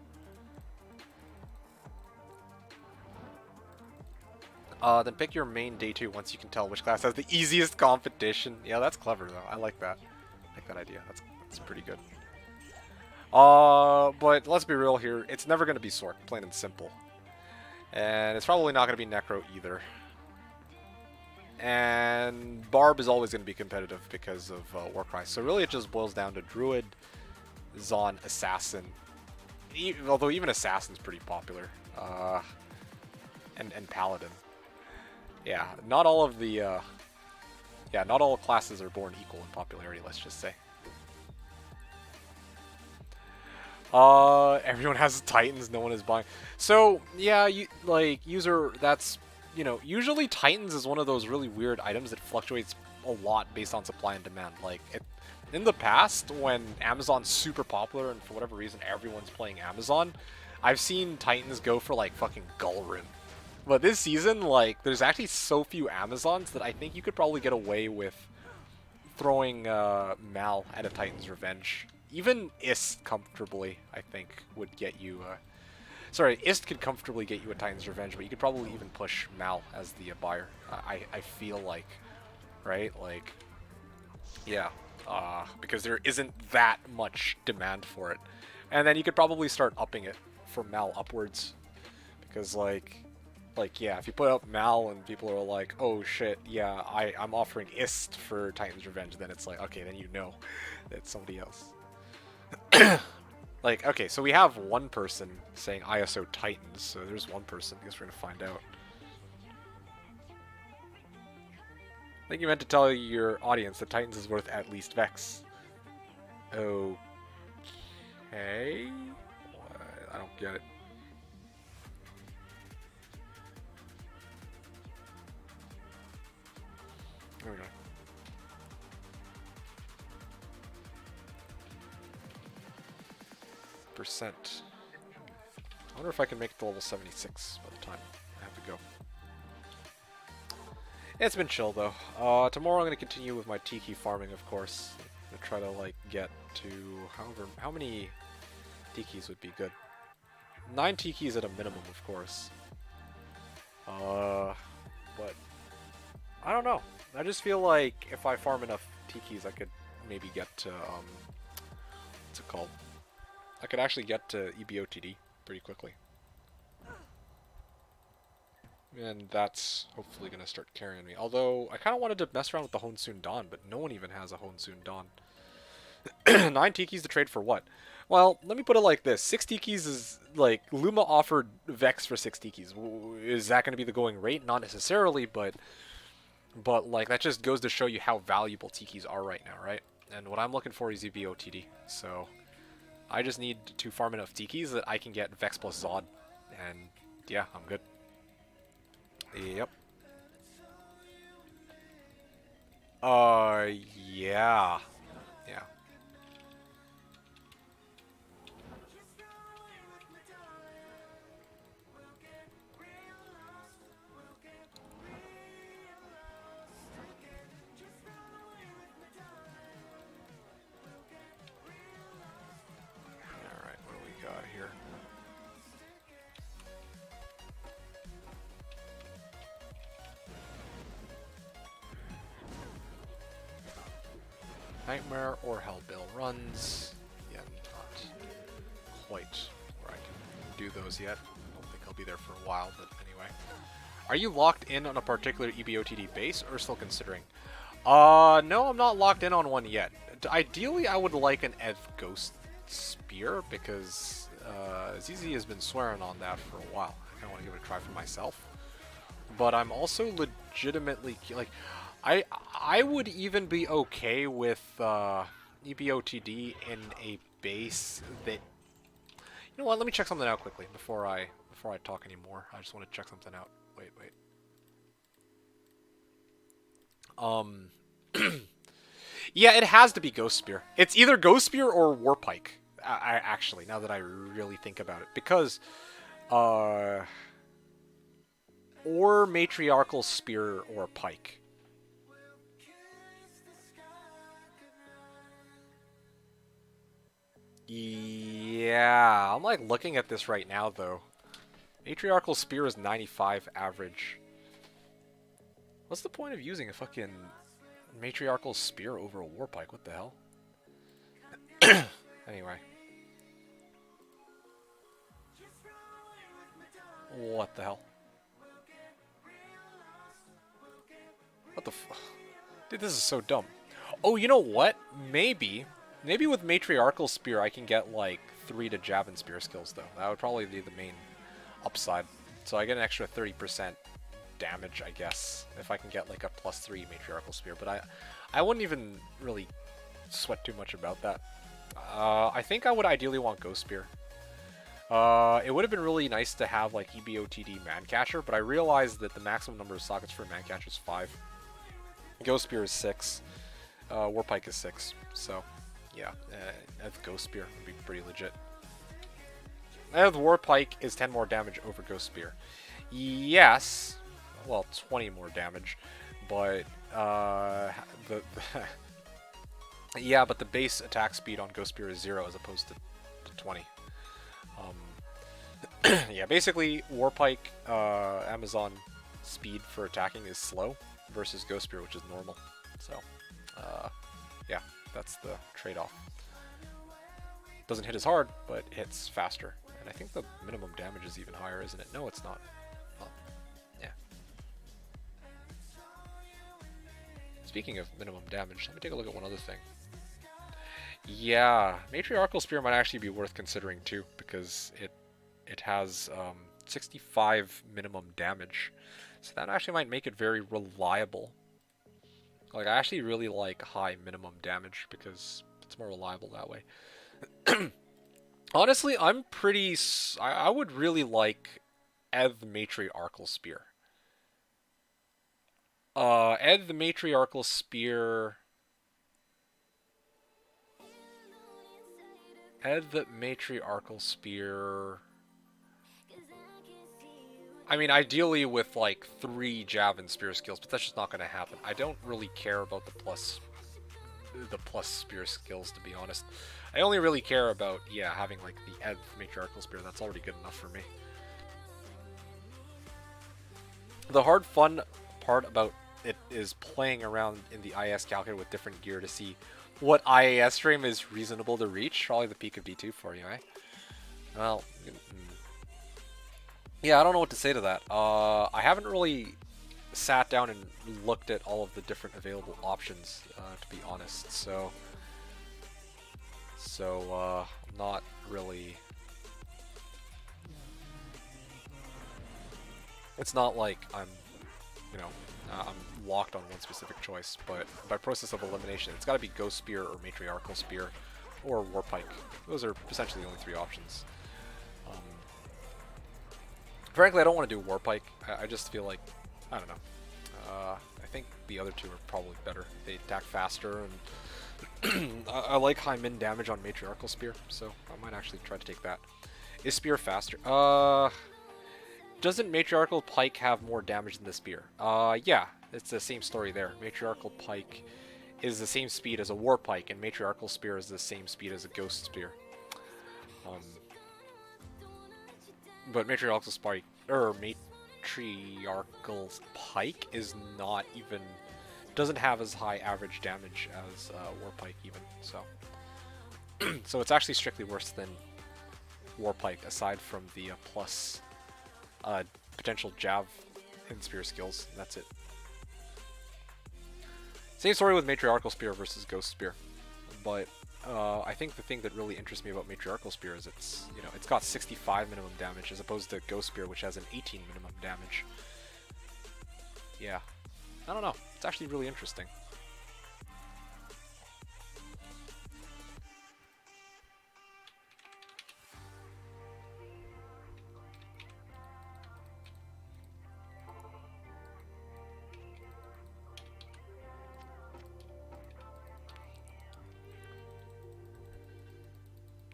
Then pick your main day 2 once you can tell which class has the easiest competition. Yeah, that's clever though. I like that. I like that idea. That's pretty good. But let's be real here. It's never going to be Sork, plain and simple. And it's probably not going to be Necro either. And Barb is always going to be competitive because of Warcry. So really it just boils down to Druid, Zon, Assassin. Although even Assassin's pretty popular. And Paladin. Yeah, not all of the... yeah, not all classes are born equal in popularity, let's just say. Everyone has Titans, no one is buying. So, yeah, user, that's, you know, usually Titans is one of those really weird items that fluctuates a lot based on supply and demand. Like, in the past, when Amazon's super popular and for whatever reason everyone's playing Amazon, I've seen Titans go for, like, fucking Gullrim. But this season, like, there's actually so few Amazons that I think you could probably get away with throwing Mal at a Titan's Revenge. Even Ist comfortably, I think, would get you... sorry, Ist could comfortably get you a Titan's Revenge, but you could probably even push Mal as the buyer. I feel like, right? Like, yeah. Because there isn't that much demand for it. And then you could probably start upping it from Mal upwards. Because, like, yeah, if you put up Mal and people are like, oh shit, yeah, I'm offering Ist for Titan's Revenge, then it's like, okay, then you know that it's somebody else. Like, okay, so we have one person saying ISO Titans, so there's one person. I guess we're gonna find out. I think you meant to tell your audience that Titans is worth at least Vex. Okay. What? I don't get it. There we go. Percent. I wonder if I can make it to level 76 by the time I have to go. It's been chill though. Tomorrow I'm gonna continue with my Tiki farming, of course. I'm gonna try to like get to how many Tikis would be good. 9 Tikis at a minimum, of course. But I don't know. I just feel like if I farm enough Tikis, I could maybe get to what's it called? I could actually get to EBOTD pretty quickly. And that's hopefully going to start carrying me. Although, I kind of wanted to mess around with the Honsoon Dawn, but no one even has a Honsoon Dawn. 9 tikis to trade for what? Well, let me put it like this. 6 tikis is, like, Luma offered Vex for 6 tikis. Is that going to be the going rate? Not necessarily, but like, that just goes to show you how valuable tikis are right now, right? And what I'm looking for is EBOTD, so I just need to farm enough tikis that I can get Vex plus Zod, and yeah, I'm good. Yep. Yeah. Yeah. Alright, what do we got here? Nightmare or Hellbill runs. Yeah, not quite where I can do those yet. I don't think I'll be there for a while, but anyway. Are you locked in on a particular EBOTD base or still considering? No, I'm not locked in on one yet. Ideally, I would like an Ev Ghost Spear because ZZ has been swearing on that for a while. I kind of want to give it a try for myself. But I'm also legitimately like, I would even be okay with EBOTD in a base that. You know what? Let me check something out quickly before I talk anymore. I just want to check something out. Wait. Yeah, it has to be Ghost Spear. It's either Ghost Spear or Warpike. Actually, now that I really think about it, because or Matriarchal Spear or Pike. Yeah, I'm like looking at this right now though. Matriarchal Spear is 95 average. What's the point of using a fucking Matriarchal Spear over a Warpike? What the hell? Anyway. What the hell? What the f... Dude, this is so dumb. Oh, you know what? Maybe with Matriarchal Spear I can get like 3 to Jab and Spear skills though. That would probably be the main upside. So I get an extra 30% damage, I guess, if I can get like a +3 Matriarchal Spear. But I wouldn't even really sweat too much about that. I think I would ideally want Ghost Spear. It would have been really nice to have like EBOTD Mancatcher, but I realized that the maximum number of sockets for Mancatcher is 5. Ghost Spear is 6. Warpike is 6. So, yeah, Ghost Spear would be pretty legit. Warpike is 10 more damage over Ghost Spear. Yes, well, 20 more damage, but yeah, but the base attack speed on Ghost Spear is 0 as opposed to 20. Yeah, basically Warpike Amazon speed for attacking is slow versus Ghost Spear, which is normal. So, yeah, that's the trade-off. Doesn't hit as hard, but hits faster. And I think the minimum damage is even higher, isn't it? No, it's not. Well, yeah. Speaking of minimum damage, let me take a look at one other thing. Yeah, Matriarchal Spear might actually be worth considering too, because it has 65 minimum damage. So that actually might make it very reliable. Like, I actually really like high minimum damage because it's more reliable that way. Honestly, I'm pretty... I would really like Ed the Matriarchal Spear. Ed the Matriarchal Spear... Ed the Matriarchal Spear... I mean, ideally with like 3 Jav and Spear skills, but that's just not going to happen. I don't really care about the plus Spear skills, to be honest. I only really care about, yeah, having like the Ed Matriarchal Spear. That's already good enough for me. The hard fun part about it is playing around in the IS calculator with different gear to see what IAS frame is reasonable to reach. Probably the peak of D2 for you, eh? Well, yeah, I don't know what to say to that. I haven't really sat down and looked at all of the different available options, to be honest. So, So, not really... It's not like I'm, you know, I'm locked on one specific choice, but by process of elimination, it's got to be Ghost Spear or Matriarchal Spear or Warpike. Those are essentially the only three options. Frankly, I don't want to do Warpike. I just feel like, I don't know. I think the other two are probably better. They attack faster, and I like high min damage on Matriarchal Spear, so I might actually try to take that. Is Spear faster? Doesn't Matriarchal Pike have more damage than the Spear? Yeah, it's the same story there. Matriarchal Pike is the same speed as a War Pike, and Matriarchal Spear is the same speed as a Ghost Spear. But Matriarchal Spike, or Matriarchal Pike is not even, doesn't have as high average damage as War Pike even, so. So it's actually strictly worse than War Pike, aside from the plus potential Jav and Spear skills, and that's it. Same story with Matriarchal Spear versus Ghost Spear, but I think the thing that really interests me about Matriarchal Spear is it's, you know, it's got 65 minimum damage as opposed to Ghost Spear, which has an 18 minimum damage. Yeah, I don't know. It's actually really interesting.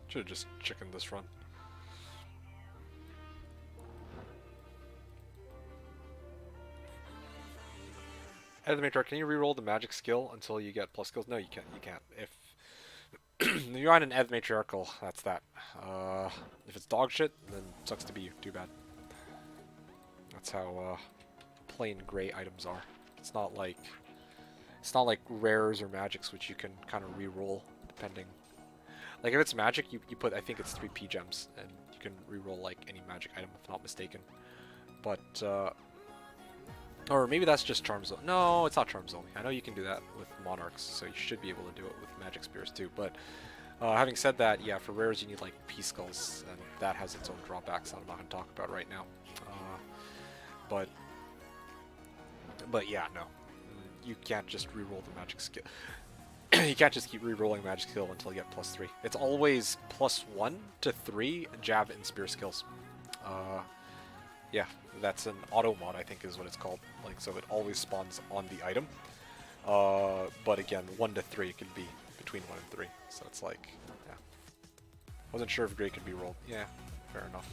Should have just chickened this run. Head of the Matriarch, can you reroll the magic skill until you get plus skills? No, you can't. You can't. If you're on an Eth Matriarchal, that's that. If it's dog shit, then sucks to be you. Too bad. That's how plain gray items are. It's not like rares or magics, which you can kind of reroll depending. Like if it's magic, you put, I think it's 3 P gems, and you can reroll like any magic item if not mistaken. But or maybe that's just charms only. No, it's not charms only. I know you can do that with monarchs, so you should be able to do it with magic spears too. But having said that, yeah, for rares you need like P skulls, and that has its own drawbacks that I'm not going to talk about right now. But yeah, no, you can't just reroll the magic skill. You can't just keep re-rolling magic skill until you get +3. It's always +1 to 3 jab and spear skills. Yeah, that's an auto mod, I think is what it's called. Like, so it always spawns on the item. But again, 1 to 3 could be between 1 and 3. So it's like, yeah. Wasn't sure if gray could be rolled. Yeah, fair enough.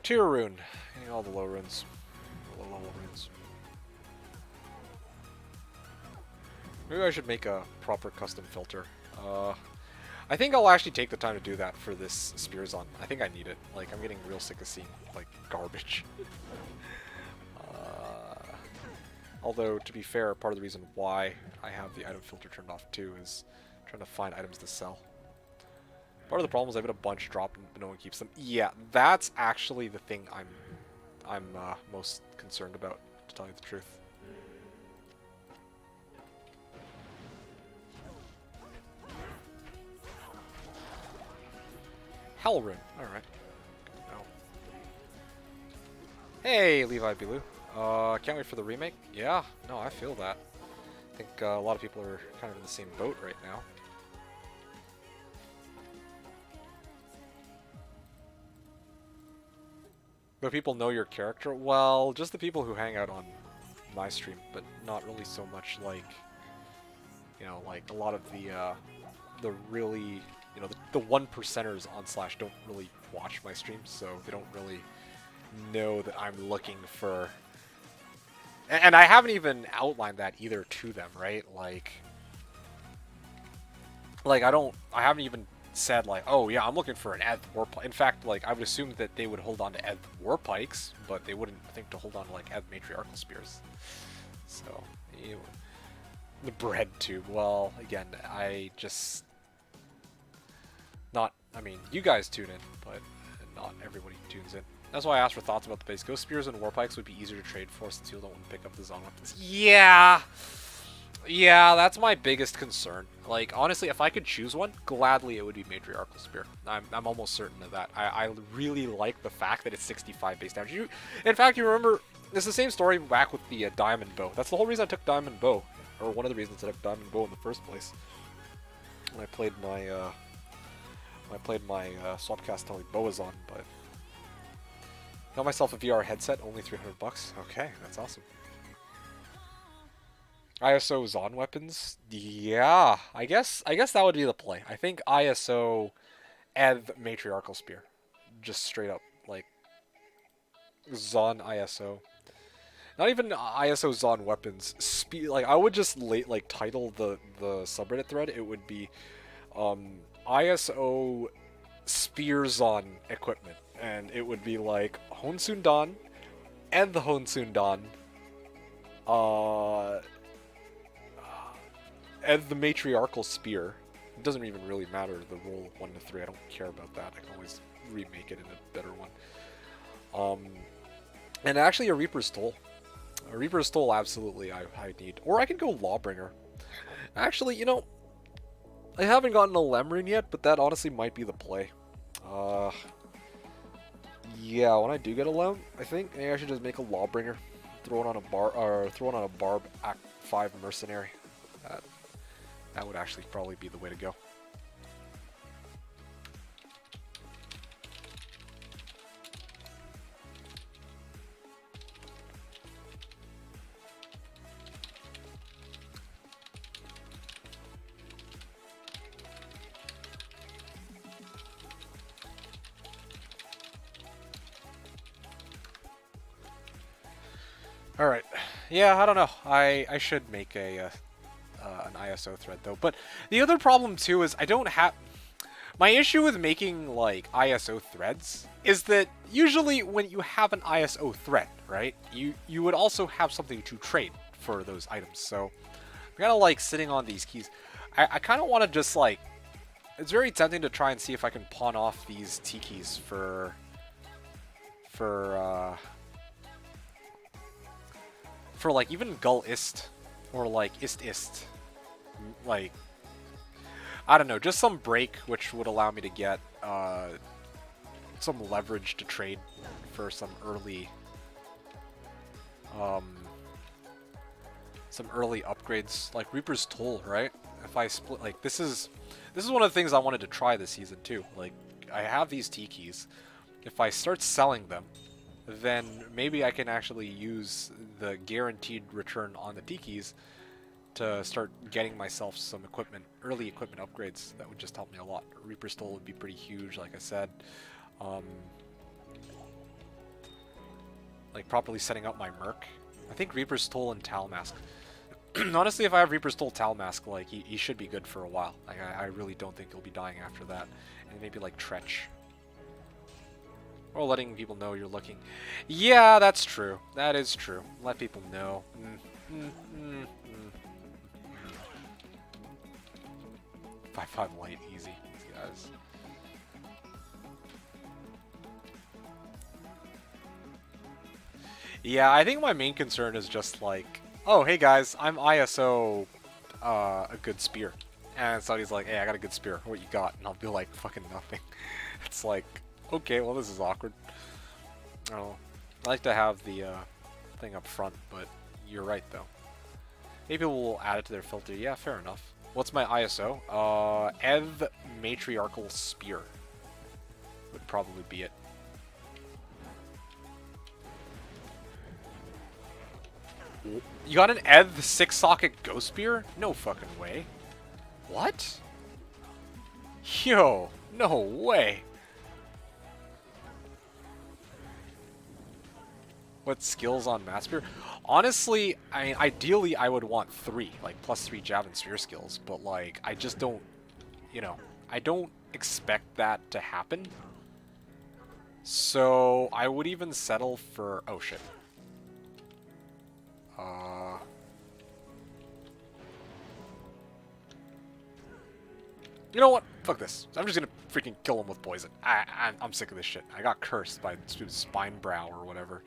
Tier rune. Getting all the low runes. Low level runes. Maybe I should make a proper custom filter. I think I'll actually take the time to do that for this Spearzon. I think I need it. Like, I'm getting real sick of seeing, like, garbage. Although, to be fair, part of the reason why I have the item filter turned off too is trying to find items to sell. Part of the problem is I've got a bunch dropped and no one keeps them. Yeah, that's actually the thing I'm most concerned about, to tell you the truth. Hell rune. Alright. Good to know. Hey, Levi Bilou. Can't wait for the remake. Yeah, no, I feel that. I think a lot of people are kind of in the same boat right now. But people know your character? Well, just the people who hang out on my stream, but not really so much like, you know, like a lot of the really, you know, the 1%ers on Slash don't really watch my streams, so they don't really know that I'm looking for... And I haven't even outlined that either to them, right? Like I haven't even said like, oh yeah, I'm looking for an Eth Warpike. In fact, like I would assume that they would hold on to Eth Warpikes, but they wouldn't think to hold on to like Eth Matriarchal Spears. So, the bread tube. Well, again, I just Not, I mean, you guys tune in, but not everybody tunes in. That's why I asked for thoughts about the base. Ghost Spears and Warpikes would be easier to trade for since you don't want to pick up the Zon weapons. Yeah! Yeah, that's my biggest concern. Like, honestly, if I could choose one, gladly it would be Matriarchal Spear. I'm almost certain of that. I really like the fact that it's 65 base damage. In fact, you remember, it's the same story back with the Diamond Bow. That's the whole reason I took Diamond Bow. Or one of the reasons I took Diamond Bow in the first place. When I played my Swapcast Telly Boazon, but got myself a VR headset, only 300 bucks. Okay, that's awesome. ISO Zon weapons? Yeah, I guess that would be the play. I think ISO and Matriarchal Spear. Just straight up, like, Zon ISO. Not even ISO Zon weapons. Like, I would just title the subreddit thread. It would be ISO Spearzon equipment. And it would be like Honsun Dan and the Honsun Dan. And the Matriarchal Spear. It doesn't even really matter the roll 1 to 3. I don't care about that. I can always remake it in a better one. And actually a Reaper's Toll. A Reaper's Toll, absolutely, I need. Or I could go Lawbringer. Actually, you know, I haven't gotten a Lemrin yet, but that honestly might be the play. Yeah, when I do get a Lem, I think maybe I should just make a Lawbringer. Throw it on a Barb Act 5 Mercenary. That would actually probably be the way to go. Alright. Yeah, I don't know. I should make an ISO thread, though. But the other problem, too, is I don't have... My issue with making, like, ISO threads is that usually when you have an ISO thread, right, you would also have something to trade for those items. So I'm kind of, like, sitting on these keys. I kind of want to just, like... It's very tempting to try and see if I can pawn off these T-keys for like even Gull Ist or like Ist. Like, I don't know, just some break which would allow me to get some leverage to trade for some early upgrades, like Reaper's Toll, right? If I split, like, this is one of the things I wanted to try this season too. Like, I have these T keys. If I start selling them, then maybe I can actually use the guaranteed return on the T keys to start getting myself some early equipment upgrades. That would just help me a lot. Reaper's Toll would be pretty huge, like I said. Like properly setting up my Merc. I think Reaper's Toll and Talmask. Honestly, if I have Reaper's Toll Talmask, like, he should be good for a while. Like, I really don't think he'll be dying after that. And maybe like Tretch. Or letting people know you're looking. Yeah, that's true. That is true. Let people know. 5-5 light, easy. These guys. Yeah, I think my main concern is just like, oh, hey guys, I'm ISO a good spear. And somebody's like, hey, I got a good spear. What you got? And I'll be like, fucking nothing. It's like, okay, well, this is awkward. I don't know. I like to have the thing up front, but you're right, though. Maybe people will add it to their filter. Yeah, fair enough. What's my ISO? Ev Matriarchal Spear would probably be it. You got an Ev 6-socket Ghost Spear? No fucking way. What? Yo, no way. What skills on Mass Spear? Honestly, I mean, ideally I would want 3, like +3 Jab and Sphere skills, but like, I just don't, you know, I don't expect that to happen. So, I would even settle for, oh shit. You know what? Fuck this. I'm just gonna freaking kill him with poison. I'm sick of this shit. I got cursed by spine brow or whatever.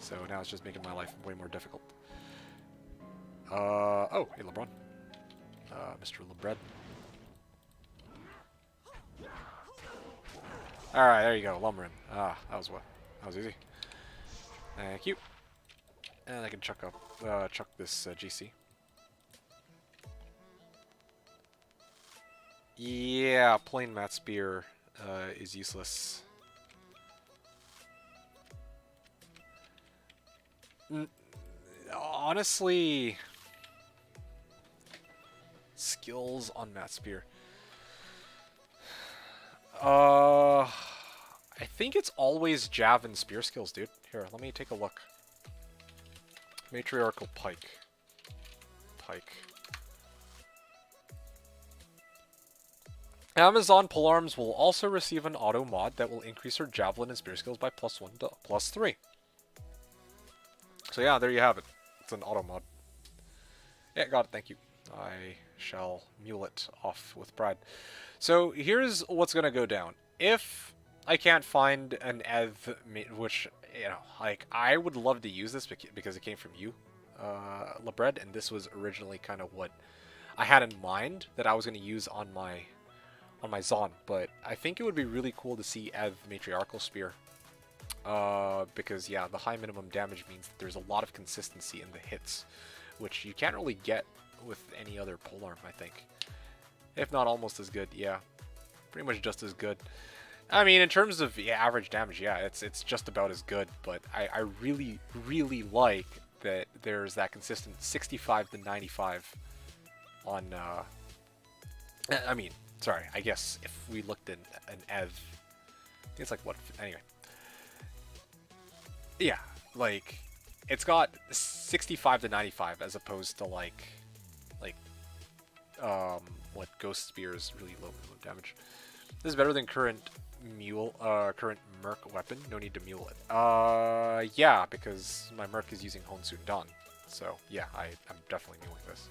So now it's just making my life way more difficult. Oh, hey LeBron. Mr. LeBread. Alright, there you go, Lumberin. Ah, that was what? That was easy. Thank you. And I can chuck this GC. Yeah, plain mat spear is useless. Honestly, skills on mat spear. I think it's always Jav and spear skills, dude. Here, let me take a look. Matriarchal pike. Amazon polearms will also receive an auto mod that will increase her javelin and spear skills by +1 to +3. So yeah, there you have it. It's an auto mod. Yeah, got it, thank you. I shall mule it off with pride. So here's what's gonna go down. If I can't find an EV, which, you know, like, I would love to use this because it came from you, LeBread, and this was originally kind of what I had in mind that I was gonna use on my Zon, but I think it would be really cool to see EV Matriarchal Spear. Because, yeah, the high minimum damage means that there's a lot of consistency in the hits, which you can't really get with any other polearm, I think. If not almost as good, yeah. Pretty much just as good. I mean, in terms of average damage, yeah, it's just about as good, but I really, really like that there's that consistent 65 to 95 on, I mean, sorry, I guess if we looked at an EV, I think it's like, what, anyway. Yeah, like, it's got 65 to 95 as opposed to, like, what Ghost Spear is really low damage. This is better than current Merc weapon. No need to mule it. Yeah, because my Merc is using Honsun Dawn. So, yeah, I'm definitely muling this.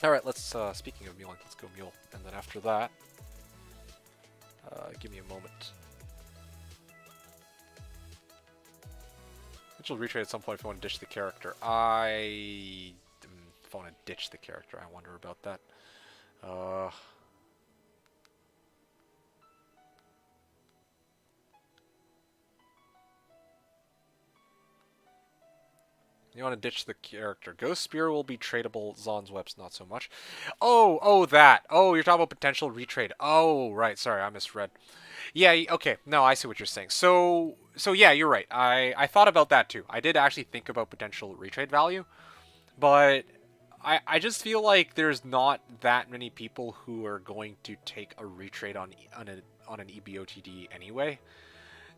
Alright, let's, speaking of muling, let's go mule. And then after that, give me a moment. Which will retrade at some point if I want to ditch the character. If I want to ditch the character, I wonder about that. You want to ditch the character. Ghost Spear will be tradable. Zon's Webs not so much. Oh, that. Oh, you're talking about potential retrade. Oh, right. Sorry, I misread. Yeah, okay. No, I see what you're saying. So yeah, you're right. I thought about that too. I did actually think about potential retrade value, but I just feel like there's not that many people who are going to take a retrade on an EBOTD anyway.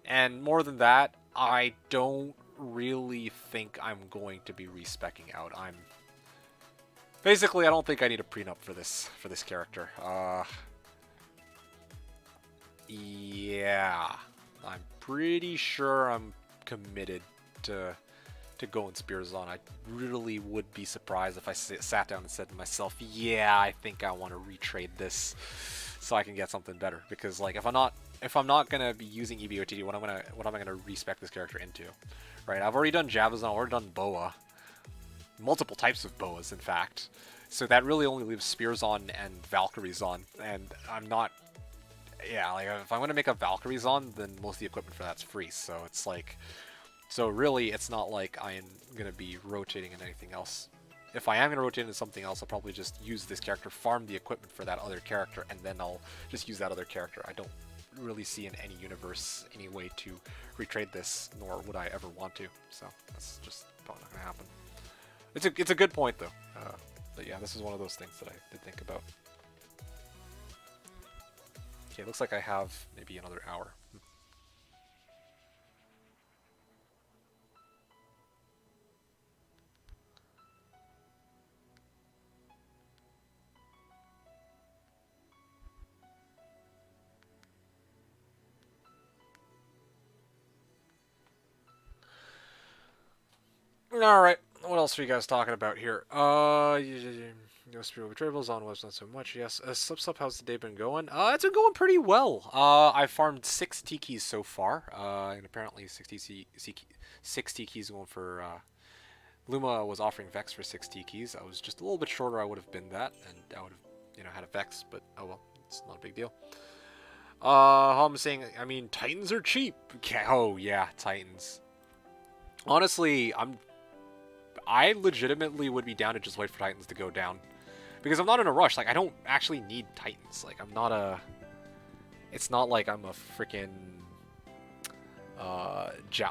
And more than that, I don't really think I'm going to be respeccing out. Basically, I don't think I need a prenup for this character. Yeah, I'm pretty sure I'm committed to going Spearzon. I really would be surprised if I sat down and said to myself, yeah, I think I want to retrade this so I can get something better. Because, like, if I'm not gonna be using EBOTD, what am I gonna respec this character into? Right? I've already done Javazon, I've already done Boa, multiple types of Boas, in fact. So that really only leaves Spearzon and Valkyriezon, and I'm not. Yeah, like, if I'm gonna make a Valkyriezon, then most of the equipment for that's free. So it's like, so really, it's not like I'm gonna be rotating in anything else. If I am gonna rotate into something else, I'll probably just use this character, farm the equipment for that other character, and then I'll just use that other character. I don't really see in any universe any way to retrade this, nor would I ever want to. So that's just probably not gonna happen. It's a good point though. But yeah, this is one of those things that I did think about. Okay, looks like I have maybe another hour. Alright, what else are you guys talking about here? No Spear with Dribbles on was not so much. Yes. Slip, how's the day been going? It's been going pretty well. I farmed 6 Tikis so far. And apparently 6 Tikis going for, Luma was offering Vex for 6 Tikis. I was just a little bit shorter. I would have been that, and I would have, had a Vex, but oh well. It's not a big deal. How I'm saying, I mean, Titans are cheap. Oh, yeah, Titans. Honestly, I legitimately would be down to just wait for Titans to go down. Because I'm not in a rush. Like, I don't actually need Titans. Like, I'm not a... It's not like I'm a freaking...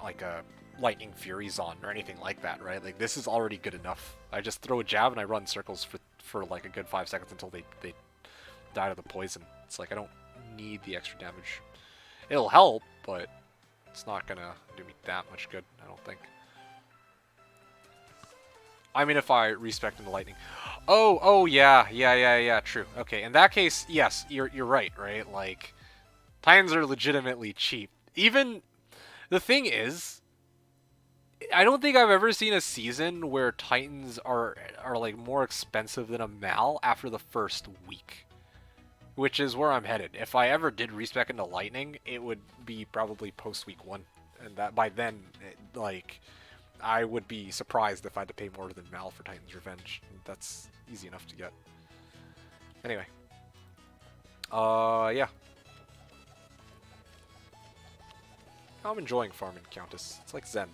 like a Lightning Furyzon or anything like that, right? Like, this is already good enough. I just throw a jab and I run circles for like a good 5 seconds until they die to the poison. It's like, I don't need the extra damage. It'll help, but it's not gonna do me that much good, I don't think. I mean, if I respect in the lightning. Oh, yeah, true. Okay, in that case, yes, you're right? Like, Titans are legitimately cheap. Even, the thing is, I don't think I've ever seen a season where Titans are like more expensive than a Mal after the first week. Which is where I'm headed. If I ever did respec into Lightning, it would be probably post week 1. And that by then, like, I would be surprised if I had to pay more than Mal for Titan's Revenge. That's easy enough to get. Anyway. Yeah. I'm enjoying farming Countess. It's like Zen.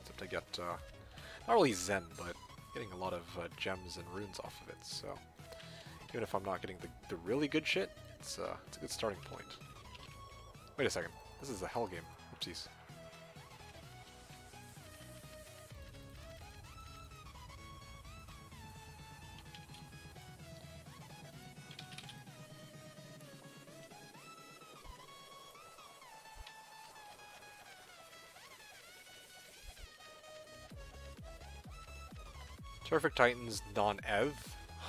Except I get, not really Zen, but getting a lot of gems and runes off of it, so... Even if I'm not getting the really good shit, it's a good starting point. Wait a second. This is a hell game. Oopsies. Terrific Titans non-Ev?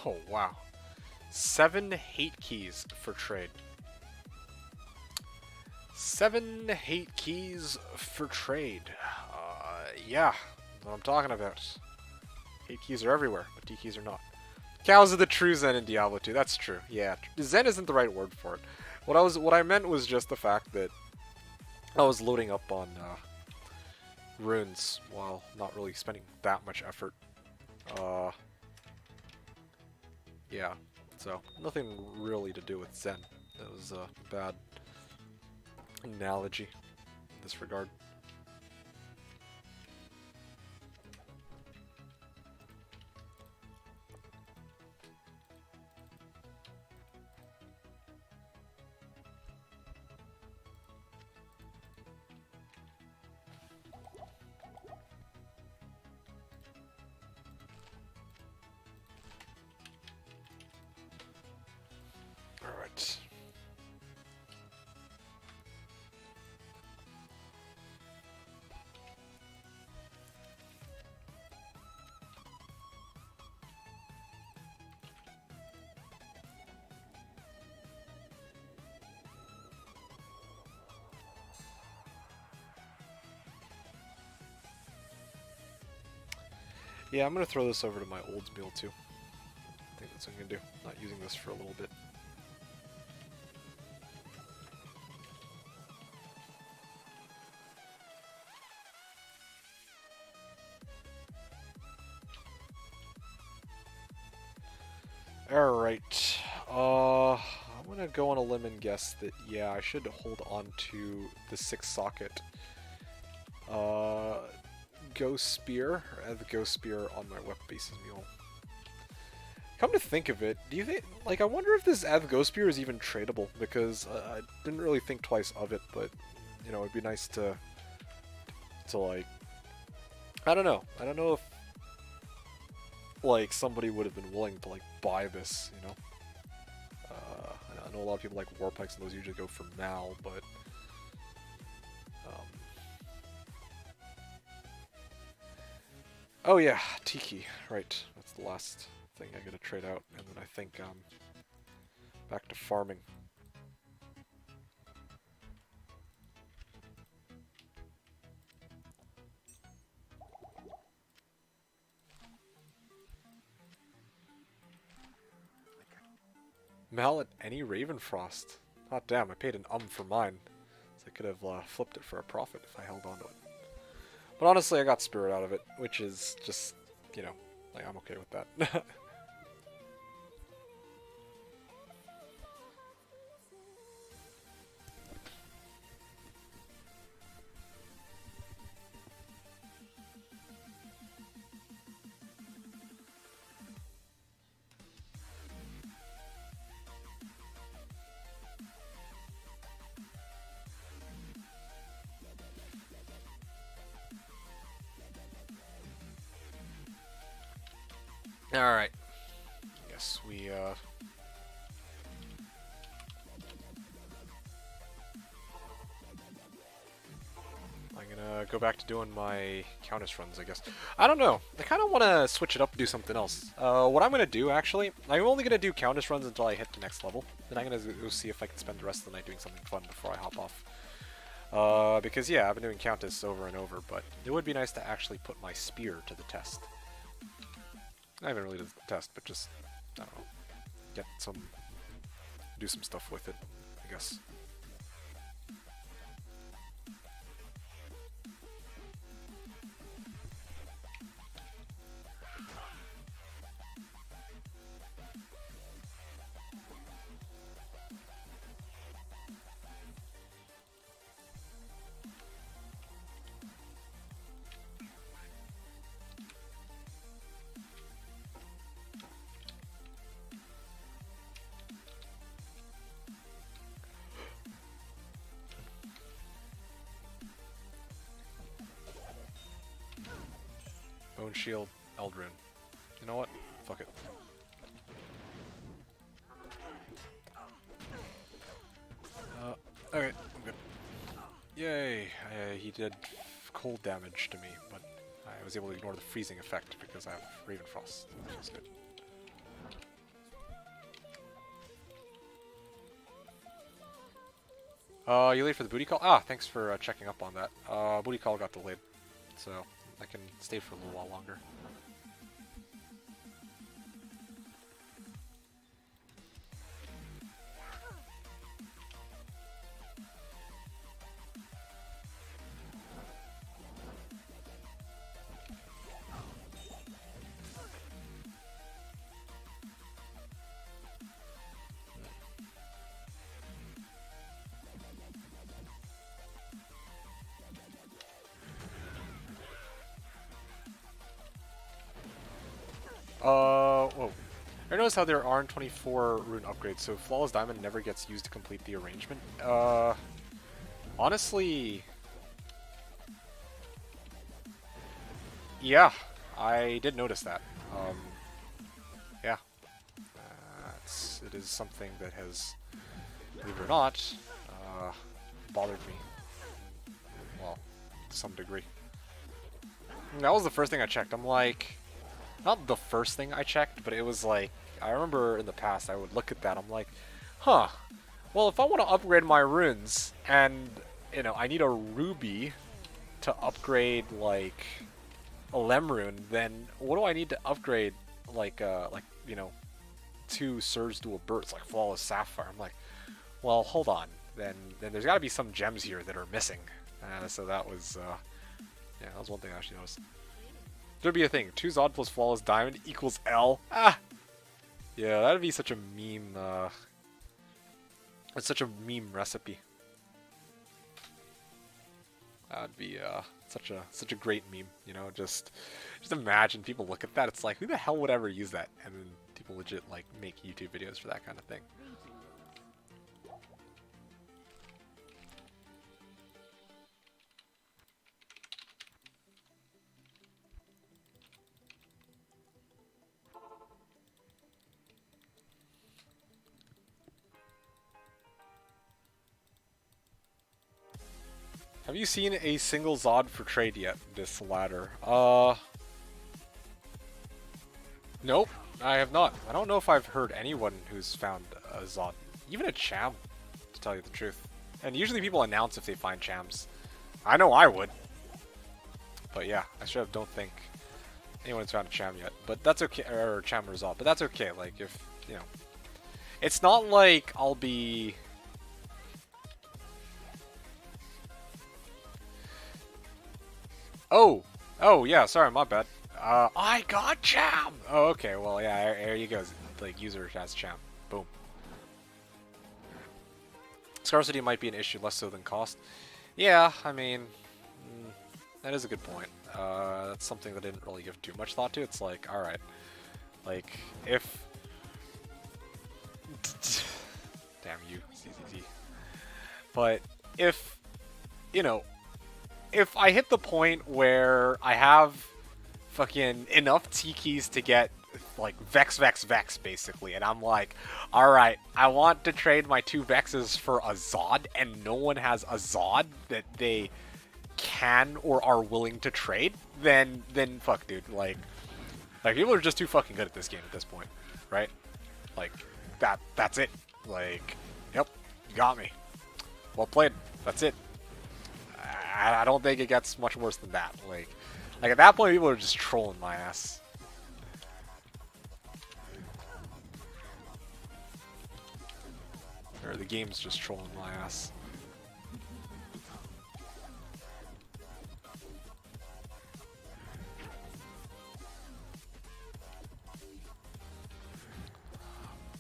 Oh, wow. 7 hate keys for trade. 7 hate keys for trade. Yeah, what I'm talking about. Hate keys are everywhere, but D keys are not. Cows are the true Zen in Diablo 2. That's true. Yeah, Zen isn't the right word for it. What I meant was just the fact that I was loading up on runes while not really spending that much effort. Yeah. So, nothing really to do with Zen. That was a bad analogy in this regard. Alright. Yeah, I'm gonna throw this over to my Oldsmobile too. I think that's what I'm gonna do. Not using this for a little bit. Alright. I'm gonna go on a limb and guess that, yeah, I should hold on to the 6 socket. Ghost Spear. I have the Ghost Spear on my weapon bases mule. Come to think of it, do you think, like, I wonder if this Adv Ghost Spear is even tradable, because I didn't really think twice of it, but, you know, it'd be nice to like, I don't know if, like, somebody would have been willing to, like, buy this, you know? I know a lot of people like Warpikes, and those usually go for Mal, but, oh yeah, Tiki, right, that's the last thing I gotta trade out, and then I think, back to farming. Mallet, any Ravenfrost. Oh damn, I paid an for mine. So I could have flipped it for a profit if I held on to it. But honestly, I got Spirit out of it, which is just, you know, like I'm okay with that. Alright. Guess we, I'm gonna go back to doing my Countess runs, I guess. I don't know. I kind of want to switch it up and do something else. What I'm gonna do, actually, I'm only gonna do Countess runs until I hit the next level. Then I'm gonna go see if I can spend the rest of the night doing something fun before I hop off. Because, yeah, I've been doing Countess over and over, but it would be nice to actually put my Spear to the test. I haven't really done the test, but just, I don't know, do some stuff with it, I guess. Bone Shield, Eldrune. You know what? Fuck it. Okay, I'm good. Yay! He did cold damage to me, but I was able to ignore the freezing effect because I have Ravenfrost. That feels good. You late for the booty call? Ah, thanks for checking up on that. Booty call got delayed, so I can stay for a little while longer. Whoa. I noticed how there aren't 24 rune upgrades, so Flawless Diamond never gets used to complete the arrangement. Honestly... Yeah, I did notice that. Yeah. It is something that has, believe it or not, bothered me. Well, to some degree. That was the first thing I checked. I'm like... Not the first thing I checked, but it was like, I remember in the past I would look at that, I'm like, huh, well if I want to upgrade my runes, and, you know, I need a ruby to upgrade, like, a Lemrune, then what do I need to upgrade, like, you know, 2 Surge Dual Bursts, like Flawless Sapphire? I'm like, well, hold on, then there's gotta be some gems here that are missing. So that was, yeah, that was one thing I actually noticed. There'd be a thing. 2 Zod plus Flawless Diamond equals L. Ah! Yeah, that'd be such a meme, it's such a meme recipe. That'd be, such a great meme, you know, just imagine people look at that, it's like, who the hell would ever use that? And then people legit, like, make YouTube videos for that kind of thing. Have you seen a single Zod for trade yet, this ladder? Nope, I have not. I don't know if I've heard anyone who's found a Zod. Even a Cham, to tell you the truth. And usually people announce if they find Chams. I know I would. But yeah, I don't think anyone's found a Cham yet. But that's okay, or Cham or Zod, but that's okay, like, if, you know. It's not like I'll be... Oh, yeah, sorry, my bad. I got Cham! Oh, okay, well, yeah, there you go. Like, user has Cham. Boom. Scarcity might be an issue, less so than cost. Yeah, I mean, that is a good point. That's something that I didn't really give too much thought to. It's like, alright, like, if... Damn you, CCT. But if, you know, if I hit the point where I have fucking enough T-keys to get, like, Vex, basically, and I'm like, alright, I want to trade my 2 Vexes for a Zod, and no one has a Zod that they can or are willing to trade, then fuck, dude, like people are just too fucking good at this game at this point, right? Like, that's it. Like, yep, you got me. Well played. That's it. I don't think it gets much worse than that. Like at that point, people are just trolling my ass. Or the game's just trolling my ass.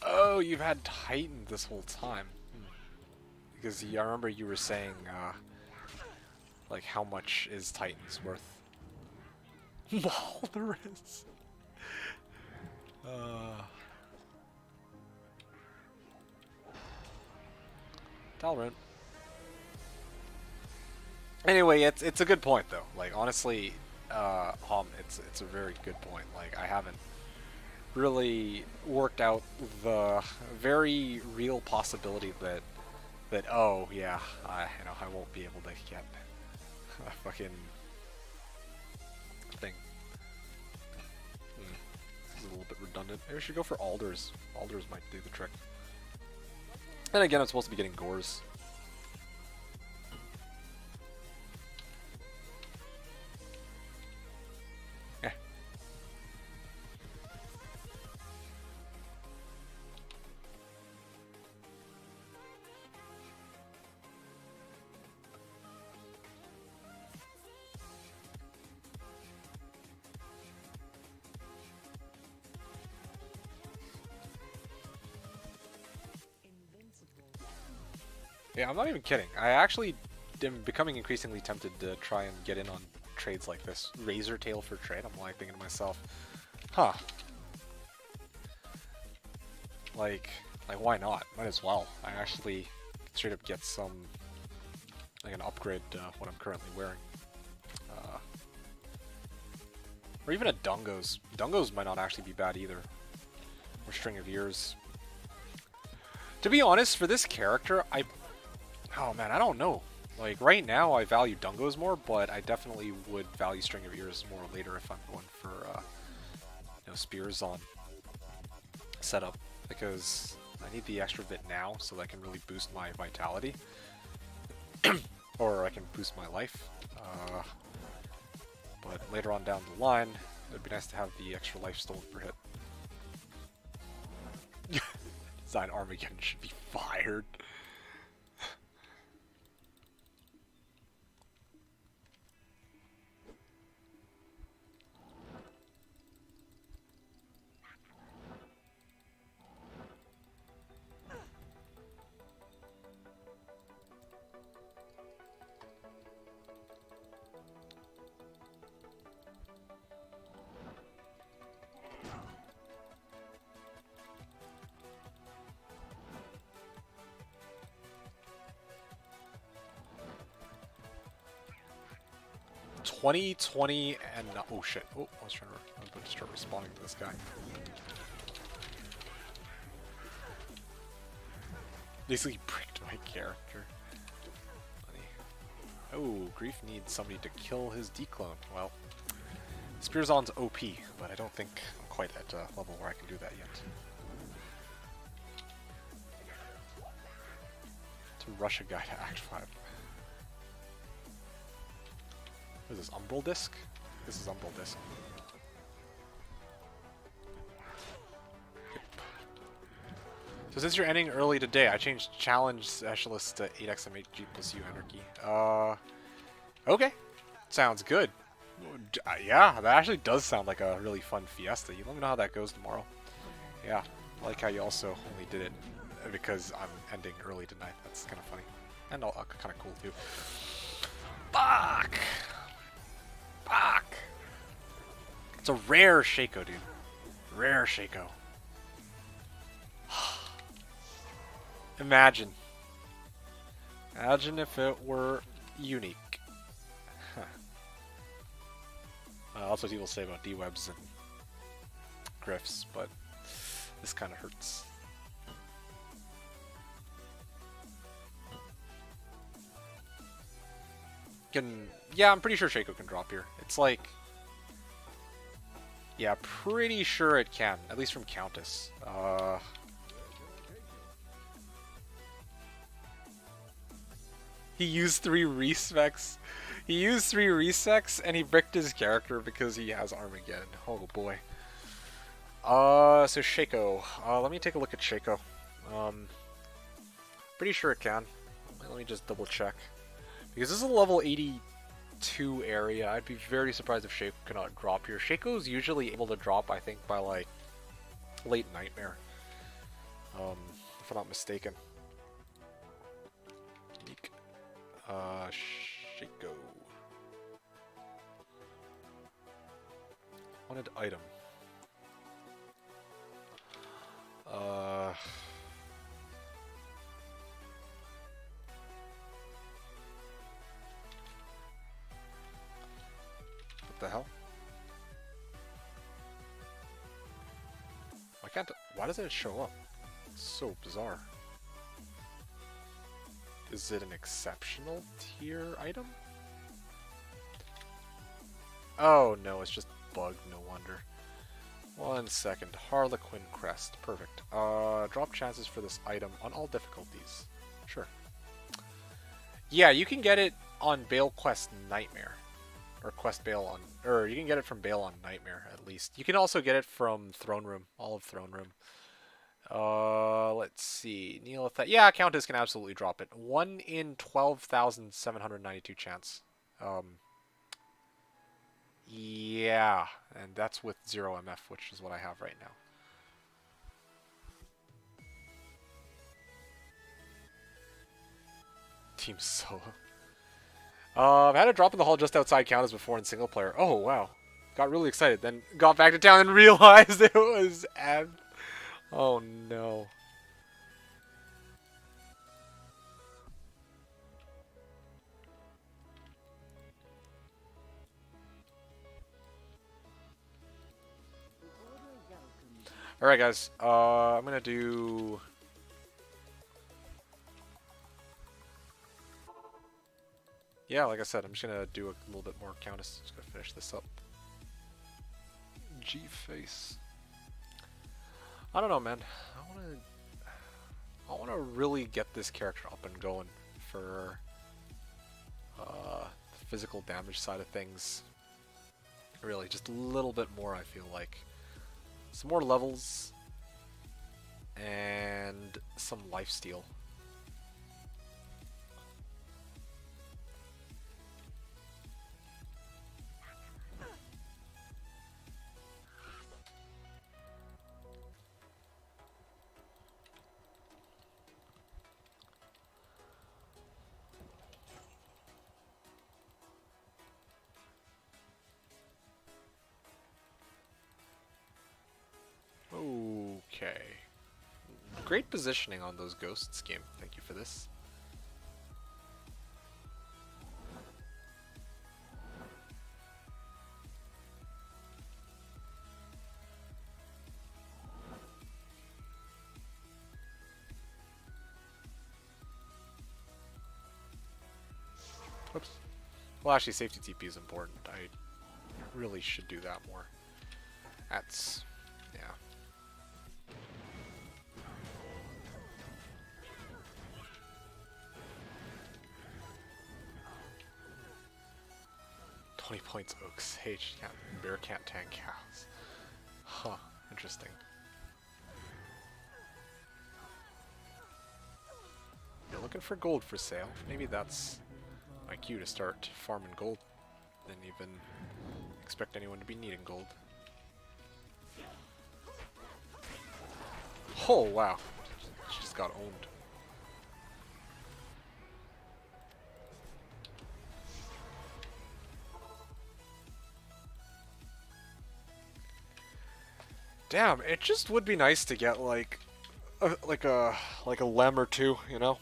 Oh, you've had Titan this whole time. Because I remember you were saying, like, how much is Titan's worth? Walrus! Talrun. Anyway, it's a good point, though. Like, honestly, it's a very good point. Like, I haven't really worked out the very real possibility that oh yeah, I won't be able to get a fucking thing. This is a little bit redundant. Maybe we should go for Alders. Alders might do the trick. And again, I'm supposed to be getting Gores. Yeah, I'm not even kidding. I actually am becoming increasingly tempted to try and get in on trades like this. Razor Tail for trade. I'm like thinking to myself, huh. Like why not? Might as well. I actually straight up get some, like an upgrade to what I'm currently wearing. Or even a Dungos. Dungos might not actually be bad either. Or String of Years. To be honest, for this character, oh man, I don't know. Like, right now I value Dungos more, but I definitely would value String of Ears more later if I'm going for, Spearzon setup. Because I need the extra bit now so that I can really boost my vitality. Or I can boost my life. But later on down the line, it would be nice to have the extra life stolen per hit. Design Armageddon should be fired. $20 and oh shit! Oh, I was about to start responding to this guy. Basically, bricked my character. Funny. Oh, Grief needs somebody to kill his declone. Well, Spearzon's OP, but I don't think I'm quite at a level where I can do that yet. To rush a guy to Act 5. What is this, Umbral Disc? This is Umbral Disc. Yep. So since you're ending early today, I changed challenge specialist to 8x MHG plus U anarchy. Okay. Sounds good. Yeah, that actually does sound like a really fun fiesta. You let me know how that goes tomorrow. Yeah, I like how you also only did it because I'm ending early tonight. That's kind of funny. And kind of cool too. Fuck! Fuck! It's a rare Shaco, dude. Rare Shaco. Imagine. Imagine if it were unique. Huh. Also, people say about D-webs and griffs, but this kind of hurts. Yeah, I'm pretty sure Shaco can drop here. It's like, yeah, pretty sure it can, at least from Countess. He used 3 respecs. He used 3 respecs and he bricked his character because he has Armageddon. Oh boy. So Shaco. Let me take a look at Shaco. Pretty sure it can. Let me just double check. Because this is a level 82 area, I'd be very surprised if Shaco cannot drop here. Shaco's usually able to drop, I think, by like late Nightmare. If I'm not mistaken. Unique. Shaco. Wanted item. What the hell? Why doesn't it show up? It's so bizarre. Is it an exceptional tier item? Oh no, it's just bugged, no wonder. 1 second. Harlequin Crest. Perfect. Drop chances for this item on all difficulties. Sure. Yeah, you can get it on Bale Quest Nightmare. Or Quest Bale on... Or you can get it from Bale on Nightmare, at least. You can also get it from Throne Room. All of Throne Room. Let's see. Neolithic. Yeah, Countess can absolutely drop it. 1 in 12,792 chance. Yeah, and that's with 0 MF, which is what I have right now. Team Solo. I've had a drop in the hall just outside Countess before in single player. Oh, wow. Got really excited, then got back to town and realized it was Ab. Oh, no. Alright, guys. I'm gonna do... Yeah, like I said, I'm just gonna do a little bit more Countess. Just gonna finish this up. G-face. I don't know, man. I wanna really get this character up and going for the physical damage side of things. Really, just a little bit more, I feel like. Some more levels and some lifesteal. Okay. Great positioning on those ghosts, game. Thank you for this. Whoops. Well, actually, safety TP is important. I really should do that more. That's... yeah. Points Oaks. H can't, bear can't tank cows. Huh, interesting. looking for gold for sale. Maybe that's my cue to start farming gold. Didn't even expect anyone to be needing gold. Oh, wow. She just got owned. Damn, it just would be nice to get like a lem or two, you know.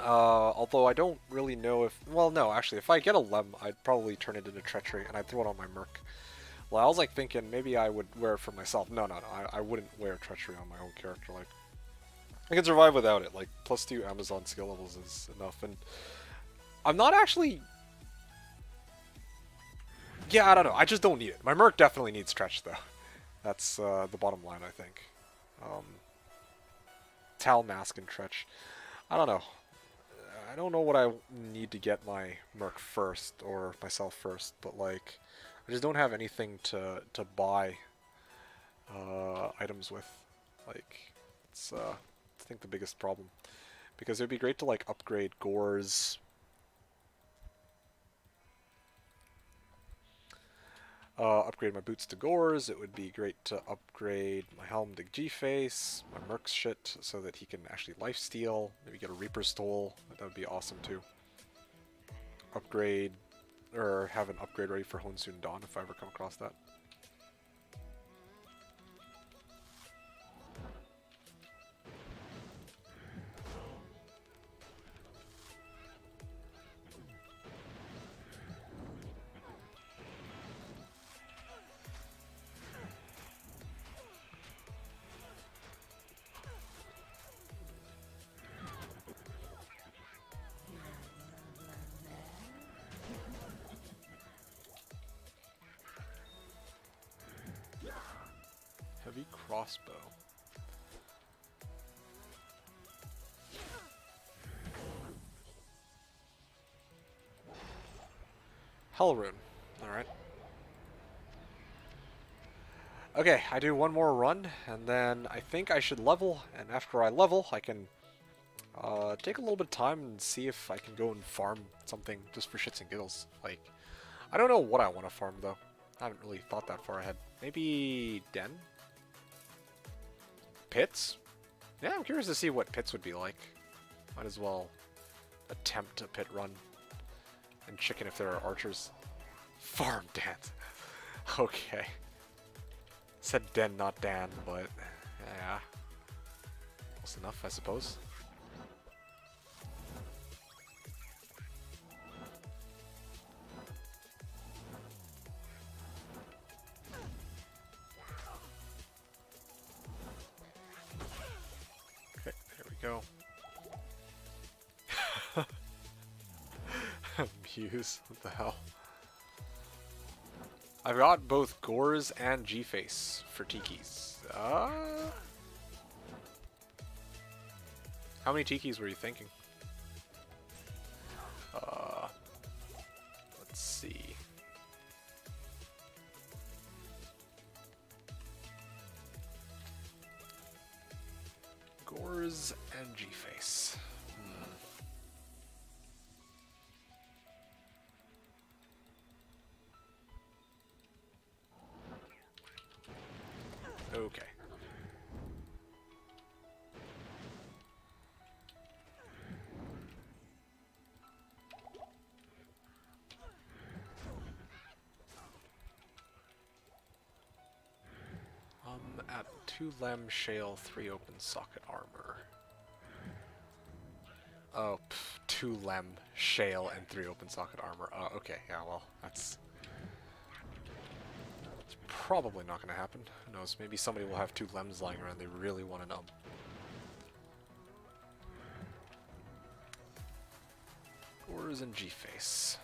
Although I don't really know if, well, no, actually, if I get a lem, I'd probably turn it into treachery and I'd throw it on my merc. Well, I was like thinking maybe I would wear it for myself. No, I wouldn't wear treachery on my own character. Like, I can survive without it. Like, +2 Amazon skill levels is enough, and I'm not actually. Yeah, I don't know. I just don't need it. My merc definitely needs stretch though. That's the bottom line, I think. Tal, Mask, and Tretch. I don't know. I don't know what I need to get my merc first, or myself first, but like, I just don't have anything to buy items with. Like, it's I think the biggest problem. Because it would be great to like upgrade Gore's upgrade my boots to Gore's. It would be great to upgrade my helm to G-Face, my Merc's shit, so that he can actually lifesteal. Maybe get a Reaper's Toll. That would be awesome too. Upgrade, or have an upgrade ready for Honsoon Dawn if I ever come across that. Heavy crossbow. Hellrune. Alright. Okay, I do one more run, and then I think I should level, and after I level, I can take a little bit of time and see if I can go and farm something just for shits and giggles. Like, I don't know what I want to farm, though. I haven't really thought that far ahead. Maybe Den? Pits? Yeah, I'm curious to see what pits would be like. Might as well attempt a pit run. And chicken if there are archers. Farm dance. Okay. Said Den, not Dan, but yeah. Close enough, I suppose. Okay, there we go. Muse, what the hell? I've got both Gore's and G-Face for Tikis. How many Tikis were you thinking? Let's see. Gore's and G-Face. Okay. At 2 Lem, Shale, 3 open socket armor. Oh, 2 Lem, Shale, and 3 open socket armor. Okay, yeah, well, that's probably not going to happen. Who knows, maybe somebody will have 2 Lems lying around they really want to know. Gore's and G-Face.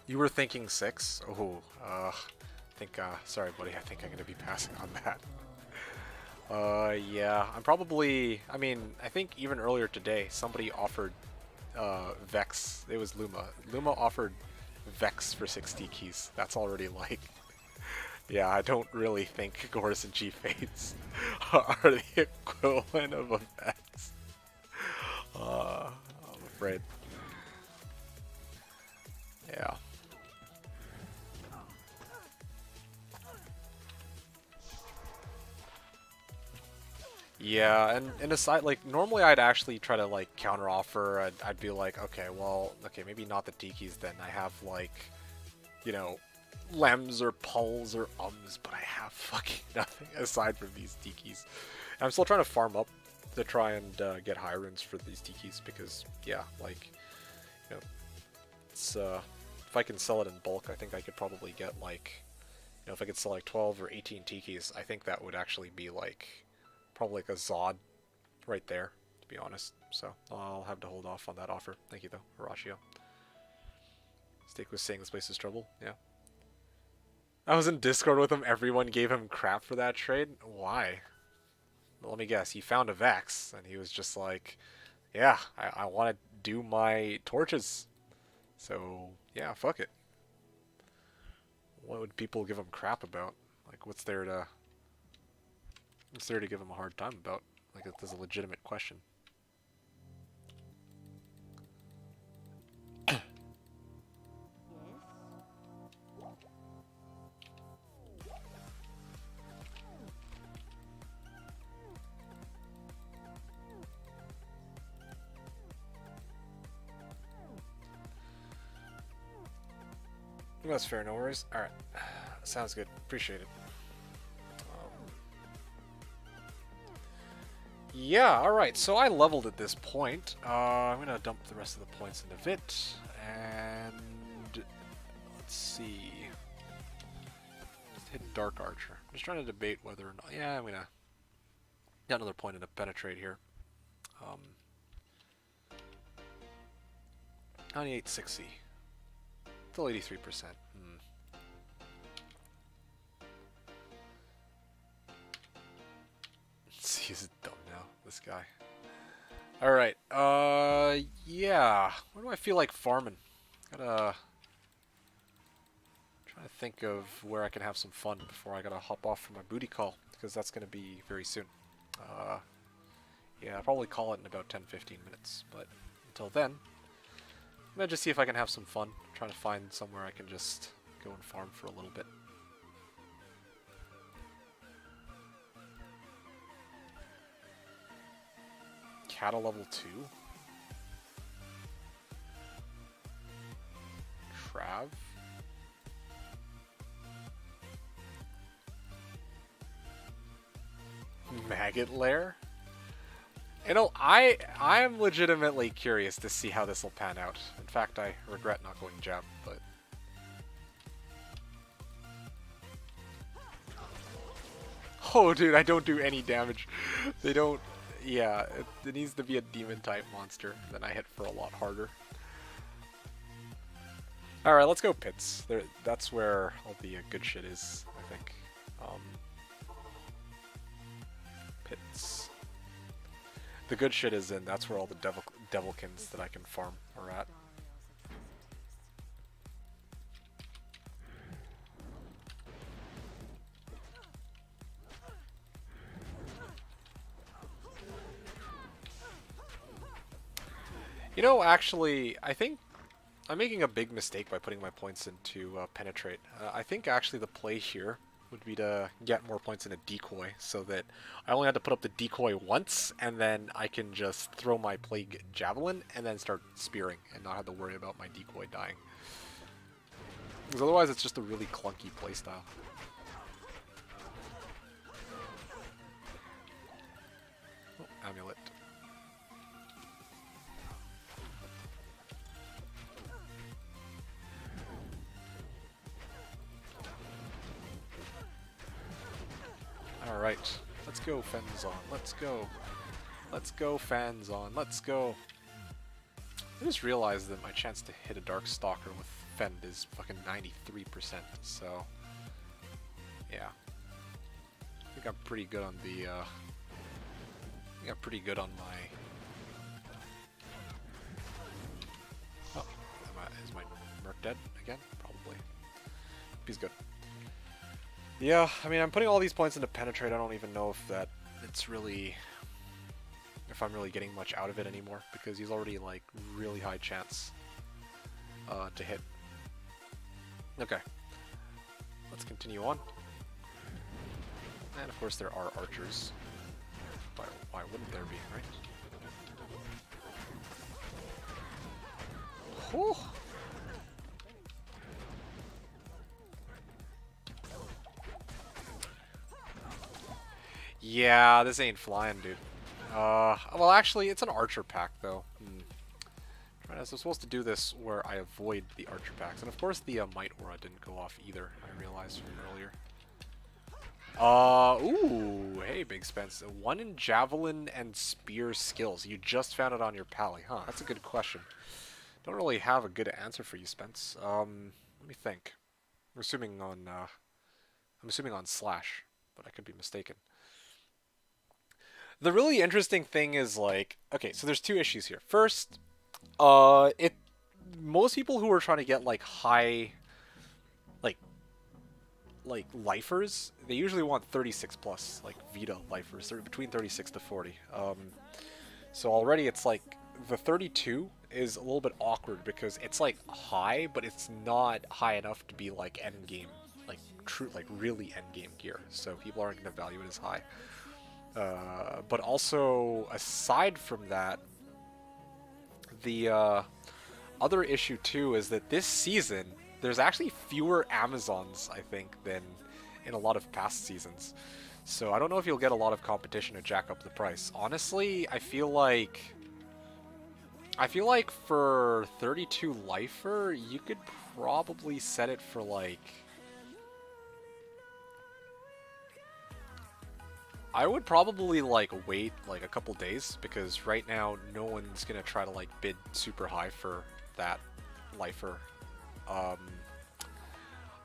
You were thinking 6? Oh, sorry buddy, I think I'm going to be passing on that. Yeah, I'm probably, I mean, I think even earlier today, somebody offered, Vex, it was Luma. Luma offered Vex for 60 keys. That's already like, Yeah, I don't really think Gorse and G Fates are the equivalent of effects. I'm afraid. Yeah. Yeah, and aside, like, normally I'd actually try to, like, counter-offer. I'd be like, okay, well, okay, maybe not the Tikis then. I have, like, you know, Lems or Pulls or Ums, but I have fucking nothing aside from these Tikis. And I'm still trying to farm up to try and get high runes for these Tikis because, yeah, like, you know, it's, if I can sell it in bulk, I think I could probably get, like, you know, if I could sell, like, 12 or 18 Tikis, I think that would actually be, like, probably like a Zod right there, to be honest. So I'll have to hold off on that offer. Thank you, though, Horatio. Steak was saying this place is trouble. Yeah. I was in Discord with him. Everyone gave him crap for that trade. Why? Well, let me guess. He found a Vex, and he was just like, yeah, I want to do my torches. So, yeah, fuck it. What would people give him crap about? Like, what's there to give him a hard time about? Like, that's a legitimate question. That's fair, no worries. Alright. Sounds good. Appreciate it. Yeah, alright, so I leveled at this point. I'm gonna dump the rest of the points into Vit, and let's see. Let's hit Dark Archer. I'm just trying to debate whether or not. Yeah, I'm gonna get another point into Penetrate here. 9860. Still 83%. He's dumb now, this guy. Alright, yeah. Where do I feel like farming? Trying to think of where I can have some fun before I gotta hop off for my booty call, because that's gonna be very soon. Yeah, I'll probably call it in about 10-15 minutes, but until then, I'm gonna just see if I can have some fun. Trying to find somewhere I can just go and farm for a little bit. Cattle level 2. Trav. Maggot Lair. You know, I am legitimately curious to see how this will pan out. In fact, I regret not going jab, but oh, dude, I don't do any damage. They don't. Yeah, it needs to be a demon type monster. Then I hit for a lot harder. All right, let's go pits. That's where all the good shit is, I think. Pits. The good shit is in. That's where all the devilkins that I can farm are at. You know, actually, I think I'm making a big mistake by putting my points into Penetrate. I think actually the play here would be to get more points in a decoy, so that I only had to put up the decoy once, and then I can just throw my Plague Javelin, and then start spearing, and not have to worry about my decoy dying. Because otherwise it's just a really clunky playstyle. Oh, Amulet. Alright, let's go Fenzon, let's go. Let's go Fenzon, let's go. I just realized that my chance to hit a Darkstalker with Fend is fucking 93%, so yeah. I think I'm pretty good on the, I think I'm pretty good on my... Oh, is my Merc dead again? Probably. He's good. Yeah, I mean, I'm putting all these points into penetrate. I don't even know if I'm really getting much out of it anymore because he's already like really high chance to hit. Okay, let's continue on. And of course there are archers. Why wouldn't there be, right? Whew. Yeah, this ain't flying, dude. Well, actually, it's an archer pack, though. Right, so I'm supposed to do this where I avoid the archer packs. And of course, the Might Aura didn't go off either, I realized from earlier. Ooh, hey, Big Spence. 1 in Javelin and Spear skills. You just found it on your pally, huh? That's a good question. Don't really have a good answer for you, Spence. Let me think. I'm assuming on Slash, but I could be mistaken. The really interesting thing is like, okay, so there's 2 issues here. First, most people who are trying to get like high, like lifers, they usually want 36 plus, like Vita lifers, or between 36 to 40. So already it's like the 32 is a little bit awkward because it's like high, but it's not high enough to be like end game, like true, like really end game gear. So people aren't going to value it as high. But also, aside from that, the other issue too is that this season there's actually fewer Amazons, I think, than in a lot of past seasons. So I don't know if you'll get a lot of competition to jack up the price. Honestly, I feel like for 32 lifer, you could probably set it for like, I would probably like wait like a couple days because right now no one's gonna try to like bid super high for that lifer.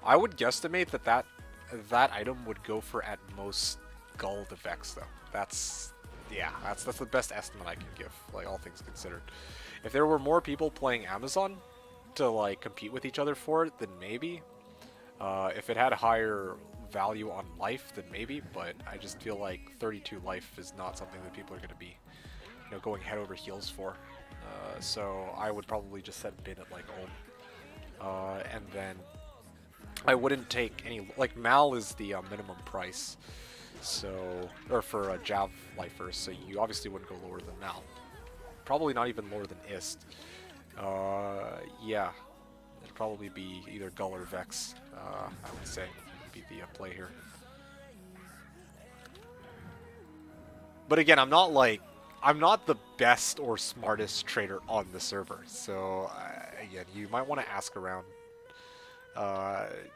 I would guesstimate that item would go for at most Gull the Vex though. That's the best estimate I can give, like all things considered. If there were more people playing Amazon to like compete with each other for it, then maybe. If it had a higher value on life, then maybe, but I just feel like 32 life is not something that people are going to be, going head over heels for. So I would probably just set bid at like Ulm. And then I wouldn't take any, like Mal is the minimum price, so, or for a Jav lifer, so you obviously wouldn't go lower than Mal. Probably not even lower than Ist. Yeah, it'd probably be either Gull or Vex, I would say, would be the play here. But again, I'm not the best or smartest trader on the server, so again, you might want to ask around.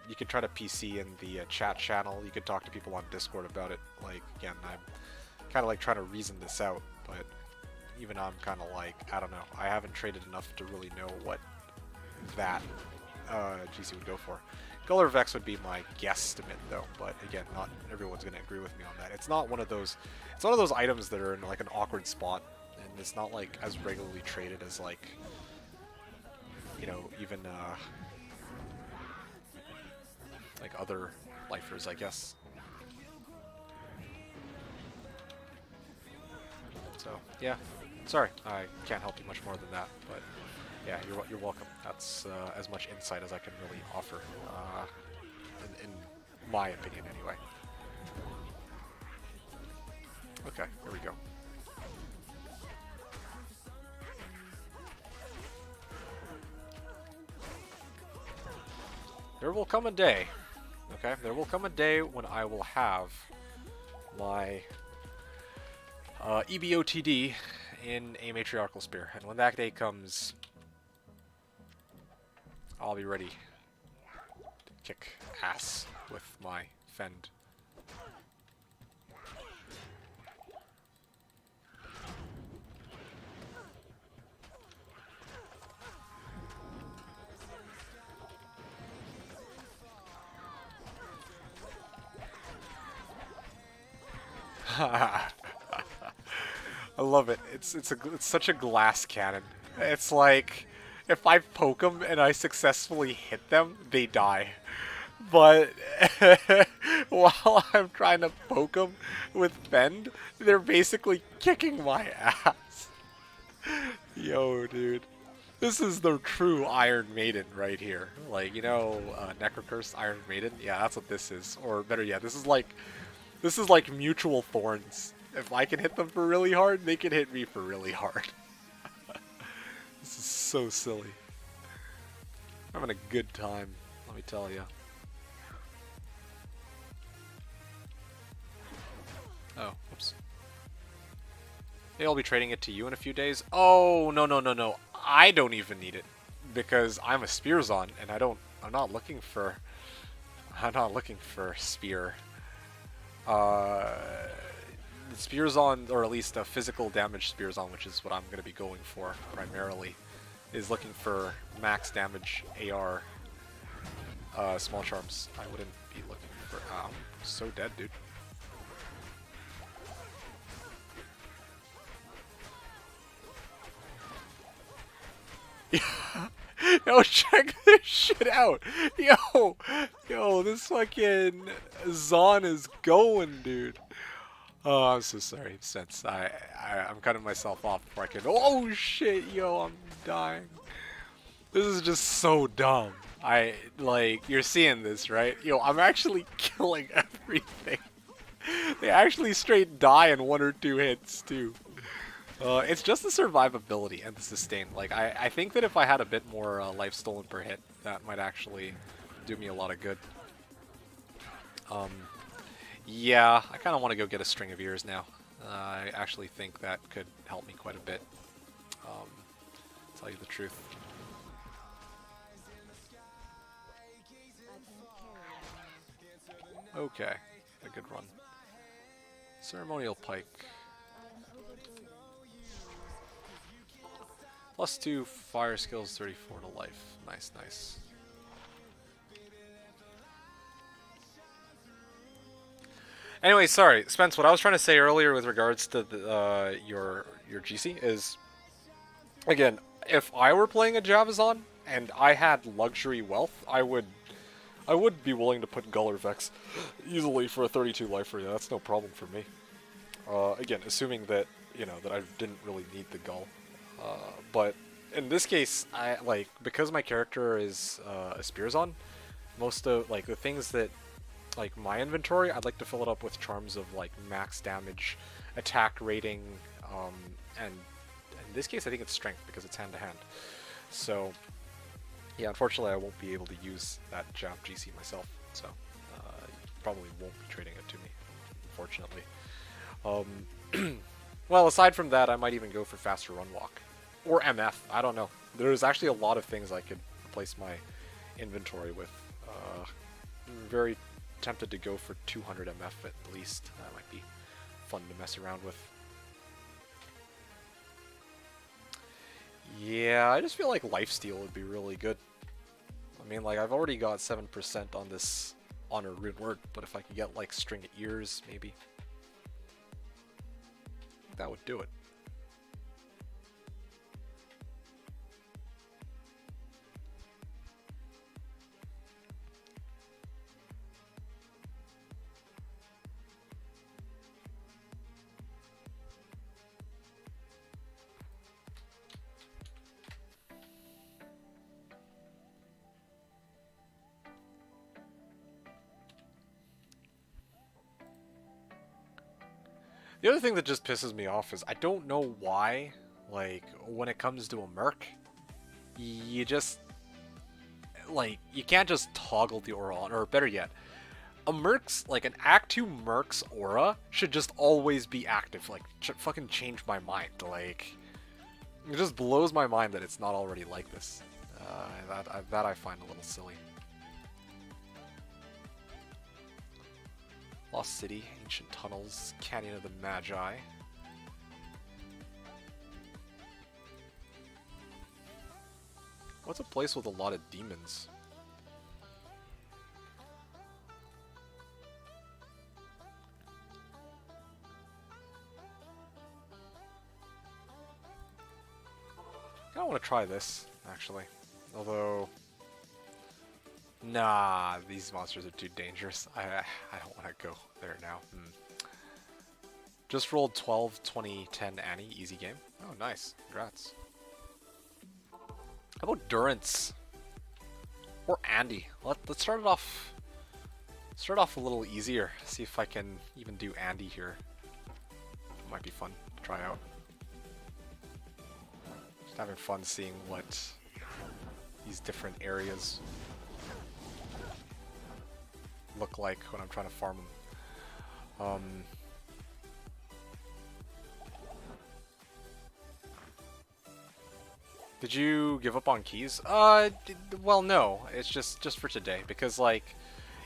You could try to PC in the chat channel. You could talk to people on Discord about it. Like, again, I'm kind of like trying to reason this out, but even I'm kind of like, I don't know. I haven't traded enough to really know what that GC would go for. Gull or Vex would be my guesstimate though, but again, not everyone's going to agree with me on that. It's not one of those items that are in like an awkward spot, and it's not like as regularly traded as like, even like other lifers, I guess. So yeah, sorry, I can't help you much more than that, but yeah, you're welcome. That's as much insight as I can really offer, in my opinion, anyway. Okay, here we go. There will come a day, okay? There will come a day when I will have my EBOTD in a Matriarchal Spear. And when that day comes, I'll be ready to kick ass with my Fend. I love it. It's such a glass cannon. It's like if I poke them and I successfully hit them, they die. But while I'm trying to poke them with Fend, they're basically kicking my ass. Yo, dude. This is the true Iron Maiden right here. Like, you know, Necrocurse Iron Maiden? Yeah, that's what this is. Or better yet, this is like mutual thorns. If I can hit them for really hard, they can hit me for really hard. This is so silly. I'm having a good time, let me tell you. Oh, whoops. Hey, I'll be trading it to you in a few days. Oh, no, no, no, no. I don't even need it because I'm a Spearzon and I'm not looking for spear. Spearzon, or at least a physical damage Spearzon, which is what I'm going to be going for primarily, is looking for max damage AR small charms. I wouldn't be looking for... I'm so dead, dude. Yo, check this shit out. Yo, this fucking Zon is going, dude. Oh, I'm so sorry, Sense. I'm cutting myself off before I can. Oh shit, yo, I'm dying. This is just so dumb. You're seeing this, right? Yo, I'm actually killing everything. They actually straight die in 1 or 2 hits, too. It's just the survivability and the sustain. Like, I think that if I had a bit more life stolen per hit, that might actually do me a lot of good. Yeah, I kind of want to go get a string of ears now. I actually think that could help me quite a bit. Tell you the truth. Okay, a good run. Ceremonial Pike. +2 fire skills, 34 to life. Nice, nice. Anyway, sorry, Spence. What I was trying to say earlier with regards to the, your GC is, again, if I were playing a Javazon and I had luxury wealth, I would be willing to put Gull or Vex easily for a 32 life rate. That's no problem for me. Again, assuming that that I didn't really need the Gull. But in this case, because my character is a Spearzon, most of the things that my inventory, I'd like to fill it up with charms of max damage, attack rating, and in this case I think it's strength because it's hand to hand. So yeah, unfortunately I won't be able to use that Jav GC myself, so probably won't be trading it to me, unfortunately. Well, aside from that, I might even go for faster run walk. Or MF, I don't know. There's actually a lot of things I could replace my inventory with. I'm very tempted to go for 200 MF at least. That might be fun to mess around with. Yeah, I just feel like lifesteal would be really good. I mean, I've already got 7% on this Honor Rune Word, but if I could get String of Ears, maybe, that would do it. The other thing that just pisses me off is I don't know why, when it comes to a Merc, you just, you can't just toggle the aura on, or better yet, a Merc's, an Act 2 Merc's aura should just always be active. Fucking change my mind. It just blows my mind that it's not already like this. That I find a little silly. Lost City, Ancient Tunnels, Canyon of the Magi. What's a place with a lot of demons? I want to try this, actually. Although, Nah, these monsters are too dangerous. I don't want to go there now. Just rolled 12, 20, 10 Annie. Easy game. Oh, nice. Congrats. How about Durance? Or Andy? Let's start it off. Start off a little easier. See if I can even do Andy here. Might be fun to try out. Just having fun seeing what these different areas look like when I'm trying to farm them. Did you give up on keys? Well, no. It's just for today because, like,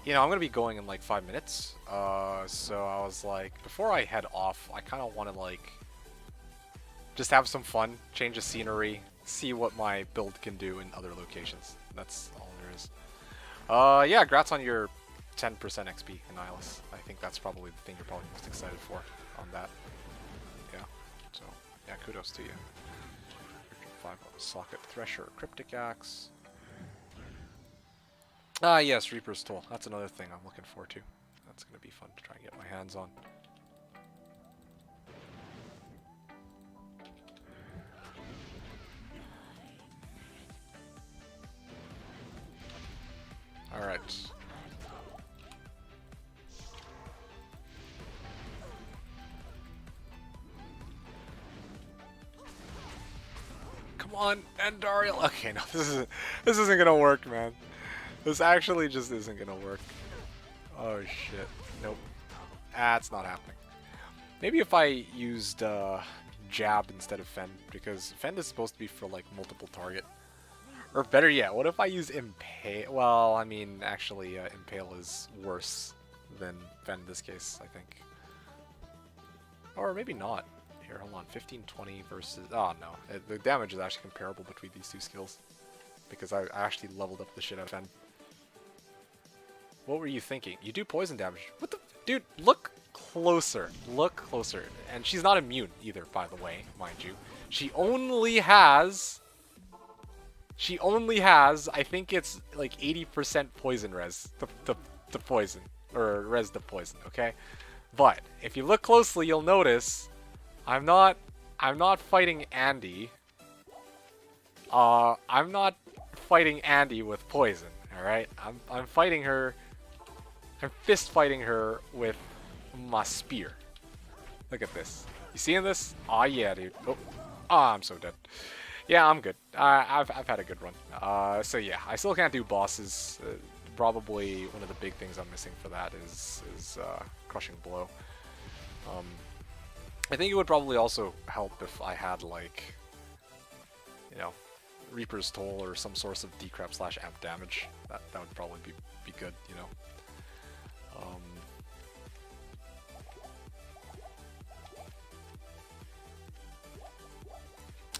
you know, I'm gonna be going in like 5 minutes. So I was like, before I head off, I kind of want to like just have some fun, change the scenery, see what my build can do in other locations. That's all there is. Yeah, congrats on your 10% XP in Nihilus. I think that's probably the thing you're probably most excited for on that. Yeah. So yeah, kudos to you. 5 socket thresher, cryptic axe. Ah yes, Reaper's Toll. That's another thing I'm looking forward to. That's gonna be fun to try and get my hands on. Alright. Come on, Andariel. Okay, no, this isn't gonna work, man. This actually just isn't gonna work. Oh shit. Nope. That's not happening. Maybe if I used Jab instead of Fend, because Fend is supposed to be for like multiple target. Or better yet, what if I use Impale? Well, I mean, actually, Impale is worse than Fend in this case, I think. Or maybe not. Here, hold on. 15, 20 versus... Oh, no. The damage is actually comparable between these two skills. Because I actually leveled up the shit out of Fend. What were you thinking? You do poison damage. What the... Dude, look closer. Look closer. And she's not immune either, by the way, mind you. She only has, I think it's like 80% poison res to poison. Or res to poison, okay? But if you look closely, you'll notice I'm not fighting Andy. I'm not fighting Andy with poison, alright? I'm fighting her. I'm fist fighting her with my spear. Look at this. You seeing this? Aw, yeah, dude. Oh, I'm so dead. Yeah, I'm good. I've had a good run. So yeah, I still can't do bosses. Probably one of the big things I'm missing for that is Crushing Blow. I think it would probably also help if I had, like, you know, Reaper's Toll or some source of decrep / amp damage. That would probably be good, you know.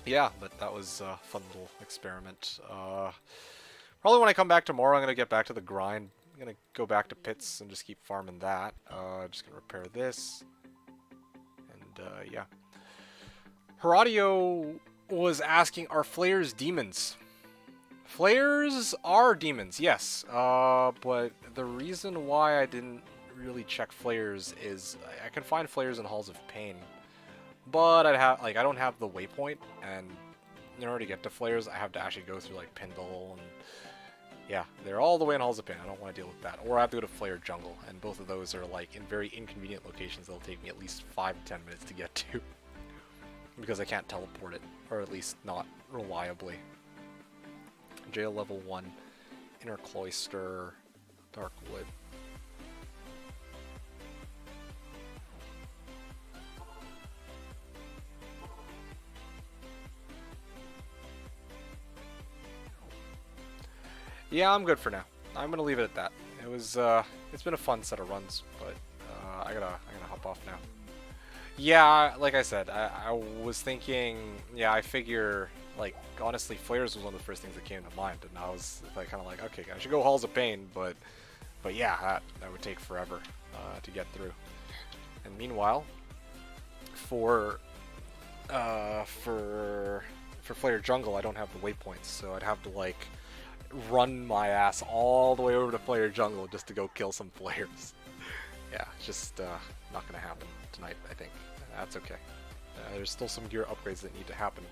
Yeah, but that was a fun little experiment. Probably when I come back tomorrow, I'm going to get back to the grind. I'm going to go back to pits and just keep farming that. Just going to repair this. And, yeah. Heradio was asking, are flares demons? Flares are demons, yes. But the reason why I didn't really check flares is I can find flares in Halls of Pain. But I don't have the waypoint, and in order to get to flares, I have to actually go through like Pindle, and yeah, they're all the way in Halls of Pain. I don't want to deal with that. Or I have to go to Flare Jungle, and both of those are like in very inconvenient locations that'll take me at least 5 to 10 minutes to get to, because I can't teleport it, or at least not reliably. Jail level 1, Inner Cloister, Darkwood. Yeah, I'm good for now. I'm gonna leave it at that. It was, it's been a fun set of runs, but I gotta hop off now. Yeah, like I said, I was thinking, yeah, I figure, like, honestly, flares was one of the first things that came to mind, and I was like, kind of like, okay, I should go Halls of Pain, but yeah, that would take forever to get through. And meanwhile, for Flare Jungle, I don't have the waypoints, so I'd have to, like, run my ass all the way over to player jungle just to go kill some players. Yeah, just not gonna happen tonight, I think. That's okay. There's still some gear upgrades that need to happen.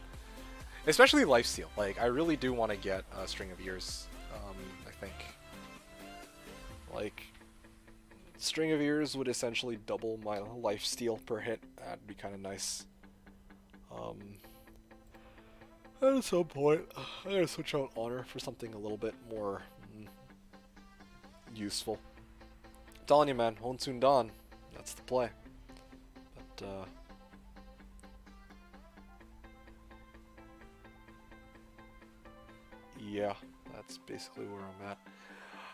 Especially lifesteal. Like, I really do want to get a String of Ears, I think. Like, String of Ears would essentially double my lifesteal per hit. That'd be kind of nice. At some point, I gotta switch out Honor for something a little bit more useful. I'm telling you, man, won't soon dawn. That's the play. But, yeah, that's basically where I'm at.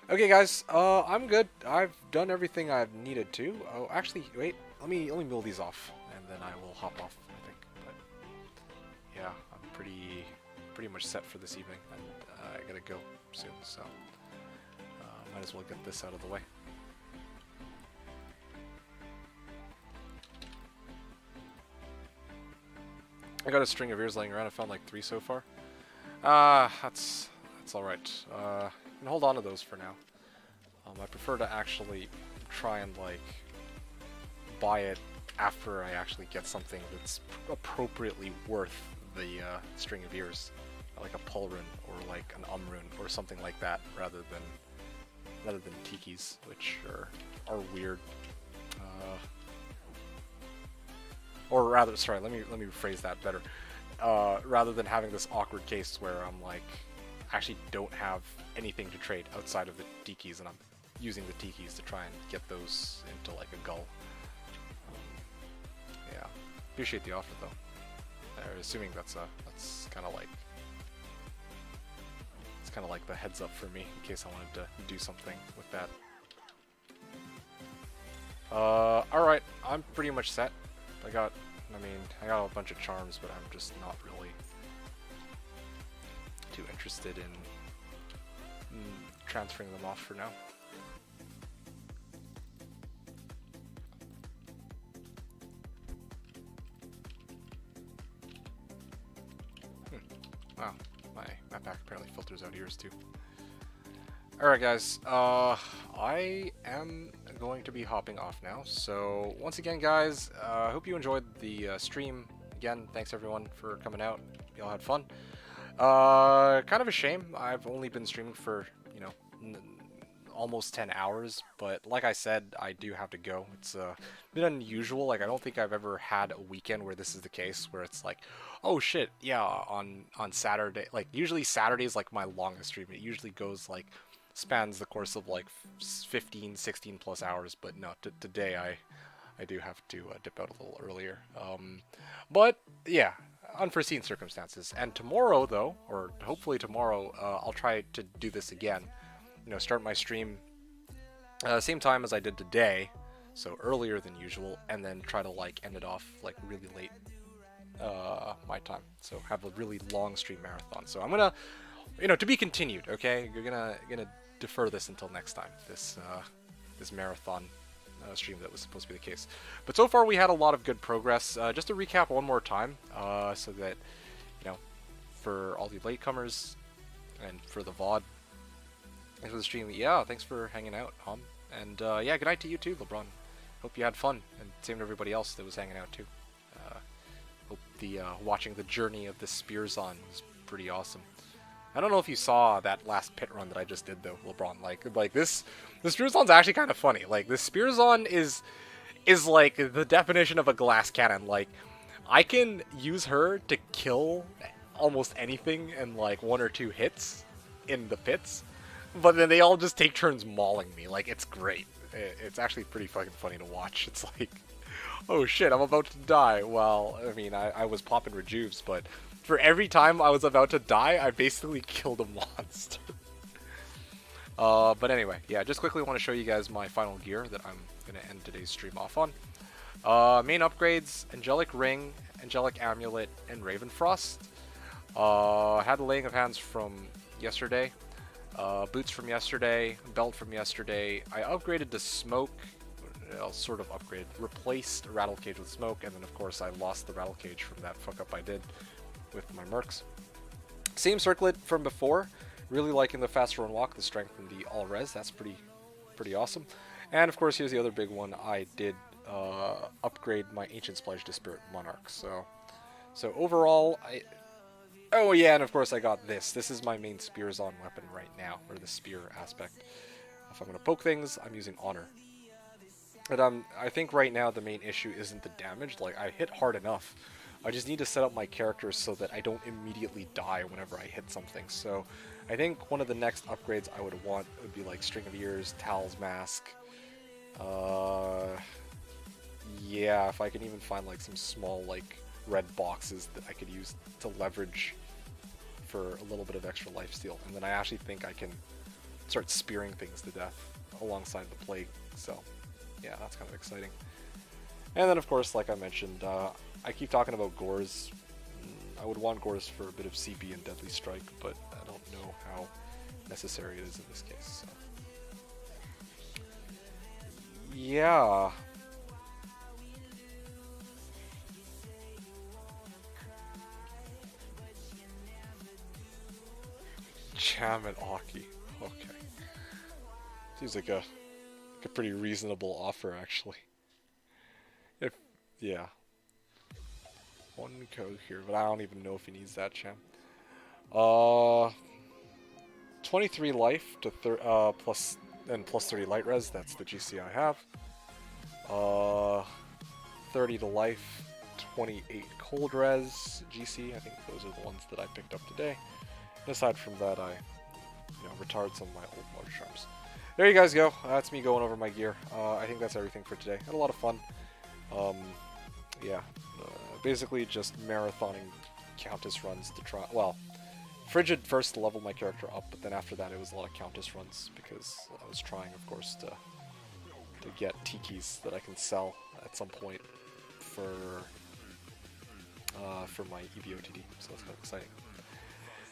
Okay, guys, I'm good. I've done everything I've needed to. Oh, actually, wait. Let me mill these off, and then I will hop off, I think. But yeah, I'm pretty much set for this evening, and I gotta go soon, so might as well get this out of the way. I got a String of Ears laying around. I found like 3 so far. That's alright. And hold on to those for now. I prefer to actually try and like buy it after I actually get something that's appropriately worth the String of Ears, like a Pulrun or like an Umrun or something like that, rather than Tikis, which are weird. Or rather, sorry, let me rephrase that better. Rather than having this awkward case where I'm like, actually don't have anything to trade outside of the Tikis, and I'm using the Tikis to try and get those into like a gull. Yeah, appreciate the offer though. Assuming that's kind of like the heads up for me in case I wanted to do something with that. All right, I'm pretty much set. I got a bunch of charms, but I'm just not really too interested in transferring them off for now. Wow, my pack apparently filters out ears too. Alright guys, I am going to be hopping off now. So once again guys, I hope you enjoyed the stream. Again, thanks everyone for coming out. Y'all had fun. Kind of a shame. I've only been streaming for, you know, almost 10 hours, but like I said, I do have to go. It's a bit unusual. Like, I don't think I've ever had a weekend where this is the case, where it's like, oh shit, yeah, on Saturday, like usually Saturday is like my longest stream. It usually goes like, spans the course of like 15, 16 plus hours, but no, today I do have to dip out a little earlier. But yeah, unforeseen circumstances. And tomorrow though, or hopefully tomorrow, I'll try to do this again. You know, start my stream same time as I did today, so earlier than usual, and then try to like end it off like really late my time. So have a really long stream marathon. So I'm gonna, you know, to be continued. Okay, you're gonna defer this until next time. This marathon stream that was supposed to be the case. But so far we had a lot of good progress. Just to recap one more time, so that, you know, for all the latecomers and for the VOD, thanks for the stream. Yeah, thanks for hanging out, and yeah, good night to you too, LeBron. Hope you had fun, and same to everybody else that was hanging out too. Hope the watching the journey of the Spearzon was pretty awesome. I don't know if you saw that last pit run that I just did though, LeBron. Like this Spearzon's actually kind of funny. Like, this Spearzon is like the definition of a glass cannon. Like, I can use her to kill almost anything in like 1 or 2 hits in the pits, but then they all just take turns mauling me. Like, it's great. It's actually pretty fucking funny to watch. It's like, oh shit, I'm about to die. Well, I mean, I was popping rejuves, but for every time I was about to die, I basically killed a monster. But anyway, yeah, just quickly want to show you guys my final gear that I'm going to end today's stream off on. Main upgrades, Angelic Ring, Angelic Amulet, and Ravenfrost. Had the Laying of Hands from yesterday, boots from yesterday, belt from yesterday. I upgraded to Smoke, sort of upgraded, replaced Rattle Cage with Smoke, and then of course I lost the Rattle Cage from that fuck up I did with my mercs. Same circlet from before, Really liking the faster run walk, the strength, and the all res. That's pretty awesome. And of course, here's the other big one. I did upgrade my Ancient Pledge to Spirit Monarch. So overall, oh yeah, and of course I got this. This is my main Spearzon weapon right now, or the spear aspect. If I'm gonna poke things, I'm using Honor. But I think right now the main issue isn't the damage. Like, I hit hard enough. I just need to set up my characters so that I don't immediately die whenever I hit something. So I think one of the next upgrades I would want would be like String of Ears, Tal's Mask. Yeah, if I can even find like some small like red boxes that I could use to leverage for a little bit of extra lifesteal. And then I actually think I can start spearing things to death alongside the Plague. So yeah, that's kind of exciting. And then of course, like I mentioned, I keep talking about Gores. I would want Gores for a bit of CB and Deadly Strike, but I don't know how necessary it is in this case. So. Yeah. Cham and Aki. Okay. Seems like a pretty reasonable offer, actually. Yeah. One code here, but I don't even know if he needs that, Cham. 23 life to plus 30 light res. That's the GC I have. 30 to life, 28 cold res GC. I think those are the ones that I picked up today. And aside from that, I retired some of my old motor charms. There you guys go. That's me going over my gear. I think that's everything for today. Had a lot of fun. Yeah, basically just marathoning Countess runs to try. Well, Frigid first to level my character up, but then after that it was a lot of Countess runs because I was trying, of course, to get Tikis that I can sell at some point for my EVOTD. So that's kind of exciting.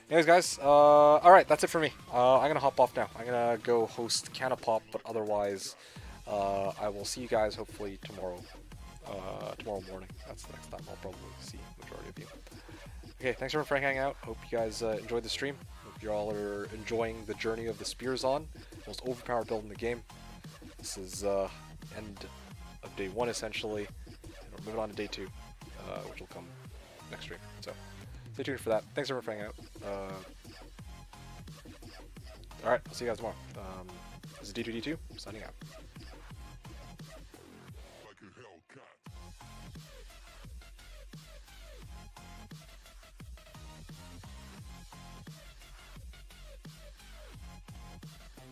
Anyways, guys, alright, that's it for me. I'm gonna hop off now. I'm gonna go host Canapop, but otherwise, I will see you guys hopefully tomorrow morning. That's the next time I'll probably see the majority of you. Okay, thanks everyone for hanging out. Hope you guys enjoyed the stream. Hope you all are enjoying the journey of the Spearzon, most overpowered build in the game. This is end of day 1 essentially, and we're moving on to day 2, which will come next stream. So stay tuned for that. Thanks everyone for hanging out. Alright, I'll see you guys tomorrow. This is D2D2, signing out.